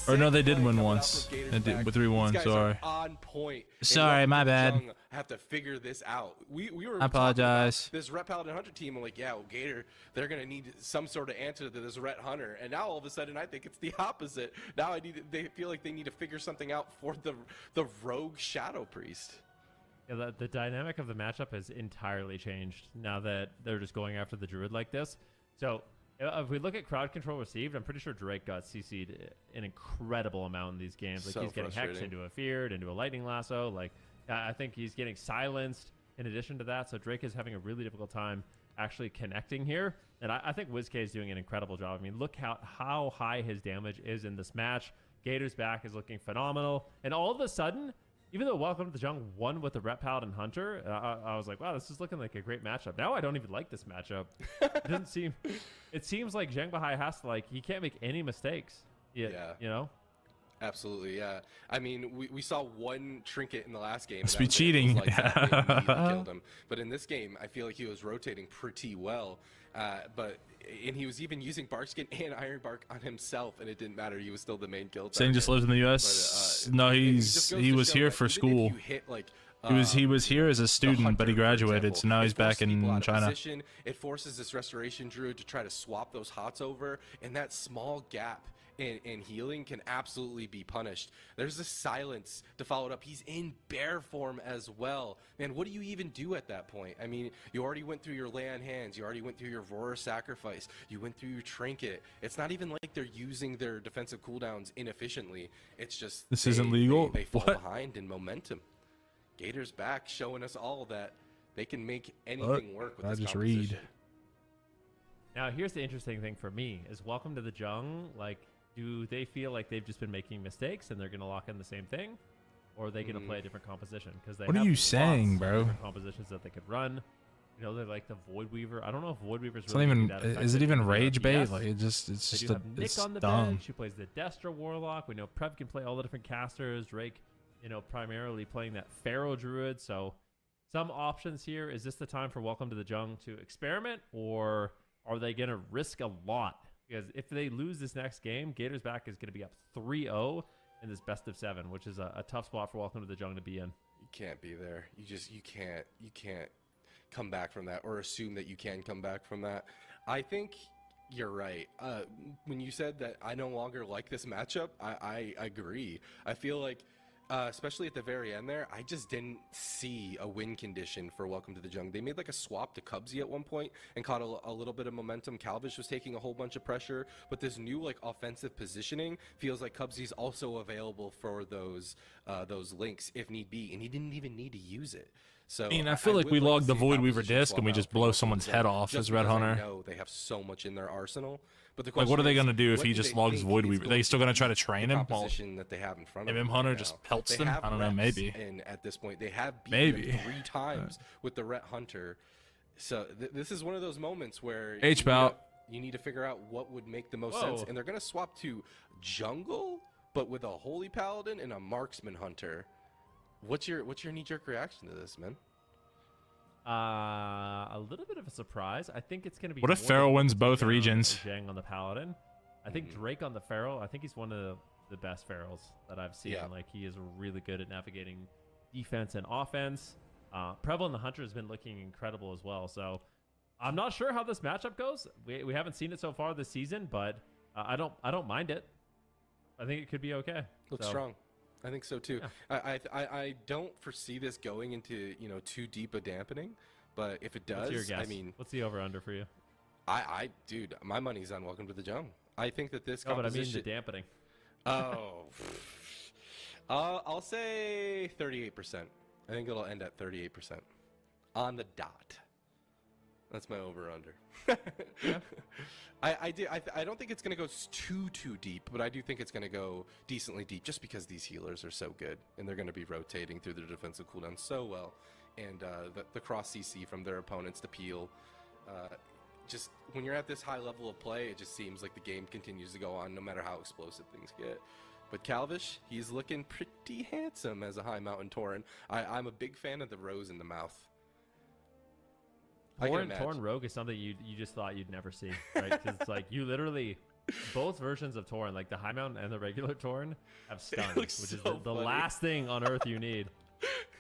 Or no, they did win once. They did with 3-1. Sorry. On point. Sorry, my bad. Have to figure this out. We were. I apologize. This Ret Paladin Hunter team, I'm like, yeah, well, Gator, they're gonna need some sort of answer to this Ret Hunter, and now all of a sudden I think it's the opposite. Now they feel like they need to figure something out for the rogue Shadow Priest. Yeah, the dynamic of the matchup has entirely changed now that they're just going after the Druid like this. So if we look at crowd control received, I'm pretty sure Drake got CC'd an incredible amount in these games. Like, he's getting hexed into a feared, into a lightning lasso. Like, I think he's getting silenced in addition to that. So Drake is having a really difficult time actually connecting here. And I think WizK is doing an incredible job. I mean, look how high his damage is in this match. Gator's back is looking phenomenal. And all of a sudden, even though Welcome to the Jungle won with the Ret Paladin Hunter, I was like, wow, this is looking like a great matchup. Now I don't even like this matchup. It seems like Zhengbahai has to, he can't make any mistakes. Yeah. You know? Absolutely, yeah. I mean, we saw one trinket in the last game. Must be cheating. Killed him. But in this game, I feel like he was rotating pretty well. And he was even using Barkskin and Ironbark on himself, and it didn't matter. He was still the main kill target. Saying just lives in the U.S. But, no, he was here for school. He was here as a student, but he graduated, so now he's back in China. It forces this Restoration Druid to try to swap those hots over, and that small gap in healing can absolutely be punished. There's a silence to follow it up. He's in bear form as well. Man, what do you even do at that point? I mean, you already went through your lay on hands. You already went through your Roar Sacrifice. You went through your Trinket. It's not even like they're using their defensive cooldowns inefficiently. It's just this isn't legal. They fall behind in momentum. Gator's back, showing us all that they can make anything work with this composition. Now, here's the interesting thing for me is Welcome to the Jungle, do they feel like they've just been making mistakes and they're going to lock in the same thing? Or are they going to play a different composition? Because they what are you saying, bro? Compositions that they could run. You know, they're like the Void Weaver. I don't know if Void Weaver's really even is it even rage bait? Like it's just Nick on the dumb. bench who plays the Destra Warlock. We know Prev can play all the different casters. Drake, primarily playing that Pharaoh Druid. So some options here. Is this the time for Welcome to the Jungle to experiment, or are they going to risk a lot? Because if they lose this next game, Gators back is going to be up 3-0 in this best of 7, which is a tough spot for Welcome to the Jungle to be in. You can't be there. You can't come back from that, or assume that you can come back from that. I think you're right. When you said that I no longer like this matchup, I agree. I feel like especially at the very end there, I just didn't see a win condition for Welcome to the Jungle. They made a swap to Cubsy at one point and caught a little bit of momentum. Calvish was taking a whole bunch of pressure, but this new offensive positioning feels like Cubsy's also available for those links if need be, and he didn't even need to use it. So I feel like we logged the Void Weaver disc and we just blow someone's head off as Red Hunter. I know they have so much in their arsenal. But the what are they going to do if he just logs Void Weaver? Are they still going to try to train him? That they have in front of them Hunter just pelts them? I don't know, maybe. And at this point, they have beat him 3 times with the Ret Hunter. So this is one of those moments where you need to figure out what would make the most sense. And they're going to swap to Jungle but with a Holy Paladin and a Marksman Hunter. What's your knee-jerk reaction to this, man? A little bit of a surprise. I think it's going to be. What if Pharaoh wins both regions? Zhang on the Paladin. I think Drake on the Pharaoh. I think he's one of the best Pharaohs that I've seen. Yeah. Like, he is really good at navigating defense and offense. Prevalent the Hunter has been looking incredible as well. So I'm not sure how this matchup goes. We haven't seen it so far this season, but I don't mind it. I think it could be okay. Looks strong. I think so too. Yeah. I don't foresee this going into too deep a dampening, but if it does, what's your guess? I mean, what's the over under for you? Dude, my money's on Welcome to the Jungle. I think that this composition. But I mean the dampening. Oh, I'll say 38%. I think it'll end at 38% on the dot. That's my over/under. I don't think it's going to go too deep, but I do think it's going to go decently deep, just because these healers are so good and they're going to be rotating through their defensive cooldown so well, and the cross CC from their opponents to peel. Just when you're at this high level of play, it just seems like the game continues to go on, no matter how explosive things get. But Calvish, he's looking pretty handsome as a high mountain Tauren. I'm a big fan of the rose in the mouth. Tauren Rogue is something you just thought you'd never see, right? Because it's like you literally, both versions of Tauren, like the high mountain and the regular Tauren, have stuns, which is the last thing on earth you need.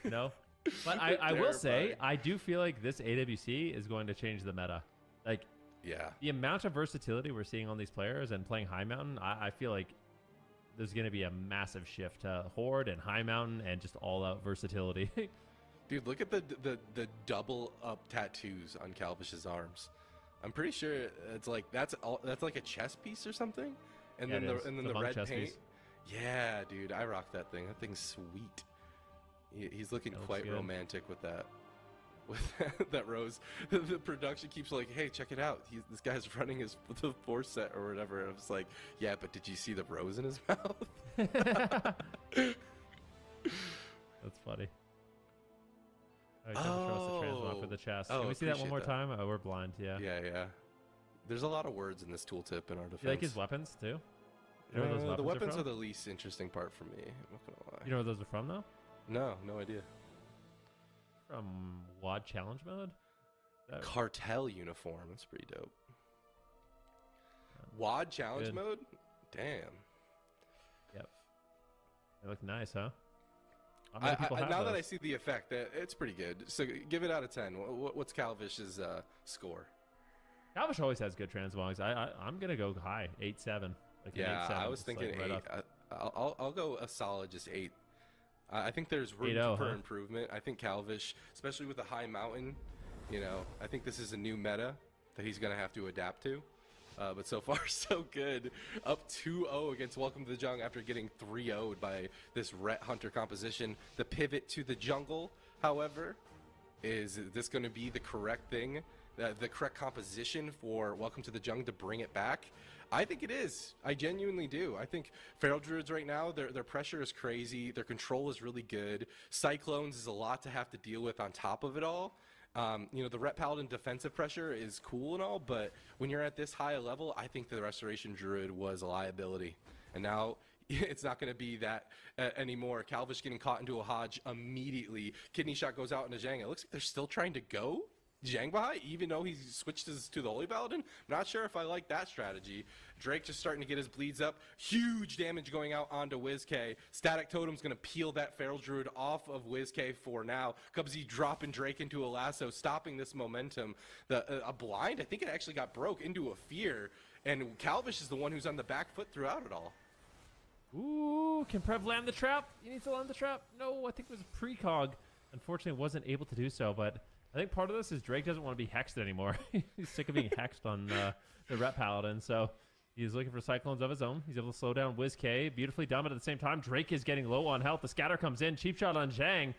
You know? But I will say, I do feel like this AWC is going to change the meta. Like, the amount of versatility we're seeing on these players and playing high mountain, I feel like there's going to be a massive shift to Horde and high mountain and just all out versatility. Dude, look at the double up tattoos on Calvish's arms. I'm pretty sure it's like that's like a chest piece or something. And then the red paint. Piece. Yeah, dude, I rock that thing. That thing's sweet. He's looking quite romantic with that. With that rose. The production keeps like, hey, check it out. This guy's running the force set or whatever. And I was like, yeah, but did you see the rose in his mouth? That's funny. All right, trust the transmog for the chest. Can we see that one more time? Oh, we're blind. Yeah. Yeah. There's a lot of words in this tooltip in our defense. You like his weapons too? You know where those the weapons are the least interesting part for me. I'm not gonna lie. You know where those are from though? No idea. From WoD challenge mode? Cartel uniform. That's pretty dope. WoD challenge mode? Damn. Yep. They look nice, huh? Now that I see the effect, it's pretty good. So give it out of 10. What's Calvish's score? Calvish always has good transmogs. I'm going to go high, 8-7. Like yeah, 8-7, I was thinking like 8. I'll go a solid just 8. I think there's room for improvement. I think Calvish, especially with the high mountain, I think this is a new meta that he's going to have to adapt to. But so far, so good. Up 2-0 against Welcome to the Jungle after getting 3-0'd by this Ret Hunter composition. The pivot to the jungle, however, is this going to be the correct thing? The correct composition for Welcome to the Jungle to bring it back? I think it is. I genuinely do. I think Feral Druids right now, their pressure is crazy. Their control is really good. Cyclones is a lot to have to deal with on top of it all. The Ret Paladin defensive pressure is cool and all, but when you're at this high a level, I think the Restoration Druid was a liability. And now it's not going to be that anymore. Calvish getting caught into a Hodge immediately. Kidney Shot goes out into Zhang. It looks like they're still trying to go Zhang Bahai, even though he switched to the Holy Paladin. I'm not sure if I like that strategy. Drake just starting to get his bleeds up. Huge damage going out onto WizK. Static Totem's going to peel that Feral Druid off of WizK for now. Cubsy dropping Drake into a lasso, stopping this momentum. A blind, I think it actually got broke into a fear. And Calvish is the one who's on the back foot throughout it all. Ooh, can Prev land the trap? He needs to land the trap. No, I think it was a precog. Unfortunately, wasn't able to do so, but I think part of this is Drake doesn't want to be hexed anymore. He's sick of being hexed on the Ret Paladin, so he's looking for Cyclones of his own. He's able to slow down WizK. Beautifully done, but at the same time, Drake is getting low on health. The scatter comes in. Cheap shot on Zhang.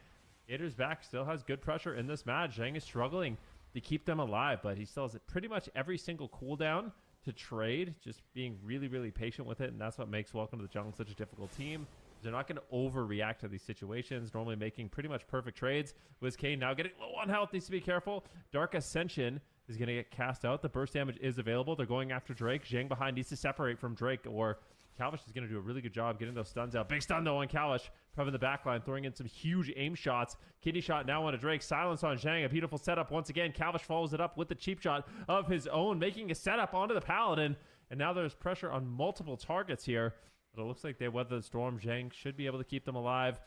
Gator's back. Still has good pressure in this match. Zhang is struggling to keep them alive, but he still has pretty much every single cooldown to trade, just being really, really patient with it, and that's what makes Welcome to the Jungle such a difficult team. They're not going to overreact to these situations, normally making pretty much perfect trades. WizK now getting low on health, needs to be careful. Dark Ascension is going to get cast out. The burst damage is available. They're going after Drake. Zhang behind needs to separate from Drake, or Calvish is going to do a really good job getting those stuns out. Big stun, though, on Calvish. Prev in the backline, throwing in some huge aim shots. Kidney shot now onto Drake. Silence on Zhang. A beautiful setup once again. Calvish follows it up with the cheap shot of his own, making a setup onto the Paladin. And now there's pressure on multiple targets here. But it looks like they weather the storm. Zhang should be able to keep them alive.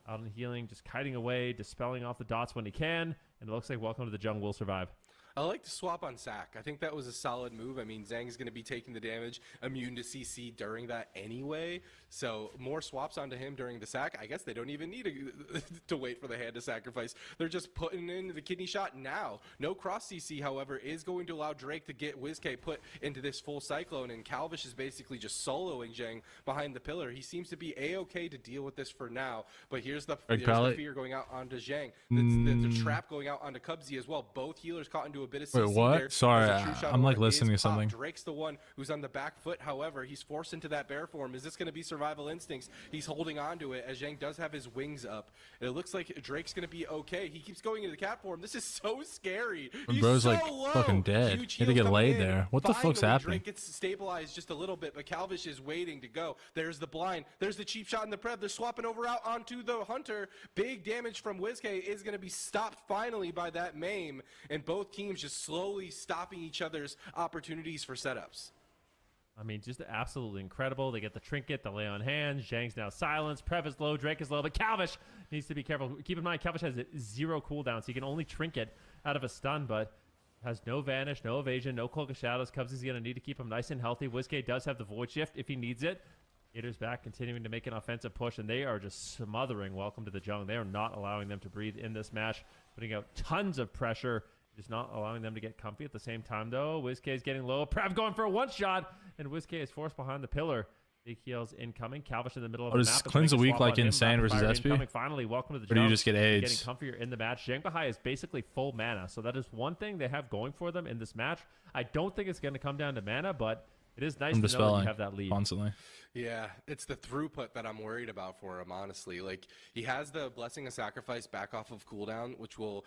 Out in healing, just kiting away, dispelling off the dots when he can. And it looks like Welcome to the Jungle will survive. I like to swap on Sack. I think that was a solid move. I mean, Zhang is going to be taking the damage, immune to CC during that anyway. So more swaps onto him during the sack. I guess they don't even need to wait for the hand to sacrifice. They're just putting in the kidney shot now. No cross CC, however, is going to allow Drake to get WizK put into this full cyclone, and Calvish is basically just soloing Zhang behind the pillar. He seems to be A-okay to deal with this for now, but here's the fear going out onto Zhang. The trap going out onto Cubsy as well. Both healers caught into a bit of CC. Wait, what? There. Sorry, I'm like listening to something. Drake's the one who's on the back foot. However, he's forced into that bear form. Is this going to be survival instincts? He's holding on to it as Zhang does have his wings up. It looks like Drake's going to be okay. He keeps going into the cat form. This is so scary. He's bro's so like low. fucking dead. He had to get laid there. What the fuck's happening? Drake gets stabilized just a little bit, but Calvish is waiting to go. There's the blind. There's the cheap shot in the Prev. They're swapping over out onto the Hunter. Big damage from WizK is going to be stopped finally by that Maim, and both teams just slowly stopping each other's opportunities for setups. I mean, just absolutely incredible. They get the trinket, the lay on hands. Zhang's now silenced. Prev is low, Drake is low, but Calvish needs to be careful. Keep in mind, Calvish has 0 cooldown, so he can only trinket out of a stun, but has no vanish, no evasion, no cloak of shadows. Cubs is going to need to keep him nice and healthy. WizK does have the void shift if he needs it. Gators back, continuing to make an offensive push, and they are just smothering Welcome to the Jungle. They are not allowing them to breathe in this match, putting out tons of pressure. Just not allowing them to get comfy at the same time, though. WizK is getting low. Prev going for a one-shot, and WizK is forced behind the pillar. Big heals incoming. Calvish in the middle of the map. Does Cleanse a week like Insane versus SP? Finally, Welcome to the Or do you just get AIDS? Getting comfier in the match. Zhangbahai is basically full mana, so that is one thing they have going for them in this match. I don't think it's going to come down to mana, but it is nice to know that you have that lead. Constantly. Yeah, it's the throughput that I'm worried about for him, honestly. Like, he has the Blessing of Sacrifice back off of cooldown, which will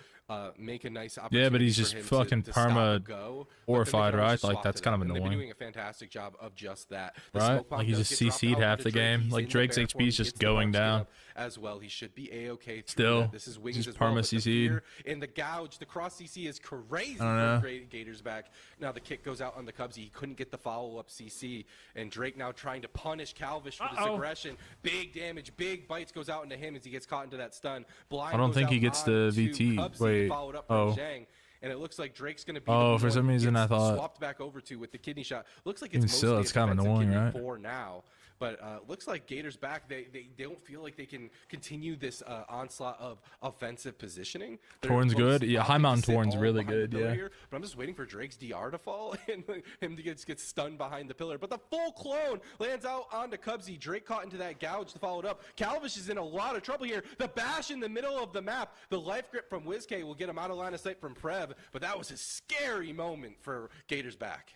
make a nice opportunity. Yeah, but he's just fucking perma horrified, right? Like, that's kind of annoying. They've been doing a fantastic job of just that. Right? Like, he's just CC'd half the game. Like, Drake's HP is just going down. As well, he should be A-okay. Still, this is wings just as well, perma CC'd. And the gouge, the cross CC is crazy for Gators back. Now the kick goes out on the Cubsy. He couldn't get the follow-up CC, and Drake now trying to punish Calvish for this aggression. Big damage, big bites goes out into him as he gets caught into that stun. Blind I don't think he gets the VT. Cubsy, wait, Zhang, and it looks like Drake's going to be for some reason I thought swapped back over to with the kidney shot. Looks like it's still, it's kind of annoying, right? For now. But looks like Gators back. They don't feel like they can continue this onslaught of offensive positioning. Torn's good. Yeah, High Mountain Torn's really good. Yeah. Here, but I'm just waiting for Drake's DR to fall and him to get stunned behind the pillar. But the full clone lands out onto Cubsy. Drake caught into that gouge to follow it up. Calvish is in a lot of trouble here. The bash in the middle of the map. The life grip from WizK will get him out of line of sight from Prev. But that was a scary moment for Gators back.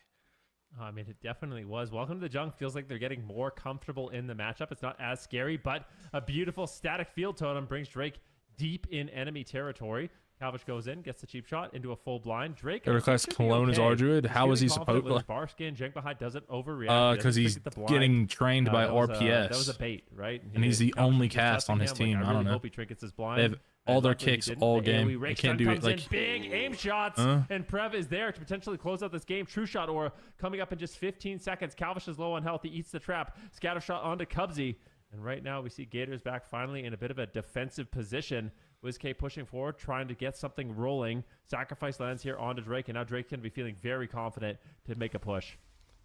I mean, it definitely was. Welcome to the Junk feels like they're getting more comfortable in the matchup. It's not as scary, but a beautiful static field totem brings Drake deep in enemy territory. Calvish goes in, gets the cheap shot into a full blind. Drake request Cologne is Ardruid. How is he supposed to? Bar skin, Zhangbahai doesn't overreact. Because he's getting trained by RPS. That was a bait, right? And he's the only cast on his team. I don't know. Hope he trinkets his blind. They have all their kicks all game. They can't do it like big aim shots, and Prev is there to potentially close out this game. True shot or coming up in just 15 seconds. Calvish is low on health. He eats the trap. Scatter shot onto Cubsy. And right now we see Gators back finally in a bit of a defensive position. WizK pushing forward, trying to get something rolling. Sacrifice lands here onto Drake, and now Drake can be feeling very confident to make a push.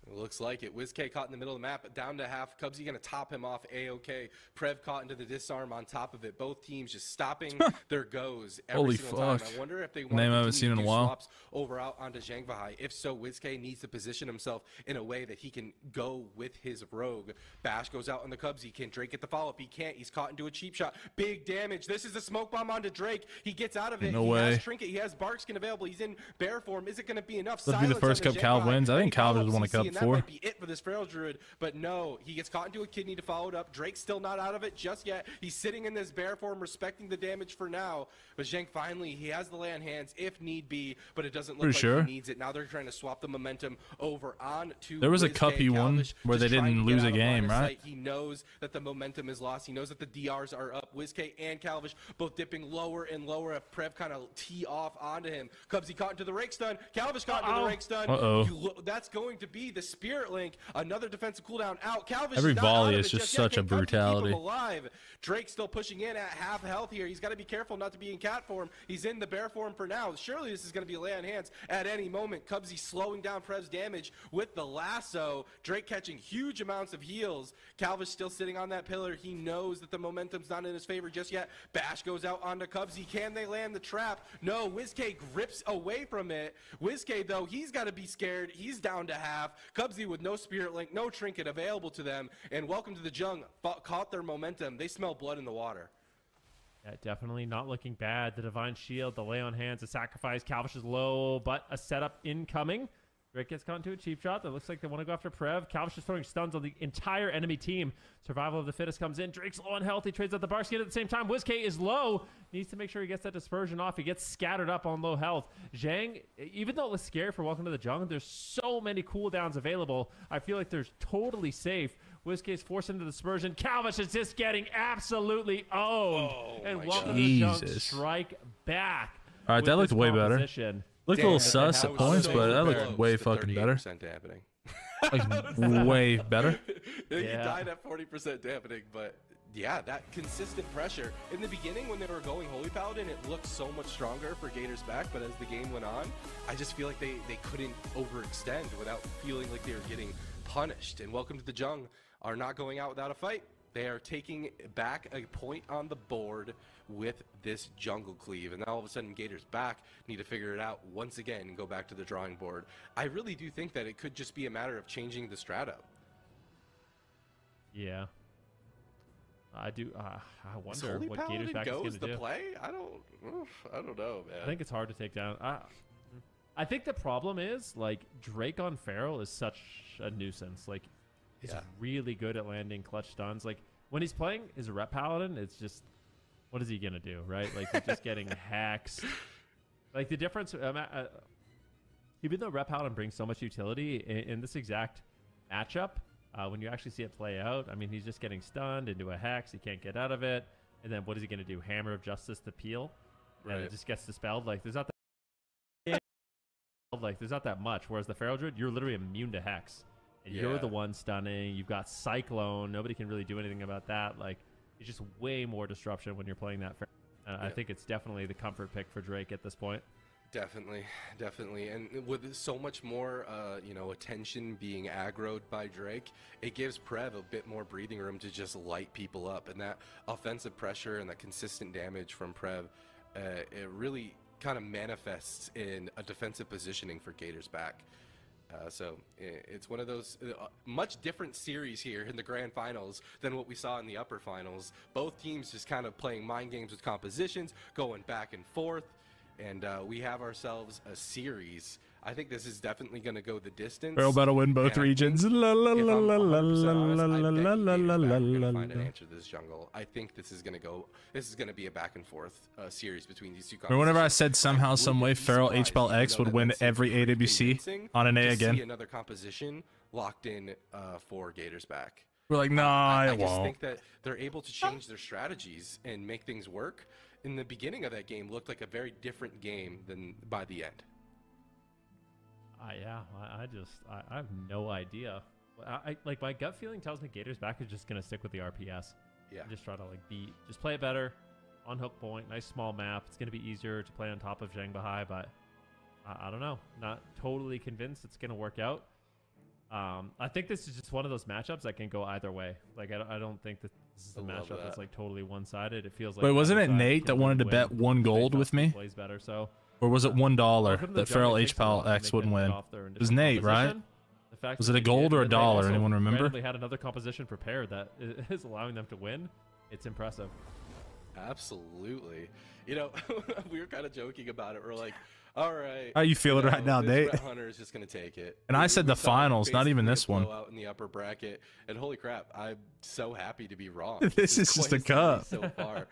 It looks like it. WizK caught in the middle of the map, down to half. Cubsy going to top him off A-OK. Prev caught into the disarm on top of it. Both teams just stopping their goes every single time. I wonder if they want I haven't seen in a while. Swaps over out onto Zhangbahai. If so, WizK needs to position himself in a way that he can go with his rogue. Bash goes out on the Cubsy. Can Drake get the follow-up? He can't. He's caught into a cheap shot. Big damage. This is a smoke bomb onto Drake. He gets out of it. No he way. has Trinket. He has Barkskin available. He's in bear form. Is it going to be enough? Let's be the first cup Cal wins. I think Cal just won a cup and that might be it for this Feral Druid. But no, he gets caught into a kidney to follow it up. Drake's still not out of it just yet. He's sitting in this bear form, respecting the damage for now. But Zheng finally, he has the lay on hands if need be, but it doesn't look like he needs it. Now they're trying to swap the momentum over on to There was a WizKid. cuppy one where they didn't lose a game, right? He knows that the momentum is lost. He knows that the DRs are up. WizKid and Calvish both dipping lower and lower. If Prev kind of tee off onto him. Cubsy caught into the rake stun. Calvish caught into the rake stun. That's going to be the Spirit Link. Another defensive cooldown out. Calvish every volley is just such a brutality. Keep him alive. Drake still pushing in at half health here. He's got to be careful not to be in cat form. He's in the bear form for now. Surely this is going to be a lay on hands at any moment. Cubsy slowing down Prev's damage with the lasso. Drake catching huge amounts of heals. Calvish still sitting on that pillar. He knows that the momentum's not in his favor just yet. Bash goes out onto Cubsy. Can they land the trap? No. WizKid grips away from it. WizKid, though, he's got to be scared. He's down to half. Cubsy with no Spirit Link, no trinket available to them. And welcome to the Jung. Caught their momentum. They smell blood in the water. Yeah, definitely not looking bad. The Divine Shield, the lay on hands, the sacrifice. Calvish is low, but a setup incoming. Drake gets caught into a cheap shot. That looks like they want to go after Prev. Calvish is throwing stuns on the entire enemy team. Survival of the fittest comes in. Drake's low on health. He trades out the bar skin at the same time. WizKid is low. Needs to make sure he gets that dispersion off. He gets scattered up on low health. Zheng, even though it was scary for Welcome to the Jungle, there's so many cooldowns available. I feel like they're totally safe. WizKid is forced into the dispersion. Calvish is just getting absolutely owned. And Welcome to the Jungle strike back. All right, that looked way better. Looked a little sus at points, but that looked way fucking better. Like, way better. He died at 40% dampening, but yeah, that consistent pressure. In the beginning, when they were going Holy Paladin, it looked so much stronger for Gators back, but as the game went on, I just feel like they couldn't overextend without feeling like they were getting punished. And Welcome to the Jung are not going out without a fight. They are taking back a point on the board with this jungle cleave. And now all of a sudden Gators back need to figure it out once again and go back to the drawing board. I really do think that it could just be a matter of changing the strat up. Yeah. I do. I wonder Holy what Paladin Gators back is going to do. Play? I don't know, man. I think it's hard to take down. I think the problem is, like, Drake on Feral is such a nuisance. Like, he's really good at landing clutch stuns. Like, when he's playing his Rep Paladin, it's just, what is he going to do, right? Like, he's just getting hexed. Like, the difference, even though Rep Paladin brings so much utility in this exact matchup, when you actually see it play out, I mean, he's just getting stunned into a hex. He can't get out of it. And then what is he going to do? Hammer of Justice to peel? And it just gets dispelled. Like, there's not that much. Whereas the Feral Druid, you're literally immune to hex. And you're the one stunning. You've got Cyclone. Nobody can really do anything about that. Like, it's just way more disruption when you're playing that. I think it's definitely the comfort pick for Drake at this point. Definitely. And with so much more, attention being aggroed by Drake, it gives Prev a bit more breathing room to just light people up. And that offensive pressure and that consistent damage from Prev, it really kind of manifests in a defensive positioning for Gators back. So it's one of those much different series here in the grand finals than what we saw in the upper finals. Both teams just kind of playing mind games with compositions, going back and forth. And we have ourselves a series. I think this is definitely going to go the distance. Feral better win both regions. La la la la la la la la la la la. Find an answer to this jungle. I think this is going to go. This is going to be a back and forth series between these two. Remember whenever I said somehow, some way, Feral HBLX would win every AWC on an A again? See another composition locked in for Gators back. We're like, nah, I just think that they're able to change their strategies and make things work. In the beginning of that game, looked like a very different game than by the end. I have no idea. Like, my gut feeling tells me Gators back is just gonna stick with the RPS. Yeah. Just try to just play it better, on hook point, nice small map. It's gonna be easier to play on top of Zheng Bahai, but I don't know. Not totally convinced it's gonna work out. I think this is just one of those matchups that can go either way. Like, I don't think that this is a matchup that's like totally one-sided. It feels like. Wait, wasn't it Nate that wanted to bet 1 gold with me? Plays better, so. Or was it $1 that Feral HPAL wouldn't win? It was Nate, right? Was it a gold or a dollar? Anyone remember? They had another composition prepared that is allowing them to win. It's impressive. Absolutely. You know, we were kind of joking about it. We're like, all right. How you feeling right now, Nate? Red Hunter is just going to take it. And I said the finals, not even this one. Out in the upper bracket, and holy crap, I'm so happy to be wrong. This is just a cup. So far.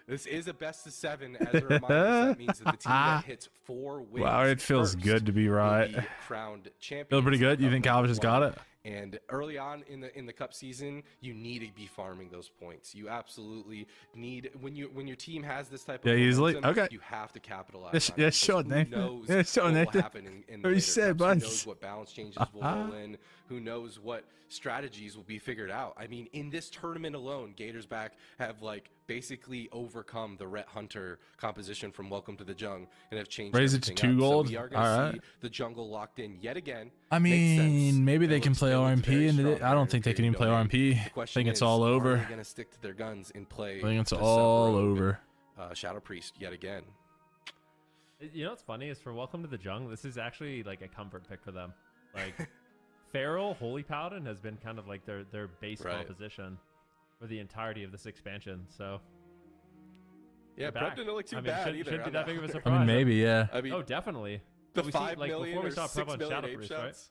This is a best of 7. As a reminder, that means that the team that hits 4 wins. Wow, it feels good to be right. Crowned champion. Feel pretty good. You think Calvish has got it? And early on in the cup season, you need to be farming those points. You absolutely need when your team has this type of easily. momentum, Okay. You have to capitalize. Yeah, sure, Nathan. Who knows yeah, sure, what Nathan. will happen in the later cups? Who knows what balance changes will roll in? Who knows what strategies will be figured out? I mean, in this tournament alone, Gators Back have like basically overcome the Rhett Hunter composition from Welcome to the Jung and have changed. Raise it to 2 gold. So we are going to see the jungle locked in yet again. I mean, maybe they can play RMP, and I don't think they can even play RMP. I think it's all over. They're going to stick to their guns and play. I think it's all over. Shadow Priest yet again. You know what's funny is for Welcome to the Jung, this is actually like a comfort pick for them. Like Feral, Holy Paladin has been kind of like their base composition for the entirety of this expansion. So yeah, Prep didn't look too bad either. Shouldn't be that big of a surprise. I mean, maybe, yeah. I mean, oh, definitely. The 5 million before we or saw 6 Prep on million Shadow ape Priest, shots.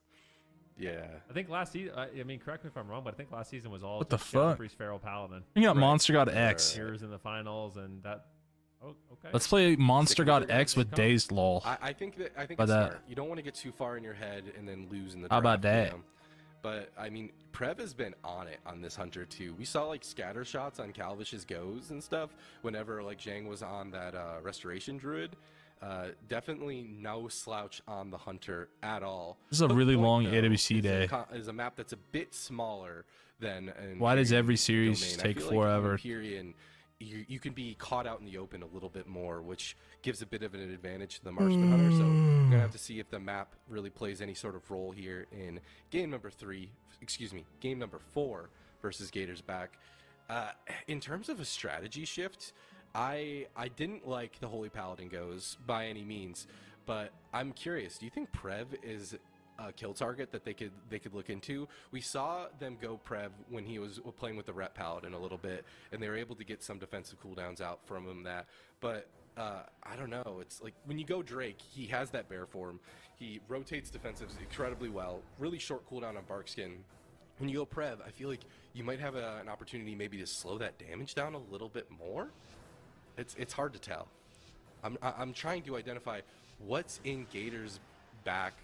right? Yeah. I think last season, I mean, correct me if I'm wrong, but I think last season was all What the Shadow fuck? Priest, Feral, Paladin. We got Monster God X. Heroes in the finals, and that. Oh, okay. Let's play Monster God X with Dazed Lol. I think it's smart. You don't want to get too far in your head and then lose in the draft. How about that? You know? But I mean, Prev has been on it on this Hunter too. We saw like scatter shots on Calvish's goes and stuff whenever like Zhang was on that Restoration Druid. Definitely no slouch on the Hunter at all. This is a really long AWC day. Is a map that's a bit smaller than. Why does every series take forever? Hyperion, you can be caught out in the open a little bit more, which gives a bit of an advantage to the Marksman Hunter. So we're gonna have to see if the map really plays any sort of role here in game number 4 versus Gators Back. In terms of a strategy shift, I didn't like the Holy Paladin goes by any means, but I'm curious. Do you think Prev is a kill target that they could look into? We saw them go Prev when he was playing with the Rep Paladin a little bit, and they were able to get some defensive cooldowns out from him. But I don't know. It's like when you go Drake, he has that bear form. He rotates defensives incredibly well. Really short cooldown on Barkskin. When you go Prev, I feel like you might have an opportunity maybe to slow that damage down a little bit more. It's hard to tell. I'm trying to identify what's in Gators Back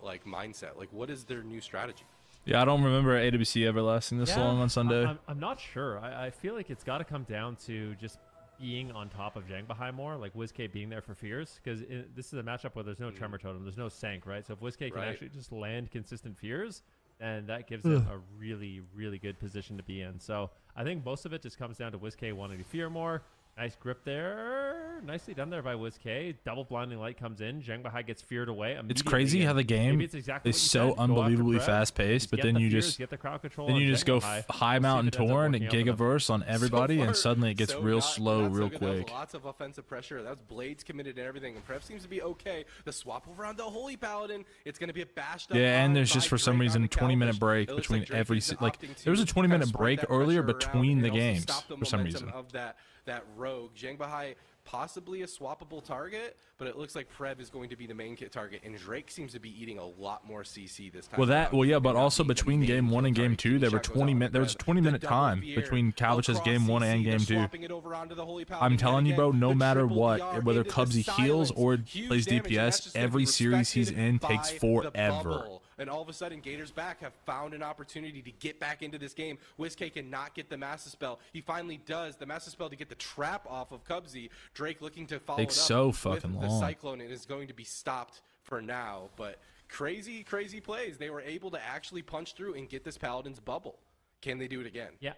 like mindset. Like, what is their new strategy? Yeah, I don't remember AWC ever lasting this long on Sunday. I'm not sure. I feel like it's got to come down to just being on top of Zhang Bahai more, like WizK being there for fears, because this is a matchup where there's no Tremor Totem, there's no Sank, right? So if WizK can actually just land consistent fears, and that gives them a really, really good position to be in. So I think most of it just comes down to WizK wanting to fear more. Nice grip there. Nicely done there by WizK. Double Blinding Light comes in. Zhang Bahai gets feared away. It's crazy how the game is so unbelievably fast-paced, but then you just go high mountain torn and Gigaverse on everybody, and suddenly it gets real slow real quick. Lots of offensive pressure. That was Blades committed and everything, and Prev seems to be okay. The swap over on the Holy Paladin, it's going to be a bashed up. Yeah, and there's just for some reason a 20-minute break between every there was a 20-minute break earlier between the games for some reason. That rogue Zhang Bahai, possibly a swappable target, but it looks like Prev is going to be the main target, and Drake seems to be eating a lot more CC this time. But also between game 1 and game 2, there was a 20-minute time between Calvish's game 1 and game 2. I'm telling you, bro, no matter what, whether Cubsy heals or plays DPS, every series he's in takes forever. And all of a sudden, Gators Back have found an opportunity to get back into this game. WizK cannot get the Master Spell. He finally does the Master Spell to get the trap off of Cubsy. Drake looking to follow it up with the Cyclone, and is going to be stopped for now. But crazy, crazy plays. They were able to actually punch through and get this Paladin's bubble. Can they do it again? Yeah.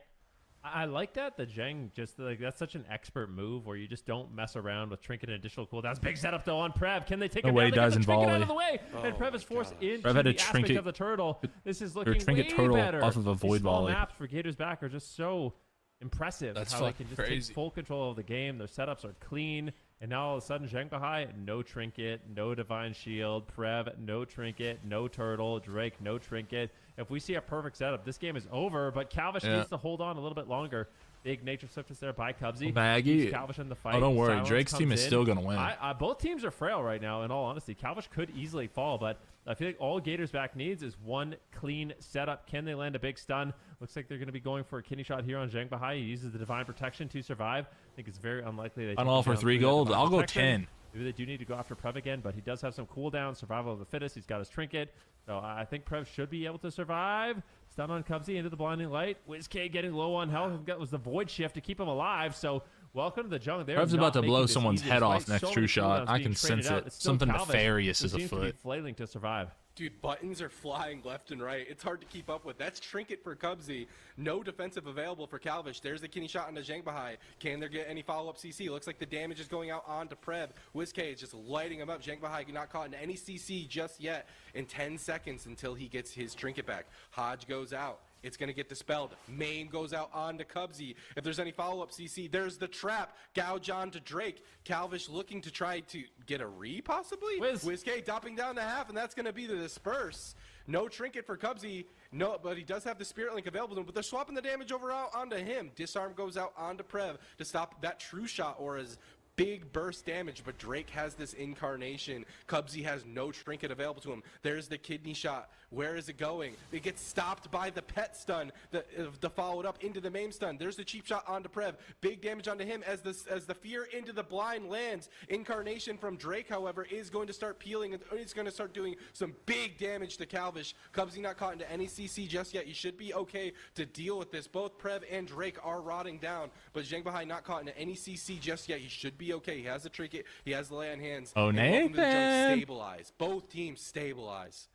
I like that the Zhang just like that's such an expert move where you just don't mess around with trinket and additional cooldowns. Big setup though on Prev. Can they take it down? They get the trinket out of the way, and Prev is forced into the aspect of the turtle. This is looking way better. Off of a void volley. These maps for Gators Back are just so impressive. That's how they can just take full control of the game. Their setups are clean. And now all of a sudden, Zhang Bahai, no trinket, no divine shield. Prev, no trinket, no turtle. Drake, no trinket. If we see a perfect setup, this game is over. But Calvish needs to hold on a little bit longer. Big nature swiftness there by Cubsy. Maggie. Keeps Calvish in the fight. Oh, don't worry. Silence Drake's team comes is in. still going to win. Both teams are frail right now, in all honesty. Calvish could easily fall, but I feel like all Gators back needs is one clean setup. Can they land a big stun? Looks like they're going to be going for a kidney shot here on Zhang Bahai. He uses the Divine Protection to survive. I think it's very unlikely they I'm all for 3 gold. I'll go 10. Maybe they do need to go after Prev again, but he does have some cooldown, survival of the fittest. He's got his trinket. So I think Prev should be able to survive. Stun on Cubsy into the blinding light. WizK getting low on health. That was the void shift to keep him alive. So welcome to the jungle. Prev's about to blow someone's head off next true shot. I can sense it. Something nefarious is afoot. Flailing to survive. Dude, buttons are flying left and right. It's hard to keep up with. That's trinket for Cubsy. No defensive available for Calvish. There's the kidney shot onto Zhang Bahai. Can there get any follow-up CC? Looks like the damage is going out onto Prev. WizK is just lighting him up. Zhang Bahai not caught in any CC just yet in 10 seconds until he gets his trinket back. Hodge goes out. It's going to get dispelled. Main goes out onto Cubsy. If there's any follow-up CC, there's the trap. Gouge on to Drake. Calvish looking to try to get a re, possibly? WizK dropping down to half, and that's going to be the disperse. No trinket for Cubsy. No, but he does have the Spirit Link available to him, but they're swapping the damage over out onto him. Disarm goes out onto Prev to stop that true shot or his big burst damage, but Drake has this incarnation. Cubsy has no trinket available to him. There's the kidney shot. Where is it going? It gets stopped by the pet stun, the followed up into the main stun. There's the cheap shot onto Prev. Big damage onto him as the fear into the blind lands. Incarnation from Drake, however, is going to start peeling, and it's going to start doing some big damage to Calvish. Cubsy not caught into any CC just yet. You should be okay to deal with this. Both Prev and Drake are rotting down, but Zhang Bahai not caught into any CC just yet. He should be okay. He has the trinket. He has the lay on hands. Oh, Nathan! Stabilize. Both teams stabilize.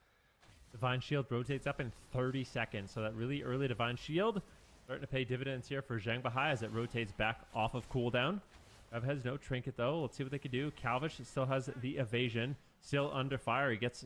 Divine Shield rotates up in 30 seconds, so that really early Divine Shield starting to pay dividends here for Zhang Bahai as it rotates back off of cooldown. Rev has no trinket though. Let's see what they can do. Calvish still has the evasion, still under fire. He gets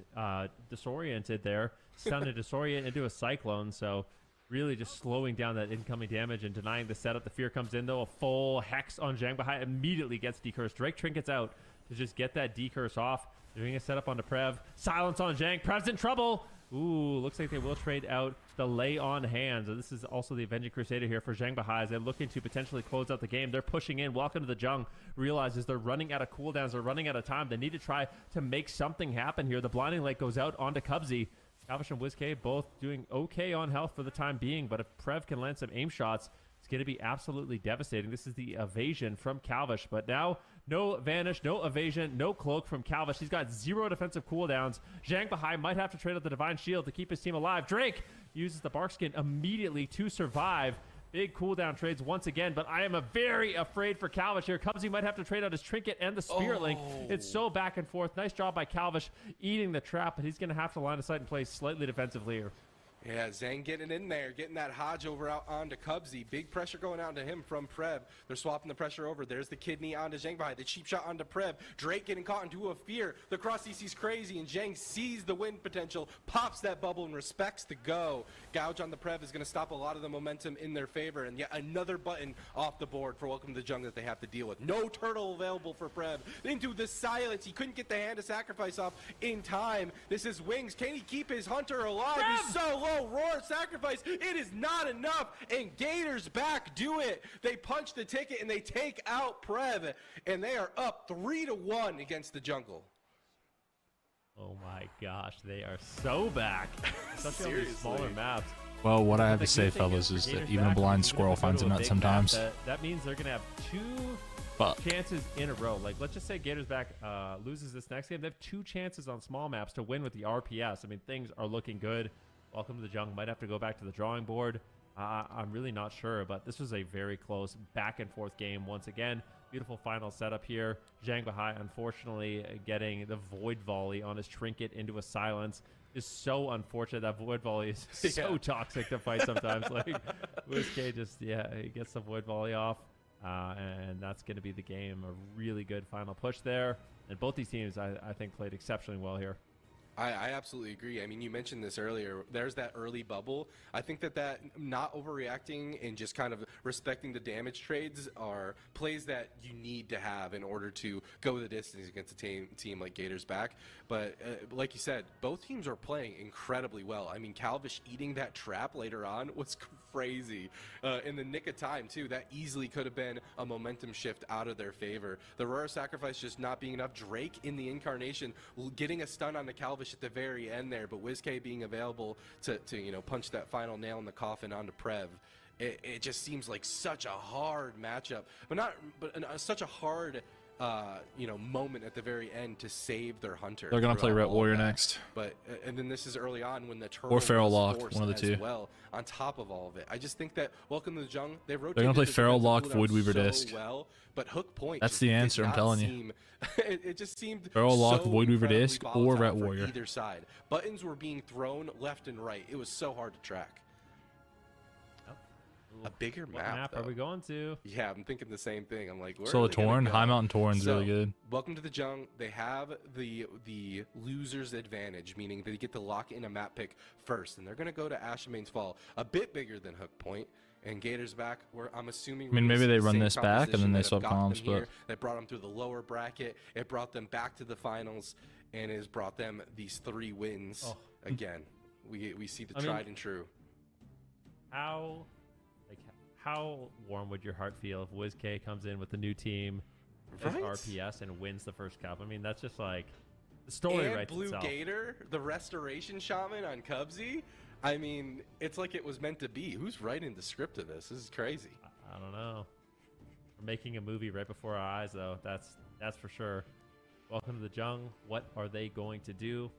disoriented there, stunned and disorient into a cyclone, so really just slowing down that incoming damage and denying the setup. The fear comes in though, a full hex on Zhang Bahai immediately gets decursed. Drake trinkets out to just get that decurse off. Doing a setup onto Prev. Silence on Zhang. Prev's in trouble. Ooh, looks like they will trade out the lay on hands. This is also the Avenging Crusader here for Zhang Bahai as they're looking to potentially close out the game. They're pushing in. Welcome to the Jung. Realizes they're running out of cooldowns. They're running out of time. They need to try to make something happen here. The Blinding Light goes out onto Cubsy. Calvish and WizK both doing okay on health for the time being, but if Prev can land some aim shots, it's going to be absolutely devastating. This is the evasion from Calvish, but now no vanish, no evasion, no cloak from Calvish. He's got 0 defensive cooldowns. Zhang Bahai might have to trade out the Divine Shield to keep his team alive. Drake uses the Bark Skin immediately to survive. Big cooldown trades once again, but I am very afraid for Calvish here. Cubsy might have to trade out his trinket and the Spirit Link. It's so back and forth. Nice job by Calvish eating the trap, but he's going to have to line of sight and play slightly defensively here. Yeah, Zhang getting in there, getting that Hodge over out onto Cubsy. Big pressure going out to him from Prev. They're swapping the pressure over. There's the kidney onto Zhang Bahai. The cheap shot onto Prev. Drake getting caught into a fear. The cross CC's crazy, and Zhang sees the win potential, pops that bubble, and respects the go. Gouge on the Prev is going to stop a lot of the momentum in their favor, and yet another button off the board for Welcome to the Jungle that they have to deal with. No turtle available for Prev. Into the silence. He couldn't get the hand of sacrifice off in time. This is Wings. Can he keep his hunter alive? Prev! He's so low. Roar sacrifice. It is not enough. And Gators back do it. They punch the ticket and they take out Prev. And they are up 3-1 against the Jungle. Oh my gosh, they are so back. Especially on these smaller maps. Well, what I have to say, fellas, is that even a blind squirrel finds a nut sometimes. That means they're going to have 2 chances in a row. Like, let's just say Gators back loses this next game. They have 2 chances on small maps to win with the RPS. I mean, things are looking good. Welcome to the Jungle. Might have to go back to the drawing board. I'm really not sure, but this was a very close back and forth game once again. Beautiful final setup here. Zhang Bahai, unfortunately, getting the Void Volley on his trinket into a silence is so unfortunate. That Void Volley is so toxic to fight sometimes. Like, WizK just, he gets the Void Volley off, and that's going to be the game. A really good final push there. And both these teams, I think, played exceptionally well here. I absolutely agree. I mean, you mentioned this earlier. There's that early bubble. I think that not overreacting and just kind of respecting the damage trades are plays that you need to have in order to go the distance against a team like Gators back. But like you said, both teams are playing incredibly well. I mean, Calvish eating that trap later on was crazy. In the nick of time, too. That easily could have been a momentum shift out of their favor. The Aurora Sacrifice just not being enough. Drake in the Incarnation getting a stun on the Calvish at the very end there, but WizK being available to punch that final nail in the coffin onto Prev. It just seems like such a hard matchup, but such a hard moment at the very end to save their hunter. They're gonna play Ret Warrior next. But and then this is early on when the turtle or Feral Lock, one one of the two. Well, on top of all of it, I just think that Welcome to the Jung, they've rotated. They're gonna play the Feral defensive Lock, cooldown Voidweaver so Disc. well, but Hook Point. That's just the did answer. I'm not telling you. seem, it just seemed Feral Lock, so Voidweaver incredibly Disc, or volatile Ret for Warrior. Either side, buttons were being thrown left and right. It was so hard to track. A bigger map are we going to? Yeah, I'm thinking the same thing. I'm like, where So are the they gonna Torn, go? High Mountain Torn's really good. Welcome to the Jung. They have the loser's advantage, meaning they get to lock in a map pick first, and they're going to go to Ashmane's Fall, a bit bigger than Hook Point. And Gators back, where I'm assuming. I mean, maybe they run this back and then they swap comps, but that brought them through the lower bracket. It brought them back to the finals, and has brought them these 3 wins again. We see the tried and true. How warm would your heart feel if WizK comes in with the new team as RPS and wins the first cup? I mean, that's just like the story and writes Blue itself. Gator, the Restoration Shaman on Cubsy. I mean, it's like it was meant to be. Who's writing the script of this? This is crazy. I don't know. We're making a movie right before our eyes, though. That's for sure. Welcome to the Jung. What are they going to do?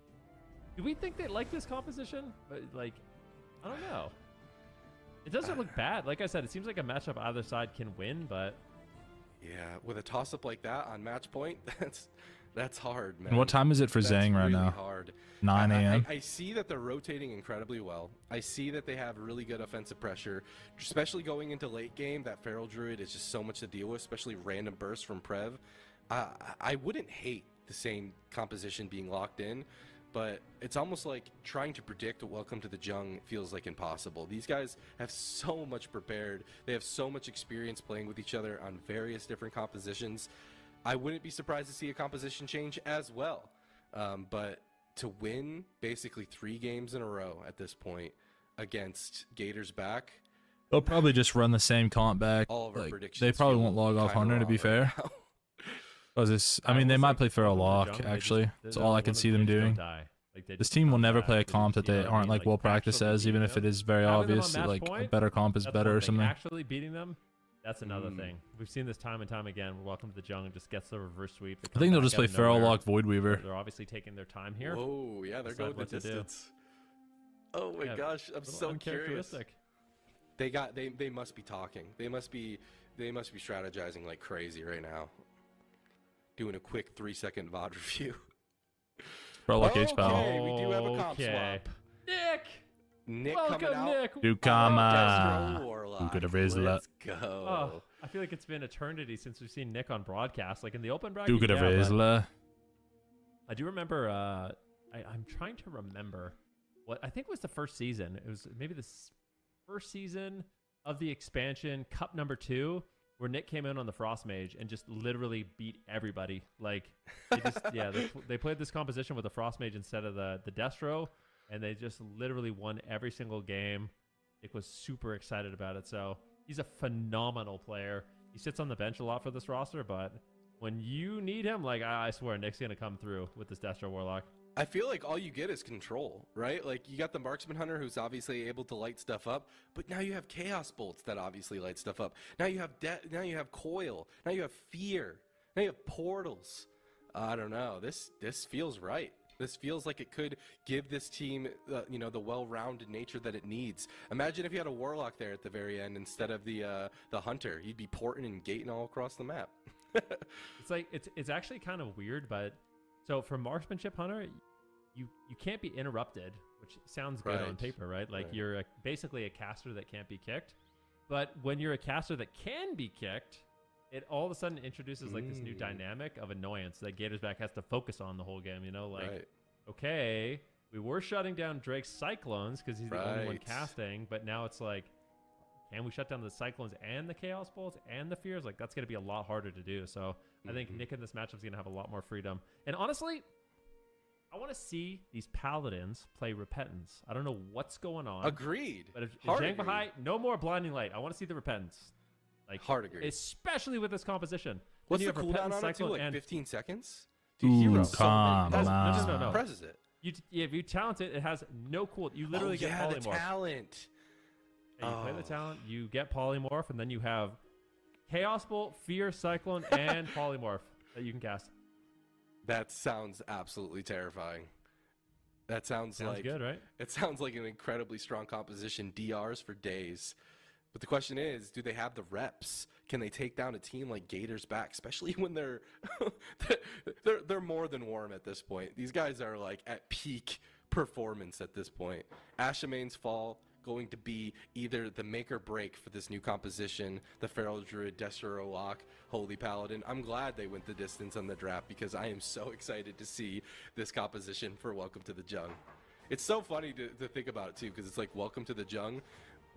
Do we think they like this composition? Like, I don't know. It doesn't look bad. Like I said, it seems like a matchup either side can win, but yeah, with a toss-up like that on match point, that's hard, man. And what time is it for Zhang right really now? Hard. 9 a.m. I see that they're rotating incredibly well. I see that they have really good offensive pressure, especially going into late game. That Feral Druid is just so much to deal with, especially random bursts from Prev. I wouldn't hate the same composition being locked in, but it's almost like trying to predict what Welcome to the Jung feels like impossible. These guys have so much prepared. They have so much experience playing with each other on various different compositions. I wouldn't be surprised to see a composition change as well. But to win basically 3 games in a row at this point against Gators back, they'll probably just run the same comp back. All of our predictions they probably feel won't log off Hunter, to be fair. I mean, they might play Feral Lock, actually. That's all I can see them doing. This team will never play a comp that they aren't like well practiced as, even if it is very obvious that like a better comp is better or something. Actually beating them, that's another thing. We've seen this time and time again. Welcome to the Jung just gets the reverse sweep. I think they'll just play Feral Lock, Voidweaver. They're obviously taking their time here. Whoa, yeah, they're going the distance. Oh my gosh, I'm so curious. They must be talking. They must be strategizing like crazy right now. Doing a quick 3-second VOD review. Feral Lock H-Pow. Okay, we do have a comp swap. Nick Welcome, coming out. Nick. Dukama. Warlock. Let's go. I feel like it's been eternity since we've seen Nick on broadcast. Like in the open bracket. I do remember. I'm trying to remember what I think was the first season. It was maybe the first season of the expansion, Cup number 2, where Nick came in on the Frost Mage and just literally beat everybody. Like, they played this composition with the Frost Mage instead of the Destro, and they just literally won every single game. Nick was super excited about it. So he's a phenomenal player. He sits on the bench a lot for this roster, but when you need him, like, I swear Nick's going to come through with this Destro Warlock. I feel like all you get is control, right? Like, you got the Marksman Hunter who's obviously able to light stuff up, but now you have Chaos Bolts that obviously light stuff up. Now you have Coil. Now you have Fear. Now you have Portals. I don't know. This feels right. This feels like it could give this team, the well-rounded nature that it needs. Imagine if you had a Warlock there at the very end instead of the Hunter. You'd be porting and gating all across the map. It's like it's actually kind of weird, but so for Marksmanship Hunter, you can't be interrupted, which sounds good on paper, right? Like you're basically a caster that can't be kicked. But when you're a caster that can be kicked, it all of a sudden introduces like this new dynamic of annoyance that Gators back has to focus on the whole game, okay, we were shutting down Drake's Cyclones because he's the only one casting, but now it's like, can we shut down the Cyclones and the Chaos Bolts and the Fears? Like, that's going to be a lot harder to do. So I think Nick in this matchup is going to have a lot more freedom. And honestly, I want to see these Paladins play Repentance. I don't know what's going on. Agreed. But if Zhang Bahai, no more Blinding Light. I want to see the Repentance. Like, hard agreed. Especially with this composition. What's the cooldown on it too? Like 15 seconds? Ooh, come on. No. Presses it. If you talent it, it has no cool. You literally get Polymorph. The talent. And you play the talent, you get Polymorph, and then you have Chaos Bolt, Fear, Cyclone, and Polymorph that you can cast. That sounds absolutely terrifying. That sounds like good, right? It sounds like an incredibly strong composition. DRs for days. But the question is, do they have the reps? Can they take down a team like Gators back, especially when they're they're more than warm at this point. These guys are like at peak performance at this point. Ashamane's fall going to be either the make or break for this new composition, the Feral Druid, Destro Lock, Holy Paladin. I'm glad they went the distance on the draft because I am so excited to see this composition for Welcome to the Jung. It's so funny to think about it too, because it's like Welcome to the Jung.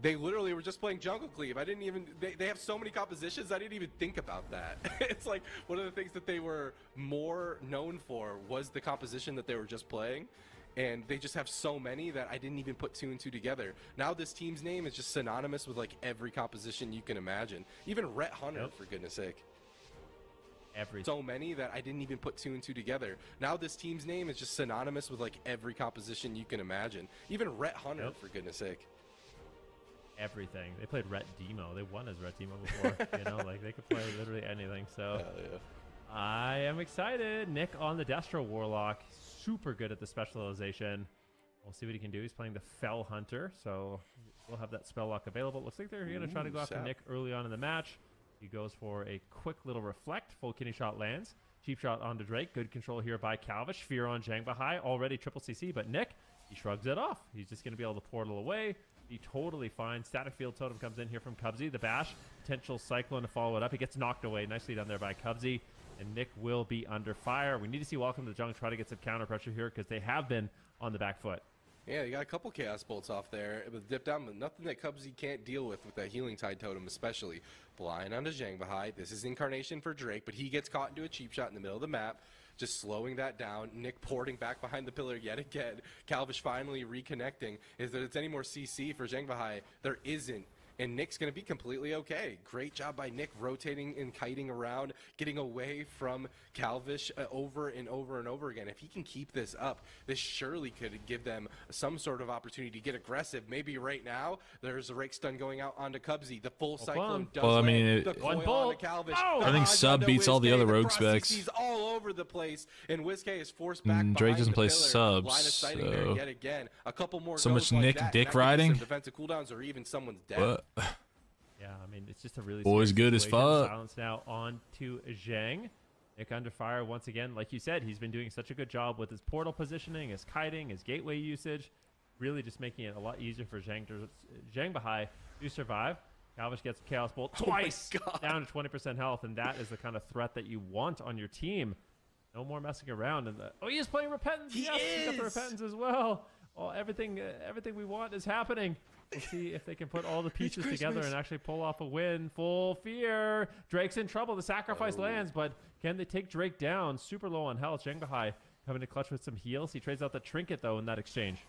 They literally were just playing Jungle Cleave. I didn't even, they have so many compositions, I didn't even think about that. It's like one of the things that they were more known for was the composition that they were just playing. And they just have so many that I didn't even put 2 and 2 together. Now this team's name is just synonymous with like every composition you can imagine. Even Rhett Hunter, for goodness sake. So many that I didn't even put 2 and 2 together. Now this team's name is just synonymous with like every composition you can imagine. Even Rhett Hunter, for goodness sake. Everything. They played Rhett Demo. They won as Rhett Demo before. You know, like they could play literally anything. So I am excited. Nick on the Destro Warlock. Super good at the specialization. We'll see what he can do. He's playing the Fell Hunter, so we'll have that spell lock available. Looks like they're going to try to go after Nick early on in the match. He goes for a quick little reflect. Full kidney shot lands. Cheap shot onto Drake. Good control here by Calvish. Fear on Zhang Bahai. Already triple CC, but Nick, he shrugs it off. He's just going to be able to portal away. Be totally fine. Static Field Totem comes in here from Cubsy. The bash. Potential Cyclone to follow it up. He gets knocked away. Nicely done there by Cubsy. And Nick will be under fire. We need to see Welcome to the Jung try to get some counter pressure here because they have been on the back foot. Yeah, you got a couple Chaos Bolts off there with dip down, but nothing that Cubsy can't deal with that Healing Tide Totem especially. Blind onto Zhang Bahai. This is Incarnation for Drake, but he gets caught into a cheap shot in the middle of the map, just slowing that down. Nick porting back behind the pillar yet again. Calvish finally reconnecting. Is that it's any more CC for Zhang Bahai? There isn't. And Nick's going to be completely okay. Great job by Nick rotating and kiting around, getting away from Calvish over and over and over again. If he can keep this up, this surely could give them some sort of opportunity to get aggressive. Maybe right now, there's a rake stun going out onto Cubsy. The full Cyclone does well, I mean, one bolt. Calvish. I think Sub beats all the other rogue specs. He's all over the place, and WizK is forced back Drake doesn't play pillar. subs, so there yet again. A couple more so much Nick like dick riding. Defensive cooldowns, or even someone's dead. What? Yeah, I mean, it's just a really boy's good as fuck. Silence now on to Zhang. Nick under fire once again. Like you said, he's been doing such a good job with his portal positioning, his kiting, his gateway usage. Really just making it a lot easier for Zhang Bahai to survive. Calvish gets a Chaos Bolt twice, down to 20% health, and that is the kind of threat that you want on your team. No more messing around. And he is playing Repentance. He got the Repentance as well. Oh, everything we want is happening. We'll see if they can put all the pieces together and actually pull off a win. Full fear. Drake's in trouble. The sacrifice lands, but can they take Drake down? Super low on health. Zhang Bahai coming to clutch with some heals. He trades out the trinket, though, in that exchange.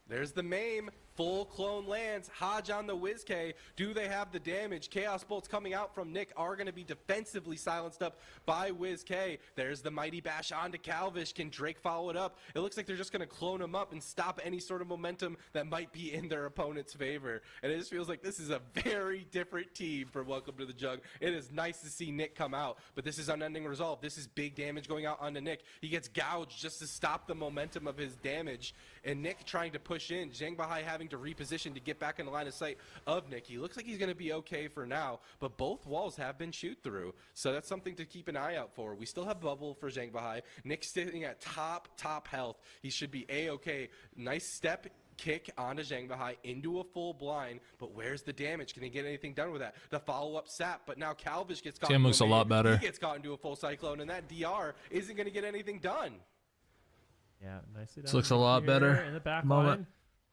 There's the MAME. Full clone lands. Hodge on the WizK. Do they have the damage? Chaos Bolts coming out from Nick are going to be defensively silenced up by WizK. There's the Mighty Bash onto Calvish. Can Drake follow it up? It looks like they're just going to clone him up and stop any sort of momentum that might be in their opponent's favor. And it just feels like this is a very different team for Welcome to the Jug. It is nice to see Nick come out, but this is Unending Resolve. This is big damage going out onto Nick. He gets gouged just to stop the momentum of his damage. And Nick trying to push in. Zhang Bahai having to reposition to get back in the line of sight of Nick. He looks like he's going to be okay for now, but both walls have been shoot through, so that's something to keep an eye out for. We still have bubble for Zhang Bahai. Nick sitting at top health. He should be a-okay. Nice step kick onto Zhang Bahai into a full blind, but where's the damage? Can he get anything done with that? The follow-up sap, but now Calvish gets caught. Tim looks a lot better. He gets caught into a full cyclone, and that DR isn't going to get anything done. Yeah, nicely. This looks a lot better. In the back moment.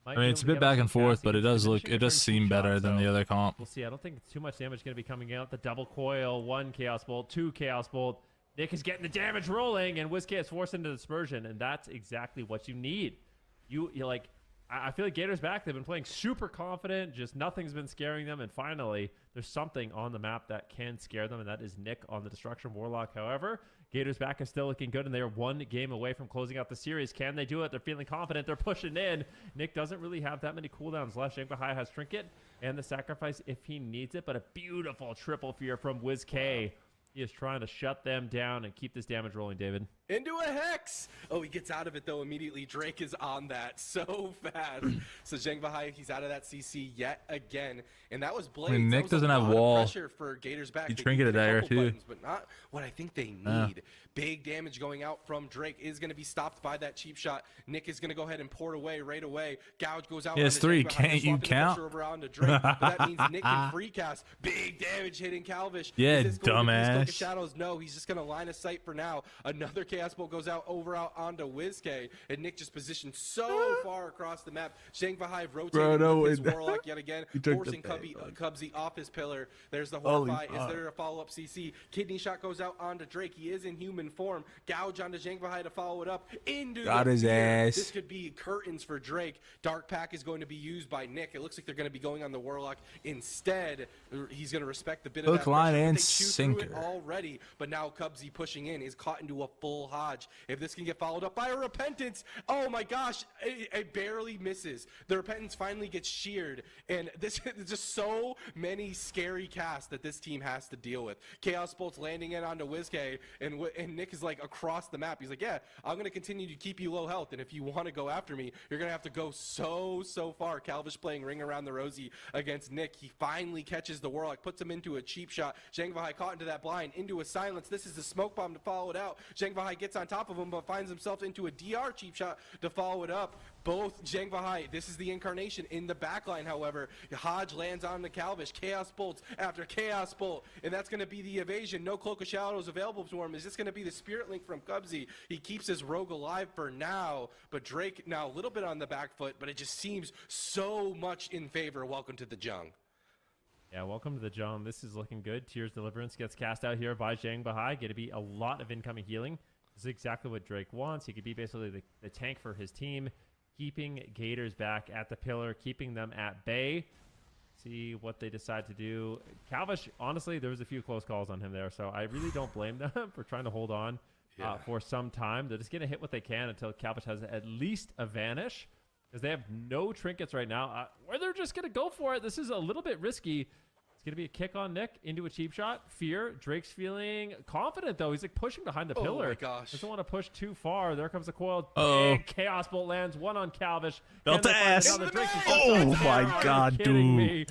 line. I mean, it's a bit back and forth, but it does seem better than the other comp. We'll see. I don't think too much damage is going to be coming out. The double coil, 1 Chaos Bolt, 2 Chaos Bolt. Nick is getting the damage rolling, and WizKid is forced into dispersion, and that's exactly what you need. You're like, I feel like Gators back. They've been playing super confident. Just nothing's been scaring them, and finally, there's something on the map that can scare them, and that is Nick on the Destruction Warlock. However, Gators back is still looking good, and they are 1 game away from closing out the series. Can they do it? They're feeling confident. They're pushing in. Nick doesn't really have that many cooldowns left. Zhenghua has Trinket and the Sacrifice if he needs it, but a beautiful triple fear from WizK. He is trying to shut them down and keep this damage rolling, David. Into a Hex! Oh, he gets out of it, though, immediately. Drake is on that so fast. So Zhenghua, he's out of that CC yet again. And that was Blaze. I mean, Nick doesn't have wall. Pressure for Gators back. He Trinket a dagger, too. Buttons, but not what I think they need. Big damage going out from Drake is going to be stopped by that cheap shot. Nick is going to go ahead and pour it away right away. Gouge goes out. He has 3. Can't you count? Over onto Drake, but that means Nick can free cast. Big damage hitting Calvish. Yeah, dumbass. Shadows? No, he's just going to line of sight for now. Another Chaos Bolt goes out onto WizK, and Nick just positioned so far across the map. Zhenghua rotating with his Warlock yet again, forcing Cubsy off his pillar. There's the Horrify. Is there a follow-up CC? Kidney Shot goes out onto Drake. He is in human form. Gouge onto Zhenghua to follow it up into Got his ass. This could be curtains for Drake. Dark Pack is going to be used by Nick. It looks like they're going to be going on the Warlock instead. He's going to respect the bit of that line pressure, and they chew sinker through it already, but now Cubsy pushing in is caught into a full Hodge. If this can get followed up by a Repentance, oh my gosh, it barely misses. The Repentance finally gets sheared, and this is just so many scary casts that this team has to deal with. Chaos Bolt's landing in onto WizK, and Nick is like across the map. He's like, yeah, I'm going to continue to keep you low health, and if you want to go after me, you're going to have to go so far. Calvish playing Ring Around the Rosie against Nick. He finally catches the Warlock, puts him into a cheap shot. Zhenghua caught into that blind, into a silence. This is the smoke bomb to follow it out. Zhenghua gets on top of him, but finds himself into a DR cheap shot to follow it up. Both Zhenghua, this is the incarnation in the backline, however. Hodge lands on the Calvish. Chaos Bolts after Chaos Bolt, and that's going to be the evasion. No Cloak of Shadows available to him. Is this going to be the Spirit Link from Cubsy? He keeps his rogue alive for now, but Drake now a little bit on the back foot, but it just seems so much in favor. Welcome to the Jung. Yeah, welcome to the Jung. This is looking good. Tears Deliverance gets cast out here by Zhenghua. Going to be a lot of incoming healing. This is exactly what Drake wants. He could be basically the tank for his team, keeping Gators back at the pillar, keeping them at bay. See what they decide to do. Calvish, honestly, there was a few close calls on him there, so I really don't blame them for trying to hold on for some time. They're just going to hit what they can until Calvish has at least a vanish, because they have no trinkets right now, where they're just going to go for it. This is a little bit risky. It's going to be a kick on Nick into a cheap shot. Fear. Drake's feeling confident, though. He's like pushing behind the pillar. Oh, my gosh. Doesn't want to push too far. There comes the coil. Big Chaos Bolt lands. One on Calvish. Belt to ass. Oh, my God, dude. Nick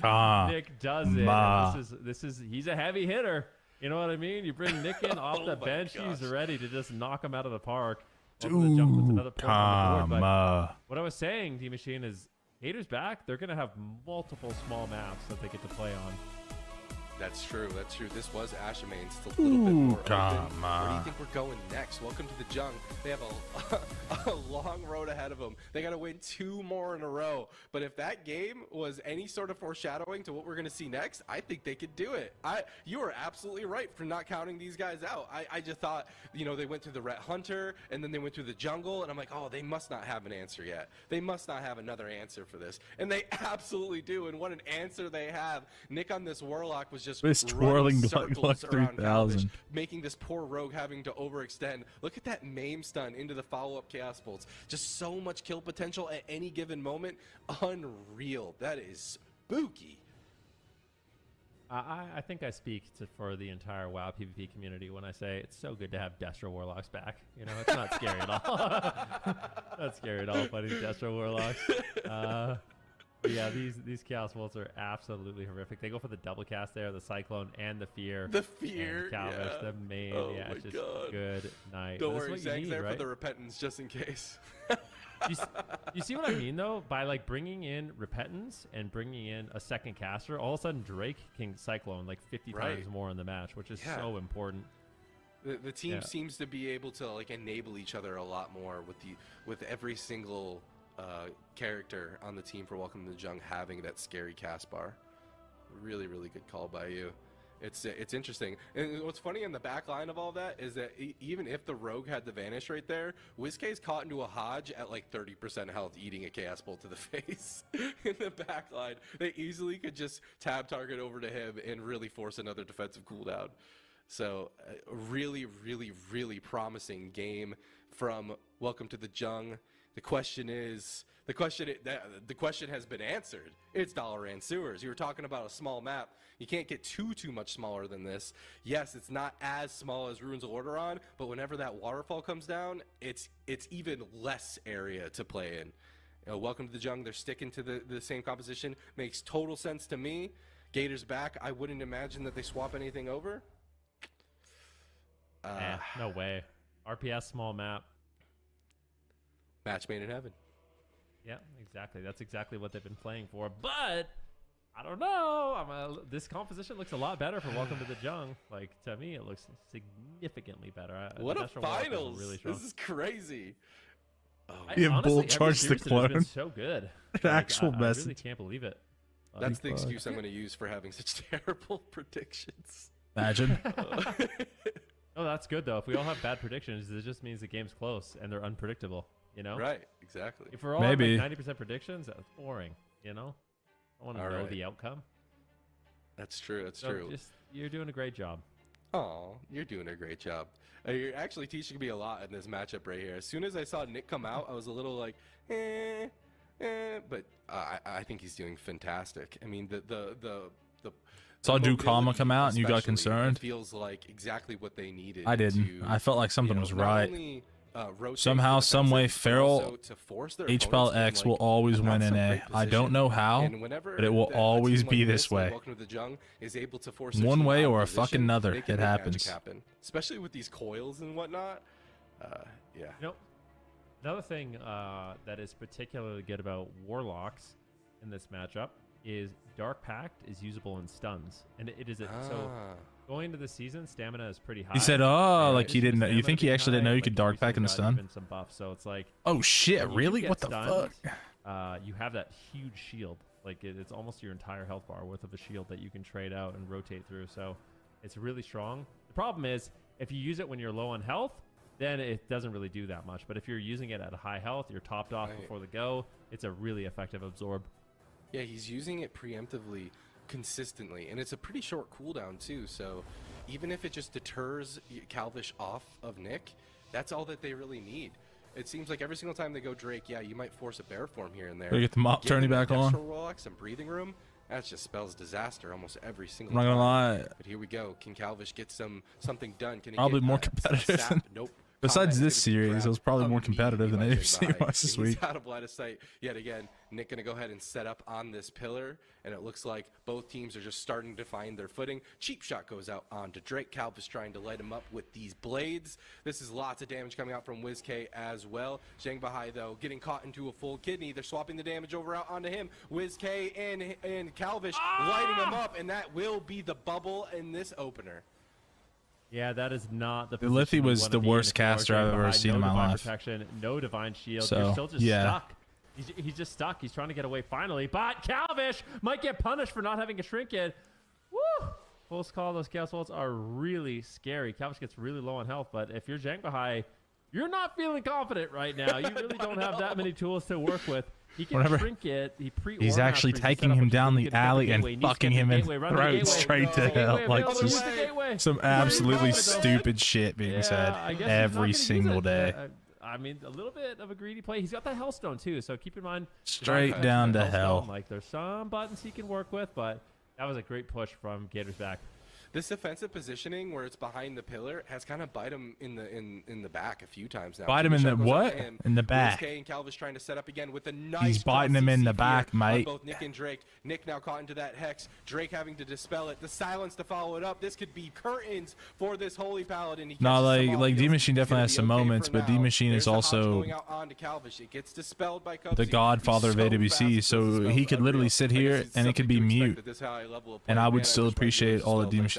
does it. This is he's a heavy hitter. You know what I mean? You bring Nick in off the bench. He's ready to just knock him out of the park. Dude, what I was saying, D-Machine, is Gators back. They're going to have multiple small maps that they get to play on. That's true. That's true. This was Ashimane. It's a little bit more open. Where do you think we're going next? Welcome to the Jung. They have a long road ahead of them. They got to win 2 more in a row. But if that game was any sort of foreshadowing to what we're going to see next, I think they could do it. You are absolutely right for not counting these guys out. I just thought, you know, they went through the Ret Hunter, and then they went through the jungle, and I'm like, oh, they must not have an answer yet. They must not have another answer for this. And they absolutely do. And what an answer they have. Nick on this Warlock was just twirling like 3000, making this poor rogue having to overextend. Look at that MAME stun into the follow-up Chaos Bolts. Just so much kill potential at any given moment. Unreal. That is spooky. I think I speak for the entire WoW PvP community when I say it's so good to have Destro Warlocks back. You know, it's not scary at all. Not scary at all fighting Destro Warlocks. Yeah, these Chaos Bolts are absolutely horrific. They go for the double cast there, the Cyclone and the Fear. The Fear, Calvish, the main, it's just good night. Don't worry, Zach's there for the Repentance just in case. You see what I mean, though? By like bringing in Repentance and bringing in a second caster, all of a sudden Drake can Cyclone like 50 times more in the match, which is so important. The team seems to be able to like enable each other a lot more with every single character on the team for Welcome to the Jung having that scary cast bar. Really, really good call by you. It's interesting. And what's funny in the back line of all that is that even if the Rogue had the Vanish right there, WizK's caught into a Hodge at like 30% health eating a Chaos Bolt to the face in the back line. They easily could just tab target over to him and really force another defensive cooldown. So really, really, really promising game from Welcome to the Jung. The question has been answered. It's Dalaran Sewers. You were talking about a small map. You can't get too much smaller than this. Yes, it's not as small as Ruins of Lordaeron, but whenever that waterfall comes down, it's even less area to play in. You know, Welcome to the Jung. They're sticking to the same composition. Makes total sense to me. Gators back. I wouldn't imagine that they swap anything over. No way. RPS small map. Match made in heaven. Yeah, exactly. That's exactly what they've been playing for. But I don't know. This composition looks a lot better for Welcome to the Jung. Like, to me, it looks significantly better. What a finals! Really this is crazy. Oh. Bull charge the clone. Been so good. An actual message. I really can't believe it. That's the excuse I'm going to use for having such terrible predictions. Imagine. Oh, that's good though. If we all have bad predictions, it just means the game's close and they're unpredictable. You know? Right. Exactly. If we're all having like 90% predictions, that's boring. You know? I want to know the outcome. That's true. That's true. You're doing a great job. Oh, you're doing a great job. You're actually teaching me a lot in this matchup right here. As soon as I saw Nick come out, I was a little like, but I think he's doing fantastic. I mean, saw Dukama come out and you got concerned. It feels like exactly what they needed. I didn't. I felt like something was right. Somehow, some way, Feral HPL X will always win in A. I don't know how, but it will always be this way. One way or a fucking another, it happens. Especially with these coils and whatnot. Yeah. Nope. Another thing that is particularly good about Warlocks in this matchup is Dark Pact is usable in stuns, and it is so going into the season, stamina is pretty high. He said, "Oh, like he didn't know." You think he actually didn't know you could Dark Pact in the stun? Some buff, so it's like, oh shit, really? What the fuck? You have that huge shield, like it's almost your entire health bar worth of a shield that you can trade out and rotate through. So it's really strong. The problem is if you use it when you're low on health, then it doesn't really do that much. But if you're using it at a high health, you're topped off before the go. It's a really effective absorb. Yeah, he's using it preemptively, consistently, and it's a pretty short cooldown too. So even if it just deters Calvish off of Nick, that's all that they really need. It seems like every single time they go Drake, yeah, you might force a bear form here and there. Get the mop turning back on. Some breathing room. That just spells disaster almost every single time. I'm not gonna lie. But here we go. Can Calvish get something done? Can he probably get, more competitive? Nope. Besides this series, it was probably more competitive than AFC was this week. He's out of line of sight yet again. Nick going to go ahead and set up on this pillar, and it looks like both teams are just starting to find their footing. Cheap shot goes out onto Drake. Calvish trying to light him up with these blades. This is lots of damage coming out from WizK as well. Zhang Bahai, though, getting caught into a full kidney. They're swapping the damage over out onto him. WizK and Calvish lighting him up, and that will be the bubble in this opener. Yeah, that is not the. Liffy was the worst caster I've ever seen in my life. Protection, no divine shield. So, you're still just stuck. He's just stuck. He's trying to get away finally, but Calvish might get punished for not having a trinket. Woo! Close call. Those Chaos Bolts are really scary. Calvish gets really low on health, but if you're Zhang Bahai, you're not feeling confident right now. You really don't have that many tools to work with. He can trinket. He's actually taking him down the alley and fucking him in throat straight to hell. Like some absolutely stupid shit being said every single day. I mean, a little bit of a greedy play. He's got that Hellstone too, so keep in mind. Straight down to hell. Like there's some buttons he can work with, but that was a great push from Gators back. This defensive positioning where it's behind the pillar has kind of bite him in the back a few times now. Bite him in the what? In the back. WizK and Calvish trying to set up again with a nice. He's biting him in the back, mate. Both Nick and Drake. Nick now caught into that hex. Drake having to dispel it. The silence to follow it up. This could be curtains for this Holy Paladin. No, like D Machine definitely has some moments, but D Machine is also the godfather of AWC, so he could literally sit here and it could be mute, and I would still appreciate all that D Machine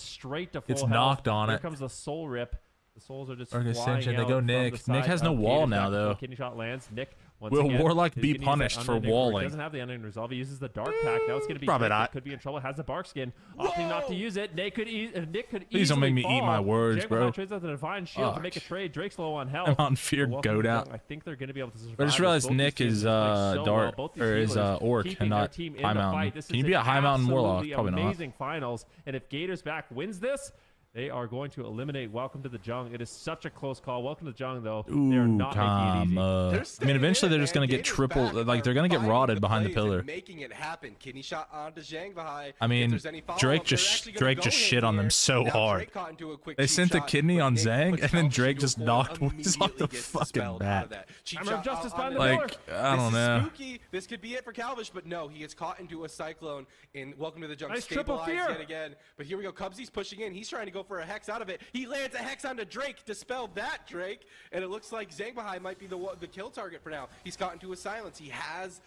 straight to full It's health. knocked on Here it. comes the soul rip. The souls are just Okay, flying Ascension, they out go from Nick. the Nick side has no of wall Cage. now, Back before though. Kidney shot lands. Nick Once Will again, Warlock he's be gonna use that punished for unending- or walling? He doesn't have the unending resolve. He uses the dark pack. Now it's going to be Probably Drake that not. could be in trouble. Has the bark skin. Opting not to use it. Nick could Please don't make me eat my words, bro. Trades out the divine shield to make a trade. Drake's low on health. I'm on fear goat out. I think they're going to be able to survive. I just realized Nick is dark or is orc and not high mountain. Can you be a high mountain warlock? Probably not. Amazing finals, and if Gators back wins this, they are going to eliminate Welcome to the Jung. It is such a close call. Welcome to the Jung, though. They are not making it easy. I mean, eventually they're just going to get triple. Like, they're going to get rotted behind the pillar. Making it happen. Kidney shot onto Zhang Bahai. I mean, Drake just shit on them so hard. They sent the kidney on Zhang, and then Drake just knocked Wiz off the fucking bat. Like, I don't know. Spooky. This could be it for Calvish, but no, he gets caught into a cyclone in Welcome to the Jung. Nice triple fear. Yet again. But here we go. Cubsy's pushing in. He's trying to go for a hex out of it. He lands a hex onto Drake. Dispel that, Drake. And it looks like Zhang Bahai might be the kill target for now. He's caught into a silence. He has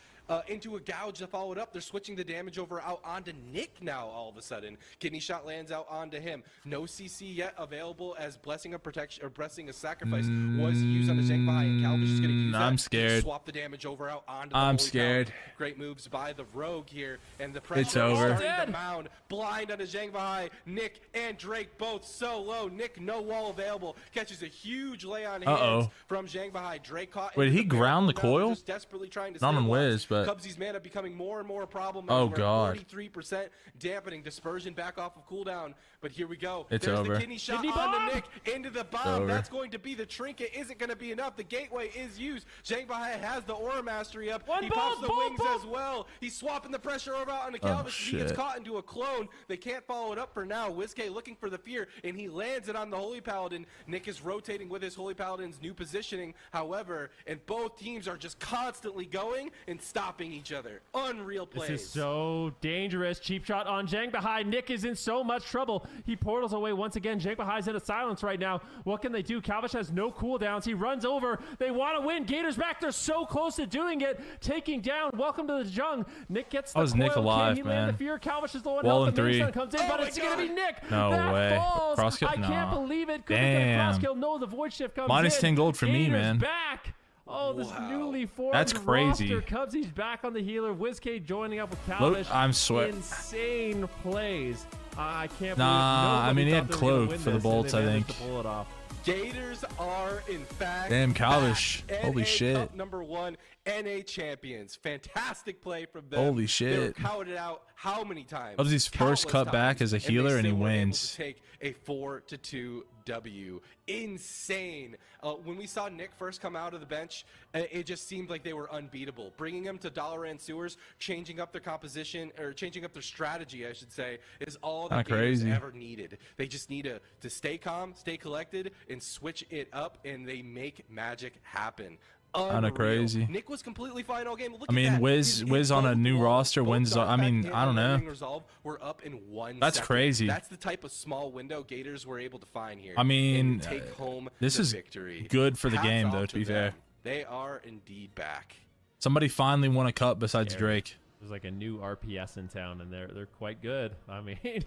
into a gouge to follow it up. They're switching the damage over out onto Nick now all of a sudden. Kidney shot lands out onto him. No CC yet available as Blessing of Protection or Blessing of Sacrifice was used on the Zhang Bahai, and Calvish is going to use that. I'm scared. Swap the damage over out onto the I'm Holy scared. Power. Great moves by the Rogue here, and the pressure It's over. starting to mound. Blind onto Zhang Bahai. Nick and Drake both so low. Nick no wall available. Catches a huge lay on hands from Zhang Bahai. Drake caught. Wait, did he ground the coil? Just desperately trying to not on stay Wiz, but Cubsy's mana becoming more and more a problem. Oh, We're God. 43% dampening. Dispersion back off of cooldown. But here we go. It's There's over. the kidney shot onto Nick into the bomb. That's going to be the trinket. Isn't going to be enough. The gateway is used. Zhang Bahai has the aura mastery up. He pops the wings as well. He's swapping the pressure over out onto Calvish. He gets caught into a clone. They can't follow it up for now. WizK looking for the fear, and he lands it on the Holy Paladin. Nick is rotating with his Holy Paladin's new positioning, however, and both teams are just constantly going and stopping each other. Unreal plays. This is so dangerous. Cheap shot on Zhang Bahai. Nick is in so much trouble. He portals away once again. Zhang Bahai's in a silence right now. What can they do? Calvish has no cooldowns. He runs over. They want to win. Gators back. They're so close to doing it. Taking down Welcome to the Jung. Nick gets the was Nick coil. alive, Can he land man? the fear? Calvish is low on Wall health. in The 3. Moonstone comes in, but it's going to be Nick. No that way. Falls. Cross-kill? I can't Nah. believe it. Couldn't get a cross Damn. kill. No, the void shift comes Minus in. 10 gold for me, Gators man. back. Oh, this newly formed That's crazy. roster. Cubsy's back on the healer. WizK joining up with Calvish. I'm sweating. Insane plays. I can't Nah, believe I mean, he had thought they were gonna cloak win for the this, and bolts, they I managed think. to pull it off. Gators are in fact Damn, Calvish. back. Holy NA shit. Cup #1 NA champions. Fantastic play from them. Holy They were shit. counted out how many times? Cubsy's first Countless cut back times, as a and they healer, and he still were able wins. to take a 4-2 W. Insane. When we saw Nick first come out of the bench, it just seemed like they were unbeatable. Bringing them to Dalaran Sewers, changing up their composition, or changing up their strategy, I should say, is all that Gators crazy. ever needed. They just need to stay calm, stay collected, and switch it up, and they make magic happen. Kinda crazy. Nick was completely fine all game. Look I mean, at that. Wiz on a new roster wins. I mean, I don't know. Resolve were up in 1 That's second. crazy. That's the type of small window Gators were able to find here. I mean, and take home this the is victory. good for the Hats game, off though, to be fair. them. They are indeed back. Somebody finally won a cup besides Drake. There's like a new RPS in town, and they're quite good. I mean,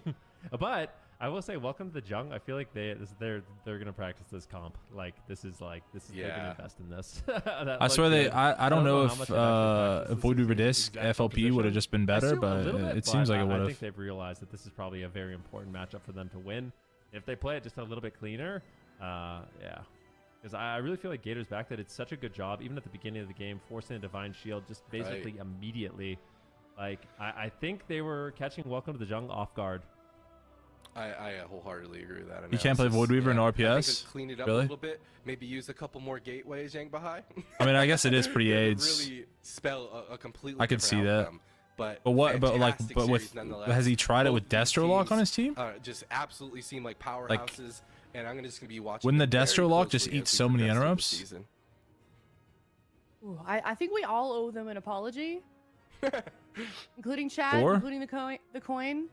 but I will say, welcome to the Jung. I feel like they're gonna practice this comp. Like this is they're gonna invest in this. I swear I don't know if Void Reaver Disc FLP would have just been better, but it seems like it would I have. think they've realized that this is probably a very important matchup for them to win. If they play it just a little bit cleaner, yeah. Because I really feel like Gators back that it's such a good job, even at the beginning of the game, forcing a Divine Shield just basically immediately. Like, I think they were catching Welcome to the Jung off guard. I wholeheartedly agree with that. You can't play Void Weaver in I think RPS? they cleaned it up Really? a little bit. Maybe use a couple more gateways, Zhang Bahai. I mean, I guess it is pretty It would AIDS. really spell a completely I could different see that. outcome. But what? But fantastic with series nonetheless. has he tried it Both with these Destro Lock on teams, his team? Just absolutely seem like powerhouses, and I'm just gonna be watching. Wouldn't the them very Destro Lock just closely eat as we so many progress through the interrupts? season. Ooh, I think we all owe them an apology, including chat, Or? including the coin.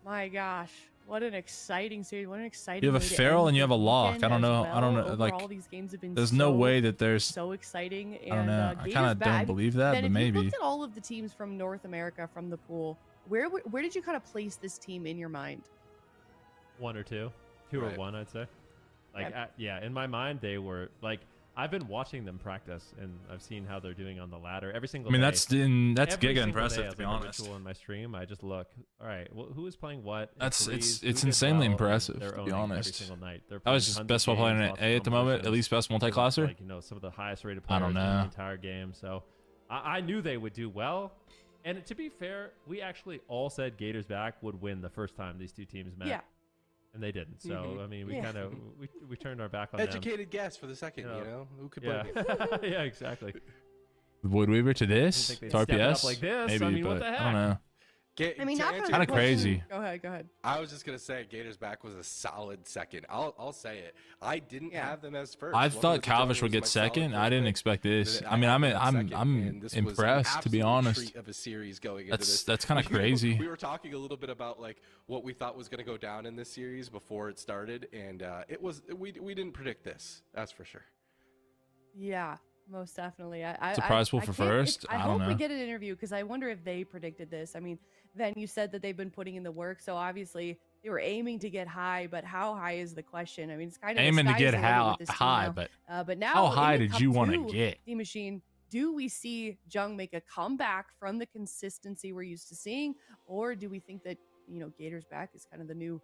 My gosh, what an exciting series! What an exciting. You have a way to Feral end and you the have a Lock. weekend I don't as know. well. I don't know. Overall, Like, these games have been there's no way that there's. so exciting. And, I don't know. I Gators kind of don't back. believe that, Ben, but if maybe. you looked at all of the teams from North America from the pool, where did you kind of place this team in your mind? 1 or 2, 2 or 1, I'd say. Like, Yep. yeah, in my mind, they were like I've been watching them practice, and I've seen how they're doing on the ladder every single I mean, day. that's giga impressive, to be honest. In my stream, I just look. All right, well, who is playing what? It's insanely impressive, to be honest. Every single night. That was best while playing at A at the moment, at least best multi-classer. Like, some of the highest rated players in the entire game. So I knew they would do well. And to be fair, we actually all said Gators back would win the first time these two teams met. Yeah. And they didn't. So I mean, we kind of we turned our back on Educated guess for the second. Who could blame you? Yeah, exactly. Void Weaver to this to RPS, like this. maybe, I mean, but what the heck? I don't know. Kind of crazy. Go ahead. I was just gonna say Gators back was a solid second. I'll say it. I didn't have them as first. I thought Calvish would get second. I didn't expect this. I mean, I'm impressed, to be honest. Of a series going into this. That's kind of crazy. We were talking a little bit about like what we thought was gonna go down in this series before it started, and it was we didn't predict this. That's for sure. Yeah. Most definitely. Surpriseful for first. I don't hope know. we get an interview because I wonder if they predicted this. I mean, then you said that they've been putting in the work, so obviously they were aiming to get high. But how high is the question? I mean, it's kind of aiming to get high, but now how high did you want to get? D Machine, do we see Jung make a comeback from the consistency we're used to seeing, or do we think that Gators back is kind of the new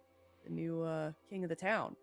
king of the town?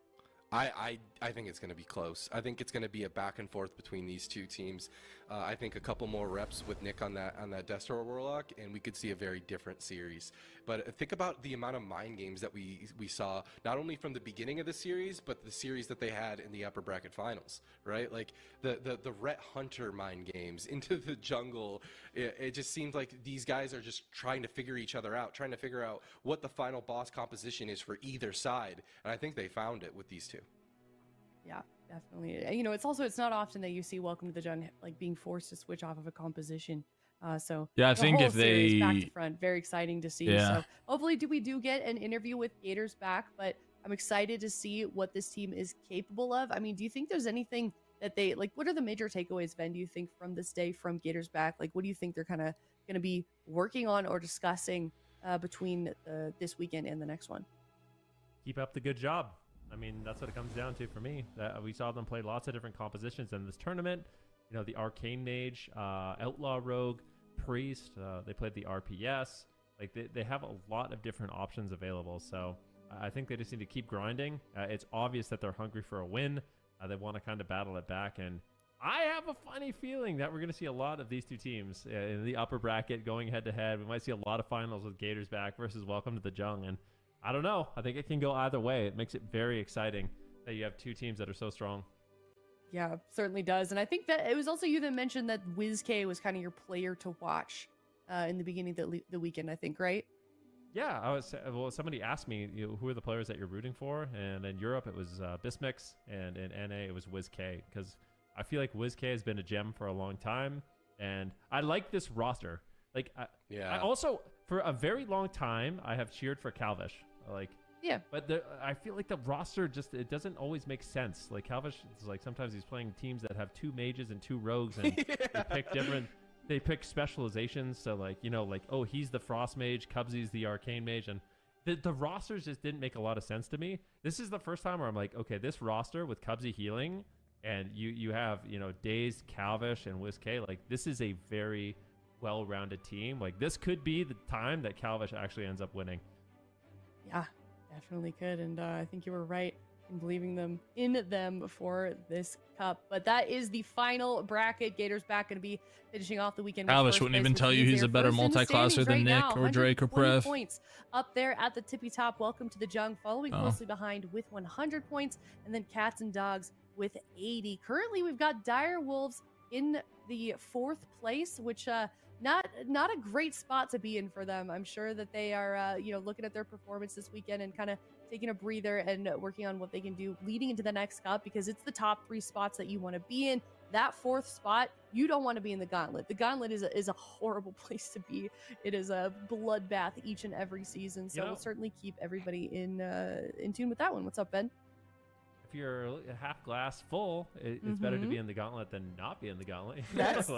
I think it's going to be close. I think it's going to be a back and forth between these two teams. I think a couple more reps with Nick on that Destro Warlock, and we could see a very different series. But think about the amount of mind games that we saw, not only from the beginning of the series, but the series that they had in the upper bracket finals, right? Like the Rhett Hunter mind games into the jungle. It just seems like these guys are just trying to figure each other out, trying to figure out what the final boss composition is for either side. And I think they found it with these two. Yeah, definitely. It's not often that you see Welcome to the Jung like being forced to switch off of a composition. So yeah, I think if they back to front, very exciting to see. Yeah. So hopefully, we do get an interview with Gators back, but I'm excited to see what this team is capable of. I mean, do you think there's anything that they like? What are the major takeaways, Ben? Do you think from this day from Gators back? Like, what do you think they're kind of going to be working on or discussing between this weekend and the next one? Keep up the good job. I mean, that's what it comes down to for me. That we saw them play lots of different compositions in this tournament. The Arcane Mage, Outlaw Rogue, Priest. They played the RPS. Like they have a lot of different options available. So I think they just need to keep grinding. It's obvious that they're hungry for a win. They want to kind of battle it back. And I have a funny feeling that we're going to see a lot of these two teams in the upper bracket going head to head. We might see a lot of finals with Gators back versus Welcome to the Jung. And I don't know. I think it can go either way. It makes it very exciting that you have two teams that are so strong. Yeah, certainly does. And I think that it was also you that mentioned that WizK was kind of your player to watch in the beginning of the weekend, I think, right? Yeah, somebody asked me, who are the players that you're rooting for? And in Europe, it was Bismix, and in NA, it was WizK, because I feel like WizK has been a gem for a long time, and I like this roster. Like, I also, for a very long time, I have cheered for Calvish. Yeah. But I feel like the roster it doesn't always make sense. Like Calvish is like sometimes he's playing teams that have 2 mages and 2 rogues, and they pick specializations. So oh, he's the Frost Mage, Cubsy's the Arcane Mage, and the rosters just didn't make a lot of sense to me. This is the first time where I'm like, okay, this roster with Cubsy healing, and you have Daze, Calvish, and WizK. Like this is a very well-rounded team. Like this could be the time that Calvish actually ends up winning. Yeah, definitely could. And I think you were right in believing in them for this cup. But that is the final bracket. Gators back going to be finishing off the weekend. Calvish wouldn't even tell you he's a better multi-classer than Nick or Drake or Prev. Points up there at the tippy top. Welcome to the Jung, following closely behind with 100 points, and then Cats and Dogs with 80. Currently, we've got Dire Wolves in the 4th place, which not a great spot to be in for them. I'm sure that they are, looking at their performance this weekend and kind of taking a breather and working on what they can do leading into the next cup, because it's the top 3 spots that you want to be in. That 4th spot, you don't want to be in the Gauntlet. The Gauntlet is a horrible place to be. It is a bloodbath each and every season. So we'll certainly keep everybody in tune with that one. What's up, Ben? If you're half glass full, it's better to be in the Gauntlet than not be in the Gauntlet. That's,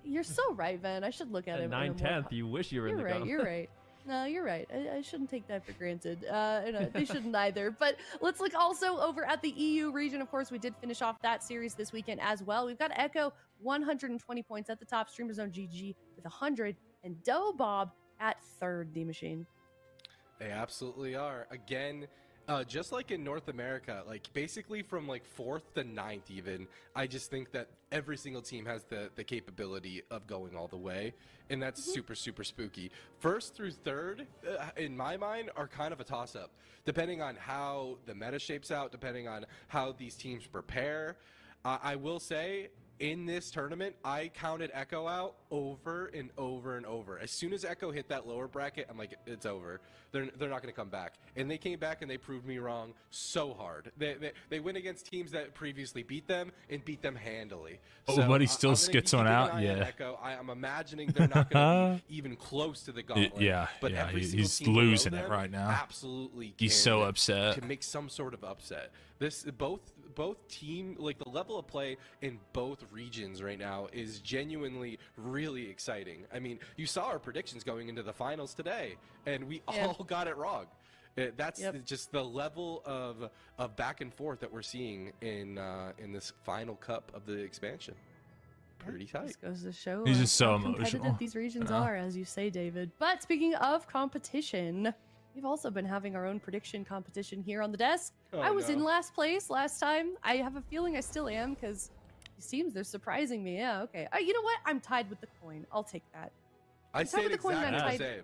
you're so right, Ben. I should look at it. 9/10, you wish you were in the Gauntlet. You're right. No, you're right. I shouldn't take that for granted. They shouldn't either. But let's look also over at the EU region. Of course, we did finish off that series this weekend as well. We've got Echo, 120 points at the top. Streamer Zone GG with 100. And Dobob at third, D-Machine. They absolutely are. Again, just like in North America, like basically from like 4th to 9th even, I just think that every single team has the capability of going all the way, and that's super, super spooky. 1st through 3rd, in my mind, are kind of a toss-up, depending on how the meta shapes out, depending on how these teams prepare. I will say, in this tournament, I counted Echo out over and over and over. As soon as Echo hit that lower bracket, I'm like, it's over. They're not going to come back. And they came back and they proved me wrong so hard. They win against teams that previously beat them and beat them handily. Oh, so but he still skits one out. Yeah. Echo. I'm imagining they're not going to be even close to the gauntlet. Yeah, but yeah, he's team losing below it them right now. Absolutely. He's so upset. To make some sort of upset. This both team, like the level of play in both regions right now is genuinely really exciting. I mean, you saw our predictions going into the finals today, and we all got it wrong. That's just the level of back and forth that we're seeing in this final cup of the expansion. Pretty tight. This goes to show He's just so how emotional. competitive these regions are, as you say, David. But speaking of competition, we've also been having our own prediction competition here on the desk. I was in last place last time. I have a feeling I still am because these teams, they're surprising me. Yeah, okay. You know what? I'm tied with the coin. I'll take that. I stayed exactly the same.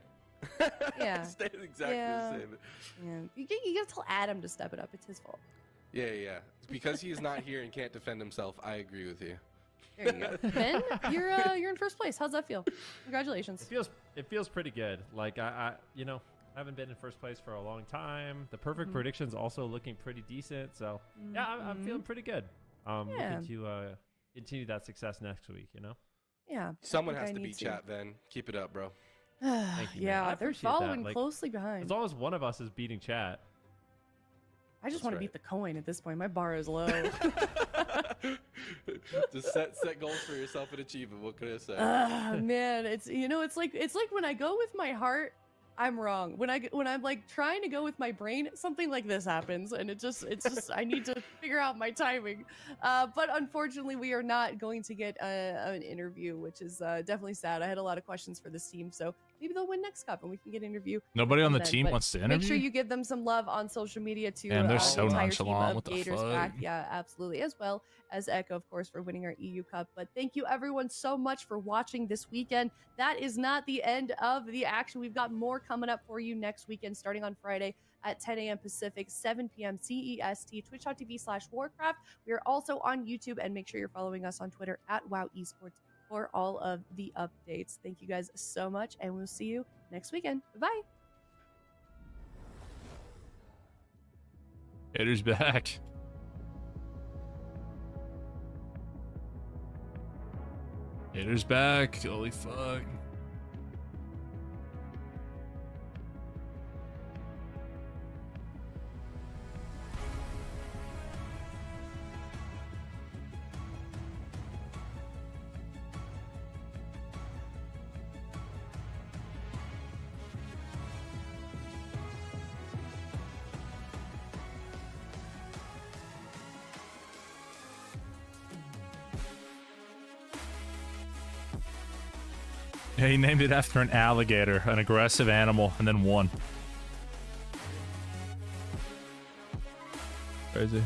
Yeah. Stayed exactly the same. Yeah. You gotta tell Adam to step it up. It's his fault. Yeah. Because he's not here and can't defend himself, I agree with you. There you go. Ben, you're in first place. How's that feel? Congratulations. It feels pretty good. Like I haven't been in first place for a long time. The perfect prediction's also looking pretty decent. So yeah, I'm feeling pretty good. Looking to continue that success next week. Yeah. Someone has to beat chat, Ben. Keep it up, bro. Thank you, yeah, man. they're following closely behind. As long as one of us is beating chat. I just want to beat the coin at this point. My bar is low. Just set goals for yourself and achieve it. What can I say? Man, it's like when I go with my heart, I'm wrong. When I'm like trying to go with my brain, something like this happens, and it's just I need to figure out my timing. But unfortunately, we are not going to get an interview, which is definitely sad. I had a lot of questions for this team, so maybe they'll win next cup and we can get an interview. Nobody on the team wants to interview. Make sure you give them some love on social media too. And they're so the entire nonchalant. team of What the Gators fuck? back. Yeah, absolutely. As well as Echo, of course, for winning our EU Cup. But thank you everyone so much for watching this weekend. That is not the end of the action. We've got more coming up for you next weekend, starting on Friday at 10 a.m. Pacific, 7 p.m. CEST, twitch.tv/Warcraft. We are also on YouTube, and make sure you're following us on Twitter at WoW Esports for all of the updates. Thank you guys so much, and we'll see you next weekend. Bye. Hitter's back. Hitter's back. Holy fuck. Yeah, he named it after an alligator, an aggressive animal, and then won. Crazy.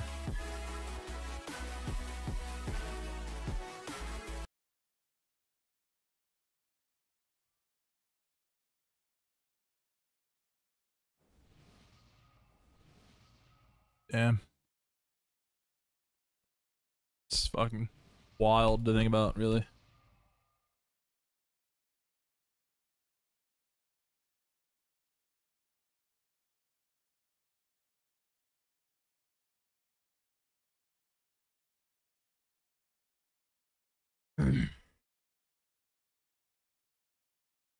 Damn. It's fucking wild to think about, really.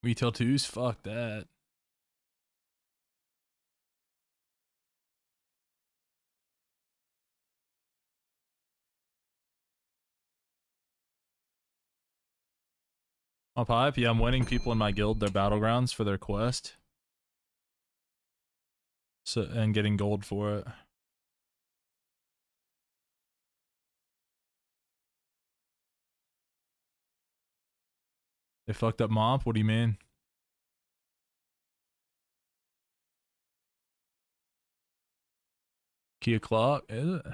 Retail 2s? Fuck that. On pipe? Yeah, I'm winning people in my guild their battlegrounds for their quest. So and getting gold for it. They fucked up Mop? What do you mean? Key o'clock, is it?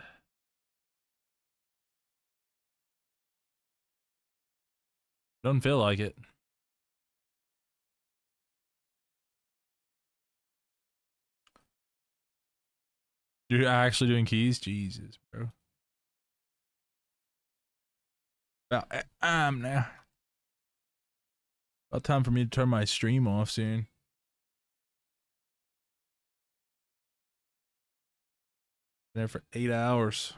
Doesn't feel like it. You're actually doing keys? Jesus, bro. Now. About time for me to turn my stream off soon. Been there for 8 hours.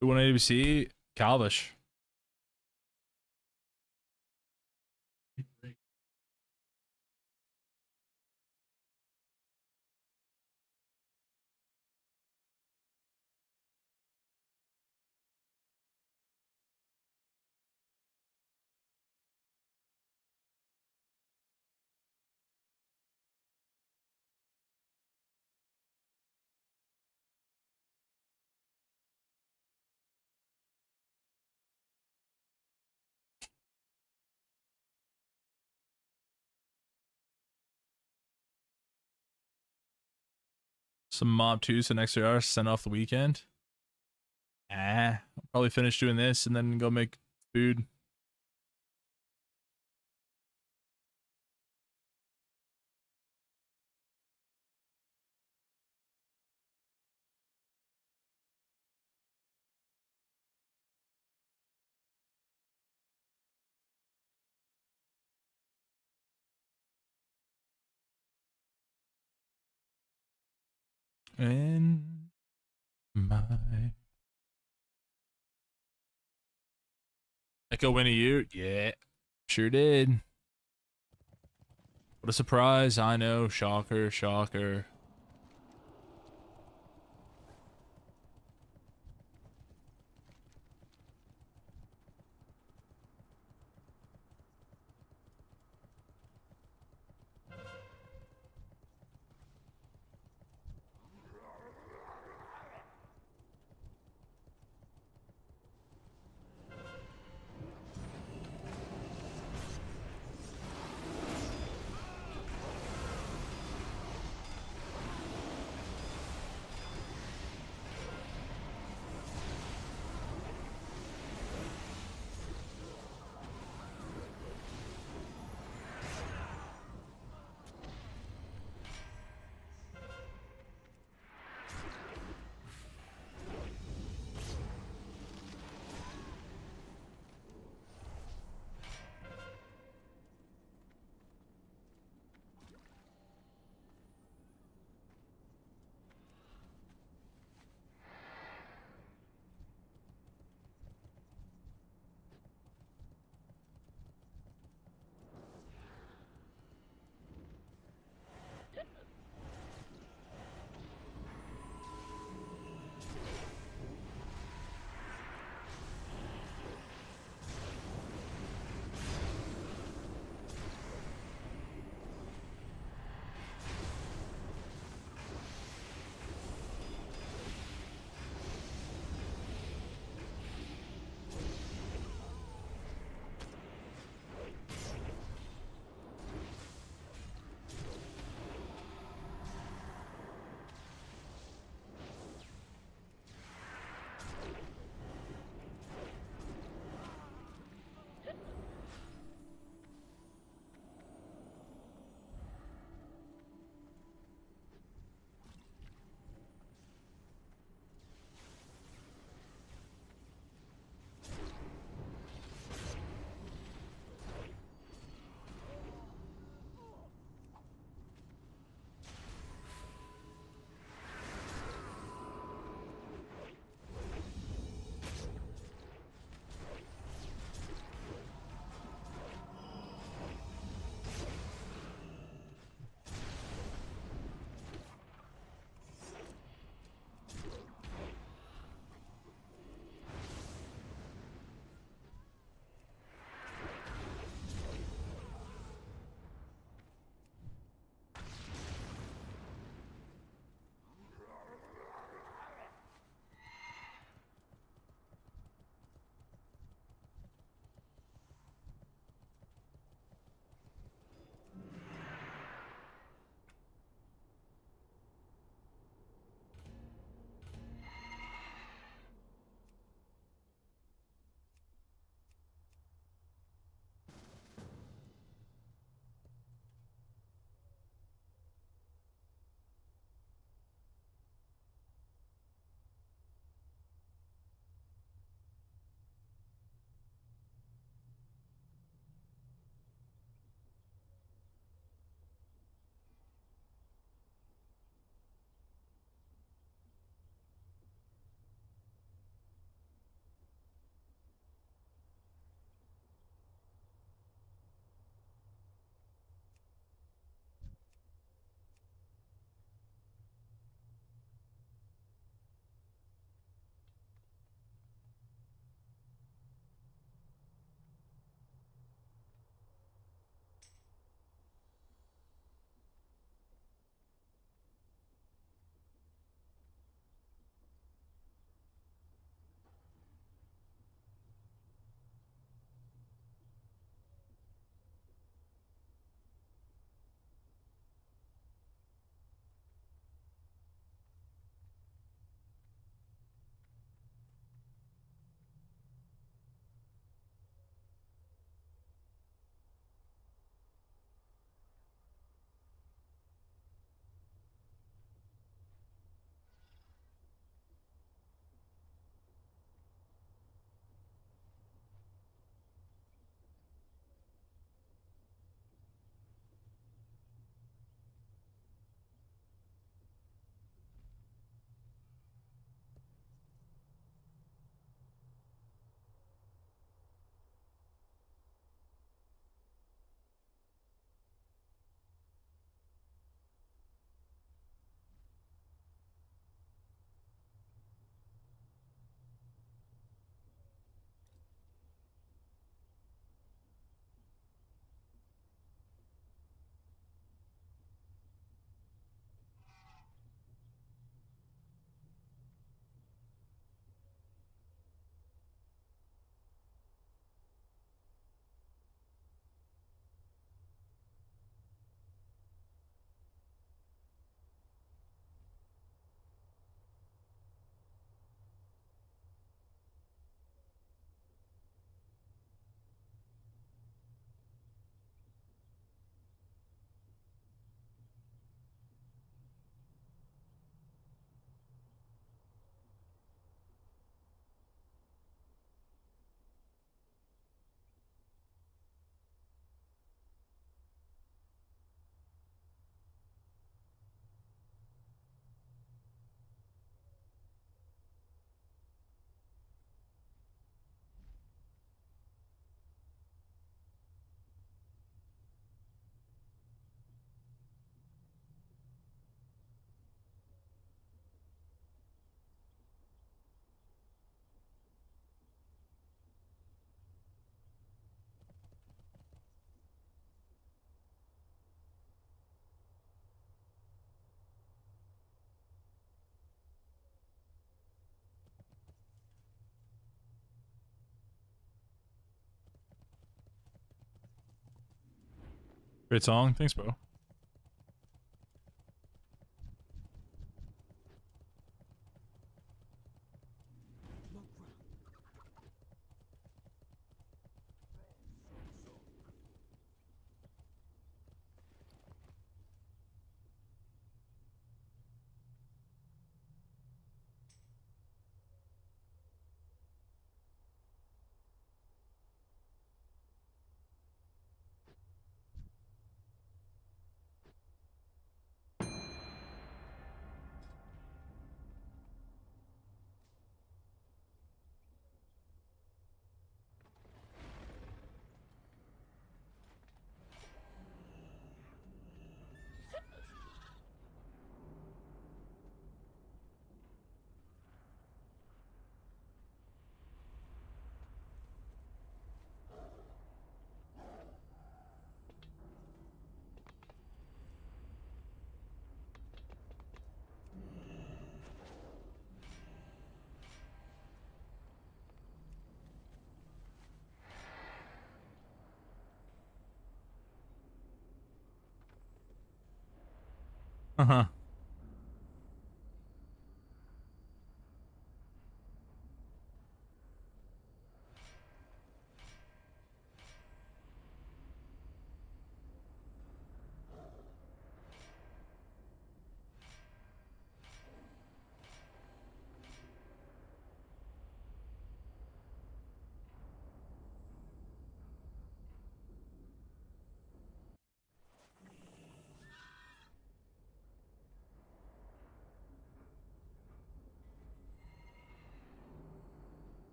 Who won ABC? Calvish. Some Mob 2s and XR sent off the weekend. I'll probably finish doing this and then go make food. In my Echo win a year? Yeah, sure did. What a surprise. I know. Shocker, shocker. Great song. Thanks, bro. Uh-huh.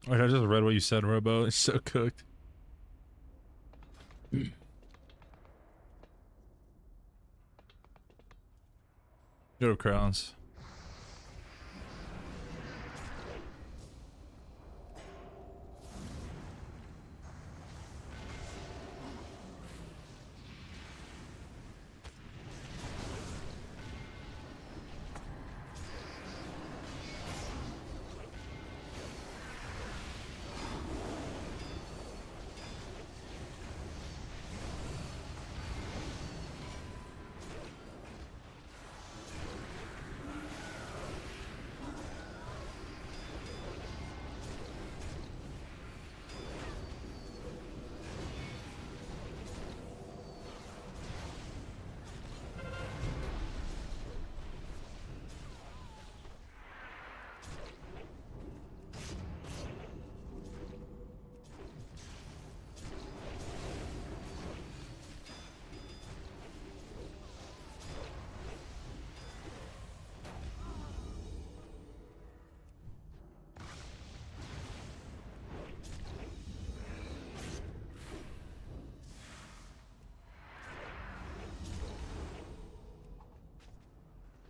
Wait, I just read what you said, Robo. It's so cooked. Go to Crowns.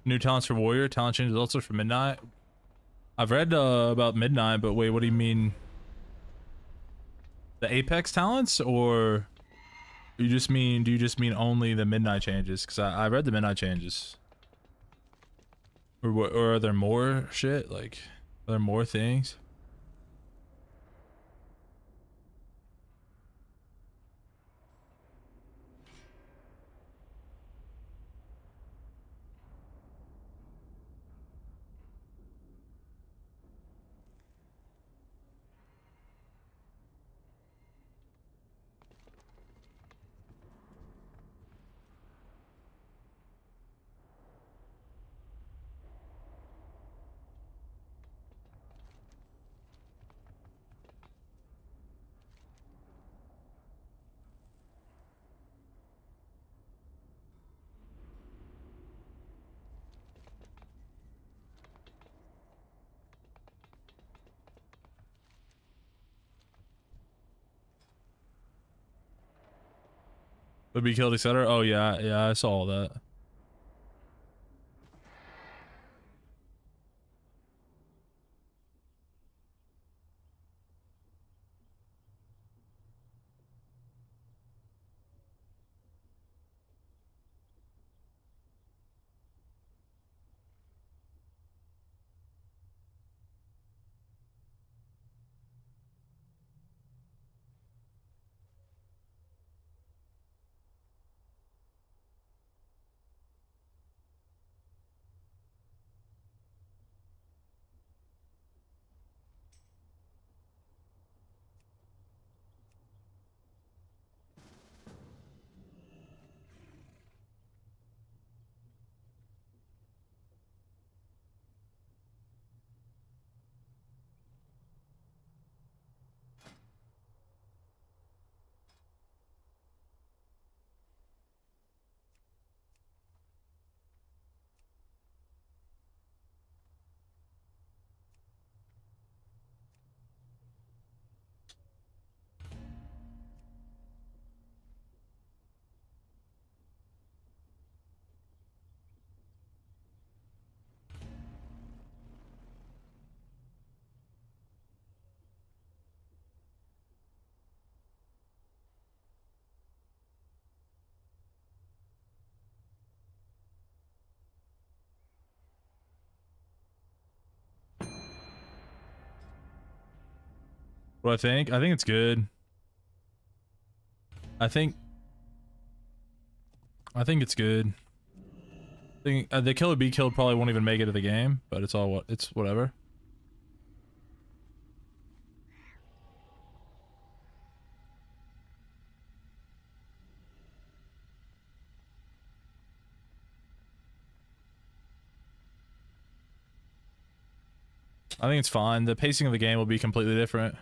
New talents for Warrior, talent changes also for Midnight. I've read about Midnight, but wait, what do you mean? The Apex talents, or do you just mean only the Midnight changes? Because I read the Midnight changes. Or what? Or are there more shit? Like, are there more things? Would be killed, etc. Oh yeah, I saw all that. What I think? I think it's good. I think it's good. I think the Killer Be Killed probably won't even make it to the game, but it's whatever. I think it's fine. The pacing of the game will be completely different.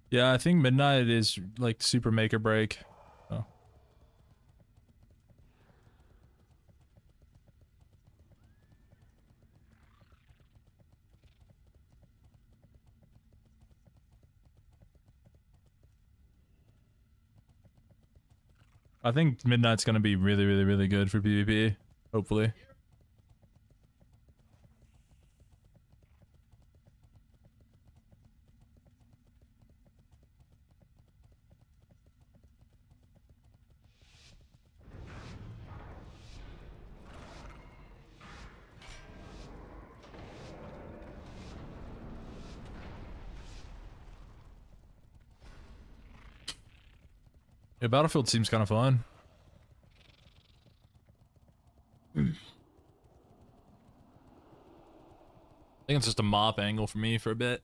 Yeah, I think Midnight is like super make or break. So. I think Midnight's gonna be really, really, really good for PvP. Hopefully. Yeah, Battlefield seems kind of fun. I think it's just a mop angle for me for a bit.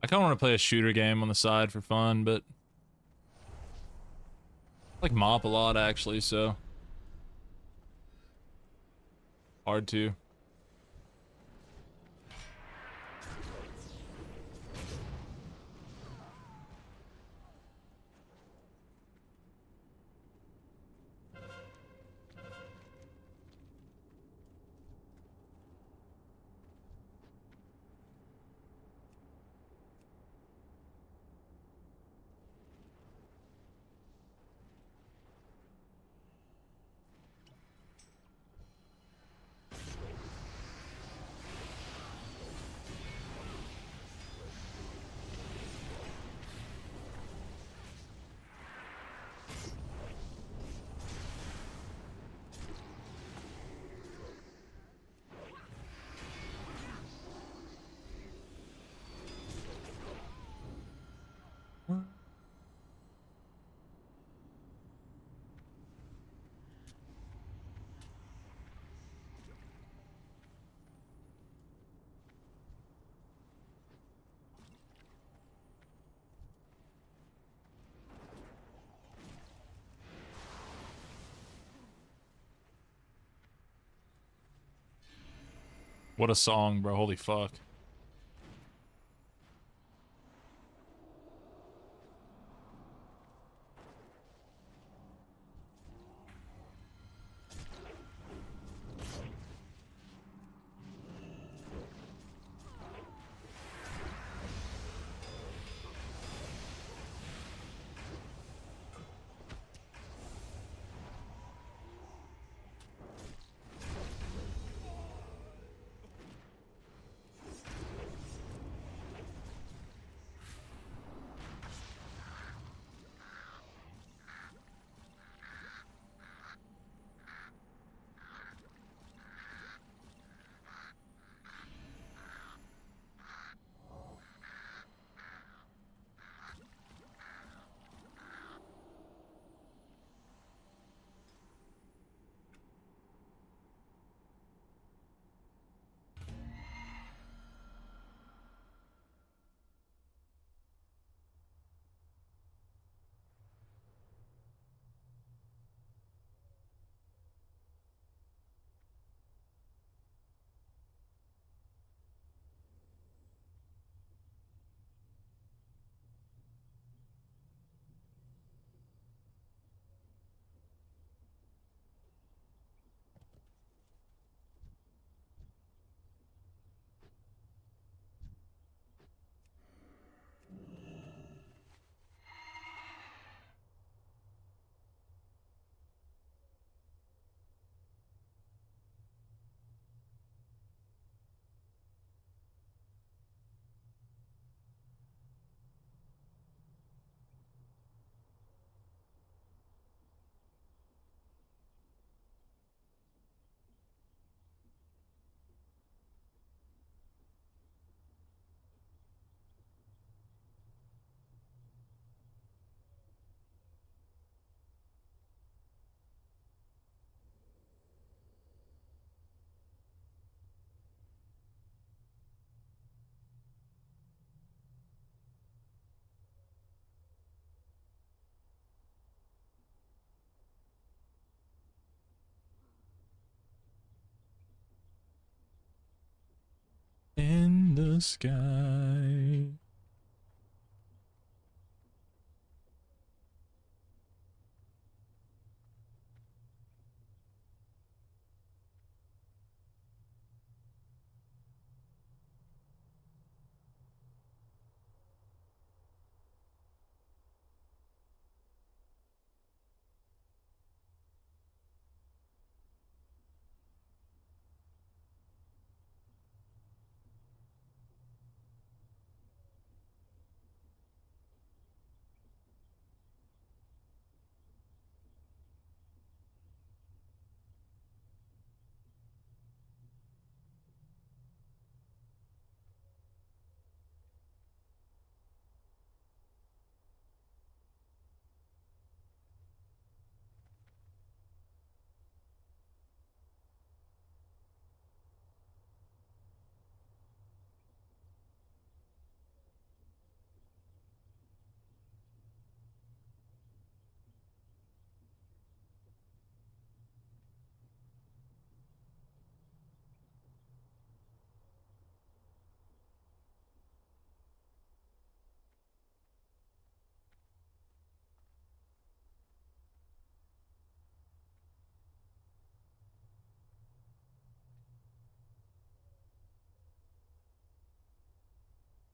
I kind of want to play a shooter game on the side for fun, but I like mop a lot actually, so hard to. What a song, bro. Holy fuck. the sky.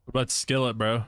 What about Skillet, bro?